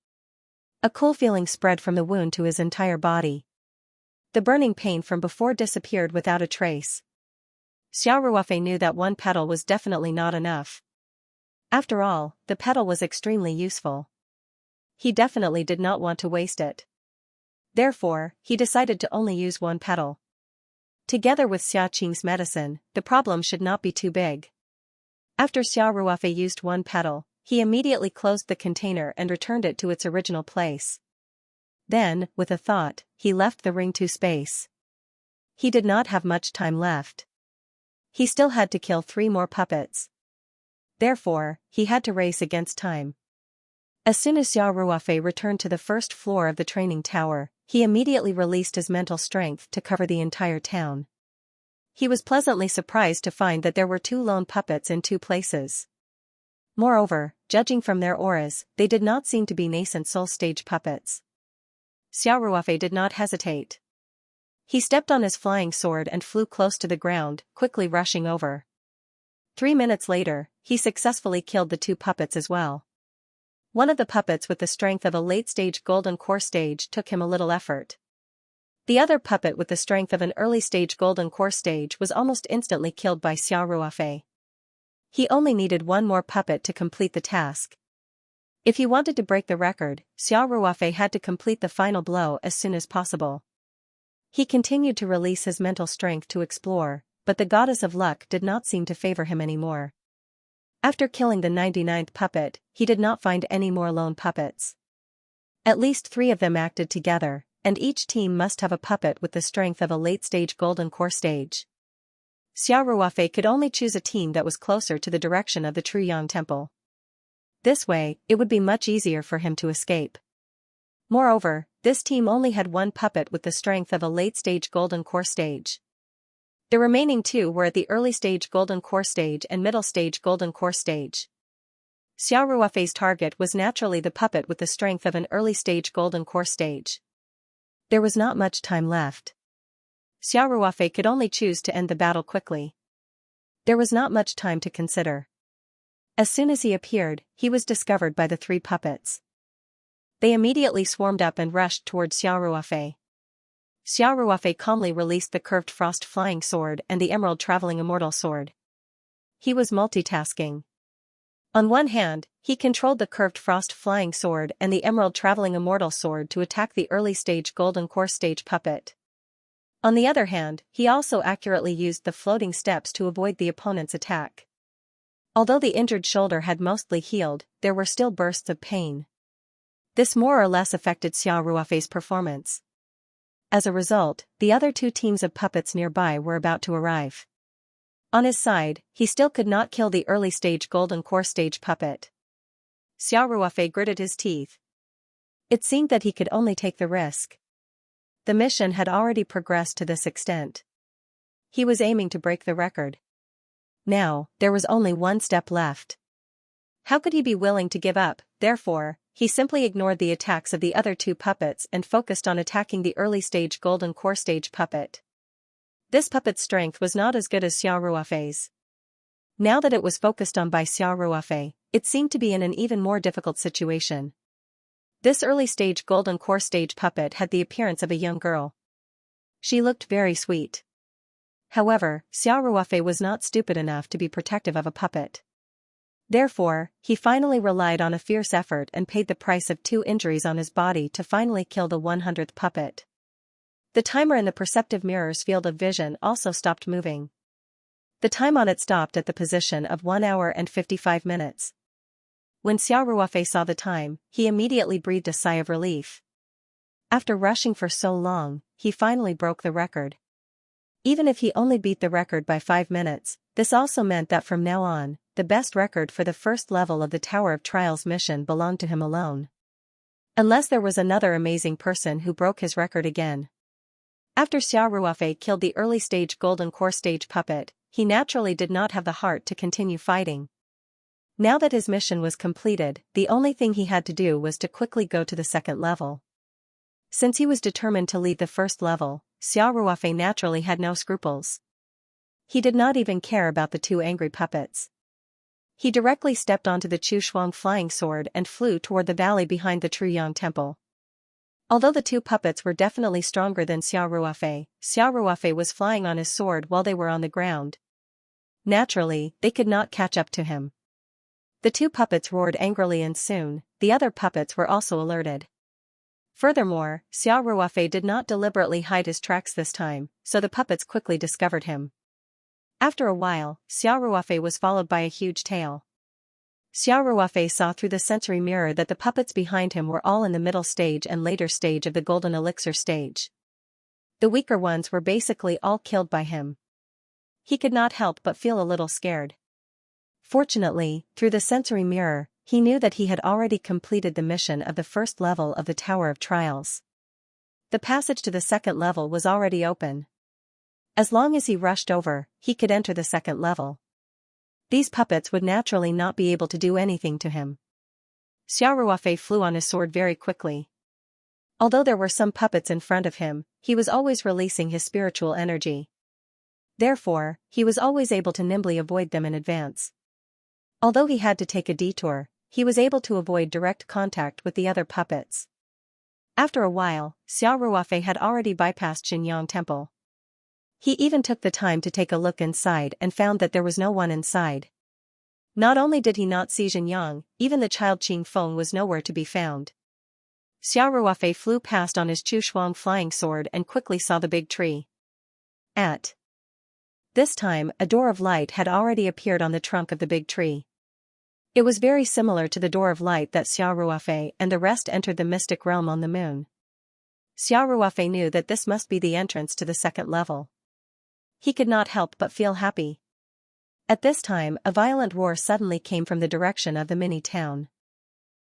A cool feeling spread from the wound to his entire body. The burning pain from before disappeared without a trace. Xiao Ruofei knew that one petal was definitely not enough. After all, the petal was extremely useful. He definitely did not want to waste it. Therefore, he decided to only use one petal. Together with Xiaoqing's medicine, the problem should not be too big. After Xiao Ruofei used one petal, he immediately closed the container and returned it to its original place. Then, with a thought, he left the Ring 2 space. He did not have much time left. He still had to kill 3 more puppets. Therefore, he had to race against time. As soon as Xiao Ruofei returned to the first floor of the training tower, he immediately released his mental strength to cover the entire town. He was pleasantly surprised to find that there were 2 lone puppets in 2 places. Moreover, judging from their auras, they did not seem to be nascent soul stage puppets. Xiao Ruofei did not hesitate. He stepped on his flying sword and flew close to the ground, quickly rushing over. 3 minutes later, he successfully killed the 2 puppets as well. One of the puppets with the strength of a late-stage golden core stage took him a little effort. The other puppet with the strength of an early-stage golden core stage was almost instantly killed by Xiao Ruofei. He only needed 1 more puppet to complete the task. If he wanted to break the record, Xiao Ruofei had to complete the final blow as soon as possible. He continued to release his mental strength to explore, but the goddess of luck did not seem to favor him anymore. After killing the 99th puppet, he did not find any more lone puppets. At least 3 of them acted together, and each team must have a puppet with the strength of a late-stage golden core stage. Xiao Ruofei could only choose a team that was closer to the direction of the True Yang Temple. This way, it would be much easier for him to escape. Moreover, this team only had 1 puppet with the strength of a late-stage golden core stage. The remaining 2 were at the early-stage golden core stage and middle-stage golden core stage. Xiao Ruofei's target was naturally the puppet with the strength of an early-stage golden core stage. There was not much time left. Xiao Ruofei could only choose to end the battle quickly. There was not much time to consider. As soon as he appeared, he was discovered by the 3 puppets. They immediately swarmed up and rushed towards Xiao Ruofei. Xiao Ruofei calmly released the curved frost flying sword and the emerald traveling immortal sword. He was multitasking. On one hand, he controlled the curved frost flying sword and the emerald traveling immortal sword to attack the early stage golden core stage puppet. On the other hand, he also accurately used the floating steps to avoid the opponent's attack. Although the injured shoulder had mostly healed, there were still bursts of pain. This more or less affected Xiao Ruofei's performance. As a result, the other 2 teams of puppets nearby were about to arrive. On his side, he still could not kill the early-stage golden core stage puppet. Xiao Ruofei gritted his teeth. It seemed that he could only take the risk. The mission had already progressed to this extent. He was aiming to break the record. Now, there was only one step left. How could he be willing to give up? Therefore, he simply ignored the attacks of the other two puppets and focused on attacking the early-stage golden core stage puppet. This puppet's strength was not as good as Xiao Ruofei's. Now that it was focused on by Xiao Ruofei, it seemed to be in an even more difficult situation. This early-stage golden core stage puppet had the appearance of a young girl. She looked very sweet. However, Xiao Ruofei was not stupid enough to be protective of a puppet. Therefore, he finally relied on a fierce effort and paid the price of 2 injuries on his body to finally kill the 100th puppet. The timer in the perceptive mirror's field of vision also stopped moving. The time on it stopped at the position of 1 hour and 55 minutes. When Xiao Ruofei saw the time, he immediately breathed a sigh of relief. After rushing for so long, he finally broke the record. Even if he only beat the record by 5 minutes, this also meant that from now on, the best record for the first level of the Tower of Trials mission belonged to him alone. Unless there was another amazing person who broke his record again. After Xiao Ruofei killed the early-stage golden core stage puppet, he naturally did not have the heart to continue fighting. Now that his mission was completed, the only thing he had to do was to quickly go to the second level. Since he was determined to lead the first level, Xiao Ruofei naturally had no scruples. He did not even care about the 2 angry puppets. He directly stepped onto the Chushuang flying sword and flew toward the valley behind the Truyang temple. Although the 2 puppets were definitely stronger than Xiao Ruofei was flying on his sword while they were on the ground. Naturally, they could not catch up to him. The 2 puppets roared angrily and soon, the other puppets were also alerted. Furthermore, Xiao Ruofei did not deliberately hide his tracks this time, so the puppets quickly discovered him. After a while, Xiao Ruofei was followed by a huge tail. Xiao Ruofei saw through the sensory mirror that the puppets behind him were all in the middle stage and later stage of the golden elixir stage. The weaker ones were basically all killed by him. He could not help but feel a little scared. Fortunately, through the sensory mirror, he knew that he had already completed the mission of the first level of the Tower of Trials. The passage to the second level was already open. As long as he rushed over, he could enter the second level. These puppets would naturally not be able to do anything to him. Xiao Ruofei flew on his sword very quickly. Although there were some puppets in front of him, he was always releasing his spiritual energy. Therefore, he was always able to nimbly avoid them in advance. Although he had to take a detour, he was able to avoid direct contact with the other puppets. After a while, Xiao Ruofei had already bypassed Xianxia temple. He even took the time to take a look inside and found that there was no one inside. Not only did he not see Xianxia, even the child Qing Feng was nowhere to be found. Xiao Ruofei flew past on his Chushuang flying sword and quickly saw the big tree. At this time, a door of light had already appeared on the trunk of the big tree. It was very similar to the door of light that Xiao Ruofei and the rest entered the mystic realm on the moon. Xiao Ruofei knew that this must be the entrance to the second level. He could not help but feel happy. At this time, a violent roar suddenly came from the direction of the mini town.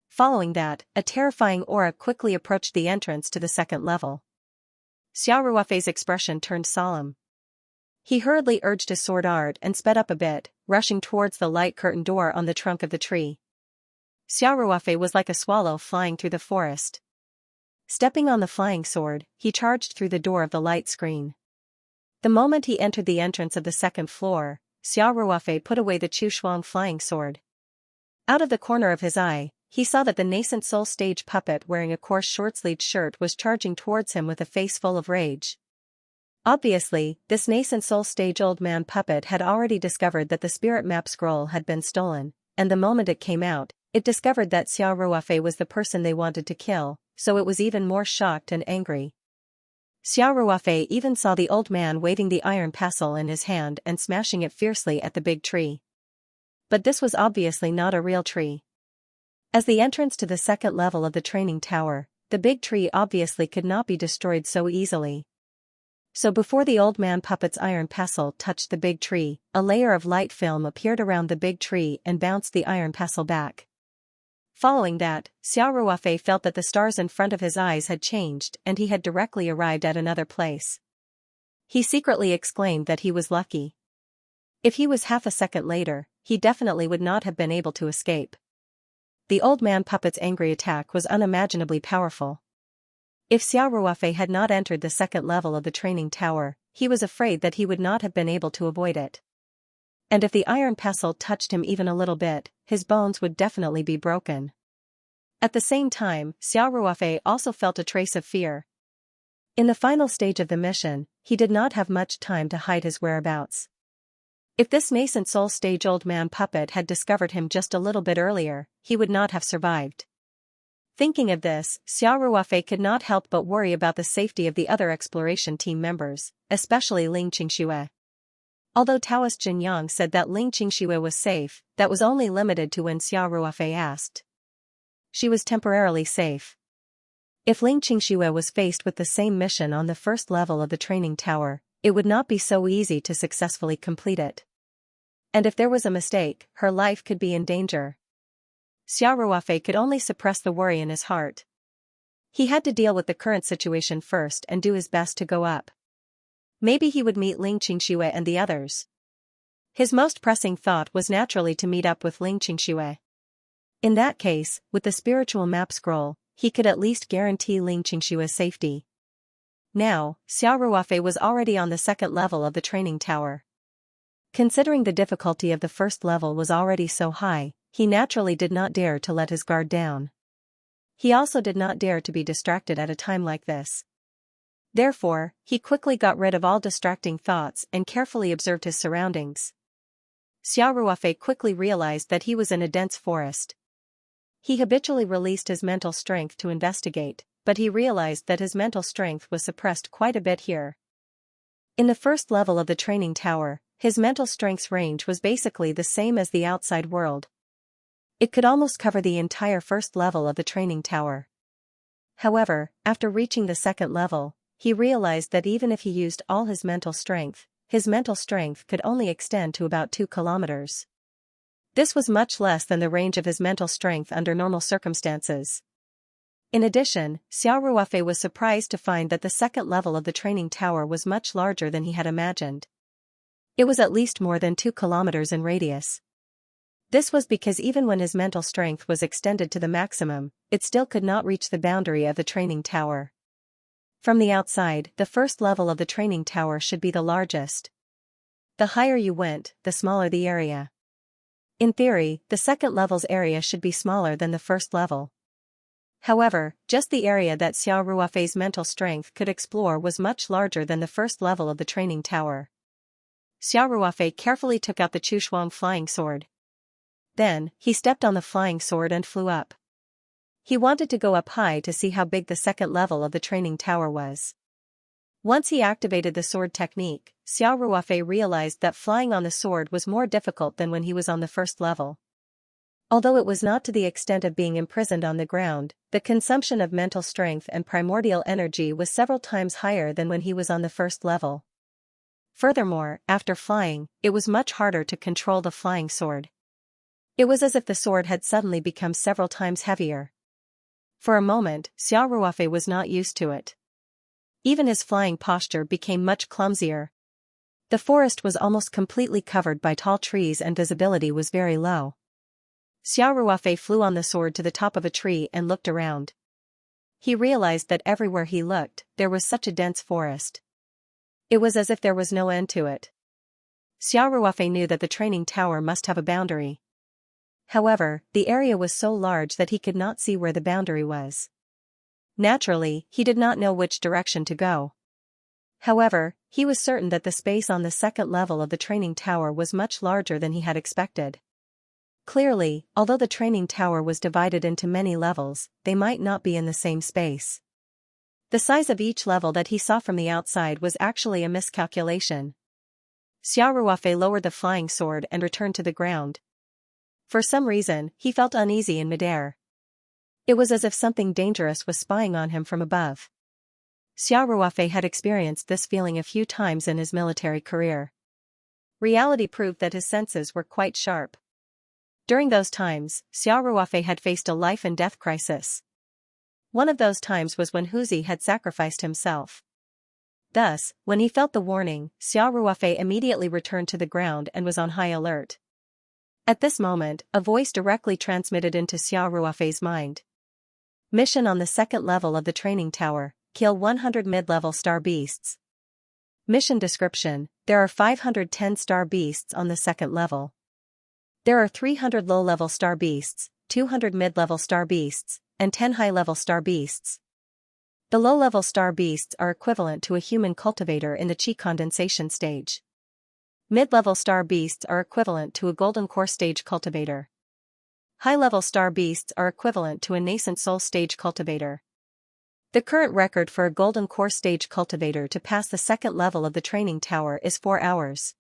Following that, a terrifying aura quickly approached the entrance to the second level. Xiao Ruofei's expression turned solemn. He hurriedly urged his sword art and sped up a bit, rushing towards the light curtain door on the trunk of the tree. Xiao Ruofei was like a swallow flying through the forest. Stepping on the flying sword, he charged through the door of the light screen. The moment he entered the entrance of the second floor, Xiao Ruofei put away the Chushuang flying sword. Out of the corner of his eye, he saw that the nascent soul stage puppet wearing a coarse short-sleeved shirt was charging towards him with a face full of rage. Obviously, this nascent soul stage old man puppet had already discovered that the spirit map scroll had been stolen, and the moment it came out, it discovered that Xiao Ruofei was the person they wanted to kill, so it was even more shocked and angry. Xiao Ruofei even saw the old man waving the iron pestle in his hand and smashing it fiercely at the big tree. But this was obviously not a real tree. As the entrance to the second level of the training tower, the big tree obviously could not be destroyed so easily. So before the old man puppet's iron pestle touched the big tree, a layer of light film appeared around the big tree and bounced the iron pestle back. Following that, Xiao Ruofei felt that the stars in front of his eyes had changed and he had directly arrived at another place. He secretly exclaimed that he was lucky. If he was half a second later, he definitely would not have been able to escape. The old man puppet's angry attack was unimaginably powerful. If Xiao Ruofei had not entered the second level of the training tower, he was afraid that he would not have been able to avoid it. And if the iron pestle touched him even a little bit, his bones would definitely be broken. At the same time, Xiao Ruofei also felt a trace of fear. In the final stage of the mission, he did not have much time to hide his whereabouts. If this nascent soul-stage old man puppet had discovered him just a little bit earlier, he would not have survived. Thinking of this, Xiao Ruofei could not help but worry about the safety of the other exploration team members, especially Ling Qingxue. Although Taoist Jinyang said that Ling Qingxue was safe, that was only limited to when Xiao Ruofei asked. She was temporarily safe. If Ling Qingxue was faced with the same mission on the first level of the training tower, it would not be so easy to successfully complete it. And if there was a mistake, her life could be in danger. Xiao Ruofei could only suppress the worry in his heart. He had to deal with the current situation first and do his best to go up. Maybe he would meet Ling Qingxue and the others. His most pressing thought was naturally to meet up with Ling Qingxue. In that case, with the spiritual map scroll, he could at least guarantee Ling Qingxue's safety. Now, Xiao Ruofei was already on the second level of the training tower. Considering the difficulty of the first level was already so high, he naturally did not dare to let his guard down. He also did not dare to be distracted at a time like this. Therefore, he quickly got rid of all distracting thoughts and carefully observed his surroundings. Xiao Ruofei quickly realized that he was in a dense forest. He habitually released his mental strength to investigate, but he realized that his mental strength was suppressed quite a bit here. In the first level of the training tower, his mental strength's range was basically the same as the outside world. It could almost cover the entire first level of the training tower. However, after reaching the second level, he realized that even if he used all his mental strength could only extend to about 2 kilometers. This was much less than the range of his mental strength under normal circumstances. In addition, Xiao Ruofei was surprised to find that the second level of the training tower was much larger than he had imagined. It was at least more than 2 kilometers in radius. This was because even when his mental strength was extended to the maximum, it still could not reach the boundary of the training tower. From the outside, the first level of the training tower should be the largest. The higher you went, the smaller the area. In theory, the second level's area should be smaller than the first level. However, just the area that Xiao Ruofei's mental strength could explore was much larger than the first level of the training tower. Xiao Ruofei carefully took out the Chushuang flying sword. Then, he stepped on the flying sword and flew up. He wanted to go up high to see how big the second level of the training tower was. Once he activated the sword technique, Xiao Ruofei realized that flying on the sword was more difficult than when he was on the first level. Although it was not to the extent of being imprisoned on the ground, the consumption of mental strength and primordial energy was several times higher than when he was on the first level. Furthermore, after flying, it was much harder to control the flying sword. It was as if the sword had suddenly become several times heavier. For a moment, Xiao Ruofei was not used to it. Even his flying posture became much clumsier. The forest was almost completely covered by tall trees and visibility was very low. Xiao Ruofei flew on the sword to the top of a tree and looked around. He realized that everywhere he looked, there was such a dense forest. It was as if there was no end to it. Xiao Ruofei knew that the training tower must have a boundary. However, the area was so large that he could not see where the boundary was. Naturally, he did not know which direction to go. However, he was certain that the space on the second level of the training tower was much larger than he had expected. Clearly, although the training tower was divided into many levels, they might not be in the same space. The size of each level that he saw from the outside was actually a miscalculation. Xiao Ruofei lowered the flying sword and returned to the ground. For some reason, he felt uneasy in midair. It was as if something dangerous was spying on him from above. Xiao Ruofei had experienced this feeling a few times in his military career. Reality proved that his senses were quite sharp. During those times, Xiao Ruofei had faced a life-and-death crisis. One of those times was when Huzi had sacrificed himself. Thus, when he felt the warning, Xiao Ruofei immediately returned to the ground and was on high alert. At this moment, a voice directly transmitted into Xiao Ruofei's mind. Mission on the second level of the training tower, kill 100 mid-level star beasts. Mission description: there are 510 star beasts on the second level. There are 300 low-level star beasts, 200 mid-level star beasts, and 10 high-level star beasts. The low-level star beasts are equivalent to a human cultivator in the chi condensation stage. Mid-level star beasts are equivalent to a golden core stage cultivator. High-level star beasts are equivalent to a nascent soul stage cultivator. The current record for a golden core stage cultivator to pass the second level of the training tower is 4 hours.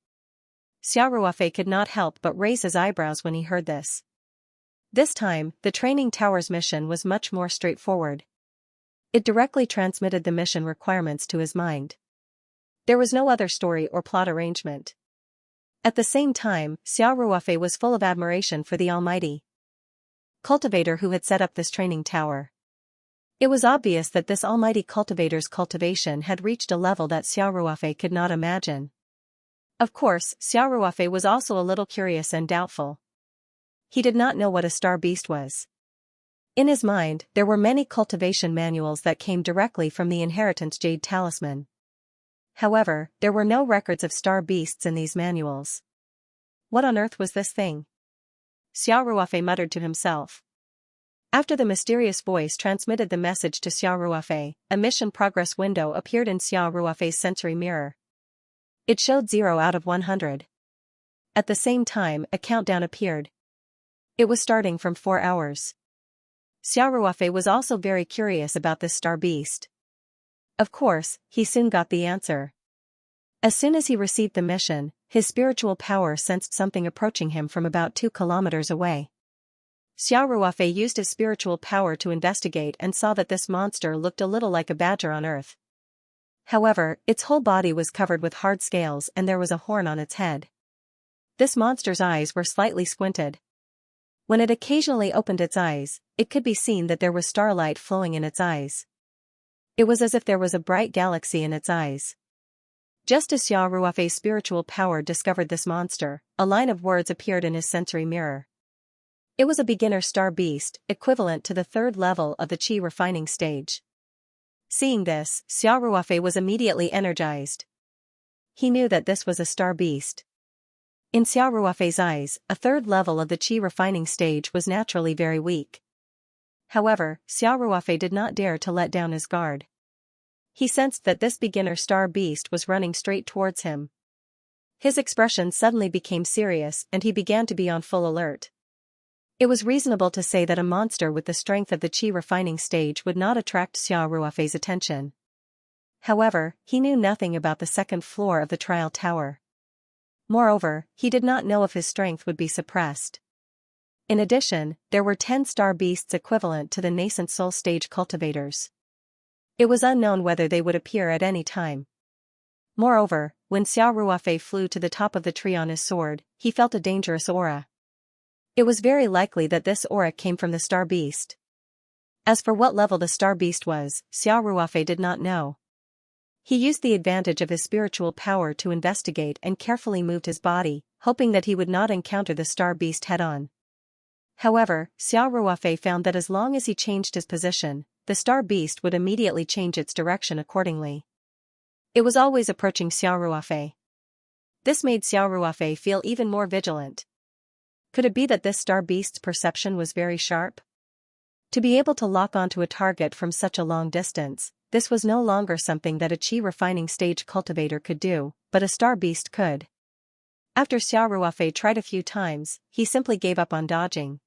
Xiao Ruofei could not help but raise his eyebrows when he heard this. This time, the training tower's mission was much more straightforward. It directly transmitted the mission requirements to his mind. There was no other story or plot arrangement. At the same time, Xiao Ruofei was full of admiration for the almighty cultivator who had set up this training tower. It was obvious that this almighty cultivator's cultivation had reached a level that Xiao Ruofei could not imagine. Of course, Xiao Ruofei was also a little curious and doubtful. He did not know what a star beast was. In his mind, there were many cultivation manuals that came directly from the inheritance jade talisman. However, there were no records of star beasts in these manuals. What on earth was this thing? Xiao Ruofei muttered to himself. After the mysterious voice transmitted the message to Xiao Ruofei, a mission progress window appeared in Xiao Ruofei's sensory mirror. It showed 0 out of 100. At the same time, a countdown appeared. It was starting from 4 hours. Xiao Ruofei was also very curious about this star beast. Of course, he soon got the answer. As soon as he received the mission, his spiritual power sensed something approaching him from about 2 kilometers away. Xiao Ruofei used his spiritual power to investigate and saw that this monster looked a little like a badger on Earth. However, its whole body was covered with hard scales and there was a horn on its head. This monster's eyes were slightly squinted. When it occasionally opened its eyes, it could be seen that there was starlight flowing in its eyes. It was as if there was a bright galaxy in its eyes. Just as Xiao Ruofei's spiritual power discovered this monster, a line of words appeared in his sensory mirror. It was a beginner star beast, equivalent to the 3rd level of the chi refining stage. Seeing this, Xiao Ruofei was immediately energized. He knew that this was a star beast. In Xiao Ruofei's eyes, a 3rd level of the chi refining stage was naturally very weak. However, Xiao Ruofei did not dare to let down his guard. He sensed that this beginner star beast was running straight towards him. His expression suddenly became serious and he began to be on full alert. It was reasonable to say that a monster with the strength of the chi refining stage would not attract Xiao Ruofei's attention. However, he knew nothing about the 2nd floor of the trial tower. Moreover, he did not know if his strength would be suppressed. In addition, there were 10 star beasts equivalent to the nascent soul stage cultivators. It was unknown whether they would appear at any time. Moreover, when Xiao Ruofei flew to the top of the tree on his sword, he felt a dangerous aura. It was very likely that this aura came from the star beast. As for what level the star beast was, Xiao Ruofei did not know. He used the advantage of his spiritual power to investigate and carefully moved his body, hoping that he would not encounter the star beast head-on. However, Xiao Ruofei found that as long as he changed his position, the star beast would immediately change its direction accordingly. It was always approaching Xiao Ruofei. This made Xiao Ruofei feel even more vigilant. Could it be that this star beast's perception was very sharp? To be able to lock onto a target from such a long distance, this was no longer something that a chi refining stage cultivator could do, but a star beast could. After Xiao Ruofei tried a few times, he simply gave up on dodging.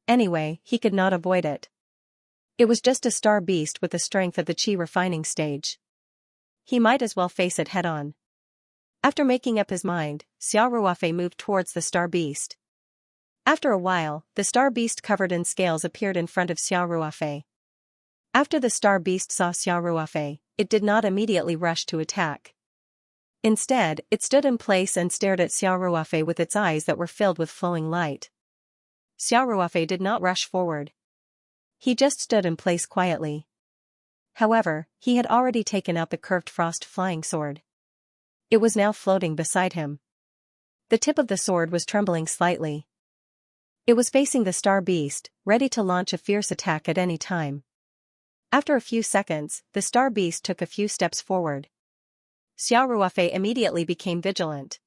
Anyway, he could not avoid it. It was just a star beast with the strength of the chi refining stage. He might as well face it head-on. After making up his mind, Xiao Ruofei moved towards the star beast. After a while, the star beast covered in scales appeared in front of Xiao Ruofei. After the star beast saw Xiao Ruofei, it did not immediately rush to attack. Instead, it stood in place and stared at Xiao Ruofei with its eyes that were filled with flowing light. Xiao Ruofei did not rush forward. He just stood in place quietly. However, he had already taken out the curved frost flying sword. It was now floating beside him. The tip of the sword was trembling slightly. It was facing the star beast, ready to launch a fierce attack at any time. After a few seconds, the star beast took a few steps forward. Xiao Ruofei immediately became vigilant.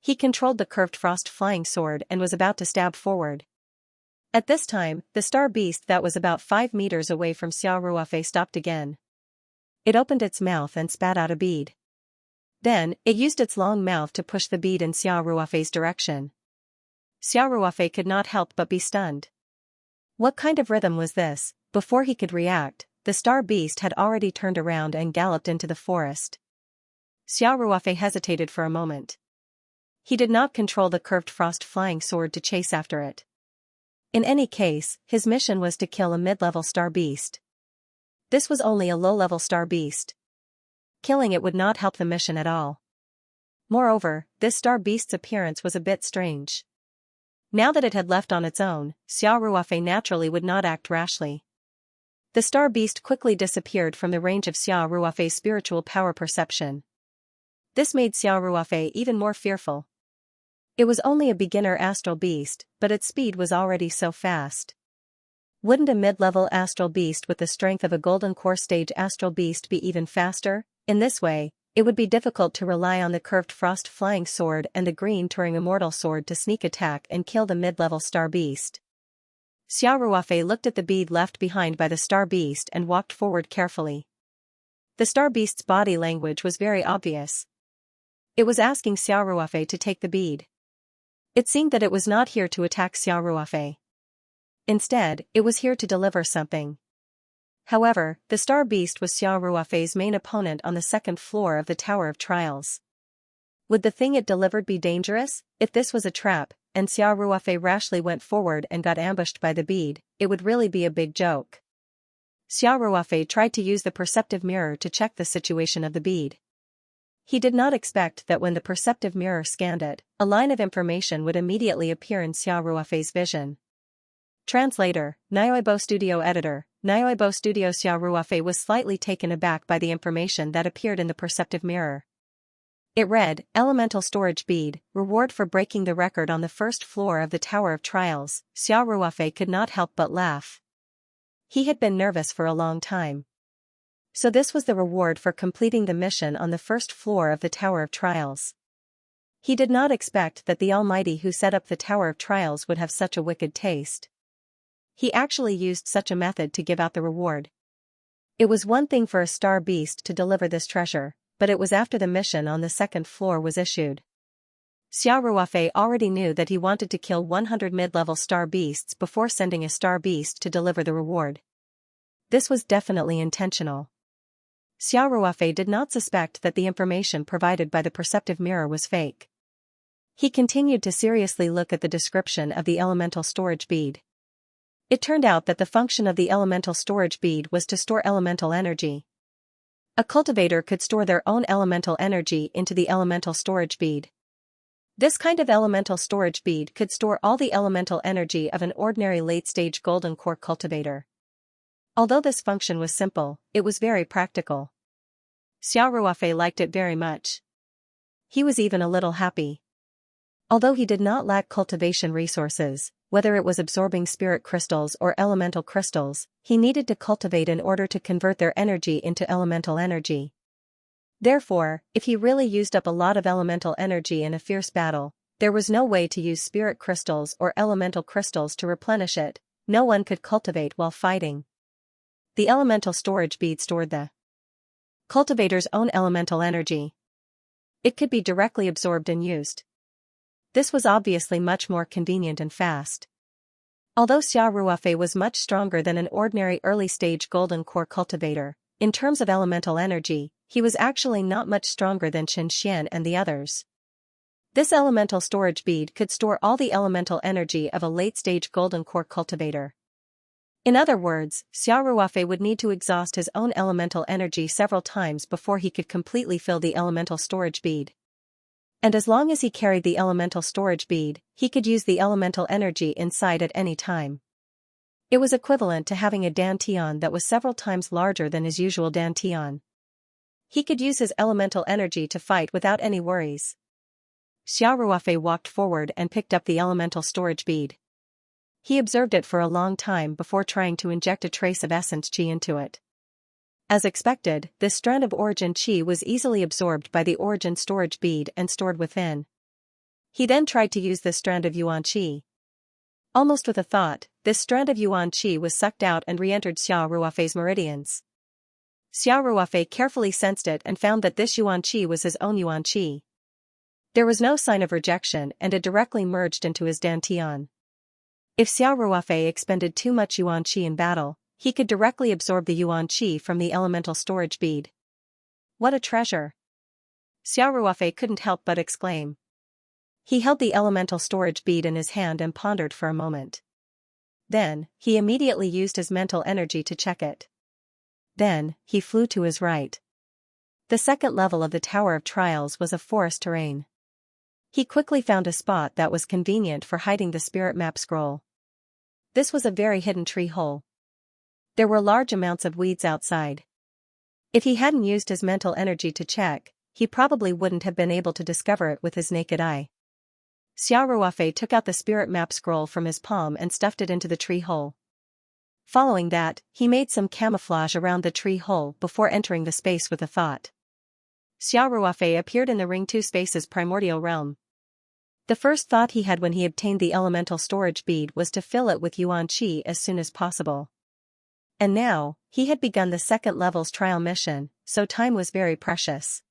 He controlled the curved frost flying sword and was about to stab forward. At this time, the star beast that was about 5 meters away from Xiao Ruofei stopped again. It opened its mouth and spat out a bead. Then, it used its long mouth to push the bead in Xiao Ruofei's direction. Xiao Ruofei could not help but be stunned. What kind of rhythm was this? Before he could react, the star beast had already turned around and galloped into the forest. Xiao Ruofei hesitated for a moment. He did not control the curved frost flying sword to chase after it. In any case, his mission was to kill a mid-level star beast. This was only a low-level star beast. Killing it would not help the mission at all. Moreover, this star beast's appearance was a bit strange. Now that it had left on its own, Xiao Ruofei naturally would not act rashly. The star beast quickly disappeared from the range of Xiao Ruofei's spiritual power perception. This made Xiao Ruofei even more fearful. It was only a beginner astral beast, but its speed was already so fast. Wouldn't a mid-level astral beast with the strength of a golden core stage astral beast be even faster? In this way, it would be difficult to rely on the curved frost flying sword and the green Turing immortal sword to sneak attack and kill the mid-level star beast. Xiao Ruofei looked at the bead left behind by the star beast and walked forward carefully. The star beast's body language was very obvious. It was asking Xiao Ruofei to take the bead. It seemed that it was not here to attack Xiao Ruofei. Instead, it was here to deliver something. However, the star beast was Xiao Ruofei's main opponent on the second floor of the Tower of Trials. Would the thing it delivered be dangerous? If this was a trap, and Xiao Ruofei rashly went forward and got ambushed by the bead, it would really be a big joke. Xiao Ruofei tried to use the perceptive mirror to check the situation of the bead. He did not expect that when the perceptive mirror scanned it, a line of information would immediately appear in Xiao Ruofei's vision. Translator, Nioibo Studio Editor, Nioibo Studio. Xiao Ruofei was slightly taken aback by the information that appeared in the perceptive mirror. It read, Elemental Storage Bead, reward for breaking the record on the first floor of the Tower of Trials. Xiao Ruofei could not help but laugh. He had been nervous for a long time. So this was the reward for completing the mission on the first floor of the Tower of Trials. He did not expect that the Almighty who set up the Tower of Trials would have such a wicked taste. He actually used such a method to give out the reward. It was one thing for a star beast to deliver this treasure, but it was after the mission on the second floor was issued. Xiao Ruofei already knew that he wanted to kill 100 mid-level star beasts before sending a star beast to deliver the reward. This was definitely intentional. Xiao Ruofei did not suspect that the information provided by the perceptive mirror was fake. He continued to seriously look at the description of the elemental storage bead. It turned out that the function of the elemental storage bead was to store elemental energy. A cultivator could store their own elemental energy into the elemental storage bead. This kind of elemental storage bead could store all the elemental energy of an ordinary late-stage golden core cultivator. Although this function was simple, it was very practical. Xiao Ruofei liked it very much. He was even a little happy. Although he did not lack cultivation resources, whether it was absorbing spirit crystals or elemental crystals, he needed to cultivate in order to convert their energy into elemental energy. Therefore, if he really used up a lot of elemental energy in a fierce battle, there was no way to use spirit crystals or elemental crystals to replenish it. No one could cultivate while fighting. The elemental storage bead stored the cultivator's own elemental energy. It could be directly absorbed and used. This was obviously much more convenient and fast. Although Xiao Ruofei was much stronger than an ordinary early-stage golden core cultivator, in terms of elemental energy, he was actually not much stronger than Xianxia and the others. This elemental storage bead could store all the elemental energy of a late-stage golden core cultivator. In other words, Xiao Ruofei would need to exhaust his own elemental energy several times before he could completely fill the elemental storage bead. And as long as he carried the elemental storage bead, he could use the elemental energy inside at any time. It was equivalent to having a dantian that was several times larger than his usual dantian. He could use his elemental energy to fight without any worries. Xiao Ruofei walked forward and picked up the elemental storage bead. He observed it for a long time before trying to inject a trace of essence qi into it. As expected, this strand of origin qi was easily absorbed by the origin storage bead and stored within. He then tried to use this strand of yuan qi. Almost with a thought, this strand of yuan qi was sucked out and re-entered Xiao Ruofei's meridians. Xiao Ruofei carefully sensed it and found that this yuan qi was his own yuan qi. There was no sign of rejection and it directly merged into his dantian. If Xiao Ruofei expended too much yuan qi in battle, he could directly absorb the yuan qi from the elemental storage bead. What a treasure! Xiao Ruofei couldn't help but exclaim. He held the elemental storage bead in his hand and pondered for a moment. Then, he immediately used his mental energy to check it. Then, he flew to his right. The second level of the Tower of Trials was a forest terrain. He quickly found a spot that was convenient for hiding the spirit map scroll. This was a very hidden tree hole. There were large amounts of weeds outside. If he hadn't used his mental energy to check, he probably wouldn't have been able to discover it with his naked eye. Xiao Ruofei took out the spirit map scroll from his palm and stuffed it into the tree hole. Following that, he made some camouflage around the tree hole before entering the space with a thought. Xiao Ruofei appeared in the Ring 2 space's primordial realm. The first thought he had when he obtained the elemental storage bead was to fill it with yuan qi as soon as possible. And now, he had begun the second level's trial mission, so time was very precious.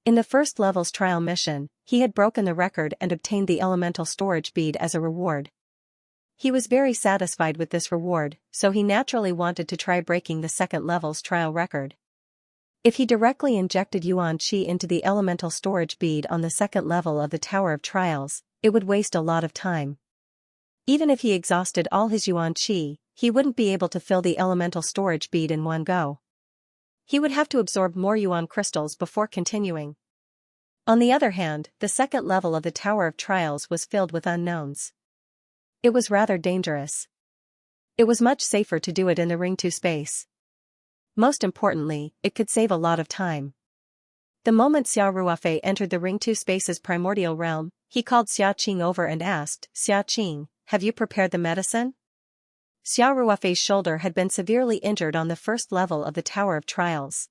In the first level's trial mission, he had broken the record and obtained the elemental storage bead as a reward. He was very satisfied with this reward, so he naturally wanted to try breaking the second level's trial record. If he directly injected yuan qi into the elemental storage bead on the second level of the Tower of Trials, it would waste a lot of time. Even if he exhausted all his yuan qi, he wouldn't be able to fill the elemental storage bead in one go. He would have to absorb more yuan crystals before continuing. On the other hand, the second level of the Tower of Trials was filled with unknowns. It was rather dangerous. It was much safer to do it in the Ring 2 space. Most importantly, it could save a lot of time. The moment Xiao Ruofei entered the Ring 2 space's primordial realm, he called Xia Qing over and asked, "Xia Qing, have you prepared the medicine?" Xiao Ruofei's shoulder had been severely injured on the first level of the Tower of Trials.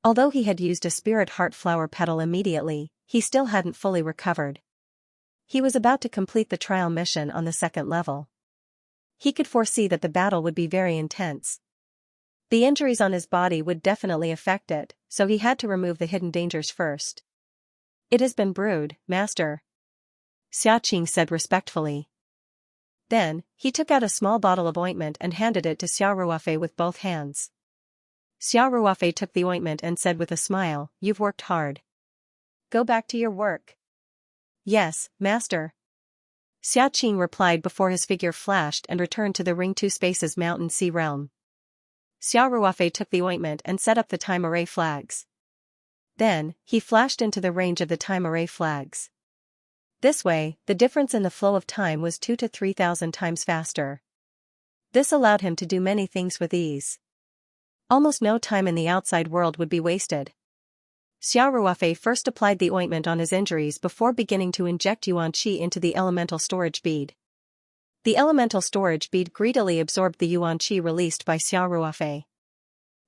Although he had used a spirit heart flower petal immediately, he still hadn't fully recovered. He was about to complete the trial mission on the second level. He could foresee that the battle would be very intense. The injuries on his body would definitely affect it, so he had to remove the hidden dangers first. "It has been brewed, Master," Xia Qing said respectfully. Then, he took out a small bottle of ointment and handed it to Xiao Ruofei with both hands. Xiao Ruofei took the ointment and said with a smile, "You've worked hard. Go back to your work." "Yes, Master," Xia Qing replied before his figure flashed and returned to the Ring 2 space's mountain sea realm. Xiao Ruofei took the ointment and set up the time array flags. Then, he flashed into the range of the time array flags. This way, the difference in the flow of time was 2,000 to 3,000 times faster. This allowed him to do many things with ease. Almost no time in the outside world would be wasted. Xiao Ruofei first applied the ointment on his injuries before beginning to inject yuan qi into the elemental storage bead. The elemental storage bead greedily absorbed the yuan qi released by Xiao Ruofei.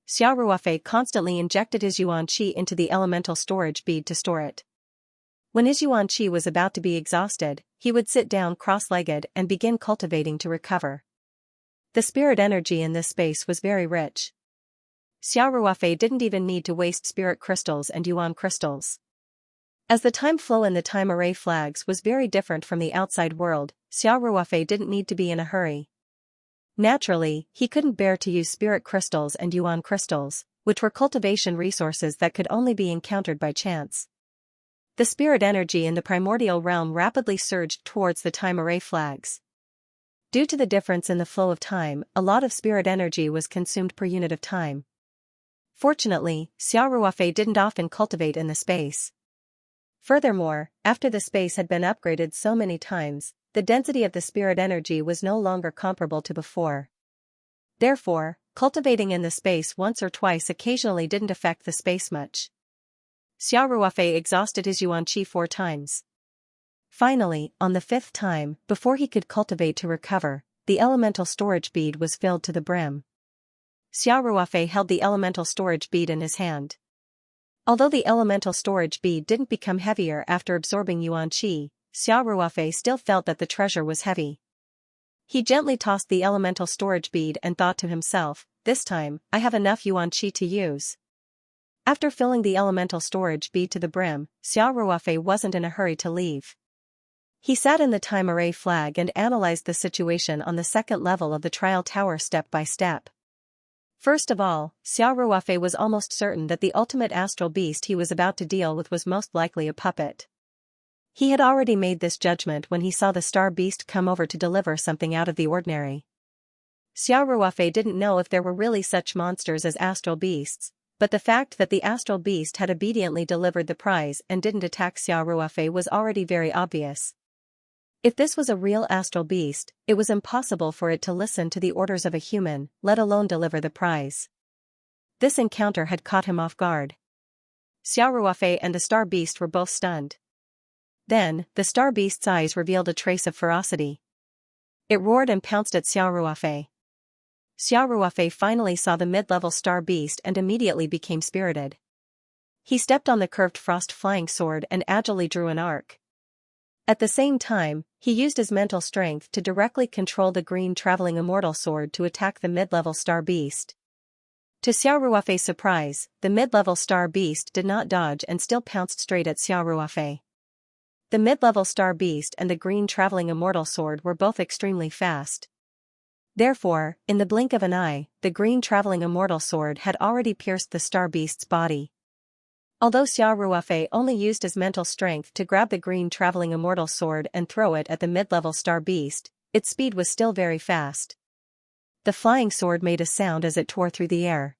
Xiao Ruofei constantly injected his yuan qi into the elemental storage bead to store it. When his yuan qi was about to be exhausted, he would sit down cross-legged and begin cultivating to recover. The spirit energy in this space was very rich. Xiao Ruofei didn't even need to waste spirit crystals and yuan crystals. As the time flow in the time array flags was very different from the outside world, Xiao Ruofei didn't need to be in a hurry. Naturally, he couldn't bear to use spirit crystals and yuan crystals, which were cultivation resources that could only be encountered by chance. The spirit energy in the primordial realm rapidly surged towards the time array flags. Due to the difference in the flow of time, a lot of spirit energy was consumed per unit of time. Fortunately, Xiao Ruofei didn't often cultivate in the space. Furthermore, after the space had been upgraded so many times, the density of the spirit energy was no longer comparable to before. Therefore, cultivating in the space once or twice occasionally didn't affect the space much. Xiao Ruofei exhausted his yuan qi 4 times. Finally, on the 5th time, before he could cultivate to recover, the elemental storage bead was filled to the brim. Xiao Ruofei held the elemental storage bead in his hand. Although the elemental storage bead didn't become heavier after absorbing yuan qi, Xiao Ruofei still felt that the treasure was heavy. He gently tossed the elemental storage bead and thought to himself, "This time, I have enough yuan qi to use." After filling the elemental storage bead to the brim, Xiao Ruofei wasn't in a hurry to leave. He sat in the time array flag and analyzed the situation on the 2nd level of the trial tower step by step. First of all, Xiao Ruofei was almost certain that the ultimate astral beast he was about to deal with was most likely a puppet. He had already made this judgment when he saw the star beast come over to deliver something out of the ordinary. Xiao Ruofei didn't know if there were really such monsters as astral beasts, but the fact that the astral beast had obediently delivered the prize and didn't attack Xiao Ruofei was already very obvious. If this was a real astral beast, it was impossible for it to listen to the orders of a human, let alone deliver the prize. This encounter had caught him off guard. Xiao Ruofei and the star beast were both stunned. Then, the star beast's eyes revealed a trace of ferocity. It roared and pounced at Xiao Ruofei. Xiao Ruofei finally saw the mid-level star beast and immediately became spirited. He stepped on the curved frost flying sword and agilely drew an arc. At the same time, he used his mental strength to directly control the green traveling immortal sword to attack the mid-level star beast. To Xiao Ruofei's surprise, the mid-level star beast did not dodge and still pounced straight at Xiao Ruofei. The mid-level star beast and the green traveling immortal sword were both extremely fast. Therefore, in the blink of an eye, the green traveling immortal sword had already pierced the star beast's body. Although Xiao Ruofei only used his mental strength to grab the green traveling immortal sword and throw it at the mid-level star beast, its speed was still very fast. The flying sword made a sound as it tore through the air.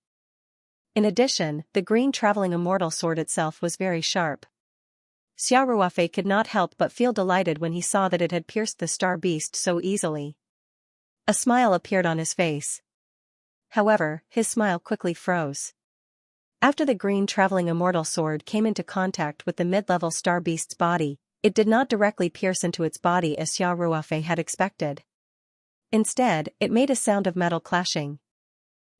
In addition, the green traveling immortal sword itself was very sharp. Xiao Ruofei could not help but feel delighted when he saw that it had pierced the star beast so easily. A smile appeared on his face. However, his smile quickly froze. After the green traveling immortal sword came into contact with the mid-level star beast's body, it did not directly pierce into its body as Xiao Ruofei had expected. Instead, it made a sound of metal clashing.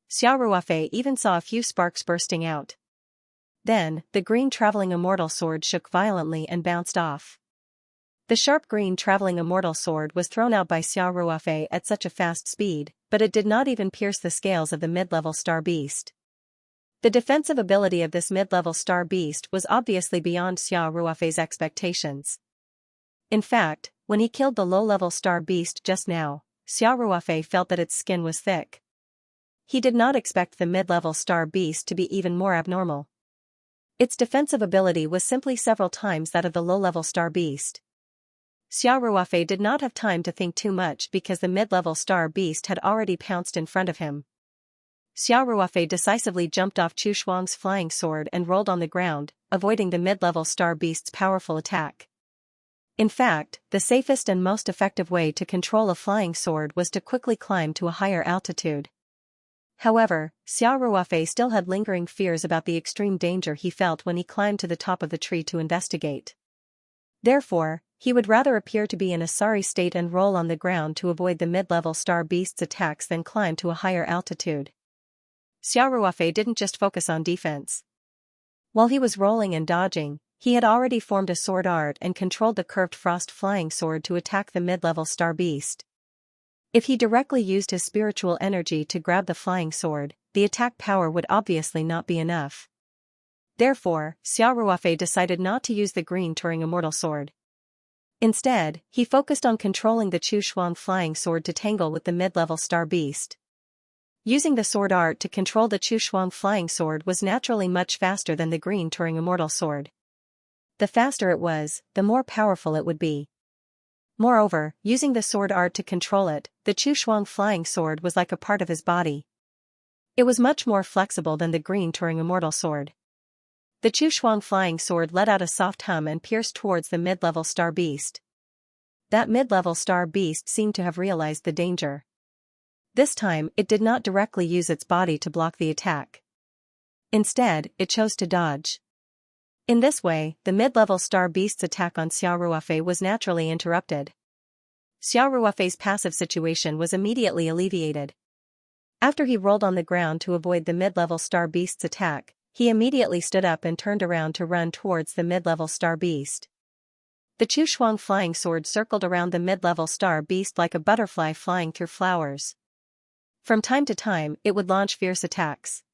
Xiao Ruofei even saw a few sparks bursting out. Then, the green traveling immortal sword shook violently and bounced off. The sharp green traveling immortal sword was thrown out by Xiao Ruofei at such a fast speed, but it did not even pierce the scales of the mid-level star beast. The defensive ability of this mid-level star beast was obviously beyond Xiao Ruofei's expectations. In fact, when he killed the low-level star beast just now, Xiao Ruofei felt that its skin was thick. He did not expect the mid-level star beast to be even more abnormal. Its defensive ability was simply several times that of the low-level star beast. Xiao Ruofei did not have time to think too much because the mid-level star beast had already pounced in front of him. Xiao Ruofei decisively jumped off Chu Shuang's flying sword and rolled on the ground, avoiding the mid-level star beast's powerful attack. In fact, the safest and most effective way to control a flying sword was to quickly climb to a higher altitude. However, Xiao Ruofei still had lingering fears about the extreme danger he felt when he climbed to the top of the tree to investigate. Therefore, he would rather appear to be in a sorry state and roll on the ground to avoid the mid-level star beast's attacks than climb to a higher altitude. Xiao Ruofei didn't just focus on defense. While he was rolling and dodging, he had already formed a sword art and controlled the curved frost flying sword to attack the mid-level star beast. If he directly used his spiritual energy to grab the flying sword, the attack power would obviously not be enough. Therefore, Xiao Ruofei decided not to use the green Turing immortal sword. Instead, he focused on controlling the Chu Shuang flying sword to tangle with the mid-level star beast. Using the sword art to control the Chu Shuang flying sword was naturally much faster than the green Turing immortal sword. The faster it was, the more powerful it would be. Moreover, using the sword art to control it, the Chu Shuang flying sword was like a part of his body. It was much more flexible than the green Turing immortal sword. The Chu Shuang flying sword let out a soft hum and pierced towards the mid-level star beast. that mid-level star beast seemed to have realized the danger. This time, it did not directly use its body to block the attack. Instead, it chose to dodge. In this way, the mid-level star beast's attack on Xiao Ruofei was naturally interrupted. Xiao Ruofei's passive situation was immediately alleviated. After he rolled on the ground to avoid the mid-level star beast's attack, he immediately stood up and turned around to run towards the mid-level star beast. The Chu Shuang flying sword circled around the mid-level star beast like a butterfly flying through flowers. From time to time, it would launch fierce attacks.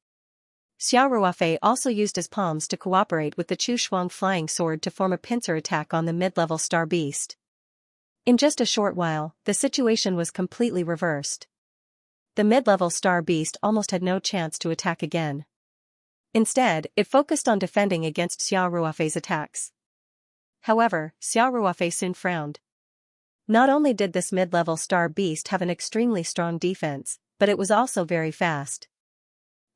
Xiao Ruofei also used his palms to cooperate with the Chu Shuang flying sword to form a pincer attack on the mid-level star beast. In just a short while, the situation was completely reversed. The mid-level star beast almost had no chance to attack again. Instead, it focused on defending against Xiao Ruofei's attacks. However, Xiao Ruofei soon frowned. Not only did this mid-level star beast have an extremely strong defense, but it was also very fast.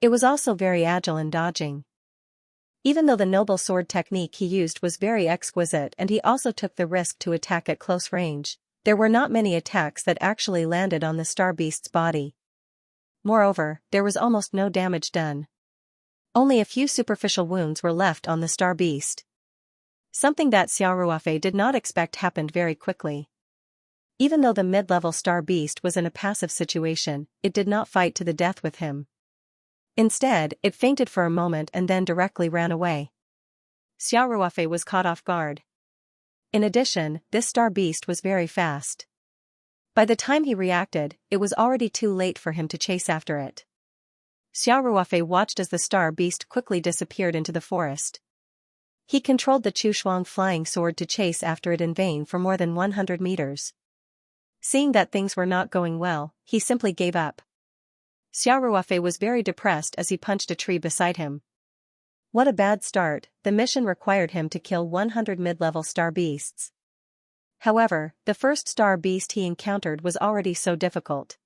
It was also very agile in dodging. Even though the noble sword technique he used was very exquisite and he also took the risk to attack at close range, there were not many attacks that actually landed on the star beast's body. Moreover, there was almost no damage done. Only a few superficial wounds were left on the star beast. Something that Xiao Ruofei did not expect happened very quickly. Even though the mid-level star beast was in a passive situation, it did not fight to the death with him. Instead, it fainted for a moment and then directly ran away. Xiao Ruofei was caught off guard. In addition, this star beast was very fast. By the time he reacted, it was already too late for him to chase after it. Xiao Ruofei watched as the star beast quickly disappeared into the forest. He controlled the Chu Shuang flying sword to chase after it in vain for more than 100 meters. Seeing that things were not going well, he simply gave up. Xiao Ruofei was very depressed as he punched a tree beside him. What a bad start, the mission required him to kill 100 mid-level star beasts. However, the first star beast he encountered was already so difficult.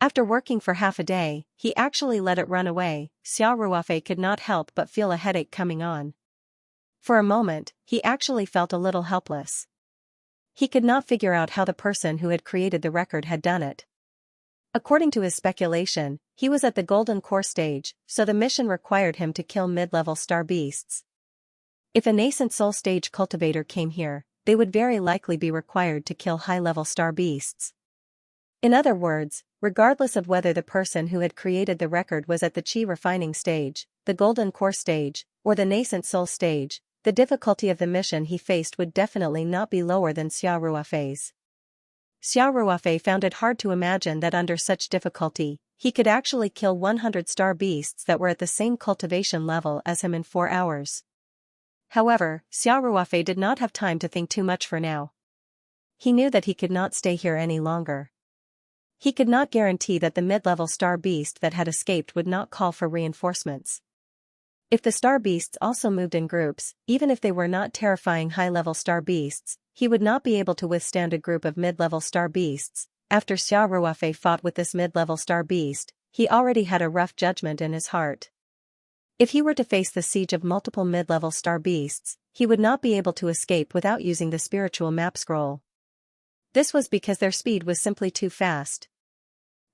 After working for half a day, he actually let it run away. Xiao Ruofei could not help but feel a headache coming on. For a moment, he actually felt a little helpless. He could not figure out how the person who had created the record had done it. According to his speculation, he was at the golden core stage, so the mission required him to kill mid-level star beasts. If a nascent soul stage cultivator came here, they would very likely be required to kill high-level star beasts. In other words, regardless of whether the person who had created the record was at the chi refining stage, the golden core stage, or the nascent soul stage, the difficulty of the mission he faced would definitely not be lower than Xiao Ruofei's. Xiao Ruofei found it hard to imagine that under such difficulty, he could actually kill 100 star beasts that were at the same cultivation level as him in 4 hours. However, Xiao Ruofei did not have time to think too much for now. He knew that he could not stay here any longer. He could not guarantee that the mid-level star beast that had escaped would not call for reinforcements. If the star beasts also moved in groups, even if they were not terrifying high-level star beasts, he would not be able to withstand a group of mid-level star beasts. After Xiao Ruofei fought with this mid-level star beast, he already had a rough judgment in his heart. If he were to face the siege of multiple mid-level star beasts, he would not be able to escape without using the spiritual map scroll. This was because their speed was simply too fast.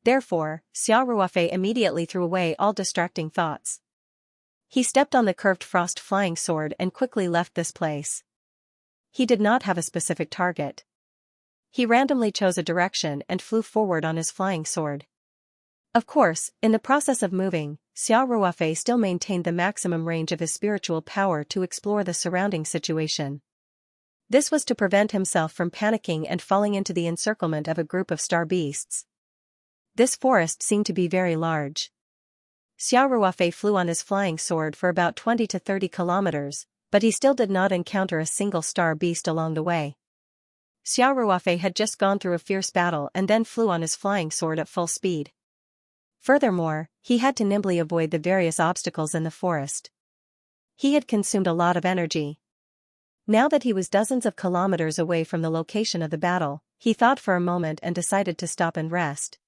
Therefore, Xiao Ruofei immediately threw away all distracting thoughts. He stepped on the curved frost flying sword and quickly left this place. He did not have a specific target. He randomly chose a direction and flew forward on his flying sword. Of course, in the process of moving, Xiao Ruofei still maintained the maximum range of his spiritual power to explore the surrounding situation. This was to prevent himself from panicking and falling into the encirclement of a group of star beasts. This forest seemed to be very large. Xiao Ruofei flew on his flying sword for about 20 to 30 kilometers, but he still did not encounter a single star beast along the way. Xiao Ruofei had just gone through a fierce battle and then flew on his flying sword at full speed. Furthermore, he had to nimbly avoid the various obstacles in the forest. He had consumed a lot of energy. Now that he was dozens of kilometers away from the location of the battle, he thought for a moment and decided to stop and rest.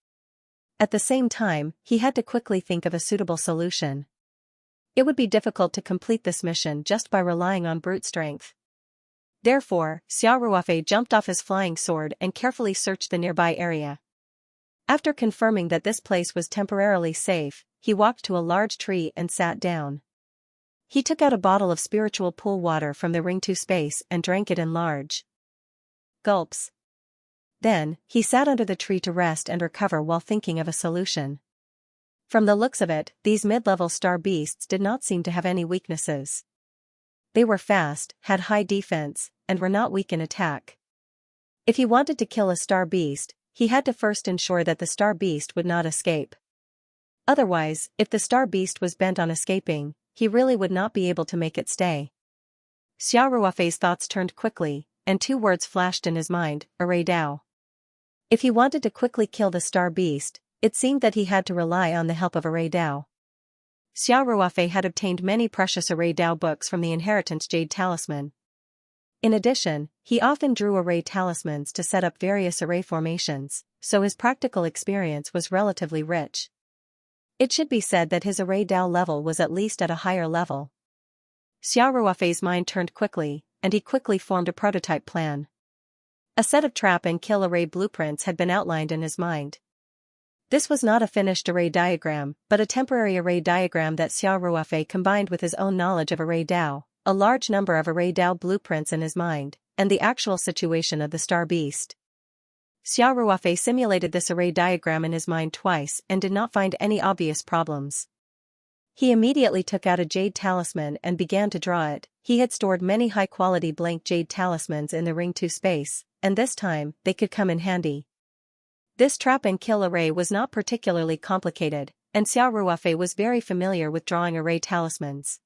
At the same time, he had to quickly think of a suitable solution. It would be difficult to complete this mission just by relying on brute strength. Therefore, Xiao Ruofei jumped off his flying sword and carefully searched the nearby area. After confirming that this place was temporarily safe, he walked to a large tree and sat down. He took out a bottle of spiritual pool water from the ring to space and drank it in large gulps. Then, he sat under the tree to rest and recover while thinking of a solution. From the looks of it, these mid-level star beasts did not seem to have any weaknesses. They were fast, had high defense, and were not weak in attack. If he wanted to kill a star beast, he had to first ensure that the star beast would not escape. Otherwise, if the star beast was bent on escaping, he really would not be able to make it stay. Xiao Ruofei's thoughts turned quickly, and two words flashed in his mind: Array Dao. If he wanted to quickly kill the star beast, it seemed that he had to rely on the help of Array Dao. Xiao Ruofei had obtained many precious Array Dao books from the Inheritance Jade Talisman. In addition, he often drew array talismans to set up various array formations, so his practical experience was relatively rich. It should be said that his Array Dao level was at least at a higher level. Xiao Ruofei's mind turned quickly, and he quickly formed a prototype plan. A set of trap and kill array blueprints had been outlined in his mind. This was not a finished array diagram, but a temporary array diagram that Xiao Ruofei combined with his own knowledge of Array Dao, a large number of Array Dao blueprints in his mind, and the actual situation of the star beast. Xiao Ruofei simulated this array diagram in his mind twice and did not find any obvious problems. He immediately took out a jade talisman and began to draw it. He had stored many high-quality blank jade talismans in the ring to space, and this time, they could come in handy. This trap and kill array was not particularly complicated, and Xiao Ruofei was very familiar with drawing array talismans.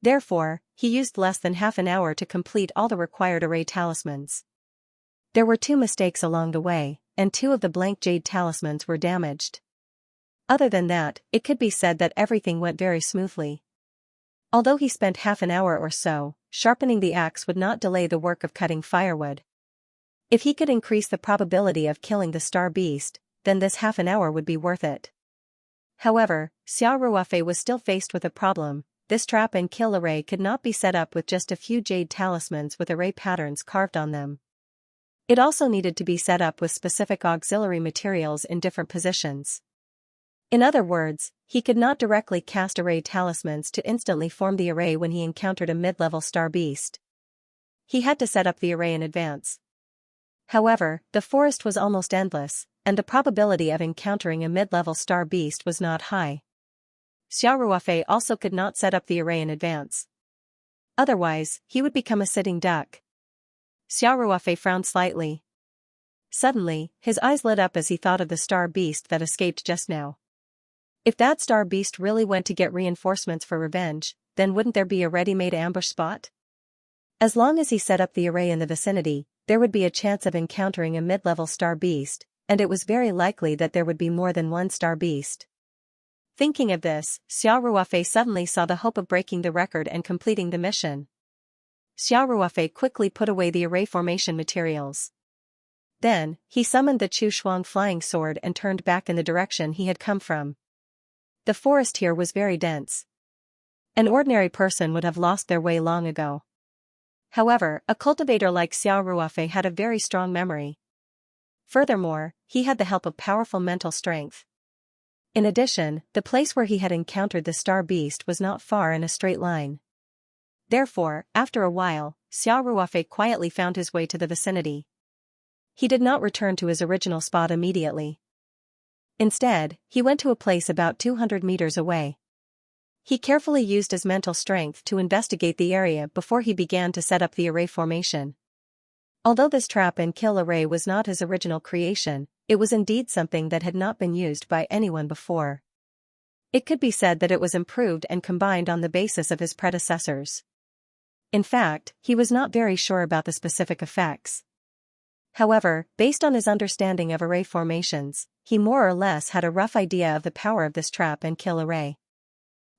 Therefore, he used less than half an hour to complete all the required array talismans. There were 2 mistakes along the way, and 2 of the blank jade talismans were damaged. Other than that, it could be said that everything went very smoothly. Although he spent half an hour or so, sharpening the axe would not delay the work of cutting firewood. If he could increase the probability of killing the star beast, then this half an hour would be worth it. However, Xiao Ruofei was still faced with a problem. This trap and kill array could not be set up with just a few jade talismans with array patterns carved on them. It also needed to be set up with specific auxiliary materials in different positions. In other words, he could not directly cast array talismans to instantly form the array when he encountered a mid-level star beast. He had to set up the array in advance. However, the forest was almost endless, and the probability of encountering a mid-level star beast was not high. Xiao Ruofei also could not set up the array in advance. Otherwise, he would become a sitting duck. Xiao Ruofei frowned slightly. Suddenly, his eyes lit up as he thought of the star beast that escaped just now. If that star beast really went to get reinforcements for revenge, then wouldn't there be a ready-made ambush spot? As long as he set up the array in the vicinity, there would be a chance of encountering a mid-level star beast, and it was very likely that there would be more than one star beast. Thinking of this, Xiao Ruofei suddenly saw the hope of breaking the record and completing the mission. Xiao Ruofei quickly put away the array formation materials. Then, he summoned the Chu Shuang flying sword and turned back in the direction he had come from. The forest here was very dense. An ordinary person would have lost their way long ago. However, a cultivator like Xiao Ruofei had a very strong memory. Furthermore, he had the help of powerful mental strength. In addition, the place where he had encountered the star beast was not far in a straight line. Therefore, after a while, Xiao Ruofei quietly found his way to the vicinity. He did not return to his original spot immediately. Instead, he went to a place about 200 meters away. He carefully used his mental strength to investigate the area before he began to set up the array formation. Although this trap and kill array was not his original creation, it was indeed something that had not been used by anyone before. It could be said that it was improved and combined on the basis of his predecessors. In fact, he was not very sure about the specific effects. However, based on his understanding of array formations, he more or less had a rough idea of the power of this trap and kill array.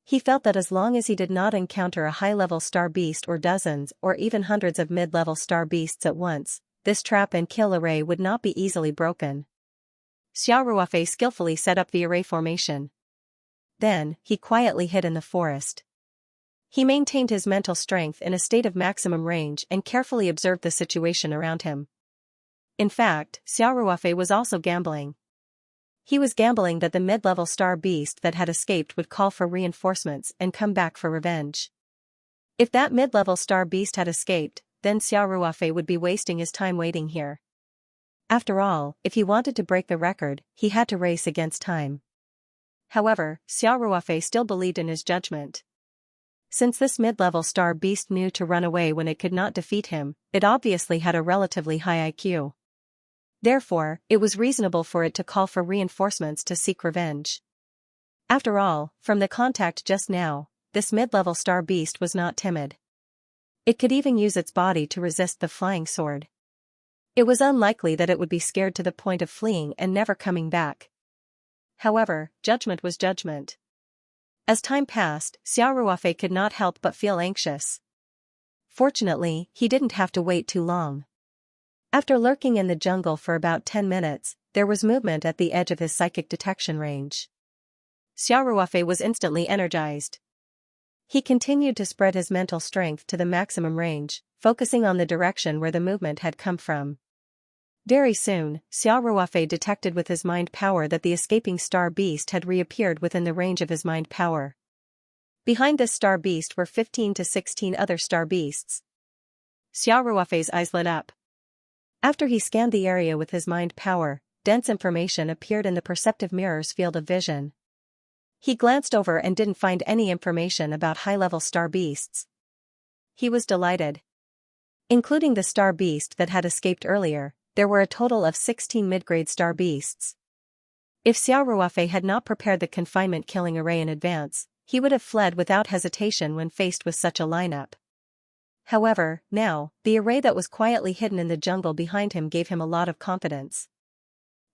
He felt that as long as he did not encounter a high-level star beast or dozens or even hundreds of mid-level star beasts at once, this trap and kill array would not be easily broken. Xiao Ruofei skillfully set up the array formation. Then, he quietly hid in the forest. He maintained his mental strength in a state of maximum range and carefully observed the situation around him. In fact, Xiao Ruofei was also gambling. He was gambling that the mid-level star beast that had escaped would call for reinforcements and come back for revenge. If that mid-level star beast had escaped, then Xiao Ruofei would be wasting his time waiting here. After all, if he wanted to break the record, he had to race against time. However, Xiao Ruofei still believed in his judgment. Since this mid-level star beast knew to run away when it could not defeat him, it obviously had a relatively high IQ. Therefore, it was reasonable for it to call for reinforcements to seek revenge. After all, from the contact just now, this mid-level star beast was not timid. It could even use its body to resist the flying sword. It was unlikely that it would be scared to the point of fleeing and never coming back. However, judgment was judgment. As time passed, Xiao Ruofei could not help but feel anxious. Fortunately, he didn't have to wait too long. After lurking in the jungle for about 10 minutes, there was movement at the edge of his psychic detection range. Xiao Ruofei was instantly energized. He continued to spread his mental strength to the maximum range, focusing on the direction where the movement had come from. Very soon, Xiao Ruofei detected with his mind power that the escaping star beast had reappeared within the range of his mind power. Behind this star beast were 15 to 16 other star beasts. Xiao Ruofei's eyes lit up. After he scanned the area with his mind power, dense information appeared in the perceptive mirror's field of vision. He glanced over and didn't find any information about high-level star beasts. He was delighted. Including the star beast that had escaped earlier, there were a total of 16 mid-grade star beasts. If Xiao Ruofei had not prepared the confinement killing array in advance, he would have fled without hesitation when faced with such a lineup. However, now, the array that was quietly hidden in the jungle behind him gave him a lot of confidence.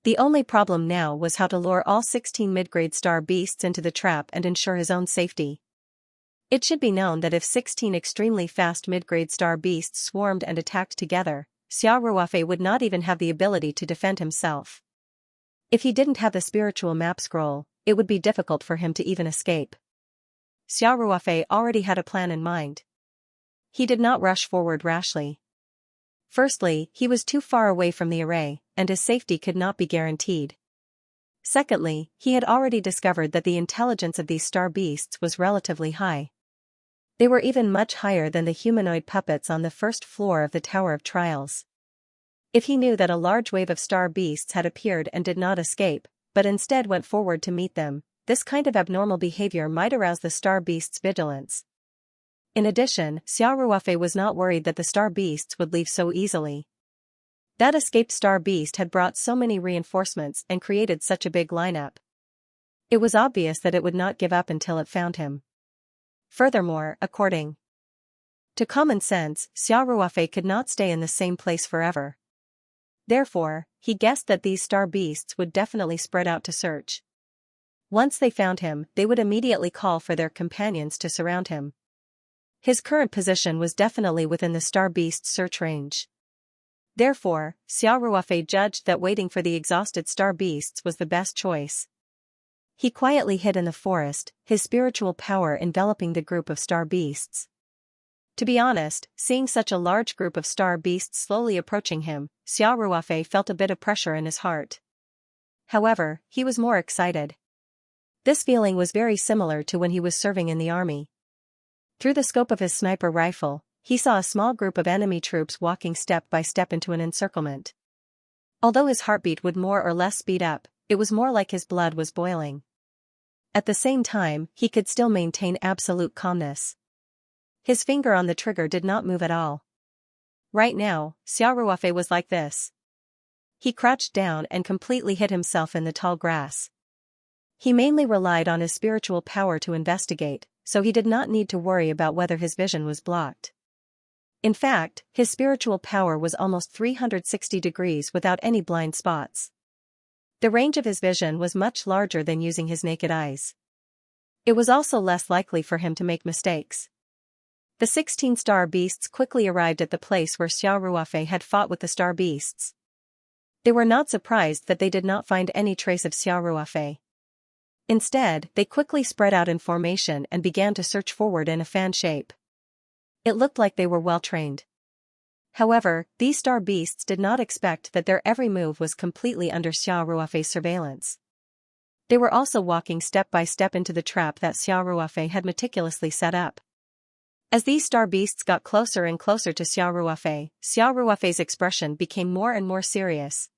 The only problem now was how to lure all 16 mid-grade star beasts into the trap and ensure his own safety. It should be known that if 16 extremely fast mid-grade star beasts swarmed and attacked together, Xiao Ruofei would not even have the ability to defend himself. If he didn't have the spiritual map scroll, it would be difficult for him to even escape. Xiao Ruofei already had a plan in mind. He did not rush forward rashly. Firstly, he was too far away from the array, and his safety could not be guaranteed. Secondly, he had already discovered that the intelligence of these star beasts was relatively high. They were even much higher than the humanoid puppets on the first floor of the Tower of Trials. If he knew that a large wave of star beasts had appeared and did not escape, but instead went forward to meet them, this kind of abnormal behavior might arouse the star beasts' vigilance. In addition, Xiao Ruofei was not worried that the star beasts would leave so easily. That escaped star beast had brought so many reinforcements and created such a big lineup. It was obvious that it would not give up until it found him. Furthermore, according to common sense, Xiao Ruofei could not stay in the same place forever. Therefore, he guessed that these star beasts would definitely spread out to search. Once they found him, they would immediately call for their companions to surround him. His current position was definitely within the star beast's search range. Therefore, Xiao Ruofei judged that waiting for the exhausted star beasts was the best choice. He quietly hid in the forest, his spiritual power enveloping the group of star beasts. To be honest, seeing such a large group of star beasts slowly approaching him, Xiao Ruofei felt a bit of pressure in his heart. However, he was more excited. This feeling was very similar to when he was serving in the army. Through the scope of his sniper rifle, he saw a small group of enemy troops walking step by step into an encirclement. Although his heartbeat would more or less speed up, it was more like his blood was boiling. At the same time, he could still maintain absolute calmness. His finger on the trigger did not move at all. Right now, Xiao Ruofei was like this. He crouched down and completely hid himself in the tall grass. He mainly relied on his spiritual power to investigate, so he did not need to worry about whether his vision was blocked. In fact, his spiritual power was almost 360 degrees without any blind spots. The range of his vision was much larger than using his naked eyes. It was also less likely for him to make mistakes. The 16 star beasts quickly arrived at the place where Xiao Ruofei had fought with the star beasts. They were not surprised that they did not find any trace of Xiao Ruofei. Instead, they quickly spread out in formation and began to surge forward in a fan shape. It looked like they were well trained. However, these star beasts did not expect that their every move was completely under Xiao Ruofei's surveillance. They were also walking step by step into the trap that Xiao Ruofei had meticulously set up. As these star beasts got closer and closer to Xiao Ruofei's expression became more and more serious.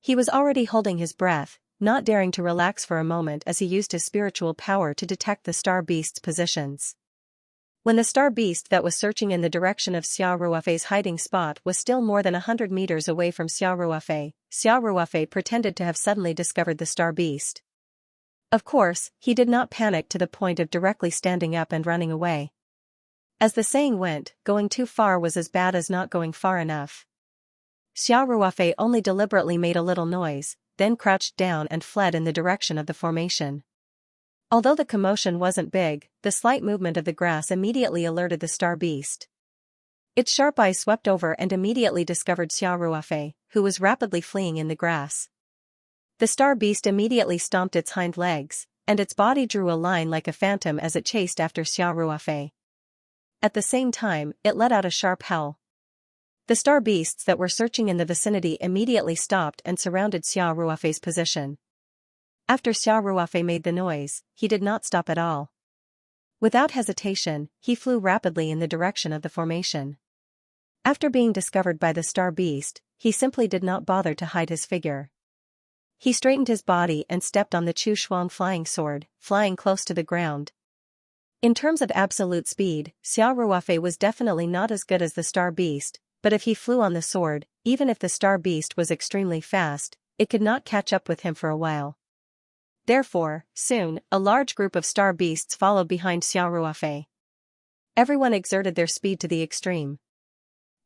He was already holding his breath, not daring to relax for a moment as he used his spiritual power to detect the star beast's positions. When the star beast that was searching in the direction of Xiao Ruofei's hiding spot was still more than 100 meters away from Xiao Ruofei pretended to have suddenly discovered the star beast. Of course, he did not panic to the point of directly standing up and running away. As the saying went, going too far was as bad as not going far enough. Xiao Ruofei only deliberately made a little noise, then crouched down and fled in the direction of the formation. Although the commotion wasn't big, the slight movement of the grass immediately alerted the star beast. Its sharp eyes swept over and immediately discovered Xiao Ruofei, who was rapidly fleeing in the grass. The star beast immediately stomped its hind legs, and its body drew a line like a phantom as it chased after Xiao Ruofei. At the same time, it let out a sharp howl. The star beasts that were searching in the vicinity immediately stopped and surrounded Xiao Ruofei's position. After Xiao Ruofei made the noise, he did not stop at all. Without hesitation, he flew rapidly in the direction of the formation. After being discovered by the star beast, he simply did not bother to hide his figure. He straightened his body and stepped on the Chu Xuan flying sword, flying close to the ground. In terms of absolute speed, Xiao Ruofei was definitely not as good as the star beast, but if he flew on the sword, even if the star beast was extremely fast, it could not catch up with him for a while. Therefore, soon, a large group of star beasts followed behind Xiao Ruofei. Everyone exerted their speed to the extreme.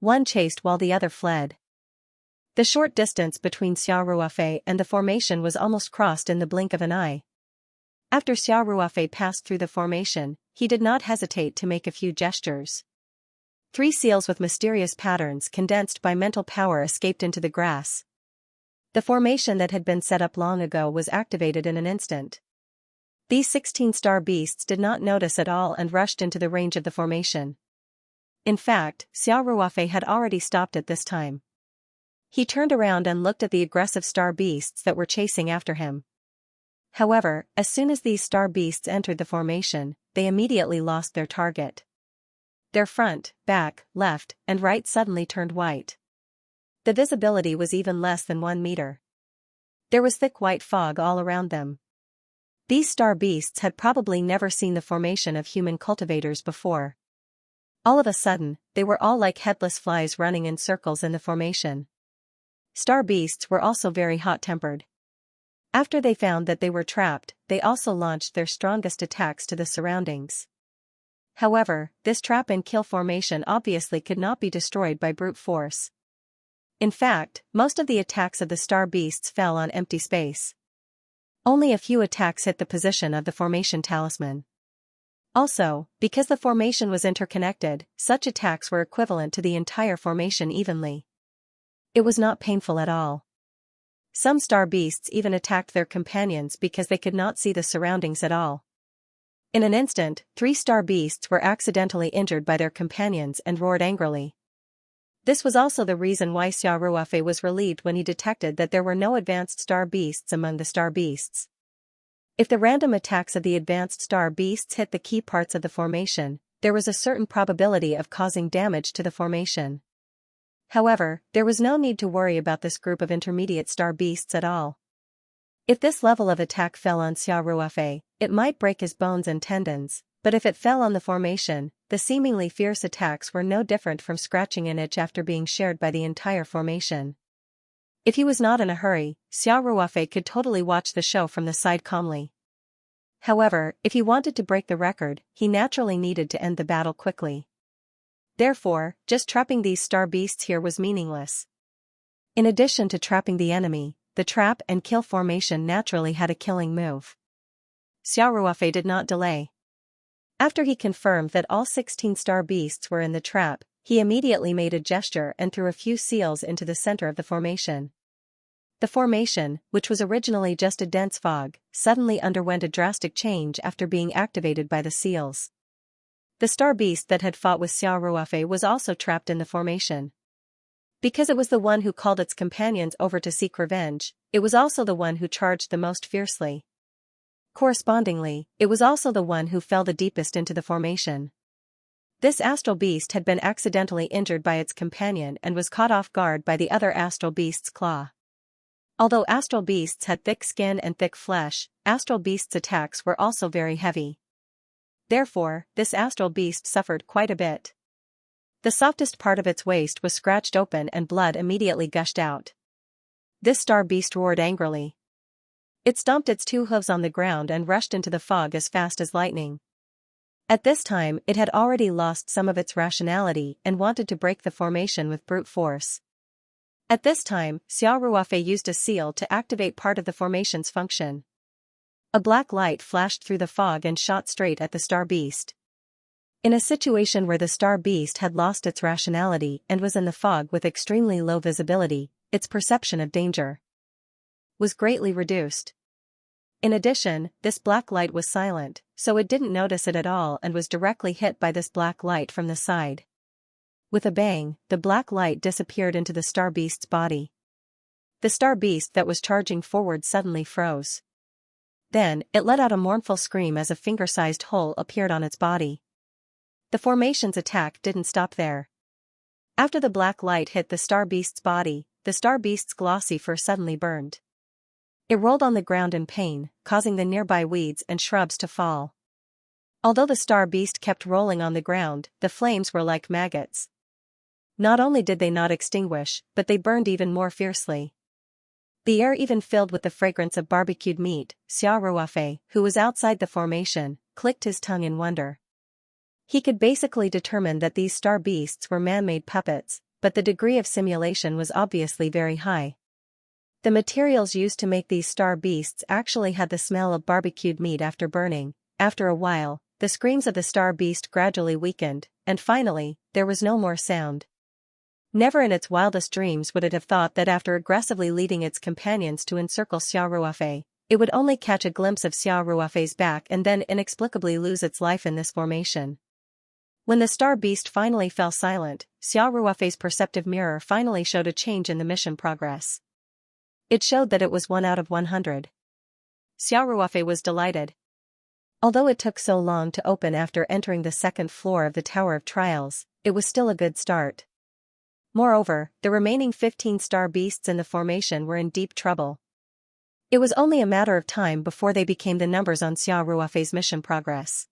One chased while the other fled. The short distance between Xiao Ruofei and the formation was almost crossed in the blink of an eye. After Xiao Ruofei passed through the formation, he did not hesitate to make a few gestures. 3 seals with mysterious patterns condensed by mental power escaped into the grass. The formation that had been set up long ago was activated in an instant. These 16 star beasts did not notice at all and rushed into the range of the formation. In fact, Xiao Ruofei had already stopped at this time. He turned around and looked at the aggressive star beasts that were chasing after him. However, as soon as these star beasts entered the formation, they immediately lost their target. Their front, back, left, and right suddenly turned white. The visibility was even less than 1 meter. There was thick white fog all around them. These star beasts had probably never seen the formation of human cultivators before. All of a sudden, they were all like headless flies running in circles in the formation. Star beasts were also very hot-tempered. After they found that they were trapped, they also launched their strongest attacks to the surroundings. However, this trap-and-kill formation obviously could not be destroyed by brute force. In fact, most of the attacks of the star beasts fell on empty space. Only a few attacks hit the position of the formation talisman. Also, because the formation was interconnected, such attacks were equivalent to the entire formation evenly. It was not painful at all. Some star beasts even attacked their companions because they could not see the surroundings at all. In an instant, 3 star beasts were accidentally injured by their companions and roared angrily. This was also the reason why Xiao Ruofei was relieved when he detected that there were no advanced star beasts among the star beasts. If the random attacks of the advanced star beasts hit the key parts of the formation, there was a certain probability of causing damage to the formation. However, there was no need to worry about this group of intermediate star beasts at all. If this level of attack fell on Xiao Ruofei, it might break his bones and tendons, but if it fell on the formation, the seemingly fierce attacks were no different from scratching an itch after being shared by the entire formation. If he was not in a hurry, Xiao Ruofei could totally watch the show from the side calmly. However, if he wanted to break the record, he naturally needed to end the battle quickly. Therefore, just trapping these star beasts here was meaningless. In addition to trapping the enemy, the trap and kill formation naturally had a killing move. Xiao Ruofei did not delay. After he confirmed that all 16 star beasts were in the trap, he immediately made a gesture and threw a few seals into the center of the formation. The formation, which was originally just a dense fog, suddenly underwent a drastic change after being activated by the seals. The star beast that had fought with Xiao Ruofei was also trapped in the formation. Because it was the one who called its companions over to seek revenge, it was also the one who charged the most fiercely. Correspondingly, it was also the one who fell the deepest into the formation. This astral beast had been accidentally injured by its companion and was caught off guard by the other astral beast's claw. Although astral beasts had thick skin and thick flesh, astral beasts' attacks were also very heavy. Therefore, this astral beast suffered quite a bit. The softest part of its waist was scratched open and blood immediately gushed out. This star beast roared angrily. It stomped its two hooves on the ground and rushed into the fog as fast as lightning. At this time it had already lost some of its rationality and wanted to break the formation with brute force. At this time, Xiao Ruofei used a seal to activate part of the formation's function. A black light flashed through the fog and shot straight at the star beast. In a situation where the star beast had lost its rationality and was in the fog with extremely low visibility, its perception of danger was greatly reduced. In addition, this black light was silent, so it didn't notice it at all and was directly hit by this black light from the side. With a bang, the black light disappeared into the star beast's body. The star beast that was charging forward suddenly froze. Then, it let out a mournful scream as a finger-sized hole appeared on its body. The formation's attack didn't stop there. After the black light hit the star beast's body, the star beast's glossy fur suddenly burned. It rolled on the ground in pain, causing the nearby weeds and shrubs to fall. Although the star beast kept rolling on the ground, the flames were like maggots. Not only did they not extinguish, but they burned even more fiercely. The air even filled with the fragrance of barbecued meat. Xiao Ruofei, who was outside the formation, clicked his tongue in wonder. He could basically determine that these star beasts were man-made puppets, but the degree of simulation was obviously very high. The materials used to make these star beasts actually had the smell of barbecued meat after burning. After a while, the screams of the star beast gradually weakened, and finally, there was no more sound. Never in its wildest dreams would it have thought that after aggressively leading its companions to encircle Xiao Ruofei, it would only catch a glimpse of Xiao Ruofei's back and then inexplicably lose its life in this formation. When the star beast finally fell silent, Xiao Ruofei's perceptive mirror finally showed a change in the mission progress. It showed that it was 1 out of 100. Xiao Ruofei was delighted. Although it took so long to open after entering the second floor of the Tower of Trials, it was still a good start. Moreover, the remaining 15 star beasts in the formation were in deep trouble. It was only a matter of time before they became the numbers on Xiao Ruofei's mission progress.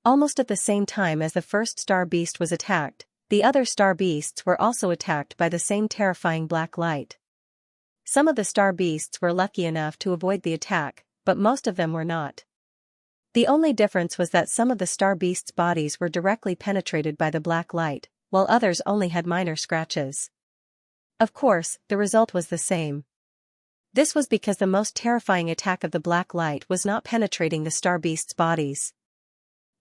Almost at the same time as the first star beast was attacked, the other star beasts were also attacked by the same terrifying black light. Some of the star beasts were lucky enough to avoid the attack, but most of them were not. The only difference was that some of the star beasts' bodies were directly penetrated by the black light, while others only had minor scratches. Of course, the result was the same. This was because the most terrifying attack of the black light was not penetrating the star beasts' bodies.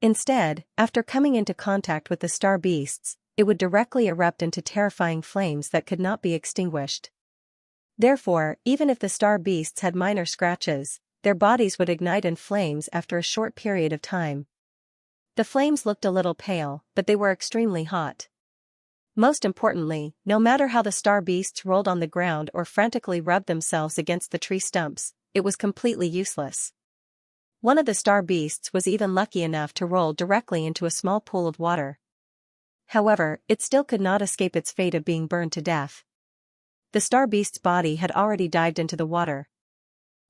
Instead, after coming into contact with the star beasts, it would directly erupt into terrifying flames that could not be extinguished. Therefore, even if the star beasts had minor scratches, their bodies would ignite in flames after a short period of time. The flames looked a little pale, but they were extremely hot. Most importantly, no matter how the star beasts rolled on the ground or frantically rubbed themselves against the tree stumps, it was completely useless. One of the star beasts was even lucky enough to roll directly into a small pool of water. However, it still could not escape its fate of being burned to death. The star beast's body had already dived into the water.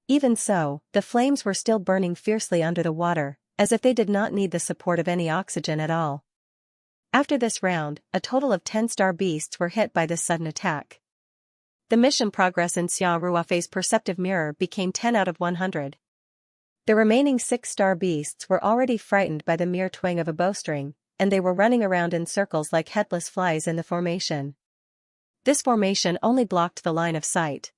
Even so, the flames were still burning fiercely under the water, as if they did not need the support of any oxygen at all. After this round, a total of 10 star beasts were hit by this sudden attack. The mission progress in Xiao Ruofei's perceptive mirror became 10 out of 100. The remaining 6 star beasts were already frightened by the mere twang of a bowstring, and they were running around in circles like headless flies in the formation. This formation only blocked the line of sight.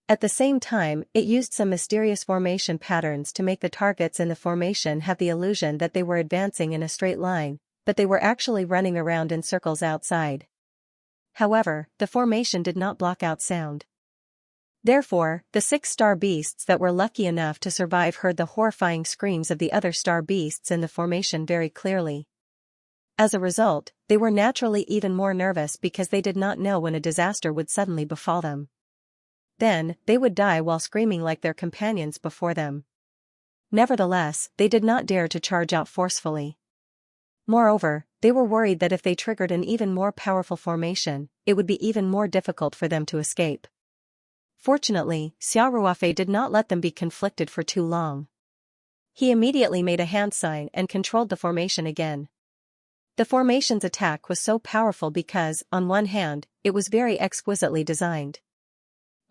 At the same time, it used some mysterious formation patterns to make the targets in the formation have the illusion that they were advancing in a straight line, but they were actually running around in circles outside. However, the formation did not block out sound. Therefore, the 6 star beasts that were lucky enough to survive heard the horrifying screams of the other star beasts in the formation very clearly. As a result, they were naturally even more nervous because they did not know when a disaster would suddenly befall them. Then, they would die while screaming like their companions before them. Nevertheless, they did not dare to charge out forcefully. Moreover, they were worried that if they triggered an even more powerful formation, it would be even more difficult for them to escape. Fortunately, Xiao Ruofei did not let them be conflicted for too long. He immediately made a hand sign and controlled the formation again. The formation's attack was so powerful because, on one hand, it was very exquisitely designed.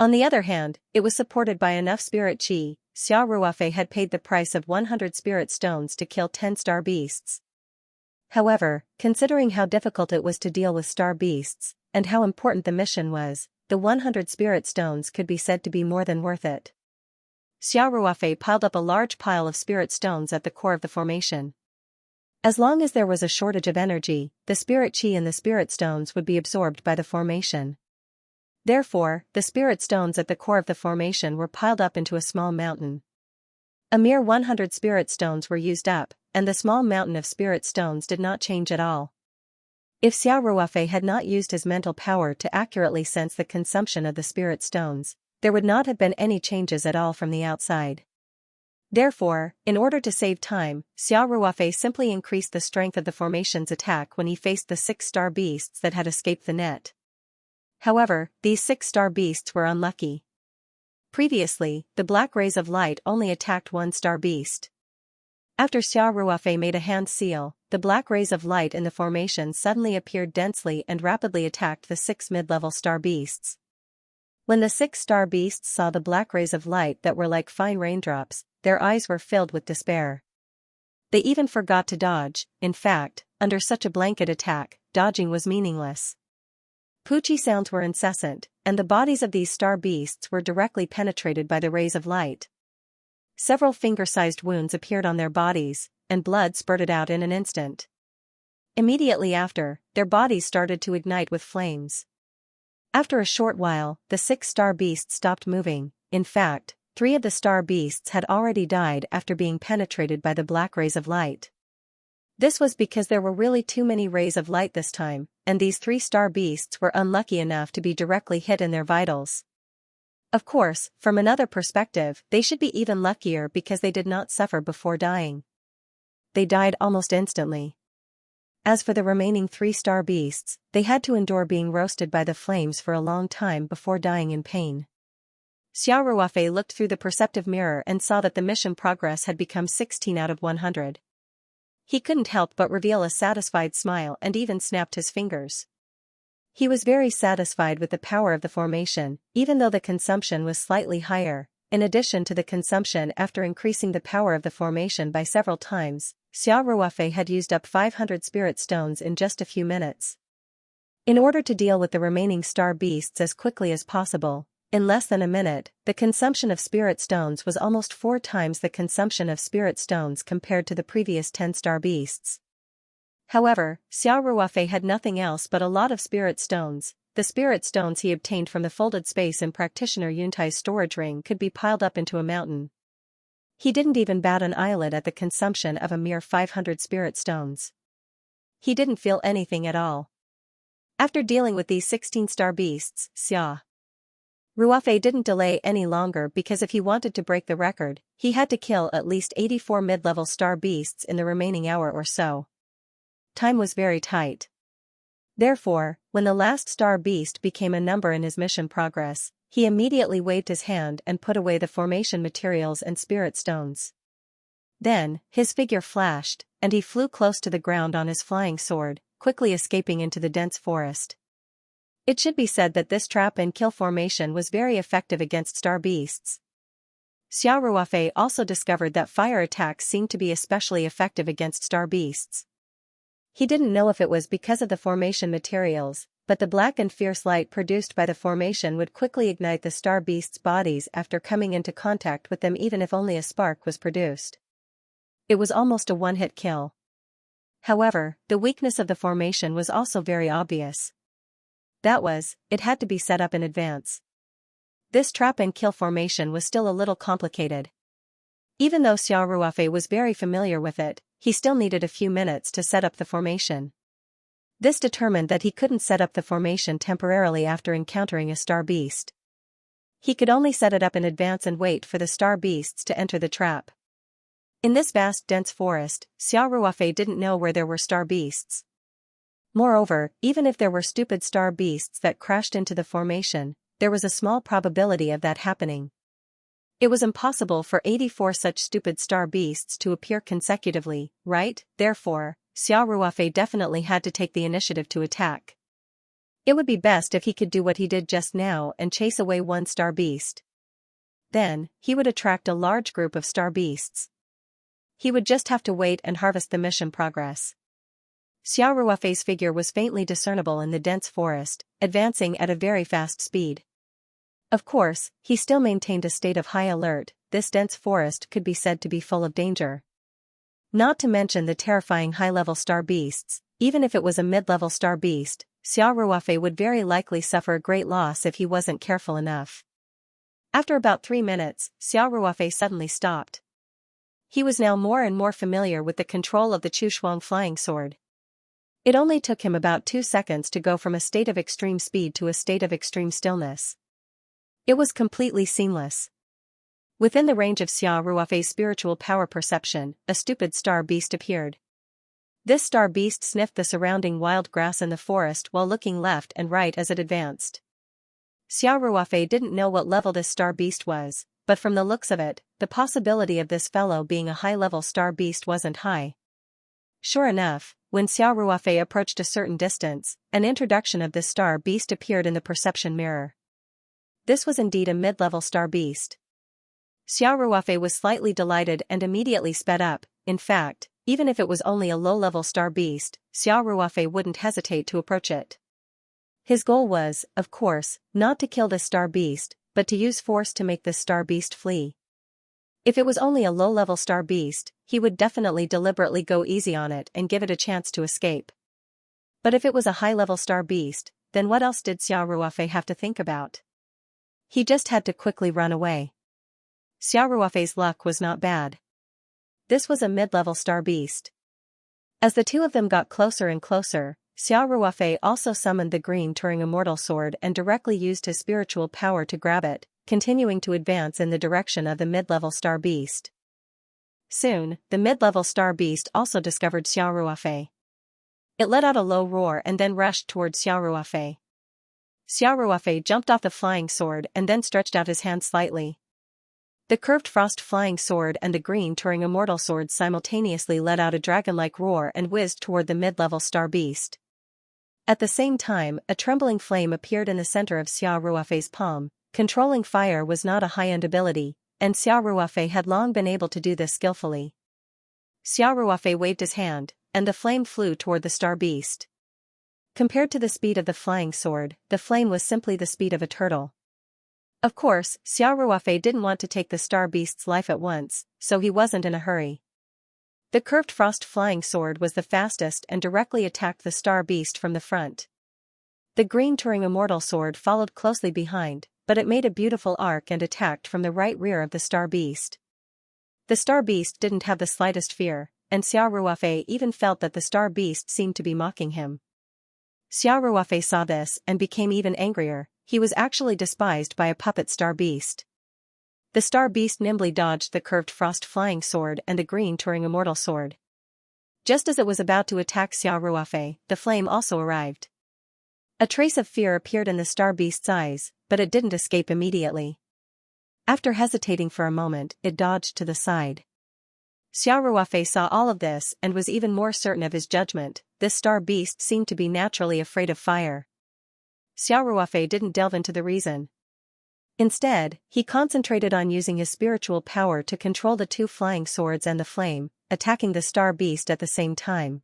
On the other hand, it was supported by enough spirit qi. Xiao Ruofei had paid the price of 100 spirit stones to kill 10 star beasts. However, considering how difficult it was to deal with star beasts, and how important the mission was, the 100 spirit stones could be said to be more than worth it. Xiao Ruofei piled up a large pile of spirit stones at the core of the formation. As long as there was a shortage of energy, the spirit qi in the spirit stones would be absorbed by the formation. Therefore, the spirit stones at the core of the formation were piled up into a small mountain. A mere 100 spirit stones were used up, and the small mountain of spirit stones did not change at all. If Xiao Ruofei had not used his mental power to accurately sense the consumption of the spirit stones, there would not have been any changes at all from the outside. Therefore, in order to save time, Xiao Ruofei simply increased the strength of the formation's attack when he faced the 6 star beasts that had escaped the net. However, these 6 star beasts were unlucky. Previously, the black rays of light only attacked 1 star beast. After Xiao Ruofei made a hand seal, the black rays of light in the formation suddenly appeared densely and rapidly attacked the 6 mid-level star beasts. When the 6 star beasts saw the black rays of light that were like fine raindrops, their eyes were filled with despair. They even forgot to dodge. In fact, under such a blanket attack, dodging was meaningless. Poochie sounds were incessant, and the bodies of these star beasts were directly penetrated by the rays of light. Several finger-sized wounds appeared on their bodies, and blood spurted out in an instant. Immediately after, their bodies started to ignite with flames. After a short while, the 6 star beasts stopped moving. In fact, 3 of the star beasts had already died after being penetrated by the black rays of light. This was because there were really too many rays of light this time, and these 3 star beasts were unlucky enough to be directly hit in their vitals. Of course, from another perspective, they should be even luckier because they did not suffer before dying. They died almost instantly. As for the remaining 3 star beasts, they had to endure being roasted by the flames for a long time before dying in pain. Xiao Ruofei looked through the perceptive mirror and saw that the mission progress had become 16 out of 100. He couldn't help but reveal a satisfied smile and even snapped his fingers. He was very satisfied with the power of the formation, even though the consumption was slightly higher. In addition to the consumption after increasing the power of the formation by several times, Xiao Ruofei had used up 500 spirit stones in just a few minutes. In order to deal with the remaining star beasts as quickly as possible, in less than a minute, the consumption of spirit stones was almost 4 times the consumption of spirit stones compared to the previous 10 star beasts. However, Xiao Ruofei had nothing else but a lot of spirit stones. The spirit stones he obtained from the folded space in Practitioner Yuntai's storage ring could be piled up into a mountain. He didn't even bat an eyelid at the consumption of a mere 500 spirit stones. He didn't feel anything at all. After dealing with these 16 star beasts, Xiao Ruofei didn't delay any longer because if he wanted to break the record, he had to kill at least 84 mid-level star beasts in the remaining hour or so. Time was very tight. Therefore, when the last star beast became a number in his mission progress, he immediately waved his hand and put away the formation materials and spirit stones. Then, his figure flashed, and he flew close to the ground on his flying sword, quickly escaping into the dense forest. It should be said that this trap and kill formation was very effective against star beasts. Xiao Ruofei also discovered that fire attacks seemed to be especially effective against star beasts. He didn't know if it was because of the formation materials, but the black and fierce light produced by the formation would quickly ignite the star beasts' bodies after coming into contact with them even if only a spark was produced. It was almost a one-hit kill. However, the weakness of the formation was also very obvious. That was, it had to be set up in advance. This trap-and-kill formation was still a little complicated. Even though Xiao Ruofei was very familiar with it, he still needed a few minutes to set up the formation. This determined that he couldn't set up the formation temporarily after encountering a star beast. He could only set it up in advance and wait for the star beasts to enter the trap. In this vast dense forest, Xiao Ruofei didn't know where there were star beasts. Moreover, even if there were stupid star beasts that crashed into the formation, there was a small probability of that happening. It was impossible for 84 such stupid star beasts to appear consecutively, right? Therefore, Xiao Ruofei definitely had to take the initiative to attack. It would be best if he could do what he did just now and chase away one star beast. Then, he would attract a large group of star beasts. He would just have to wait and harvest the mission progress. Xiao Ruofei's figure was faintly discernible in the dense forest, advancing at a very fast speed. Of course, he still maintained a state of high alert. This dense forest could be said to be full of danger. Not to mention the terrifying high-level star beasts. Even if it was a mid-level star beast, Xiao Ruofei would very likely suffer a great loss if he wasn't careful enough. After about 3 minutes, Xiao Ruofei suddenly stopped. He was now more and more familiar with the control of the Chushuang flying sword. It only took him about 2 seconds to go from a state of extreme speed to a state of extreme stillness. It was completely seamless. Within the range of Xiao Ruofei's spiritual power perception, a stupid star beast appeared. This star beast sniffed the surrounding wild grass in the forest while looking left and right as it advanced. Xiao Ruofei didn't know what level this star beast was, but from the looks of it, the possibility of this fellow being a high-level star beast wasn't high. Sure enough, when Xiao Ruofei approached a certain distance, an introduction of this star beast appeared in the perception mirror. This was indeed a mid-level star beast. Xiao Ruofei was slightly delighted and immediately sped up. In fact, even if it was only a low-level star beast, Xiao Ruofei wouldn't hesitate to approach it. His goal was, of course, not to kill this star beast, but to use force to make this star beast flee. If it was only a low-level star beast, he would definitely deliberately go easy on it and give it a chance to escape. But if it was a high-level star beast, then what else did Xiao Ruofei have to think about? He just had to quickly run away. Xiao Ruofei's luck was not bad. This was a mid-level star beast. As the two of them got closer and closer, Xiao Ruofei also summoned the green Turing Immortal Sword and directly used his spiritual power to grab it, continuing to advance in the direction of the mid-level star beast. Soon, the mid-level star beast also discovered Xiao Ruofei. It let out a low roar and then rushed towards Xiao Ruofei. Xiao Ruofei jumped off the flying sword and then stretched out his hand slightly. The curved frost flying sword and the green Turing Immortal Sword simultaneously let out a dragon-like roar and whizzed toward the mid-level star beast. At the same time, a trembling flame appeared in the center of Xiao Ruofei's palm. Controlling fire was not a high-end ability, and Xiao Ruofei had long been able to do this skillfully. Xiao Ruofei waved his hand, and the flame flew toward the star beast. Compared to the speed of the flying sword, the flame was simply the speed of a turtle. Of course, Xiao Ruofei didn't want to take the star beast's life at once, so he wasn't in a hurry. The curved frost flying sword was the fastest and directly attacked the star beast from the front. The green Turing Immortal Sword followed closely behind, but it made a beautiful arc and attacked from the right rear of the star beast. The star beast didn't have the slightest fear, and Xiao Ruofei even felt that the star beast seemed to be mocking him. Xiao Ruofei saw this and became even angrier. He was actually despised by a puppet star beast. The star beast nimbly dodged the curved frost flying sword and the green Turing Immortal Sword. Just as it was about to attack Xiao Ruofei, the flame also arrived. A trace of fear appeared in the star beast's eyes, but it didn't escape immediately. After hesitating for a moment, it dodged to the side. Xiao Ruofei saw all of this and was even more certain of his judgment. This star beast seemed to be naturally afraid of fire. Xiao Ruofei didn't delve into the reason. Instead, he concentrated on using his spiritual power to control the two flying swords and the flame, attacking the star beast at the same time.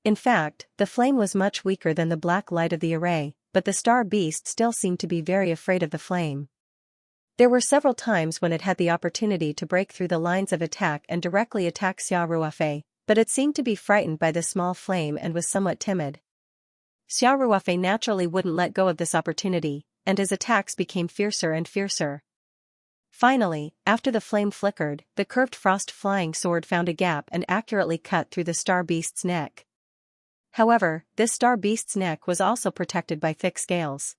In fact, the flame was much weaker than the black light of the array, but the star beast still seemed to be very afraid of the flame. There were several times when it had the opportunity to break through the lines of attack and directly attack Xiao Ruofei, but it seemed to be frightened by the small flame and was somewhat timid. Xiao Ruofei naturally wouldn't let go of this opportunity. and his attacks became fiercer and fiercer. Finally, after the flame flickered, the curved frost flying sword found a gap and accurately cut through the star beast's neck. However, this star beast's neck was also protected by thick scales.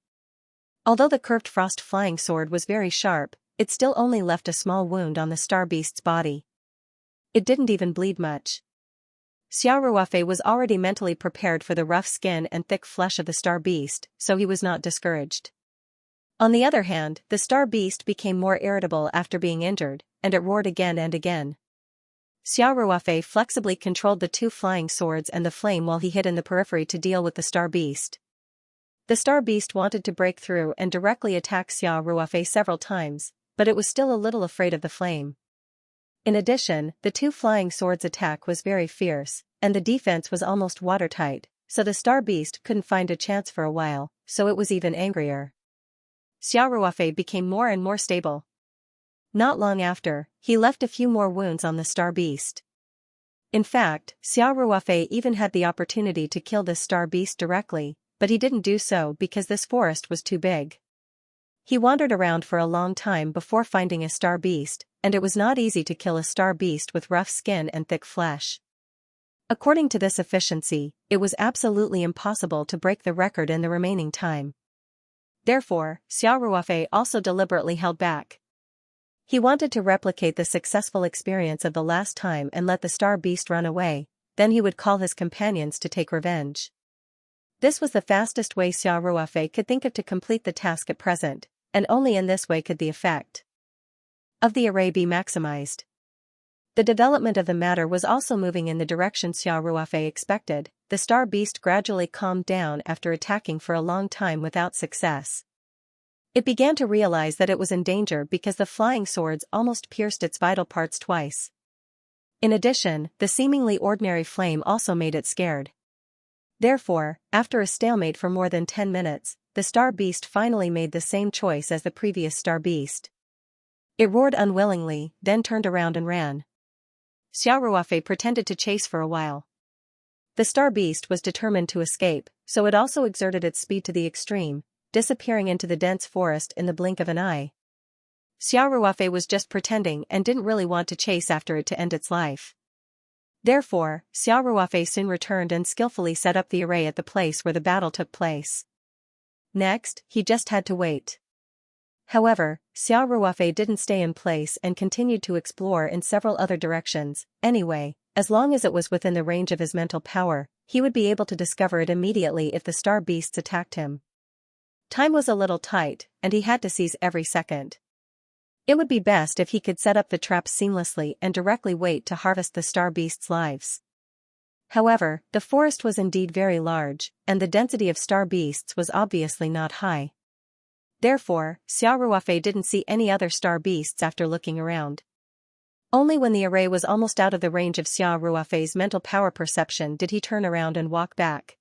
Although the curved frost flying sword was very sharp, it still only left a small wound on the star beast's body. It didn't even bleed much. Xiao Ruofei was already mentally prepared for the rough skin and thick flesh of the star beast, so he was not discouraged. On the other hand, the star beast became more irritable after being injured, and it roared again and again. Xiao Ruofei flexibly controlled the two flying swords and the flame while he hid in the periphery to deal with the star beast. The star beast wanted to break through and directly attack Xiao Ruofei several times, but it was still a little afraid of the flame. In addition, the two flying swords' attack was very fierce, and the defense was almost watertight, so the star beast couldn't find a chance for a while, so it was even angrier. Xiao Ruofei became more and more stable. Not long after, he left a few more wounds on the star beast. In fact, Xiao Ruofei even had the opportunity to kill this star beast directly, but he didn't do so because this forest was too big. He wandered around for a long time before finding a star beast, and it was not easy to kill a star beast with rough skin and thick flesh. According to this efficiency, it was absolutely impossible to break the record in the remaining time. Therefore, Xiao Ruofei also deliberately held back. He wanted to replicate the successful experience of the last time and let the star beast run away, then he would call his companions to take revenge. This was the fastest way Xiao Ruofei could think of to complete the task at present, and only in this way could the effect of the array be maximized. The development of the matter was also moving in the direction Xiao Ruofei expected. The star beast gradually calmed down after attacking for a long time without success. It began to realize that it was in danger because the flying swords almost pierced its vital parts twice. In addition, the seemingly ordinary flame also made it scared. Therefore, after a stalemate for more than 10 minutes, the star beast finally made the same choice as the previous star beast. It roared unwillingly, then turned around and ran. Xiao Ruofei pretended to chase for a while. The star beast was determined to escape, so it also exerted its speed to the extreme, disappearing into the dense forest in the blink of an eye. Xiao Ruofei was just pretending and didn't really want to chase after it to end its life. Therefore, Xiao Ruofei soon returned and skillfully set up the array at the place where the battle took place. Next, he just had to wait. However, Xiao Ruofei didn't stay in place and continued to explore in several other directions. Anyway, as long as it was within the range of his mental power, he would be able to discover it immediately if the star beasts attacked him. Time was a little tight, and he had to seize every second. It would be best if he could set up the traps seamlessly and directly wait to harvest the star beasts' lives. However, the forest was indeed very large, and the density of star beasts was obviously not high. Therefore, Xiao Ruofei didn't see any other star beasts after looking around. Only when the array was almost out of the range of Xiao Ruofei's mental power perception did he turn around and walk back.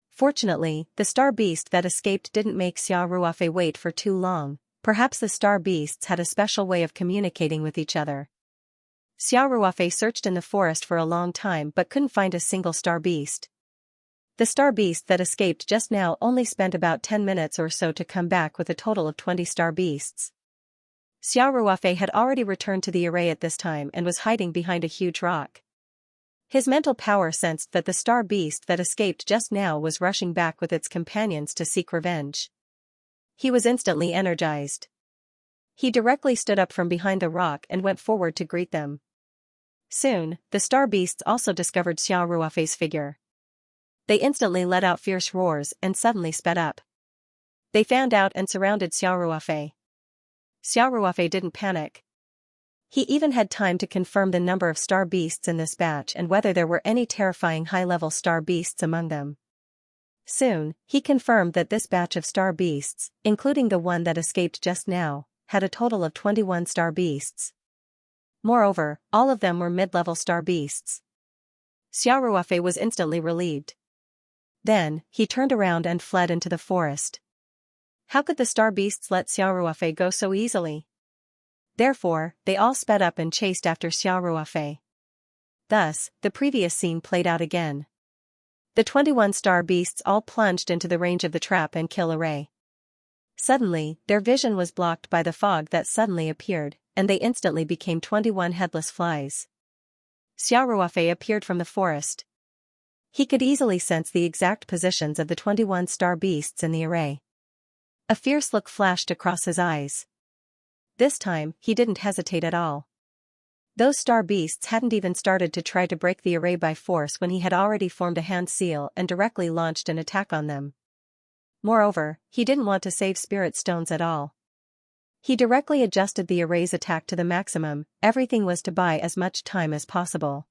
Fortunately, the star beast that escaped didn't make Xiao Ruofei wait for too long. Perhaps the star beasts had a special way of communicating with each other. Xiao Ruofei searched in the forest for a long time but couldn't find a single star beast. The star beast that escaped just now only spent about 10 minutes or so to come back with a total of 20 star beasts. Xiao Ruofei had already returned to the array at this time and was hiding behind a huge rock. His mental power sensed that the star beast that escaped just now was rushing back with its companions to seek revenge. He was instantly energized. He directly stood up from behind the rock and went forward to greet them. Soon, the star beasts also discovered Xiao Ruofei's figure. They instantly let out fierce roars and suddenly sped up. They fanned out and surrounded Xiao Ruofei. Xiao Ruofei didn't panic. He even had time to confirm the number of star beasts in this batch and whether there were any terrifying high-level star beasts among them. Soon, he confirmed that this batch of star beasts, including the one that escaped just now, had a total of 21 star beasts. Moreover, all of them were mid-level star beasts. Xiao Ruofei was instantly relieved. Then, he turned around and fled into the forest. How could the star beasts let Xiao Ruofei go so easily? Therefore, they all sped up and chased after Xiao Ruofei. Thus, the previous scene played out again. The 21 star beasts all plunged into the range of the trap and kill array. Suddenly, their vision was blocked by the fog that suddenly appeared, and they instantly became 21 headless flies. Xiaoruofei appeared from the forest. He could easily sense the exact positions of the 21 star beasts in the array. A fierce look flashed across his eyes. This time, he didn't hesitate at all. Those star beasts hadn't even started to try to break the array by force when he had already formed a hand seal and directly launched an attack on them. Moreover, he didn't want to save spirit stones at all. He directly adjusted the array's attack to the maximum. Everything was to buy as much time as possible.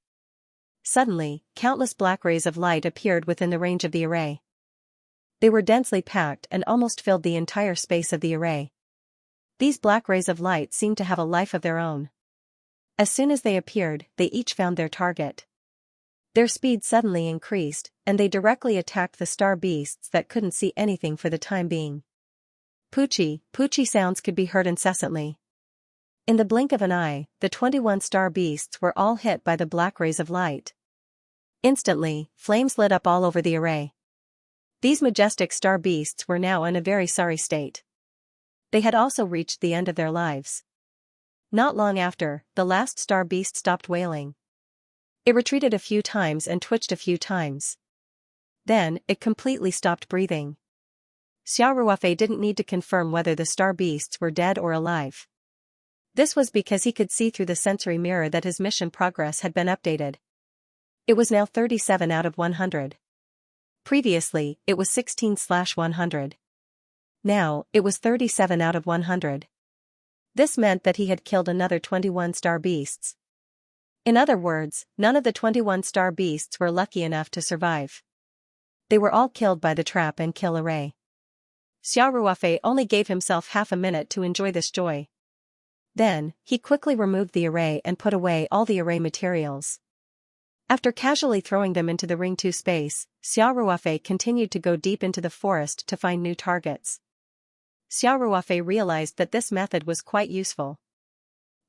Suddenly, countless black rays of light appeared within the range of the array. They were densely packed and almost filled the entire space of the array. These black rays of light seemed to have a life of their own. As soon as they appeared, they each found their target. Their speed suddenly increased, and they directly attacked the star beasts that couldn't see anything for the time being. Poochie, poochie sounds could be heard incessantly. In the blink of an eye, the 21 star beasts were all hit by the black rays of light. Instantly, flames lit up all over the array. These majestic star beasts were now in a very sorry state. They had also reached the end of their lives. Not long after, the last star beast stopped wailing. It retreated a few times and twitched a few times. Then, it completely stopped breathing. Xiaoruofei didn't need to confirm whether the star beasts were dead or alive. This was because he could see through the sensory mirror that his mission progress had been updated. It was now 37 out of 100. Previously, it was 16/100. Now, it was 37 out of 100. This meant that he had killed another 21 star beasts. In other words, none of the 21 star beasts were lucky enough to survive. They were all killed by the trap and kill array. Xiaoruofei only gave himself half a minute to enjoy this joy. Then, he quickly removed the array and put away all the array materials. After casually throwing them into the Ring 2 space, Xiaoruofei continued to go deep into the forest to find new targets. Xiaoruofei realized that this method was quite useful.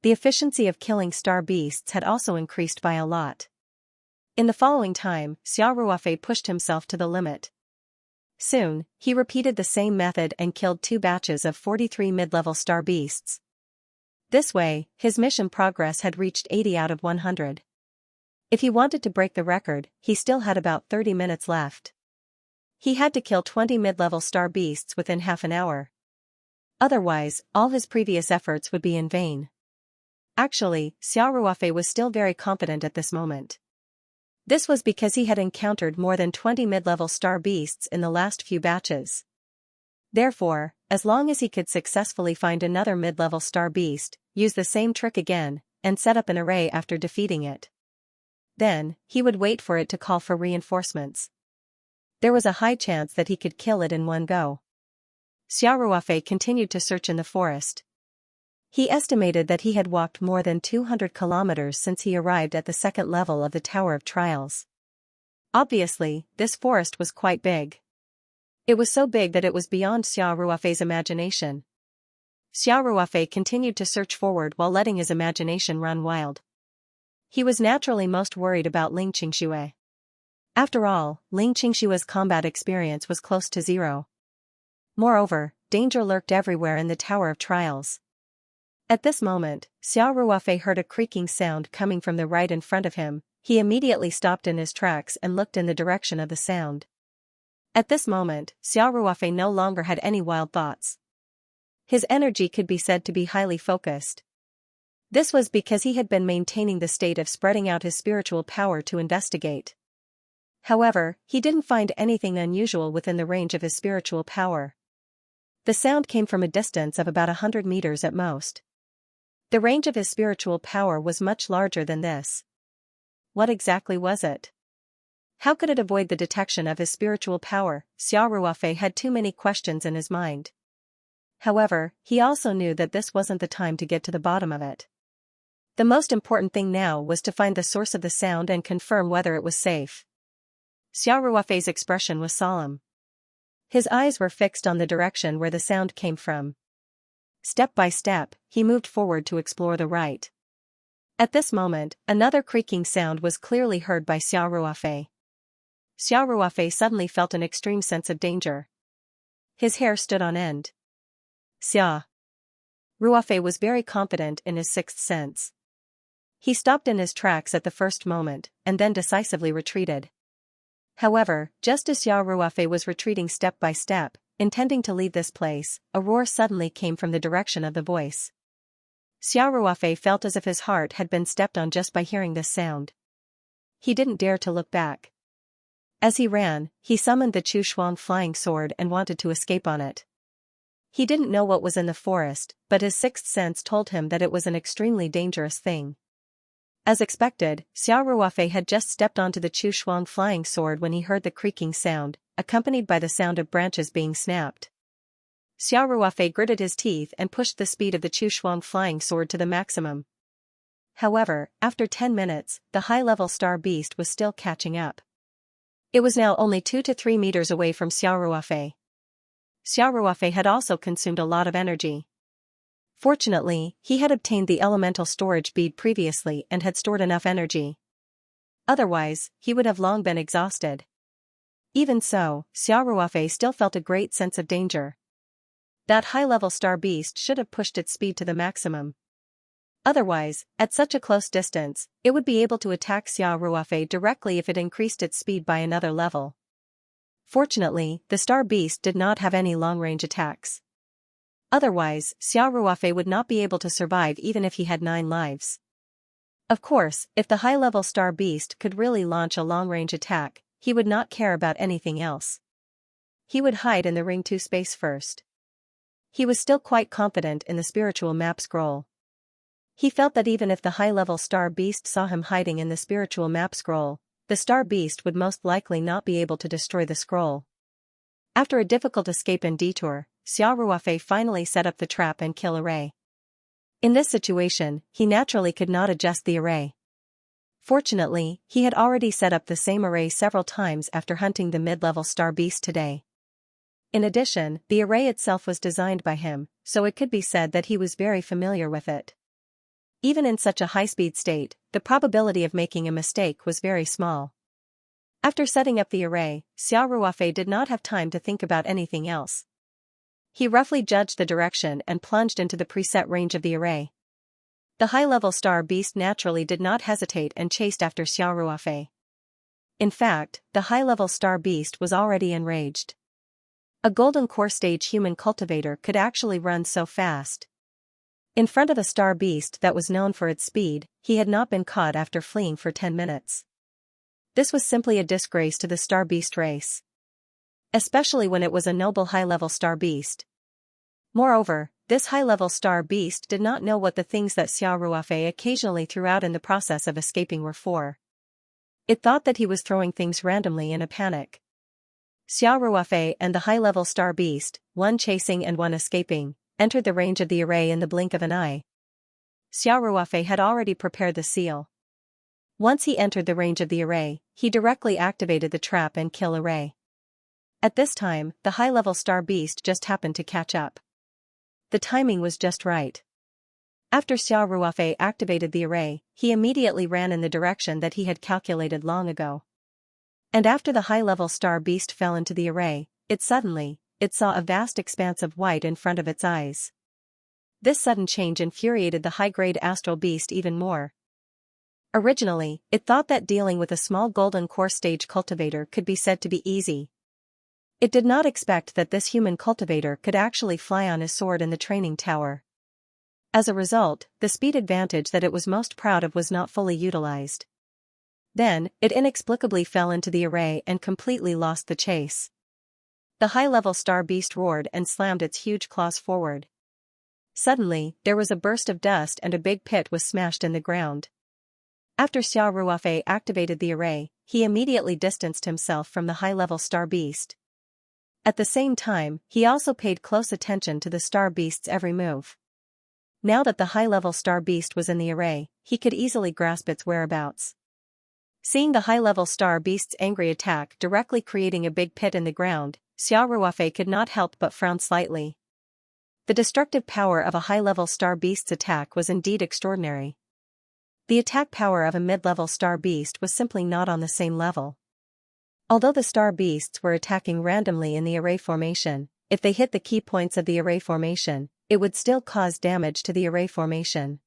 The efficiency of killing star beasts had also increased by a lot. In the following time, Xiaoruofei pushed himself to the limit. Soon, he repeated the same method and killed 2 batches of 43 mid-level star beasts. This way, his mission progress had reached 80 out of 100. If he wanted to break the record, he still had about 30 minutes left. He had to kill 20 mid-level star beasts within half an hour. Otherwise, all his previous efforts would be in vain. Actually, Xiaoruofei was still very confident at this moment. This was because he had encountered more than 20 mid-level star beasts in the last few batches. Therefore, as long as he could successfully find another mid-level star beast, use the same trick again, and set up an array after defeating it, then, he would wait for it to call for reinforcements. There was a high chance that he could kill it in one go. Xiaoruofei continued to search in the forest. He estimated that he had walked more than 200 kilometers since he arrived at the second level of the Tower of Trials. Obviously, this forest was quite big. It was so big that it was beyond Xiaoruofei's imagination. Xiaoruofei continued to search forward while letting his imagination run wild. He was naturally most worried about Ling Qingshui. After all, Ling Qingshui's combat experience was close to zero. Moreover, danger lurked everywhere in the Tower of Trials. At this moment, Xiaoruofei heard a creaking sound coming from the right in front of him. He immediately stopped in his tracks and looked in the direction of the sound. At this moment, Xiaoruofei no longer had any wild thoughts. His energy could be said to be highly focused. This was because he had been maintaining the state of spreading out his spiritual power to investigate. However, he didn't find anything unusual within the range of his spiritual power. The sound came from a distance of about 100 meters at most. The range of his spiritual power was much larger than this. What exactly was it? How could it avoid the detection of his spiritual power? Xiaoruofei had too many questions in his mind. However, he also knew that this wasn't the time to get to the bottom of it. The most important thing now was to find the source of the sound and confirm whether it was safe. Xiaoruofei's expression was solemn. His eyes were fixed on the direction where the sound came from. Step by step, he moved forward to explore the right. At this moment, another creaking sound was clearly heard by Xiaoruofei. Xiaoruofei suddenly felt an extreme sense of danger. His hair stood on end. Xia. Ruofei was very confident in his sixth sense. He stopped in his tracks at the first moment, and then decisively retreated. However, just as Xia Ruofei was retreating step by step, intending to leave this place, a roar suddenly came from the direction of the voice. Xia Ruofei felt as if his heart had been stepped on just by hearing this sound. He didn't dare to look back. As he ran, he summoned the Chu Shuang flying sword and wanted to escape on it. He didn't know what was in the forest, but his sixth sense told him that it was an extremely dangerous thing. As expected, Xia Ruofei had just stepped onto the Chu Shuang flying sword when he heard the creaking sound, accompanied by the sound of branches being snapped. Xia Ruofei gritted his teeth and pushed the speed of the Chu Shuang flying sword to the maximum. However, after 10 minutes, the high-level star beast was still catching up. It was now only 2 to 3 meters away from Xia Ruofei. Xia Ruofei had also consumed a lot of energy. Fortunately, he had obtained the elemental storage bead previously and had stored enough energy. Otherwise, he would have long been exhausted. Even so, Xia Ruofei still felt a great sense of danger. That high-level star beast should have pushed its speed to the maximum. Otherwise, at such a close distance, it would be able to attack Xia Ruofei directly if it increased its speed by another level. Fortunately, the star beast did not have any long-range attacks. Otherwise, Xia Ruofei would not be able to survive even if he had 9 lives. Of course, if the high-level star beast could really launch a long-range attack, he would not care about anything else. He would hide in the Ring 2 space first. He was still quite confident in the spiritual map scroll. He felt that even if the high-level star beast saw him hiding in the spiritual map scroll, the star beast would most likely not be able to destroy the scroll. After a difficult escape and detour, Xia Ruofei finally set up the trap and kill array. In this situation, he naturally could not adjust the array. Fortunately, he had already set up the same array several times after hunting the mid-level star beast today. In addition, the array itself was designed by him, so it could be said that he was very familiar with it. Even in such a high-speed state, the probability of making a mistake was very small. After setting up the array, Xia Ruofei did not have time to think about anything else. He roughly judged the direction and plunged into the preset range of the array. The high-level star beast naturally did not hesitate and chased after Xia Ruofei. In fact, the high-level star beast was already enraged. A golden core stage human cultivator could actually run so fast. In front of a star beast that was known for its speed, he had not been caught after fleeing for 10 minutes. This was simply a disgrace to the star beast race. Especially when it was a noble high-level star beast. Moreover, this high-level star beast did not know what the things that Xia Ruofei occasionally threw out in the process of escaping were for. It thought that he was throwing things randomly in a panic. Xia Ruofei and the high-level star beast, one chasing and one escaping, entered the range of the array in the blink of an eye. Xia Ruofei had already prepared the seal. Once he entered the range of the array, he directly activated the trap and kill array. At this time, the high-level star beast just happened to catch up. The timing was just right. After Xia Ruofei activated the array, he immediately ran in the direction that he had calculated long ago. And after the high-level star beast fell into the array, it saw a vast expanse of white in front of its eyes. This sudden change infuriated the high-grade astral beast even more. Originally, it thought that dealing with a small golden core stage cultivator could be said to be easy. It did not expect that this human cultivator could actually fly on his sword in the training tower. As a result, the speed advantage that it was most proud of was not fully utilized. Then, it inexplicably fell into the array and completely lost the chase. The high-level star beast roared and slammed its huge claws forward. Suddenly, there was a burst of dust and a big pit was smashed in the ground. After Xia Ruofei activated the array, he immediately distanced himself from the high-level star beast. At the same time, he also paid close attention to the star beast's every move. Now that the high-level star beast was in the array, he could easily grasp its whereabouts. Seeing the high-level star beast's angry attack directly creating a big pit in the ground, Xia Ruofei could not help but frown slightly. The destructive power of a high-level star beast's attack was indeed extraordinary. The attack power of a mid-level star beast was simply not on the same level. Although the star beasts were attacking randomly in the array formation, if they hit the key points of the array formation, it would still cause damage to the array formation.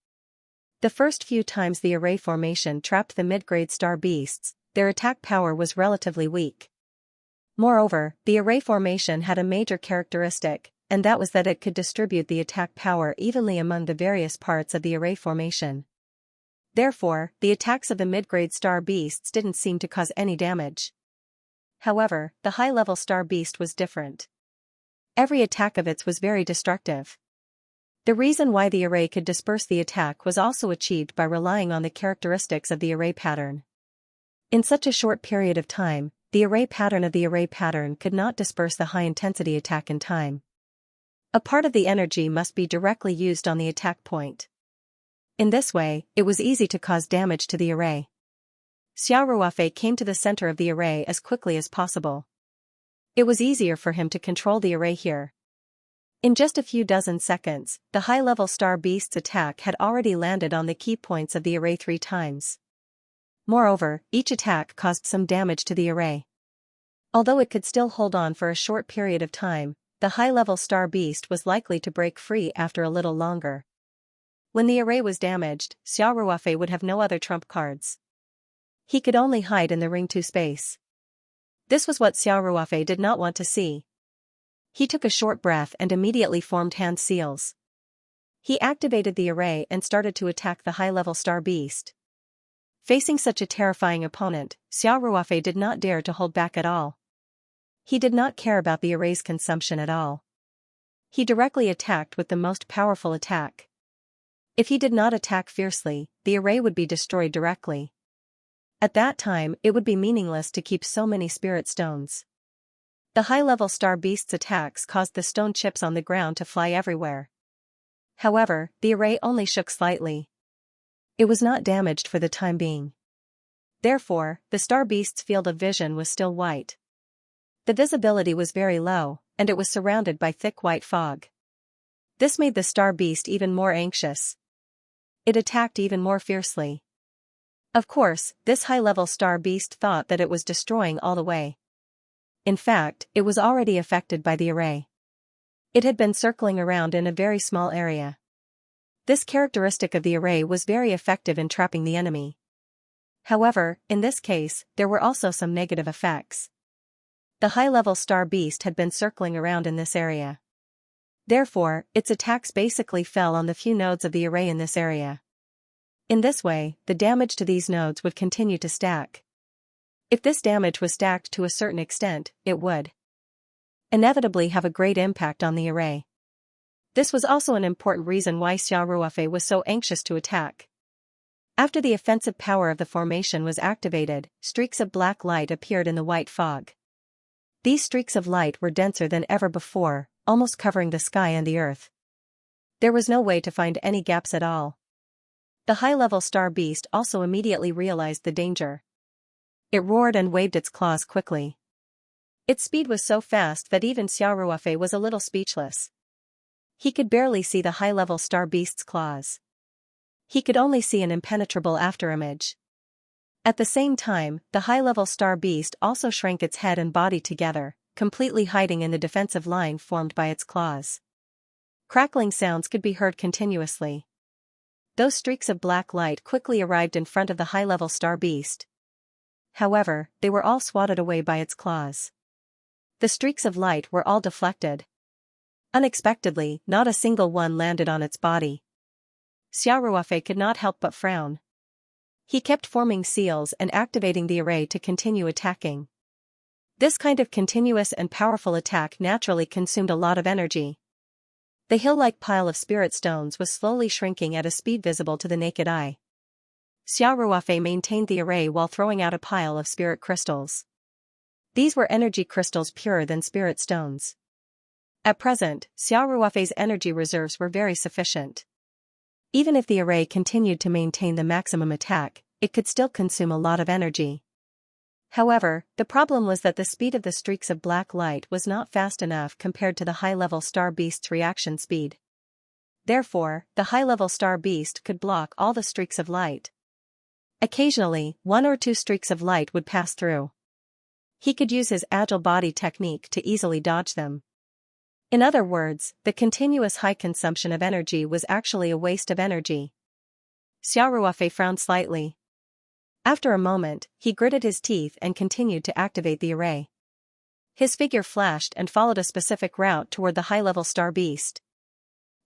The first few times the array formation trapped the mid-grade star beasts, their attack power was relatively weak. Moreover, the array formation had a major characteristic, and that was that it could distribute the attack power evenly among the various parts of the array formation. Therefore, the attacks of the mid-grade star beasts didn't seem to cause any damage. However, the high-level star beast was different. Every attack of its was very destructive. The reason why the array could disperse the attack was also achieved by relying on the characteristics of the array pattern. In such a short period of time, the array pattern of the array pattern could not disperse the high-intensity attack in time. A part of the energy must be directly used on the attack point. In this way, it was easy to cause damage to the array. Xiao Ruofei came to the center of the array as quickly as possible. It was easier for him to control the array here. In just a few dozen seconds, the high-level star beast's attack had already landed on the key points of the array 3 times. Moreover, each attack caused some damage to the array. Although it could still hold on for a short period of time, the high-level star beast was likely to break free after a little longer. When the array was damaged, Xiao Ruofei would have no other trump cards. He could only hide in the Ring 2 space. This was what Xiao Ruofei did not want to see. He took a short breath and immediately formed hand seals. He activated the array and started to attack the high-level star beast. Facing such a terrifying opponent, Xiao Ruofei did not dare to hold back at all. He did not care about the array's consumption at all. He directly attacked with the most powerful attack. If he did not attack fiercely, the array would be destroyed directly. At that time, it would be meaningless to keep so many spirit stones. The high-level star beast's attacks caused the stone chips on the ground to fly everywhere. However, the array only shook slightly. It was not damaged for the time being. Therefore, the star beast's field of vision was still white. The visibility was very low, and it was surrounded by thick white fog. This made the star beast even more anxious. It attacked even more fiercely. Of course, this high-level star beast thought that it was destroying all the way. In fact, it was already affected by the array. It had been circling around in a very small area. This characteristic of the array was very effective in trapping the enemy. However, in this case, there were also some negative effects. The high-level star beast had been circling around in this area. Therefore, its attacks basically fell on the few nodes of the array in this area. In this way, the damage to these nodes would continue to stack. If this damage was stacked to a certain extent, it would inevitably have a great impact on the array. This was also an important reason why Xiao Ruofei was so anxious to attack. After the offensive power of the formation was activated, streaks of black light appeared in the white fog. These streaks of light were denser than ever before, almost covering the sky and the earth. There was no way to find any gaps at all. The high-level star beast also immediately realized the danger. It roared and waved its claws quickly. Its speed was so fast that even Xiao Ruofei was a little speechless. He could barely see the high-level star beast's claws. He could only see an impenetrable afterimage. At the same time, the high-level star beast also shrank its head and body together, completely hiding in the defensive line formed by its claws. Crackling sounds could be heard continuously. Those streaks of black light quickly arrived in front of the high-level star beast. However, they were all swatted away by its claws. The streaks of light were all deflected. Unexpectedly, not a single one landed on its body. Xiao Ruofei could not help but frown. He kept forming seals and activating the array to continue attacking. This kind of continuous and powerful attack naturally consumed a lot of energy. The hill-like pile of spirit stones was slowly shrinking at a speed visible to the naked eye. Xiao Ruofei maintained the array while throwing out a pile of spirit crystals. These were energy crystals purer than spirit stones. At present, Xiao Ruofei's energy reserves were very sufficient. Even if the array continued to maintain the maximum attack, it could still consume a lot of energy. However, the problem was that the speed of the streaks of black light was not fast enough compared to the high-level star beast's reaction speed. Therefore, the high-level star beast could block all the streaks of light. Occasionally, 1 or 2 streaks of light would pass through. He could use his agile body technique to easily dodge them. In other words, the continuous high consumption of energy was actually a waste of energy. Xiao Ruofei frowned slightly. After a moment, he gritted his teeth and continued to activate the array. His figure flashed and followed a specific route toward the high-level star beast.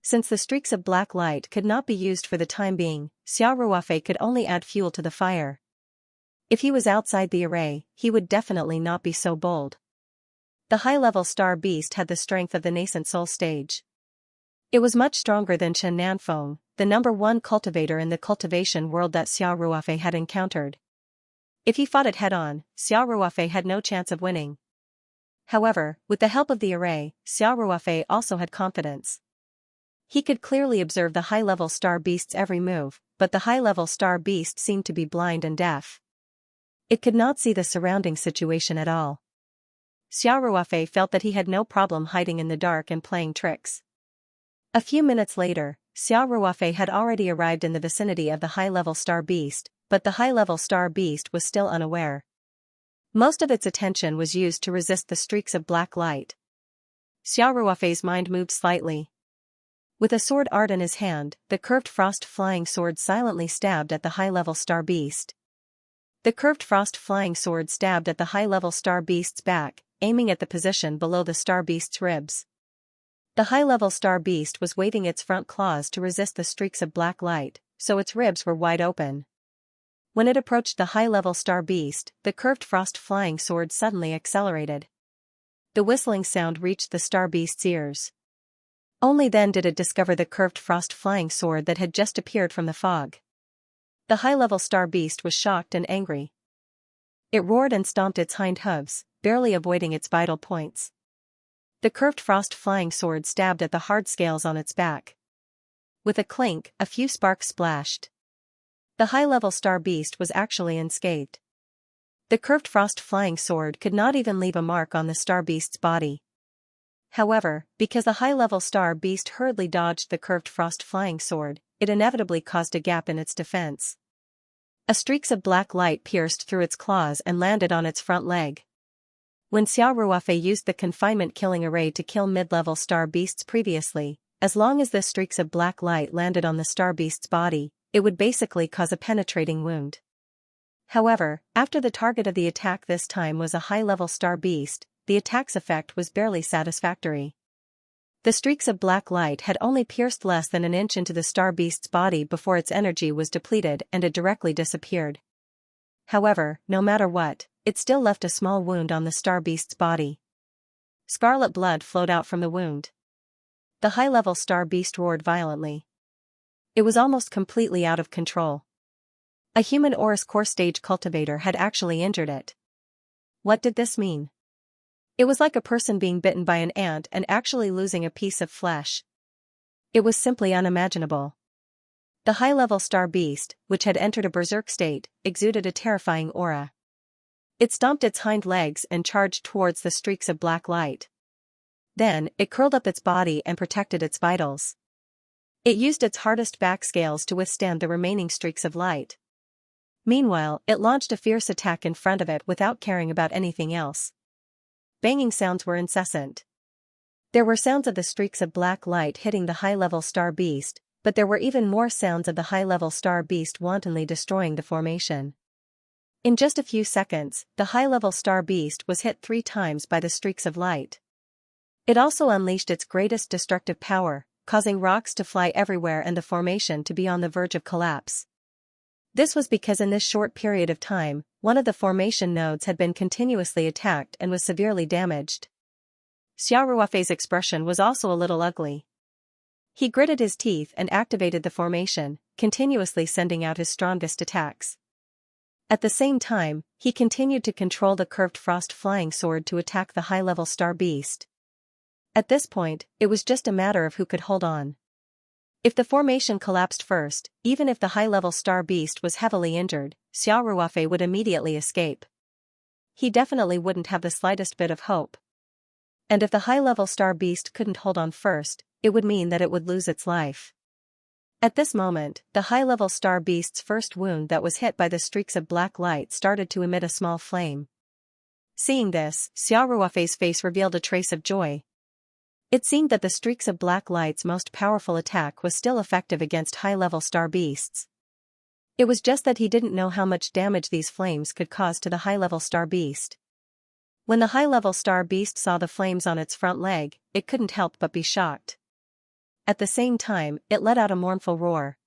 Since the streaks of black light could not be used for the time being, Xiao Ruofei could only add fuel to the fire. If he was outside the array, he would definitely not be so bold. The high-level star beast had the strength of the nascent soul stage. It was much stronger than Chen Nanfeng, the #1 cultivator in the cultivation world that Xiao Ruofei had encountered. If he fought it head-on, Xiao Ruofei had no chance of winning. However, with the help of the array, Xiao Ruofei also had confidence. He could clearly observe the high-level star beast's every move, but the high-level star beast seemed to be blind and deaf. It could not see the surrounding situation at all. Xiao Ruofei felt that he had no problem hiding in the dark and playing tricks. A few minutes later, Xiao Ruofei had already arrived in the vicinity of the high-level star beast, but the high-level star beast was still unaware. Most of its attention was used to resist the streaks of black light. Xiao Ruofei's mind moved slightly. With a sword art in his hand, the curved frost flying sword silently stabbed at the high-level star beast. The curved frost flying sword stabbed at the high-level star beast's back, aiming at the position below the star beast's ribs. The high-level star beast was waving its front claws to resist the streaks of black light, so its ribs were wide open. When it approached the high-level star beast, the curved frost flying sword suddenly accelerated. The whistling sound reached the star beast's ears. Only then did it discover the curved frost flying sword that had just appeared from the fog. The high-level star beast was shocked and angry. It roared and stomped its hind hooves, barely avoiding its vital points. The curved frost flying sword stabbed at the hard scales on its back. With a clink, a few sparks splashed. The high-level star beast was actually unscathed. The curved frost flying sword could not even leave a mark on the star beast's body. However, because the high-level star beast hurriedly dodged the curved frost flying sword, it inevitably caused a gap in its defense. Streaks of black light pierced through its claws and landed on its front leg. When Xiao Ruofei used the confinement killing array to kill mid-level star beasts previously, as long as the streaks of black light landed on the star beast's body, it would basically cause a penetrating wound. However, after the target of the attack this time was a high-level star beast, the attack's effect was barely satisfactory. The streaks of black light had only pierced less than an inch into the star beast's body before its energy was depleted and it directly disappeared. However, no matter what, it still left a small wound on the star beast's body. Scarlet blood flowed out from the wound. The high-level star beast roared violently. It was almost completely out of control. A human Oris core stage cultivator had actually injured it. What did this mean? It was like a person being bitten by an ant and actually losing a piece of flesh. It was simply unimaginable. The high-level star beast, which had entered a berserk state, exuded a terrifying aura. It stomped its hind legs and charged towards the streaks of black light. Then, it curled up its body and protected its vitals. It used its hardest back scales to withstand the remaining streaks of light. Meanwhile, it launched a fierce attack in front of it without caring about anything else. Banging sounds were incessant. There were sounds of the streaks of black light hitting the high-level star beast, but there were even more sounds of the high-level star beast wantonly destroying the formation. In just a few seconds, the high-level star beast was hit 3 times by the streaks of light. It also unleashed its greatest destructive power, causing rocks to fly everywhere and the formation to be on the verge of collapse. This was because in this short period of time, one of the formation nodes had been continuously attacked and was severely damaged. Xiao Ruofei's expression was also a little ugly. He gritted his teeth and activated the formation, continuously sending out his strongest attacks. At the same time, he continued to control the curved frost flying sword to attack the high-level star beast. At this point, it was just a matter of who could hold on. If the formation collapsed first, even if the high-level star beast was heavily injured, Xiao Ruofei would immediately escape. He definitely wouldn't have the slightest bit of hope. And if the high-level star beast couldn't hold on first, it would mean that it would lose its life. At this moment, the high-level star beast's first wound that was hit by the streaks of black light started to emit a small flame. Seeing this, Xiao Ruofei's face revealed a trace of joy. It seemed that the streaks of black light's most powerful attack was still effective against high-level star beasts. It was just that he didn't know how much damage these flames could cause to the high-level star beast. When the high-level star beast saw the flames on its front leg, it couldn't help but be shocked. At the same time, it let out a mournful roar.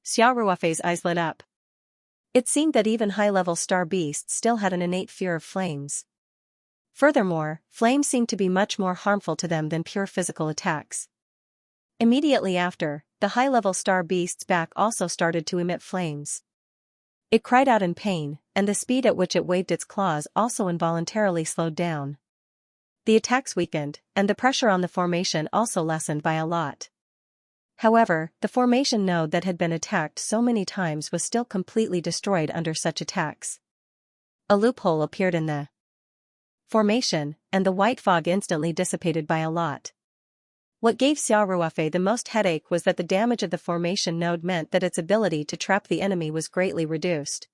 Xiaoruofei's eyes lit up. It seemed that even high-level star beasts still had an innate fear of flames. Furthermore, flames seemed to be much more harmful to them than pure physical attacks. Immediately after, the high-level star beast's back also started to emit flames. It cried out in pain, and the speed at which it waved its claws also involuntarily slowed down. The attacks weakened, and the pressure on the formation also lessened by a lot. However, the formation node that had been attacked so many times was still completely destroyed under such attacks. A loophole appeared in the formation, and the white fog instantly dissipated by a lot. What gave Xiaoruofei the most headache was that the damage of the formation node meant that its ability to trap the enemy was greatly reduced.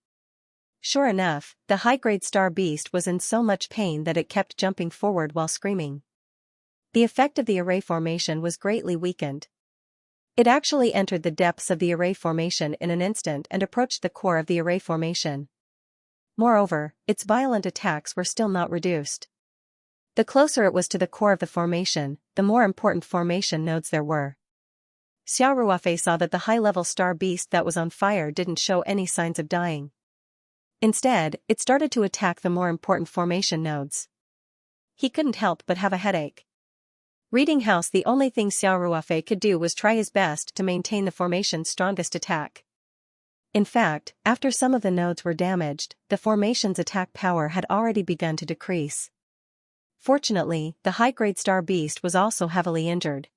Sure enough, the high-grade star beast was in so much pain that it kept jumping forward while screaming. The effect of the array formation was greatly weakened. It actually entered the depths of the array formation in an instant and approached the core of the array formation. Moreover, its violent attacks were still not reduced. The closer it was to the core of the formation, the more important formation nodes there were. Xiaoruofei saw that the high-level star beast that was on fire didn't show any signs of dying. Instead, it started to attack the more important formation nodes. He couldn't help but have a headache. Reading House, the only thing Xiaoruofei could do was try his best to maintain the formation's strongest attack. In fact, after some of the nodes were damaged, the formation's attack power had already begun to decrease. Fortunately, the high-grade star beast was also heavily injured.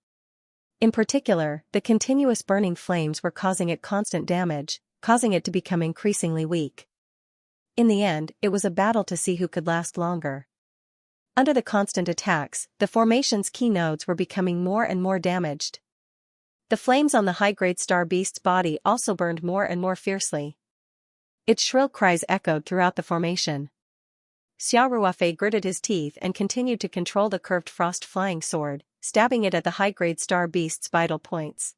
In particular, the continuous burning flames were causing it constant damage, causing it to become increasingly weak. In the end, it was a battle to see who could last longer. Under the constant attacks, the formation's key nodes were becoming more and more damaged. The flames on the high-grade star beast's body also burned more and more fiercely. Its shrill cries echoed throughout the formation. Xiaoruofei gritted his teeth and continued to control the curved frost flying sword, stabbing it at the high-grade star beast's vital points.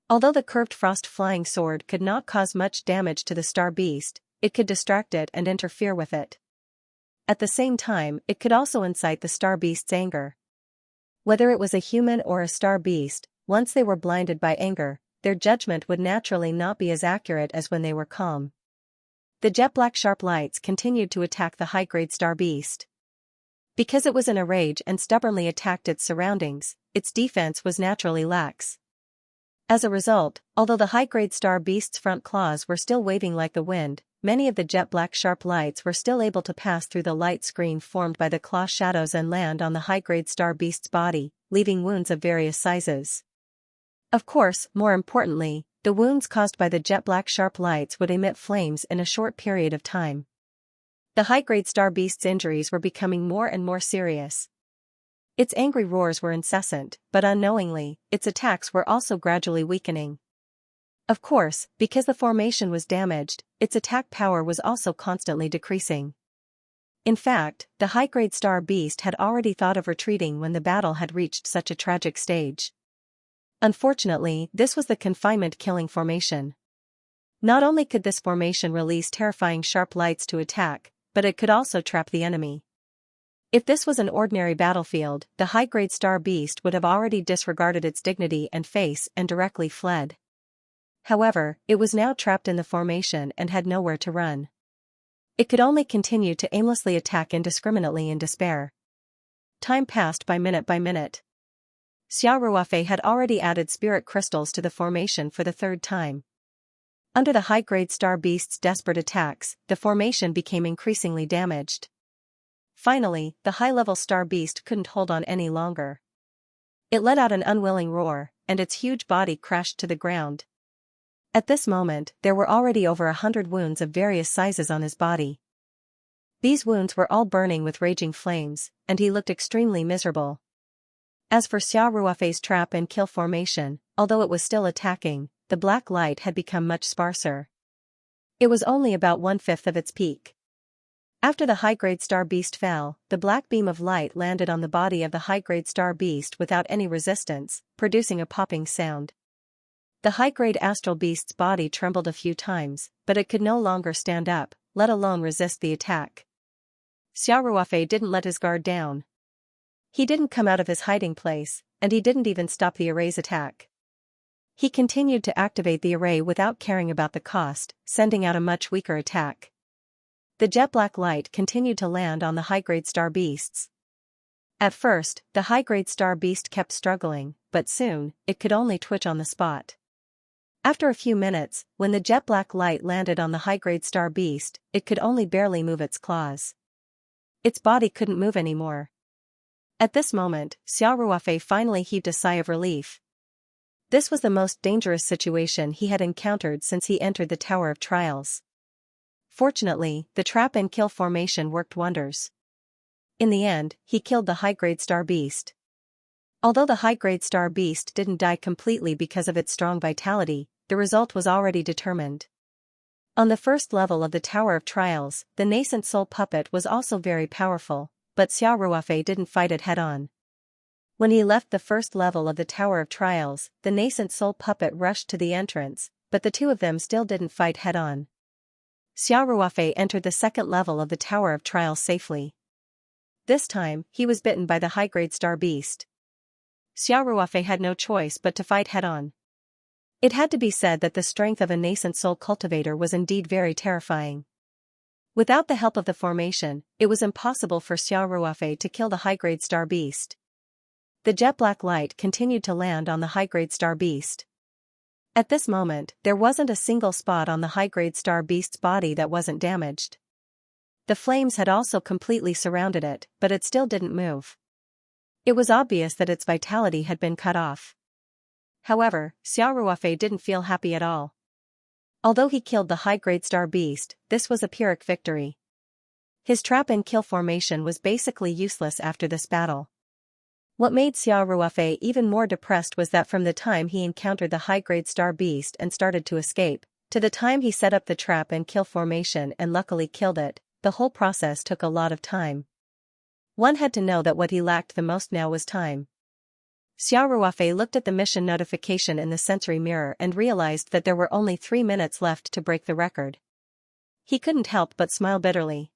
Although the curved frost flying sword could not cause much damage to the star beast, it could distract it and interfere with it. At the same time, it could also incite the star beast's anger. Whether it was a human or a star beast, once they were blinded by anger, their judgment would naturally not be as accurate as when they were calm. The jet-black sharp lights continued to attack the high-grade star beast. Because it was in a rage and stubbornly attacked its surroundings, its defense was naturally lax. As a result, although the high-grade star beast's front claws were still waving like the wind, many of the jet-black sharp lights were still able to pass through the light screen formed by the claw shadows and land on the high-grade star beast's body, leaving wounds of various sizes. Of course, more importantly, the wounds caused by the jet-black sharp lights would emit flames in a short period of time. The high-grade star beast's injuries were becoming more and more serious. Its angry roars were incessant, but unknowingly, its attacks were also gradually weakening. Of course, because the formation was damaged, its attack power was also constantly decreasing. In fact, the high-grade star beast had already thought of retreating when the battle had reached such a tragic stage. Unfortunately, this was the confinement-killing formation. Not only could this formation release terrifying sharp lights to attack, but it could also trap the enemy. If this was an ordinary battlefield, the high-grade star beast would have already disregarded its dignity and face and directly fled. However, it was now trapped in the formation and had nowhere to run. It could only continue to aimlessly attack indiscriminately in despair. Time passed by minute. Xiaoruofei had already added spirit crystals to the formation for the third time. Under the high-grade star beast's desperate attacks, the formation became increasingly damaged. Finally, the high-level star beast couldn't hold on any longer. It let out an unwilling roar, and its huge body crashed to the ground. At this moment, there were already over 100 wounds of various sizes on his body. These wounds were all burning with raging flames, and he looked extremely miserable. As for Xiaoruofei's trap and kill formation, although it was still attacking, the black light had become much sparser. It was only about 1/5 of its peak. After the high-grade star beast fell, the black beam of light landed on the body of the high-grade star beast without any resistance, producing a popping sound. The high-grade astral beast's body trembled a few times, but it could no longer stand up, let alone resist the attack. Xiao Ruofei didn't let his guard down. He didn't come out of his hiding place, and he didn't even stop the array's attack. He continued to activate the array without caring about the cost, sending out a much weaker attack. The jet-black light continued to land on the high-grade star beasts. At first, the high-grade star beast kept struggling, but soon, it could only twitch on the spot. After a few minutes, when the jet-black light landed on the high-grade star beast, it could only barely move its claws. Its body couldn't move anymore. At this moment, Xiao Ruofei finally heaved a sigh of relief. This was the most dangerous situation he had encountered since he entered the Tower of Trials. Fortunately, the trap and kill formation worked wonders. In the end, he killed the high-grade star beast. Although the high-grade star beast didn't die completely because of its strong vitality, the result was already determined. On the first level of the Tower of Trials, the nascent soul puppet was also very powerful, but Xiao Ruofei didn't fight it head-on. When he left the first level of the Tower of Trials, the nascent soul puppet rushed to the entrance, but the two of them still didn't fight head-on. Xiao Ruofei entered the second level of the Tower of Trials safely. This time, he was bitten by the high-grade star beast. Xiao Ruofei had no choice but to fight head-on. It had to be said that the strength of a nascent soul cultivator was indeed very terrifying. Without the help of the formation, it was impossible for Xiao Ruofei to kill the high-grade star beast. The jet-black light continued to land on the high-grade star beast. At this moment, there wasn't a single spot on the high-grade star beast's body that wasn't damaged. The flames had also completely surrounded it, but it still didn't move. It was obvious that its vitality had been cut off. However, Xiao Ruofei didn't feel happy at all. Although he killed the high-grade star beast, this was a Pyrrhic victory. His trap and kill formation was basically useless after this battle. What made Xiao Ruofei even more depressed was that from the time he encountered the high-grade star beast and started to escape, to the time he set up the trap and kill formation and luckily killed it, the whole process took a lot of time. One had to know that what he lacked the most now was time. Xiao Ruofei looked at the mission notification in the sensory mirror and realized that there were only 3 minutes left to break the record. He couldn't help but smile bitterly.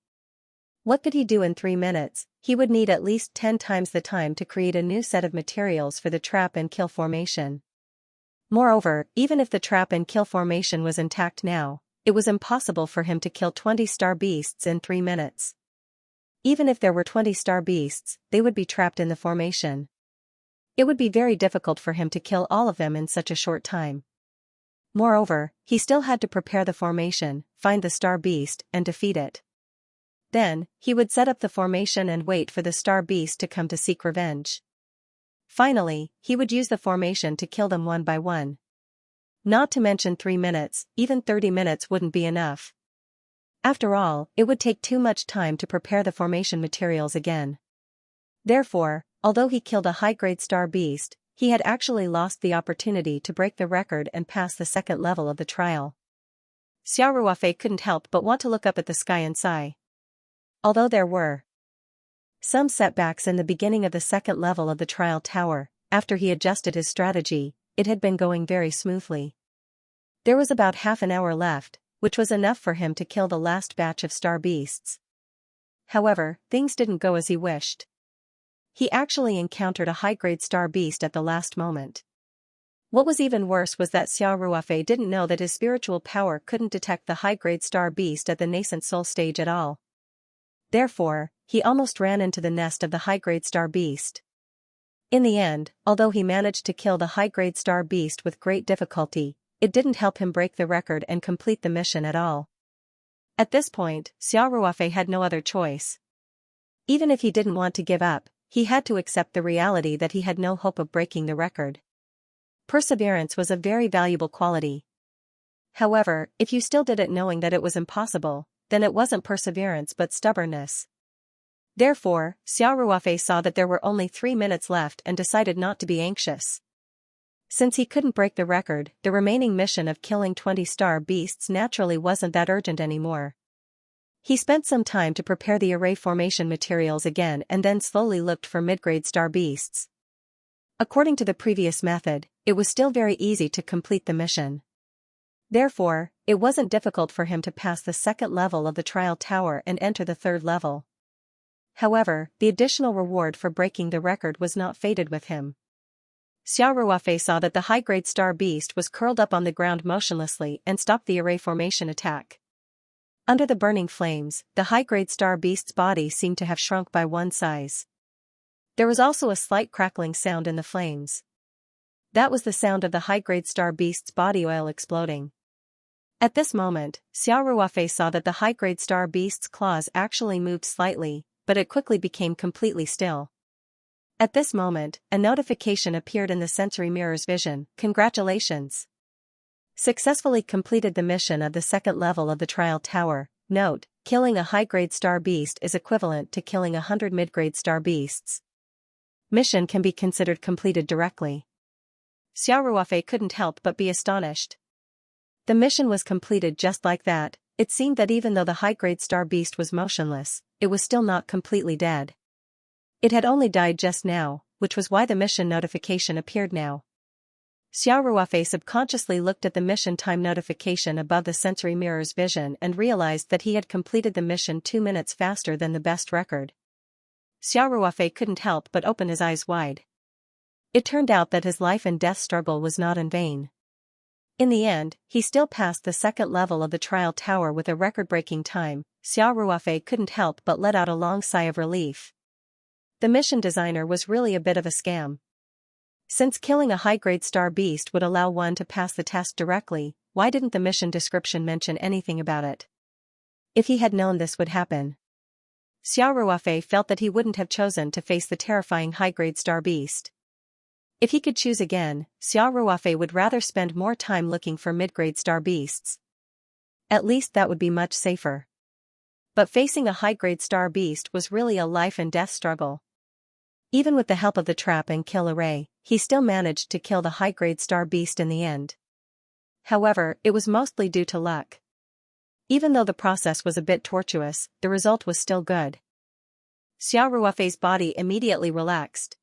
What could he do in 3 minutes? He would need at least 10 times the time to create a new set of materials for the trap and kill formation. Moreover, even if the trap and kill formation was intact now, it was impossible for him to kill 20 star beasts in 3 minutes. Even if there were 20 star beasts, they would be trapped in the formation. It would be very difficult for him to kill all of them in such a short time. Moreover, he still had to prepare the formation, find the star beast, and defeat it. Then, he would set up the formation and wait for the star beast to come to seek revenge. Finally, he would use the formation to kill them one by one. Not to mention 3 minutes, even 30 minutes wouldn't be enough. After all, it would take too much time to prepare the formation materials again. Therefore, although he killed a high-grade star beast, he had actually lost the opportunity to break the record and pass the second level of the trial. Xiao Ruofei couldn't help but want to look up at the sky and sigh. Although there were some setbacks in the beginning of the second level of the trial tower, after he adjusted his strategy, it had been going very smoothly. There was about half an hour left, which was enough for him to kill the last batch of star beasts. However, things didn't go as he wished. He actually encountered a high-grade star beast at the last moment. What was even worse was that Xiao Ruofei didn't know that his spiritual power couldn't detect the high-grade star beast at the nascent soul stage at all. Therefore, he almost ran into the nest of the high-grade star beast. In the end, although he managed to kill the high-grade star beast with great difficulty, it didn't help him break the record and complete the mission at all. At this point, Xiao Ruofei had no other choice. Even if he didn't want to give up, he had to accept the reality that he had no hope of breaking the record. Perseverance was a very valuable quality. However, if you still did it knowing that it was impossible, then it wasn't perseverance but stubbornness. Therefore, Xiao Ruofei saw that there were only 3 minutes left and decided not to be anxious. Since he couldn't break the record, the remaining mission of killing 20 star beasts naturally wasn't that urgent anymore. He spent some time to prepare the array formation materials again and then slowly looked for mid-grade star beasts. According to the previous method, it was still very easy to complete the mission. Therefore, it wasn't difficult for him to pass the second level of the trial tower and enter the third level. However, the additional reward for breaking the record was not fated with him. Xiao Ruofei saw that the high-grade star beast was curled up on the ground motionlessly and stopped the array formation attack. Under the burning flames, the high-grade star beast's body seemed to have shrunk by one size. There was also a slight crackling sound in the flames. That was the sound of the high-grade star beast's body oil exploding. At this moment, Xiao Ruofei saw that the high-grade star beast's claws actually moved slightly, but it quickly became completely still. At this moment, a notification appeared in the sensory mirror's vision. Congratulations! Successfully completed the mission of the second level of the trial tower. Note, killing a high-grade star beast is equivalent to killing 100 mid-grade star beasts. Mission can be considered completed directly. Xiao Ruofei couldn't help but be astonished. The mission was completed just like that. It seemed that even though the high-grade star beast was motionless, it was still not completely dead. It had only died just now, which was why the mission notification appeared now. Xiao Ruofei subconsciously looked at the mission time notification above the sensory mirror's vision and realized that he had completed the mission 2 minutes faster than the best record. Xiao Ruofei couldn't help but open his eyes wide. It turned out that his life and death struggle was not in vain. In the end, he still passed the second level of the trial tower with a record-breaking time. Xiao Ruofei couldn't help but let out a long sigh of relief. The mission designer was really a bit of a scam. Since killing a high-grade star beast would allow one to pass the test directly, why didn't the mission description mention anything about it? If he had known this would happen, Xiao Ruofei felt that he wouldn't have chosen to face the terrifying high-grade star beast. If he could choose again, Xiao Ruofei would rather spend more time looking for mid-grade star beasts. At least that would be much safer. But facing a high-grade star beast was really a life-and-death struggle. Even with the help of the trap and kill array, he still managed to kill the high-grade star beast in the end. However, it was mostly due to luck. Even though the process was a bit tortuous, the result was still good. Xiao Ruofei's body immediately relaxed.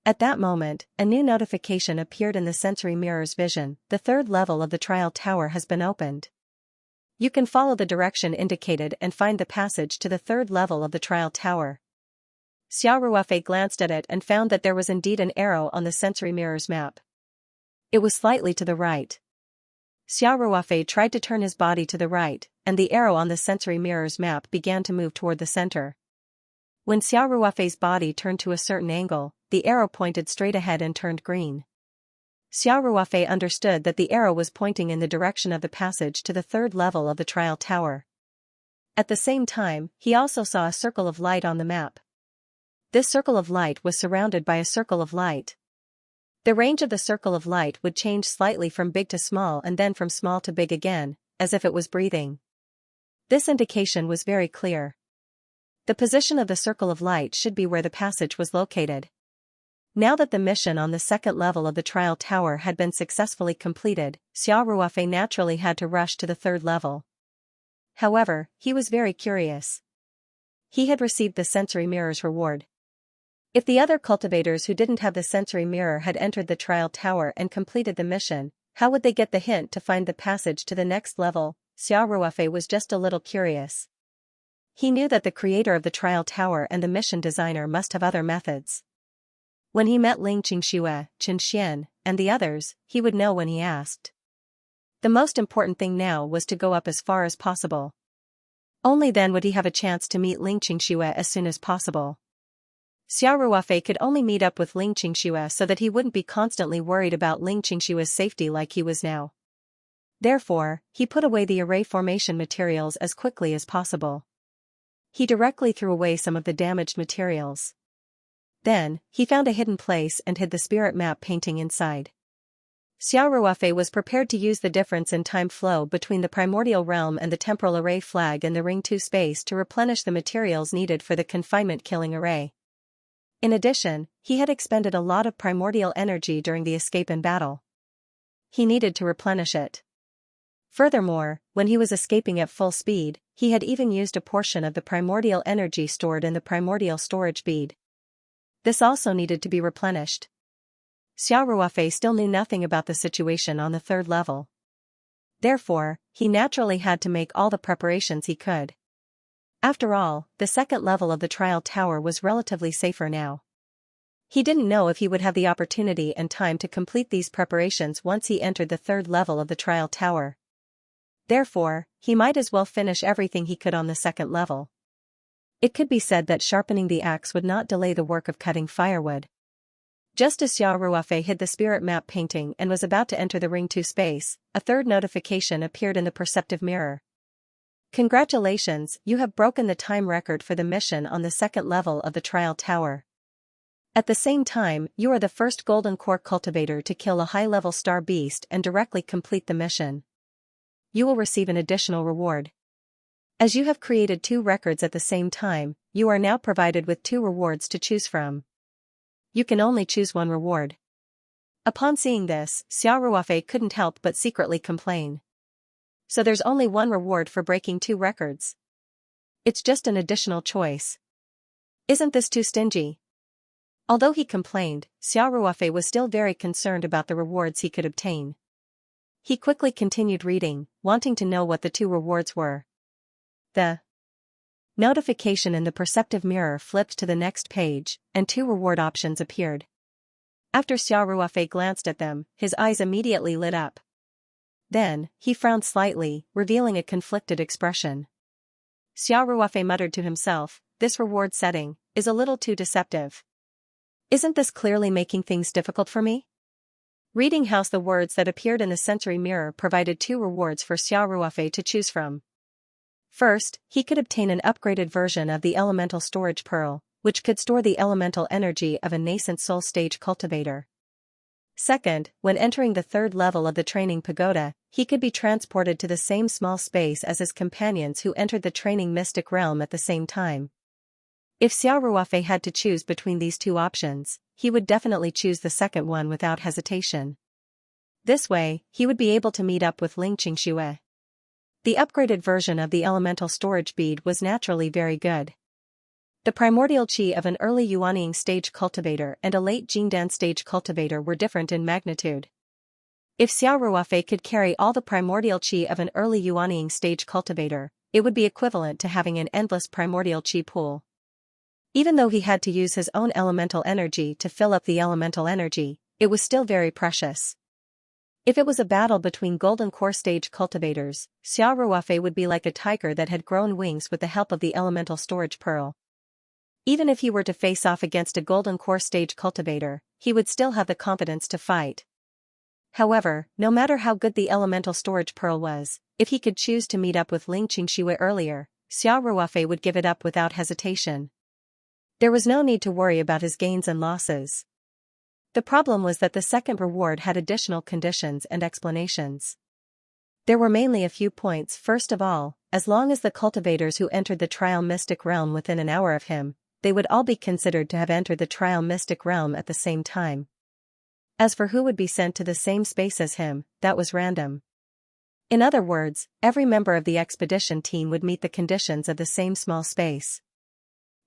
At that moment, a new notification appeared in the sensory mirror's vision. The third level of the trial tower has been opened. You can follow the direction indicated and find the passage to the third level of the trial tower. Xiao Ruofei glanced at it and found that there was indeed an arrow on the sensory mirror's map. It was slightly to the right. Xiao Ruofei tried to turn his body to the right, and the arrow on the sensory mirror's map began to move toward the center. When Xiao Ruofei's body turned to a certain angle, the arrow pointed straight ahead and turned green. Xiao Ruofei understood that the arrow was pointing in the direction of the passage to the third level of the trial tower. At the same time, he also saw a circle of light on the map. This circle of light was surrounded by a circle of light. The range of the circle of light would change slightly from big to small and then from small to big again, as if it was breathing. This indication was very clear. The position of the circle of light should be where the passage was located. Now that the mission on the second level of the trial tower had been successfully completed, Xiao Ruofei naturally had to rush to the third level. However, he was very curious. He had received the sensory mirror's reward. If the other cultivators who didn't have the sensory mirror had entered the trial tower and completed the mission, how would they get the hint to find the passage to the next level? Xiao Ruofei was just a little curious. He knew that the creator of the trial tower and the mission designer must have other methods. When he met Ling Xianxia, Chen Xian, and the others, he would know when he asked. The most important thing now was to go up as far as possible. Only then would he have a chance to meet Ling Xianxia as soon as possible. Xiao Ruofei could only meet up with Ling Xianxia so that he wouldn't be constantly worried about Ling Xianxia's safety like he was now. Therefore, he put away the array formation materials as quickly as possible. He directly threw away some of the damaged materials. Then, he found a hidden place and hid the spirit map painting inside. Xiao Ruofei was prepared to use the difference in time flow between the primordial realm and the temporal array flag in the Ring 2 space to replenish the materials needed for the confinement killing array. In addition, he had expended a lot of primordial energy during the escape in battle. He needed to replenish it. Furthermore, when he was escaping at full speed, he had even used a portion of the primordial energy stored in the primordial storage bead. This also needed to be replenished. Xiao Ruofei still knew nothing about the situation on the third level. Therefore, he naturally had to make all the preparations he could. After all, the second level of the trial tower was relatively safer now. He didn't know if he would have the opportunity and time to complete these preparations once he entered the third level of the trial tower. Therefore, he might as well finish everything he could on the second level. It could be said that sharpening the axe would not delay the work of cutting firewood. Just as Xiao Ruofei hid the spirit map painting and was about to enter the Ring 2 space, a third notification appeared in the perceptive mirror. Congratulations, you have broken the time record for the mission on the second level of the trial tower. At the same time, you are the first Golden Core cultivator to kill a high-level star beast and directly complete the mission. You will receive an additional reward. As you have created 2 records at the same time, you are now provided with 2 rewards to choose from. You can only choose 1 reward. Upon seeing this, Xiao Ruofei couldn't help but secretly complain. So there's only 1 reward for breaking 2 records. It's just an additional choice. Isn't this too stingy? Although he complained, Xiao Ruofei was still very concerned about the rewards he could obtain. He quickly continued reading, wanting to know what the 2 rewards were. The notification in the perceptive mirror flipped to the next page, and 2 reward options appeared. After Xiao Ruofei glanced at them, his eyes immediately lit up. Then, he frowned slightly, revealing a conflicted expression. Xiao Ruofei muttered to himself, this reward setting is a little too deceptive. Isn't this clearly making things difficult for me? Reading House, the words that appeared in the sensory mirror provided 2 rewards for Xiao Ruofei to choose from. First, he could obtain an upgraded version of the elemental storage pearl, which could store the elemental energy of a nascent soul stage cultivator. Second, when entering the third level of the training pagoda, he could be transported to the same small space as his companions who entered the training mystic realm at the same time. If Xiao Ruofei had to choose between these 2 options, he would definitely choose the second one without hesitation. This way, he would be able to meet up with Xianxia. The upgraded version of the elemental storage bead was naturally very good. The primordial qi of an early Yuanying stage cultivator and a late Jingdan stage cultivator were different in magnitude. If Xiao Ruofei could carry all the primordial qi of an early Yuanying stage cultivator, it would be equivalent to having an endless primordial qi pool. Even though he had to use his own elemental energy to fill up the elemental energy, it was still very precious. If it was a battle between Golden Core stage cultivators, Xiao Ruofei would be like a tiger that had grown wings with the help of the elemental storage pearl. Even if he were to face off against a Golden Core stage cultivator, he would still have the confidence to fight. However, no matter how good the elemental storage pearl was, if he could choose to meet up with Xianxia earlier, Xiao Ruofei would give it up without hesitation. There was no need to worry about his gains and losses. The problem was that the second reward had additional conditions and explanations. There were mainly a few points. First of all, as long as the cultivators who entered the trial mystic realm within an hour of him, they would all be considered to have entered the trial mystic realm at the same time. As for who would be sent to the same space as him, that was random. In other words, every member of the expedition team would meet the conditions of the same small space.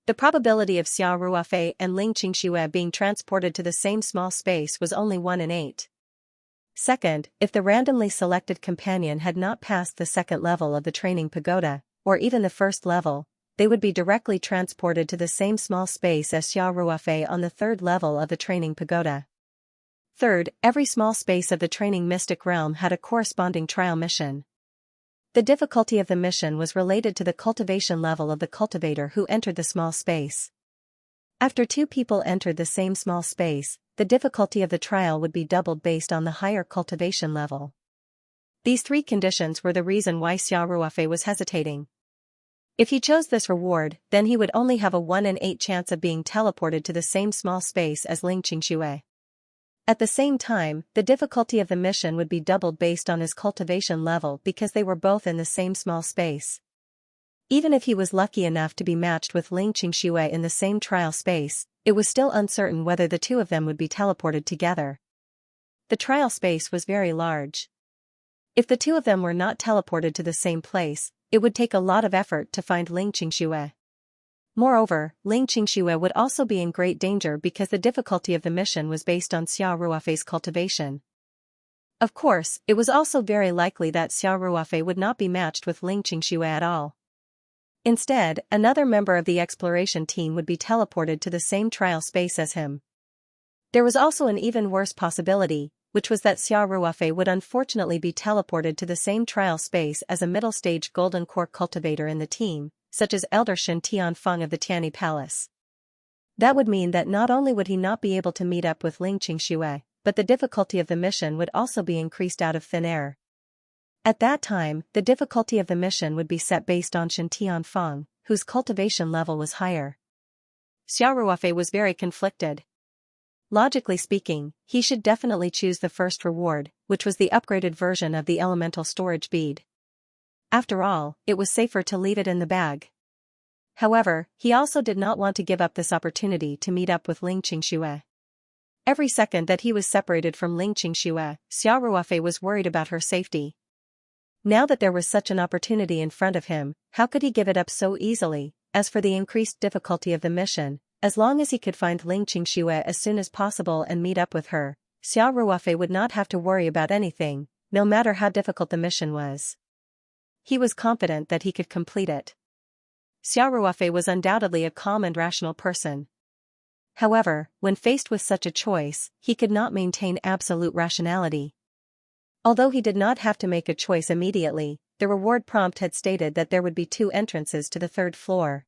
The probability of Xiao Ruofei and Xianxia being transported to the same small space was only 1 in 8. Second, if the randomly selected companion had not passed the second level of the training pagoda, or even the first level, they would be directly transported to the same small space as Xiao Ruofei on the third level of the training pagoda. Third, every small space of the training mystic realm had a corresponding trial mission. The difficulty of the mission was related to the cultivation level of the cultivator who entered the small space. After 2 people entered the same small space, the difficulty of the trial would be doubled based on the higher cultivation level. These 3 conditions were the reason why Xiao Ruofei was hesitating. If he chose this reward, then he would only have a 1 in 8 chance of being teleported to the same small space as Xianxia. At the same time, the difficulty of the mission would be doubled based on his cultivation level because they were both in the same small space. Even if he was lucky enough to be matched with Xianxia in the same trial space, it was still uncertain whether the 2 of them would be teleported together. The trial space was very large. If the 2 of them were not teleported to the same place, it would take a lot of effort to find Ling Xianxia. Moreover, Ling Xianxia would also be in great danger because the difficulty of the mission was based on Xia Ruofei's cultivation. Of course, it was also very likely that Xia Ruofei would not be matched with Ling Xianxia at all. Instead, another member of the exploration team would be teleported to the same trial space as him. There was also an even worse possibility, which was that Xia Ruofei would unfortunately be teleported to the same trial space as a middle-stage golden core cultivator in the team, such as Elder Shen Tianfeng of the Tianyi Palace. That would mean that not only would he not be able to meet up with Ling Xianxia, but the difficulty of the mission would also be increased out of thin air. At that time, the difficulty of the mission would be set based on Shen Tianfeng, whose cultivation level was higher. Xia Ruofei was very conflicted. Logically speaking, he should definitely choose the first reward, which was the upgraded version of the elemental storage bead. After all, it was safer to leave it in the bag. However, he also did not want to give up this opportunity to meet up with Ling Xianxia. Every second that he was separated from Ling Xianxia, Xia Ruofei was worried about her safety. Now that there was such an opportunity in front of him, how could he give it up so easily? As for the increased difficulty of the mission, as long as he could find Ling Xianxia as soon as possible and meet up with her, Xia Ruofei would not have to worry about anything, no matter how difficult the mission was. He was confident that he could complete it. Xia Ruofei was undoubtedly a calm and rational person. However, when faced with such a choice, he could not maintain absolute rationality. Although he did not have to make a choice immediately, the reward prompt had stated that there would be 2 entrances to the 3rd floor.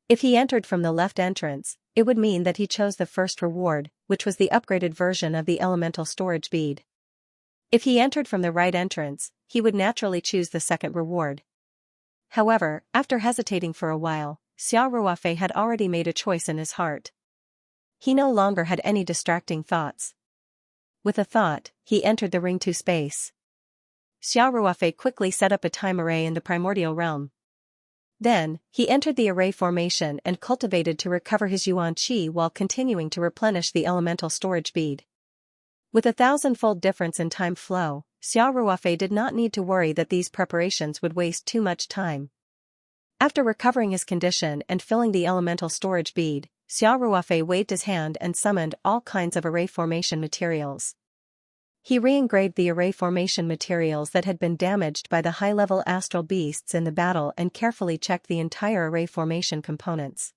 If he entered from the left entrance, it would mean that he chose the first reward, which was the upgraded version of the elemental storage bead. If he entered from the right entrance, he would naturally choose the second reward. However, after hesitating for a while, Xia Ruofei had already made a choice in his heart. He no longer had any distracting thoughts. With a thought, he entered the Ring 2 space. Xia Ruofei quickly set up a time array in the primordial realm. Then, he entered the array formation and cultivated to recover his Yuan Qi while continuing to replenish the elemental storage bead. With a 1,000-fold difference in time flow, Xia Ruofei did not need to worry that these preparations would waste too much time. After recovering his condition and filling the elemental storage bead, Xia Ruofei waved his hand and summoned all kinds of array formation materials. He re-engraved the array formation materials that had been damaged by the high-level astral beasts in the battle and carefully checked the entire array formation components.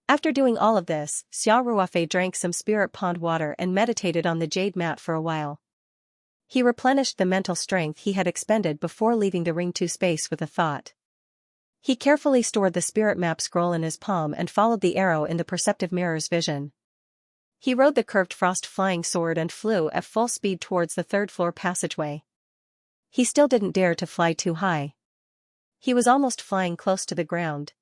After doing all of this, Xia Ruofei drank some spirit pond water and meditated on the jade mat for a while. He replenished the mental strength he had expended before leaving the Ring 2 space with a thought. He carefully stored the spirit map scroll in his palm and followed the arrow in the perceptive mirror's vision. He rode the curved frost flying sword and flew at full speed towards the 3rd floor passageway. He still didn't dare to fly too high. He was almost flying close to the ground.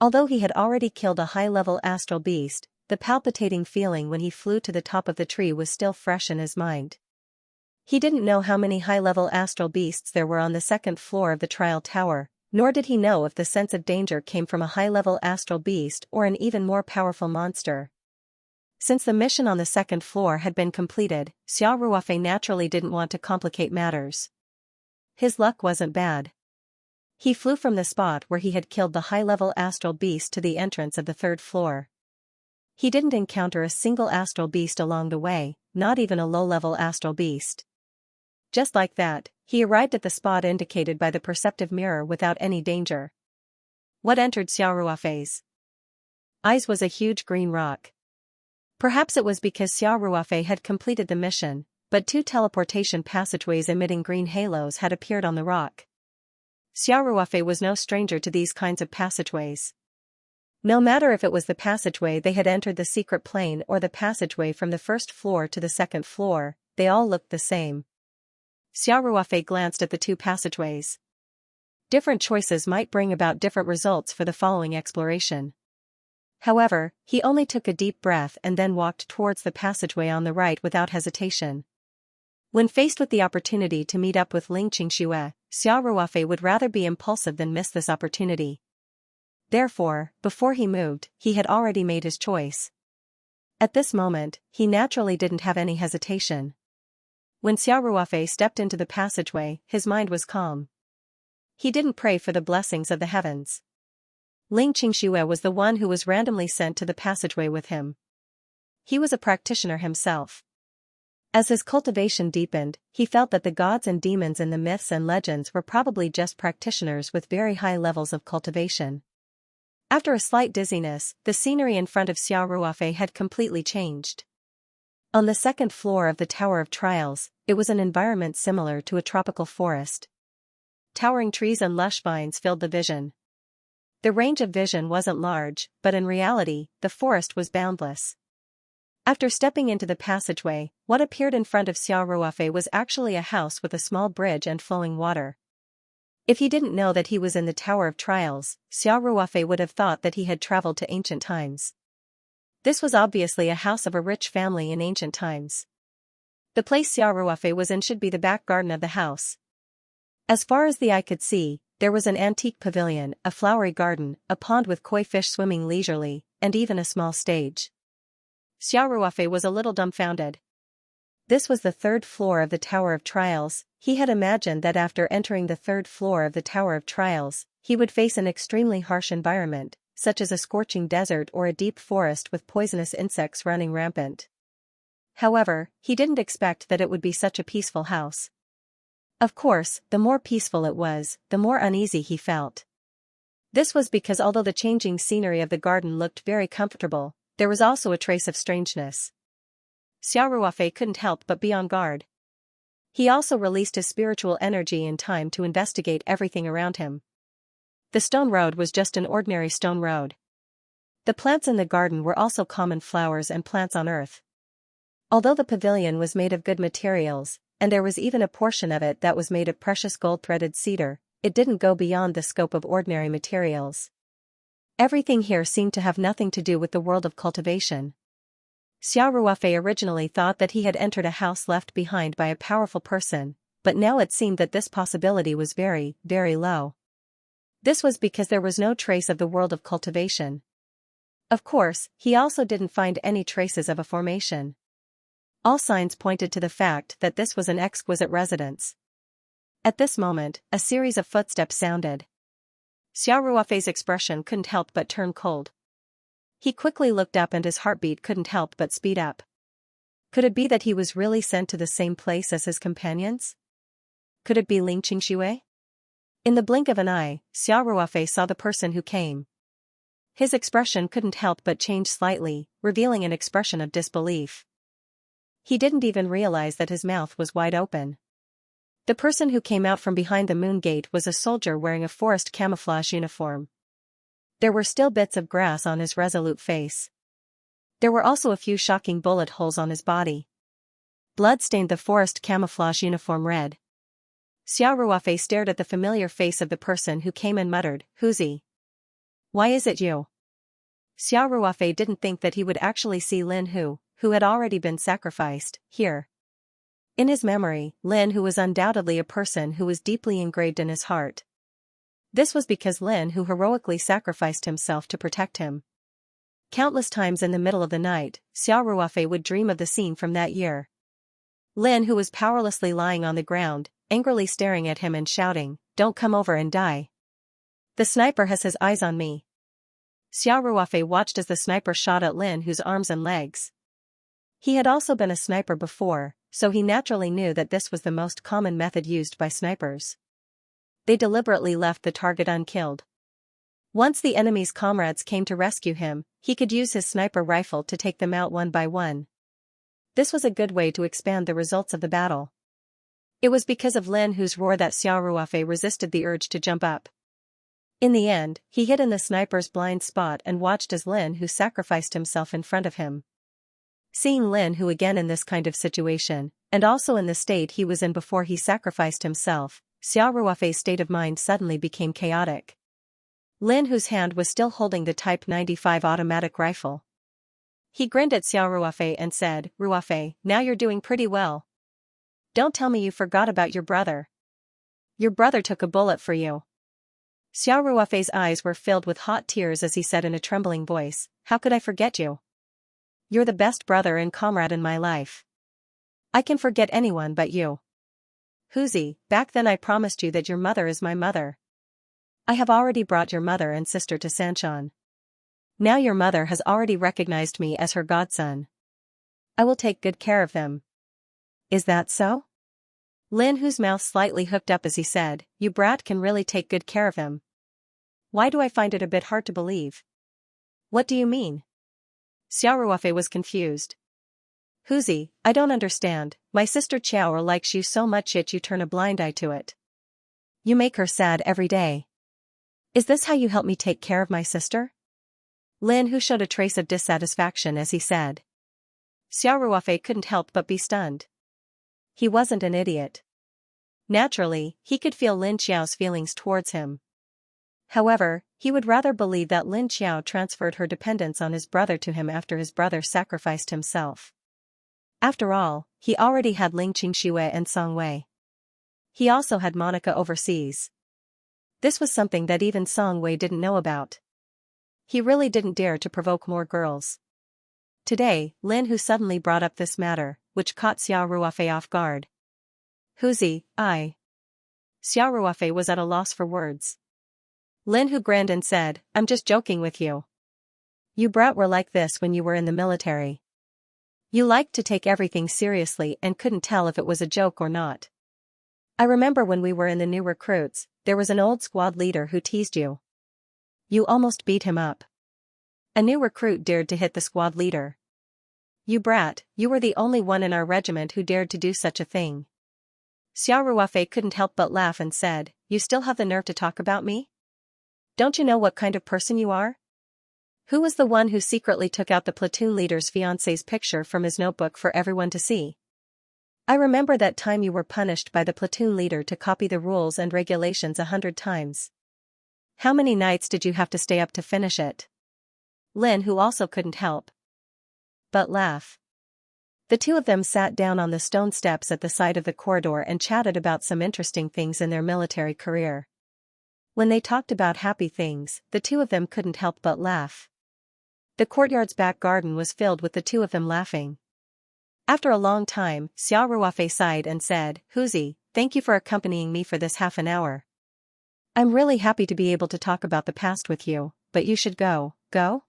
Although he had already killed a high-level astral beast, the palpitating feeling when he flew to the top of the tree was still fresh in his mind. He didn't know how many high-level astral beasts there were on the 2nd floor of the trial tower, nor did he know if the sense of danger came from a high-level astral beast or an even more powerful monster. Since the mission on the 2nd floor had been completed, Xia Ruofei naturally didn't want to complicate matters. His luck wasn't bad. He flew from the spot where he had killed the high-level astral beast to the entrance of the 3rd floor. He didn't encounter a single astral beast along the way, not even a low-level astral beast. Just like that, he arrived at the spot indicated by the perceptive mirror without any danger. What entered Xia Ruofei's eyes was a huge green rock. Perhaps it was because Xia Ruofei had completed the mission, but 2 teleportation passageways emitting green halos had appeared on the rock. Xia Ruofei was no stranger to these kinds of passageways. No matter if it was the passageway they had entered the secret plane or the passageway from the 1st floor to the 2nd floor, they all looked the same. Xia Ruofei glanced at the 2 passageways. Different choices might bring about different results for the following exploration. However, he only took a deep breath and then walked towards the passageway on the right without hesitation. When faced with the opportunity to meet up with Ling Xianxia, Xia Ruofei would rather be impulsive than miss this opportunity. Therefore, before he moved, he had already made his choice. At this moment, he naturally didn't have any hesitation. When Xia Ruofei stepped into the passageway, his mind was calm. He didn't pray for the blessings of the heavens. Xianxia was the one who was randomly sent to the passageway with him. He was a practitioner himself. As his cultivation deepened, he felt that the gods and demons in the myths and legends were probably just practitioners with very high levels of cultivation. After a slight dizziness, the scenery in front of Xiaoruofei had completely changed. On the second floor of the Tower of Trials, it was an environment similar to a tropical forest. Towering trees and lush vines filled the vision. The range of vision wasn't large, but in reality, the forest was boundless. After stepping into the passageway, what appeared in front of Xiaoruofei was actually a house with a small bridge and flowing water. If he didn't know that he was in the Tower of Trials, Xiaoruofei would have thought that he had traveled to ancient times. This was obviously a house of a rich family in ancient times. The place Xiaoruofei was in should be the back garden of the house. As far as the eye could see, there was an antique pavilion, a flowery garden, a pond with koi fish swimming leisurely, and even a small stage. Xiaoruofei was a little dumbfounded. This was the third floor of the Tower of Trials. He had imagined that after entering the third floor of the Tower of Trials, he would face an extremely harsh environment, such as a scorching desert or a deep forest with poisonous insects running rampant. However, he didn't expect that it would be such a peaceful house. Of course, the more peaceful it was, the more uneasy he felt. This was because although the changing scenery of the garden looked very comfortable, there was also a trace of strangeness. Xiaoruofei couldn't help but be on guard. He also released his spiritual energy in time to investigate everything around him. The stone road was just an ordinary stone road. The plants in the garden were also common flowers and plants on earth. Although the pavilion was made of good materials, and there was even a portion of it that was made of precious gold-threaded cedar, it didn't go beyond the scope of ordinary materials. Everything here seemed to have nothing to do with the world of cultivation. Xiaoruofei originally thought that he had entered a house left behind by a powerful person, but now it seemed that this possibility was very, very low. This was because there was no trace of the world of cultivation. Of course, he also didn't find any traces of a formation. All signs pointed to the fact that this was an exquisite residence. At this moment, a series of footsteps sounded. Xiaoruofei's expression couldn't help but turn cold. He quickly looked up and his heartbeat couldn't help but speed up. Could it be that he was really sent to the same place as his companions? Could it be Xianxia? In the blink of an eye, Xiaoruofei saw the person who came. His expression couldn't help but change slightly, revealing an expression of disbelief. He didn't even realize that his mouth was wide open. The person who came out from behind the moon gate was a soldier wearing a forest camouflage uniform. There were still bits of grass on his resolute face. There were also a few shocking bullet holes on his body. Blood stained the forest camouflage uniform red. Xiaoruofei stared at the familiar face of the person who came and muttered, "Who's he? Why is it you?" Xiaoruofei didn't think that he would actually see Lin who had already been sacrificed, here. In his memory, Lin Hu was undoubtedly a person who was deeply engraved in his heart. This was because Lin Hu heroically sacrificed himself to protect him. Countless times in the middle of the night, Xiaoruofei would dream of the scene from that year. Lin Hu was powerlessly lying on the ground, angrily staring at him and shouting, "Don't come over and die. The sniper has his eyes on me." Xiaoruofei watched as the sniper shot at Lin Hu's arms and legs. He had also been a sniper before, so he naturally knew that this was the most common method used by snipers. They deliberately left the target unkilled. Once the enemy's comrades came to rescue him, he could use his sniper rifle to take them out one by one. This was a good way to expand the results of the battle. It was because of Lin Hu's roar that Xiaoruofei resisted the urge to jump up. In the end, he hid in the sniper's blind spot and watched as Lin Hu sacrificed himself in front of him. Seeing Lin Hu again in this kind of situation, and also in the state he was in before he sacrificed himself, Xiaoruofei's state of mind suddenly became chaotic. Lin Hu's hand was still holding the Type 95 automatic rifle. He grinned at Xiaoruofei and said, "Ruofei, now you're doing pretty well. Don't tell me you forgot about your brother. Your brother took a bullet for you." Xiaoruofei's eyes were filled with hot tears as he said in a trembling voice, "How could I forget you? You're the best brother and comrade in my life. I can forget anyone but you. Who's he? Back then I promised you that your mother is my mother. I have already brought your mother and sister to Sanshan. Now your mother has already recognized me as her godson. I will take good care of them. Is that so? Lin, whose mouth slightly hooked up as he said, "You brat can really take good care of him. Why do I find it a bit hard to believe?" What do you mean? Xiao Ruofei was confused. Huzi, I don't understand, my sister Qiao likes you so much yet you turn a blind eye to it. You make her sad every day. Is this how you help me take care of my sister? Lin, who showed a trace of dissatisfaction as he said. Xiao Ruofei couldn't help but be stunned. He wasn't an idiot. Naturally, he could feel Lin Qiao's feelings towards him. However, he would rather believe that Lin Qiao transferred her dependence on his brother to him after his brother sacrificed himself. After all, he already had Ling Qingxue and Song Wei. He also had Monica overseas. This was something that even Song Wei didn't know about. He really didn't dare to provoke more girls. Today, Lin Hu suddenly brought up this matter, which caught Xiao Ruofei off guard. Huzi, Xiao Ruofei was at a loss for words. Lin Hu grinned and said, I'm just joking with you. You brat were like this when you were in the military. You liked to take everything seriously and couldn't tell if it was a joke or not. I remember when we were in the new recruits, there was an old squad leader who teased you. You almost beat him up. A new recruit dared to hit the squad leader. You brat, you were the only one in our regiment who dared to do such a thing. Xiao Ruofei couldn't help but laugh and said, You still have the nerve to talk about me? Don't you know what kind of person you are? Who was the one who secretly took out the platoon leader's fiancé's picture from his notebook for everyone to see? I remember that time you were punished by the platoon leader to copy the rules and regulations 100 times. How many nights did you have to stay up to finish it? Lin, who also couldn't help but laugh. The two of them sat down on the stone steps at the side of the corridor and chatted about some interesting things in their military career. When they talked about happy things, the two of them couldn't help but laugh. The courtyard's back garden was filled with the two of them laughing. After a long time, Xiao Ruofei sighed and said, Huzi, thank you for accompanying me for this half an hour. I'm really happy to be able to talk about the past with you, but you should go. Go?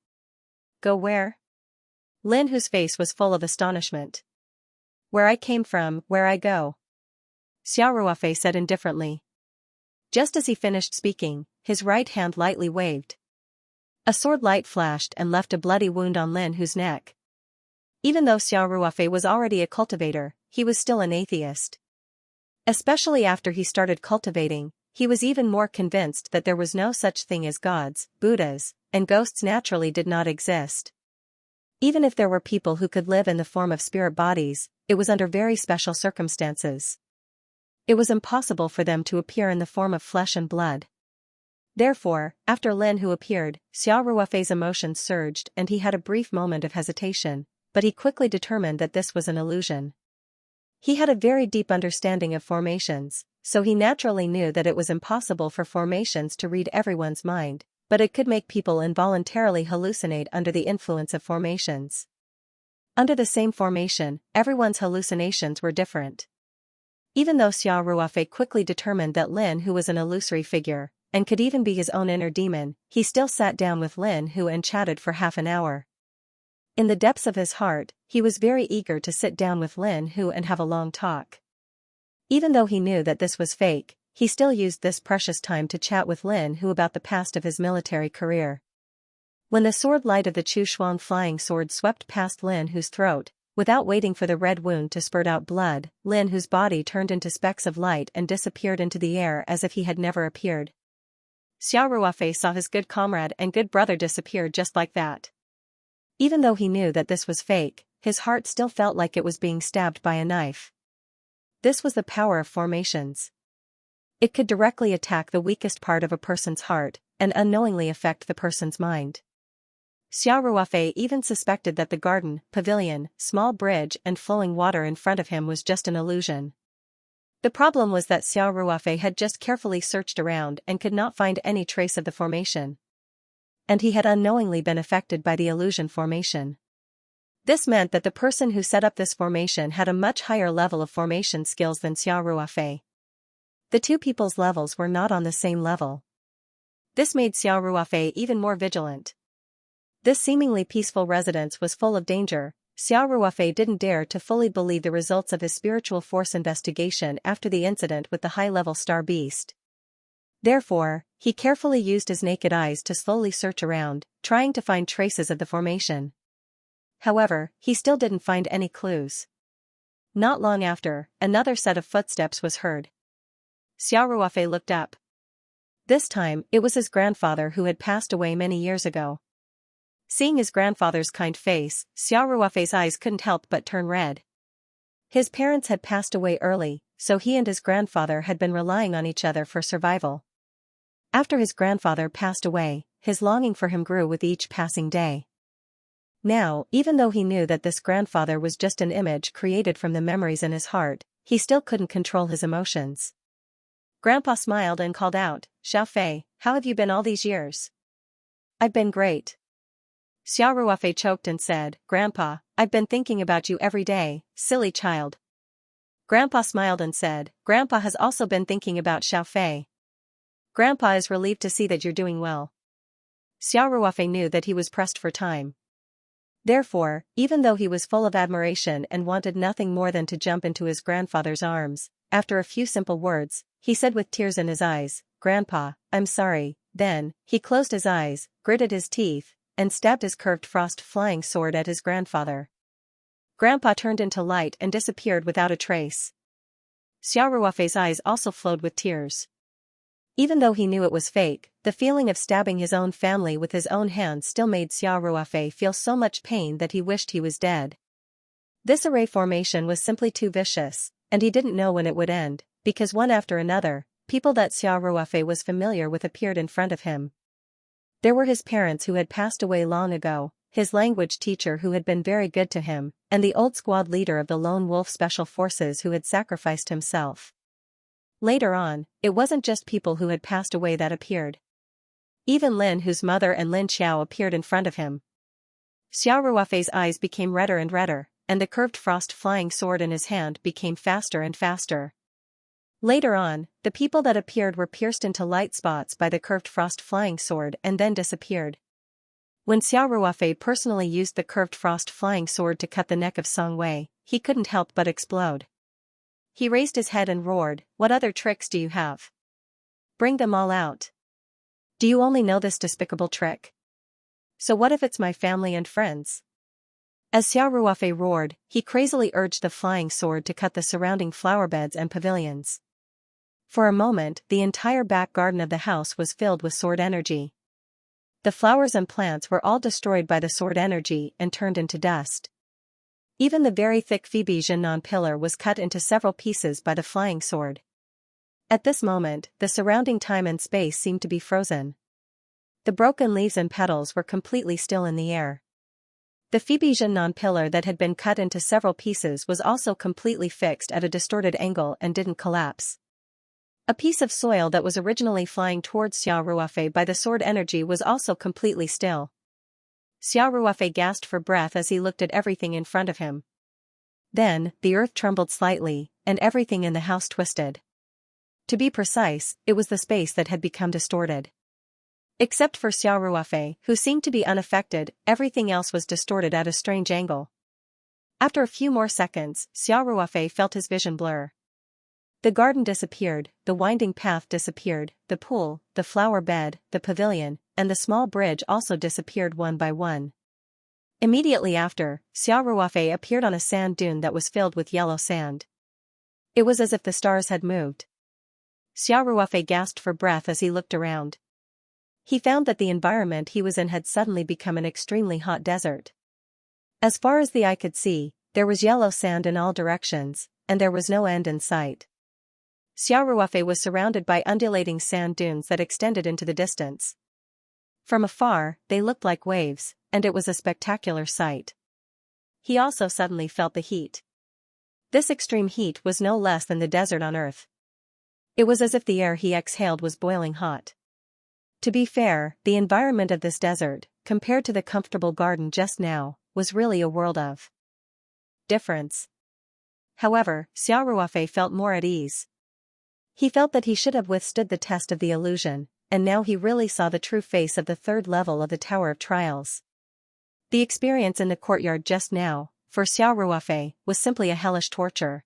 Go where? Lin, whose face was full of astonishment. Where I came from, where I go. Xiao Ruofei said indifferently. Just as he finished speaking, his right hand lightly waved. A sword light flashed and left a bloody wound on Lin Hu's neck. Even though Xiao Ruofei was already a cultivator, he was still an atheist. Especially after he started cultivating, he was even more convinced that there was no such thing as gods, Buddhas, and ghosts naturally did not exist. Even if there were people who could live in the form of spirit bodies, it was under very special circumstances. It was impossible for them to appear in the form of flesh and blood. Therefore, after Lin Hu appeared, Xiao Ruofei's emotions surged and he had a brief moment of hesitation, but he quickly determined that this was an illusion. He had a very deep understanding of formations, so he naturally knew that it was impossible for formations to read everyone's mind, but it could make people involuntarily hallucinate under the influence of formations. Under the same formation, everyone's hallucinations were different. Even though Xiao Ruofei quickly determined that Lin Hu was an illusory figure, and could even be his own inner demon, he still sat down with Lin Hu and chatted for half an hour. In the depths of his heart, he was very eager to sit down with Lin Hu and have a long talk. Even though he knew that this was fake, he still used this precious time to chat with Lin Hu about the past of his military career. When the sword light of the Chu Xuan flying sword swept past Lin Hu's throat, without waiting for the red wound to spurt out blood, Lin Hu's body turned into specks of light and disappeared into the air as if he had never appeared. Xiao Ruofei saw his good comrade and good brother disappear just like that. Even though he knew that this was fake, his heart still felt like it was being stabbed by a knife. This was the power of formations. It could directly attack the weakest part of a person's heart, and unknowingly affect the person's mind. Xiao Ruofei even suspected that the garden, pavilion, small bridge and flowing water in front of him was just an illusion. The problem was that Xiao Ruofei had just carefully searched around and could not find any trace of the formation. And he had unknowingly been affected by the illusion formation. This meant that the person who set up this formation had a much higher level of formation skills than Xiao Ruofei. The two people's levels were not on the same level. This made Xiao Ruofei even more vigilant. This seemingly peaceful residence was full of danger. Xiao Ruofei didn't dare to fully believe the results of his spiritual force investigation after the incident with the high-level star beast. Therefore, he carefully used his naked eyes to slowly search around, trying to find traces of the formation. However, he still didn't find any clues. Not long after, another set of footsteps was heard. Xiao Ruofei looked up. This time, it was his grandfather who had passed away many years ago. Seeing his grandfather's kind face, Xiao Ruofei's eyes couldn't help but turn red. His parents had passed away early, so he and his grandfather had been relying on each other for survival. After his grandfather passed away, his longing for him grew with each passing day. Now, even though he knew that this grandfather was just an image created from the memories in his heart, he still couldn't control his emotions. Grandpa smiled and called out, "Xiao Fei, how have you been all these years?" "I've been great." Xiao Ruofei choked and said, "Grandpa, I've been thinking about you every day, silly child." Grandpa smiled and said, "Grandpa has also been thinking about Xiao Fei. Grandpa is relieved to see that you're doing well." Xiao Ruofei knew that he was pressed for time. Therefore, even though he was full of admiration and wanted nothing more than to jump into his grandfather's arms, after a few simple words, he said with tears in his eyes, "Grandpa, I'm sorry." Then, he closed his eyes, gritted his teeth, and stabbed his curved frost flying sword at his grandfather. Grandpa turned into light and disappeared without a trace. Xiao Ruofei's eyes also flowed with tears. Even though he knew it was fake, the feeling of stabbing his own family with his own hands still made Xiao Ruofei feel so much pain that he wished he was dead. This array formation was simply too vicious, and he didn't know when it would end, because one after another, people that Xiao Ruofei was familiar with appeared in front of him. There were his parents who had passed away long ago, his language teacher who had been very good to him, and the old squad leader of the Lone Wolf Special Forces who had sacrificed himself. Later on, it wasn't just people who had passed away that appeared. Even Lin Hu's mother and Lin Xiao appeared in front of him. Xiao Ruofei's eyes became redder and redder, and the curved frost flying sword in his hand became faster and faster. Later on, the people that appeared were pierced into light spots by the curved frost flying sword and then disappeared. When Xiao Ruofei personally used the curved frost flying sword to cut the neck of Song Wei, he couldn't help but explode. He raised his head and roared, "What other tricks do you have? Bring them all out. Do you only know this despicable trick? So what if it's my family and friends?" As Xiao Ruofei roared, he crazily urged the flying sword to cut the surrounding flower beds and pavilions. For a moment, the entire back garden of the house was filled with sword energy. The flowers and plants were all destroyed by the sword energy and turned into dust. Even the very thick Phoebe Jiannan pillar was cut into several pieces by the flying sword. At this moment, the surrounding time and space seemed to be frozen. The broken leaves and petals were completely still in the air. The Phoebe Jiannan pillar that had been cut into several pieces was also completely fixed at a distorted angle and didn't collapse. A piece of soil that was originally flying towards Xiao Ruofei by the sword energy was also completely still. Xiao Ruofei gasped for breath as he looked at everything in front of him. Then, the earth trembled slightly, and everything in the house twisted. To be precise, it was the space that had become distorted. Except for Xiao Ruofei, who seemed to be unaffected, everything else was distorted at a strange angle. After a few more seconds, Xiao Ruofei felt his vision blur. The garden disappeared, the winding path disappeared, the pool, the flower bed, the pavilion, and the small bridge also disappeared one by one. Immediately after, Xiao Ruofei appeared on a sand dune that was filled with yellow sand. It was as if the stars had moved. Xiao Ruofei gasped for breath as he looked around. He found that the environment he was in had suddenly become an extremely hot desert. As far as the eye could see, there was yellow sand in all directions, and there was no end in sight. Xiao Ruofei was surrounded by undulating sand dunes that extended into the distance. From afar, they looked like waves, and it was a spectacular sight. He also suddenly felt the heat. This extreme heat was no less than the desert on Earth. It was as if the air he exhaled was boiling hot. To be fair, the environment of this desert, compared to the comfortable garden just now, was really a world of difference. However, Xiao Ruofei felt more at ease. He felt that he should have withstood the test of the illusion, and now he really saw the true face of the third level of the Tower of Trials. The experience in the courtyard just now, for Xiao Ruofei, was simply a hellish torture.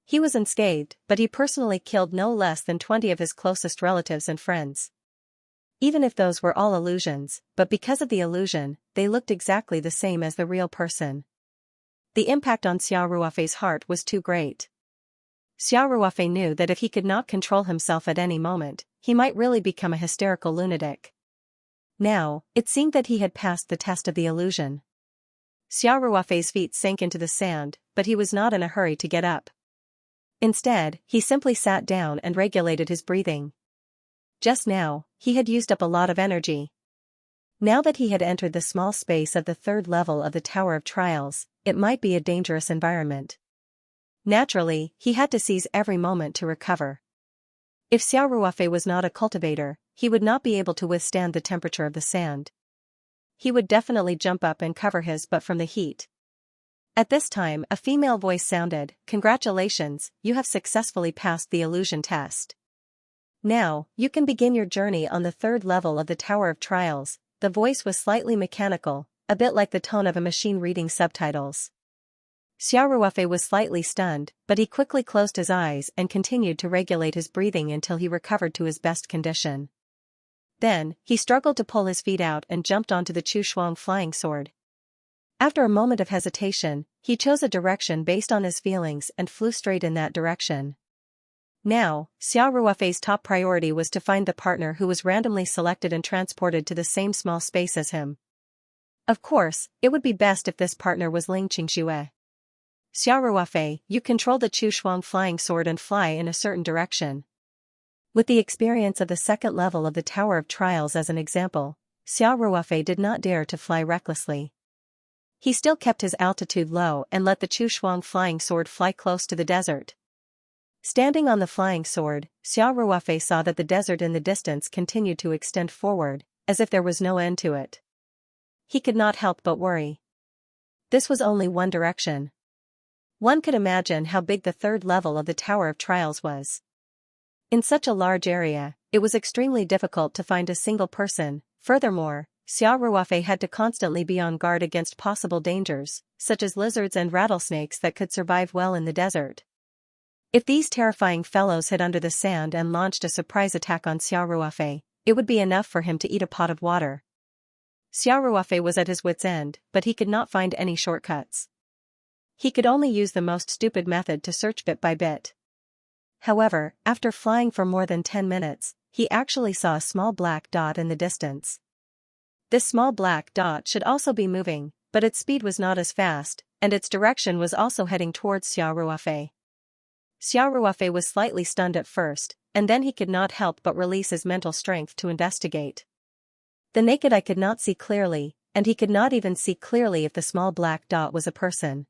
He was unscathed, but he personally killed no less than 20 of his closest relatives and friends. Even if those were all illusions, but because of the illusion, they looked exactly the same as the real person. The impact on Xiao Ruofei's heart was too great. Xiao Ruofei knew that if he could not control himself at any moment, he might really become a hysterical lunatic. Now, it seemed that he had passed the test of the illusion. Xiao Ruofei's feet sank into the sand, but he was not in a hurry to get up. Instead, he simply sat down and regulated his breathing. Just now, he had used up a lot of energy. Now that he had entered the small space of the third level of the Tower of Trials, it might be a dangerous environment. Naturally, he had to seize every moment to recover. If Xiao Ruofei was not a cultivator, he would not be able to withstand the temperature of the sand. He would definitely jump up and cover his butt from the heat. At this time, a female voice sounded, "Congratulations, you have successfully passed the illusion test. Now, you can begin your journey on the third level of the Tower of Trials." The voice was slightly mechanical, a bit like the tone of a machine reading subtitles. Xiao Ruofei was slightly stunned, but he quickly closed his eyes and continued to regulate his breathing until he recovered to his best condition. Then, he struggled to pull his feet out and jumped onto the Chu Shuang flying sword. After a moment of hesitation, he chose a direction based on his feelings and flew straight in that direction. Now, Xiao Ruofei's top priority was to find the partner who was randomly selected and transported to the same small space as him. Of course, it would be best if this partner was Ling Qingxue. "Xiao Ruofei, you control the Chu Shuang flying sword and fly in a certain direction." With the experience of the second level of the Tower of Trials as an example, Xiao Ruofei did not dare to fly recklessly. He still kept his altitude low and let the Chu Shuang flying sword fly close to the desert. Standing on the flying sword, Xiao Ruofei saw that the desert in the distance continued to extend forward, as if there was no end to it. He could not help but worry. This was only one direction. One could imagine how big the third level of the Tower of Trials was. In such a large area, it was extremely difficult to find a single person. Furthermore, Xiao Ruofei had to constantly be on guard against possible dangers, such as lizards and rattlesnakes that could survive well in the desert. If these terrifying fellows hid under the sand and launched a surprise attack on Xiao Ruofei, it would be enough for him to eat a pot of water. Xiao Ruofei was at his wit's end, but he could not find any shortcuts. He could only use the most stupid method to search bit by bit. However, after flying for more than 10 minutes, he actually saw a small black dot in the distance. This small black dot should also be moving, but its speed was not as fast, and its direction was also heading towards Xiao Ruofei. Xiao Ruofei was slightly stunned at first, and then he could not help but release his mental strength to investigate. The naked eye could not see clearly, and he could not even see clearly if the small black dot was a person.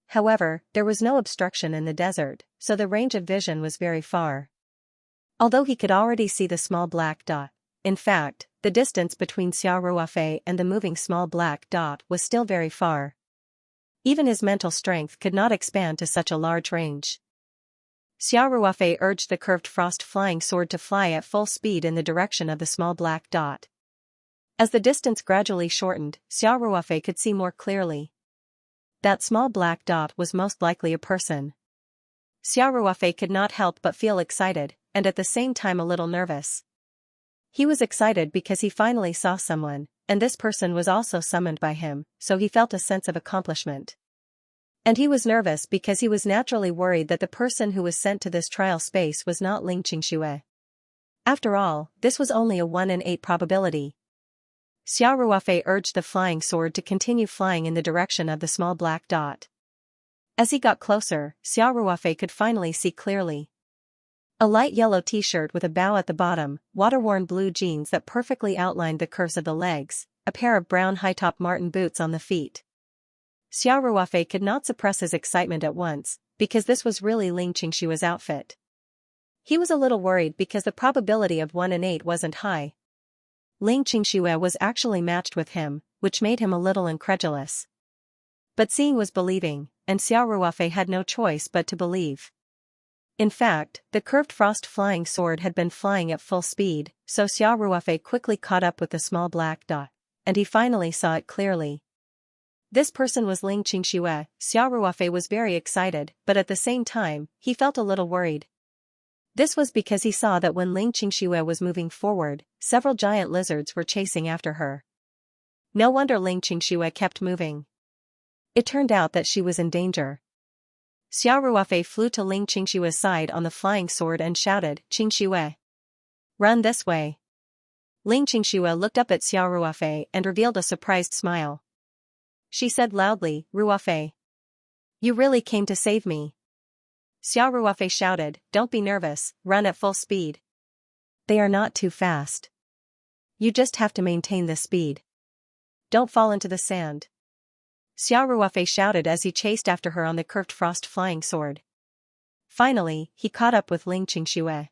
However, there was no obstruction in the desert, so the range of vision was very far. Although he could already see the small black dot, in fact, the distance between Xiao Ruofei and the moving small black dot was still very far. Even his mental strength could not expand to such a large range. Xiao Ruofei urged the curved frost flying sword to fly at full speed in the direction of the small black dot. As the distance gradually shortened, Xiao Ruofei could see more clearly. That small black dot was most likely a person. Xiao Ruofei could not help but feel excited, and at the same time a little nervous. He was excited because he finally saw someone, and this person was also summoned by him, so he felt a sense of accomplishment. And he was nervous because he was naturally worried that the person who was sent to this trial space was not Ling Qingxue. After all, this was only a 1 in 8 probability. Xiao Ruofei urged the flying sword to continue flying in the direction of the small black dot. As he got closer, Xiao Ruofei could finally see clearly. A light yellow t-shirt with a bow at the bottom, water-worn blue jeans that perfectly outlined the curves of the legs, a pair of brown high-top marten boots on the feet. Xiao Ruofei could not suppress his excitement at once, because this was really Ling Qingshua's outfit. He was a little worried because the probability of 1 in 8 wasn't high. Ling Qingxue was actually matched with him, which made him a little incredulous. But seeing was believing, and Xiao Ruofei had no choice but to believe. In fact, the curved frost flying sword had been flying at full speed, so Xiao Ruofei quickly caught up with the small black dot. And he finally saw it clearly. This person was Ling Qingxue. Xiao Ruofei was very excited, but at the same time, he felt a little worried. This was because he saw that when Ling Qingxue was moving forward, several giant lizards were chasing after her. No wonder Ling Qingxue kept moving. It turned out that she was in danger. Xiao Ruofei flew to Ling Qingshue's side on the flying sword and shouted, "Qingxue! Run this way!" Ling Qingxue looked up at Xiao Ruofei and revealed a surprised smile. She said loudly, "Ruofei! You really came to save me." Xiao Ruofei shouted, "Don't be nervous, run at full speed. They are not too fast. You just have to maintain this speed. Don't fall into the sand." Xiao Ruofei shouted as he chased after her on the curved frost flying sword. Finally, he caught up with Ling Qingxue.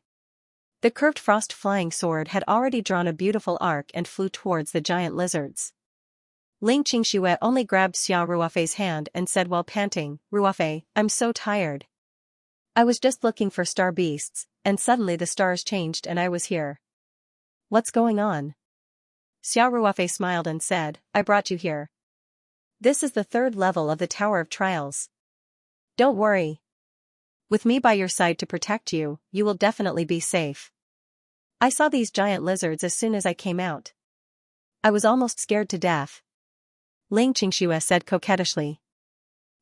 The curved frost flying sword had already drawn a beautiful arc and flew towards the giant lizards. Ling Qingxue only grabbed Xiao Ruofei's hand and said while panting, "Ruofei, I'm so tired. I was just looking for star beasts, and suddenly the stars changed and I was here. What's going on?" Xiao Ruofei smiled and said, "I brought you here. This is the third level of the Tower of Trials. Don't worry. With me by your side to protect you, you will definitely be safe. I saw these giant lizards as soon as I came out. I was almost scared to death." Ling Qingxue said coquettishly.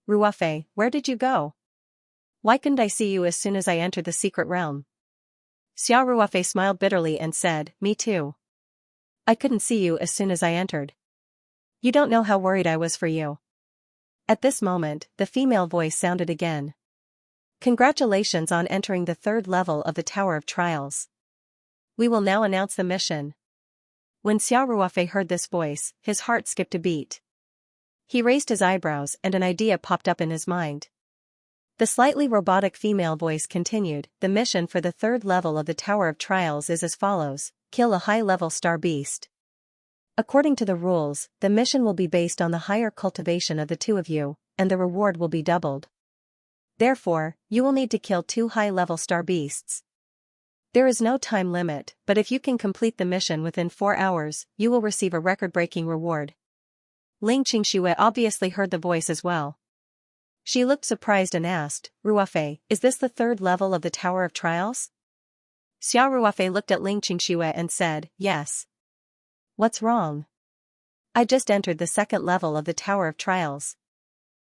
"Ruofei, where did you go? Why couldn't I see you as soon as I entered the secret realm?" Xiao Ruofei smiled bitterly and said, "Me too. I couldn't see you as soon as I entered. You don't know how worried I was for you." At this moment, the female voice sounded again. "Congratulations on entering the third level of the Tower of Trials. We will now announce the mission." When Xiao Ruofei heard this voice, his heart skipped a beat. He raised his eyebrows and an idea popped up in his mind. The slightly robotic female voice continued, "The mission for the third level of the Tower of Trials is as follows: kill a high-level star beast. According to the rules, the mission will be based on the higher cultivation of the two of you, and the reward will be doubled. Therefore, you will need to kill 2 high-level star beasts. There is no time limit, but if you can complete the mission within 4 hours, you will receive a record-breaking reward." Ling Qingxue obviously heard the voice as well. She looked surprised and asked, "Ruofei, is this the third level of the Tower of Trials?" Xiao Ruofei looked at Ling Qingxue and said, "Yes. What's wrong? I just entered the second level of the Tower of Trials."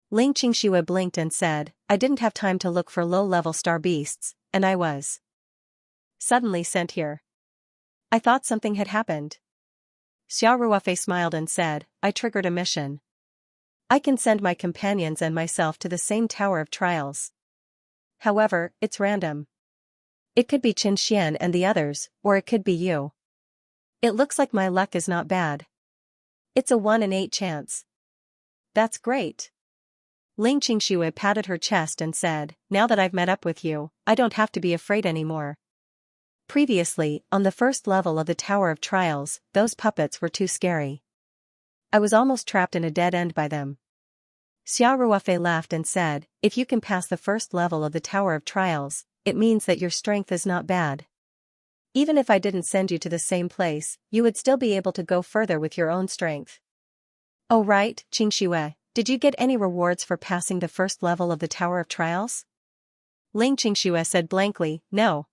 Ling Qingxue blinked and said, "I didn't have time to look for low-level star beasts, and I was suddenly sent here. I thought something had happened." Xiao Ruofei smiled and said, "I triggered a mission. I can send my companions and myself to the same Tower of Trials. However, it's random. It could be Qin Xian and the others, or it could be you. It looks like my luck is not bad. It's a 1 in 8 chance." "That's great." Ling Qingxue patted her chest and said, "Now that I've met up with you, I don't have to be afraid anymore. Previously, on the first level of the Tower of Trials, those puppets were too scary. I was almost trapped in a dead end by them." Xiao Ruofei laughed and said, "If you can pass the first level of the Tower of Trials, it means that your strength is not bad. Even if I didn't send you to the same place, you would still be able to go further with your own strength." "Oh right, Qingxue, did you get any rewards for passing the first level of the Tower of Trials?" Ling Qingxue said blankly, "No.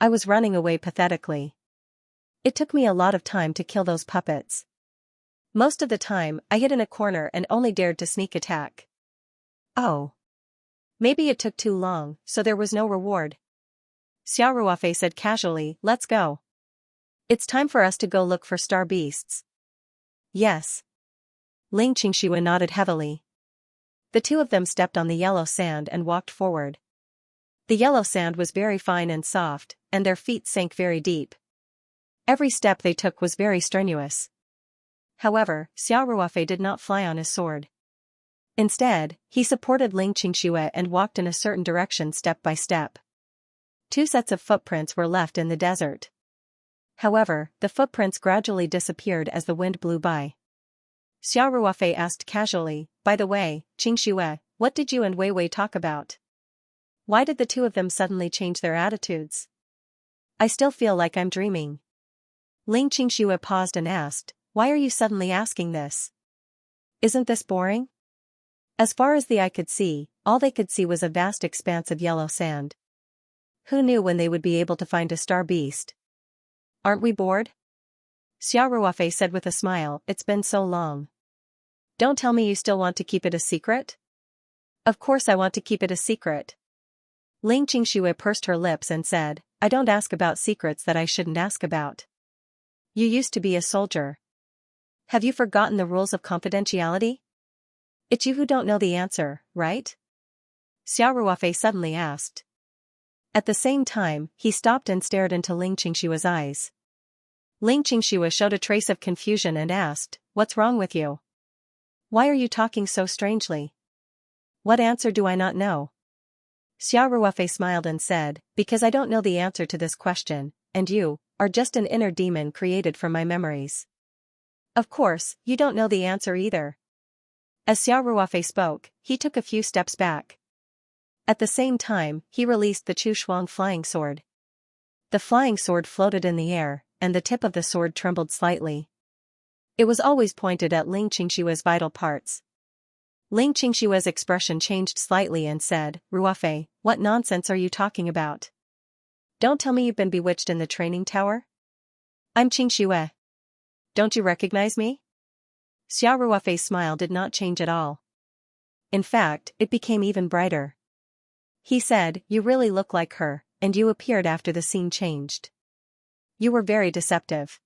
I was running away pathetically. It took me a lot of time to kill those puppets. Most of the time, I hid in a corner and only dared to sneak attack." "Oh. Maybe it took too long, so there was no reward." Xiao Ruofei said casually, "Let's go. It's time for us to go look for star beasts." "Yes." Ling Qingxue nodded heavily. The two of them stepped on the yellow sand and walked forward. The yellow sand was very fine and soft, and their feet sank very deep. Every step they took was very strenuous. However, Xiao Ruofei did not fly on his sword. Instead, he supported Ling Qingxue and walked in a certain direction step by step. 2 sets of footprints were left in the desert. However, the footprints gradually disappeared as the wind blew by. Xiao Ruofei asked casually, "By the way, Qingxue, what did you and Wei Wei talk about?" Why did the two of them suddenly change their attitudes? I still feel like I'm dreaming. Xianxia paused and asked, why are you suddenly asking this? Isn't this boring? As far as the eye could see, all they could see was a vast expanse of yellow sand. Who knew when they would be able to find a star beast? Aren't we bored? Xiaoruofei said with a smile, it's been so long. Don't tell me you still want to keep it a secret? Of course I want to keep it a secret. Xianxia pursed her lips and said, I don't ask about secrets that I shouldn't ask about. You used to be a soldier. Have you forgotten the rules of confidentiality? It's you who don't know the answer, right? Xiaoruofei suddenly asked. At the same time, he stopped and stared into Xianxia's eyes. Xianxia showed a trace of confusion and asked, what's wrong with you? Why are you talking so strangely? What answer do I not know? Xiaoruofei smiled and said, because I don't know the answer to this question, and you are just an inner demon created from my memories. Of course, you don't know the answer either. As Xiaoruofei spoke, he took a few steps back. At the same time, he released the Chu Shuang flying sword. The flying sword floated in the air, and the tip of the sword trembled slightly. It was always pointed at Xianxia's vital parts. Xianxia's expression changed slightly and said, Ruofei, what nonsense are you talking about? Don't tell me you've been bewitched in the training tower? I'm Xianxia. Don't you recognize me? Xiaoruofei's smile did not change at all. In fact, it became even brighter. He said, you really look like her, and you appeared after the scene changed. You were very deceptive.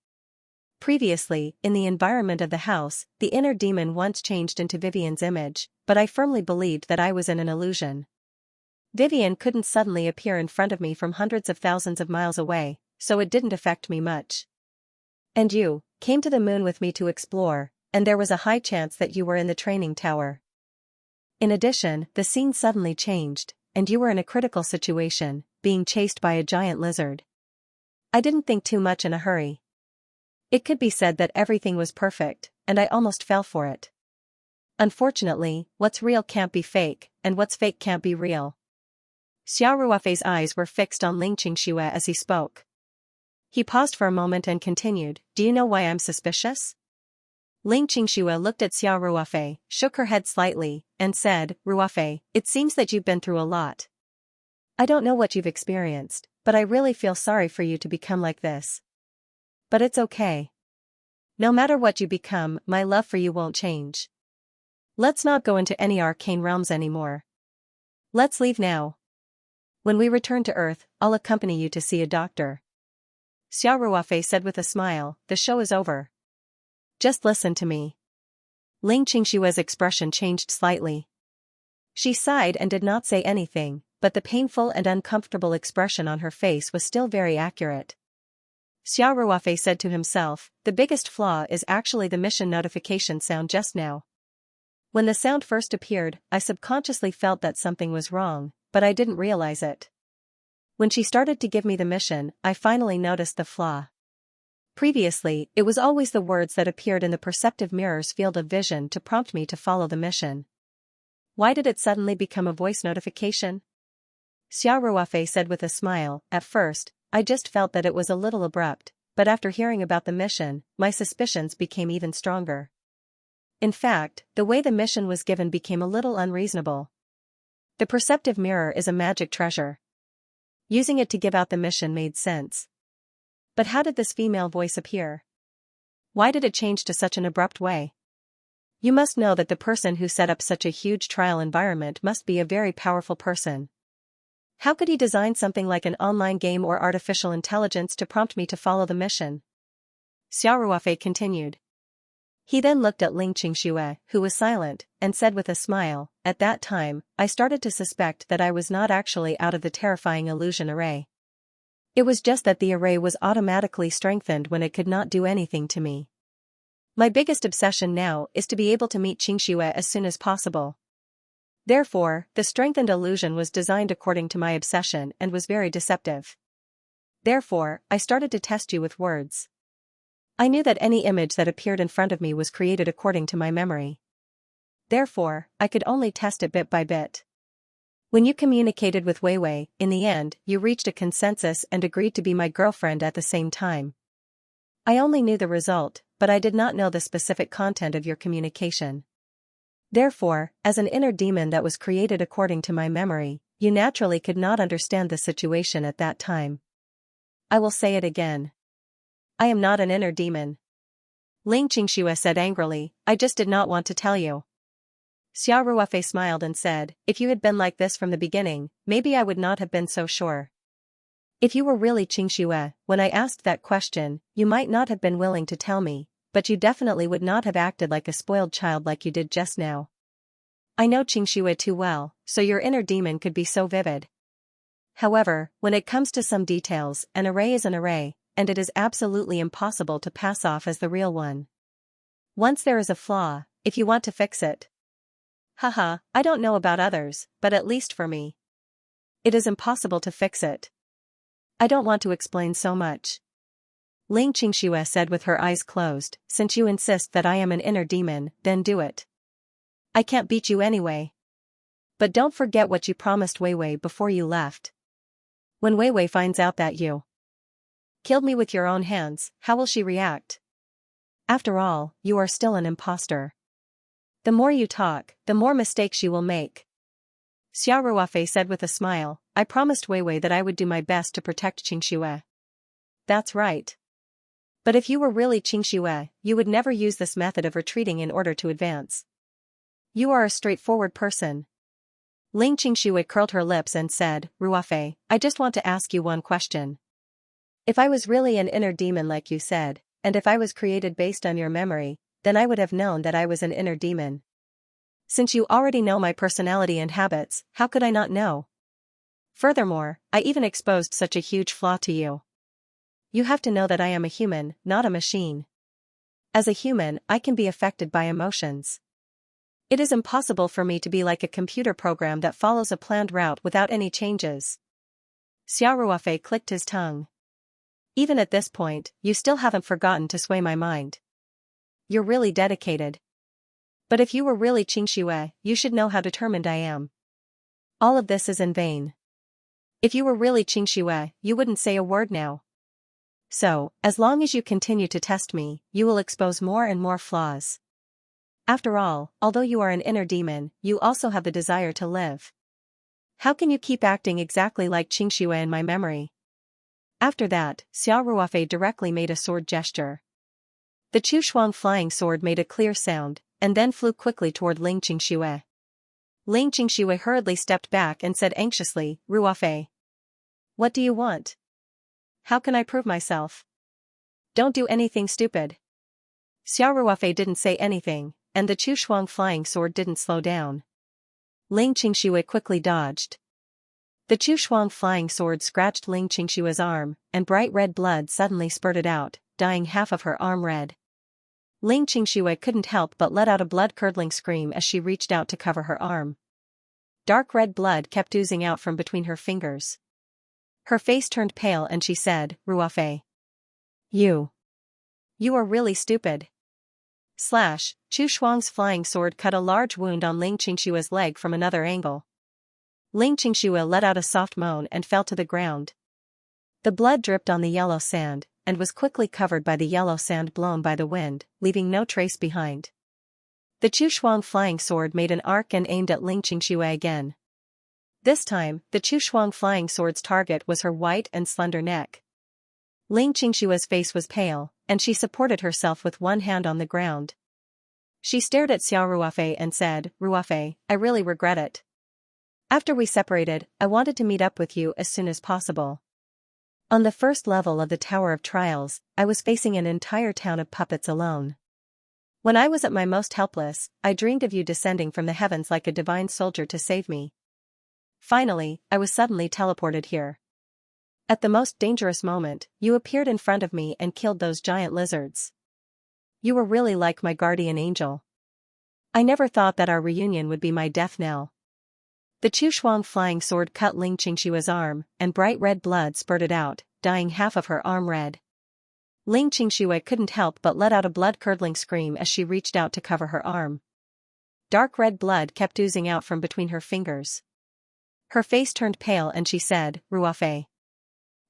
Previously, in the environment of the house, the inner demon once changed into Vivian's image, but I firmly believed that I was in an illusion. Vivian couldn't suddenly appear in front of me from hundreds of thousands of miles away, so it didn't affect me much. And you came to the moon with me to explore, and there was a high chance that you were in the training tower. In addition, the scene suddenly changed, and you were in a critical situation, being chased by a giant lizard. I didn't think too much in a hurry. It could be said that everything was perfect, and I almost fell for it. Unfortunately, what's real can't be fake, and what's fake can't be real. Xiaoruofei's eyes were fixed on Xianxia as he spoke. He paused for a moment and continued, do you know why I'm suspicious? Xianxia looked at Xiaoruofei, shook her head slightly, and said, Ruofei, it seems that you've been through a lot. I don't know what you've experienced, but I really feel sorry for you to become like this. But it's okay. No matter what you become, my love for you won't change. Let's not go into any arcane realms anymore. Let's leave now. When we return to Earth, I'll accompany you to see a doctor. Xiaoruofei said with a smile, the show is over. Just listen to me. Xianxia's expression changed slightly. She sighed and did not say anything, but the painful and uncomfortable expression on her face was still very accurate. Xiaoruofei said to himself, the biggest flaw is actually the mission notification sound just now. When the sound first appeared, I subconsciously felt that something was wrong, but I didn't realize it. When she started to give me the mission, I finally noticed the flaw. Previously, it was always the words that appeared in the perceptive mirror's field of vision to prompt me to follow the mission. Why did it suddenly become a voice notification? Xiaoruofei said with a smile, at first, I just felt that it was a little abrupt, but after hearing about the mission, my suspicions became even stronger. In fact, the way the mission was given became a little unreasonable. The perceptive mirror is a magic treasure. Using it to give out the mission made sense. But how did this female voice appear? Why did it change to such an abrupt way? You must know that the person who set up such a huge trial environment must be a very powerful person. How could he design something like an online game or artificial intelligence to prompt me to follow the mission? Xiaoruofei continued. He then looked at Xianxia, who was silent, and said with a smile, at that time, I started to suspect that I was not actually out of the terrifying illusion array. It was just that the array was automatically strengthened when it could not do anything to me. My biggest obsession now is to be able to meet Xianxia as soon as possible. Therefore, the strengthened illusion was designed according to my obsession and was very deceptive. Therefore, I started to test you with words. I knew that any image that appeared in front of me was created according to my memory. Therefore, I could only test it bit by bit. When you communicated with Wei Wei, in the end, you reached a consensus and agreed to be my girlfriend at the same time. I only knew the result, but I did not know the specific content of your communication. Therefore, as an inner demon that was created according to my memory, you naturally could not understand the situation at that time. I will say it again. I am not an inner demon. Ling Qingxue said angrily, I just did not want to tell you. Xia Ruofei smiled and said, if you had been like this from the beginning, maybe I would not have been so sure. If you were really Qingxue, when I asked that question, you might not have been willing to tell me, but you definitely would not have acted like a spoiled child like you did just now. I know Qingxue too well, so your inner demon could be so vivid. However, when it comes to some details, an array is an array, and it is absolutely impossible to pass off as the real one. Once there is a flaw, if you want to fix it. Haha, I don't know about others, but at least for me, it is impossible to fix it. I don't want to explain so much. Ling Qingxue said with her eyes closed, since you insist that I am an inner demon, then do it. I can't beat you anyway. But don't forget what you promised Wei Wei before you left. When Wei Wei finds out that you killed me with your own hands, how will she react? After all, you are still an imposter. The more you talk, the more mistakes you will make. Xia Ruofei said with a smile, I promised Wei Wei that I would do my best to protect Qingxue. That's right. But if you were really Qingxue, you would never use this method of retreating in order to advance. You are a straightforward person. Ling Qingxue curled her lips and said, Ruofei, I just want to ask you one question. If I was really an inner demon like you said, and if I was created based on your memory, then I would have known that I was an inner demon. Since you already know my personality and habits, how could I not know? Furthermore, I even exposed such a huge flaw to you. You have to know that I am a human, not a machine. As a human, I can be affected by emotions. It is impossible for me to be like a computer program that follows a planned route without any changes. Xia Ruofei clicked his tongue. Even at this point, you still haven't forgotten to sway my mind. You're really dedicated. But if you were really Qingxue, you should know how determined I am. All of this is in vain. If you were really Qingxue, you wouldn't say a word now. So, as long as you continue to test me, you will expose more and more flaws. After all, although you are an inner demon, you also have the desire to live. How can you keep acting exactly like Qingxue in my memory? After that, Xia Ruofei directly made a sword gesture. The Chu Shuang flying sword made a clear sound, and then flew quickly toward Ling Qingxue. Ling Qingxue hurriedly stepped back and said anxiously, Ruofei. What do you want? How can I prove myself? Don't do anything stupid. Xia Ruofei didn't say anything, and the Chu Shuang flying sword didn't slow down. Ling Qingxue quickly dodged. The Chu Shuang flying sword scratched Ling Qingxue's arm, and bright red blood suddenly spurted out, dyeing half of her arm red. Ling Qingxue couldn't help but let out a blood-curdling scream as she reached out to cover her arm. Dark red blood kept oozing out from between her fingers. Her face turned pale and she said, Ruofei. You are really stupid. Slash, Chu Shuang's flying sword cut a large wound on Ling Qingxue's leg from another angle. Ling Qingxue let out a soft moan and fell to the ground. The blood dripped on the yellow sand, and was quickly covered by the yellow sand blown by the wind, leaving no trace behind. The Chu Shuang flying sword made an arc and aimed at Ling Qingxue again. This time, the Chu Shuang flying sword's target was her white and slender neck. Ling Qingxue's face was pale, and she supported herself with one hand on the ground. She stared at Xia Ruofei and said, Ruofei, I really regret it. After we separated, I wanted to meet up with you as soon as possible. On the first level of the Tower of Trials, I was facing an entire town of puppets alone. When I was at my most helpless, I dreamed of you descending from the heavens like a divine soldier to save me. Finally, I was suddenly teleported here. At the most dangerous moment, you appeared in front of me and killed those giant lizards. You were really like my guardian angel. I never thought that our reunion would be my death knell. The Chu Shuang flying sword cut Ling Qingxue's arm, and bright red blood spurted out, dyeing half of her arm red. Ling Qingxue couldn't help but let out a blood-curdling scream as she reached out to cover her arm. Dark red blood kept oozing out from between her fingers. Her face turned pale and she said, Ruofei.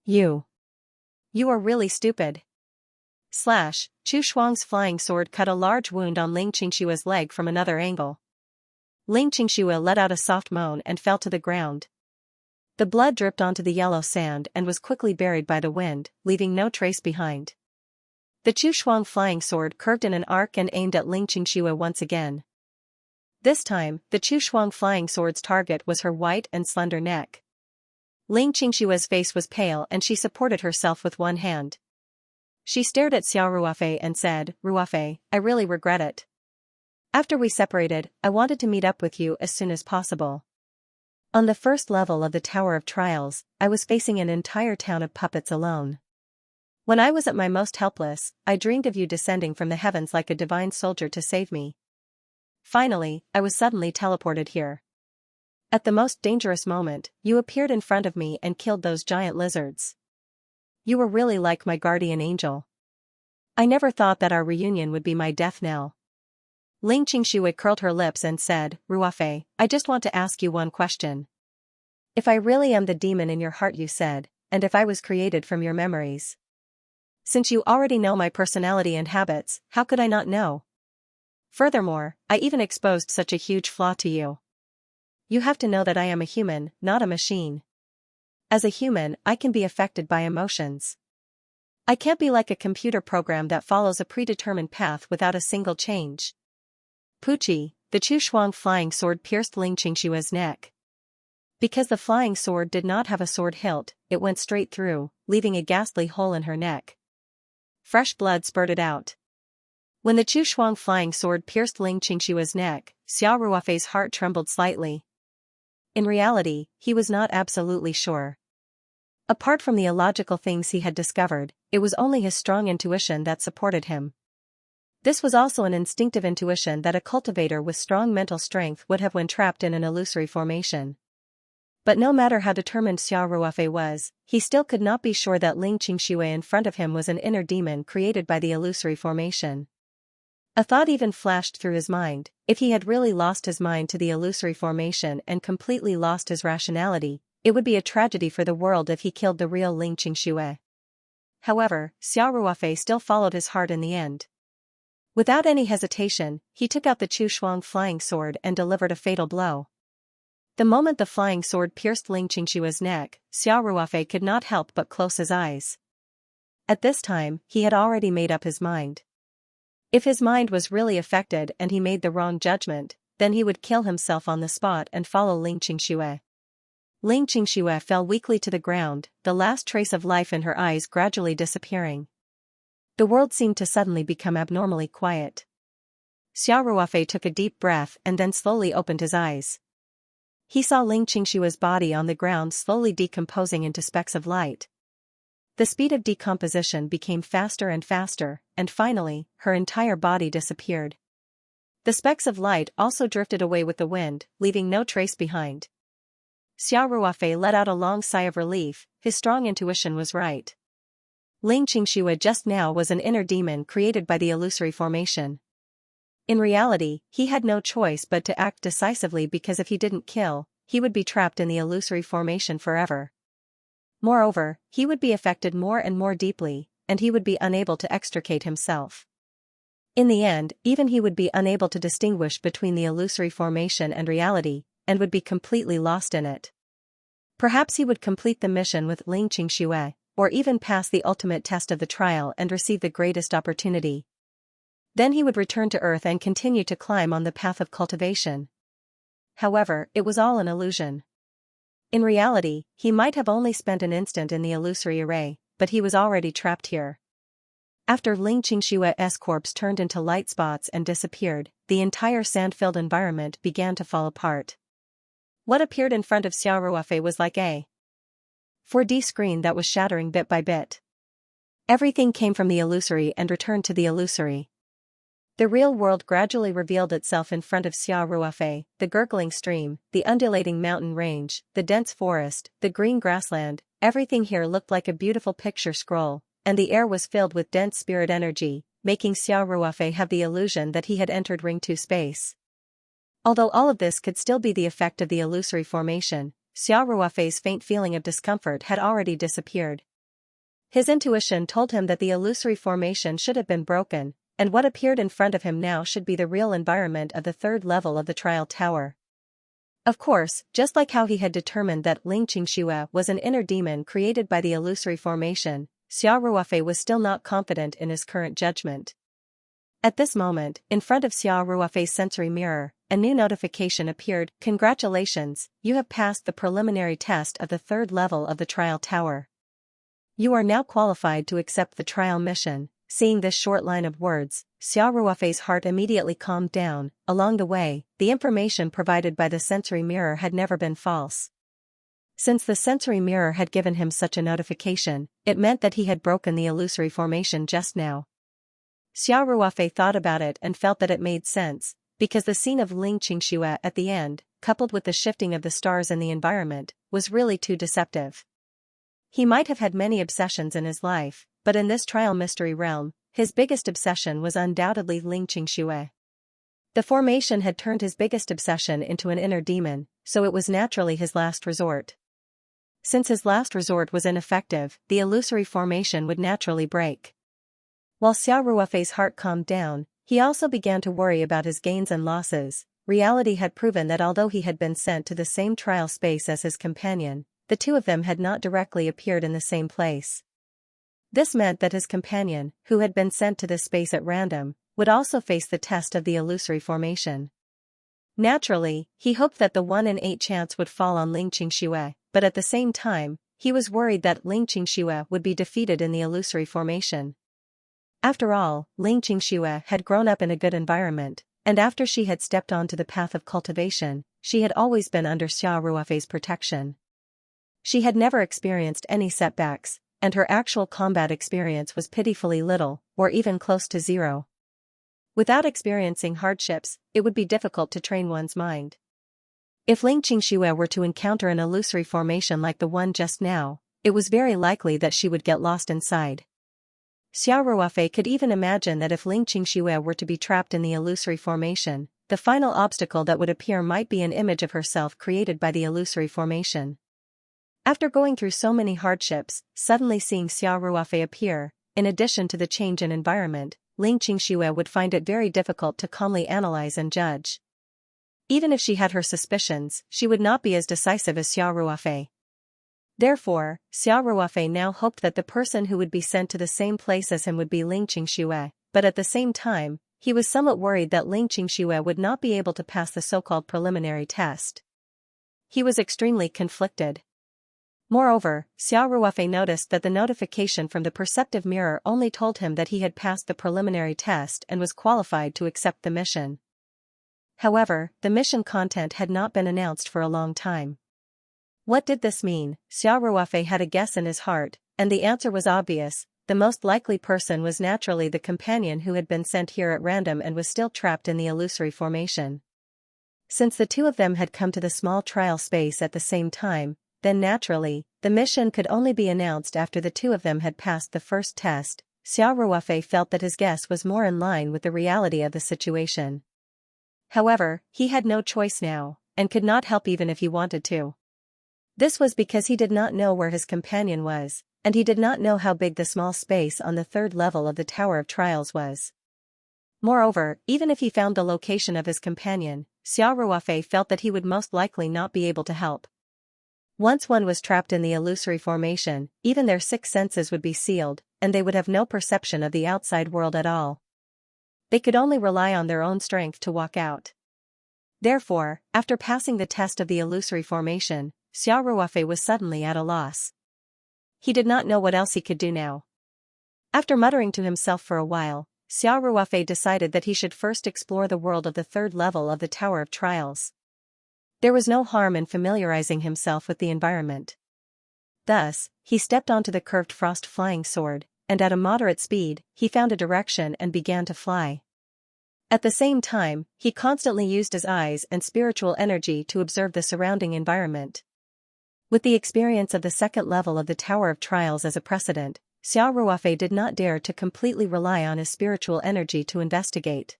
You are really stupid. Chu Shuang's flying sword cut a large wound on Ling Qingshua's leg from another angle. Ling Qingxue let out a soft moan and fell to the ground. The blood dripped onto the yellow sand and was quickly buried by the wind, leaving no trace behind. The Chu Shuang flying sword curved in an arc and aimed at Ling Qingxue once again. This time, the Chu Shuang flying sword's target was her white and slender neck. Ling Qingshue's face was pale and she supported herself with one hand. She stared at Xiao Ruofei and said, Ruofei, I really regret it. After we separated, I wanted to meet up with you as soon as possible. On the first level of the Tower of Trials, I was facing an entire town of puppets alone. When I was at my most helpless, I dreamed of you descending from the heavens like a divine soldier to save me. Finally, I was suddenly teleported here. At the most dangerous moment, you appeared in front of me and killed those giant lizards. You were really like my guardian angel. I never thought that our reunion would be my death knell. Ling Qingxue curled her lips and said, Ruofei, I just want to ask you one question. If I really am the demon in your heart you said, and if I was created from your memories. Since you already know my personality and habits, how could I not know? Furthermore, I even exposed such a huge flaw to you. You have to know that I am a human, not a machine. As a human, I can be affected by emotions. I can't be like a computer program that follows a predetermined path without a single change. Puchi, the Chu Shuang flying sword pierced Ling Qingshue's neck. Because the flying sword did not have a sword hilt, it went straight through, leaving a ghastly hole in her neck. Fresh blood spurted out. When the Chu Shuang flying sword pierced Ling Qingshue's neck, Xiao Ruofei's heart trembled slightly. In reality, he was not absolutely sure. Apart from the illogical things he had discovered, it was only his strong intuition that supported him. This was also an instinctive intuition that a cultivator with strong mental strength would have when trapped in an illusory formation. But no matter how determined Xiao Ruofei was, he still could not be sure that Ling Qingsue in front of him was an inner demon created by the illusory formation. A thought even flashed through his mind: if he had really lost his mind to the illusory formation and completely lost his rationality, it would be a tragedy for the world if he killed the real Ling Qingsue. However, Xiao Ruofei still followed his heart in the end. Without any hesitation, he took out the Chu Shuang flying sword and delivered a fatal blow. The moment the flying sword pierced Ling Qingshue's neck, Xiao Ruofei could not help but close his eyes. At this time, he had already made up his mind. If his mind was really affected and he made the wrong judgment, then he would kill himself on the spot and follow Ling Qingsue. Ling Qingsue fell weakly to the ground, the last trace of life in her eyes gradually disappearing. The world seemed to suddenly become abnormally quiet. Xiao Ruofei took a deep breath and then slowly opened his eyes. He saw Ling Qingshue's body on the ground slowly decomposing into specks of light. The speed of decomposition became faster and faster, and finally, her entire body disappeared. The specks of light also drifted away with the wind, leaving no trace behind. Xiao Ruofei let out a long sigh of relief. His strong intuition was right. Ling Qingsue just now was an inner demon created by the illusory formation. In reality, he had no choice but to act decisively, because if he didn't kill, he would be trapped in the illusory formation forever. Moreover, he would be affected more and more deeply, and he would be unable to extricate himself. In the end, even he would be unable to distinguish between the illusory formation and reality, and would be completely lost in it. Perhaps he would complete the mission with Ling Qingsue, or even pass the ultimate test of the trial and receive the greatest opportunity. Then he would return to Earth and continue to climb on the path of cultivation. However, it was all an illusion. In reality, he might have only spent an instant in the illusory array, but he was already trapped here. After Ling Qingshue's corpse turned into light spots and disappeared, the entire sand-filled environment began to fall apart. What appeared in front of Xiao Ruofei was like a 4D screen that was shattering bit by bit. Everything came from the illusory and returned to the illusory. The real world gradually revealed itself in front of Xiao Ruofei: the gurgling stream, the undulating mountain range, the dense forest, the green grassland. Everything here looked like a beautiful picture scroll, and the air was filled with dense spirit energy, making Xiao Ruofei have the illusion that he had entered Ring 2 space. Although all of this could still be the effect of the illusory formation, Xiao Ruofei's faint feeling of discomfort had already disappeared. His intuition told him that the illusory formation should have been broken, and what appeared in front of him now should be the real environment of the third level of the trial tower. Of course, just like how he had determined that Ling Xianxia was an inner demon created by the illusory formation, Xiao Ruofei was still not confident in his current judgment. At this moment, in front of Xiao Ruofei's sensory mirror, a new notification appeared. Congratulations, you have passed the preliminary test of the third level of the trial tower. You are now qualified to accept the trial mission. Seeing this short line of words, Xiao Ruofei's heart immediately calmed down. Along the way, the information provided by the sensory mirror had never been false. Since the sensory mirror had given him such a notification, it meant that he had broken the illusory formation just now. Xiao Ruofei thought about it and felt that it made sense, because the scene of Ling Xianxia at the end, coupled with the shifting of the stars in the environment, was really too deceptive. He might have had many obsessions in his life, but in this trial mystery realm, his biggest obsession was undoubtedly Ling Xianxia. The formation had turned his biggest obsession into an inner demon, so it was naturally his last resort. Since his last resort was ineffective, the illusory formation would naturally break. While Xiao Ruofei's heart calmed down, he also began to worry about his gains and losses. Reality had proven that although he had been sent to the same trial space as his companion, the two of them had not directly appeared in the same place. This meant that his companion, who had been sent to this space at random, would also face the test of the illusory formation. Naturally, he hoped that the 1 in 8 chance would fall on Ling Xianxia, but at the same time, he was worried that Ling Xianxia would be defeated in the illusory formation. After all, Ling Xianxia had grown up in a good environment, and after she had stepped onto the path of cultivation, she had always been under Xiao Ruofei's protection. She had never experienced any setbacks, and her actual combat experience was pitifully little, or even close to zero. Without experiencing hardships, it would be difficult to train one's mind. If Ling Xianxia were to encounter an illusory formation like the one just now, it was very likely that she would get lost inside. Xiao Ruofei could even imagine that if Ling Xianxia were to be trapped in the illusory formation, the final obstacle that would appear might be an image of herself created by the illusory formation. After going through so many hardships, suddenly seeing Xiao Ruofei appear, in addition to the change in environment, Ling Xianxia would find it very difficult to calmly analyze and judge. Even if she had her suspicions, she would not be as decisive as Xiao Ruofei. Therefore, Xiao Ruofei now hoped that the person who would be sent to the same place as him would be Ling Xianxia, but at the same time, he was somewhat worried that Ling Xianxia would not be able to pass the so-called preliminary test. He was extremely conflicted. Moreover, Xiao Ruofei noticed that the notification from the perceptive mirror only told him that he had passed the preliminary test and was qualified to accept the mission. However, the mission content had not been announced for a long time. What did this mean? Xiao Ruofei had a guess in his heart, and the answer was obvious. The most likely person was naturally the companion who had been sent here at random and was still trapped in the illusory formation. Since the two of them had come to the small trial space at the same time, then naturally, the mission could only be announced after the two of them had passed the first test. Xiao Ruofei felt that his guess was more in line with the reality of the situation. However, he had no choice now, and could not help even if he wanted to. This was because he did not know where his companion was, and he did not know how big the small space on the third level of the Tower of Trials was. Moreover, even if he found the location of his companion, Xiao Ruofei felt that he would most likely not be able to help. Once one was trapped in the illusory formation, even their 6 senses would be sealed, and they would have no perception of the outside world at all. They could only rely on their own strength to walk out. Therefore, after passing the test of the illusory formation, Xiao Ruofei was suddenly at a loss. He did not know what else he could do now. After muttering to himself for a while, Xiao Ruofei decided that he should first explore the world of the third level of the Tower of Trials. There was no harm in familiarizing himself with the environment. Thus, he stepped onto the curved frost flying sword, and at a moderate speed, he found a direction and began to fly. At the same time, he constantly used his eyes and spiritual energy to observe the surrounding environment. With the experience of the second level of the Tower of Trials as a precedent, Xiao Ruofei did not dare to completely rely on his spiritual energy to investigate.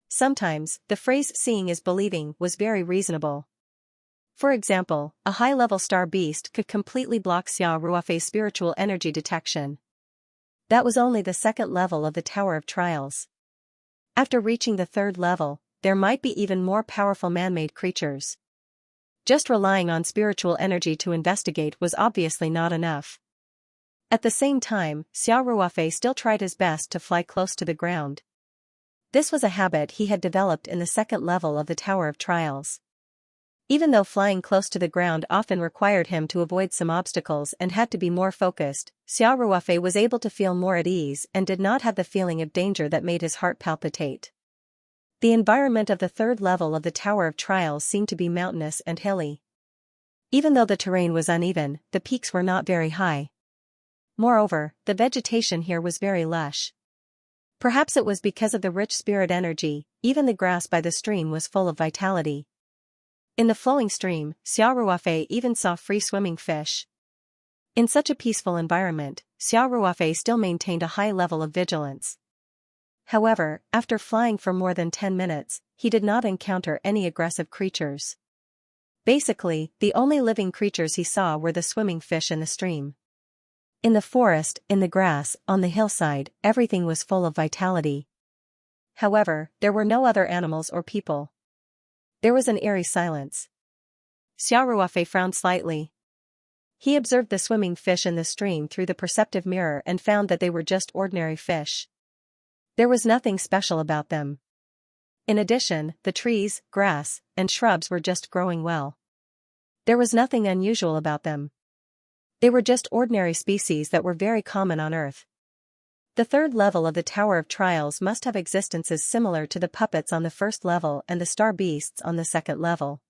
Sometimes, the phrase "seeing is believing" was very reasonable. For example, a high-level star beast could completely block Xia Ruofei's spiritual energy detection. That was only the second level of the Tower of Trials. After reaching the third level, there might be even more powerful man-made creatures. Just relying on spiritual energy to investigate was obviously not enough. At the same time, Xia Ruofei still tried his best to fly close to the ground. This was a habit he had developed in the second level of the Tower of Trials. Even though flying close to the ground often required him to avoid some obstacles and had to be more focused, Xia Ruofei was able to feel more at ease and did not have the feeling of danger that made his heart palpitate. The environment of the third level of the Tower of Trials seemed to be mountainous and hilly. Even though the terrain was uneven, the peaks were not very high. Moreover, the vegetation here was very lush. Perhaps it was because of the rich spirit energy, even the grass by the stream was full of vitality. In the flowing stream, Xia Ruofei even saw free-swimming fish. In such a peaceful environment, Xia Ruofei still maintained a high level of vigilance. However, after flying for more than 10 minutes, he did not encounter any aggressive creatures. Basically, the only living creatures he saw were the swimming fish in the stream. In the forest, in the grass, on the hillside, everything was full of vitality. However, there were no other animals or people. There was an eerie silence. Xia Ruofei frowned slightly. He observed the swimming fish in the stream through the perceptive mirror and found that they were just ordinary fish. There was nothing special about them. In addition, the trees, grass, and shrubs were just growing well. There was nothing unusual about them. They were just ordinary species that were very common on Earth. The third level of the Tower of Trials must have existences similar to the puppets on the first level and the star beasts on the second level.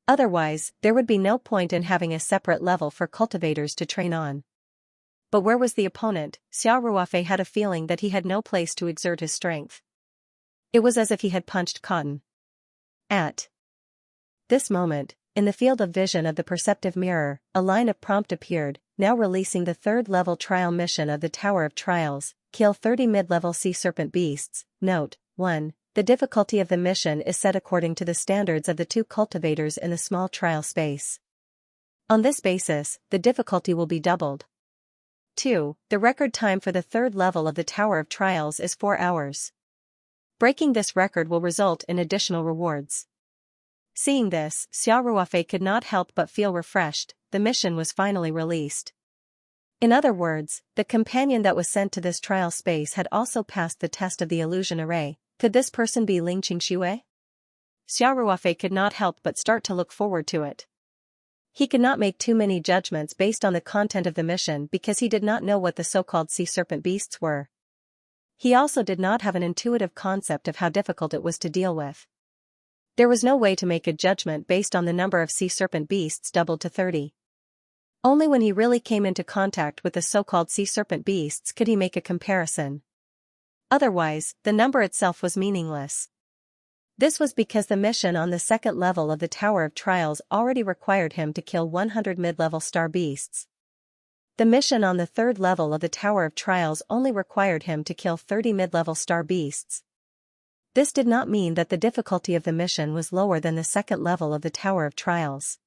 Otherwise, there would be no point in having a separate level for cultivators to train on. But where was the opponent? Xia Ruofei had a feeling that he had no place to exert his strength. It was as if he had punched cotton. At this moment, in the field of vision of the perceptive mirror, a line of prompt appeared, now releasing the third-level trial mission of the Tower of Trials, kill 30 mid-level sea serpent beasts. Note: 1. The difficulty of the mission is set according to the standards of the two cultivators in the small trial space. On this basis, the difficulty will be doubled. 2. The record time for the third level of the Tower of Trials is 4 hours. Breaking this record will result in additional rewards. Seeing this, Xia Ruofei could not help but feel refreshed. The mission was finally released. In other words, the companion that was sent to this trial space had also passed the test of the illusion array. Could this person be Ling Qingxue? Xia Ruofei could not help but start to look forward to it. He could not make too many judgments based on the content of the mission because he did not know what the so-called sea serpent beasts were. He also did not have an intuitive concept of how difficult it was to deal with. There was no way to make a judgment based on the number of sea serpent beasts doubled to 30. Only when he really came into contact with the so-called sea serpent beasts could he make a comparison. Otherwise, the number itself was meaningless. This was because the mission on the second level of the Tower of Trials already required him to kill 100 mid-level star beasts. The mission on the third level of the Tower of Trials only required him to kill 30 mid-level star beasts. This did not mean that the difficulty of the mission was lower than the second level of the Tower of Trials.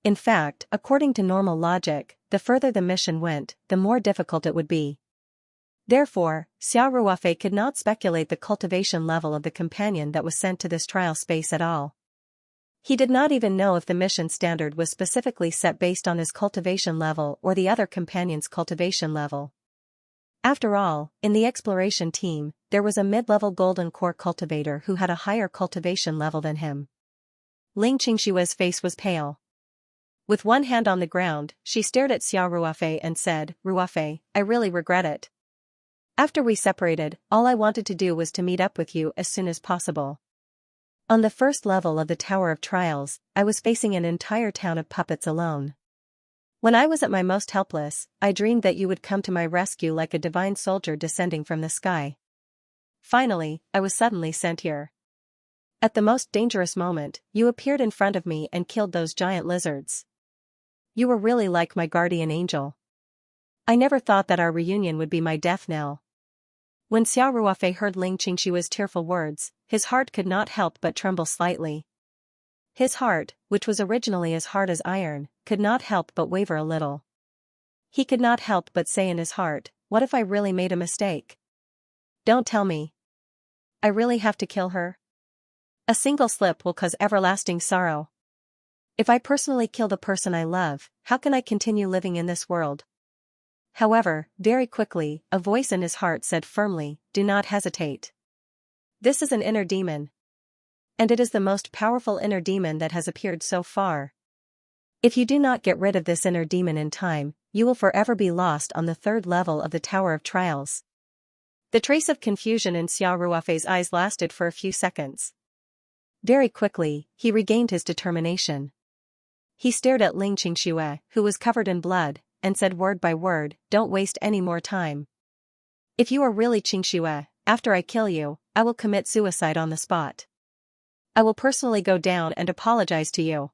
In fact, according to normal logic, the further the mission went, the more difficult it would be. Therefore, Xia Ruofei could not speculate the cultivation level of the companion that was sent to this trial space at all. He did not even know if the mission standard was specifically set based on his cultivation level or the other companion's cultivation level. After all, in the exploration team, there was a mid-level golden core cultivator who had a higher cultivation level than him. Ling Qingxue's face was pale. With one hand on the ground, she stared at Xia Ruofei and said, "Ruofei, I really regret it. After we separated, all I wanted to do was to meet up with you as soon as possible. On the first level of the Tower of Trials, I was facing an entire town of puppets alone. When I was at my most helpless, I dreamed that you would come to my rescue like a divine soldier descending from the sky. Finally, I was suddenly sent here. At the most dangerous moment, you appeared in front of me and killed those giant lizards. You were really like my guardian angel. I never thought that our reunion would be my death knell." When Xia Ruofei heard Ling Qingxue's tearful words, his heart could not help but tremble slightly. His heart, which was originally as hard as iron, could not help but waver a little. He could not help but say in his heart, what if I really made a mistake? Don't tell me. I really have to kill her? A single slip will cause everlasting sorrow. If I personally kill the person I love, how can I continue living in this world? However, very quickly, a voice in his heart said firmly, do not hesitate. This is an inner demon. And it is the most powerful inner demon that has appeared so far. If you do not get rid of this inner demon in time, you will forever be lost on the third level of the Tower of Trials. The trace of confusion in Xiao Ruofei's eyes lasted for a few seconds. Very quickly, he regained his determination. He stared at Ling Qingxue, who was covered in blood, and said word by word, don't waste any more time. If you are really Qingxue, after I kill you, I will commit suicide on the spot. I will personally go down and apologize to you.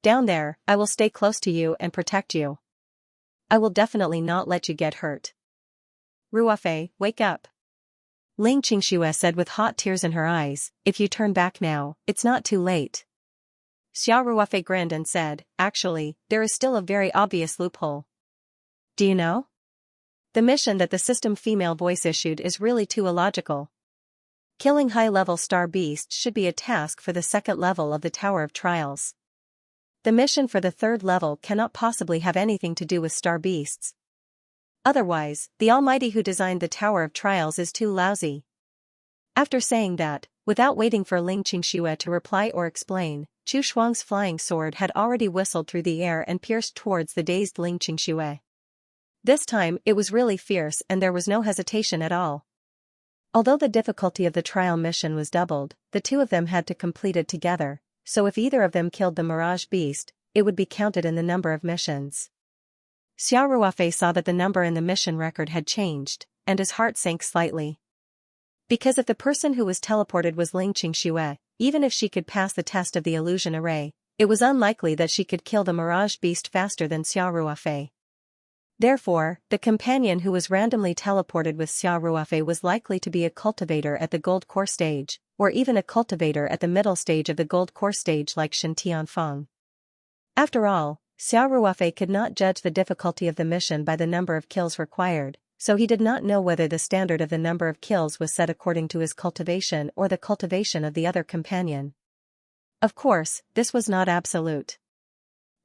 Down there, I will stay close to you and protect you. I will definitely not let you get hurt. Ruofei, wake up. Ling Qingxue said with hot tears in her eyes, if you turn back now, it's not too late. Xiao Ruofei grinned and said, actually, there is still a very obvious loophole. Do you know? The mission that the system female voice issued is really too illogical. Killing high-level star beasts should be a task for the second level of the Tower of Trials. The mission for the third level cannot possibly have anything to do with star beasts. Otherwise, the Almighty who designed the Tower of Trials is too lousy. After saying that, without waiting for Ling Qingxue to reply or explain, Chu Shuang's flying sword had already whistled through the air and pierced towards the dazed Ling Qingxue. This time it was really fierce and there was no hesitation at all. Although the difficulty of the trial mission was doubled, the two of them had to complete it together, so if either of them killed the Mirage Beast, it would be counted in the number of missions. Xiao Ruofei saw that the number in the mission record had changed, and his heart sank slightly. Because if the person who was teleported was Ling Qingxue, even if she could pass the test of the illusion array, it was unlikely that she could kill the Mirage Beast faster than Xiao Ruofei. Therefore, the companion who was randomly teleported with Xiao Ruofei was likely to be a cultivator at the Gold Core stage, or even a cultivator at the middle stage of the Gold Core stage like Shen Tianfeng. After all, Xiao Ruofei could not judge the difficulty of the mission by the number of kills required, so he did not know whether the standard of the number of kills was set according to his cultivation or the cultivation of the other companion. Of course, this was not absolute.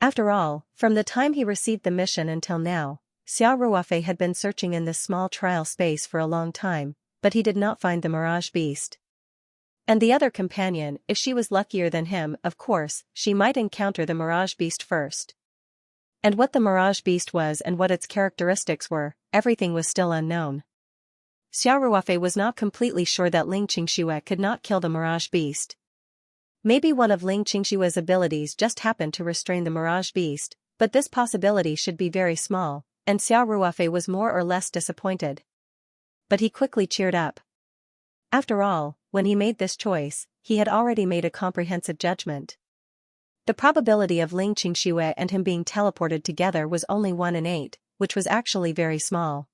After all, from the time he received the mission until now, Xiao Ruofei had been searching in this small trial space for a long time, but he did not find the Mirage Beast. And the other companion, if she was luckier than him, of course, she might encounter the Mirage Beast first. And what the Mirage Beast was and what its characteristics were, everything was still unknown. Xiao Ruofei was not completely sure that Ling Qingxue could not kill the Mirage Beast. Maybe one of Ling Qingxue's abilities just happened to restrain the Mirage Beast, but this possibility should be very small, and Xiao Ruofei was more or less disappointed. But he quickly cheered up. After all, when he made this choice, he had already made a comprehensive judgment. The probability of Ling Qingxue and him being teleported together was only 1 in 8, which was actually very small.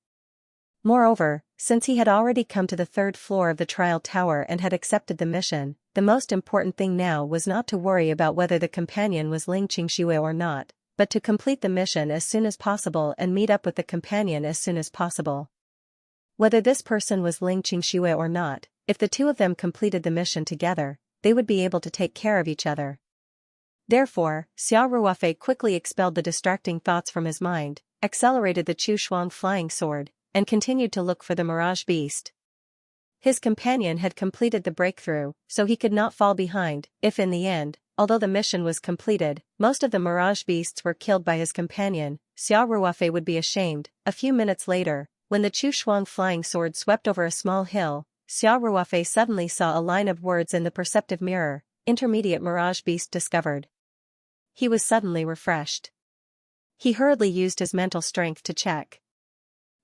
Moreover, since he had already come to the third floor of the trial tower and had accepted the mission, the most important thing now was not to worry about whether the companion was Ling Qingxue or not, but to complete the mission as soon as possible and meet up with the companion as soon as possible. Whether this person was Ling Qingxue or not, if the two of them completed the mission together, they would be able to take care of each other. Therefore, Xiao Ruofei quickly expelled the distracting thoughts from his mind, accelerated the Chu Shuang flying sword, and continued to look for the Mirage Beast. His companion had completed the breakthrough, so he could not fall behind, if in the end, although the mission was completed, most of the Mirage Beasts were killed by his companion, Xiao Ruofei would be ashamed. A few minutes later, when the Chu Shuang flying sword swept over a small hill, Xiao Ruofei suddenly saw a line of words in the perceptive mirror, intermediate Mirage Beast discovered. He was suddenly refreshed. He hurriedly used his mental strength to check.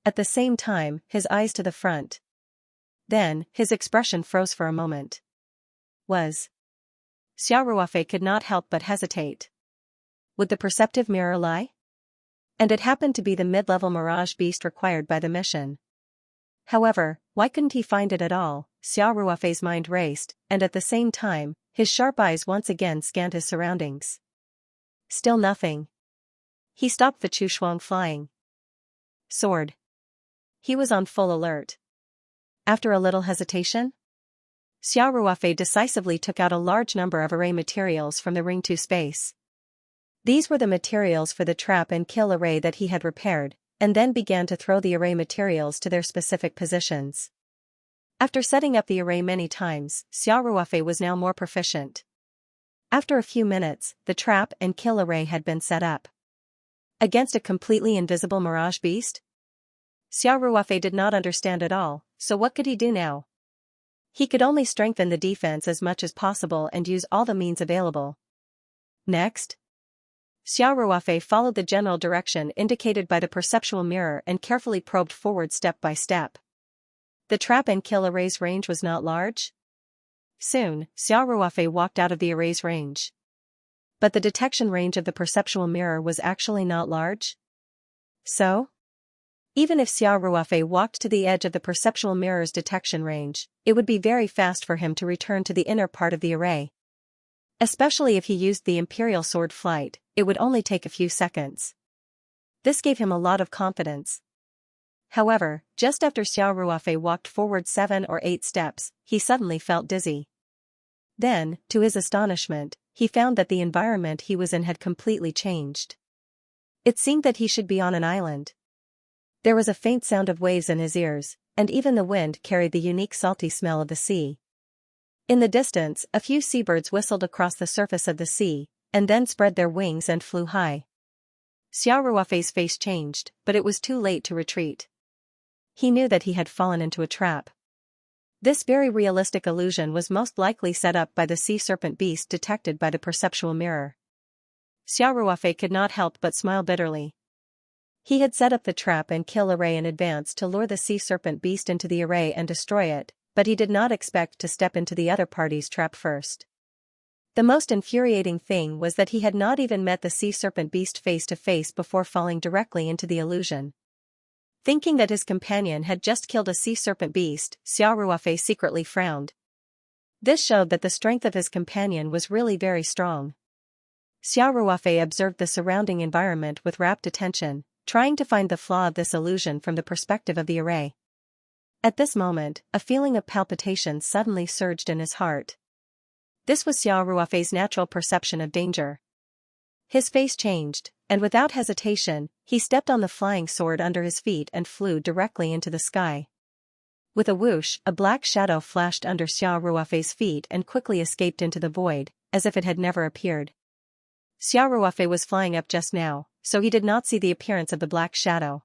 At the same time, his eyes to the front. Then, his expression froze for a moment. Xiao Ruofei could not help but hesitate. Would the perceptive mirror lie? And it happened to be the mid-level Mirage Beast required by the mission. However, why couldn't he find it at all, Xiao Ruofei's mind raced, and at the same time, his sharp eyes once again scanned his surroundings. Still nothing. He stopped the Chu flying sword. He was on full alert. After a little hesitation, Xiao Ruofei decisively took out a large number of array materials from the Ring 2 space. These were the materials for the trap and kill array that he had repaired, and then began to throw the array materials to their specific positions. After setting up the array many times, Xiao Ruofei was now more proficient. After a few minutes, the trap and kill array had been set up. Against a completely invisible mirage beast? Xiao Ruofei did not understand at all, so what could he do now? He could only strengthen the defense as much as possible and use all the means available. Next, Xiao Ruofei followed the general direction indicated by the perceptual mirror and carefully probed forward step by step. The trap and kill array's range was not large. Soon, Xiao Ruofei walked out of the array's range. But the detection range of the perceptual mirror was actually not large. So, even if Xiao Ruofei walked to the edge of the perceptual mirror's detection range, it would be very fast for him to return to the inner part of the array. Especially if he used the Imperial Sword flight, it would only take a few seconds. This gave him a lot of confidence. However, just after Xiao Ruofei walked forward 7 or 8 steps, he suddenly felt dizzy. Then, to his astonishment, he found that the environment he was in had completely changed. It seemed that he should be on an island. There was a faint sound of waves in his ears, and even the wind carried the unique salty smell of the sea. In the distance, a few seabirds whistled across the surface of the sea, and then spread their wings and flew high. Xiao Ruofei's face changed, but it was too late to retreat. He knew that he had fallen into a trap. This very realistic illusion was most likely set up by the sea serpent beast detected by the perceptual mirror. Xiao Ruofei could not help but smile bitterly. He had set up the trap and kill array in advance to lure the sea serpent beast into the array and destroy it, but he did not expect to step into the other party's trap first. The most infuriating thing was that he had not even met the sea serpent beast face to face before falling directly into the illusion. Thinking that his companion had just killed a sea serpent beast, Xiao Ruofei secretly frowned. This showed that the strength of his companion was really very strong. Xiao Ruofei observed the surrounding environment with rapt attention, trying to find the flaw of this illusion from the perspective of the array. At this moment, a feeling of palpitation suddenly surged in his heart. This was Xiao Ruofei's natural perception of danger. His face changed, and without hesitation, he stepped on the flying sword under his feet and flew directly into the sky. With a whoosh, a black shadow flashed under Xiao Ruofei's feet and quickly escaped into the void, as if it had never appeared. Xiao Ruofei was flying up just now, so he did not see the appearance of the black shadow.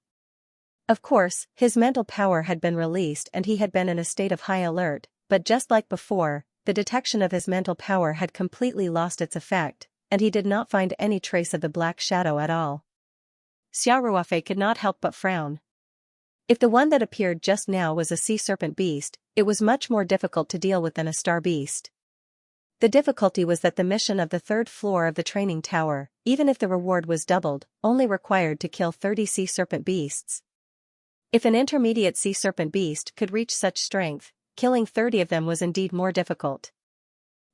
Of course, his mental power had been released and he had been in a state of high alert, but just like before, the detection of his mental power had completely lost its effect, and he did not find any trace of the black shadow at all. Xiao Ruofei could not help but frown. If the one that appeared just now was a sea serpent beast, it was much more difficult to deal with than a star beast. The difficulty was that the mission of the 3rd floor of the training tower, even if the reward was doubled, only required to kill 30 sea serpent beasts. If an intermediate sea serpent beast could reach such strength, killing 30 of them was indeed more difficult.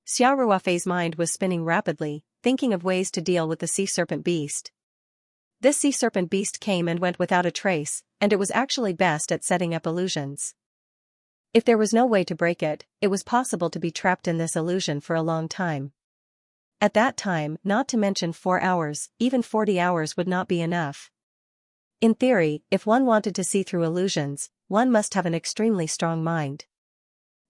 Xiao Ruofei's mind was spinning rapidly, thinking of ways to deal with the sea serpent beast. This sea serpent beast came and went without a trace, and it was actually best at setting up illusions. If there was no way to break it, it was possible to be trapped in this illusion for a long time. At that time, not to mention 4 hours, even 40 hours would not be enough. In theory, if one wanted to see through illusions, one must have an extremely strong mind.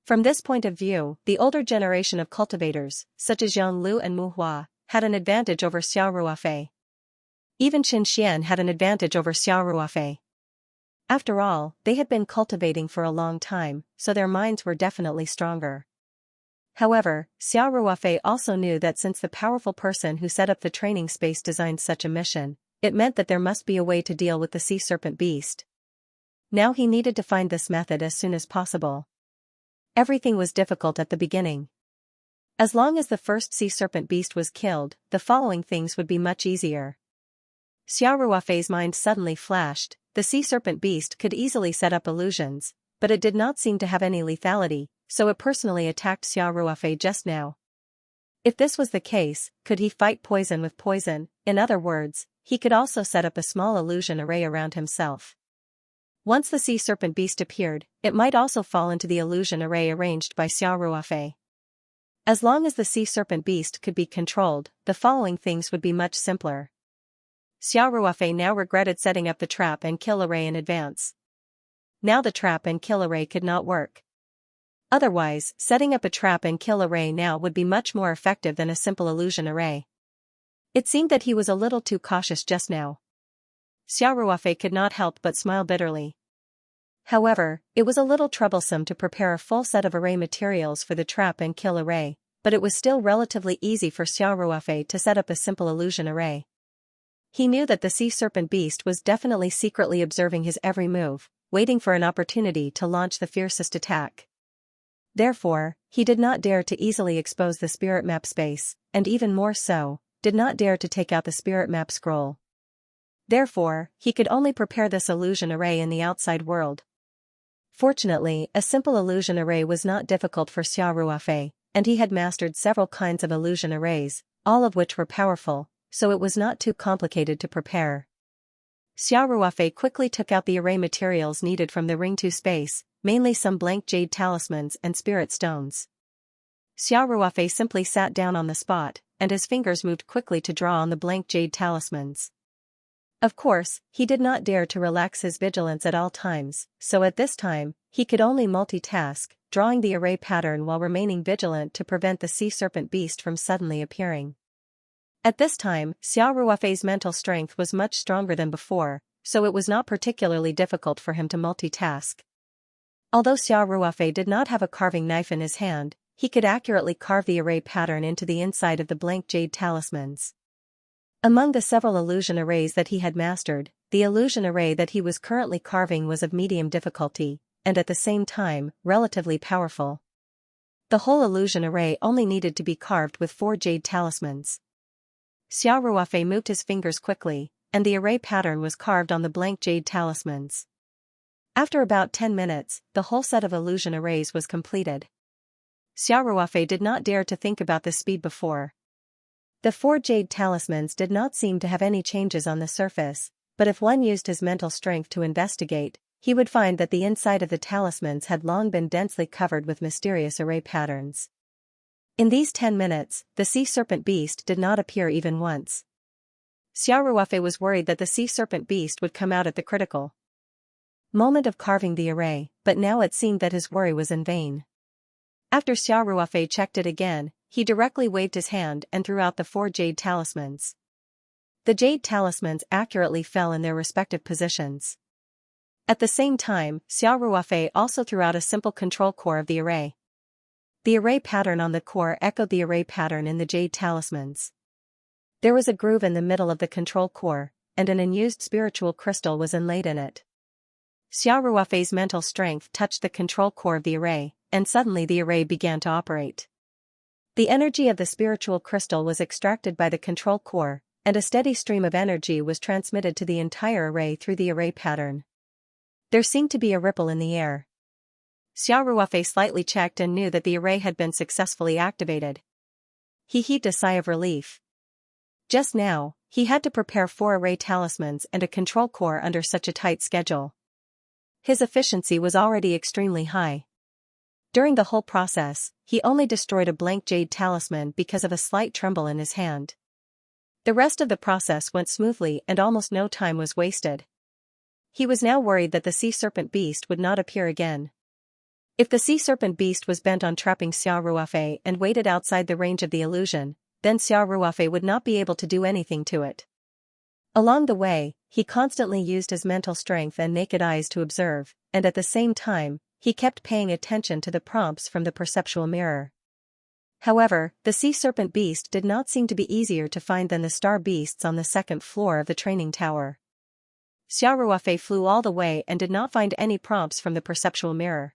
From this point of view, the older generation of cultivators, such as Yang Lu and Mu Hua, had an advantage over Xiao Ruofei. Even Xianxia had an advantage over Xiao Ruofei. After all, they had been cultivating for a long time, so their minds were definitely stronger. However, Xiao Ruofei also knew that since the powerful person who set up the training space designed such a mission, it meant that there must be a way to deal with the sea serpent beast. Now he needed to find this method as soon as possible. Everything was difficult at the beginning. As long as the first sea serpent beast was killed, the following things would be much easier. Xiao Ruofei's mind suddenly flashed. The sea serpent beast could easily set up illusions, but it did not seem to have any lethality, so it personally attacked Xiao Ruofei just now. If this was the case, could he fight poison with poison? In other words, he could also set up a small illusion array around himself. Once the sea serpent beast appeared, it might also fall into the illusion array arranged by Xiao Ruofei. As long as the sea serpent beast could be controlled, the following things would be much simpler. Xiao Ruofei now regretted setting up the trap and kill array in advance. Now the trap and kill array could not work. Otherwise, setting up a trap and kill array now would be much more effective than a simple illusion array. It seemed that he was a little too cautious just now. Xiao Ruofei could not help but smile bitterly. However, it was a little troublesome to prepare a full set of array materials for the trap and kill array, but it was still relatively easy for Xiao Ruofei to set up a simple illusion array. He knew that the sea serpent beast was definitely secretly observing his every move, waiting for an opportunity to launch the fiercest attack. Therefore, he did not dare to easily expose the spirit map space, and even more so, did not dare to take out the spirit map scroll. Therefore, he could only prepare this illusion array in the outside world. Fortunately, a simple illusion array was not difficult for Xiao Ruofei, and he had mastered several kinds of illusion arrays, all of which were powerful, so it was not too complicated to prepare. Xiao Ruofei quickly took out the array materials needed from the Ring 2 space, mainly some blank jade talismans and spirit stones. Xiao Ruofei simply sat down on the spot, and his fingers moved quickly to draw on the blank jade talismans. Of course, he did not dare to relax his vigilance at all times, so at this time, he could only multitask, drawing the array pattern while remaining vigilant to prevent the sea serpent beast from suddenly appearing. At this time, Xiao Ruofei's mental strength was much stronger than before, so it was not particularly difficult for him to multitask. Although Xiao Ruofei did not have a carving knife in his hand, he could accurately carve the array pattern into the inside of the blank jade talismans. Among the several illusion arrays that he had mastered, the illusion array that he was currently carving was of medium difficulty, and at the same time, relatively powerful. The whole illusion array only needed to be carved with 4 jade talismans. Xiao Ruofei moved his fingers quickly, and the array pattern was carved on the blank jade talismans. After about 10 minutes, the whole set of illusion arrays was completed. Xiao Ruofei did not dare to think about this speed before. The 4 jade talismans did not seem to have any changes on the surface, but if one used his mental strength to investigate, he would find that the inside of the talismans had long been densely covered with mysterious array patterns. In these 10 minutes, the sea serpent beast did not appear even once. Xiao Ruofei was worried that the sea serpent beast would come out at the critical moment of carving the array, but now it seemed that his worry was in vain. After Xiao Ruofei checked it again, he directly waved his hand and threw out the 4 jade talismans. The jade talismans accurately fell in their respective positions. At the same time, Xiao Ruofei also threw out a simple control core of the array. The array pattern on the core echoed the array pattern in the jade talismans. There was a groove in the middle of the control core, and an unused spiritual crystal was inlaid in it. Xiao Ruofei's mental strength touched the control core of the array, and suddenly the array began to operate. The energy of the spiritual crystal was extracted by the control core, and a steady stream of energy was transmitted to the entire array through the array pattern. There seemed to be a ripple in the air. Xiao Ruofei slightly checked and knew that the array had been successfully activated. He heaved a sigh of relief. Just now, he had to prepare 4 array talismans and a control core under such a tight schedule. His efficiency was already extremely high. During the whole process, he only destroyed a blank jade talisman because of a slight tremble in his hand. The rest of the process went smoothly and almost no time was wasted. He was now worried that the sea serpent beast would not appear again. If the sea serpent beast was bent on trapping Xiao Ruofei and waited outside the range of the illusion, then Xiao Ruofei would not be able to do anything to it. Along the way, he constantly used his mental strength and naked eyes to observe, and at the same time, he kept paying attention to the prompts from the perceptual mirror. However, the sea serpent beast did not seem to be easier to find than the star beasts on the 2nd floor of the training tower. Xiao Ruofei flew all the way and did not find any prompts from the perceptual mirror.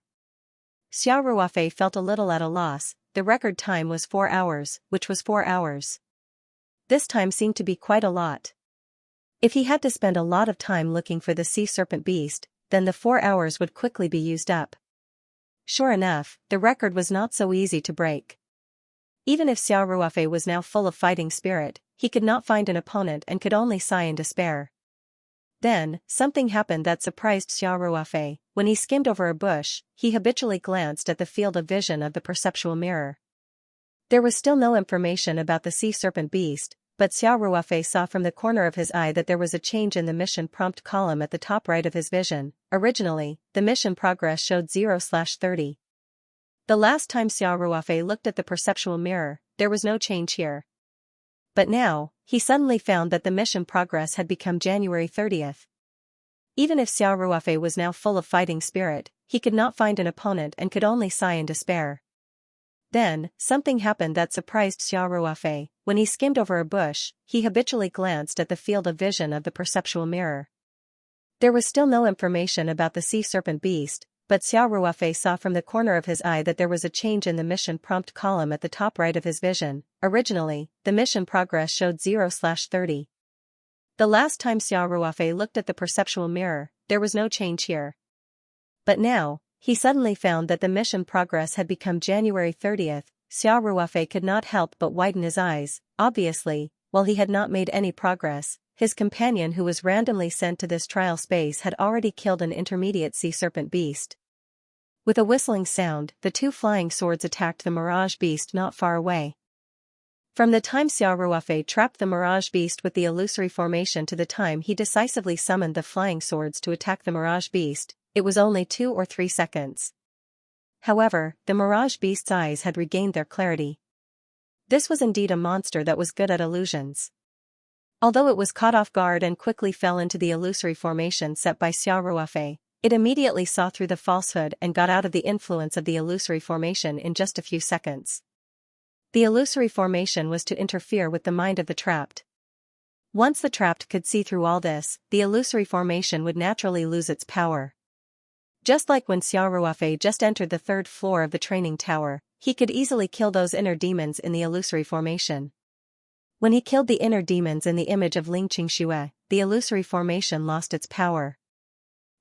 Xiao Ruofei felt a little at a loss. The record time was 4 hours, which was 4 hours. This time seemed to be quite a lot. If he had to spend a lot of time looking for the sea serpent beast, then the 4 hours would quickly be used up. Sure enough, the record was not so easy to break. Even if Xiao Ruofei was now full of fighting spirit, he could not find an opponent and could only sigh in despair. Then, something happened that surprised Xiao Ruofei. When he skimmed over a bush, he habitually glanced at the field of vision of the perceptual mirror. There was still no information about the sea serpent beast, but Xiao Ruofei saw from the corner of his eye that there was a change in the mission prompt column at the top right of his vision. Originally, the mission progress showed 0/30. The last time Xiao Ruofei looked at the perceptual mirror, there was no change here. But now, he suddenly found that the mission progress had become January 30th. Even if Xiao Ruofei was now full of fighting spirit, he could not find an opponent and could only sigh in despair. Then, something happened that surprised Xiao Ruofei. When he skimmed over a bush, he habitually glanced at the field of vision of the perceptual mirror. There was still no information about the sea serpent beast, but Xiao Ruofei saw from the corner of his eye that there was a change in the mission prompt column at the top right of his vision. Originally, the mission progress showed 0/30. The last time Xiao Ruofei looked at the perceptual mirror, there was no change here. But now, he suddenly found that the mission progress had become January 30th. Xiao Ruofei could not help but widen his eyes. Obviously, while he had not made any progress, his companion who was randomly sent to this trial space had already killed an intermediate sea serpent beast. With a whistling sound, the two flying swords attacked the mirage beast not far away. From the time Xiao Ruofei trapped the mirage beast with the illusory formation to the time he decisively summoned the flying swords to attack the mirage beast, it was only 2 or 3 seconds. However, the mirage beast's eyes had regained their clarity. This was indeed a monster that was good at illusions. Although it was caught off guard and quickly fell into the illusory formation set by Xiao Ruofei, it immediately saw through the falsehood and got out of the influence of the illusory formation in just a few seconds. The illusory formation was to interfere with the mind of the trapped. Once the trapped could see through all this, the illusory formation would naturally lose its power. Just like when Xiao Ruofei just entered the 3rd floor of the training tower, he could easily kill those inner demons in the illusory formation. When he killed the inner demons in the image of Ling Qingxue, the illusory formation lost its power.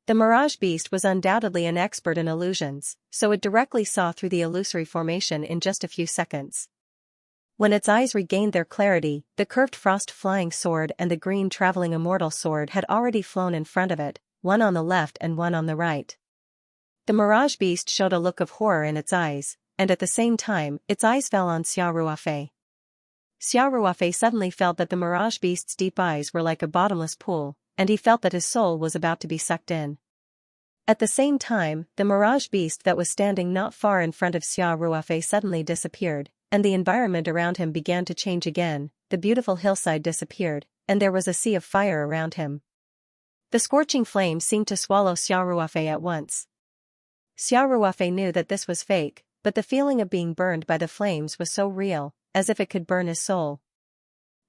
The mirage beast was undoubtedly an expert in illusions, so it directly saw through the illusory formation in just a few seconds. When its eyes regained their clarity, the curved frost flying sword and the green traveling immortal sword had already flown in front of it, one on the left and one on the right. The mirage beast showed a look of horror in its eyes, and at the same time, its eyes fell on Xiao Ruofei. Xiao Ruofei suddenly felt that the mirage beast's deep eyes were like a bottomless pool, and he felt that his soul was about to be sucked in. At the same time, the mirage beast that was standing not far in front of Xiao Ruofei suddenly disappeared, and the environment around him began to change again. The beautiful hillside disappeared, and there was a sea of fire around him. The scorching flames seemed to swallow Xiao Ruofei at once. Xiao Ruofei knew that this was fake, but the feeling of being burned by the flames was so real, as if it could burn his soul.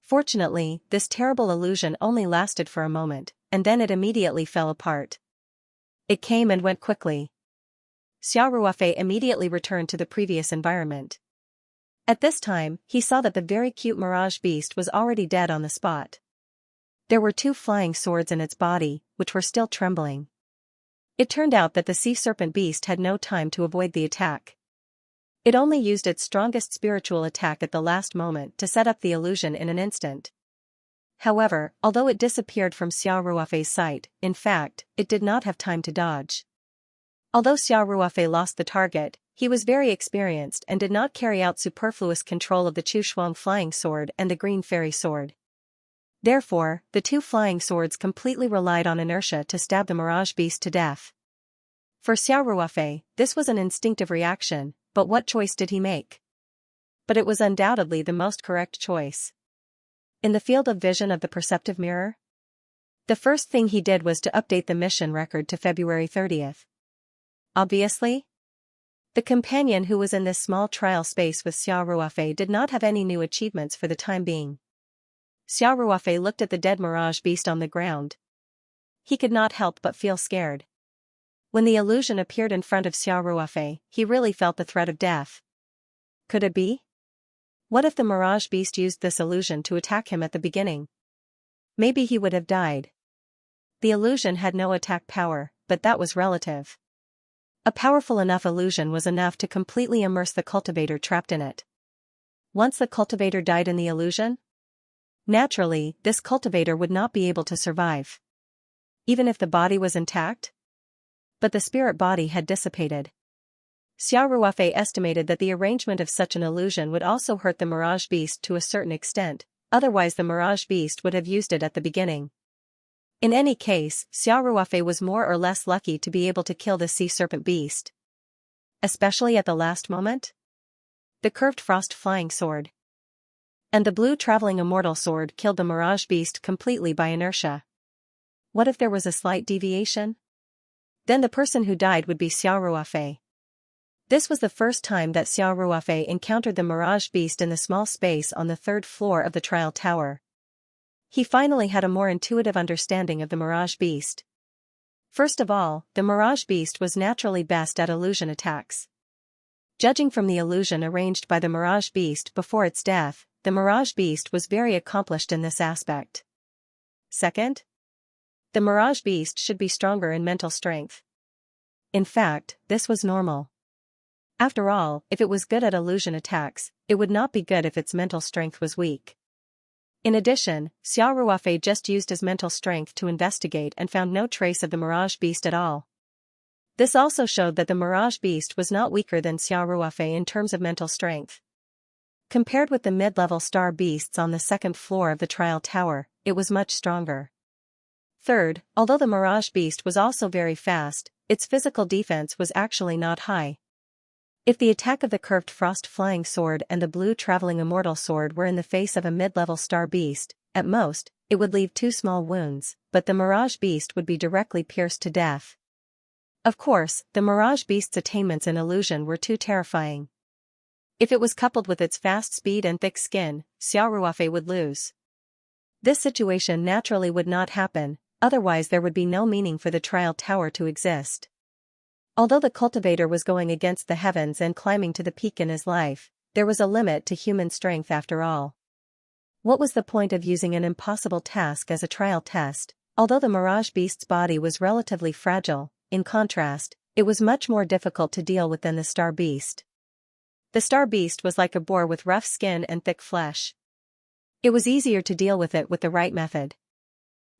Fortunately, this terrible illusion only lasted for a moment, and then it immediately fell apart. It came and went quickly. Xiao Ruofei immediately returned to the previous environment. At this time, he saw that the very cute mirage beast was already dead on the spot. There were 2 flying swords in its body, which were still trembling. It turned out that the sea serpent beast had no time to avoid the attack. It only used its strongest spiritual attack at the last moment to set up the illusion in an instant. However, although it disappeared from Xiao Ruofei's sight, in fact, it did not have time to dodge. Although Xiao Ruofei lost the target, he was very experienced and did not carry out superfluous control of the Chu Shuang flying sword and the green fairy sword. Therefore, the 2 flying swords completely relied on inertia to stab the mirage beast to death. For Xiao Ruofei, this was an instinctive reaction, but what choice did he make? But it was undoubtedly the most correct choice. In the field of vision of the perceptive mirror, the first thing he did was to update the mission record to February 30th. Obviously, the companion who was in this small trial space with Xiao Ruofei did not have any new achievements for the time being. Xiao Ruofei looked at the dead mirage beast on the ground. He could not help but feel scared. When the illusion appeared in front of Xiao Ruofei, he really felt the threat of death. Could it be? What if the mirage beast used this illusion to attack him at the beginning? Maybe he would have died. The illusion had no attack power, but that was relative. A powerful enough illusion was enough to completely immerse the cultivator trapped in it. Once the cultivator died in the illusion, naturally, this cultivator would not be able to survive, even if the body was intact. But the spirit body had dissipated. Xiao Ruofei estimated that the arrangement of such an illusion would also hurt the Mirage Beast to a certain extent, otherwise the Mirage Beast would have used it at the beginning. In any case, Xiao Ruofei was more or less lucky to be able to kill the sea serpent beast. Especially at the last moment? The curved frost flying sword and the blue traveling immortal sword killed the Mirage Beast completely by inertia. What if there was a slight deviation? Then the person who died would be Xiao Ruofei. This was the first time that Xiao Ruofei encountered the Mirage Beast in the small space on the third floor of the trial tower. He finally had a more intuitive understanding of the Mirage Beast. First of all, the Mirage Beast was naturally best at illusion attacks. Judging from the illusion arranged by the Mirage Beast before its death, the Mirage Beast was very accomplished in this aspect. Second, the Mirage Beast should be stronger in mental strength. In fact, this was normal. After all, if it was good at illusion attacks, it would not be good if its mental strength was weak. In addition, Xiao Ruofei just used his mental strength to investigate and found no trace of the Mirage Beast at all. This also showed that the Mirage Beast was not weaker than Xiao Ruofei in terms of mental strength. Compared with the mid-level star beasts on the second floor of the trial tower, it was much stronger. Third, although the Mirage Beast was also very fast, its physical defense was actually not high. If the attack of the curved frost flying sword and the blue traveling immortal sword were in the face of a mid-level star beast, at most, it would leave 2 small wounds, but the Mirage Beast would be directly pierced to death. Of course, the Mirage Beast's attainments in illusion were too terrifying. If it was coupled with its fast speed and thick skin, Xiao Ruofei would lose. This situation naturally would not happen, otherwise there would be no meaning for the trial tower to exist. Although the cultivator was going against the heavens and climbing to the peak in his life, there was a limit to human strength after all. What was the point of using an impossible task as a trial test? Although the Mirage Beast's body was relatively fragile, in contrast, it was much more difficult to deal with than the Star Beast. The Star Beast was like a boar with rough skin and thick flesh. It was easier to deal with it with the right method.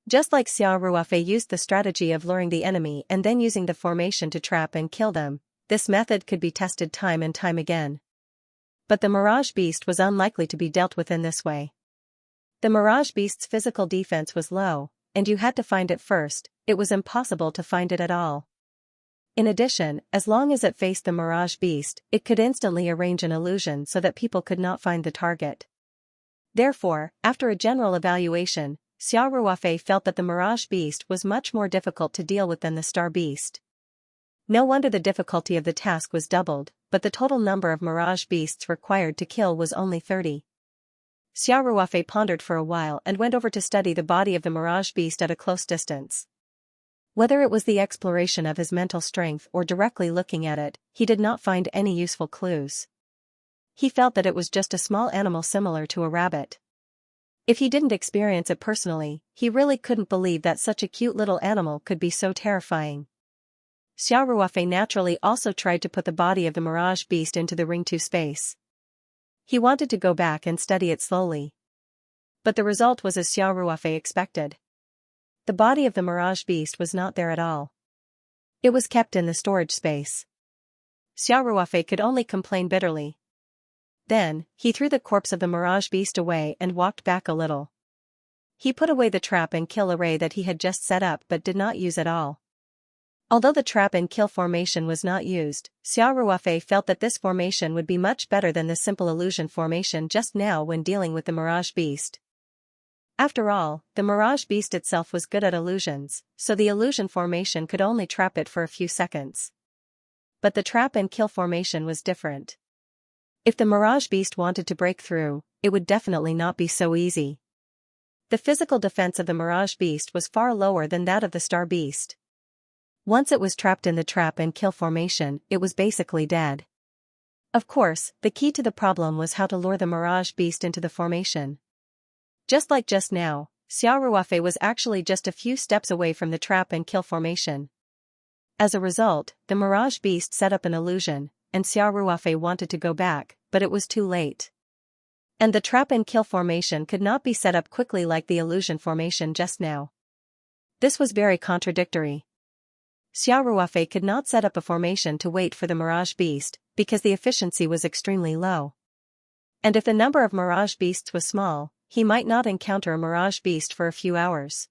Just like Xiao Ruofei used the strategy of luring the enemy and then using the formation to trap and kill them, this method could be tested time and time again. But the Mirage Beast was unlikely to be dealt with in this way. The Mirage Beast's physical defense was low, and you had to find it first. It was impossible to find it at all. In addition, as long as it faced the Mirage Beast, it could instantly arrange an illusion so that people could not find the target. Therefore, after a general evaluation, Xiao Ruofei felt that the Mirage Beast was much more difficult to deal with than the Star Beast. No wonder the difficulty of the task was doubled, but the total number of Mirage Beasts required to kill was only 30. Xiao Ruofei pondered for a while and went over to study the body of the Mirage Beast at a close distance. Whether it was the exploration of his mental strength or directly looking at it, he did not find any useful clues. He felt that it was just a small animal similar to a rabbit. If he didn't experience it personally, he really couldn't believe that such a cute little animal could be so terrifying. Xiao Ruofei naturally also tried to put the body of the Mirage Beast into the Ring 2 space. He wanted to go back and study it slowly. But the result was as Xiao Ruofei expected. The body of the Mirage Beast was not there at all. It was kept in the storage space. Xiao Ruofei could only complain bitterly. Then, he threw the corpse of the Mirage Beast away and walked back a little. He put away the trap and kill array that he had just set up but did not use at all. Although the trap and kill formation was not used, Xiao Ruofei felt that this formation would be much better than the simple illusion formation just now when dealing with the Mirage Beast. After all, the Mirage Beast itself was good at illusions, so the illusion formation could only trap it for a few seconds. But the trap and kill formation was different. If the Mirage Beast wanted to break through, it would definitely not be so easy. The physical defense of the Mirage Beast was far lower than that of the Star Beast. Once it was trapped in the trap and kill formation, it was basically dead. Of course, the key to the problem was how to lure the Mirage Beast into the formation. Just like just now, Xiao Ruofei was actually just a few steps away from the trap and kill formation. As a result, the Mirage Beast set up an illusion, and Xiao Ruofei wanted to go back, but it was too late. And the trap and kill formation could not be set up quickly like the illusion formation just now. This was very contradictory. Xiao Ruofei could not set up a formation to wait for the Mirage Beast, because the efficiency was extremely low. And if the number of Mirage Beasts was small, he might not encounter a Mirage Beast for a few hours.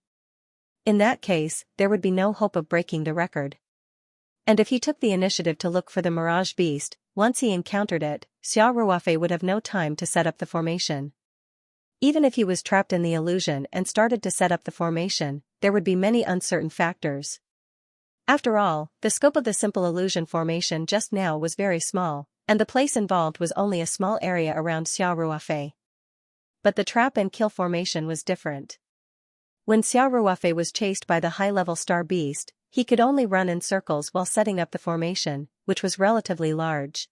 In that case, there would be no hope of breaking the record. And if he took the initiative to look for the Mirage Beast, once he encountered it, Xiao Ruofei would have no time to set up the formation. Even if he was trapped in the illusion and started to set up the formation, there would be many uncertain factors. After all, the scope of the simple illusion formation just now was very small, and the place involved was only a small area around Xiao Ruofei. But the trap and kill formation was different. When Xiao Ruofei was chased by the high-level star beast, he could only run in circles while setting up the formation, which was relatively large.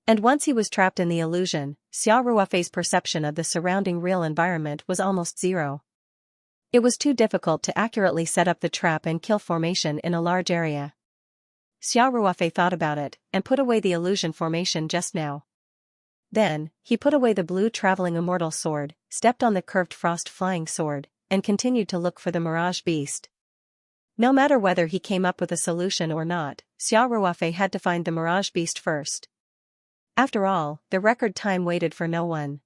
And once he was trapped in the illusion, Xiao Ruofei's perception of the surrounding real environment was almost zero. It was too difficult to accurately set up the trap and kill formation in a large area. Xiao Ruofei thought about it, and put away the illusion formation just now. Then, he put away the blue traveling immortal sword, stepped on the curved frost flying sword, and continued to look for the Mirage Beast. No matter whether he came up with a solution or not, Xiao Ruofei had to find the Mirage Beast first. After all, the record time waited for no one.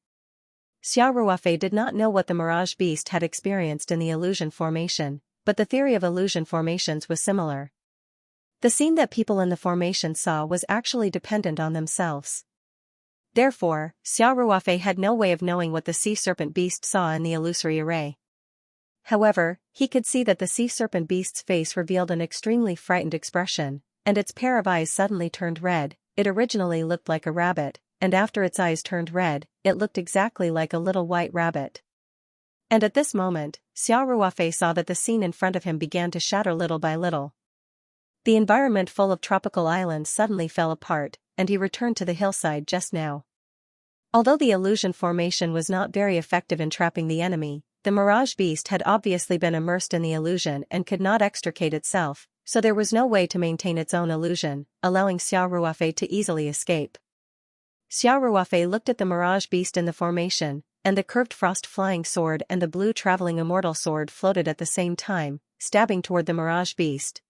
Xiao Ruofei did not know what the Mirage Beast had experienced in the illusion formation, but the theory of illusion formations was similar. The scene that people in the formation saw was actually dependent on themselves. Therefore, Xiao Ruofei had no way of knowing what the sea serpent beast saw in the illusory array. However, he could see that the sea serpent beast's face revealed an extremely frightened expression, and its pair of eyes suddenly turned red. It originally looked like a rabbit, and after its eyes turned red, it looked exactly like a little white rabbit. And at this moment, Xiao Ruofei saw that the scene in front of him began to shatter little by little. The environment full of tropical islands suddenly fell apart, and he returned to the hillside just now. Although the illusion formation was not very effective in trapping the enemy, the Mirage Beast had obviously been immersed in the illusion and could not extricate itself, so there was no way to maintain its own illusion, allowing Xiao Ruofei to easily escape. Xiao Ruofei looked at the Mirage Beast in the formation, and the curved frost flying sword and the blue traveling immortal sword floated at the same time, stabbing toward the Mirage Beast.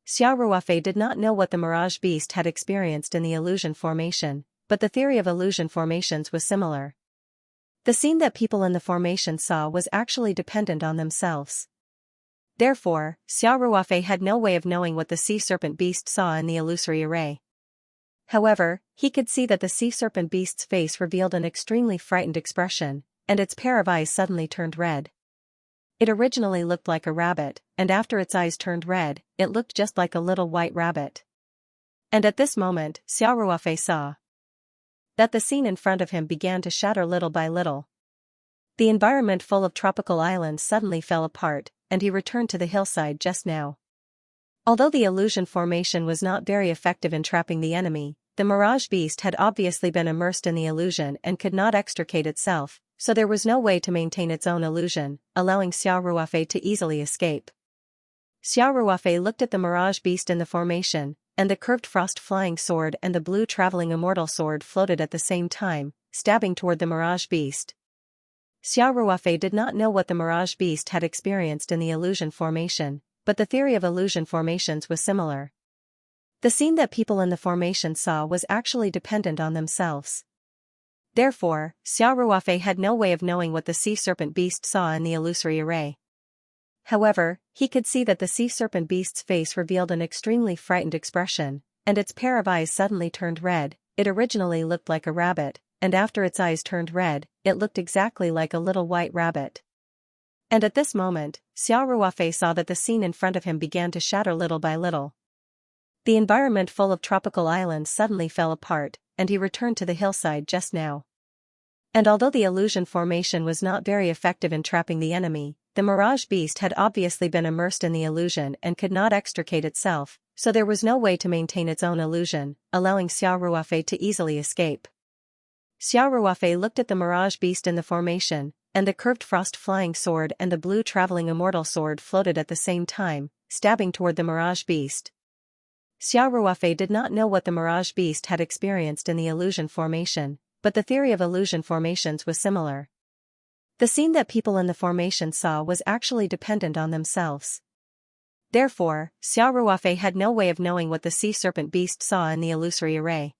Xiao Ruofei did not know what the Mirage Beast had experienced in the illusion formation, but the theory of illusion formations was similar. The scene that people in the formation saw was actually dependent on themselves. Therefore, Xiao Ruofei had no way of knowing what the sea serpent beast saw in the illusory array. However, he could see that the sea serpent beast's face revealed an extremely frightened expression, and its pair of eyes suddenly turned red. It originally looked like a rabbit, and after its eyes turned red, it looked just like a little white rabbit. And at this moment, Xiao Ruofei saw that the scene in front of him began to shatter little by little. The environment full of tropical islands suddenly fell apart, and he returned to the hillside just now. Although the illusion formation was not very effective in trapping the enemy, the Mirage Beast had obviously been immersed in the illusion and could not extricate itself, so there was no way to maintain its own illusion, allowing Xiao Ruofei to easily escape. Xiao Ruofei looked at the Mirage Beast in the formation, and the curved frost flying sword and the blue traveling immortal sword floated at the same time, stabbing toward the Mirage Beast. Xiao Ruofei did not know what the Mirage Beast had experienced in the illusion formation, but the theory of illusion formations was similar. The scene that people in the formation saw was actually dependent on themselves. Therefore, Xiao Ruofei had no way of knowing what the sea serpent beast saw in the illusory array. However, he could see that the sea serpent beast's face revealed an extremely frightened expression, and its pair of eyes suddenly turned red. It originally looked like a rabbit, and after its eyes turned red, it looked exactly like a little white rabbit. And at this moment, Xiao Ruofei saw that the scene in front of him began to shatter little by little. The environment full of tropical islands suddenly fell apart, and he returned to the hillside just now. And although the illusion formation was not very effective in trapping the enemy, the Mirage Beast had obviously been immersed in the illusion and could not extricate itself, so there was no way to maintain its own illusion, allowing Xiao Ruofei to easily escape. Xiao Ruofei looked at the Mirage Beast in the formation, and the curved frost flying sword and the blue traveling immortal sword floated at the same time, stabbing toward the Mirage Beast. Xiao Ruofei did not know what the Mirage Beast had experienced in the illusion formation, but the theory of illusion formations was similar. The scene that people in the formation saw was actually dependent on themselves. Therefore, Xiao Ruofei had no way of knowing what the sea serpent beast saw in the illusory array.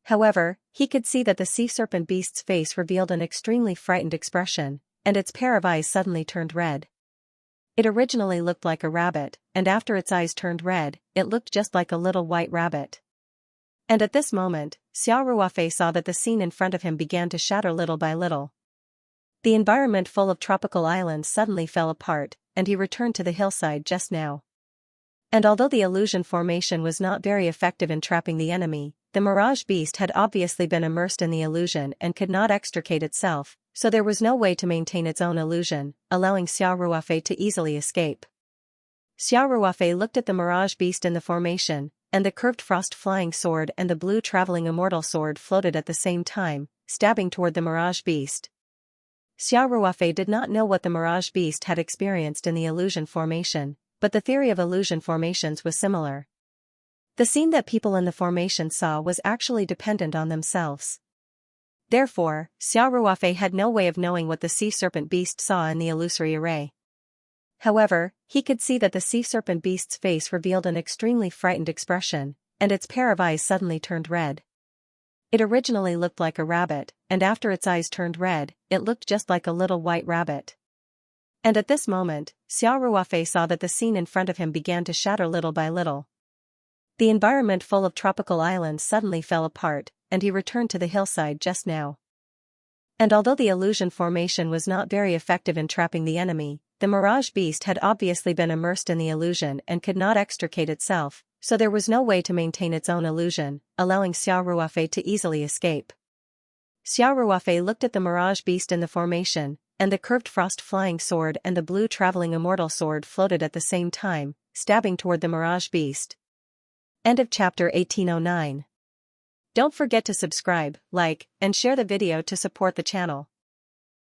However, he could see that the sea serpent beast's face revealed an extremely frightened expression, and its pair of eyes suddenly turned red. It originally looked like a rabbit, and after its eyes turned red, it looked just like a little white rabbit. And at this moment, Xiao Ruofei saw that the scene in front of him began to shatter little by little. The environment full of tropical islands suddenly fell apart, and he returned to the hillside just now. And although the illusion formation was not very effective in trapping the enemy, the Mirage Beast had obviously been immersed in the illusion and could not extricate itself, so there was no way to maintain its own illusion, allowing Xiao Ruofei to easily escape. Xiao Ruofei looked at the Mirage Beast in the formation, and the curved frost flying sword and the blue traveling immortal sword floated at the same time, stabbing toward the Mirage Beast. Xiao Ruofei did not know what the Mirage Beast had experienced in the illusion formation, but the theory of illusion formations was similar. The scene that people in the formation saw was actually dependent on themselves. Therefore, Xiao Ruofei had no way of knowing what the sea serpent beast saw in the illusory array. However, he could see that the sea serpent beast's face revealed an extremely frightened expression, and its pair of eyes suddenly turned red. It originally looked like a rabbit, and after its eyes turned red, it looked just like a little white rabbit. And at this moment, Xiao Ruofei saw that the scene in front of him began to shatter little by little. The environment full of tropical islands suddenly fell apart, and he returned to the hillside just now. And although the illusion formation was not very effective in trapping the enemy, the Mirage Beast had obviously been immersed in the illusion and could not extricate itself, so there was no way to maintain its own illusion, allowing Xiao Ruofei to easily escape. Xiao Ruofei looked at the Mirage Beast in the formation, and the curved frost flying sword and the blue traveling immortal sword floated at the same time, stabbing toward the Mirage Beast. End of chapter 1809. Don't forget to subscribe, like, and share the video to support the channel.